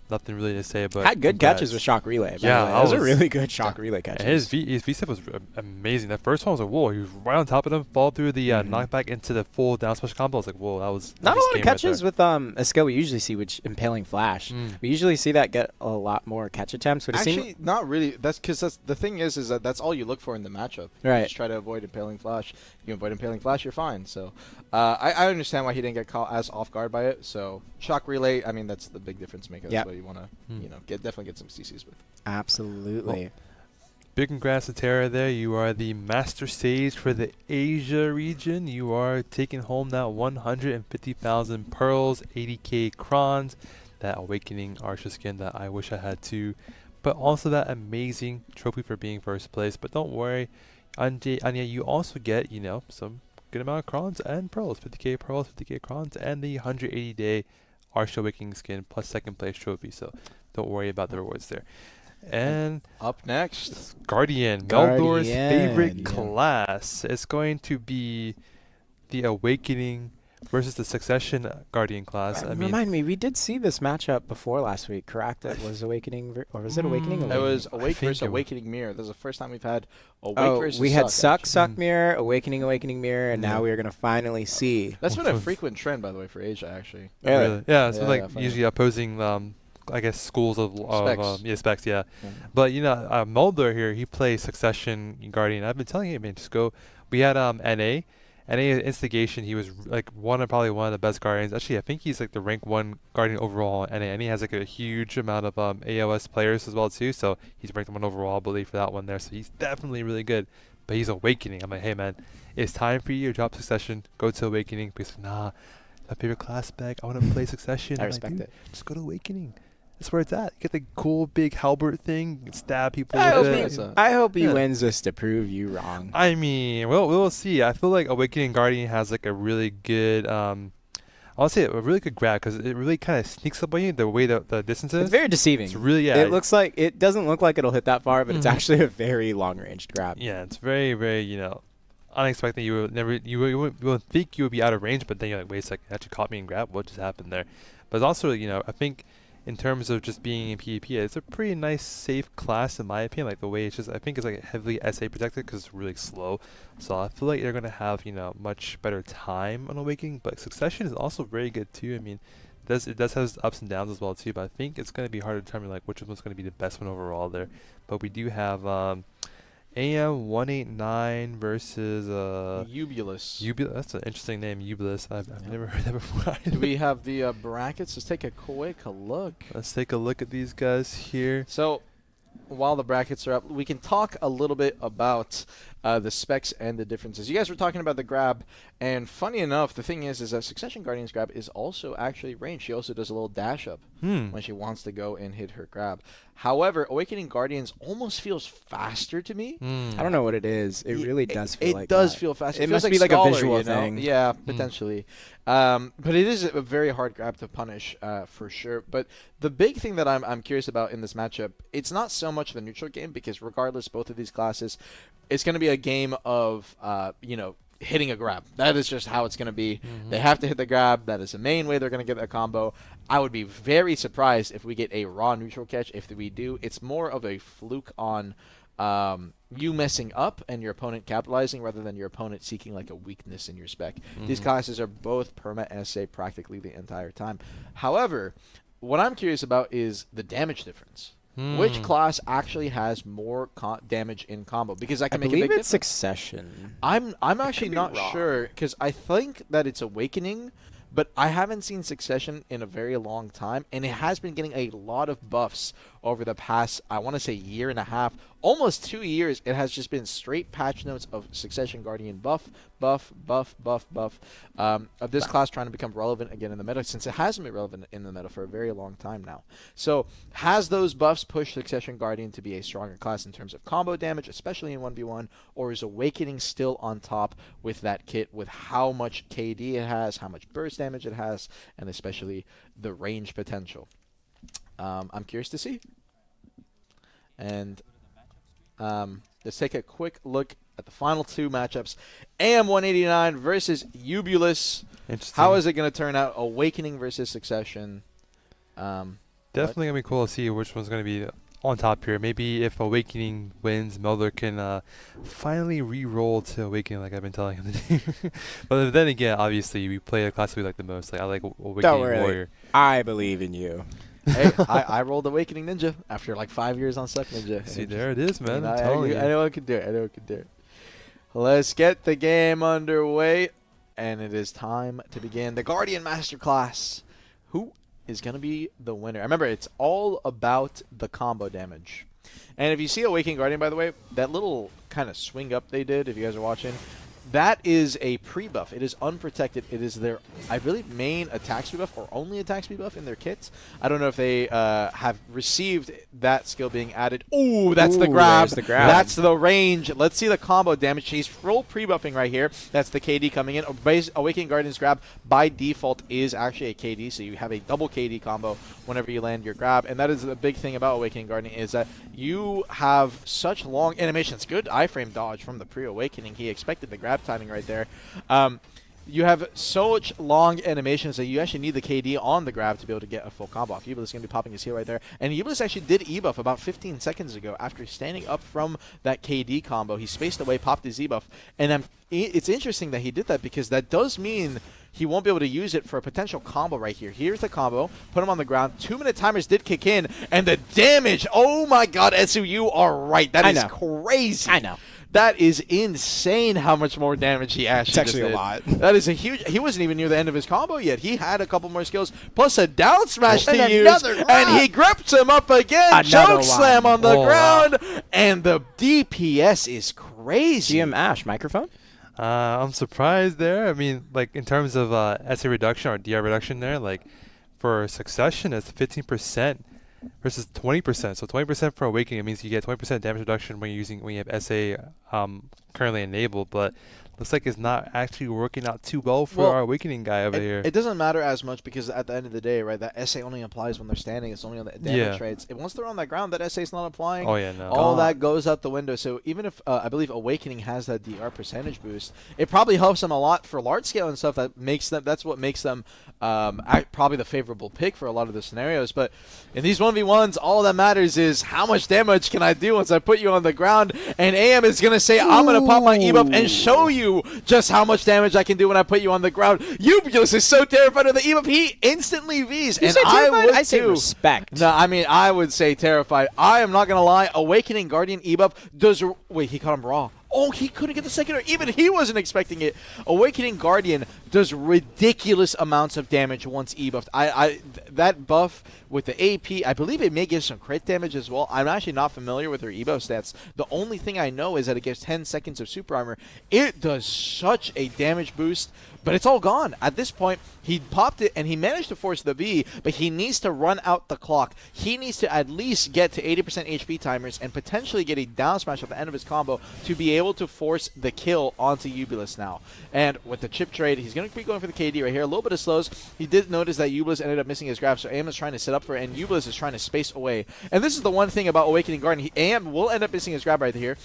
nothing really to say, but had good catches with Shock Relay. Yeah, those are really good Shock Relay catches. His V-step was amazing. That first one was like, whoa, he was right on top of them, fall through the knockback into the full down smash combo. I was like, whoa, that was not a lot of catches with a skill we usually see, which Impaling Flash. We usually see that get a lot more catch attempts. But actually, not really. That's because the thing is that that's all you look for in the matchup. Right. You just try to avoid Impaling Flash. You avoid Impaling Flash, you're fine. So I understand why he didn't get caught as off guard by it. So Shock Relay, I mean, that's the big difference maker. That's what you want to, definitely get some CCs with. Absolutely. Well, big congrats to Terra there. You are the Master Sage for the Asia region. You are taking home that 150,000 pearls, 80k crons, that Awakening Archer skin that I wish I had too, but also that amazing trophy for being first place. But don't worry, Anya, you also get, some good amount of crons and pearls, 50k pearls, 50k crons, and the 180-day Archer Awakening skin plus second place trophy. So don't worry about the rewards there. And up next, Guardian, Meldor's favorite class. It's going to be the Awakening versus the Succession Guardian class. Remind me, we did see this matchup before last week, correct? It was Awakening, or was it Awakening? It was Awake versus Awakening Mirror. This is the first time we've had Awake versus we had Suck Mirror, Awakening Mirror, and now we are going to finally see. That's been a frequent trend, by the way, for Asia, actually. Really? Yeah, it's been usually opposing I guess schools of specs, yeah. But Mulder here, he plays Succession Guardian. I've been telling him, man, just go. We had NA Instigation. He was like probably one of the best Guardians. Actually, I think he's like the rank 1 Guardian overall in NA, and he has like a huge amount of AOS players as well too. So he's ranked 1 overall, I believe, for that one there. So he's definitely really good. but he's awakening. I'm like, hey man, it's time for you to drop Succession, go to Awakening. But he's like, nah, my favorite class spec. I want to play Succession. I I'm respect like, it. Just go to Awakening. That's where it's at. You get the cool big halberd thing, you can stab people I with hope, it. it. I hope he Yeah. wins this to prove you wrong. I mean, we'll see. I feel like Awakening Guardian has like a really good, I'll say a really good grab because it really kind of sneaks up on you the way the distance is. It's very deceiving. It's really, yeah. It looks like it doesn't look like it'll hit that far, but it's Mhm. actually a very long-ranged grab. Yeah, it's very, very, unexpected. You wouldn't think you would be out of range, but then you're like, wait a second, it actually caught me and grabbed. What just happened there? But it's also, I think in terms of just being in PvP, it's a pretty nice, safe class in my opinion. Like the way it's just, I think it's like heavily SA protected because it's really slow. So I feel like they're gonna have much better time on Awakening. But Succession is also very good too. I mean, it does have its ups and downs as well too. But I think it's gonna be hard to determine like which one's gonna be the best one overall there. But we do have AM 189 versus Ubulus. That's an interesting name, Ubulus. I've never heard that before. Do we have the brackets? Let's take a quick look. Let's take a look at these guys here. So, while the brackets are up, we can talk a little bit about the specs and the differences. You guys were talking about the grab, and funny enough, the thing is that Succession Guardian's grab is also actually ranged. She also does a little dash up when she wants to go and hit her grab. However, Awakening Guardians almost feels faster to me. I don't know what it is. It really does feel like It does that. feel faster. It feels must be like a Scholar, visual thing. Yeah, potentially. But it is a very hard grab to punish for sure. But the big thing that I'm curious about in this matchup, it's not so much the neutral game because regardless, both of these classes, it's going to be a game of hitting a grab. That is just how it's going to be. They have to hit the grab. That is the main way they're going to get that combo. I would be very surprised if we get a raw neutral catch. If we do, it's more of a fluke on you messing up and your opponent capitalizing rather than your opponent seeking like a weakness in your spec. These classes are both perma SA practically the entire time. However, what I'm curious about is the damage difference. Which class actually has more damage in combo? Because I can make a big believe it's difference. Succession. I'm actually be not wrong. sure because I think that it's Awakening, but I haven't seen Succession in a very long time, and it has been getting a lot of buffs over the past, I want to say, year and a half, almost 2 years. It has just been straight patch notes of Succession Guardian buff of this class trying to become relevant again in the meta, since it hasn't been relevant in the meta for a very long time now. So has those buffs pushed Succession Guardian to be a stronger class in terms of combo damage, especially in 1v1, or is Awakening still on top with that kit, with how much KD it has, how much burst damage it has, and especially the range potential? I'm curious to see. And let's take a quick look at the final two matchups. AM 189 versus Ubulus. Interesting. How is it going to turn out? Awakening versus Succession. Definitely gonna be cool to see which one's gonna be on top here. Maybe if Awakening wins, Melder can finally re-roll to Awakening, like I've been telling him to do. But then again, obviously, we play a class we like the most. Like I like Awakening Don't worry. Warrior. I believe in you. Hey, I rolled Awakening Ninja after like 5 years on Suck Ninja. See, there it is, man. I I'm telling you. know I can do it. I know I can do it. Let's get the game underway, and it is time to begin the Guardian Masterclass. Who is going to be the winner? Remember, it's all about the combo damage. And if you see Awakening Guardian, by the way, that little kind of swing up they did, if you guys are watching, that is a pre-buff. It is unprotected. It is their, I believe, main attack speed buff or only attack speed buff in their kits. I don't know if they have received that skill being added. Ooh, that's the grab. There's the grab. That's the range. Let's see the combo damage. She's full pre-buffing right here. That's the KD coming in. Awakening Guardian's grab by default is actually a KD, so you have a double KD combo whenever you land your grab. And that is the big thing about Awakening Guardian is that you have such long animations. Good iframe dodge from the pre-Awakening. He expected the grab timing right there. You have so much long animations that you actually need the KD on the grab to be able to get a full combo off. Ubulus is going to be popping his heal right there. And Ubulus actually did E-buff about 15 seconds ago after standing up from that KD combo. He spaced away, popped his E-buff. And it's interesting that he did that because that does mean he won't be able to use it for a potential combo right here. Here's the combo. Put him on the ground. 2-minute timers did kick in. And the damage. Oh, my God, Etsu, you are right. That is crazy. I know. That is insane how much more damage he actually It's actually just a did. lot. That is a huge... He wasn't even near the end of his combo yet. He had a couple more skills, plus a down smash to And use, another and grab. he grips him up again. Another Choke one. slam on the Oh, wow. ground, and the DPS is crazy. GM Ash, microphone? I'm surprised there. I mean, like in terms of SA reduction or DR reduction there, like for Succession, it's 15% versus 20%. So 20% for Awakening, it means you get 20% damage reduction when you have SA currently enabled, but looks like it's not actually working out too well for our Awakening guy over here. It doesn't matter as much because at the end of the day, right, that SA only applies when they're standing. It's only on the damage rates. And once they're on that ground, that SA is not applying. Oh yeah, no. All that goes out the window. So even if I believe Awakening has that DR percentage boost, it probably helps them a lot for large scale and stuff. That's what makes them probably the favorable pick for a lot of the scenarios. But in these 1v1s, all that matters is how much damage can I do once I put you on the ground. And AM is gonna say, I'm gonna pop my E-buff and show you just how much damage I can do when I put you on the ground. Ubulus is so terrified of the E-buff, he instantly Vs. You And say I terrified? would I say too. respect. No, I mean, I would say terrified. I am not going to lie. Awakening Guardian E-buff does... Wait, he caught him raw. Oh, he couldn't get the second, or even he wasn't expecting it. Awakening Guardian does ridiculous amounts of damage once E-buffed. That buff with the AP, I believe it may give some crit damage as well. I'm actually not familiar with her E-buff stats. The only thing I know is that it gives 10 seconds of super armor. It does such a damage boost, but it's all gone. At this point, he popped it, and he managed to force the V, but he needs to run out the clock. He needs to at least get to 80% HP timers and potentially get a down smash at the end of his combo to be able to force the kill onto Ubulus now. And with the chip trade, he's going to be going for the KD right here. A little bit of slows. He did notice that Ubulus ended up missing his grab, so AM is trying to set up for it, and Ubulus is trying to space away. And this is the one thing about Awakening Guardian. AM will end up missing his grab right here.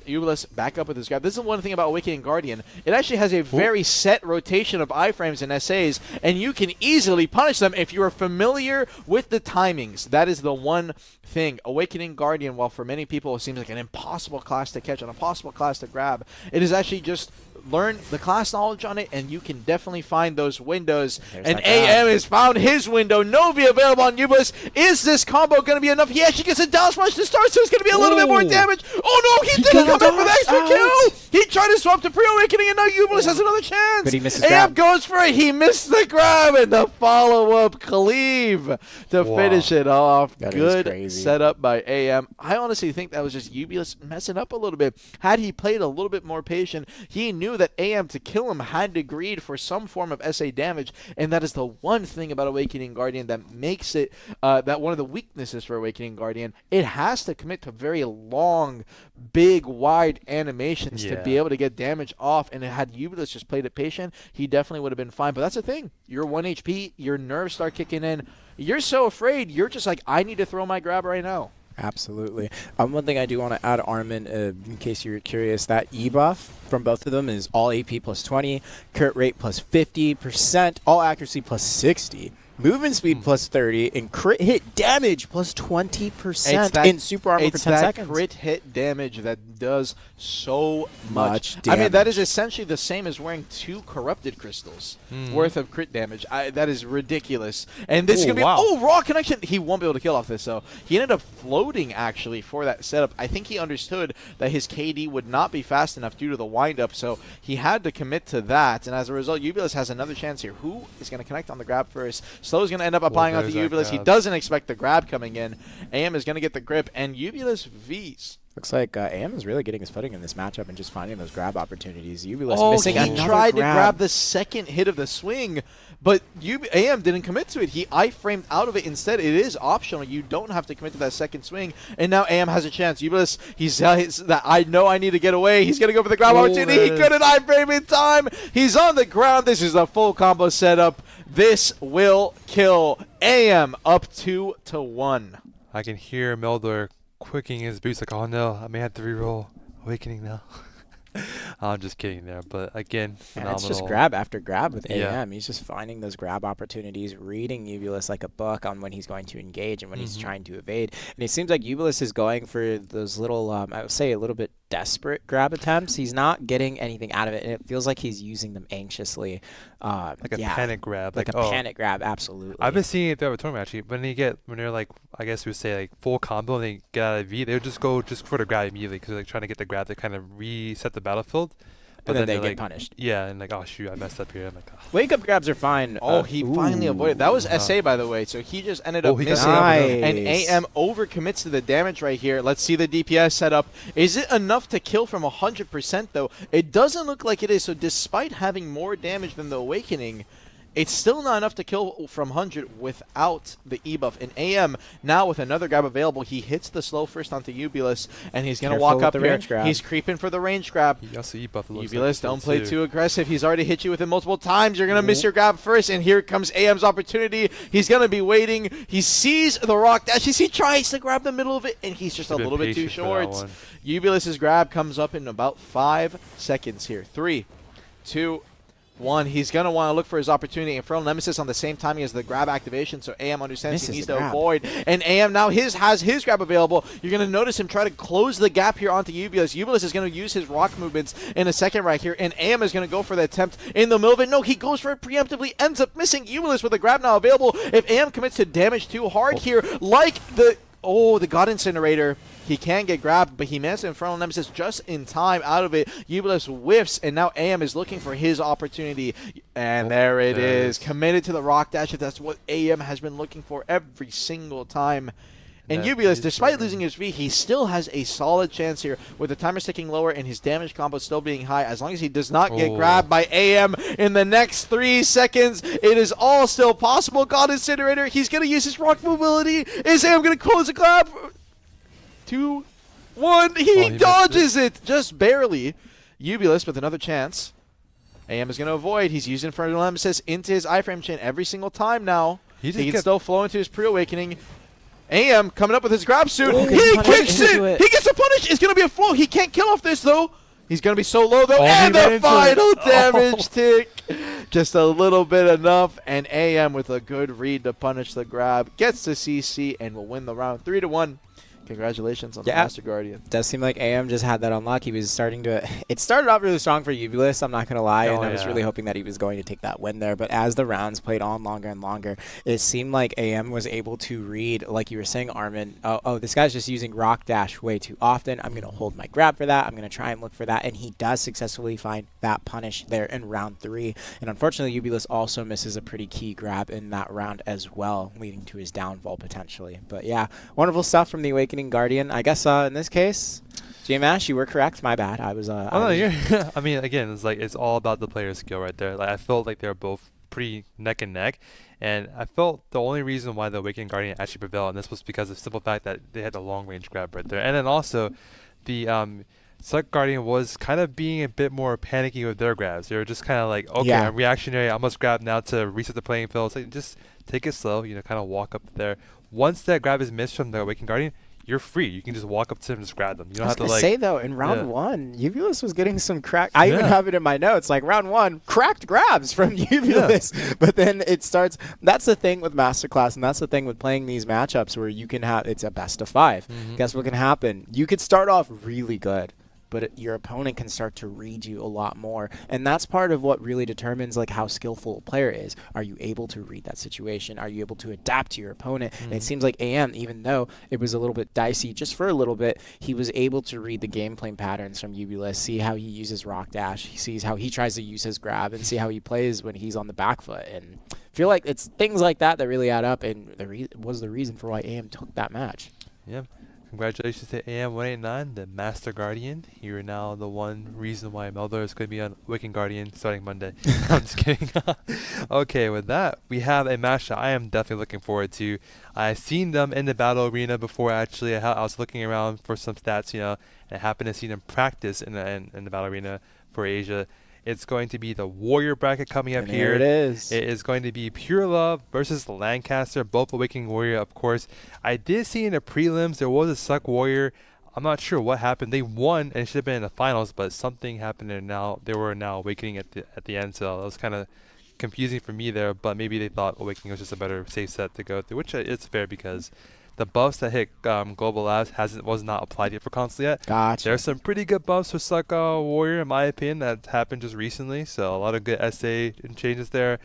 Ubulus back up with his grab. This is one thing about Awakening Guardian. It actually has a very set rotation of iframes and SAs, and you can easily punish them if you are familiar with the timings. That is the one thing. Awakening Guardian, while for many people it seems like an impossible class to catch, an impossible class to grab, it is actually just learn the class knowledge on it, and you can definitely find those windows. And AM has found his window. Novi available on Ubulus. Is this combo going to be enough? He actually gets a down smash to start, so it's going to be a little bit more damage. Oh no, he didn't come in for the extra kill. He tried to swap to pre-awakening, and now Ubulus has another chance. But he misses AM grab. goes for it. He missed the grab, and the follow-up cleave to finish it off. That is Good crazy. setup by AM. I honestly think that was just Ubulus messing up a little bit. Had he played a little bit more patient, he knew that AM to kill him had to greed for some form of SA damage, and that is the one thing about Awakening Guardian that makes it that one of the weaknesses for Awakening Guardian. It has to commit to very long, big, wide animations to be able to get damage off, and had Ubulus just played it patient, he definitely would have been fine. But that's the thing. You're 1 HP, your nerves start kicking in. You're so afraid, you're just like, I need to throw my grab right now. Absolutely. One thing I do want to add, Armin, in case you're curious, that E-buff from both of them is all AP plus 20, crit rate plus 50%, all accuracy plus 60, movement speed plus 30, and crit hit damage plus 20% in super armor for 10 seconds. It's that crit hit damage that does so much. damage. I mean, that is essentially the same as wearing 2 corrupted crystals worth of crit damage. That is ridiculous. And this is going to be... raw connection. He won't be able to kill off this, though. He ended up floating, actually, for that setup. I think he understood that his KD would not be fast enough due to the windup, so he had to commit to that. And as a result, Ubulus has another chance here. Who is going to connect on the grab first? Slow is going to end up applying onto Ubulus. He doesn't expect the grab coming in. AM is going to get the grip, and Ubulus Vs. Looks like AM is really getting his footing in this matchup and just finding those grab opportunities. Ubulus missing he another tried grab. to grab the second hit of the swing, but AM didn't commit to it. He I-framed out of it instead. It is optional. You don't have to commit to that second swing, and now AM has a chance. Ubulus, he's that I know I need to get away. He's going to go for the grab opportunity. He couldn't I-frame in time. He's on the ground. This is a full combo setup. This will kill. AM up 2-1. I can hear Meldor quicking his boots like, oh no, I may have to reroll Awakening now. I'm just kidding there, but again, phenomenal. And it's just grab after grab with AM. Yeah. He's just finding those grab opportunities, reading Ubulus like a book on when he's going to engage and when he's trying to evade. And it seems like Ubulus is going for those little, I would say a little bit desperate grab attempts. He's not getting anything out of it, and it feels like he's using them anxiously. Like a panic grab. Like a panic grab, absolutely. I've been seeing it throughout the tournament actually. When they're like, I guess we would say like full combo and they get out of V, they would just go for the grab immediately because they're like trying to get the grab to kind of reset the battlefield. But then they get like, punished. Yeah, and like, oh shoot, I messed up here. I'm like, oh. Wake up grabs are fine. Oh, he finally avoided. That was SA, by the way. So he just ended up missing. Nice. And AM overcommits to the damage right here. Let's see the DPS setup. Is it enough to kill from 100% though? It doesn't look like it is. So despite having more damage than the Awakening, it's still not enough to kill from 100 without the E-buff. And AM, now with another grab available, he hits the slow first onto Ubulus, and he's going to walk up here. He's creeping for the range grab. He also E-buff. Ubulus, don't play too aggressive. He's already hit you with it multiple times. You're going to miss your grab first, and here comes AM's opportunity. He's going to be waiting. He sees the rock dash. He tries to grab the middle of it, and he's just a little bit too short. Ubulus's grab comes up in about 5 seconds here. 3, 2, 1. He's going to want to look for his opportunity. Infernal Nemesis on the same timing as the grab activation, so AM understands he needs to avoid. And AM now has his grab available. You're going to notice him try to close the gap here onto Ubulus. Ubulus is going to use his rock movements in a second right here, and AM is going to go for the attempt in the middle of it. No, he goes for it preemptively, ends up missing. Ubulus with the grab now available. If AM commits to damage too hard here, like the God Incinerator, he can get grabbed, but he managed Infernal Nemesis just in time out of it. Ubulus whiffs, and now AM is looking for his opportunity. And there it is. Committed to the rock dash. That's what AM has been looking for every single time. And Ubulus, despite losing his V, he still has a solid chance here with the timer ticking lower and his damage combo still being high. As long as he does not get grabbed by AM in the next 3 seconds, it is all still possible. God Incinerator, he's going to use his rock mobility. Is AM going to close the grab? 2, 1. He dodges it just barely. Ubulus with another chance. AM is going to avoid. He's using Infernal Nemesis into his iframe chain every single time now. He can still flow into his pre-awakening. AM coming up with his grab suit. He kicks it. He gets a punish. It's going to be a flow. He can't kill off this, though. He's going to be so low, though. And the final damage tick. Just a little bit enough. And AM with a good read to punish the grab. Gets the CC and will win the round 3-1. Congratulations on the Master Guardian. Does seem like AM just had that unlock. He was starting to... It started off really strong for Ubulus, I'm not going to lie, and I was really hoping that he was going to take that win there. But as the rounds played on longer and longer, it seemed like AM was able to read, like you were saying, Armin, this guy's just using Rock Dash way too often. I'm going to hold my grab for that. I'm going to try and look for that. And he does successfully find that punish there in round 3. And unfortunately, Ubulus also misses a pretty key grab in that round as well, leading to his downfall potentially. But yeah, wonderful stuff from the Awakening Guardian. I guess in this case, GMAsh, you were correct. My bad. I was. I mean, again, it's all about the player skill right there. Like I felt like they were both pretty neck and neck, and I felt the only reason why the Awakening Guardian actually prevailed, and this was because of the simple fact that they had a long range grab right there, and then also the Zerkers Guardian was kind of being a bit more panicky with their grabs. They were just kind of like, okay, I'm reactionary. I must grab now to reset the playing field. So just take it slow. Kind of walk up there. Once that grab is missed from the Awakening Guardian, you're free. You can just walk up to him and just grab them. You don't have to say though, in round 1, Ubulus was getting some crack. I even have it in my notes, like round 1, cracked grabs from Ubulus. But then it starts. That's the thing with Masterclass, and that's the thing with playing these matchups where you can have it's a best of 5. Guess what can happen? You could start off really good, but your opponent can start to read you a lot more. And that's part of what really determines like how skillful a player is. Are you able to read that situation? Are you able to adapt to your opponent? And it seems like AM, even though it was a little bit dicey just for a little bit, he was able to read the game plan patterns from Ubulus, see how he uses Rock Dash, he sees how he tries to use his grab, and see how he plays when he's on the back foot. And I feel like it's things like that that really add up, and was the reason for why AM took that match. Yeah. Congratulations to AM189, the Master Guardian. You're now the one reason why Melder is going to be on Awakening Guardian starting Monday. I'm just kidding. Okay, with that, we have a match that I am definitely looking forward to. I've seen them in the battle arena before, actually. I was looking around for some stats, and I happened to see them practice in the battle arena for Asia. It's going to be the Warrior bracket coming up here. It is. It is going to be Pure Love versus Lancaster, both Awakening Warrior, of course. I did see in the prelims there was a Suck Warrior. I'm not sure what happened. They won and it should have been in the finals, but something happened and now they were Awakening at the end. So it was kind of confusing for me there, but maybe they thought Awakening was just a better safe set to go through, which it's fair because the buffs that hit Global Labs was not applied yet for console yet. Gotcha. There's some pretty good buffs for Sucka Warrior, in my opinion, that happened just recently. So a lot of good SA changes there.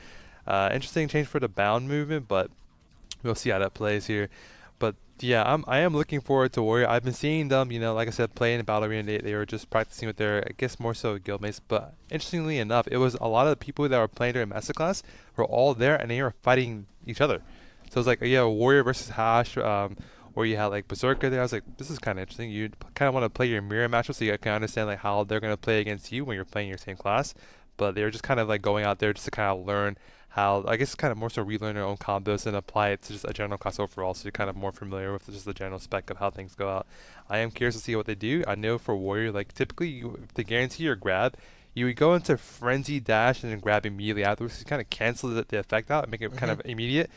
Interesting change for the bound movement, but we'll see how that plays here. But yeah, I am looking forward to Warrior. I've been seeing them, like I said, playing in Battle Arena. They were just practicing with their, I guess, more so guildmates. But interestingly enough, it was a lot of the people that were playing during Masterclass were all there, and they were fighting each other. So it's like, Warrior versus Hash, or you had like Berserker there. I was like, this is kind of interesting. You kind of want to play your mirror matchup so you can understand like how they're going to play against you when you're playing your same class. But they were just kind of like going out there just to kind of learn how, I guess, kind of more so relearn their own combos and apply it to just a general class overall, so you're kind of more familiar with just the general spec of how things go out. I am curious to see what they do. I know for Warrior, like typically to guarantee your grab, you would go into Frenzy Dash and then grab immediately afterwards to kind of cancel the effect out and make it kind of immediate.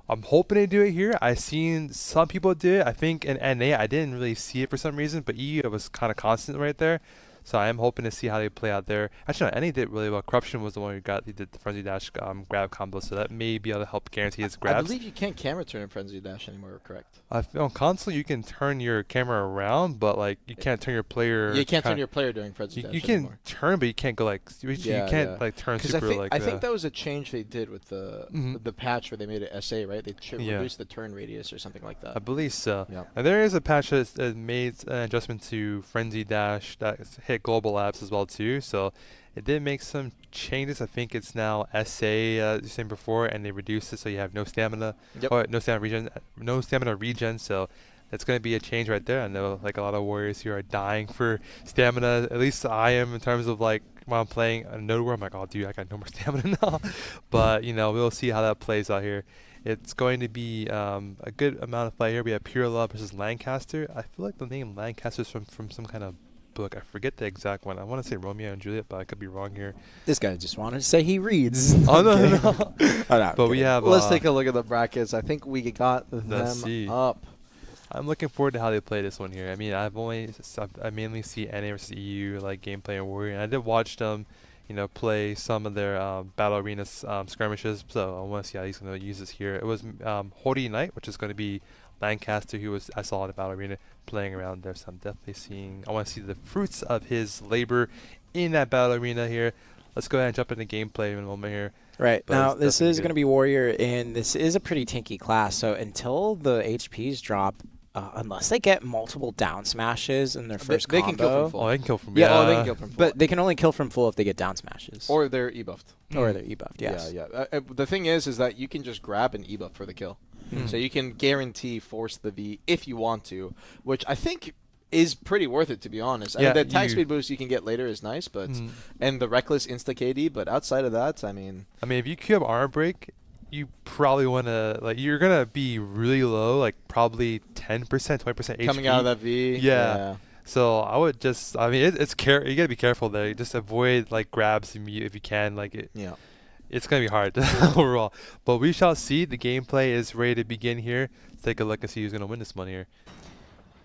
I'm hoping they do it here. I've seen some people do it. I think in NA I didn't really see it for some reason, but EU it was kind of constant right there. So I am hoping to see how they play out there. Actually, no, NA did really well. Corruption was the one he did the Frenzy Dash grab combo, so that may be able to help guarantee his grabs. I believe you can't camera turn in Frenzy Dash anymore, correct? On console, you can turn your camera around, but like you can't turn your player. You can't turn your player during Frenzy Dash. You can anymore. turn, but you can't go like you can't like turn super I think that was a change they did with the patch where they made it SA, right? They reduced the turn radius or something like that. I believe so. Yeah. And there is a patch that made an adjustment to Frenzy Dash that hit Global Labs as well too. So it did make some changes. I think it's now SA, as you said before, and they reduced it so you have no stamina, or no stamina regen. So it's going to be a change right there. I know like a lot of warriors here are dying for stamina. At least I am, in terms of like when I'm playing a node where I'm like, oh dude, I got no more stamina now. But we'll see how that plays out here. It's going to be a good amount of play here. We have Pure Love versus Lancaster. I feel like the name Lancaster is from some kind of book. I forget the exact one. I want to say Romeo and Juliet, but I could be wrong here. This guy just wanted to say he reads. Oh no. No, but we have. Let's take a look at the brackets. I think we got them up. I'm looking forward to how they play this one here. I mean, I mainly see NA versus EU like gameplay and Warrior, and I did watch them, play some of their Battle Arena skirmishes. So I want to see how he's going to use this here. It was Holy Knight, which is going to be Lancaster, who I saw in the Battle Arena playing around there. So I'm definitely I want to see the fruits of his labor in that Battle Arena here. Let's go ahead and jump into gameplay in a moment here. Right. But now, this is going to be Warrior, and this is a pretty tanky class. So until the HPs drop, unless they get multiple down smashes in their first they combo. can kill from full. Oh, they can kill from they can kill from full. But they can only kill from full if they get down smashes. Or they're e-buffed. Or they're e-buffed, yes. Yeah. The thing is that you can just grab an e-buff for the kill. So you can guarantee force the V if you want to, which I think is pretty worth it, to be honest. I mean, the attack speed boost you can get later is nice, but and the reckless insta KD, but outside of that, I mean, if you queue up armor break, you probably want to you're gonna be really low, like probably 10%, 20% HP coming out of that V. Yeah. So I would just, it's you gotta be careful there. Just avoid like grabs if you can. It's going to be hard overall. But we shall see. The gameplay is ready to begin here. Let's take a look and see who's going to win this one here.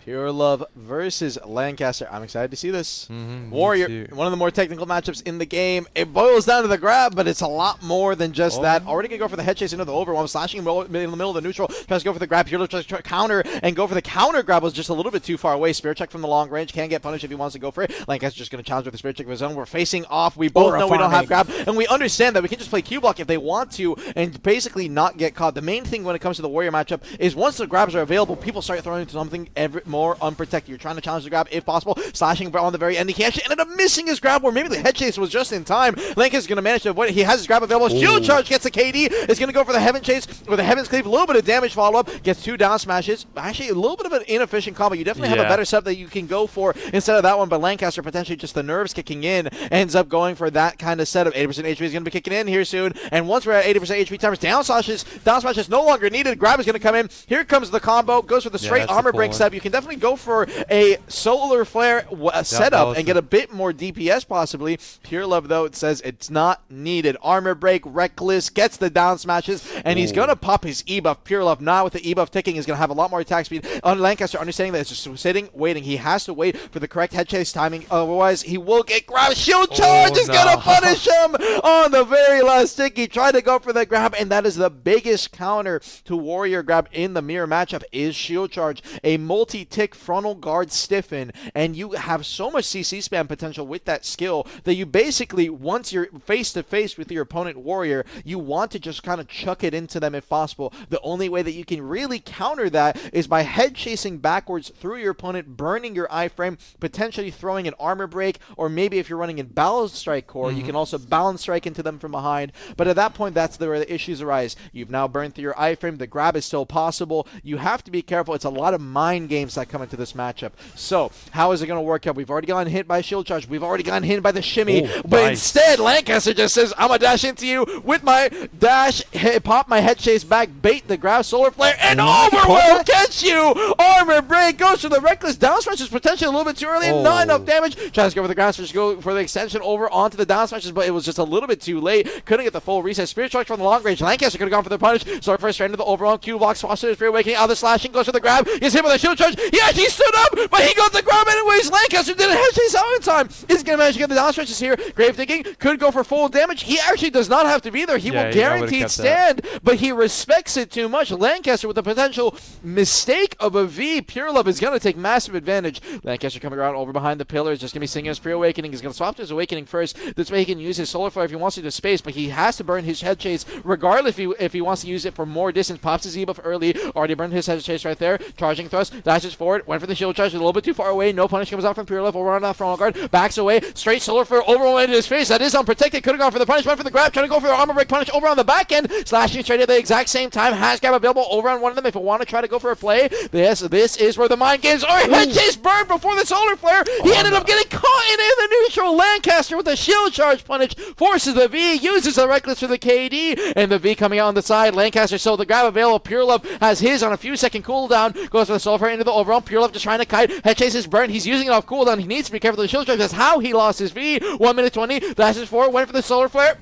Pure Love versus Lancaster. I'm excited to see this. Warrior, one of the more technical matchups in the game. It boils down to the grab, but it's a lot more than just that. Already going to go for the head chase into the overwhelm, slashing in the middle of the neutral. Tries to go for the grab. Pure Love tries to counter and go for the counter grab. Was just a little bit too far away. Spirit check from the long range. Can get punished if he wants to go for it. Lancaster's just going to challenge with the Spirit check of his own. We're facing off. We both know we don't have grab, and we understand that we can just play Q block if they want to and basically not get caught. The main thing when it comes to the Warrior matchup is once the grabs are available, people start throwing into something more unprotected. You're trying to challenge the grab if possible. Slashing on the very end. He actually ended up missing his grab, or maybe the head chase was just in time. Lancaster's going to manage to avoid it. He has his grab available. Shield charge gets the KD. Is going to go for the heaven chase with the heaven's cleave. A little bit of damage follow up. Gets 2 down smashes. Actually, a little bit of an inefficient combo. You definitely have a better setup that you can go for instead of that one, but Lancaster potentially just the nerves kicking in ends up going for that kind of setup. 80% HP is going to be kicking in here soon, and once we're at 80% HP, Tamer's down smash is no longer needed. Grab is going to come in. Here comes the combo. Goes for the straight armor break setup. You can definitely definitely go for a solar flare setup and get a bit more DPS possibly. Pure Love, though, it says it's not needed. Armor break, Reckless, gets the down smashes, and he's going to pop his E-buff. Pure Love, now with the E-buff ticking, is going to have a lot more attack speed. On Lancaster, understanding that it's just sitting, waiting. He has to wait for the correct head chase timing, otherwise he will get grabbed. Shield charge is going to punish him on the very last tick. He tried to go for the grab, and that is the biggest counter to Warrior grab in the mirror matchup is shield charge. A multi-tick frontal guard stiffen, and you have so much CC spam potential with that skill that you basically, once you're face-to-face with your opponent Warrior, you want to just kind of chuck it into them if possible. The only way that you can really counter that is by head chasing backwards through your opponent, burning your iframe, potentially throwing an armor break, or maybe if you're running in balance strike core, you can also balance strike into them from behind. But at that point, that's where the issues arise. You've now burned through your iframe. The grab is still possible. You have to be careful. It's a lot of mind games that come into this matchup. So how is it going to work out? We've already gotten hit by shield charge. We've already gotten hit by the shimmy. But instead, Lancaster just says, I'm going to dash into you with my dash, pop my head chase back, bait the grab, solar flare, and overwhelm catch you! Armor break goes for the Reckless. Down smash is potentially a little bit too early and not enough damage. Tries to go for the ground smash, go for the extension over onto the down smashes, but it was just a little bit too late. Couldn't get the full reset. Spirit Strike from the long range. Lancaster could have gone for the punish. Sorry for straight into the overall Q block. Swaps to his Spirit Awakening. Out of the slashing, goes for the grab. Gets hit with a shield charge. He actually stood up, but he got the grab anyways. Lancaster didn't head chase out in time. Is going to manage to get the down stretches here. Grave Digging could go for full damage. He actually does not have to be there. He will guaranteed stand, but he respects it too much. Lancaster with the potential mistake of a V. Pure Love is going to take massive advantage. Lancaster coming around over behind the pillar is just going to be singing his pre-awakening. He's going to swap to his awakening first. This way he can use his solar flare if he wants to space, but he has to burn his head chase regardless if he wants to use it for more distance. Pops his E-buff early. Already burned his head chase right there. Charging thrust. Dashes forward. Went for the shield charge. A little bit too far away. No punish comes out from Pure Love. Over on that frontal guard. Backs away. Straight solar flare over into his face. That is unprotected. Could have gone for the punish. Went for the grab. Trying to go for the armor break punish over on the back end. Slashing straight at the exact same time. Has grab available over on one of them if you want to try to go for a play. This is where the mind games are. Head chase burned before the solar flare. He ended up getting caught in the neutral. Lancaster with a shield charge punish forces the V, uses the Reckless for the KD, and the V coming out on the side. Lancaster still the grab available. Pure Love has his on a few second cooldown. Goes for the solar flare into the overall. Pure Love just trying to kite. Head chase is burned. He's using it off cooldown. He needs to be careful of the shield charge. That's how he lost his V. 1 minute 20. Dashes forward. Went for the solar flare.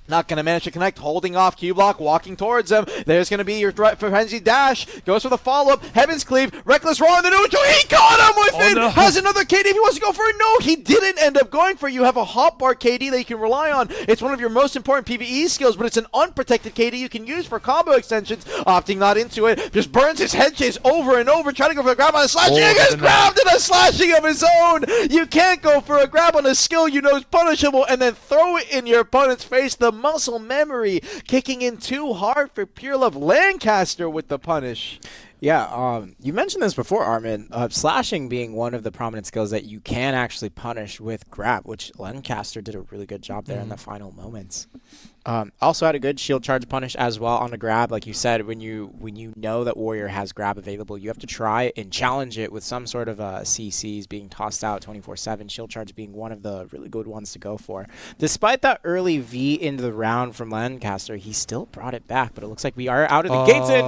Not going to manage to connect, holding off Q-Block, walking towards him. There's going to be your frenzy dash. Goes for the follow-up. Heaven's Cleave. Reckless roll in the neutral. He caught him with it. No. Has another KD if he wants to go for it. No, he didn't end up going for it. You have a hotbar KD that you can rely on. It's one of your most important PvE skills, but it's an unprotected KD you can use for combo extensions. Opting not into it. Just burns his head chase over and over. Trying to go for a grab on a slashing. He gets grabbed in a slashing of his own. You can't go for a grab on a skill you know is punishable and then throw it in your opponent's face. The muscle memory kicking in too hard for Pure Love. Lancaster with the punish. Yeah, you mentioned this before, Armin. Slashing being one of the prominent skills that you can actually punish with grab, which Lancaster did a really good job there in the final moments. Also had a good shield charge punish as well on the grab. Like you said, when you know that Warrior has grab available, you have to try and challenge it with some sort of CCs being tossed out 24/7. Shield charge being one of the really good ones to go for. Despite that early V into the round from Lancaster, he still brought it back. But it looks like we are out of the gates in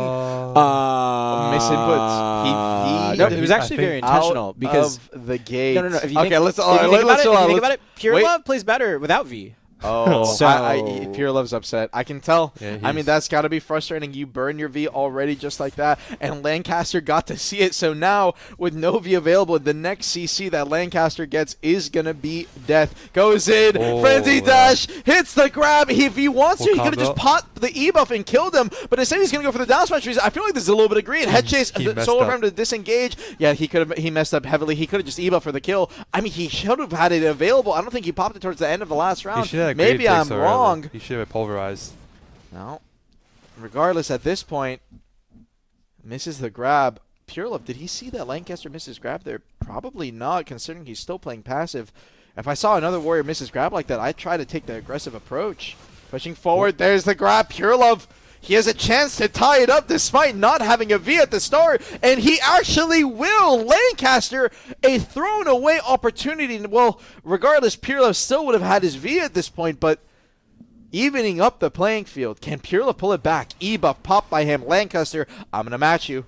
misinputs. No, it was actually very intentional because of the gate. No. If you okay, think, let's think about it, Pure Love plays better without V. Oh, so Pure Love's upset. I can tell. Yeah, I mean, that's got to be frustrating. You burn your V already just like that, and Lancaster got to see it. So now, with no V available, the next CC that Lancaster gets is going to be death. Goes in, frenzy dash, hits the grab. If he wants to, he could have just popped the E-buff and killed him, but instead he's going to go for the down smash. I feel like this is a little bit of green. Head chase, solo for him to disengage. Yeah, he messed up heavily. He could have just E-buff for the kill. I mean, he should have had it available. I don't think he popped it towards the end of the last round. Maybe I'm wrong. He should have pulverized. No. Regardless, at this point, misses the grab. Pure Love, did he see that Lancaster misses grab there? Probably not, considering he's still playing passive. If I saw another Warrior misses grab like that, I'd try to take the aggressive approach. Pushing forward, there's the grab. Pure Love, he has a chance to tie it up despite not having a V at the start, and he actually will. Lancaster, a thrown away opportunity. Well, regardless, Pure Love still would have had his V at this point, but evening up the playing field. Can Pure Love pull it back? E-buff popped by him. Lancaster, I'm going to match you.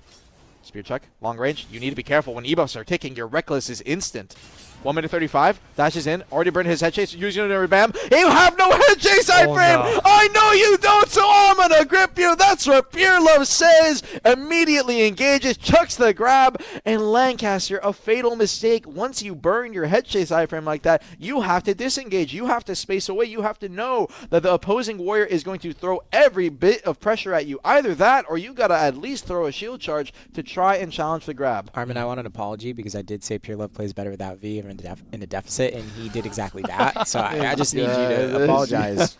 Spear chuck, long range. You need to be careful when e-buffs are ticking. Your reckless is instant. 1 minute 35. Dashes in. Already burned his head chase. Using another bam. You have no head chase iframe. No. I know you don't, so I'm gonna grip you. That's what Pure Love says. Immediately engages, chucks the grab, and Lancaster, a fatal mistake. Once you burn your head chase iframe like that, you have to disengage. You have to space away. You have to know that the opposing warrior is going to throw every bit of pressure at you. Either that, or you gotta at least throw a shield charge to try and challenge the grab. Armin, I want an apology because I did say Pure Love plays better without V and in a deficit, and he did exactly that. So I just need you to apologize.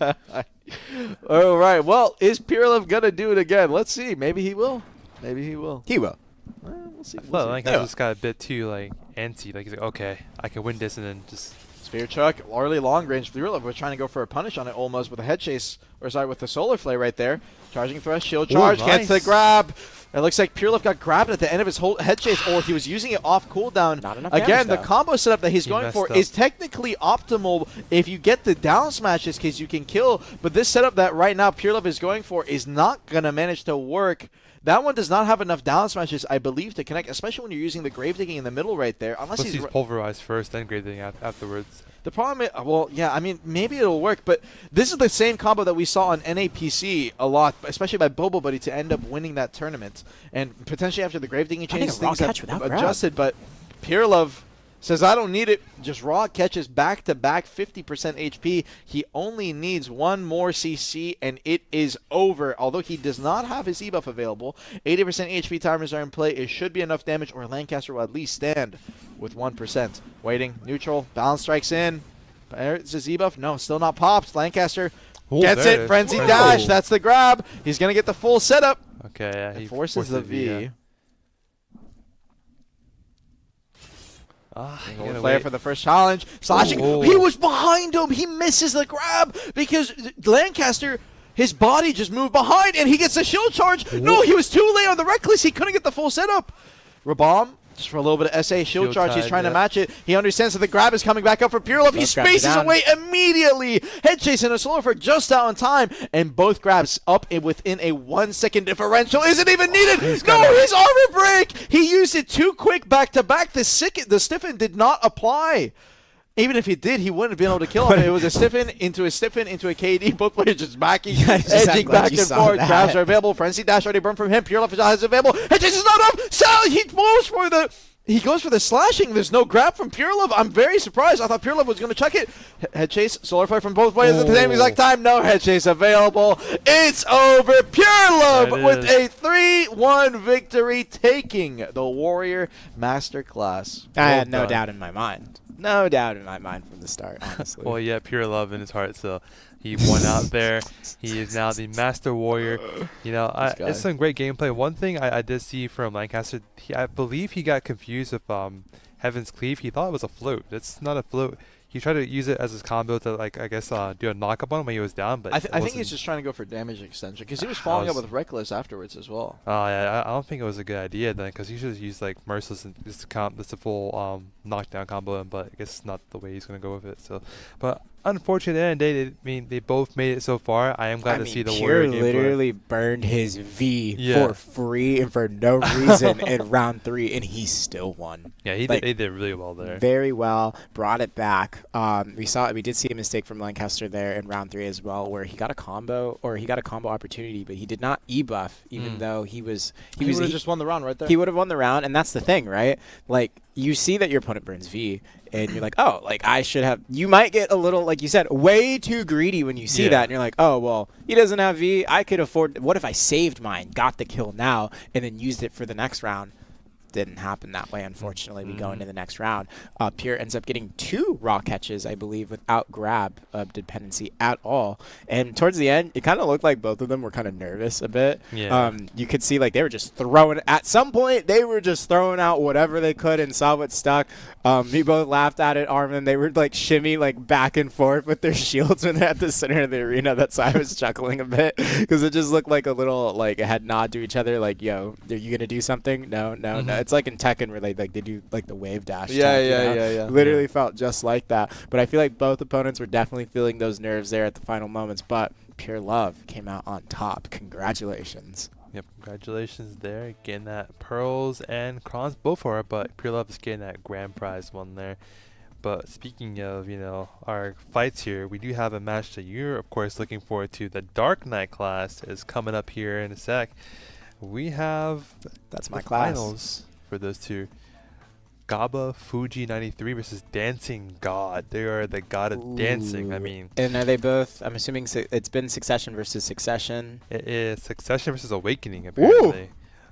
All right. Well, is Pure Love gonna do it again? Let's see. Maybe he will. Maybe he will. He will. We'll see. Well, We'll like see. I just got a bit too like antsy. Like he's like, okay, I can win this, and then just Spear chuck, early long range. Pure Love was trying to go for a punish on it almost with a head chase, or sorry, with the solar flare right there. Charging thrust, shield charge, gets the nice. grab. It looks like Pure Love got grabbed at the end of his whole head chase, or he was using it off cooldown. Not enough Again, damage, the though. combo setup that he's He going messed for up. is technically optimal if you get the down smashes, because you can kill. But this setup that right now Pure Love is going for is not going to manage to work. That one does not have enough down smashes, I believe, to connect, especially when you're using the grave digging in the middle right there. Unless plus he's ru- pulverized first, then grading afterwards. The problem is, well, yeah, I mean, maybe it'll work, but this is the same combo that we saw on NAPC a lot, especially by Bobo Buddy, to end up winning that tournament. And potentially after the grave digging I think changes, a raw things catch have without grab. adjusted, but Pure Love says, I don't need it. Just raw catches back-to-back 50% HP. He only needs one more CC, and it is over. Although he does not have his E-buff available, 80% HP timers are in play. It should be enough damage, or Lancaster will at least stand with 1%. Waiting, neutral, balance strikes in. There's his E-buff. No, still not popped. Lancaster Ooh, gets there it it. is. Frenzy Whoa. dash. That's the grab. He's going to get the full setup. Okay, yeah, It he forces the V. yeah. You Golden gotta Flare wait. for the first challenge. Slashing. Ooh. He was behind him. He misses the grab because Lancaster, his body just moved behind, and he gets a shield charge. No, he was too late on the reckless. He couldn't get the full setup. Rabam, just for a little bit of SA shield charge. He's tide, trying to yeah. match it. He understands that the grab is coming back up for Pure Love. He Both grabs spaces down. away immediately. Head chase and a solar for just out in time, and both grabs up within a 1 second differential. Isn't even needed. No, his armor break. He used it too quick back to back. The stiffen did not apply. Even if he did, he wouldn't have been able to kill him. It was a stiffen into a KD. Both players just backing, Yeah, just edging glad back you and saw forth. that. Grabs are available. Frenzy dash already burned from him. Pure Love is available. Head chase is not up. Sal, he moves for the. He goes for the slashing. There's no grab from Pure Love. I'm very surprised. I thought Pure Love was going to chuck it. Head chase, solar flare from both players at the same exact time. No head chase available. It's over. Pure Love There it with is. a 3-1 victory, taking the Warrior Masterclass. I had no done. doubt in my mind. No doubt in my mind from the start, honestly. Well, yeah, pure love in his heart. So he won out there. He is now the Master Warrior. You know, This guy. it's some great gameplay. One thing I did see from Lancaster, I believe he got confused with Heaven's Cleave. He thought it was a float. It's not a float. He tried to use it as his combo to, like, I guess, do a knock-up on him when he was down. But I it think he's wasn't- just trying to go for damage extension because he was following up with Reckless afterwards as well. Oh yeah, I don't think it was a good idea then, because he should have used like Merciless and just the full knockdown combo, but I guess not the way he's gonna go with it. So, but unfortunately, at the end of the day, they both made it so far. I am glad to see the Pure Warrior gameplay. literally burned his V Yeah. for free and for no reason in round 3, and he still won. Yeah, Like, they did really well there. Very well, brought it back. We did see a mistake from Lancaster there in round 3 as well, where he got a combo opportunity, but he did not e-buff, even though he would have just won the round right there. he would have won the round, and that's the thing, right? Like, you see that your opponent burns V, and you're like, oh, like, I should have. You might get a little, like you said, way too greedy when you see Yeah. that, and you're like, oh, well, he doesn't have V. I could afford. What if I saved mine, got the kill now, and then used it for the next round? Didn't happen that way, unfortunately. We go into the next round. Pure ends up getting 2 raw catches, I believe, without grab dependency at all. And towards the end, it kind of looked like both of them were kind of nervous a bit. Yeah. You could see like they were just throwing. At some point, they were just throwing out whatever they could and saw what stuck. We both laughed at it, Armin. They were like shimmy like back and forth with their shields when they're at the center of the arena. That's why I was chuckling a bit because it just looked like a little like a head nod to each other. Like, yo, are you gonna do something? No. It's like in Tekken where they do like the wave dash. Yeah, tech, you know? yeah. Literally felt just like that. But I feel like both opponents were definitely feeling those nerves there at the final moments. But Pure Love came out on top. Congratulations. Yep, congratulations there. Getting that Pearls and Crons both are, but Pure Love is getting that grand prize one there. But speaking of, our fights here, we do have a match that you're, of course, looking forward to. The Dark Knight class is coming up here in a sec. We have That's my the class. finals for those two. Gaba Fuji 93 versus Dancing God. They are the god of dancing. I mean, and are they both? I'm assuming it's been Succession versus Succession. it is Succession versus Awakening apparently.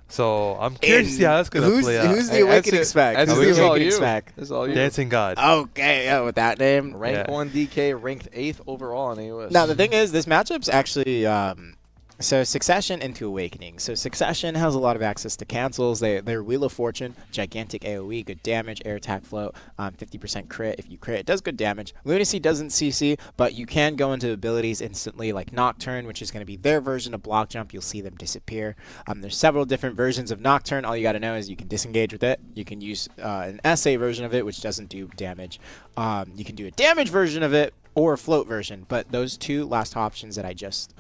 So I'm curious to see how that's gonna play out. Who's the Awakening spec? That's Who's the all Awakening you. spec? That's all you. Dancing God. Okay, yeah, with that name. Rank Yeah. 1 DK, ranked 8th overall on AOS. Now the thing is, this matchup's actually so Succession into Awakening. So Succession has a lot of access to cancels. They're Wheel of Fortune, gigantic AoE, good damage, air attack float, 50% crit. If you crit, it does good damage. Lunacy doesn't CC, but you can go into abilities instantly, like Nocturne, which is going to be their version of Block Jump. You'll see them disappear. There's several different versions of Nocturne. All you got to know is you can disengage with it. You can use an SA version of it, which doesn't do damage. You can do a damage version of it, or a float version, but those two last options that I just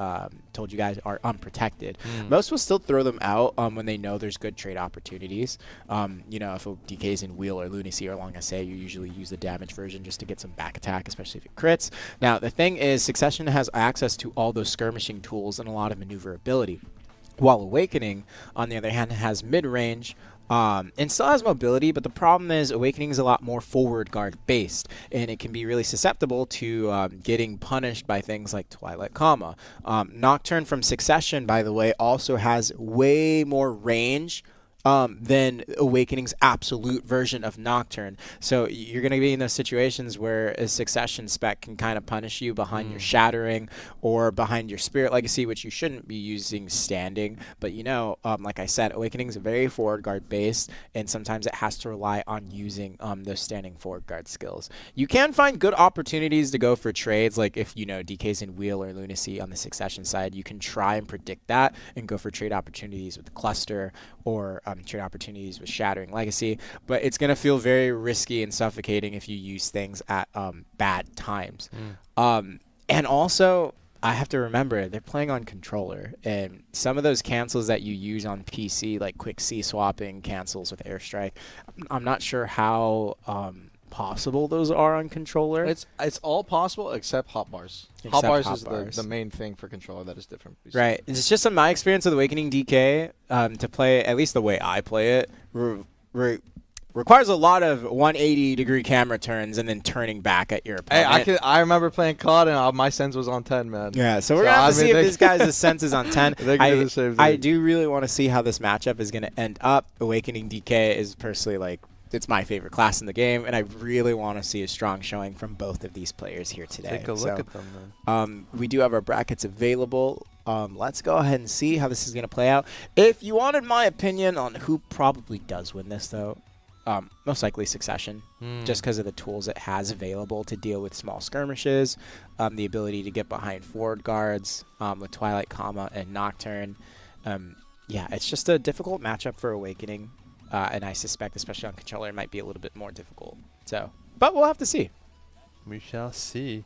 told you guys are unprotected. Most will still throw them out when they know there's good trade opportunities. If a DK's in Wheel or Lunacy or Long SA, you usually use the damage version just to get some back attack, especially if it crits. Now, the thing is, Succession has access to all those skirmishing tools and a lot of maneuverability, while Awakening, on the other hand, has mid-range, and still has mobility, but the problem is Awakening is a lot more forward guard based, and it can be really susceptible to getting punished by things like Twilight Comma. Nocturne from Succession, by the way, also has way more range than Awakening's absolute version of Nocturne. So you're going to be in those situations where a Succession spec can kind of punish you behind your Shattering or behind your Spirit Legacy, which you shouldn't be using standing. But like I said, Awakening's very forward guard based, and sometimes it has to rely on using those standing forward guard skills. You can find good opportunities to go for trades, like if DK's in Wheel or Lunacy on the Succession side, you can try and predict that and go for trade opportunities with Cluster or trade opportunities with Shattering Legacy, but it's going to feel very risky and suffocating if you use things at bad times. And also, I have to remember, they're playing on controller, and some of those cancels that you use on PC, like quick C swapping cancels with Airstrike, I'm not sure how possible those are on controller. It's all possible except hotbars. Except Hotbars hotbars. is the main thing for controller that is different. Right. It's just in my experience with Awakening DK, to play, at least the way I play it, requires a lot of 180-degree camera turns and then turning back at your opponent. Hey, I remember playing COD and my sense was on 10, man. Yeah, so we're going to have to see if this guy's sense is on 10. They can do the same thing. I do really want to see how this matchup is going to end up. Awakening DK is personally it's my favorite class in the game, and I really want to see a strong showing from both of these players here today. Take a look at them then. We do have our brackets available. Let's go ahead and see how this is going to play out. If you wanted my opinion on who probably does win this, though, most likely Succession, just because of the tools it has available to deal with small skirmishes, the ability to get behind forward guards with Twilight Comma and Nocturne. Yeah, it's just a difficult matchup for Awakening. And I suspect, especially on controller, it might be a little bit more difficult. So, but we'll have to see. We shall see.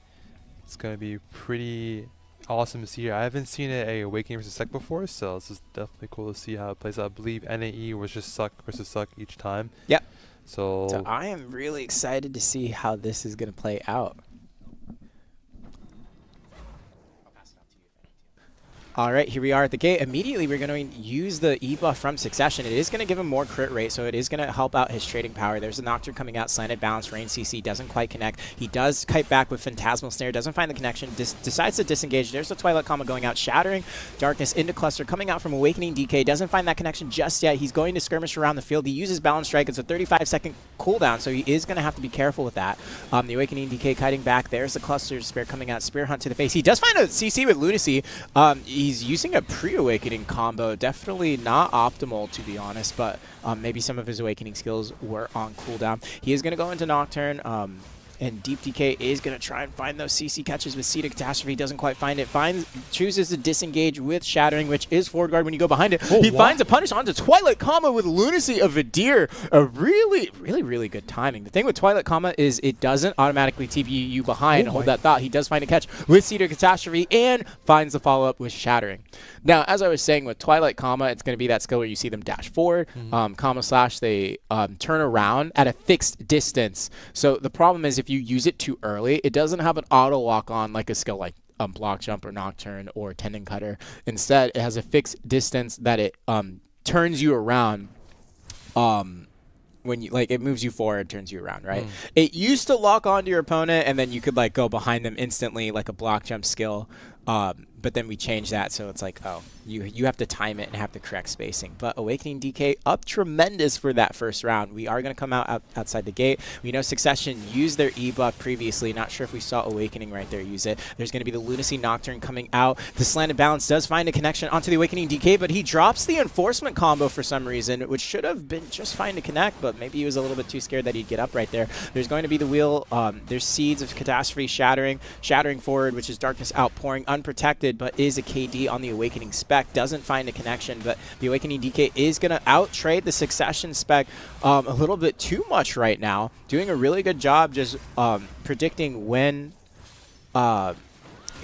It's going to be pretty awesome to see here. I haven't seen a Awakening versus Suck before, so this is definitely cool to see how it plays out. I believe NAE was just Suck versus Suck each time. Yep. So I am really excited to see how this is going to play out. All right, here we are at the gate. Immediately, we're going to use the E-buff from Succession. It is going to give him more crit rate, so it is going to help out his trading power. There's a Nocturne coming out, slanted balance, range CC, doesn't quite connect. He does kite back with Phantasmal Snare, doesn't find the connection, decides to disengage. There's the Twilight Comma going out, Shattering Darkness into Cluster, coming out from Awakening DK, doesn't find that connection just yet. He's going to skirmish around the field. He uses Balance Strike. It's a 35-second cooldown, so he is going to have to be careful with that. The Awakening DK kiting back. There's the Cluster Spear coming out, Spear Hunt to the face. He does find a CC with Lunacy. He's using a pre-Awakening combo. Definitely not optimal, to be honest, but maybe some of his Awakening skills were on cooldown. He is going to go into Nocturne. And Deep DK is going to try and find those CC catches with Seed of Catastrophe. Doesn't quite find it. Chooses to disengage with Shattering, which is forward guard when you go behind it. He finds a punish onto Twilight Comma with Lunacy of Vidir. A really, really, really good timing. The thing with Twilight Comma is it doesn't automatically TP you behind. Hold that thought. He does find a catch with Seed of Catastrophe and finds the follow-up with Shattering. Now, as I was saying, with Twilight Comma, it's going to be that skill where you see them dash forward, comma slash, they turn around at a fixed distance. So the problem is if you use it too early, it doesn't have an auto lock on like a skill like block jump or nocturne or tendon cutter. Instead, it has a fixed distance that it turns you around. When you it moves you forward, turns you around, right? It used to lock onto your opponent, and then you could go behind them instantly, like a block jump skill. But then we changed that, so it's like, oh, you have to time it and have the correct spacing. But Awakening DK up tremendous for that first round. We are going to come outside the gate. We know Succession used their E buff previously. Not sure if we saw Awakening right there use it. There's going to be the Lunacy Nocturne coming out. The Slanted Balance does find a connection onto the Awakening DK, but he drops the Enforcement combo for some reason, which should have been just fine to connect, but maybe he was a little bit too scared that he'd get up right there. There's going to be the wheel. There's Seeds of Catastrophe, Shattering forward, which is Darkness Outpouring, unprotected, but is a KD on the Awakening spec. Doesn't find a connection, but the Awakening DK is going to out-trade the Succession spec a little bit too much right now. Doing a really good job just predicting when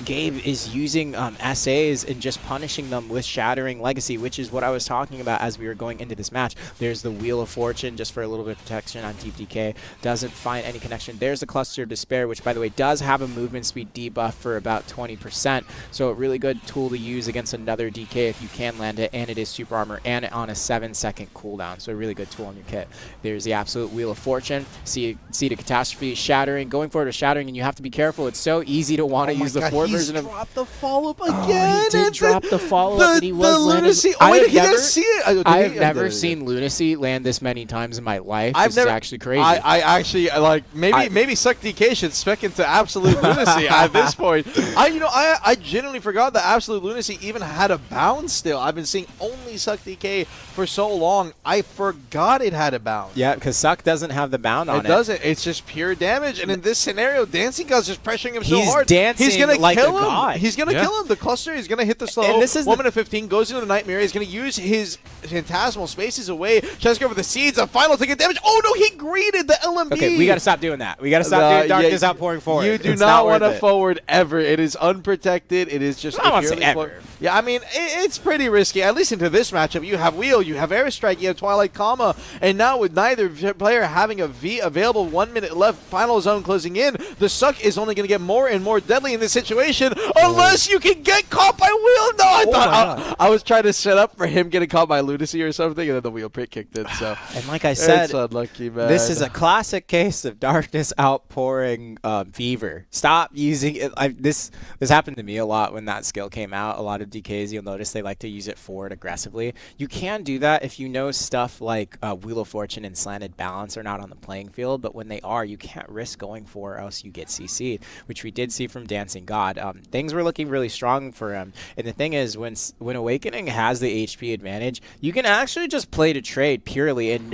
Gabe is using SAs and just punishing them with Shattering Legacy, which is what I was talking about as we were going into this match. There's the Wheel of Fortune just for a little bit of protection on Deep DK. Doesn't find any connection. There's the Cluster of Despair, which, by the way, does have a movement speed debuff for about 20%. So a really good tool to use against another DK if you can land it, and it is super armor and on a 7-second cooldown. So a really good tool on your kit. There's the Absolute Wheel of Fortune. Seed of Catastrophe, Shattering, going forward with Shattering, and you have to be careful. It's so easy to want to use the forward version of... dropped the follow-up again. He did drop the follow-up, and he was Lunacy. landed. He didn't see it. I have never seen Lunacy land this many times in my life. This is actually crazy. I actually maybe Suck DK should spec into Absolute Lunacy at this point. I genuinely forgot that Absolute Lunacy even had a bound still. I've been seeing only Suck DK for so long. I forgot it had a bound. Yeah, because Suck doesn't have the bound on it. It doesn't. It's just pure damage. And in this scenario, Dancing God's just pressuring him so hard. He's gonna like kill a him. god. He's gonna kill him. The cluster. He's gonna hit the slow. And this is 1 minute 15 goes into the Nightmare. He's gonna use his Phantasmal Spaces away. Tries to go for the Seeds. A final to get damage. Oh no! He greeted the LMB. Okay, we gotta stop doing that. We gotta stop doing Darkness Outpouring forward. You do not want to forward ever. It is unprotected. It is just. I don't want to say ever. Yeah, I mean it's pretty risky. At least into this matchup, you have Wheel, you have Airstrike, you have Twilight Comma, and now with neither player having a V available, 1 minute left, final zone closing in. The Suck is only going to get more and more deadly in this situation, unless you can get caught by Wheel. No, I thought I was trying to set up for him getting caught by Lunacy or something, and then the Wheel pick kicked in. So, and like I said, it's unlucky, man. This is a classic case of Darkness Outpouring fever. Stop using it. This happened to me a lot when that skill came out. A lot of DKs, you'll notice they like to use it forward aggressively. You can do that if you know stuff like Wheel of Fortune and Slanted Balance are not on the playing field, but when they are, you can't risk going for, or else you get CC'd, which we did see from Dancing God. Things were looking really strong for him, and the thing is, when Awakening has the HP advantage, you can actually just play to trade purely and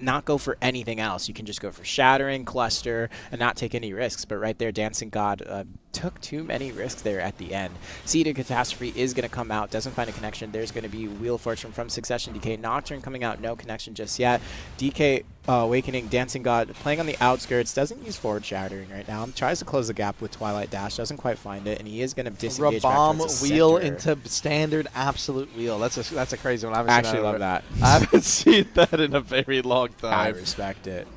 not go for anything else. You can just go for Shattering, Cluster, and not take any risks, but right there, Dancing God took too many risks there at the end. Seed of Catastrophe is going to come out, doesn't find a connection. There's going to be Wheel of Fortune from Succession, DK Nocturne coming out, no connection just yet. DK Awakening, Dancing God playing on the outskirts, doesn't use forward Shattering right now. Tries to close the gap with Twilight Dash, doesn't quite find it, and he is going to disengage back towards the Wheel center. into standard Absolute Wheel. That's a crazy one. I actually love that. I haven't seen that in a very long time. I respect it.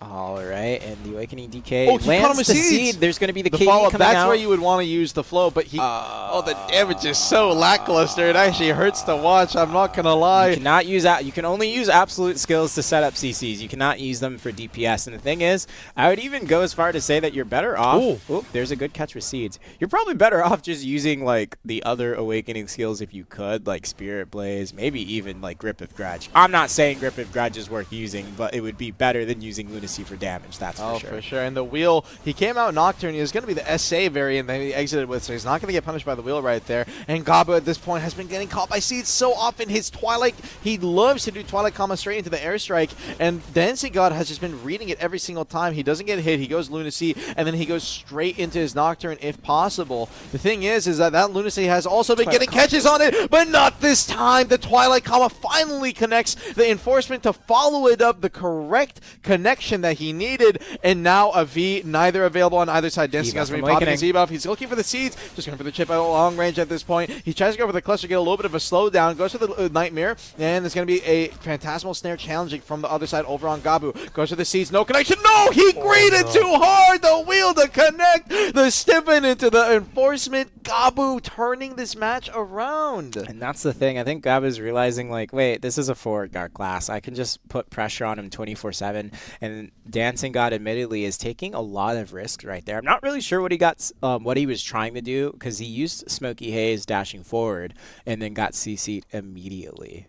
All right, and the Awakening DK lands the seed. There's going to be the KD follow-up. coming out. That's where you would want to use the flow, but the damage is so lackluster. It actually hurts to watch. I'm not going to lie. You cannot use that. You can only use absolute skills to set up CCs. You cannot use them for DPS. And the thing is, I would even go as far to say that you're better off. Ooh, there's a good catch with Seeds. You're probably better off just using like the other Awakening skills if you could, like Spirit Blaze, maybe even like Grip of Grudge. I'm not saying Grip of Grudge is worth using, but it would be better than using Lunacy Lunacy for damage, that's for sure. For sure. And the wheel, he came out Nocturne. He was going to be the SA variant that he exited with, so he's not going to get punished by the wheel right there. And Gabu at this point has been getting caught by Seeds so often. His Twilight, he loves to do Twilight comma straight into the airstrike, and Dancing God has just been reading it every single time. He doesn't get hit, he goes Lunacy, and then he goes straight into his Nocturne if possible. The thing is that Lunacy has also been getting catches on it, but not this time. The Twilight comma finally connects the Enforcement to follow it up, the correct connection that he needed, and now a V, neither available on either side. Dancing God's going to be popping his E-buff. He's looking for the Seeds, just going for the chip at long range at this point. He tries to go for the cluster, get a little bit of a slowdown, goes for the Nightmare, and there's going to be a Phantasmal Snare challenging from the other side over on Gabu. Goes for the Seeds, no connection. No, he greeted too hard. The wheel to connect, the stiffen into the Enforcement. Gabu turning this match around. And that's the thing. I think Gabu's realizing, like, wait, this is a forward guard class. I can just put pressure on him 24/7. And Dancing God, admittedly, is taking a lot of risks right there. I'm not really sure what he was trying to do, because he used Smoky Haze dashing forward and then got CC'd immediately.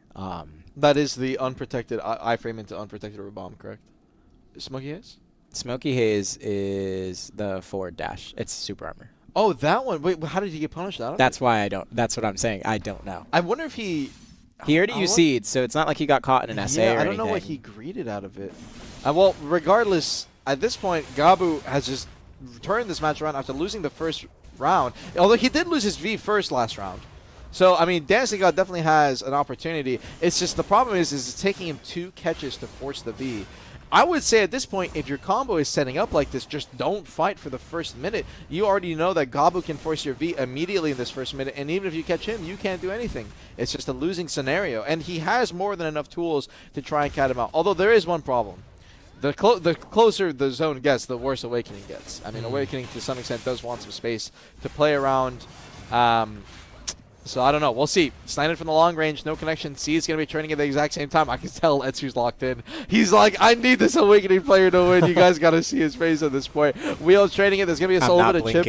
That is the unprotected iframe into unprotected bomb, correct? Smoky Haze? Smoky Haze is the forward dash. It's super armor. Oh, that one. Wait, how did he get punished out of That's why I don't. That's what I'm saying. I don't know. I wonder if he already used Seeds, so it's not like he got caught in an SA or anything. I don't know what he greeted out of it. Well, regardless, at this point, Gabu has just turned this match around after losing the first round. Although he did lose his V first last round. So, I mean, Dancing God definitely has an opportunity. It's just the problem is it's taking him 2 catches to force the V. I would say at this point, if your combo is setting up like this, just don't fight for the first minute. You already know that Gabu can force your V immediately in this first minute, and even if you catch him, you can't do anything. It's just a losing scenario, and he has more than enough tools to try and cat him out. Although there is one problem. The closer the zone gets, the worse Awakening gets. I mean, Awakening to some extent does want some space to play around. So I don't know. We'll see. Slanted from the long range, no connection. C is going to be training at the exact same time. I can tell Etsu's locked in. He's like, I need this Awakening player to win. You guys got to see his face at this point. Wheel's training it. There's going to be a little bit of chip.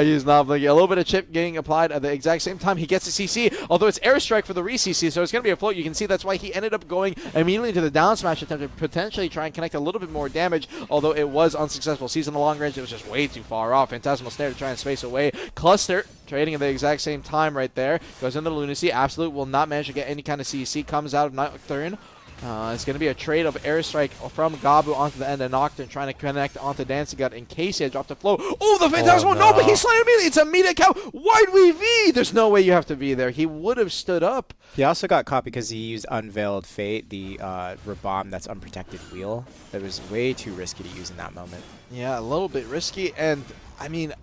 He's not blinking. A little bit of chip getting applied at the exact same time. He gets a CC, although it's airstrike for the re-CC, so it's going to be a float. You can see that's why he ended up going immediately to the down smash attempt to potentially try and connect a little bit more damage, although it was unsuccessful. C's in the long range. It was just way too far off. Phantasmal Snare to try and space away. Cluster trading at the exact same time right there. Goes into the Lunacy. Absolute will not manage to get any kind of CC. Comes out of Nocturne. It's going to be a trade of airstrike from Gabu onto the end of Nocturne, trying to connect onto Dancing God in case he had dropped the flow. Oh, the Phantasmal! No, but he slammed immediately. It's a meat account. Why'd we V? There's no way you have to be there. He would have stood up. He also got caught because he used Unveiled Fate, the Rabomb that's unprotected wheel. That was way too risky to use in that moment. Yeah, a little bit risky, and I mean,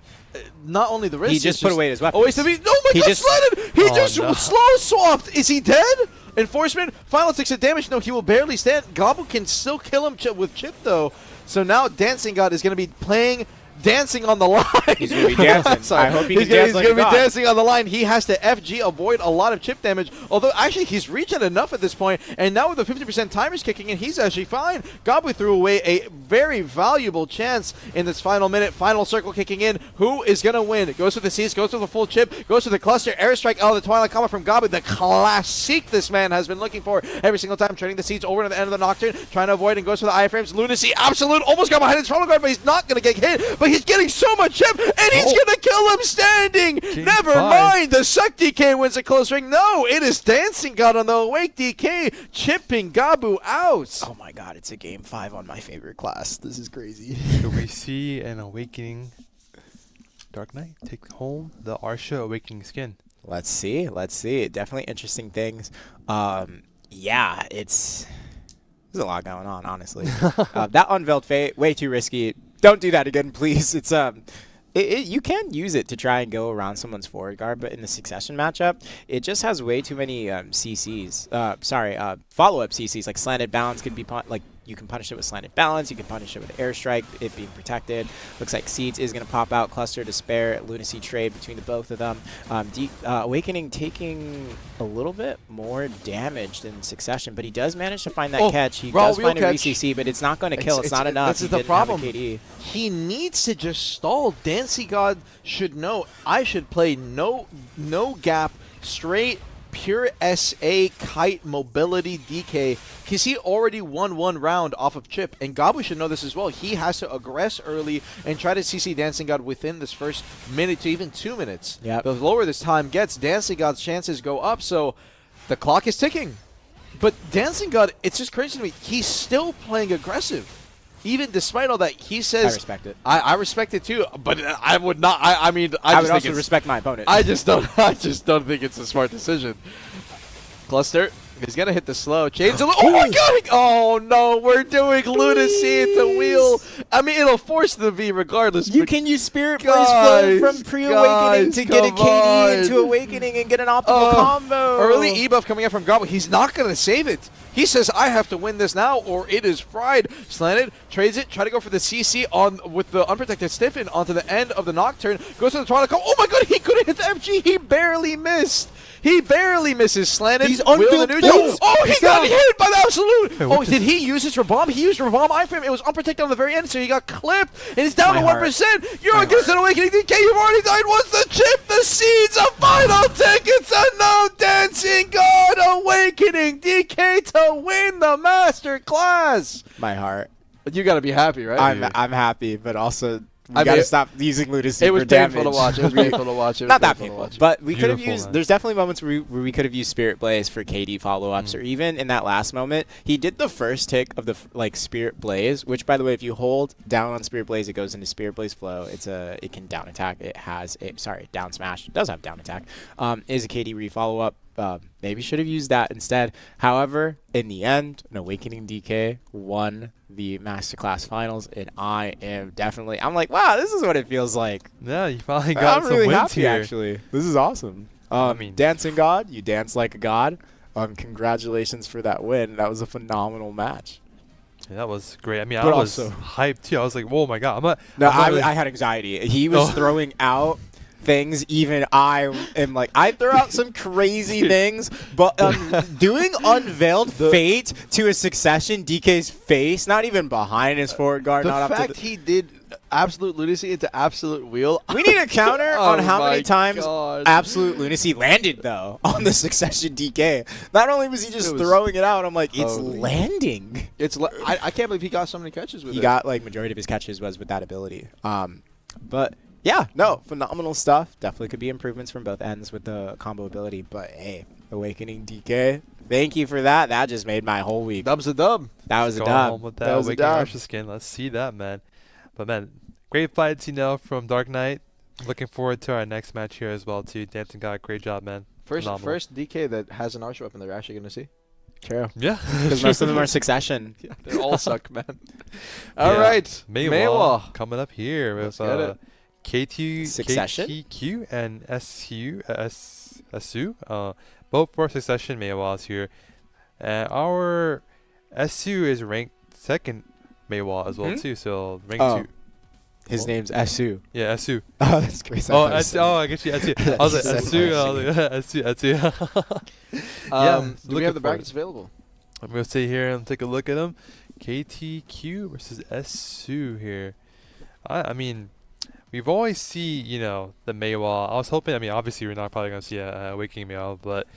not only the risk. He just put away his weapon. Oh, wait, no, my God, slanted! He just slow swapped. Is he dead? Enforcement, final 6 of damage. No, he will barely stand. Gabu can still kill him with chip, though. So now Dancing God is going to be playing dancing on the line. He's going to be dancing. I hope he's going to be dancing on the line. He has to FG avoid a lot of chip damage. Although, actually, he's reaching enough at this point. And now with the 50% timers kicking in, he's actually fine. Gabu threw away a very valuable chance in this final minute. Final circle kicking in. Who is going to win? Goes for the C's, goes for the full chip, goes for the cluster. Airstrike out of the Twilight comma from Gabu. The classic this man has been looking for every single time. Trading the Seeds over to the end of the Nocturne. Trying to avoid and goes for the iframes. Lunacy, Absolute, almost got behind his Troll Guard, but he's not going to get hit. But he's getting so much chip, and he's going to kill him standing. Never mind. The Suck DK wins a close ring. No, it is Dancing God on the Awake DK, chipping Gabu out. Oh my God, it's a game 5 on my favorite class. This is crazy. Do we see an Awakening Dark Knight take home the Arsha Awakening skin? Let's see. Let's see. Definitely interesting things. Yeah, there's a lot going on, honestly. That Unveiled Fate, way too risky. Don't do that again, please. It's you can use it to try and go around someone's forward guard, but in the Succession matchup, it just has way too many CCs. Follow-up CCs, like Slanted Balance could be like you can punish it with Slanted Balance, you can punish it with Airstrike, it being protected. Looks like Seeds is going to pop out, Cluster to spare, Lunacy trade between the both of them. Awakening taking a little bit more damage than Succession, but he does manage to find that catch. He does find a re-CC, but it's not going to kill. It's not enough. This is the problem. He needs to just stall. Dancing God should know I should play no gap, straight pure SA kite mobility DK, because he already won one round off of Chip, and Gabu should know this as well. He has to aggress early and try to CC Dancing God within this first minute to even 2 minutes. Yep. The lower this time gets, Dancing God's chances go up, so the clock is ticking. But Dancing God, it's just crazy to me, he's still playing aggressive. Even despite all that, he says... I respect it. I respect it too, but I would not... I mean, I would just think also respect my opponent. I just don't think it's a smart decision. Cluster. He's gonna hit the slow. Chains. Oh my god! Oh no, we're doing lunacy into wheel. I mean, it'll force the V regardless. You can use Spirit Blaze flow from pre-awakening to get a KD into awakening and get an optimal combo. Early E-buff coming out from Gobble. He's not gonna save it. He says, I have to win this now or it is fried. Slanted, trades it, try to go for the CC on with the unprotected stiffen onto the end of the Nocturne. Goes to the Toronto. Oh my god, he couldn't hit the FG. He barely missed. He barely misses. Slanted. He's unbuilt. Oh, he got hit by the Absolute. Hey, Oh, did he use his Rabomb? He used Rabomb iframe. It was unprotected on the very end, so he got clipped. And he's down to 1%. You're against an Awakening DK. You've already died. What's the chip? The seeds of final tickets. A no Dancing God Awakening DK to win the Master Class. My heart. You got to be happy, right? I'm happy, but also we I gotta mean, stop using lunacy It was for damage. painful to watch. It was painful to watch. It was Not that painful to painful, watch. but we could have Beautiful, used. man. There's definitely moments where we could have used Spirit Blaze for KD follow-ups, or even in that last moment, he did the first tick of the Spirit Blaze, which by the way, if you hold down on Spirit Blaze, it goes into Spirit Blaze flow. It can down attack. It has a down smash. It does have down attack. Is a KD re-follow-up. Maybe should have used that instead. However, in the end, an Awakening DK won the Masterclass Finals, and I am definitely. I'm like, wow, this is what it feels like. Yeah, you finally got I'm some really wins happy, here. actually. This is awesome. I mean, Dancing God, you dance like a god. Congratulations for that win. That was a phenomenal match. Yeah, that was great. I mean, But I was also- hyped too. I was like, "Whoa, my god!" I'm not. No, I'm not really- I had anxiety. He was throwing out things. Even I am like, I throw out some crazy things, but doing Unveiled Fate to a Succession DK's face, not even behind his forward guard, the not up fact to he did Absolute Lunacy into Absolute Wheel. We need a counter Oh on how my many times God. Absolute Lunacy landed, though, on the Succession DK. Not only was he just It was- throwing it out, I'm like, it's Holy- landing. I can't believe he got so many catches with it. He got, like, majority of his catches was with that ability. But, yeah, no, phenomenal stuff. Definitely could be improvements from both ends with the combo ability. But, hey, Awakening DK, thank you for that. That just made my whole week. Dub's a dub. That was a Go dub. home with That that was a Awakening dub. Archer skin. Let's see that, man. But man, great fights, from Dark Knight. Looking forward to our next match here as well too. Dancing God, great job, man. Phenomenal. First DK that has an Archer weapon they're actually going to see. True. Yeah, Because most of them are Succession. Yeah, they all suck, man. All right, Maehwa coming up here with Let's get it. Succession? KTQ and SU. Both for Succession Maehwa's here. And our SU is ranked second Maehwa as well too. So ranked 2. His name's Esu. Yeah, SU. Oh, that's crazy. I guess you SU. I was like SU. I was like SU. Do we looking have the for brackets available? I'm gonna stay here and take a look at them. KTQ versus SU here. I mean, we've always see the Maehwa. I was hoping. I mean, obviously we're not probably gonna see a Awakening Maehwa, but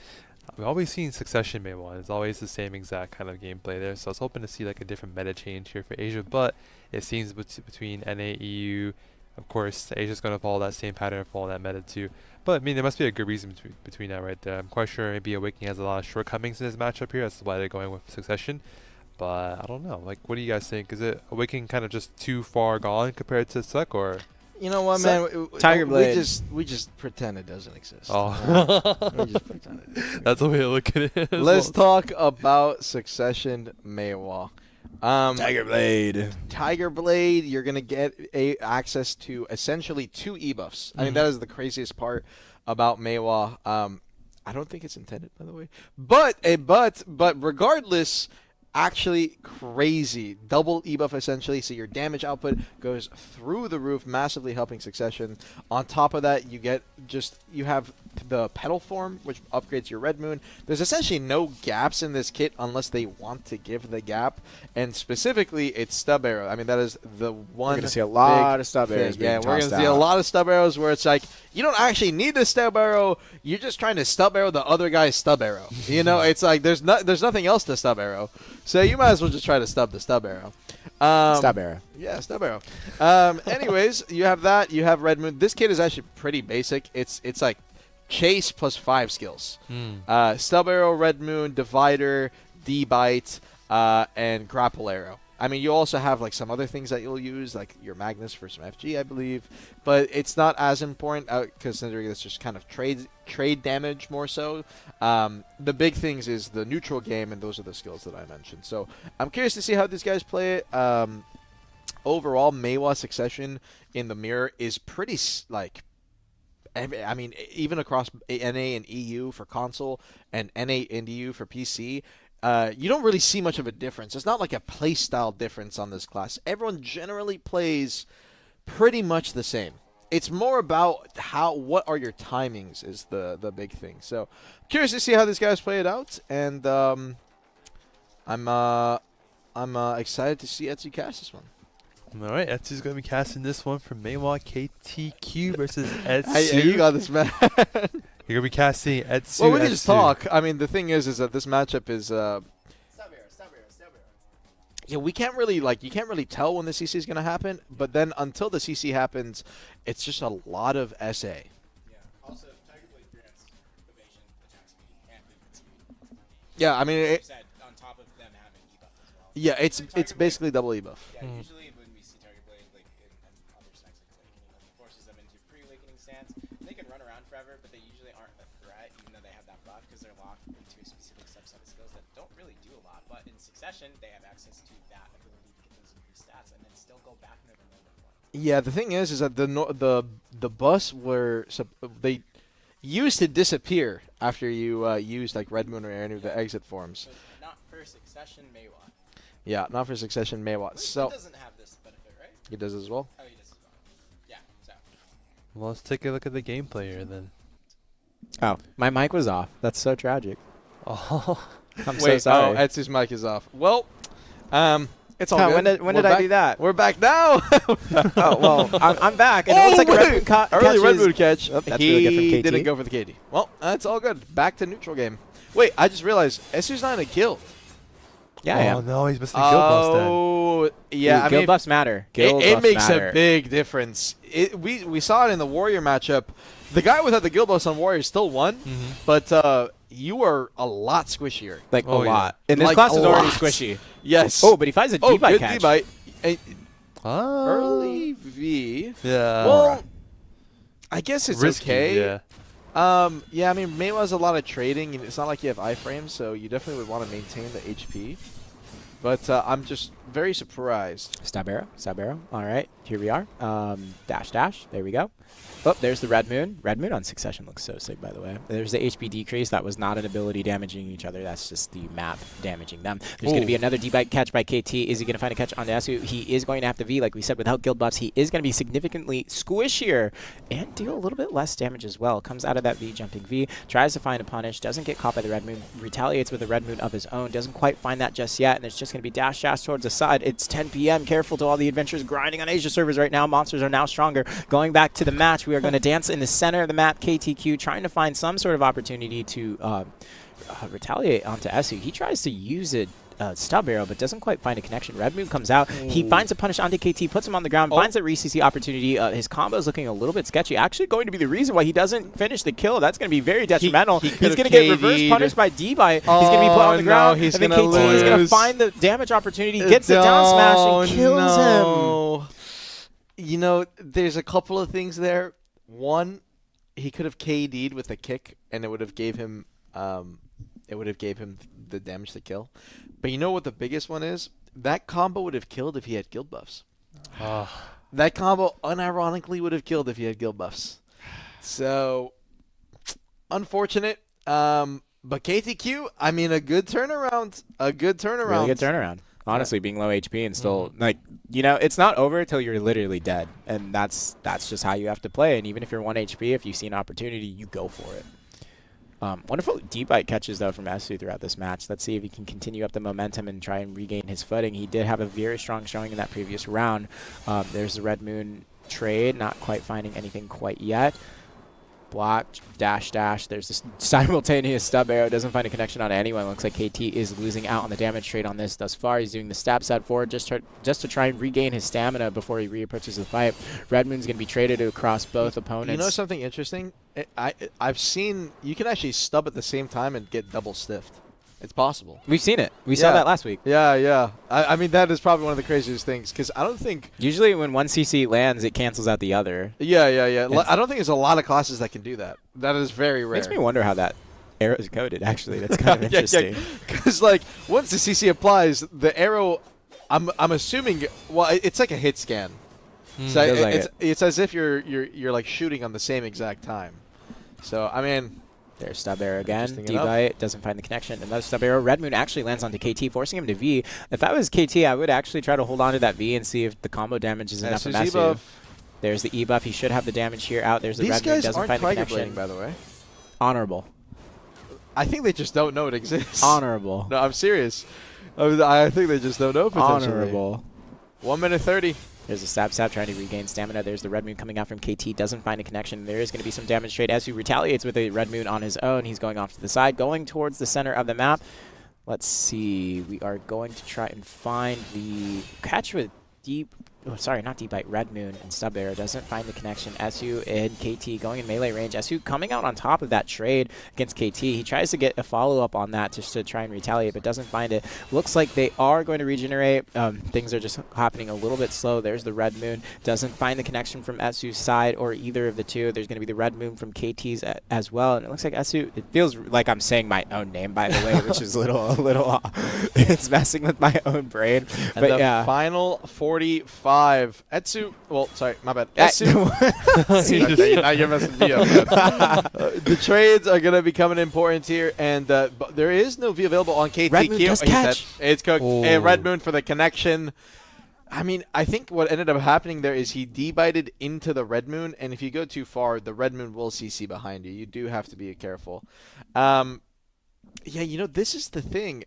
we've always seen Succession Maehwa. It's always the same exact kind of gameplay there. So I was hoping to see like a different meta change here for Asia, but it seems between NA, EU, of course, Asia's gonna follow that same pattern, follow that meta too. But I mean, there must be a good reason between that right there. I'm quite sure maybe Awakening has a lot of shortcomings in this matchup here. That's why they're going with Succession. But I don't know. Like, what do you guys think? Is it Awakening kind of just too far gone compared to Suck, or? You know what, So, man? Tiger Blade. We just pretend it doesn't exist. Oh, We just pretend it doesn't that's the way to look at it. as Let's well. talk about Succession Maehwa. Tiger Blade. Tiger Blade, you're gonna get access to essentially 2 e-buffs. I mean, that is the craziest part about Maehwa. I don't think it's intended, by the way. But regardless, actually crazy. Double e-buff essentially, so your damage output goes through the roof, massively helping Succession. On top of that, you have the pedal form, which upgrades your Red Moon. There's essentially no gaps in this kit unless they want to give the gap, and specifically it's stub arrow. I mean, that is the one. We're going to see a lot of stub arrows. Yeah, we're going to see a lot of stub arrows where it's like you don't actually need the stub arrow. You're just trying to stub arrow the other guy's stub arrow. You know, it's like there's nothing else to stub arrow, so you might as well just try to stub the stub arrow. Stub arrow. Yeah, stub arrow. Anyways, you have that. You have Red Moon. This kit is actually pretty basic. It's like chase plus 5 skills. Stub arrow, Red Moon, divider, D-bite, and grapple arrow. I mean, you also have like some other things that you'll use, like your Magnus for some FG, I believe, but it's not as important considering it's just kind of trade damage more so. The big things is the neutral game, and those are the skills that I mentioned. So I'm curious to see how these guys play it. Overall, Maehwa Succession in the mirror is pretty like. I mean, even across NA and EU for console and NA and EU for PC. You don't really see much of a difference. It's not like a playstyle difference on this class. Everyone generally plays pretty much the same. It's more about what are your timings is the big thing. So curious to see how these guys play it out, and I'm excited to see Etsu cast this one. All right, Etsu's going to be casting this one for Maehwa KTQ versus Etsu. Hey, you got this, man. You're going to be casting Etsu. Well, we can just talk. I mean, the thing is that this matchup is. Stub arrow. Yeah, we can't really you can't really tell when the CC is going to happen, but then until the CC happens, it's just a lot of SA. Yeah. Also, Tiger Blade grants evasion, attack speed, and movement speed. Yeah, I mean, On top of them having debuff as well. yeah, it's basically double debuff. Yeah, usually when we see Target Blade, like in other stacks like Awakening, it forces them into pre-Awakening stance. They can run around forever, but they usually aren't a threat, even though they have that buff, because they're locked into a specific subset of skills that don't really do a lot. But in Succession, they have access to that ability to get those increased stats and then still go back into the normal form. Yeah, the thing is that the bus they used to disappear after you used like Red Moon or any of the exit forms. So not for Succession, Maehwa. Yeah, not for Succession Maehwa. So He doesn't have this benefit, right? he does as well. Oh, he does as well. Yeah, so. Well, let's take a look at the gameplay here then. Oh, my mic was off. That's so tragic. Oh, I'm so Wait, sorry. Etsu's mic is off. Well, it's all Oh, good. when did I do that? We're back now. Oh, well, I'm back. And it looks like a Red Moon early Red catches- Moon catch. Oh, that's he really good from KT. didn't go for the KD. Well, that's all good. Back to neutral game. Wait, I just realized Etsu's not in a kill. Yeah, yeah. oh no, he's missing the guild boss then. Oh, yeah. I guild mean, buffs matter. Guild it buffs makes matter. a big difference. We saw it in the Warrior matchup. The guy without the guild buffs on Warrior still won, but you are a lot squishier. Like Oh, a yeah. lot. And this Like class a is already lot. squishy. Yes. Oh, but he finds a oh, D-bite good catch. D-bite. Oh. Early V. Yeah. Well, I guess it's Risky, okay. yeah. Yeah, I mean, Maehwa has a lot of trading, and it's not like you have iframes, so you definitely would want to maintain the HP. But I'm just very surprised. Stab arrow. All right, here we are. Dash. There we go. Oh, there's the Red Moon. Red Moon on Succession looks so sick, by the way. There's the HP decrease. That was not an ability damaging each other. That's just the map damaging them. There's going to be another D-bite catch by KT. Is he going to find a catch on Etsu? He is going to have to V. Like we said, without guild buffs, he is going to be significantly squishier and deal a little bit less damage as well. Comes out of that V, jumping V, tries to find a punish, doesn't get caught by the Red Moon, retaliates with a Red Moon of his own, doesn't quite find that just yet, and it's just going to be dash towards the side. It's 10 p.m. Careful to all the adventurers grinding on Asia servers right now. Monsters are now stronger. Going back to the match, we are going to dance in the center of the map. KTQ trying to find some sort of opportunity to retaliate onto Etsu. He tries to use it. Stub arrow, but doesn't quite find a connection. Red Moon comes out. He finds a punish onto KT, puts him on the ground, finds a re-CC opportunity. His combo is looking a little bit sketchy. Actually going to be the reason why he doesn't finish the kill. That's going to be very detrimental. He He's going to get reverse punished by D-bite. He's going to be put on the ground. He's and then gonna KT is going to lose. find the damage opportunity, gets the down smash, and kills him. You know, there's a couple of things there. One, he could have KD'd with a kick, and it would have gave him the damage to kill. But you know what the biggest one is? That combo would have killed if he had guild buffs. That combo unironically would have killed if he had guild buffs. So, unfortunate. But KTQ, I mean, a good turnaround. Really good turnaround. Honestly, being low HP and still like, you know, it's not over until you're literally dead, and that's just how you have to play. And even if you're 1 HP, if you see an opportunity, you go for it. Wonderful deep bite catches though from Esu throughout this match. Let's see if he can continue up the momentum and try and regain his footing. He did have a very strong showing in that previous round. There's the Red Moon trade, not quite finding anything quite yet. Block, dash, dash. There's this simultaneous stub arrow. Doesn't find a connection on anyone. Looks like KT is losing out on the damage trade on this thus far. He's doing the stab set forward just to try and regain his stamina before he reapproaches the fight. Red Moon's going to be traded across both opponents. You know something interesting? I've seen you can actually stub at the same time and get double stiffed. It's possible. We've seen it. We saw that last week. Yeah. I mean, that is probably one of the craziest things because I don't think... Usually when one CC lands, it cancels out the other. Yeah. I don't think there's a lot of classes that can do that. That is very rare. Makes me wonder how that arrow is coded, actually. That's kind of interesting. Because, like, once the CC applies, the arrow, I'm assuming... Well, it's like a hit scan. So it's as if you're like shooting on the same exact time. So, I mean... There's stub arrow again. Deadeye doesn't find the connection. Another stub arrow. Red Moon actually lands onto KT, forcing him to V. If I was KT, I would actually try to hold on to that V and see if the combo damage is enough for Esu. There's the E buff. He should have the damage here out. There's the Red Moon. Doesn't find the connection. By the way. Honorable. I think they just don't know it exists. Honorable. No, I'm serious. I think they just don't know potentially. Honorable. 1 minute 30. There's a stab trying to regain stamina. There's the Red Moon coming out from KT. Doesn't find a connection. There is going to be some damage trade. Esu retaliates with a Red Moon on his own. He's going off to the side, going towards the center of the map. Let's see. We are going to try and find the catch with deep... Oh, sorry, not deep bite. Red Moon and stub arrow doesn't find the connection. Esu and KT going in melee range. Esu coming out on top of that trade against KT. He tries to get a follow-up on that just to try and retaliate, but doesn't find it. Looks like they are going to regenerate. Things are just happening a little bit slow. There's the Red Moon. Doesn't find the connection from Esu's side or either of the two. There's going to be the Red Moon from KT's as well. And it looks like Esu... It feels like I'm saying my own name, by the way, which is a little it's messing with my own brain. And but the final 45. Etsu, well, sorry, my bad. Etsu. Now you're messing me up. The trades are going to become important here, and but there is no V available on KTQ. Red Moon does catch. It's cooked. And Red Moon for the connection. I mean, I think what ended up happening there is he debited into the Red Moon, and if you go too far, the Red Moon will CC behind you. You do have to be careful. Yeah, you know, this is the thing.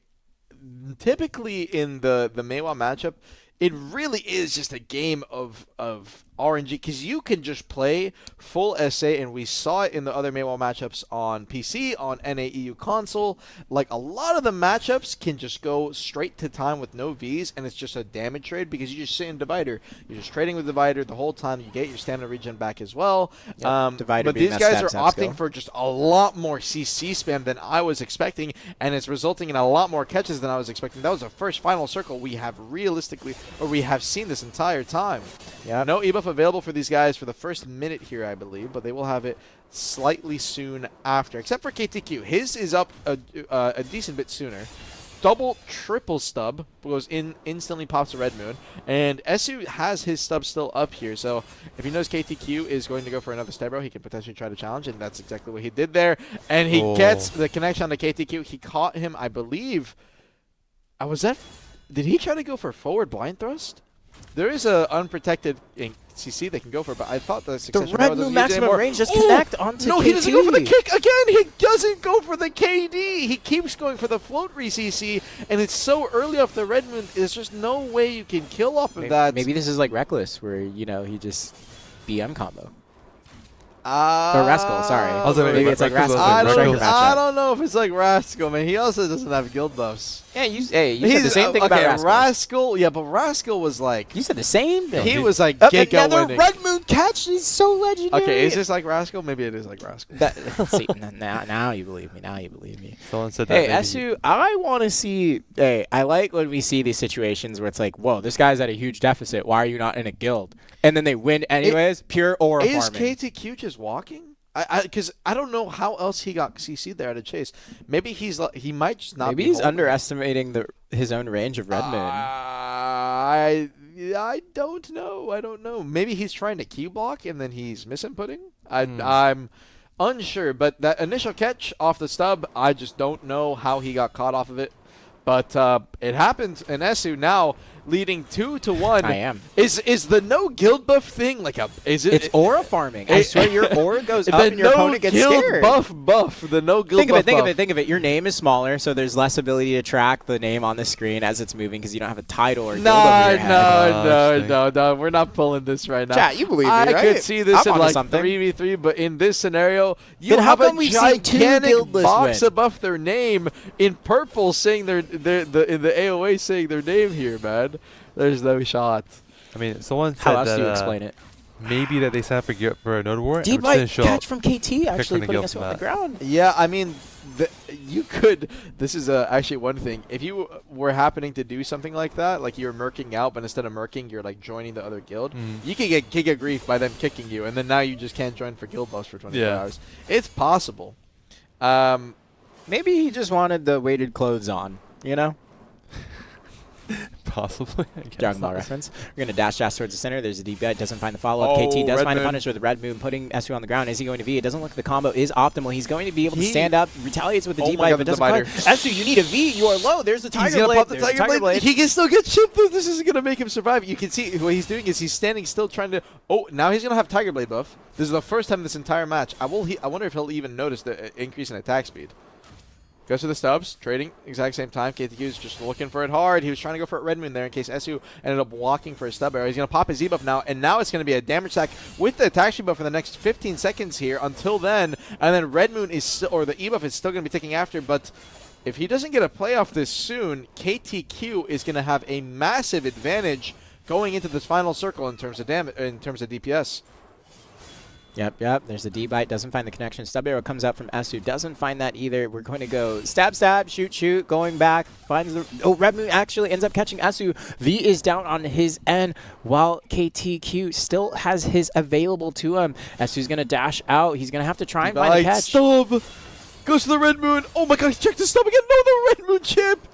Typically in the Maehwa matchup, it really is just a game of RNG, because you can just play full SA, and we saw it in the other Maehwa matchups on PC, on NAEU console. Like, a lot of the matchups can just go straight to time with no Vs, and it's just a damage trade because you just sit in Divider. You're just trading with Divider the whole time. You get your stamina regen back as well. Yep. But these guys are opting for just a lot more CC spam than I was expecting, and it's resulting in a lot more catches than I was expecting. That was the first final circle we have we have seen this entire time. Yeah. No ebuff available for these guys for the first minute here, I believe, but they will have it slightly soon after, except for KTQ. His is up a decent bit sooner. Double, triple stub goes in, instantly pops a Red Moon, and Esu has his stub still up here, so if he knows KTQ is going to go for another stub row, he can potentially try to challenge, and that's exactly what he did there, and he gets the connection on the KTQ. He caught him, I believe. Did he try to go for forward blind thrust? There is a unprotected CC they can go for, but I thought the success Red Moon maximum range just connect onto No, KT. he doesn't go for the kick again. He doesn't go for the KD. He keeps going for the float re-CC, and it's so early off the Red Moon. There's just no way you can kill off of that. Maybe this is like Reckless, where, you know, he just BM combo. Or Rascal, sorry. Maybe it's like Rascal. I don't know if it's like Rascal, man. He also doesn't have guild buffs. Yeah, you said the same thing about Rascal. Yeah, but Rascal was like... You said the same thing. He was like giga winning. Red Moon catch is so legendary. Okay, is this like Rascal? Maybe it is like Rascal. See, now you believe me. Now you believe me. Someone said that. Hey, Esu, I want to see... Hey, I like when we see these situations where it's like, whoa, this guy's at a huge deficit. Why are you not in a guild? And then they win anyways. Pure aura farming. Is KTQ just walking? Because I don't know how else he got CC'd there at a chase. Maybe he might just not. Maybe he's underestimating his own range of Red Moon. I don't know. I don't know. Maybe he's trying to Q block and then he's misinputting. I'm unsure. But that initial catch off the stub, I just don't know how he got caught off of it. But it happened, and Esu now leading 2-1. I am. Is the no guild buff thing like a? Is it? It's aura farming. I swear your aura goes up the and your opponent gets guild scared. buff. The no guild Think of buff. it. Think of it. Your name is smaller, so there's less ability to track the name on the screen as it's moving because you don't have a title or guild over your head. No. We're not pulling this right now. Chat, you believe me, I right? could see this I'm in onto like something. 3v3, but in this scenario, you Then how have a come we've seen two gigantic guildless box win? above their name in purple saying in the AOA saying their name here, man. There's no shot. I mean, someone said How else that, do you explain it? maybe that they signed for a node war. Deadeye catch from KT actually from the putting guild us from on the that. ground. Yeah, I mean, you could. This is actually one thing. If you were happening to do something like that, like you're murking out, but instead of murking, you're like joining the other guild, you could get giga grief by them kicking you, and then now you just can't join for guild buffs for 24 hours. It's possible. Maybe he just wanted the weighted clothes on, you know? Possibly. I guess Dragon Ball not. reference. We're going to dash towards the center. There's a deep bet. Doesn't find the follow-up. Oh, KT does Red find a Moon. punish with Red Moon, putting Esu on the ground. Is he going to V? It doesn't look like the combo is optimal. He's going to be able to stand up, retaliates with the Oh deep my bite, God, but the doesn't quite. divider. Esu, you need a V. You are low. There's the He's Tiger gonna Blade. pop the There's Tiger Blade. He can still get chipped though. This isn't gonna make him survive. You can see what he's doing is he's standing still trying to. Oh, now he's gonna have Tiger Blade buff. This is the first time this entire match. I wonder if he'll even notice the increase in attack speed. Goes to the stubs, trading exact same time. KTQ is just looking for it hard. He was trying to go for a Red Moon there in case Esu ended up walking for a stub arrow. He's going to pop his Z-buff now, and now it's going to be a damage stack with the attack speed buff for the next 15 seconds here until then. And then Red Moon is or the E-buff is still going to be ticking after, but if he doesn't get a playoff this soon, KTQ is going to have a massive advantage going into this final circle in terms of damage, in terms of DPS. Yep. There's a D-bite. Doesn't find the connection. Stub arrow comes out from Esu. Doesn't find that either. We're going to go stab, shoot, going back. Finds the... Oh, Red Moon actually ends up catching Esu. V is down on his end while KTQ still has his available to him. Esu's going to dash out. He's going to have to try and find a catch. Stub! Goes to the Red Moon. Oh my god, he checked the stub again. No, the Red Moon chip!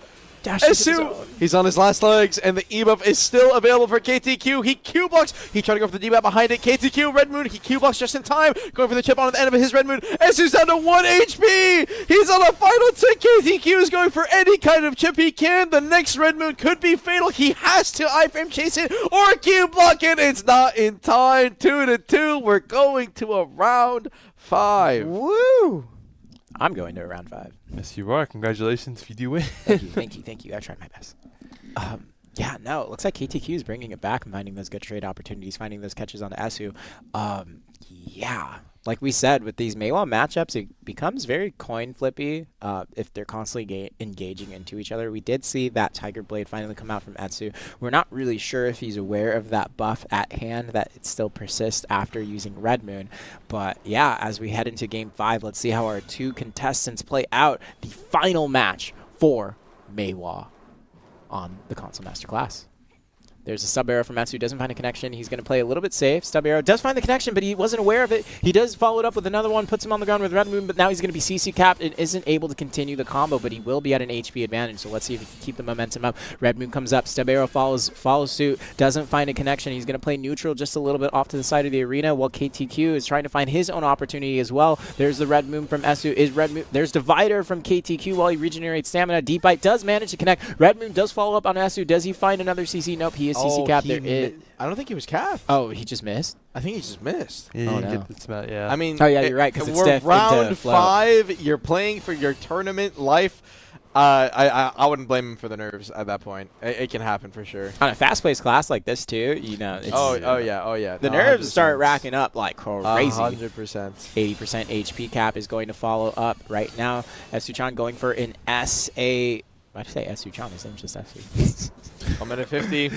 Dash into the Esu, zone. he's on his last legs, and the E-buff is still available for KTQ. He Q-blocks. He tried to go for the D-buff behind it. KTQ, Red Moon, he Q-blocks just in time. Going for the chip on the end of his Red Moon. Esu's down to 1 HP. He's on a final tick. KTQ is going for any kind of chip he can. The next Red Moon could be fatal. He has to iframe chase it or Q-block it. It's not in time. 2-2. We're going to a round 5. Woo! I'm going to a round 5. Yes, you are. Congratulations if you do win. Thank you. I tried my best. Yeah, no, it looks like KTQ is bringing it back and finding those good trade opportunities, finding those catches on Esu. Yeah, like we said, with these Maehwa matchups, it becomes very coin flippy if they're constantly engaging into each other. We did see that Tiger Blade finally come out from Esu. We're not really sure if he's aware of that buff at hand, that it still persists after using Red Moon. But yeah, as we head into Game 5, let's see how our two contestants play out the final match for Maehwa on the Console Masterclass. There's a sub arrow from Matsu, doesn't find a connection. He's going to play a little bit safe. Stub arrow does find the connection, but he wasn't aware of it. He does follow it up with another one, puts him on the ground with Red Moon, but now he's going to be CC capped and isn't able to continue the combo, but he will be at an HP advantage, so let's see if he can keep the momentum up. Red Moon comes up, Stub arrow follows suit, doesn't find a connection. He's going to play neutral just a little bit off to the side of the arena, while KTQ is trying to find his own opportunity as well. There's the Red Moon from Esu. There's Divider from KTQ while he regenerates stamina. Deep Bite does manage to connect. Red Moon does follow up on Esu. Does he find another CC? Nope, he is CC capped. I don't think he was capped. Oh, he just missed? I think he just missed. Yeah, Oh, you no. get the smell, yeah. I mean, Oh, yeah, you're right, 'cause it's we're diff into round float. 5. You're playing for your tournament life. I wouldn't blame him for the nerves at that point. It can happen for sure. On a fast-paced class like this, too, you know, it's, Oh yeah. the No, nerves 100%. start racking up like crazy. 100%. 80% HP cap is going to follow up right now. Esu-chan going for an SA. Why did I say Esu-chan? His name's just Esu. 1 minute 50.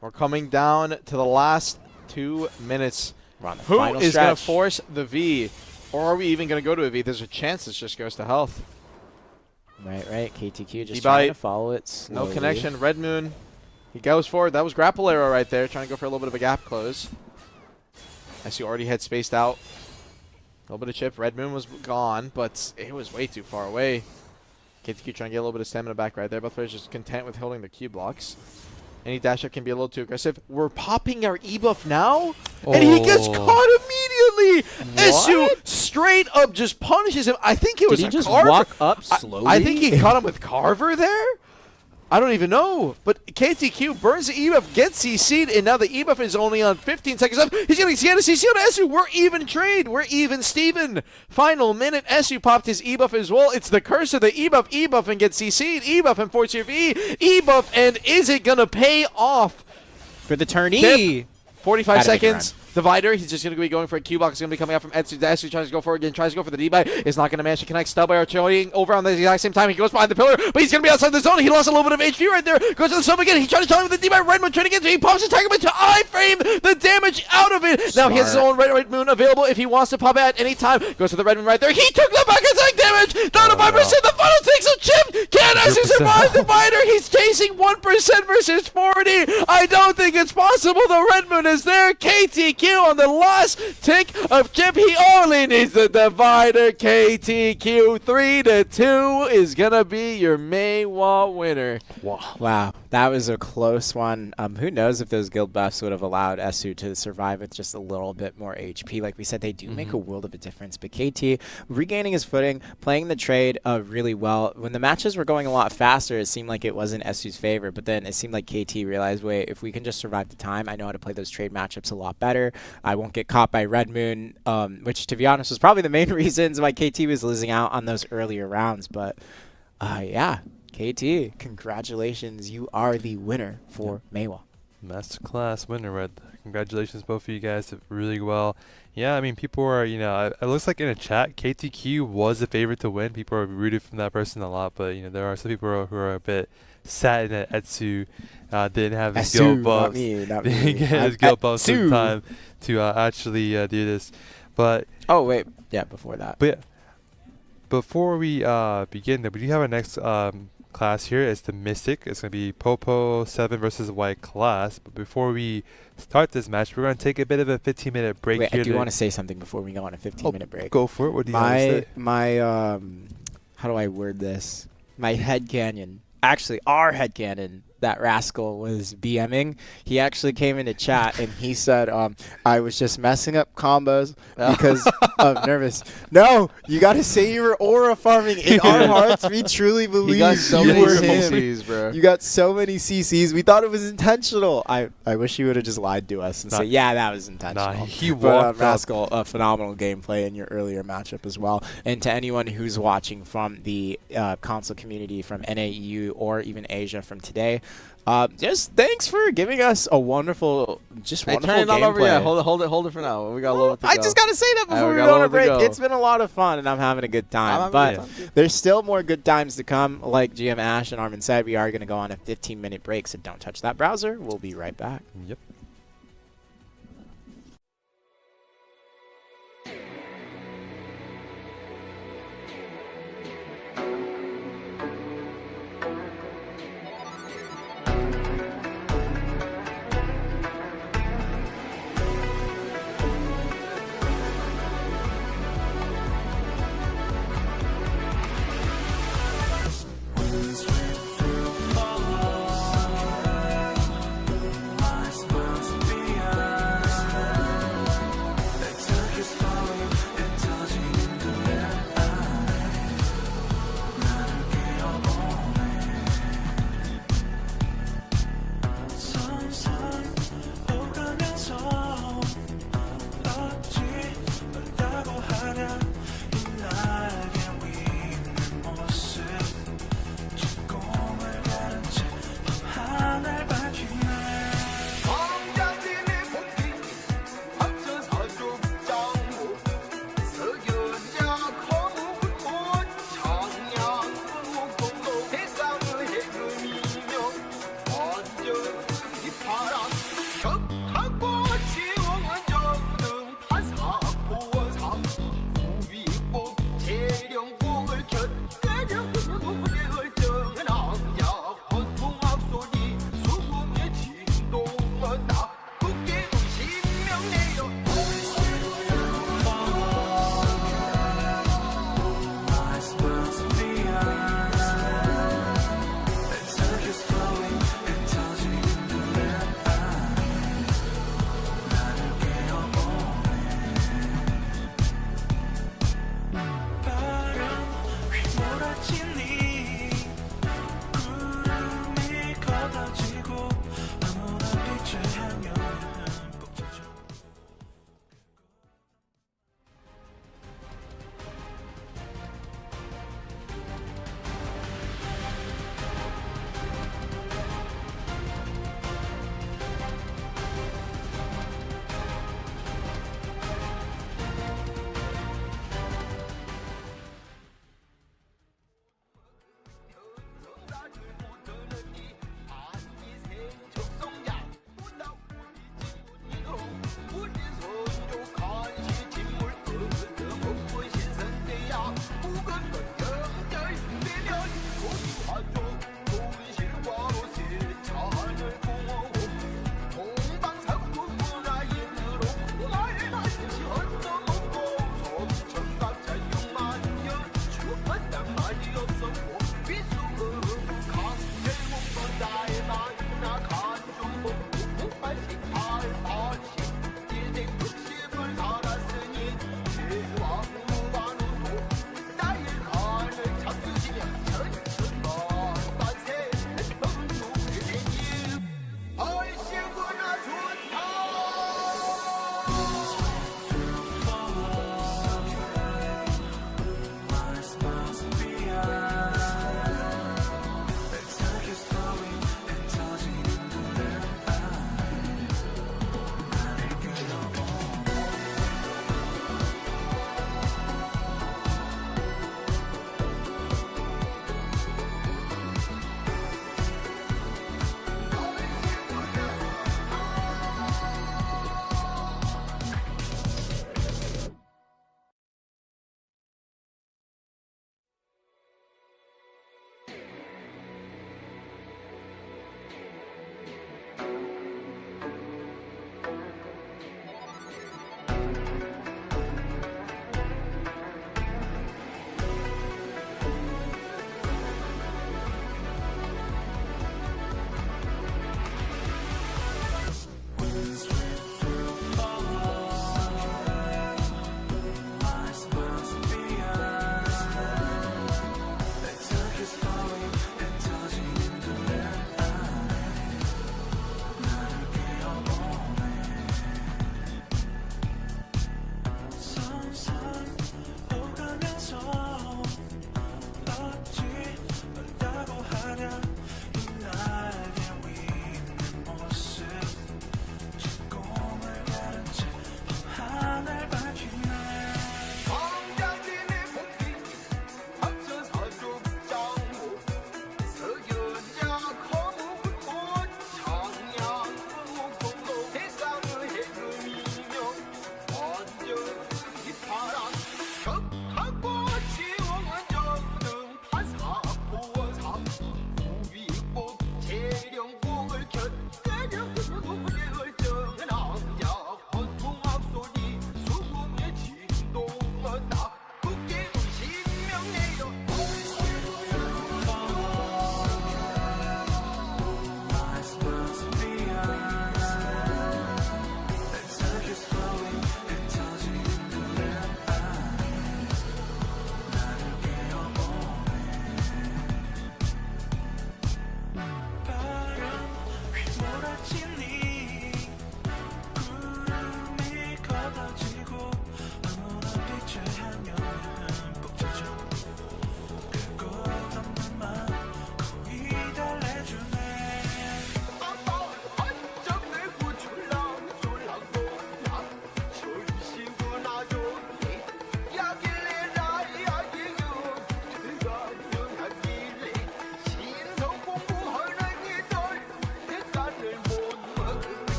We're coming down to the last 2 minutes. We're on the Who final is going to stretch. force the V? Or are we even going to go to a V? There's a chance this just goes to health. Right. KTQ just D-bite. trying to follow it slowly. No connection. Red Moon. He goes forward. That was grapple arrow right there. Trying to go for a little bit of a gap close. As you already had spaced out. A little bit of chip. Red Moon was gone, but it was way too far away. KTQ trying to get a little bit of stamina back right there. Both players just content with holding the Q blocks. Any dash up can be a little too aggressive. We're popping our E-buff now, and he gets caught immediately. Esu straight up just punishes him. I think it was Did he a just Carver. walk up slowly? I think he caught him with Carver there. I don't even know, but KTQ burns the E-buff, gets CC'd, and now the E-buff is only on 15 seconds left. He's going to get a CC on SU. We're even trade. We're even Steven. Final minute. SU popped his E-buff as well. It's the curse of the E-buff. E-buff and gets CC'd. E-buff and force your V. E-buff, and is it going to pay off? For the tourney. 45 seconds. Divider, he's just going to be going for a Q-box. It's going to be coming out from Etsu. Etsu tries to go for it again, tries to go for the D-buy. Is not going to manage to connect. Stub by Archilling over on the exact same time. He goes behind the pillar, but he's going to be outside the zone. He lost a little bit of HP right there. Goes to the sub again. He tried to tell him with the D-buy. Redmond trying to get to. He pops his target into iframe. The damage out of it. Now he has his own Red Moon available if he wants to pop it at any time. Goes to the Redmond right there. He took the back attack damage. Down to 5%. The final takes a chip. Can Etsu survive Divider? He's chasing 1% versus 40. I don't think it's possible. The Red Moon is there. KTQ on the last tick of chip. He only needs the Divider. KTQ 3-2 is gonna be your Maehwa winner. Wow, that was a close one. Who knows if those guild buffs would have allowed Esu to survive with just a little bit more HP. Like we said, they do make a world of a difference. But KT regaining his footing, playing the trade really well. When the matches were going a lot faster, it seemed like it wasn't Esu's favor. But then it seemed like KT realized, wait, if we can just survive the time, I know how to play those trade matchups a lot better. I won't get caught by Red Moon, which to be honest was probably the main reasons why KT was losing out on those earlier rounds. But yeah, KT, congratulations, you are the winner for Maehwa. Masterclass winner, Red. Congratulations, both of you guys did really well. Yeah, I mean, people are, you know, it looks like in a chat, KTQ was the favorite to win. People are rooted from that person a lot, but, you know, there are some people who are a bit sad that Etsu didn't have his guild buffs. Didn't get his guild buffs in time to actually do this. But oh, wait. Yeah, before that. But yeah, before we begin, we do have our next class here. It's the Mystic. It's going to be Popo 7 versus White class. But before we start this match, we're going to take a bit of a 15-minute break Wait, here. I do want to say something before we go on a 15-minute break. Go for it. What do you want to say? How do I word this? My headcanon. Actually, our headcanon that Rascal was BMing, he actually came into chat and he said, I was just messing up combos because of nervous. No, you got to say you were aura farming. In our hearts, we truly believe you got so you many were him. CCs, bro. You got so many CCs. We thought it was intentional. I wish you would have just lied to us and said, yeah, that was intentional. Nah, he but Rascal, a phenomenal gameplay in your earlier matchup as well. And to anyone who's watching from the console community from NAEU or even Asia from today, just thanks for giving us a wonderful, wonderful turn it all over. gameplay. Yeah, hold it for now. We got a little bit to I go. just gotta say that before we go on a break. It's been a lot of fun, and I'm having a good time. But there's still more good times to come. Like GM Ash and Armin said, we are going to go on a 15-minute break, so don't touch that browser. We'll be right back. Yep.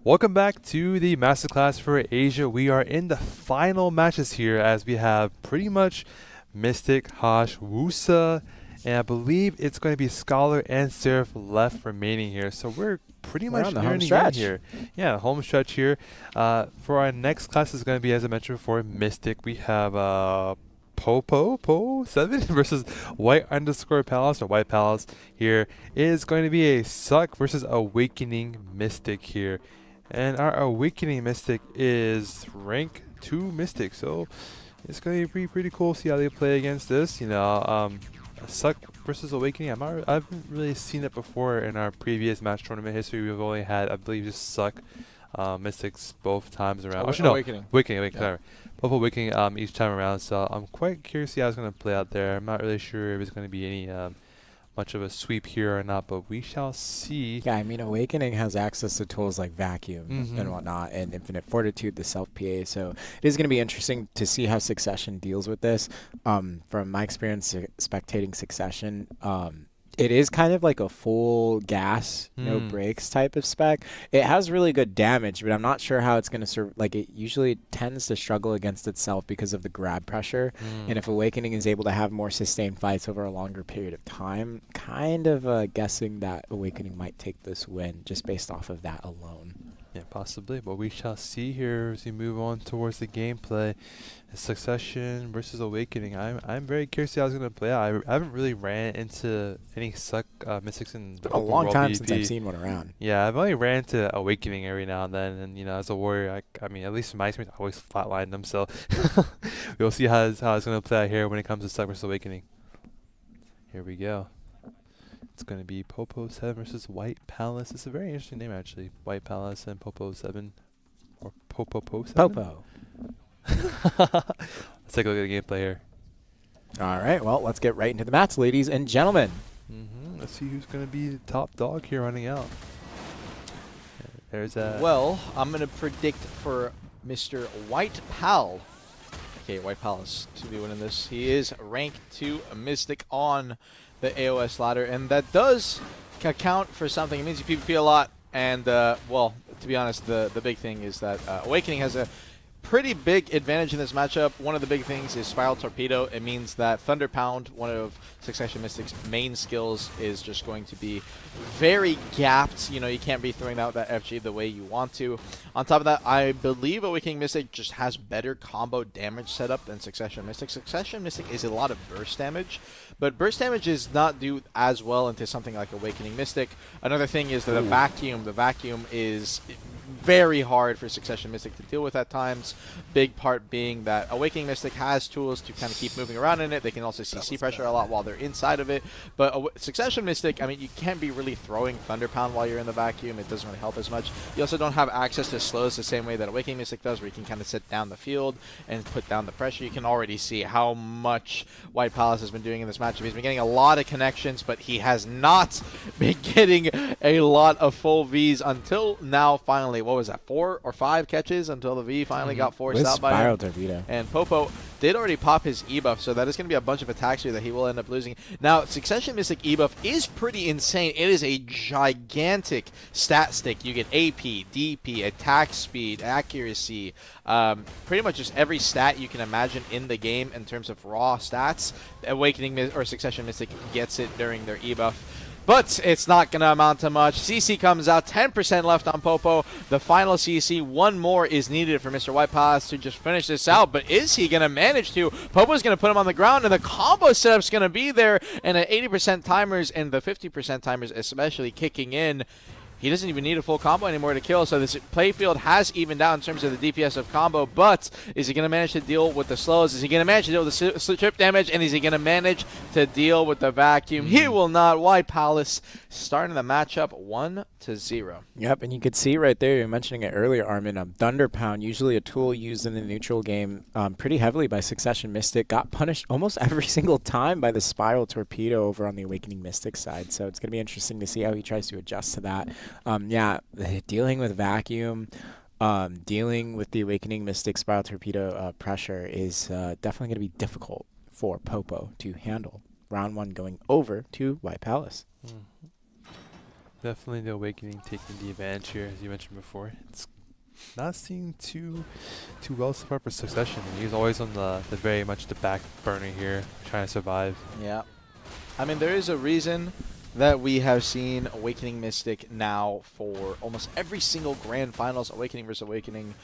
Welcome back to the Masterclass for Asia. We are in the final matches here as we have pretty much Mystic, Hosh, Wusa, and I believe it's going to be Scholar and Seraph left remaining here. So we're pretty We're much on the nearing home the stretch. end here. Yeah, home stretch here. For our next class is going to be, as I mentioned before, Mystic. We have Po7 versus White_Palace or White Palace here. It is going to be a Suck versus Awakening Mystic here. And our Awakening Mystic is rank 2 Mystic, so it's going to be pretty cool to see how they play against this. You know, Suck versus Awakening, I haven't really seen it before in our previous match tournament history. We've only had, I believe, just Suck Mystics both times around. Actually, no, Awakening, sorry. Both Awakening each time around, so I'm quite curious to see how it's going to play out there. I'm not really sure if it's going to be any much of a sweep here or not, but we shall see. Yeah, I mean, Awakening has access to tools like Vacuum and whatnot, and Infinite Fortitude, the self-PA, so it is going to be interesting to see how Succession deals with this. From my experience spectating Succession, it is kind of like a full gas, no brakes type of spec. It has really good damage, but I'm not sure how it's going to like it usually tends to struggle against itself because of the grab pressure. And if Awakening is able to have more sustained fights over a longer period of time, kind of guessing that Awakening might take this win just based off of that alone. Yeah, possibly, but we shall see here as we move on towards the gameplay. Succession versus Awakening. I'm very curious to see how it's going to play out. I haven't really ran into any Suck Mystics in the A long world time PvP. since I've seen one around. Yeah, I've only ran into Awakening every now and then, and you know, as a warrior, I mean, at least in my experience, I always flatline them. So we'll see how it's going to play out here when it comes to Suck versus Awakening. Here we go. It's going to be Popo7 versus White Palace. It's a very interesting name, actually. White Palace and Popo7. Or Popo7? Popo. Let's take a look at the gameplay here. All right, well, let's get right into the match, ladies and gentlemen. Let's see who's going to be the top dog here running out. There's a... Well, I'm going to predict for Mr. White Pal. Okay, White Palace to be winning this. He is rank 2 Mystic on the AOS ladder, and that does account for something. It means you PvP a lot, and, well, to be honest, the big thing is that Awakening has a pretty big advantage in this matchup. One of the big things is Spiral Torpedo. It means that Thunder Pound, one of Succession Mystic's main skills, is just going to be very gapped. You know, you can't be throwing out that FG the way you want to. On top of that, I believe Awakening Mystic just has better combo damage setup than Succession Mystic. Succession Mystic is a lot of burst damage, but burst damage is not do as well into something like Awakening Mystic. Another thing is that the vacuum is very hard for Succession Mystic to deal with at times. Big part being that Awakening Mystic has tools to kind of keep moving around in it. They can also CC pressure a lot while they're inside of it. But Succession Mystic, I mean, you can't be really throwing Thunder Pound while you're in the vacuum. It doesn't really help as much. You also don't have access to slows the same way that Awakening Mystic does, where you can kind of sit down the field and put down the pressure. You can already see how much White Palace has been doing in this matchup. He's been getting a lot of connections, but he has not been getting a lot of full Vs until now, finally. What was that, 4 or 5 catches until the V finally got forced out by Spiral him? Torpedo. And Popo did already pop his E-buff, so that is going to be a bunch of attacks here that he will end up losing. Now, Succession Mystic E-buff is pretty insane. It is a gigantic stat stick. You get AP, DP, attack speed, accuracy, pretty much just every stat you can imagine in the game in terms of raw stats. Awakening or Succession Mystic gets it during their E-buff. But it's not going to amount to much. CC comes out, 10% left on Popo. The final CC, one more is needed for Mr. White Palace to just finish this out. But is he going to manage to? Popo's going to put him on the ground, and the combo setup's going to be there. And at 80% timers and the 50% timers especially kicking in, he doesn't even need a full combo anymore to kill, so this playfield has evened out in terms of the DPS of combo, but is he going to manage to deal with the slows? Is he going to manage to deal with the strip damage? And is he going to manage to deal with the vacuum? He will not. White Palace starting the matchup 1-0. Yep, and you could see right there, you were mentioning it earlier, Armin, Thunder Pound, usually a tool used in the neutral game pretty heavily by Succession Mystic, got punished almost every single time by the Spiral Torpedo over on the Awakening Mystic side, so it's going to be interesting to see how he tries to adjust to that. Yeah, dealing with vacuum, dealing with the Awakening Mystic Spiral Torpedo pressure is definitely going to be difficult for Popo to handle. Round 1 going over to White Palace. Definitely the Awakening taking the advantage here, as you mentioned before. It's not seeing too well so far for Succession. He's always on the very much the back burner here, trying to survive. Yeah. I mean, there is a reason that we have seen Awakening Mystic now for almost every single Grand Finals, Awakening versus Awakening.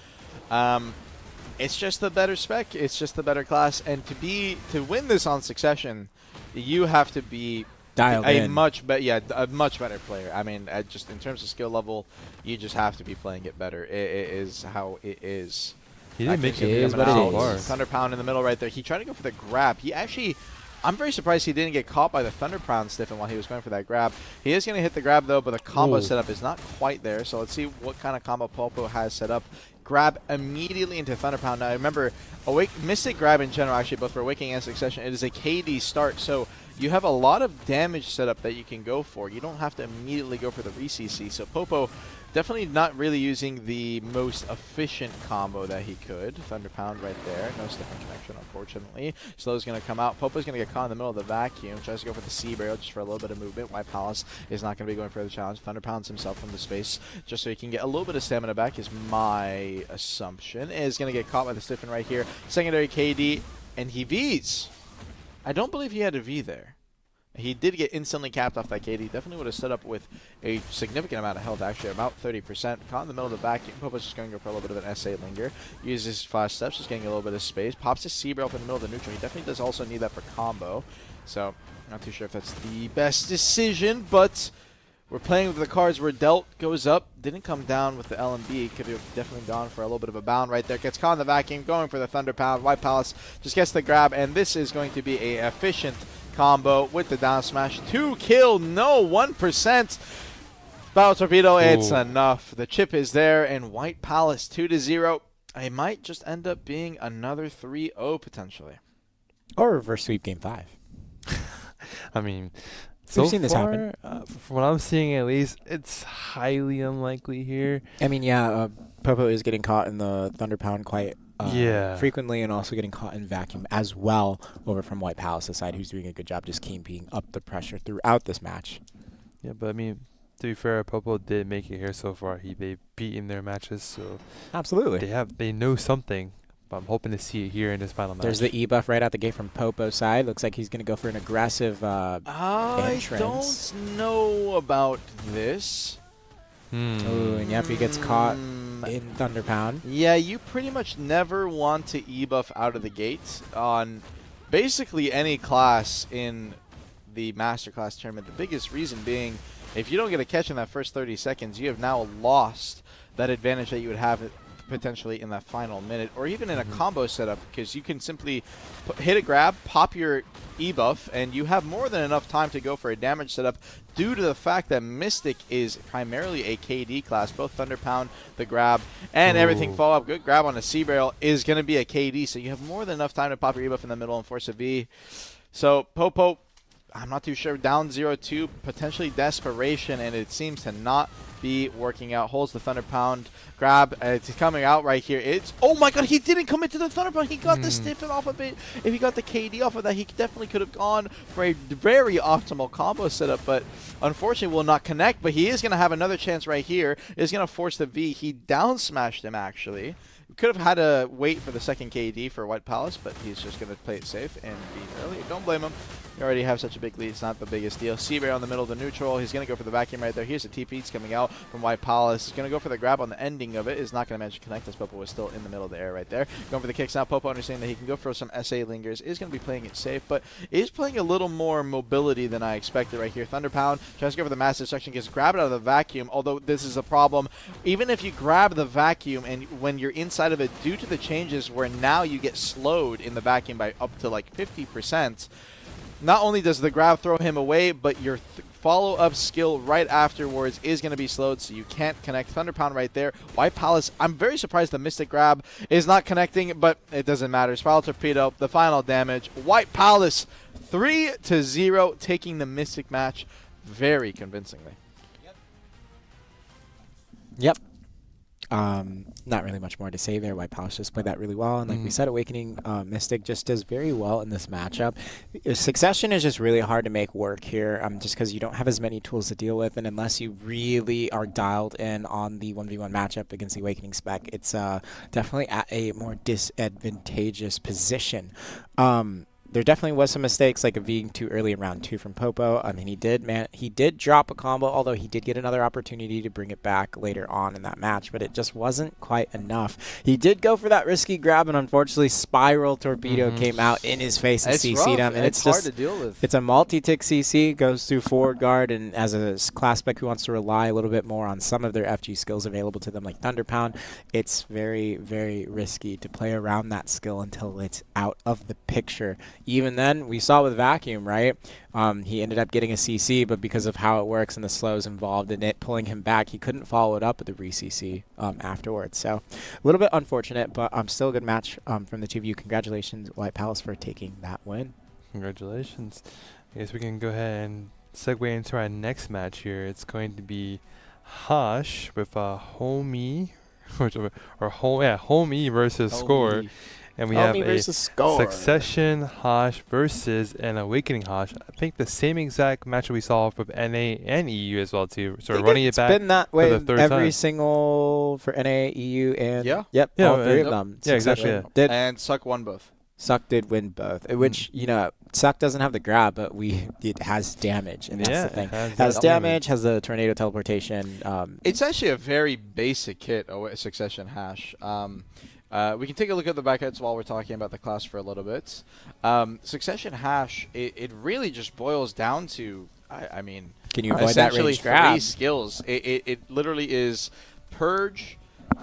It's just the better spec. It's just the better class. And to win this on Succession, you have to be Dialed a in. much better player. I mean, just in terms of skill level, you just have to be playing it better. It is how it is. He didn't make it it is what it so is. far. Thunder Pound in the middle right there. He tried to go for the grab. He actually, I'm very surprised he didn't get caught by the Thunder Pound stiffen while he was going for that grab. He is going to hit the grab though, but the combo Ooh. setup is not quite there. So let's see what kind of combo Popo has set up. Grab immediately into Thunder Pound. Now remember, Mystic Grab in general, actually both for Awakening and Succession, it is a KD start. So you have a lot of damage setup that you can go for. You don't have to immediately go for the re-CC. So Popo definitely not really using the most efficient combo that he could. Thunder Pound right there. No stiffen connection, unfortunately. Slow's going to come out. Popo's going to get caught in the middle of the vacuum. Tries to go for the Sea Barrel just for a little bit of movement. White Palace is not going to be going for the challenge. Thunder Pounds himself from the space just so he can get a little bit of stamina back is my assumption. Is going to get caught by the stiffen right here. Secondary KD, and he Vs. I don't believe he had a V there. He did get instantly capped off that KD. Definitely would have set up with a significant amount of health, actually, about 30%. Caught in the middle of the vacuum. Popo's just going to go for a little bit of an SA linger. Uses flash steps, just getting a little bit of space. Pops his Sea Barrel up in the middle of the neutral. He definitely does also need that for combo. So, not too sure if that's the best decision, but we're playing with the cards where Delt goes up. Didn't come down with the LMB. Could have definitely gone for a little bit of a bound right there. Gets caught in the vacuum, going for the Thunder Pound. White Palace just gets the grab, and this is going to be a efficient combo with the down smash. 2 kill, no 1%. Battle Torpedo, it's enough. The chip is there, and White Palace 2-0. It might just end up being another 3-0 potentially. Or reverse sweep game 5. I mean, We've so seen this far, happen. from what I'm seeing at least, it's highly unlikely here. I mean, yeah, Popo is getting caught in the Thunder Pound quite frequently, and also getting caught in vacuum as well over from White Palace's side, who's doing a good job just keeping up the pressure throughout this match. Yeah, but I mean, to be fair, Popo did make it here so far. They've beaten their matches, so Absolutely. they know something. But I'm hoping to see it here in this final match. There's the E buff right out the gate from Popo's side. Looks like he's going to go for an aggressive I entrance. don't know about this. Ooh, and yep, he gets caught in Thunder Pound. Yeah, you pretty much never want to E-buff out of the gate on basically any class in the Masterclass tournament. The biggest reason being, if you don't get a catch in that first 30 seconds, you have now lost that advantage that you would have potentially in that final minute, or even in a combo setup, because you can simply hit a grab, pop your E-buff, and you have more than enough time to go for a damage setup due to the fact that Mystic is primarily a KD class. Both Thunder Pound, the grab, and everything follow up. Good grab on the Sea Barrel is going to be a KD, so you have more than enough time to pop your E-buff in the middle and force a V. So Popo, I'm not too sure, down 0-2, potentially desperation, and it seems to not be working out. Holds the Thunder Pound grab. It's coming out right here. It's, oh my god, he didn't commit to the Thunder Pound. He got the stiffen off of it. If he got the KD off of that, he definitely could have gone for a very optimal combo setup, but unfortunately will not connect. But he is going to have another chance right here. Is going to force the V. He down smashed him, actually. Could have had to wait for the second KD for White Palace, but he's just going to play it safe and be early. Don't blame him. You already have such a big lead. It's not the biggest deal. Sea Bear on the middle of the neutral. He's going to go for the vacuum right there. Here's the TP. It's coming out from White Palace. He's going to go for the grab on the ending of it. Is not going to manage to connect as Popo was still in the middle of the air right there. Going for the kicks now. Popo understanding that he can go for some SA lingers. Is going to be playing it safe, but is playing a little more mobility than I expected right here. Thunder Pound tries to go for the massive section. Gets grabbed out of the vacuum, although this is a problem. Even if you grab the vacuum and when you're inside of it, due to the changes where now you get slowed in the vacuum by up to like 50%, not only does the grab throw him away, but your follow-up skill right afterwards is going to be slowed, so you can't connect. Thunder Pound right there. White Palace, I'm very surprised the Mystic Grab is not connecting, but it doesn't matter. Spiral Torpedo, the final damage. White Palace 3-0, taking the Mystic match very convincingly. Yep. Not really much more to say there. White Palace just played that really well. And like we said, Awakening Mystic just does very well in this matchup. Succession is just really hard to make work here just because you don't have as many tools to deal with. And unless you really are dialed in on the 1v1 matchup against the Awakening spec, it's definitely at a more disadvantageous position. There definitely was some mistakes, like being too early in round 2 from Popo. I mean, he did drop a combo, although he did get another opportunity to bring it back later on in that match, but it just wasn't quite enough. He did go for that risky grab, and unfortunately, Spiral Torpedo came out in his face and CC'd him. And it's hard to deal with. It's a multi-tick CC, goes through forward guard, and as a class spec who wants to rely a little bit more on some of their FG skills available to them, like Thunder Pound, it's very, very risky to play around that skill until it's out of the picture. Even then, we saw with Vacuum, right? He ended up getting a CC, but because of how it works and the slows involved in it pulling him back, he couldn't follow it up with the re-CC afterwards. So a little bit unfortunate, but still a good match from the two of you. Congratulations, White Palace, for taking that win. Congratulations. I guess we can go ahead and segue into our next match here. It's going to be Hosh with Homie, Homie versus Score. And we have a Succession Hosh versus an Awakening Hosh. I think the same exact match we saw with NA and EU as well too. So we're running it back. It's been that way for the third every time. single for NA, EU, and yeah, all three of them. Yeah, exactly. Yeah. Did and Suck won both. Suck did win both, which Suck doesn't have the grab, but it has damage, and that's the thing. Has damage, has the tornado teleportation. It's actually a very basic kit, Succession Hash. We can take a look at the backends while we're talking about the class for a little bit. Succession Hash, it really just boils down to, I mean, can you avoid that range grab? 3 skills. It literally is Purge,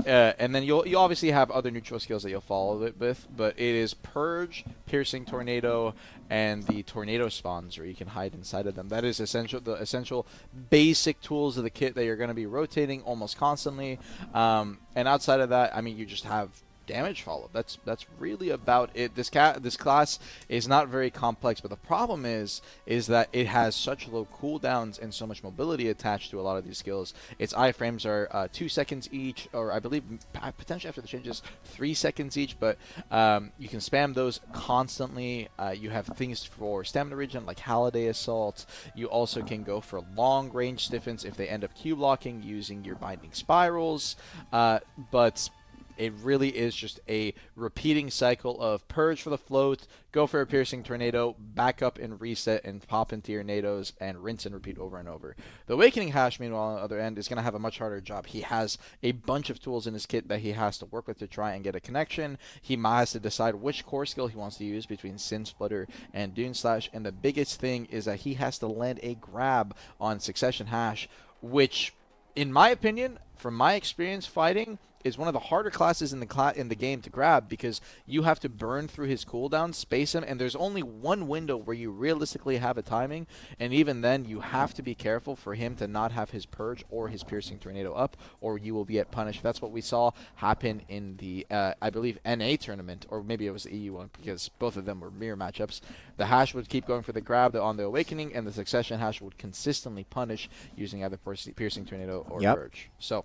and then you obviously have other neutral skills that you'll follow it with, but it is Purge, Piercing Tornado, and the Tornado spawns, where you can hide inside of them. That is the essential basic tools of the kit that you're going to be rotating almost constantly. And outside of that, I mean, you just have damage follow. That's really about it. This class is not very complex, but the problem is that it has such low cooldowns and so much mobility attached to a lot of these skills. Its iframes are 2 seconds each, or I believe potentially after the changes 3 seconds each, but you can spam those constantly. You have things for stamina regen like Halliday Assault. You also can go for long range stiffens if they end up Q blocking using your binding spirals, but it really is just a repeating cycle of Purge for the float, go for a Piercing Tornado, back up and reset and pop into your nados, and rinse and repeat over and over. The Awakening Hash, meanwhile, on the other end, is going to have a much harder job. He has a bunch of tools in his kit that he has to work with to try and get a connection. He has to decide which core skill he wants to use between Sin Splitter and Dune Slash, and the biggest thing is that he has to land a grab on Succession Hash, which, in my opinion, from my experience fighting, is one of the harder classes in the game to grab, because you have to burn through his cooldown, space him, and there's only one window where you realistically have a timing, and even then you have to be careful for him to not have his Purge or his Piercing Tornado up, or you will be at punish. That's what we saw happen in the I believe NA tournament, or maybe it was the EU one, because both of them were mirror matchups. The Hash would keep going for the grab on the Awakening, and the Succession Hash would consistently punish using either Piercing Tornado or Purge. So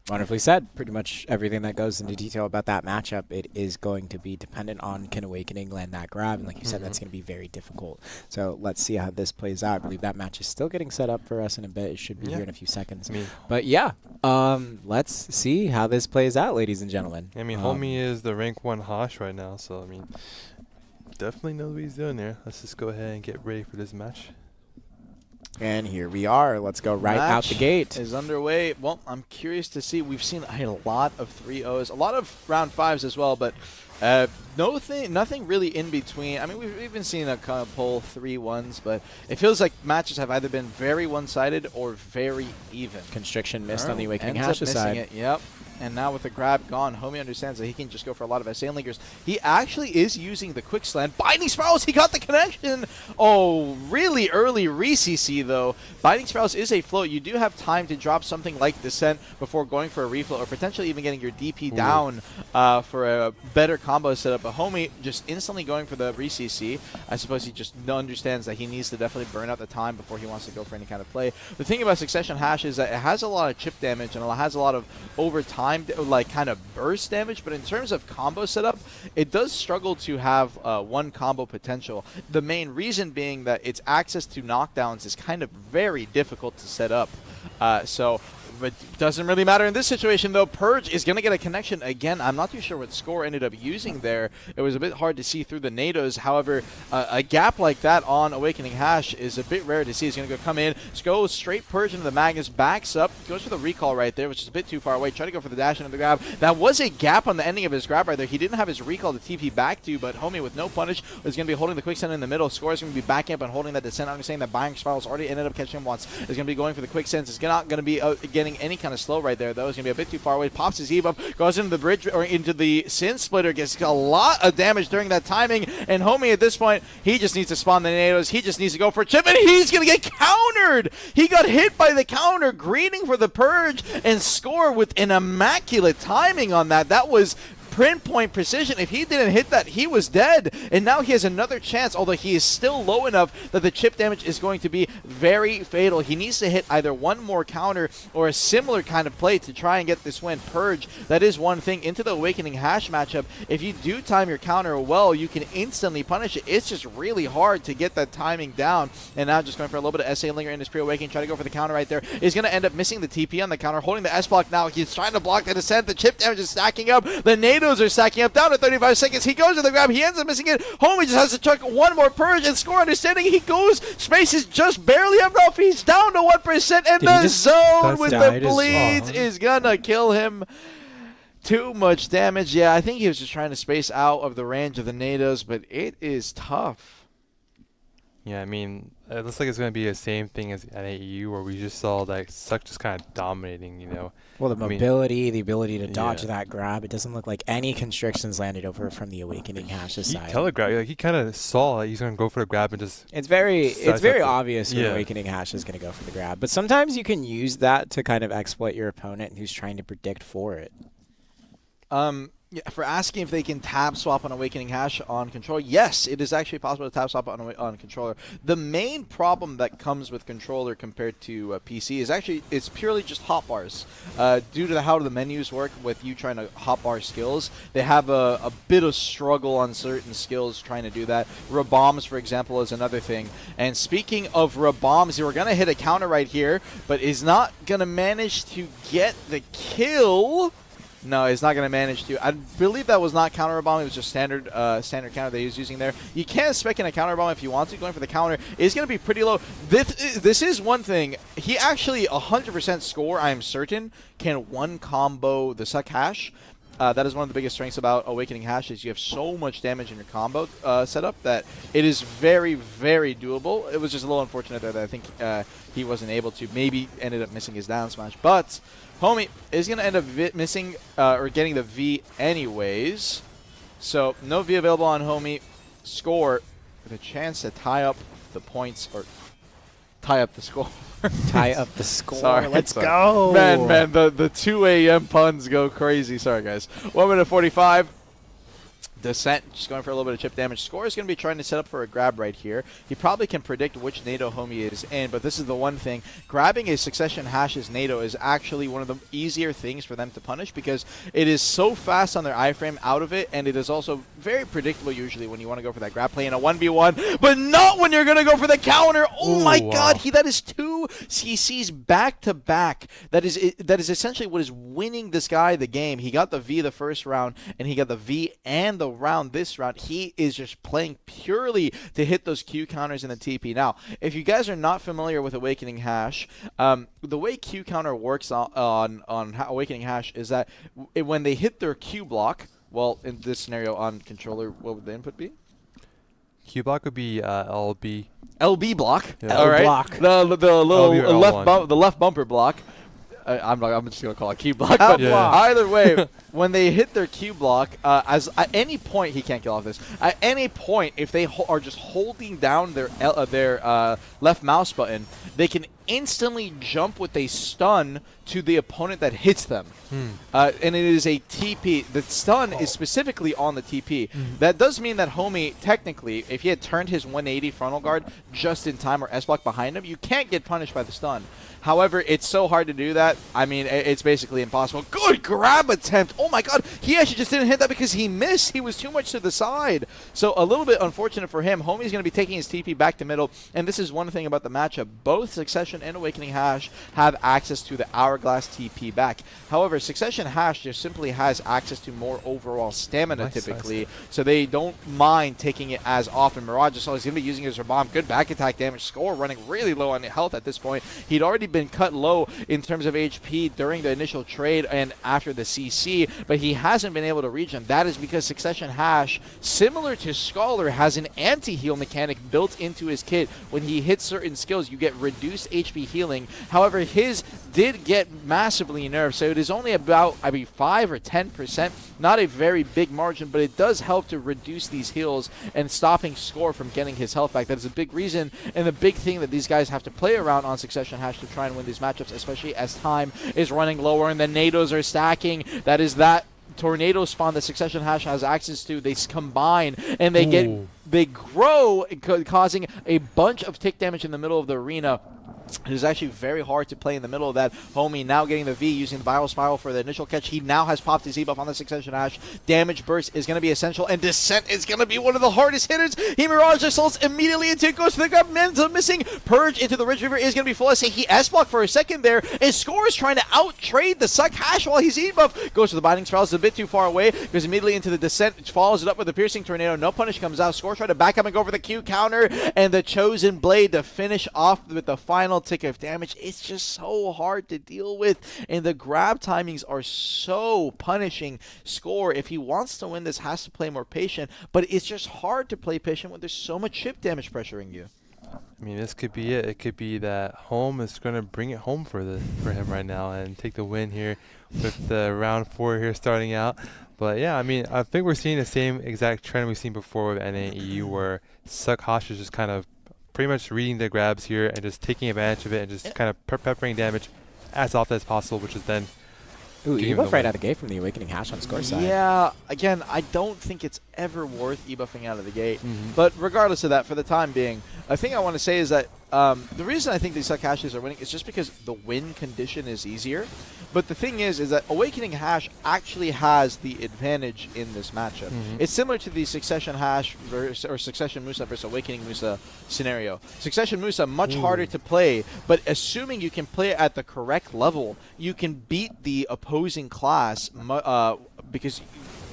wonderfully said. Pretty much everything that goes into detail about that matchup, it is going to be dependent on can Awakening land that grab, and like you said, that's going to be very difficult. So let's see how this plays out. I believe that match is still getting set up for us in a bit. It should be here in a few seconds. But yeah, let's see how this plays out, ladies and gentlemen. I mean, Homie is the rank 1 Hosh right now, so I mean, definitely knows what he's doing there. Let's just go ahead and get ready for this match. And here we are. Let's go right out the gate. Is underway. Well, I'm curious to see. We've seen a lot of 3-0s, a lot of round 5s as well, but nothing really in between. I mean, we've even seen a couple 3-1s, but it feels like matches have either been very one-sided or very even. Constriction missed on the Awakening Hash side. Yep. And now with the grab gone, Homie understands that he can just go for a lot of SA linkers. He actually is using the quick slant. Binding Spirals, he got the connection! Oh, really early re-CC though. Binding Spirals is a float. You do have time to drop something like Descent before going for a refloat, or potentially even getting your DP down for a better combo setup. But Homie just instantly going for the re-CC. I suppose he just understands that he needs to definitely burn out the time before he wants to go for any kind of play. The thing about Succession Hash is that it has a lot of chip damage and it has a lot of over time, like kind of burst damage. But in terms of combo setup, it does struggle to have one combo potential. The main reason being that its access to knockdowns is kind of very difficult to set up. But it doesn't really matter in this situation, though. Purge is going to get a connection again. I'm not too sure what score ended up using there. It was a bit hard to see through the NATOs. However, a gap like that on Awakening Hash is a bit rare to see. He's going to come in, goes straight Purge into the Magnus, backs up, goes for the recall right there, which is a bit too far away. Try to go for the dash into the grab. That was a gap on the ending of his grab right there. He didn't have his recall to TP back to, but Homie with no punish is going to be holding the quicksand in the middle. Score is going to be backing up and holding that descent. I'm saying that Buying Spirals already ended up catching him once. Is going to be going for the quicksand. It's not going to be getting any kind of slow right there, though. It's going to be a bit too far away. Pops his Eve up, goes into the bridge or into the Sin Splitter, gets a lot of damage during that timing. And Homie at this point, he just needs to spawn the NATOs. He just needs to go for a chip, and he's going to get countered. He got hit by the counter, greeting for the Purge, and Score with an immaculate timing on that. That was pinpoint precision. If he didn't hit that, he was dead. And now he has another chance, although he is still low enough that the chip damage is going to be very fatal. He needs to hit either one more counter or a similar kind of play to try and get this win. Purge, that is one thing. Into the Awakening Hash matchup, if you do time your counter well, you can instantly punish it. It's just really hard to get that timing down. And now just going for a little bit of SA Linger in his pre-awakening, try to go for the counter right there. He's going to end up missing the TP on the counter, holding the S-block now. He's trying to block the descent. The chip damage is stacking up. The NATO are stacking up down to 35 seconds. He goes to the grab. He ends up missing it. Homie just has to chuck one more Purge and Score understanding. He goes. Space is just barely enough. He's down to 1%. And the zone with the bleeds is going to kill him. Too much damage. Yeah, I think he was just trying to space out of the range of the NATOs, but it is tough. Yeah, I mean, it looks like it's going to be the same thing as at AEU, where we just saw like Suck just kind of dominating, you know. Well, the mobility, the ability to dodge that grab, it doesn't look like any constrictions landed over from the Awakening Hash's side. He telegraphed, like he kind of saw like, he's going to go for the grab and just. It's very obvious when Awakening Hash is going to go for the grab, but sometimes you can use that to kind of exploit your opponent who's trying to predict for it. Yeah, for asking if they can tab swap on Awakening Hash on controller, yes, it is actually possible to tab swap on controller. The main problem that comes with controller compared to PC is actually it's purely just hotbars. Due to how the menus work with you trying to hotbar skills, they have a bit of struggle on certain skills trying to do that. Rabombs, for example, is another thing. And speaking of Rabombs, we're going to hit a counter right here, but is not going to manage to get the kill. No, he's not going to manage to. I believe that was not counter bomb. It was just standard counter that he was using there. You can spec in a counter bomb if you want to. Going for the counter is going to be pretty low. This is one thing. He actually 100% Score, I am certain, can one combo the Suck Hash. That is one of the biggest strengths about Awakening Hash is you have so much damage in your combo setup that it is very, very doable. It was just a little unfortunate that I think he wasn't able to. Maybe ended up missing his down smash. But Homie is going to end up missing or getting the V anyways. So no V available on Homie. Score with a chance to tie up the points or tie up the score. Tie up the score. Sorry, Let's go. Man, the 2 a.m. puns go crazy. Sorry, guys. 1 minute 45. Descent just going for a little bit of chip damage. Score is going to be trying to set up for a grab right here. He probably can predict which NATO Homie is in, but this is the one thing. Grabbing a Succession Hash's NATO is actually one of the easier things for them to punish because it is so fast on their iframe out of it, and it is also very predictable usually when you want to go for that grab play in a 1v1, but not when you're going to go for the counter. Oh my God, that is 2 CCs back to back. That is essentially what is winning this guy the game. He got the V the first round, and he got the V and the round this round. He is just playing purely to hit those Q counters in the TP. Now, if you guys are not familiar with Awakening Hash, the way Q counter works on Awakening Hash is that when they hit their Q block, well, in this scenario on controller, what would the input be? Q block would be LB. LB block. Yeah. All right. Block. The little left bumper block. I'm just gonna call it Q block. But either way, when they hit their Q block, at any point he can't kill off this. At any point, if they are just holding down their left mouse button, they can instantly jump with a stun to the opponent that hits them. And it is a TP. The stun is specifically on the TP. That does mean that Homie, technically, if he had turned his 180 frontal guard just in time or S-block behind him, you can't get punished by the stun. However, it's so hard to do that. I mean, it's basically impossible. Good grab attempt. Oh my god. He actually just didn't hit that because he missed. He was too much to the side. So a little bit unfortunate for him. Homie's going to be taking his TP back to middle. And this is one thing about the matchup. Both Succession and Awakening Hash have access to the Hourglass TP back. However, Succession Hash just simply has access to more overall stamina typically. So they don't mind taking it as often. Mirage is always going to be using his bomb. Good back attack damage. Score running really low on health at this point. He'd already been cut low in terms of HP during the initial trade and after the CC, but he hasn't been able to reach him. That is because Succession Hash, similar to Scholar, has an anti-heal mechanic built into his kit. When he hits certain skills, you get reduced HP healing. However, his did get massively nerfed, so it is only about, 5 or 10%. Not a very big margin, but it does help to reduce these heals and stopping Score from getting his health back. That is a big reason and the big thing that these guys have to play around on Succession Hash to try and win these matchups, especially as time is running lower and the nados are stacking. That is that tornado spawn that Succession Hash has access to. They combine and they grow, causing a bunch of tick damage in the middle of the arena. It is actually very hard to play in the middle of that. Homie now getting the V using the Viral Spiral for the initial catch. He now has popped his E-buff on the Succession Hash. Damage Burst is going to be essential, and Descent is going to be one of the hardest hitters. He Mirage Assaults immediately into it, goes for the grab. Mental missing. Purge into the Ridge Reaver is going to be full SA. He S-blocked for a second there, and Score is trying to out-trade the Suck Hash while he's E-buff. Goes for the Binding Spirals, a bit too far away. Goes immediately into the Descent, follows it up with the Piercing Tornado. No punish comes out. Score trying to back up and go for the Q counter, and the Chosen Blade to finish off with the final tick of damage. It's just so hard to deal with, and the grab timings are so punishing. Score, if he wants to win this, has to play more patient, but it's just hard to play patient when there's so much chip damage pressuring you. I mean, this could be it. It could be that Home is going to bring it home for him right now and take the win here with the round 4 here starting out. But yeah, I mean, I think we're seeing the same exact trend we've seen before with NAEU, where Suck Hash is just kind of pretty much reading the grabs here and just taking advantage of it and just kind of peppering damage as often as possible, which is then E-buff right out of the gate from the Awakening Hash on Score side. Yeah, again, I don't think it's ever worth E-buffing out of the gate. But regardless of that, for the time being, a thing I want to say is that the reason I think these Suck Hashes are winning is just because the win condition is easier. But the thing is that Awakening Hash actually has the advantage in this matchup. It's similar to the Succession Hash or Succession Musa versus Awakening Musa scenario. Succession Musa, much harder to play, but assuming you can play it at the correct level, you can beat the opposing class because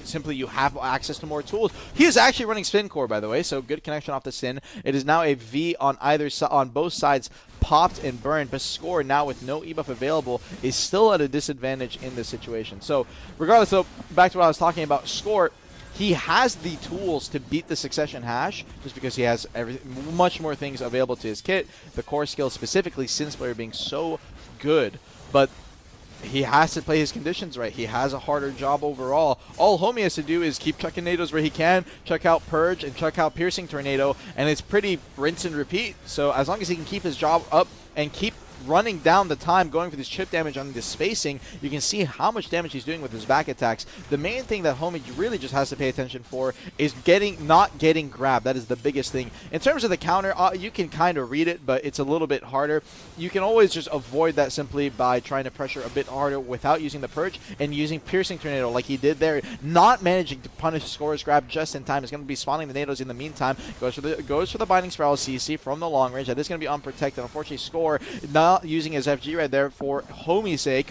simply you have access to more tools. He is actually running Spin Core, by the way, so good connection off the Sin. It is now a V on on both sides, popped and burned, but Score now with no E-buff available is still at a disadvantage in this situation. So regardless, though, back to what I was talking about, Score, he has the tools to beat the Succession Hash just because he has much more things available to his kit, the core skill specifically, Sin's player being so good, but he has to play his conditions right. He has a harder job overall. All Homie has to do is keep chucking nados where he can, chuck out Purge, and chuck out Piercing Tornado, and it's pretty rinse and repeat. So as long as he can keep his job up and keep running down the time, going for this chip damage on this spacing, you can see how much damage he's doing with his back attacks. The main thing that Homie really just has to pay attention for is not getting grabbed. That is the biggest thing. In terms of the counter, you can kind of read it, but it's a little bit harder. You can always just avoid that simply by trying to pressure a bit harder without using the Purge and using Piercing Tornado like he did there, not managing to punish Score's grab just in time. He's going to be spawning the nados in the meantime. Goes for the Binding Spiral CC from the long range. That is going to be unprotected. Unfortunately, Score not using his FG right there for Homie's sake.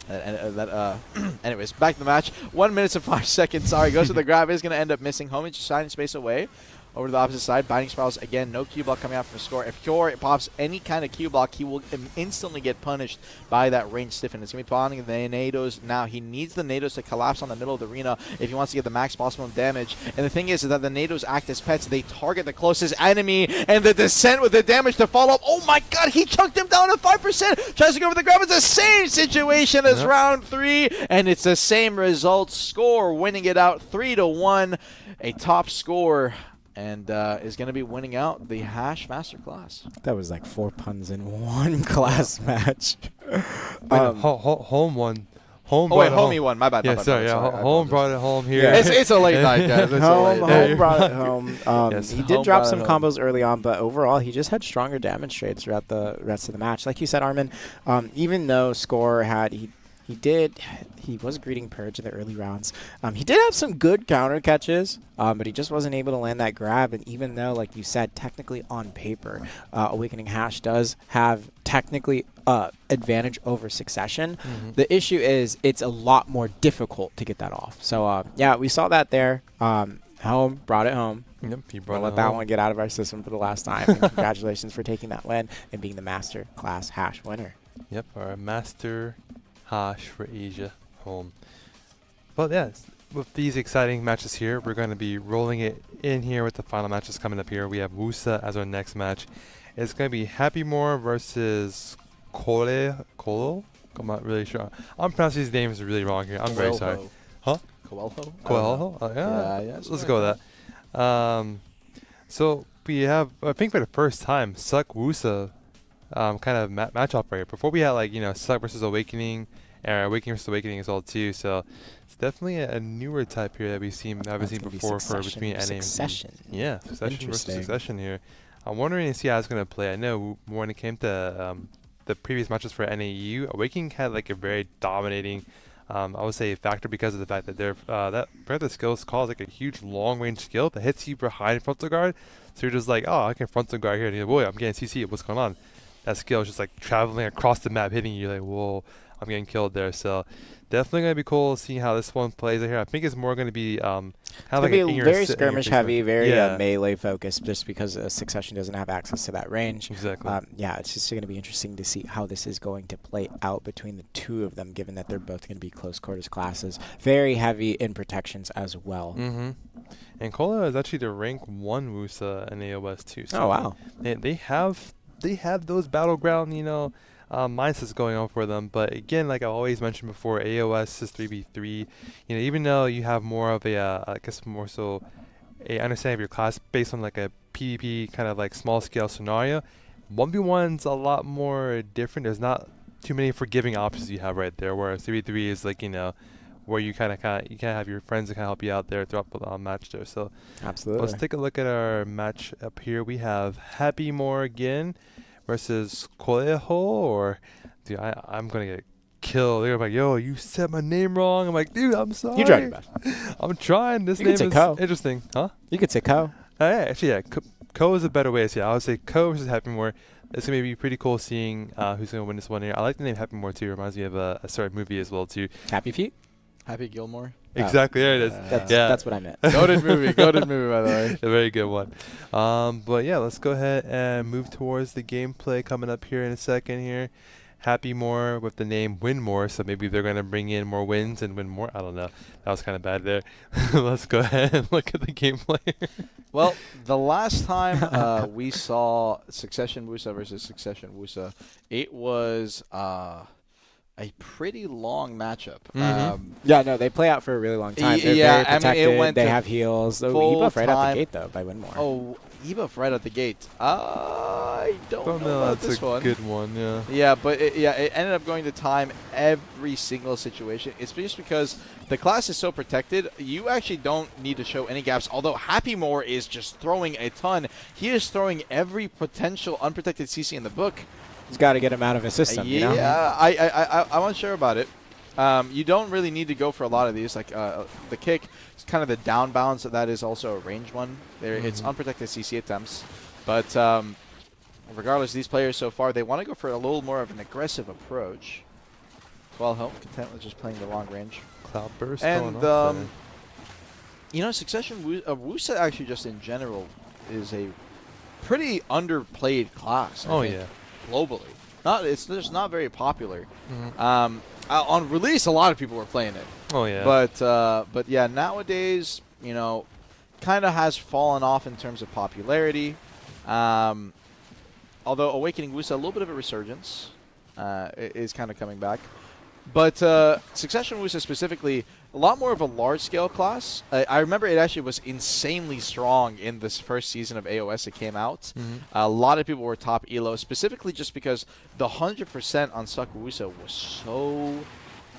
Anyways, back to the match. 1 minute and 5 seconds. Sorry, goes to the grab. Is going to end up missing. Homie just signing space away. Over to the opposite side, Binding Spirals again, no Q block coming out from Score. If Cure pops any kind of Q block, he will instantly get punished by that range stiffen. It's going to be spawning the nados now. He needs the nados to collapse on the middle of the arena if he wants to get the max possible damage. And the thing is that the nados act as pets. They target the closest enemy, and the Descent with the damage to follow up. Oh my god, he chucked him down to 5%. Tries to go for the grab. It's the same situation as round 3, and it's the same result. Score winning it out 3-1. A top score. and is going to be winning out the Hash Masterclass. That was like 4 puns in one class match. Home won. Home. Oh wait, brought it homie won. My bad. Yeah, my bad, sorry. my bad, Yeah, sorry, I home apologize. brought it home here. Yeah. It's a late night, guys. It's a home, late night. home brought it home. Yes, He home did drop brought some it home. combos early on, but overall he just had stronger damage trades throughout the rest of the match. Like you said, Armin, even though Score had he was greeting Purge in the early rounds. He did have some good counter catches, but he just wasn't able to land that grab. And even though, like you said, technically on paper, Awakening Hash does have technically advantage over Succession, the issue is it's a lot more difficult to get that off. So yeah, we saw that there. Home brought it home. Yep, he brought We'll it let that home. one get out of our system for the last time. And congratulations for taking that win and being the Master Class Hash winner. Yep, our Master Hash for Asia home. But yes, with these exciting matches here, we're going to be rolling it in here with the final matches coming up here. We have Musa as our next match. It's going to be Happy More versus Kolo. I'm not really sure. I'm pronouncing these names really wrong here. I'm very sorry. Huh? Coelho? Coelho? Yeah, Let's go with that. So we have, I think for the first time, Suck Wusa kind of match up right here. Before we had like, Suck versus Awakening, and Awakening versus Awakening as well too. So it's definitely a newer type here that haven't seen before for between NA and Succession. Yeah, Succession versus Interesting. Succession here. I'm wondering to see how it's going to play. I know when it came to the previous matches for NAU, Awakening had like a very dominating, I would say, factor because of the fact that the skills cause like a huge long range skill that hits you behind frontal guard. So you're just like, oh, I can frontal guard here. And you're like, boy, I'm getting CC. What's going on? That skill is just like traveling across the map, hitting you. Like, whoa, I'm getting killed there. So definitely gonna be cool seeing how this one plays here. I think it's more gonna be kind of like It'll be very skirmish heavy, very melee focused, just because Succession doesn't have access to that range. Exactly. Yeah, it's just going to be interesting to see how this is going to play out between the two of them, given that they're both going to be close quarters classes. Very heavy in protections as well. And Kola is actually the rank 1 Musa in AOS too. So Oh wow! They have those battleground mindsets going on for them. But again, like I always mentioned before, AOS is 3v3. Even though you have more of a I guess more so a understanding of your class based on like a PvP kind of like small scale scenario, 1v1's a lot more different. There's not too many forgiving options you have right there. Whereas 3v3 is like where you kind of have your friends that can help you out there throughout the match there. So Absolutely. let's take a look at our match up here. We have Happy More again versus Coelho, or dude, I'm gonna get killed. They're like, yo, you said my name wrong. I'm like, dude, I'm sorry. You tried your best. I'm trying. This You name could say is Ko. interesting, huh? You could say Ko. Actually, yeah, Ko is a better way to say it. I would say Ko versus Happy More. It's gonna be pretty cool seeing who's gonna win this one here. I like the name Happy More too. It reminds me of a certain movie as well too. Happy Feet. Happy Gilmore. Exactly, there it is. That's what I meant. Goated movie. Goated movie, by the way. A very good one. But yeah, let's go ahead and move towards the gameplay coming up here in a second here. Happy More with the name Win More, so maybe they're going to bring in more wins and win more. I don't know. That was kind of bad there. Let's go ahead and look at the gameplay. Well, the last time we saw Succession Musa versus Succession Musa, it was a pretty long matchup. Yeah, no, they play out for a really long time. They're Yeah, very I mean, it protected. went They to have heals. Oh, full Ebuff right out time. the gate, though, by Winmore. Oh, Ebuff right at the gate. I don't know about That's this a one. good one, yeah. Yeah, but it ended up going to time every single situation. It's just because the class is so protected, you actually don't need to show any gaps. Although Happy More is just throwing a ton. He is throwing every potential unprotected CC in the book. He's got to get him out of his system. Yeah, You know? I'm unsure about it. You don't really need to go for a lot of these. Like the kick, it's kind of the down bounce. That is also a range one. It's unprotected CC attempts. But regardless, these players so far, they want to go for a little more of an aggressive approach. Well, content with just playing the long range. Cloud Burst And, going on. Succession Wusa actually just in general is a pretty underplayed class. I think, globally. It's not very popular. On release, a lot of people were playing it. Oh, yeah. But yeah, nowadays, kind of has fallen off in terms of popularity. Although Awakening Wusa, a little bit of a resurgence is kind of coming back. But Succession Musa specifically, a lot more of a large-scale class. I remember it actually was insanely strong in this first season of AOS it came out. A lot of people were top elo, specifically just because the 100% on Sakuusa was so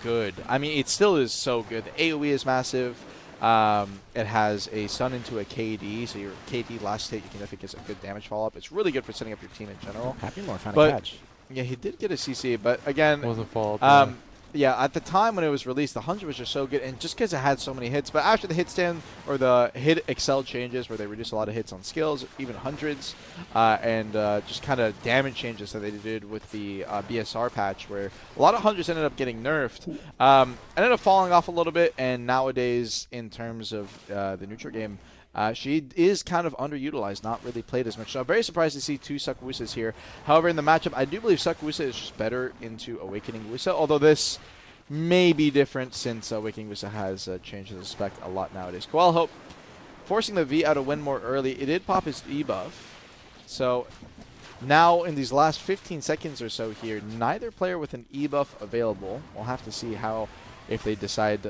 good. I mean, it still is so good. The AoE is massive. It has a stun into a KD, so your KD last hit, you can definitely get a good damage follow-up. It's really good for setting up your team in general. Happy more found a But catch. yeah, he did get a CC, but again, Wasn't follow-up. yeah, at the time when it was released, the 100 was just so good, and just because it had so many hits. But after the hit stand or the hit excel changes, where they reduce a lot of hits on skills, even hundreds, and just kind of damage changes that they did with the BSR patch, where a lot of hundreds ended up getting nerfed, ended up falling off a little bit. And nowadays, in terms of the neutral game, she is kind of underutilized, not really played as much. So I'm very surprised to see 2 Sakuusas here. However, in the matchup, I do believe Sakuusa is just better into Awakening Wusa, although this may be different since Awakening Wusa has changed the spec a lot nowadays. Coelho forcing the V out of win more early. It did pop his debuff. So now in these last 15 seconds or so here, neither player with an E-buff available. We'll have to see how, if they decide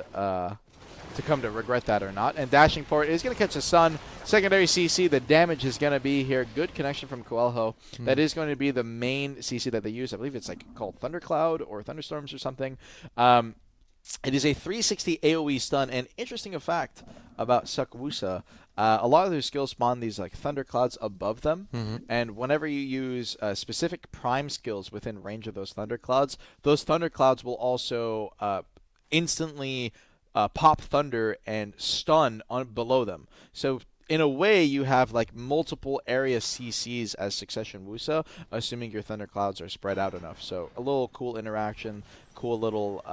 to come to regret that or not. And dashing forward is going to catch a stun. Secondary CC, the damage is going to be here. Good connection from Coelho. That is going to be the main CC that they use. I believe it's like called Thundercloud or Thunderstorms or something. It is a 360 AoE stun. And interesting fact about Sakuusa, a lot of their skills spawn these like thunderclouds above them. And whenever you use specific prime skills within range of those thunderclouds will also instantly pop thunder and stun on below them. So in a way, you have like multiple area CCs as Succession Wusa, assuming your thunderclouds are spread out enough. So a little cool interaction, cool little,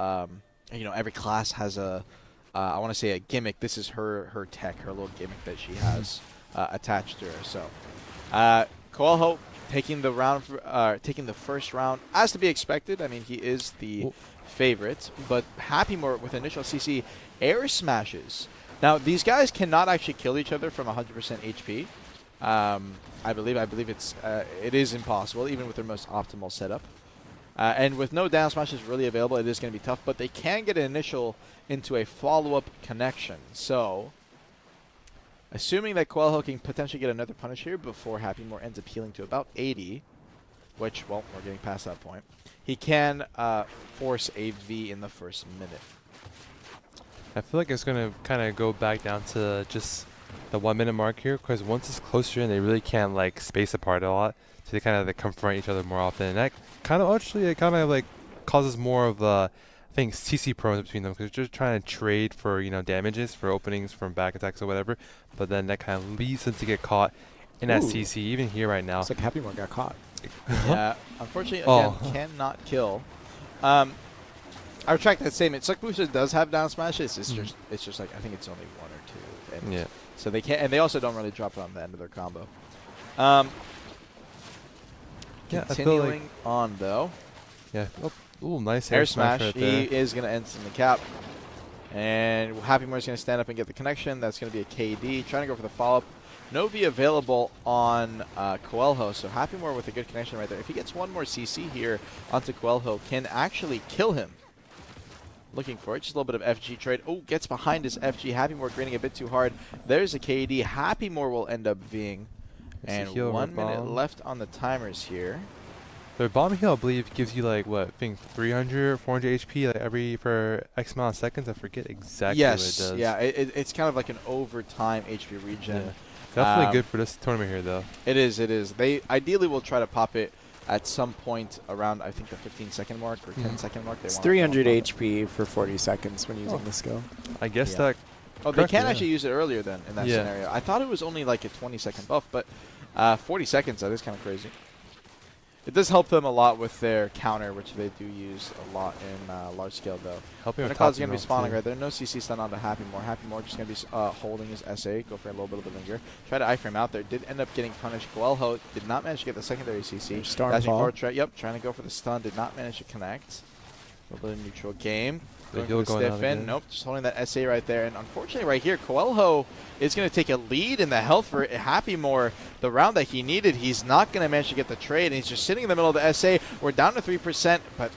every class has a, I want to say a gimmick. This is her tech, her little gimmick that she has attached to her. So Coelho taking the round, taking the first round, as to be expected. I mean, he is the favorite, but Happy More with initial CC air smashes. Now these guys cannot actually kill each other from 100% HP. I believe it is impossible even with their most optimal setup. And with no down smashes really available, it is going to be tough. But they can get an initial into a follow-up connection. So assuming that Coelho can potentially get another punish here before Happy More ends up healing to about 80, which, well, we're getting past that point. He can force a V in the first minute. I feel like it's going to kind of go back down to just the 1 minute mark here, because once it's closer and they really can't like space apart a lot, so they kind of like, confront each other more often. And that kind of actually like causes more of I think CC prone between them, because they're just trying to trade for damages for openings from back attacks or whatever. But then that kind of leads them to get caught in that CC. Even here right now, It's like Happy More got caught. Yeah, unfortunately, again, cannot kill. I retract that statement. Sakuusa does have down smashes. It's just like I think it's only 1 or 2. And yeah. So they can't, and they also don't really drop it on the end of their combo. Continuing on though. Yeah. Oh, nice Air smash. right He there. is going to end in the cap. And Happy More is going to stand up and get the connection. That's going to be a KD. Trying to go for the follow-up. No V available on Coelho, so Happy More with a good connection right there. If he gets one more CC here onto Coelho, can actually kill him. Looking for it. Just a little bit of FG trade. Oh, gets behind his FG. Happy More greening a bit too hard. There's a KD. Happy More will end up Ving. And 1 minute left on the timers here. Their bomb heal, I believe, gives you like what? I think 300, 400 HP like for X amount of seconds. I forget exactly what it does. Yeah, it's kind of like an overtime HP regen. Yeah. Definitely good for this tournament here, though. It is. They ideally will try to pop it at some point around, I think, the 15-second mark or 10-second mark. It's 300 HP for 40 seconds when using the skill. I guess that... Oh, they can actually use it earlier then in that scenario. I thought it was only like a 20-second buff, but 40 seconds, that is kind of crazy. It does help them a lot with their counter, which they do use a lot in large scale, though. Cloud's going to be spawning right there. No CC stun onto Happy More. Happy More just going to be holding his SA. Go for a little bit of the linger. Try to iframe out there. Did end up getting punished. Coelho did not manage to get the secondary CC. Trying to go for the stun. Did not manage to connect. A little bit of neutral game. Going for the stiffen. Nope, just holding that SA right there. And unfortunately right here, Coelho is going to take a lead in the health for Happy More. The round that he needed, he's not going to manage to get the trade. And he's just sitting in the middle of the SA. We're down to 3%, but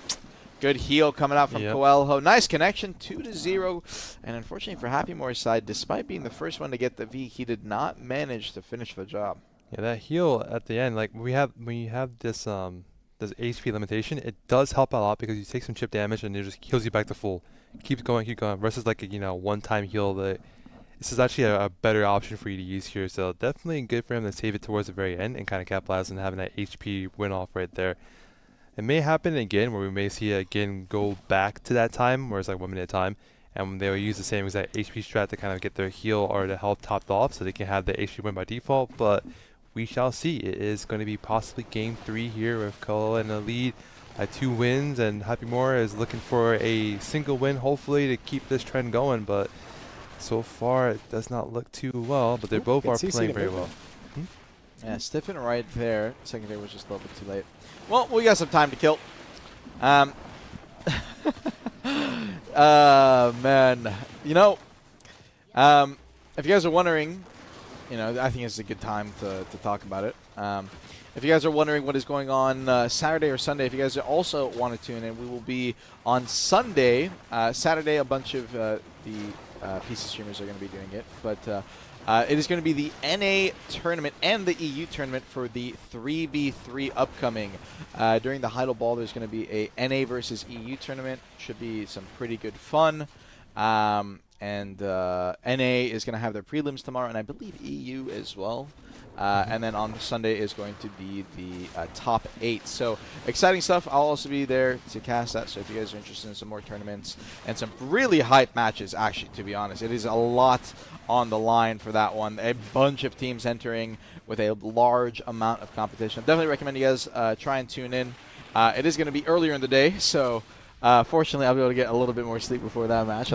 Good heal coming out from Yep. Coelho. Nice connection, 2-0. And unfortunately for Happy Moore's side, despite being the first one to get the V, he did not manage to finish the job. Yeah, that heal at the end, like when you have this this HP limitation, it does help a lot because you take some chip damage and it just heals you back to full. Keep going. Versus like a one-time heal. This is actually a better option for you to use here. So definitely good for him to save it towards the very end and kind of capitalize on having that HP win off right there. It may happen again where we may see it again go back to that time where it's like 1 minute time, and they will use the same exact HP strat to kind of get their heal or the health topped off so they can have the HP win by default. But we shall see. It is going to be possibly game 3 here with Cole in the lead at 2 wins, and Happy Moore is looking for a single win hopefully to keep this trend going, but so far it does not look too well, but they both good are CC playing to very move well. Yeah, Stiffen right there. Secondary was just a little bit too late. Well, we got some time to kill. Man. You know, if you guys are wondering, I think it's a good time to talk about it. If you guys are wondering what is going on Saturday or Sunday, if you guys also want to tune in, we will be on Sunday. Saturday, a bunch of the PC streamers are going to be doing it, but it is going to be the NA tournament and the EU tournament for the 3v3 upcoming. During the Heidel Ball, there's going to be a NA versus EU tournament. Should be some pretty good fun. And NA is going to have their prelims tomorrow, and I believe EU as well. And then on Sunday is going to be the top 8. So exciting stuff. I'll also be there to cast that. So if you guys are interested in some more tournaments and some really hype matches, actually, to be honest, it is a lot on the line for that one. A bunch of teams entering with a large amount of competition. Definitely recommend you guys try and tune in. It is going to be earlier in the day, so fortunately I'll be able to get a little bit more sleep before that match.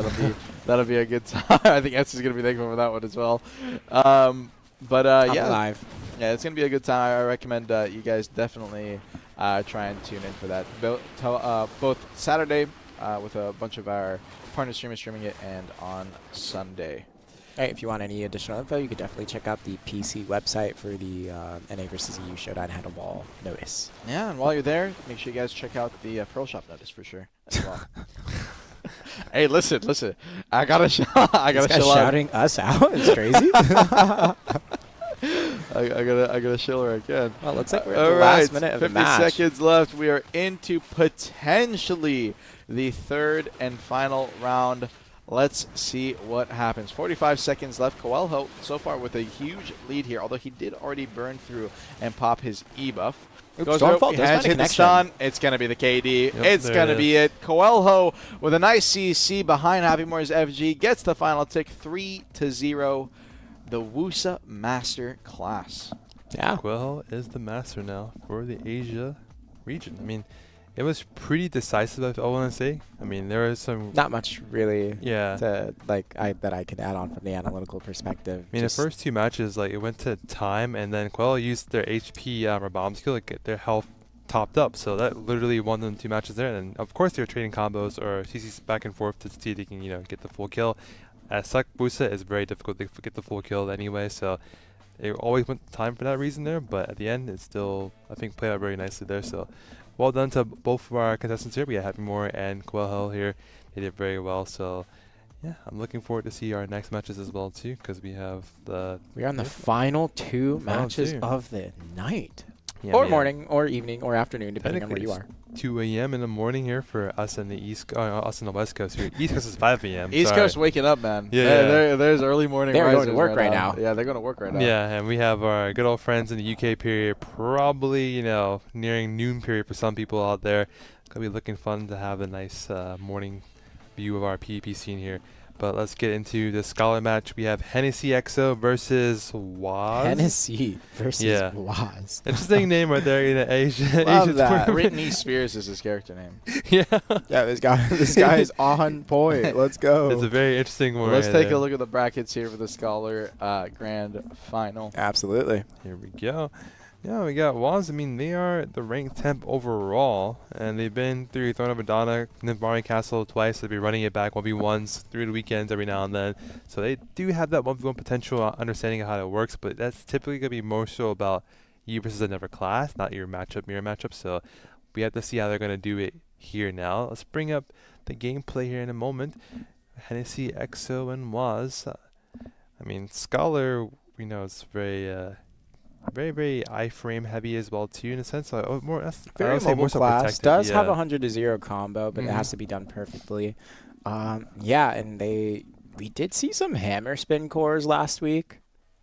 That'll be a good time. I think S is going to be thankful for that one as well. Yeah, live. Yeah, it's gonna be a good time. I recommend you guys definitely try and tune in for that. Both Saturday with a bunch of our partner streamers streaming it, and on Sunday. Hey, if you want any additional info, you could definitely check out the PC website for the NA versus EU Showdown Heidel Ball notice. Yeah, and while you're there, make sure you guys check out the Pearl Shop notice for sure as well. Hey, listen! I gotta chill out. Shouting us out is crazy. I gotta chill where I can. Well, looks like we're at the last minute of the 50 match. seconds left. We are into potentially the third and final round. Let's see what happens. 45 seconds left. Coelho so far with a huge lead here, although he did already burn through and pop his E buff. Stormfall does find a hit the connection. stun. It's going to be the KD. Yep, it's there going to it be it. Coelho with a nice CC behind Happy Moore's FG gets the final tick, 3-0. The Wusa Master class. Yeah. Quell is the master now for the Asia region. I mean, it was pretty decisive, I want to say. I mean, there was some... Not much really Yeah. that I could add on from the analytical perspective. I mean, the first 2 matches, like, it went to time, and then Quell used their HP or bomb skill to get their health topped up. So that literally won them 2 matches there. And of course, they were trading combos or CCs back and forth to see if they can, get the full kill. As such, Musa is very difficult to get the full kill anyway, so they always went time for that reason there. But at the end, it still, I think, played out very nicely there. So well done to both of our contestants here. We had Happy Moore and Coelho here. They did very well. So yeah, I'm looking forward to see our next matches as well too, because we have we are on the final 2 matches 2. of the night. Yeah, Or man. morning, or evening, or afternoon, depending on where you are. 2 a.m. in the morning here for us in the us in the West Coast here. East Coast is 5 a.m. East sorry. Coast waking up, man. Yeah. There's early morning They're going to risers work right now. Yeah, they're going to work right now. Yeah, and we have our good old friends in the UK period, probably, nearing noon period for some people out there. Gonna be looking fun to have a nice morning view of our PvP scene here. But let's get into the Scholar match. We have Hennessy EXO versus Waz. Hennessy versus Yeah. Waz. Interesting name right there in the Asia. Love Asian that. tournament. Britney Spears is his character name. Yeah. Yeah, this guy is on point. Let's go. It's a very interesting one. Let's right take there. a look at the brackets here for the Scholar Grand Final. Absolutely. Here we go. Yeah, we got Waz. I mean, they are the ranked 10th overall, and they've been through Throne of Adana, Nymphari Castle twice. They'll be running it back 1v1s through the weekends every now and then. So they do have that 1v1 potential understanding of how it works, but that's typically going to be more so about you versus another class, not your mirror matchup. So we have to see how they're going to do it here now. Let's bring up the gameplay here in a moment. Hennessy, EXO, and Waz. I mean, Scholar, we know it's very iframe heavy as well too, in a sense. So more, I Very would say mobile more so class. protected, Does have yeah. 100 to 0 combo, but it has to be done perfectly. Yeah, and we did see some hammer spin cores last week.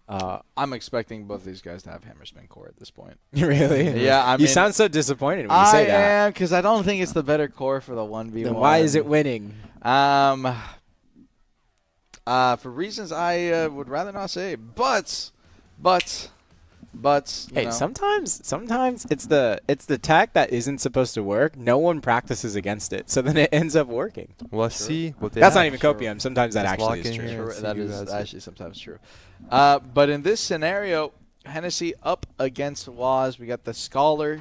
I'm expecting both these guys to have hammer spin core at this point. Really? Yeah, I You mean, sound so disappointed when you say that. I am, because I don't think it's the better core for the 1v1. Then why is it winning? For reasons I would rather not say, but Hey, know. sometimes it's the tech that isn't supposed to work. No one practices against it, so then it ends up working. Well, let's see what they That's have. not even copium. Sometimes that Just actually lock is in true. here. True, see that who is has it. actually sometimes true. But in this scenario, Hennessy up against Waz. We got the Scholar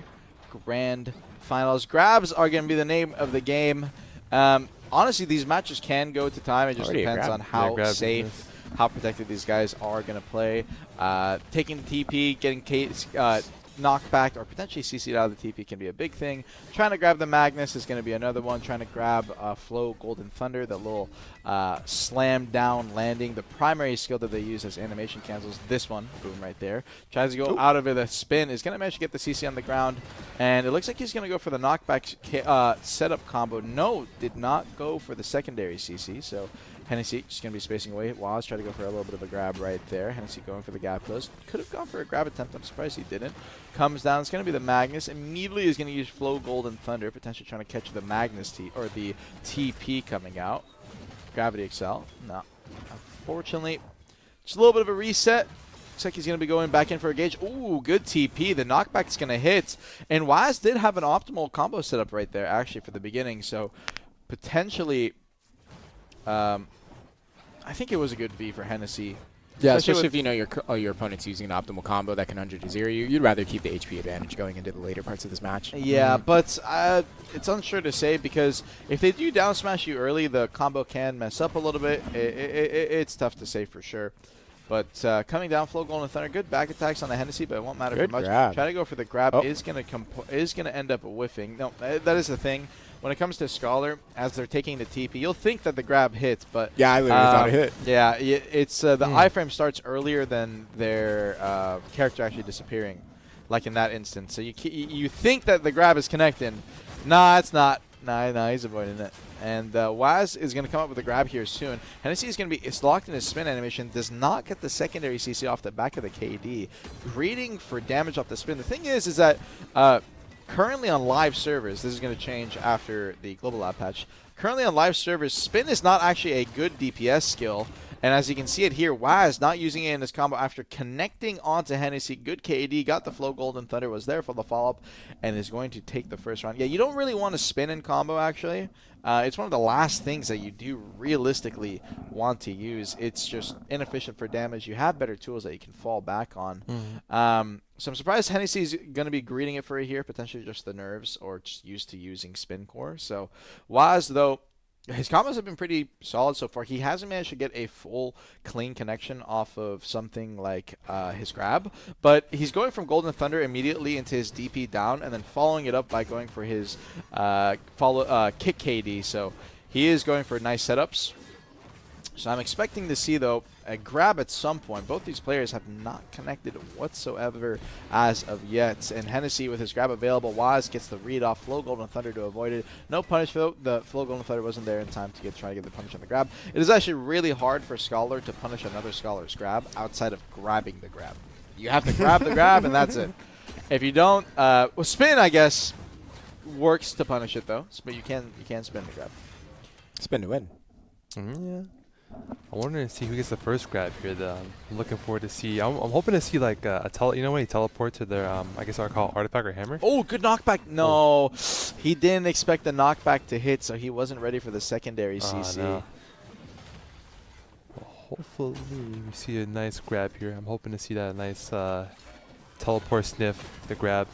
Grand Finals. Grabs are going to be the name of the game. Honestly, these matches can go to time. It just Already a depends grab. on how grab safe, business. how protected these guys are going to play. Taking the TP, getting knocked back, or potentially CC'd out of the TP can be a big thing. Trying to grab the Magnus is going to be another one. Trying to grab Flow Golden Thunder, that little slam down landing. The primary skill that they use as animation cancels. This one, boom, right there. Tries to go out of it. A spin is going to manage to get the CC on the ground, and it looks like he's going to go for the knockback setup combo. No, did not go for the secondary CC. So Hennessy just going to be spacing away. Waz try to go for a little bit of a grab right there. Hennessy going for the gap close. Could have gone for a grab attempt. I'm surprised he didn't. Comes down. It's going to be the Magnus. Immediately is going to use Flow Golden Thunder, potentially trying to catch the Magnus or the TP coming out. Gravity Excel. No. Unfortunately, just a little bit of a reset. Looks like he's going to be going back in for a gauge. Ooh, good TP. The knockback's going to hit. And Waz did have an optimal combo setup right there, actually, for the beginning. So, potentially, I think it was a good V for Hennessy. Yeah, especially if you know your opponent's using an optimal combo that can 100 to 0 you. You'd rather keep the HP advantage going into the later parts of this match. Yeah, but it's unsure to say, because if they do down smash you early, the combo can mess up a little bit. It's tough to say for sure. But coming down, Flow Golden Thunder, good back attacks on the Hennessy, but it won't matter for much. Grab. Try to go for the grab Oh. is gonna end up whiffing. No, that is the thing. When it comes to Scholar, as they're taking the TP, you'll think that the grab hits, but Yeah, I literally thought it hit. yeah, it's the iframe starts earlier than their character actually disappearing, like in that instance. So you think that the grab is connecting. Nah, it's not. Nah, he's avoiding it. And Waz is going to come up with a grab here soon. Hennessy is going to be locked in his spin animation. Does not get the secondary CC off the back of the KD. Greeting for damage off the spin. The thing is that currently on live servers, this is going to change after the Global Lab patch. Currently on live servers, spin is not actually a good DPS skill. And as you can see it here, Waz not using it in his combo after connecting onto Hennessy. Good KD, got the Flow Golden Thunder, was there for the follow-up, and is going to take the first round. Yeah, you don't really want to spin in combo, actually. It's one of the last things that you do realistically want to use. It's just inefficient for damage. You have better tools that you can fall back on. So I'm surprised Hennessy's going to be greeting it for it here, potentially just the nerves or just used to using spin core. So Waz, though, his combos have been pretty solid so far. He hasn't managed to get a full clean connection off of something like his grab, but he's going from Golden Thunder immediately into his DP down and then following it up by going for his kick KD. So he is going for nice setups. So I'm expecting to see, though, a grab at some point. Both these players have not connected whatsoever as of yet. And Hennessy with his grab available. Waz gets the read off Flow Golden Thunder to avoid it. No punish, though. The Flow Golden Thunder wasn't there in time to try to get the punish on the grab. It is actually really hard for Scholar to punish another Scholar's grab outside of grabbing the grab. You have to grab the grab, and that's it. If you don't, well, spin, I guess, works to punish it, though. But you can spin the grab. Spin to win. Yeah. I wanted to see who gets the first grab here, though. I'm looking forward to see. I'm hoping to see like you know when he teleports to their I guess I'll call it artifact or hammer. Oh, good knockback. No, he didn't expect the knockback to hit, so he wasn't ready for the secondary CC. No. Well, hopefully we see a nice grab here. I'm hoping to see that nice teleport sniff, the grab.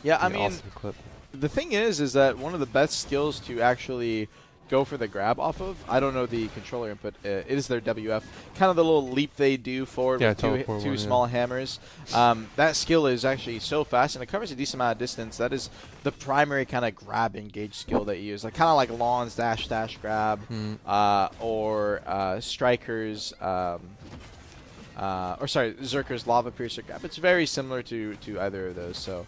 Yeah, I Be mean, awesome clip. the thing is that one of the best skills to actually go for the grab off of. I don't know the controller input. It is their WF. Kind of the little leap they do forward with two small hammers. That skill is actually so fast, and it covers a decent amount of distance. That is the primary kind of grab engage skill that you use. Like kind of like Lawn's dash grab or Striker's Zerkers Lava Piercer grab. It's very similar to either of those. So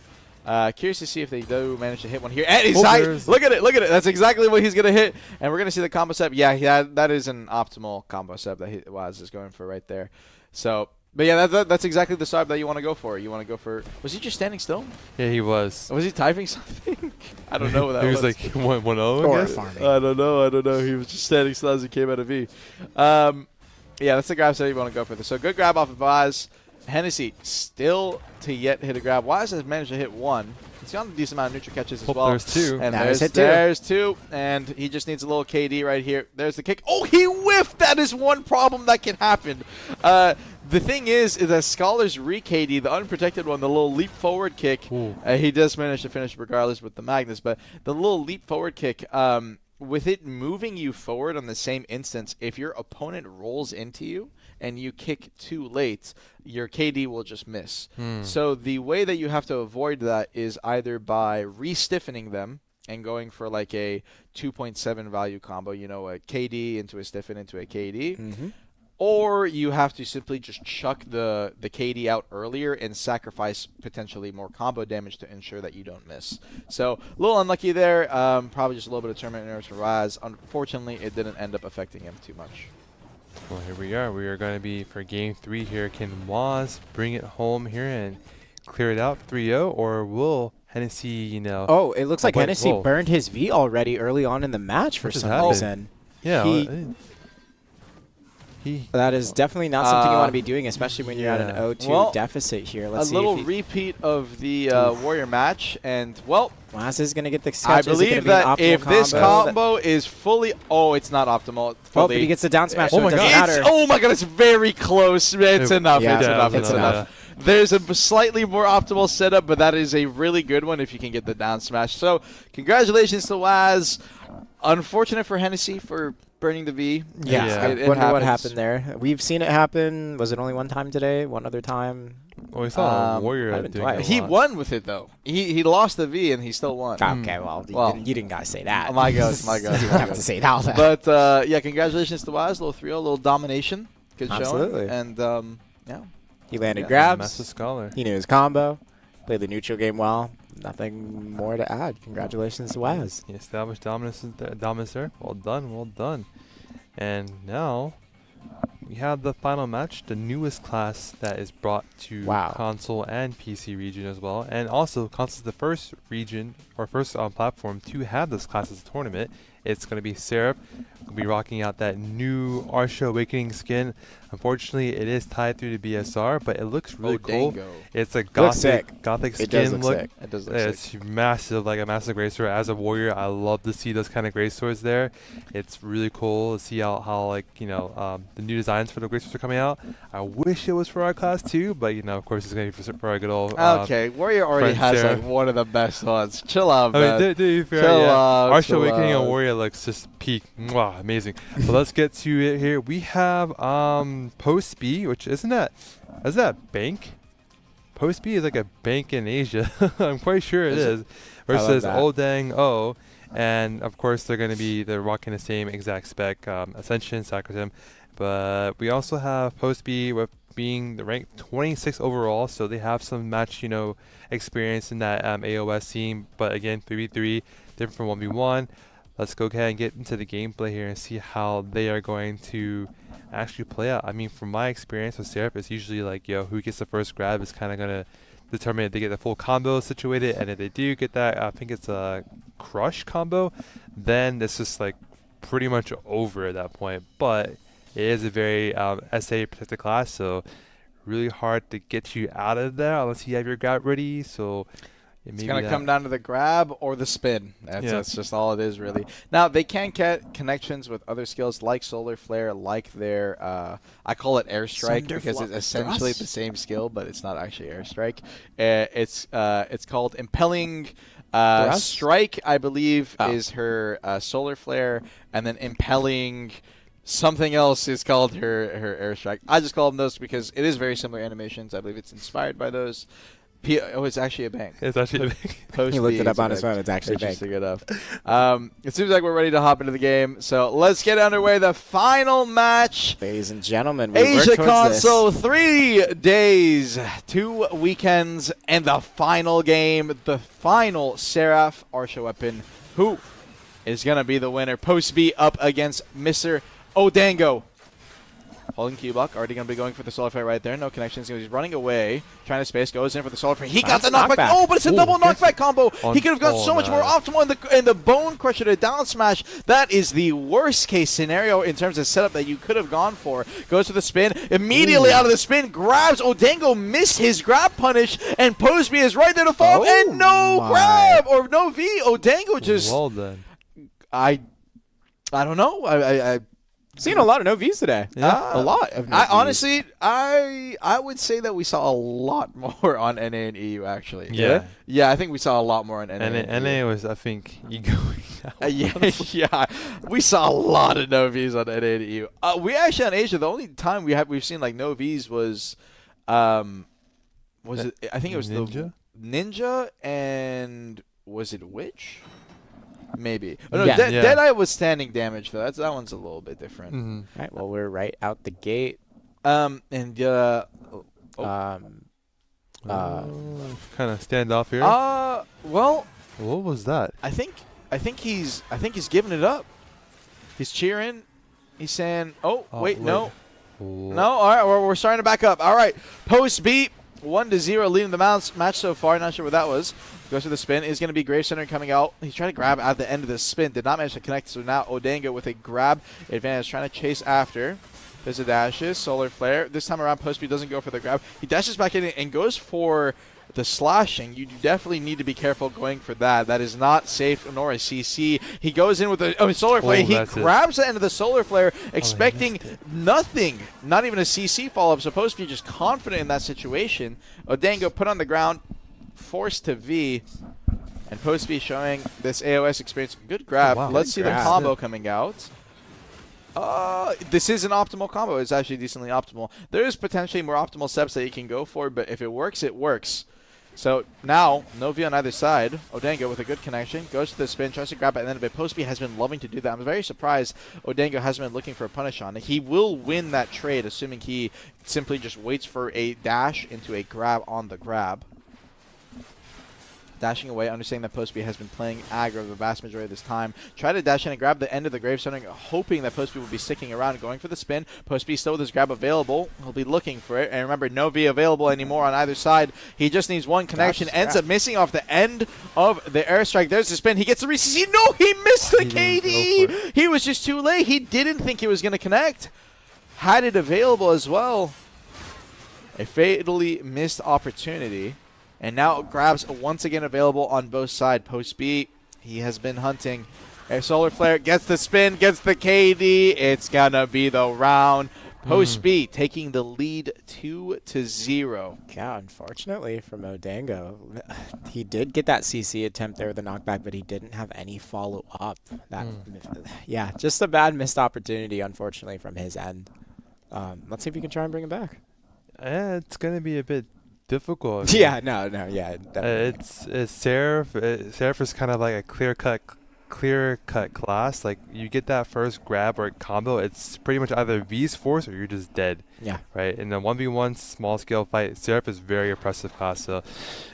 curious to see if they do manage to hit one here. And look at it. That's exactly what he's going to hit. And we're going to see the combo set. Yeah, that is an optimal combo set that Waz is going for right there. So, but yeah, that's exactly the side that you want to go for. You want to go for... Was he just standing still? Yeah, he was. Was he typing something? I don't know what that was. He was like 1-0, or farming. I don't know. He was just standing still as he came out of V. Yeah, that's the grab set you want to go for. So good grab off of Vaz. Hennessy still to yet hit a grab. Waz has managed to hit one. He's got a decent amount of neutral catches as well. There's two. And there's two. And he just needs a little KD right here. There's the kick. Oh, he whiffed! That is one problem that can happen. The thing is that Scholar's re-KD, the unprotected one, the little leap forward kick, he does manage to finish regardless with the Magnus. But the little leap forward kick, with it moving you forward on the same instance, if your opponent rolls into you and you kick too late, your KD will just miss. So the way that you have to avoid that is either by re-stiffening them and going for like a 2.7 value combo, you know, a KD into a stiffen into a KD. Or you have to simply just chuck the KD out earlier and sacrifice potentially more combo damage to ensure that you don't miss. So a little unlucky there. Probably just a little bit of tournament nerves for Raz. Unfortunately, it didn't end up affecting him too much. Well, here we are. We are going to be for game 3 here. Can Waz bring it home here and clear it out 3-0, or will Hennessy, you know... Oh, it looks like Hennessy burned his V already early on in the match for some reason. Yeah. That is definitely not something you want to be doing, especially when you're at an 0-2 deficit here. Let's see. A little repeat of the Warrior match, and, well... Waz is going to get the catch. I believe that if this combo is fully... Oh, it's not optimal. Oh, but he gets the down smash, so it doesn't matter. Oh my god, it's very close. It's enough. It's enough. There's a slightly more optimal setup, but that is a really good one if you can get the down smash. So, congratulations to Waz. Unfortunate for Hennessy for burning the V. Yeah, I wonder what happened there. We've seen it happen. Was it only one time today? One other time? Well, we saw Warrior doing it. He won with it, though. He lost the V, and he still won. Okay, well, you didn't got to say that. My God. You don't have to say that. But, yeah, congratulations to Waz. Little 3-0, little domination. Good Absolutely. showing. And, yeah. He landed grabs. Master Scholar. He knew his combo. Played the neutral game well. Nothing more to add. Congratulations to Waz. He established dominance there. Well done. And now we have the final match, the newest class that is brought to console and PC region as well. And also, console is the first region or first platform to have this class as a tournament. It's going to be Seraph. We'll be rocking out that new Arsha Awakening skin. Unfortunately, it is tied through to BSR, but it looks really cool. Dango. It's a gothic It skin does look look. sick. It does look It's sick. massive, like a massive greatsword. As a warrior, I love to see those kind of greatswords there. It's really cool to see how like, you know, the new designs for the greatswords are coming out. I wish it was for our class too, but, you know, of course it's going to be for our good old okay, Warrior already has like one of the best ones. Chill out, man. To be fair, Arsha Awakening on Warrior looks just peak. Wow, amazing. But let's get to it here. We have Post B, which is that bank? Post B is like a bank in Asia. I'm quite sure it is. Versus Oldang O. And of course they're rocking the same exact spec, Ascension, Sacratum. But we also have Post B with being the rank 26 overall, so they have some match, you know, experience in that AOS scene. But again, 3v3, different from 1v1. Let's go ahead and get into the gameplay here and see how they are going to actually play out. I mean, from my experience with Seraph, it's usually like, who gets the first grab is kind of going to determine if they get the full combo situated. And if they do get that, I think it's a crush combo, then it's just like pretty much over at that point. But it is a very SA protected class, so really hard to get you out of there unless you have your grab ready. So it's going to come down to the grab or the spin. That's just all it is, really. Now, they can get connections with other skills like Solar Flare, like their, I call it Airstrike because it's essentially the same skill, but it's not actually Airstrike. It's called Impelling Thrust? Strike, I believe, Oh. is her solar flare, and then impelling something else is called her airstrike. I just call them those because it is very similar animations. I believe it's inspired by those. It's actually a bang. It's actually a big. Post He looked B it up is on a his bang. phone. It's actually big. Interesting enough. It seems like we're ready to hop into the game. So let's get underway. The final match. Ladies and gentlemen, we Asia work towards console, 3 days, 2 weekends, and the final game, the final Seraph Archer weapon. Who is going to be the winner? Post B up against Mr. Odango. Holding Q block, already going to be going for the solar flare right there. No connections. He's running away, trying to space, goes in for the solar flare. He got the Nice knockback. knockback. Oh, but it's a double knockback combo. He could have gone so much more nice. optimal in the bone crusher to down smash. That is the worst case scenario in terms of setup that you could have gone for. Goes to the spin, immediately out of the spin, grabs. Odango missed his grab punish, and Posby is right there to follow, Oh and no my. grab or no V. Odango just, Well done. I don't know. I Seen a lot of no Vs today. Yeah. A lot of no I Vs. honestly, I would say that we saw a lot more on NA and EU actually. Yeah. Yeah, I think we saw a lot more on NA. And and NA was, I think, egoing out. yeah, we saw a lot of no Vs on NA and EU. We actually on Asia, the only time we've seen like no Vs was it? I think it was Ninja? the Ninja and was it Witch? Maybe. Oh, no, Yeah. Deadeye was standing damage though. That one's a little bit different. Mm-hmm. All right, well, we're right out the gate. And Oh. Um, Kind of stand off here. well, What was that? I think he's giving it up. He's cheering. He's saying, "Oh, wait, no, no." All right, we're starting to back up. All right, post B, 1-0, leading the match so far. Not sure what that was. Goes to the spin. Is going to be Grave Center coming out. He's trying to grab at the end of the spin. Did not manage to connect. So now Odango with a grab advantage, trying to chase after. There's a dashes, solar flare. This time around, post B doesn't go for the grab. He dashes back in and goes for the slashing. You definitely need to be careful going for that. That is not safe, nor a CC. He goes in with a solar flare. He that's it. grabs the end of the solar flare, expecting nothing, not even a CC follow-up. Supposed to be just confident in that situation. Odango put on the ground, forced to V, and Post B showing this AOS experience. Good grab. Oh, wow. Let's Good see grab. the combo coming out. This is an optimal combo. It's actually decently optimal. There is potentially more optimal steps that you can go for, but if it works, it works. So now, no V on either side. Odango with a good connection. Goes to the spin, tries to grab it, and then Post B has been loving to do that. I'm very surprised Odango hasn't been looking for a punish on it. He will win that trade, assuming he simply just waits for a dash into a grab on the grab. Dashing away, understanding that Post B has been playing aggro the vast majority of this time. Try to dash in and grab the end of the Gravestone, hoping that Post B will be sticking around, going for the spin. Post B still with his grab available. He'll be looking for it. And remember, no V available anymore on either side. He just needs one connection. Ends up missing off the end of the airstrike. There's the spin. He gets the re-CC. No, he missed the He didn't go for KD. He was just too late. He didn't think he was going to connect. Had it available as well. A fatally missed opportunity. And now grabs once again available on both sides. Post B, he has been hunting. A solar flare gets the spin, gets the KD. It's gonna be the round. Post B taking the lead 2-0. yeah, unfortunately for Odango, he did get that CC attempt there with the knockback, but he didn't have any follow-up. Yeah, just a bad missed opportunity, unfortunately, from his end. Let's see if we can try and bring him back. It's gonna be a bit difficult. Yeah, no, yeah, definitely. It's Seraph. Seraph is kind of like a clear cut class. Like you get that first grab or combo, it's pretty much either V's force or you're just dead. Yeah. Right. In the 1v1 small scale fight, Seraph is very oppressive class. So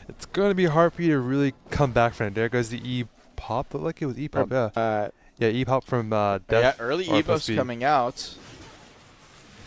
it's gonna be hard for you to really come back from it. There goes the E pop. Looked like it was E pop. Yeah. E pop from Def. Yeah, early or E buffs Post B. coming out.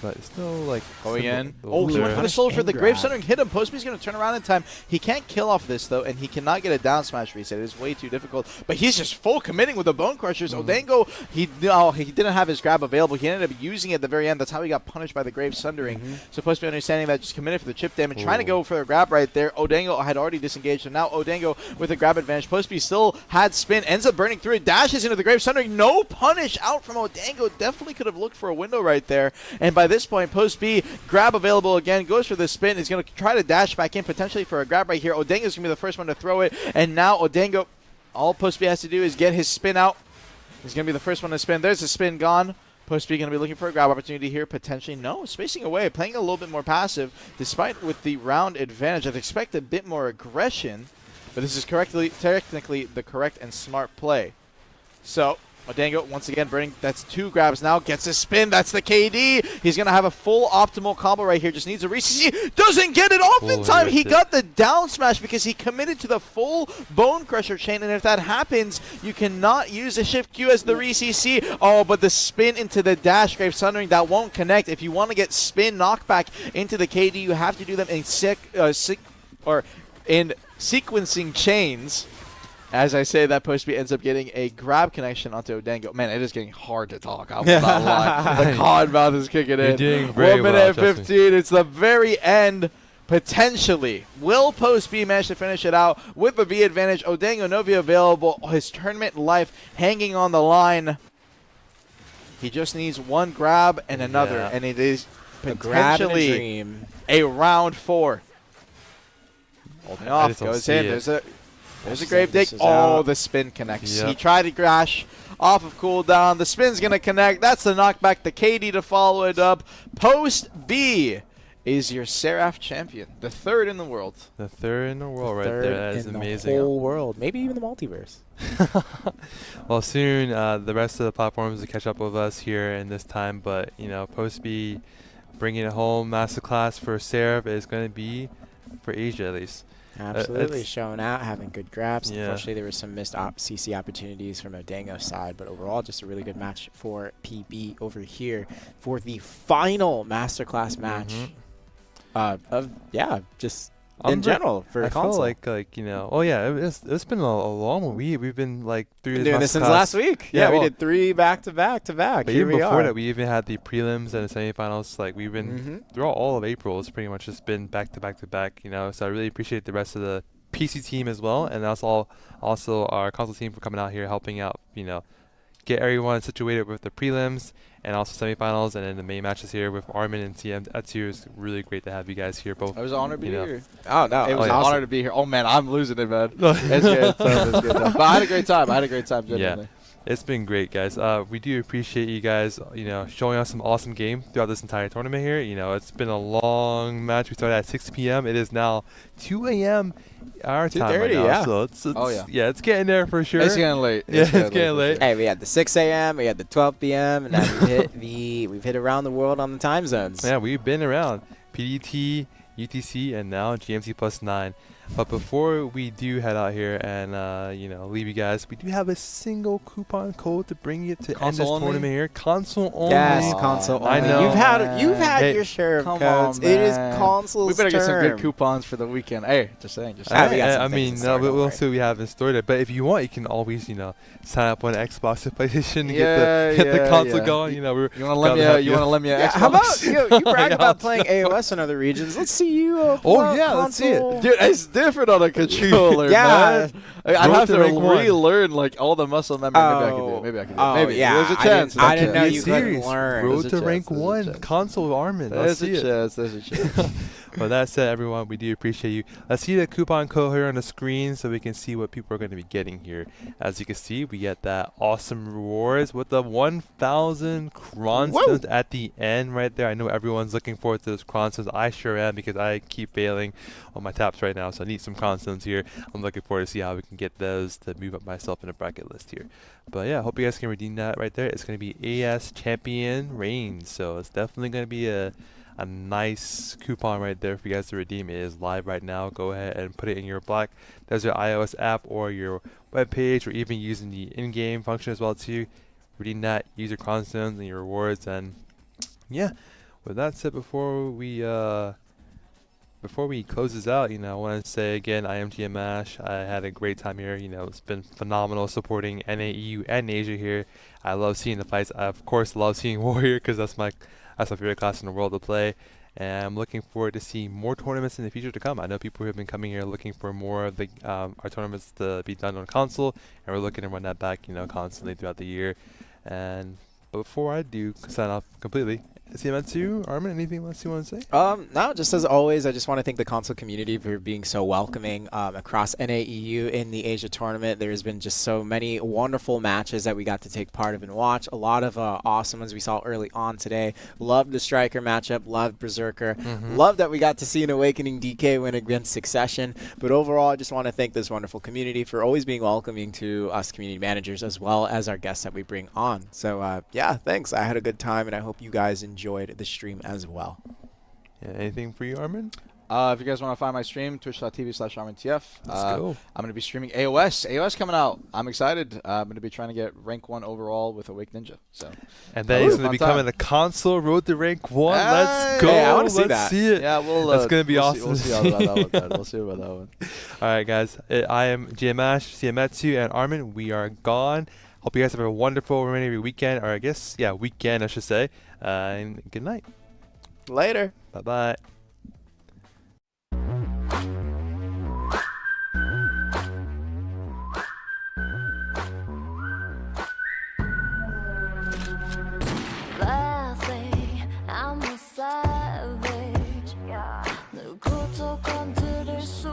But it's still like Going in. simple- Oh, he went for the Punish solar for and the grab. Grave Center and hit him. Post B's going to turn around in time. He can't kill off this, though, and he cannot get a down smash reset. It is way too difficult. But he's just full committing with the Bone Crushers. Odango, he didn't have his grab available. He ended up using it at the very end. That's how he got punished by the Grave Sundering. So Post B understanding that, just committed for the chip damage, trying to go for the grab right there. Odango had already disengaged, so now Odango with a grab advantage. Post B still had spin, ends up burning through it, dashes into the Grave Sundering. No punish out from Odango. Definitely could have looked for a window right there. And by this point, Post B, grab available again, goes for the spin, is going to try to dash back in potentially for a grab right here. Odango's going to be the first one to throw it, and now Odango All Post B has to do is get his spin out. He's going to be the first one to spin. There's a spin gone. Post B going to be looking for a grab opportunity here, potentially. No, spacing away, playing a little bit more passive. Despite with the round advantage, I'd expect a bit more aggression, but this is technically the correct and smart play. So, Odango, once again, burning. That's 2 grabs now. Gets a spin. That's the KD. He's going to have a full optimal combo right here. Just needs a reCC. Doesn't get it off in time. He got the down smash because he committed to the full Bone Crusher chain. And if that happens, you cannot use the Shift Q as the reCC. Oh, but the spin into the dash, Grave Sundering, that won't connect. If you want to get spin knockback into the KD, you have to do them in sequencing chains. As I say, that Post B ends up getting a grab connection onto Odango. Man, it is getting hard to talk. I will not lie. The cod mouth is kicking in. You're doing very 1 minute well, and 15. It's the very end. Potentially. Will Post B manage to finish it out with the V advantage? Odango Novi available. His tournament life hanging on the line. He just needs 1 grab and another. Yeah. And it is A grab and a potentially dream. a round 4. Holding I off. just don't Goes see in. it. There's a Grave Dig. This is Oh, out. the spin connects. Yep. He tried to crash off of cooldown. The spin's going to connect. That's the knockback. The KD to follow it up. Post B is your Seraph champion. The 3rd in the world. The 3rd in the world right Third there. That is in amazing. the whole world, maybe even the multiverse. Well, soon the rest of the platforms will catch up with us here in this time, but you know, Post B bringing it home. Masterclass for Seraph is going to be for Asia at least. Absolutely it's- showing out, having good grabs. Yeah. Unfortunately, there were some missed CC opportunities from Odango's side, but overall, just a really good match for PB over here for the final Masterclass match just in general for I console. feel like you know. Oh yeah, it's been a long one. We've been like through Been this doing this since Masterclass. last week. Yeah, we well- did 3 back to back to back. But Here even we before are. that, we even had the prelims and the semifinals. Like we've been throughout all of April. It's pretty much just been back to back to back. You know, so I really appreciate the rest of the PC team as well, and that's also our console team for coming out here helping out. You know, get everyone situated with the prelims and also semifinals, and then the main matches here with Armin and CM. That's it's really great to have you guys here both. It was an honor to be You know. here. Oh, no. It was an awesome. honor to be here. Oh, man, I'm losing it, man. It's good. It's good. But I had a great time. Genuinely. It's been great, guys. We do appreciate you guys, you know, showing us some awesome game throughout this entire tournament here. You know, it's been a long match. We started at 6 p.m. It is now 2 a.m. our time right 2:30, now. yeah. So it's Oh, yeah. Yeah, it's getting there for sure. It's getting late. Yeah, it's getting for late. sure. Hey, we had the 6 a.m., we had the 12 p.m., and now we've hit around the world on the time zones. Yeah, we've been around PDT, UTC, and now GMT plus 9. But before we do head out here and you know, leave you guys, we do have a single coupon code to bring you to end this Console only? tournament here. Console only. Yes, Aw, console I only. know. You've had Hey, your share of come codes. on, It is man. console's We better get some good term. coupons for the weekend. Hey, just saying. Ah, we got some I things mean, in store, we'll don't worry. see what we have in store there. But if you want, you can always, you know, sign up on Xbox or PlayStation and Yeah, get the yeah, console yeah. going. You know, we're You want to glad lend me? have You want to lend me? Yeah, Xbox? how about you brag Yeah, about I'll- playing AOS in other regions? Let's see you. Oh, pull out yeah, let's see it. console. Dude, it's different on a controller, Yeah. man. I'd Road have to to rank one. relearn like all the muscle memory. Maybe I can do it. Maybe I can do it. Oh, Maybe. yeah. There's a chance. I There's didn't a know chance. you Be couldn't serious. learn. Road There's a to chance, rank there's a 1 chance. console Armin. Let's There's see a it. chance. There's a chance. Well, that said, everyone, we do appreciate you. Let's see the coupon code here on the screen so we can see what people are going to be getting here. As you can see, we get that awesome rewards with the 1,000 Kronstones at the end right there. I know everyone's looking forward to those Kronstones. I sure am because I keep failing on my taps right now, so I need some Kronstones here. I'm looking forward to see how we can get those to move up myself in the bracket list here. But yeah, I hope you guys can redeem that right there. It's going to be AS Champion Reigns, so it's definitely going to be a nice coupon right there for you guys to redeem. It is live right now. Go ahead and put it in your Black Desert iOS app or your web page, or even using the in-game function as well too. Redeem that, use your Kronstones and your rewards, and yeah. With that said, before we close this out, you know, I want to say again, I am GM Ash. I had a great time here. You know, it's been phenomenal supporting NAEU and Asia here. I love seeing the fights. I of course love seeing Warrior because that's my favorite class in the world to play. And I'm looking forward to seeing more tournaments in the future to come. I know people who have been coming here looking for more of the our tournaments to be done on console, and we're looking to run that back, you know, constantly throughout the year. And but before I do sign off completely, CM2, Armin, anything else you want to say? No, just as always, I just want to thank the console community for being so welcoming across NAEU in the Asia tournament. There's been just so many wonderful matches that we got to take part of and watch. A lot of awesome ones we saw early on today. Loved the Striker matchup, loved Berserker. Loved that we got to see an Awakening DK win against Succession. But overall, I just want to thank this wonderful community for always being welcoming to us community managers as well as our guests that we bring on. So yeah, thanks. I had a good time, and I hope you guys enjoyed the stream as well. Yeah, anything for you, Armin? If you guys want to find my stream, twitch.tv/ArminTF. Let's go. I'm going to be streaming AOS. AOS coming out. I'm excited. I'm going to be trying to get rank 1 overall with Awake Ninja. So, and then he's going to be coming to console road to rank 1. Let's go. Hey, I want to see Let's that. see it. Yeah, That's going to be awesome. We'll see about that one. Then. We'll see about that one. All right, guys. I am GMAsh, CM2, and Armin. We are gone. Hope you guys have a wonderful remaining of your weekend, or I guess, yeah, weekend, I should say. And good night. Later. Bye-bye. Laughing, I'm a savage. 누구도 건드릴 수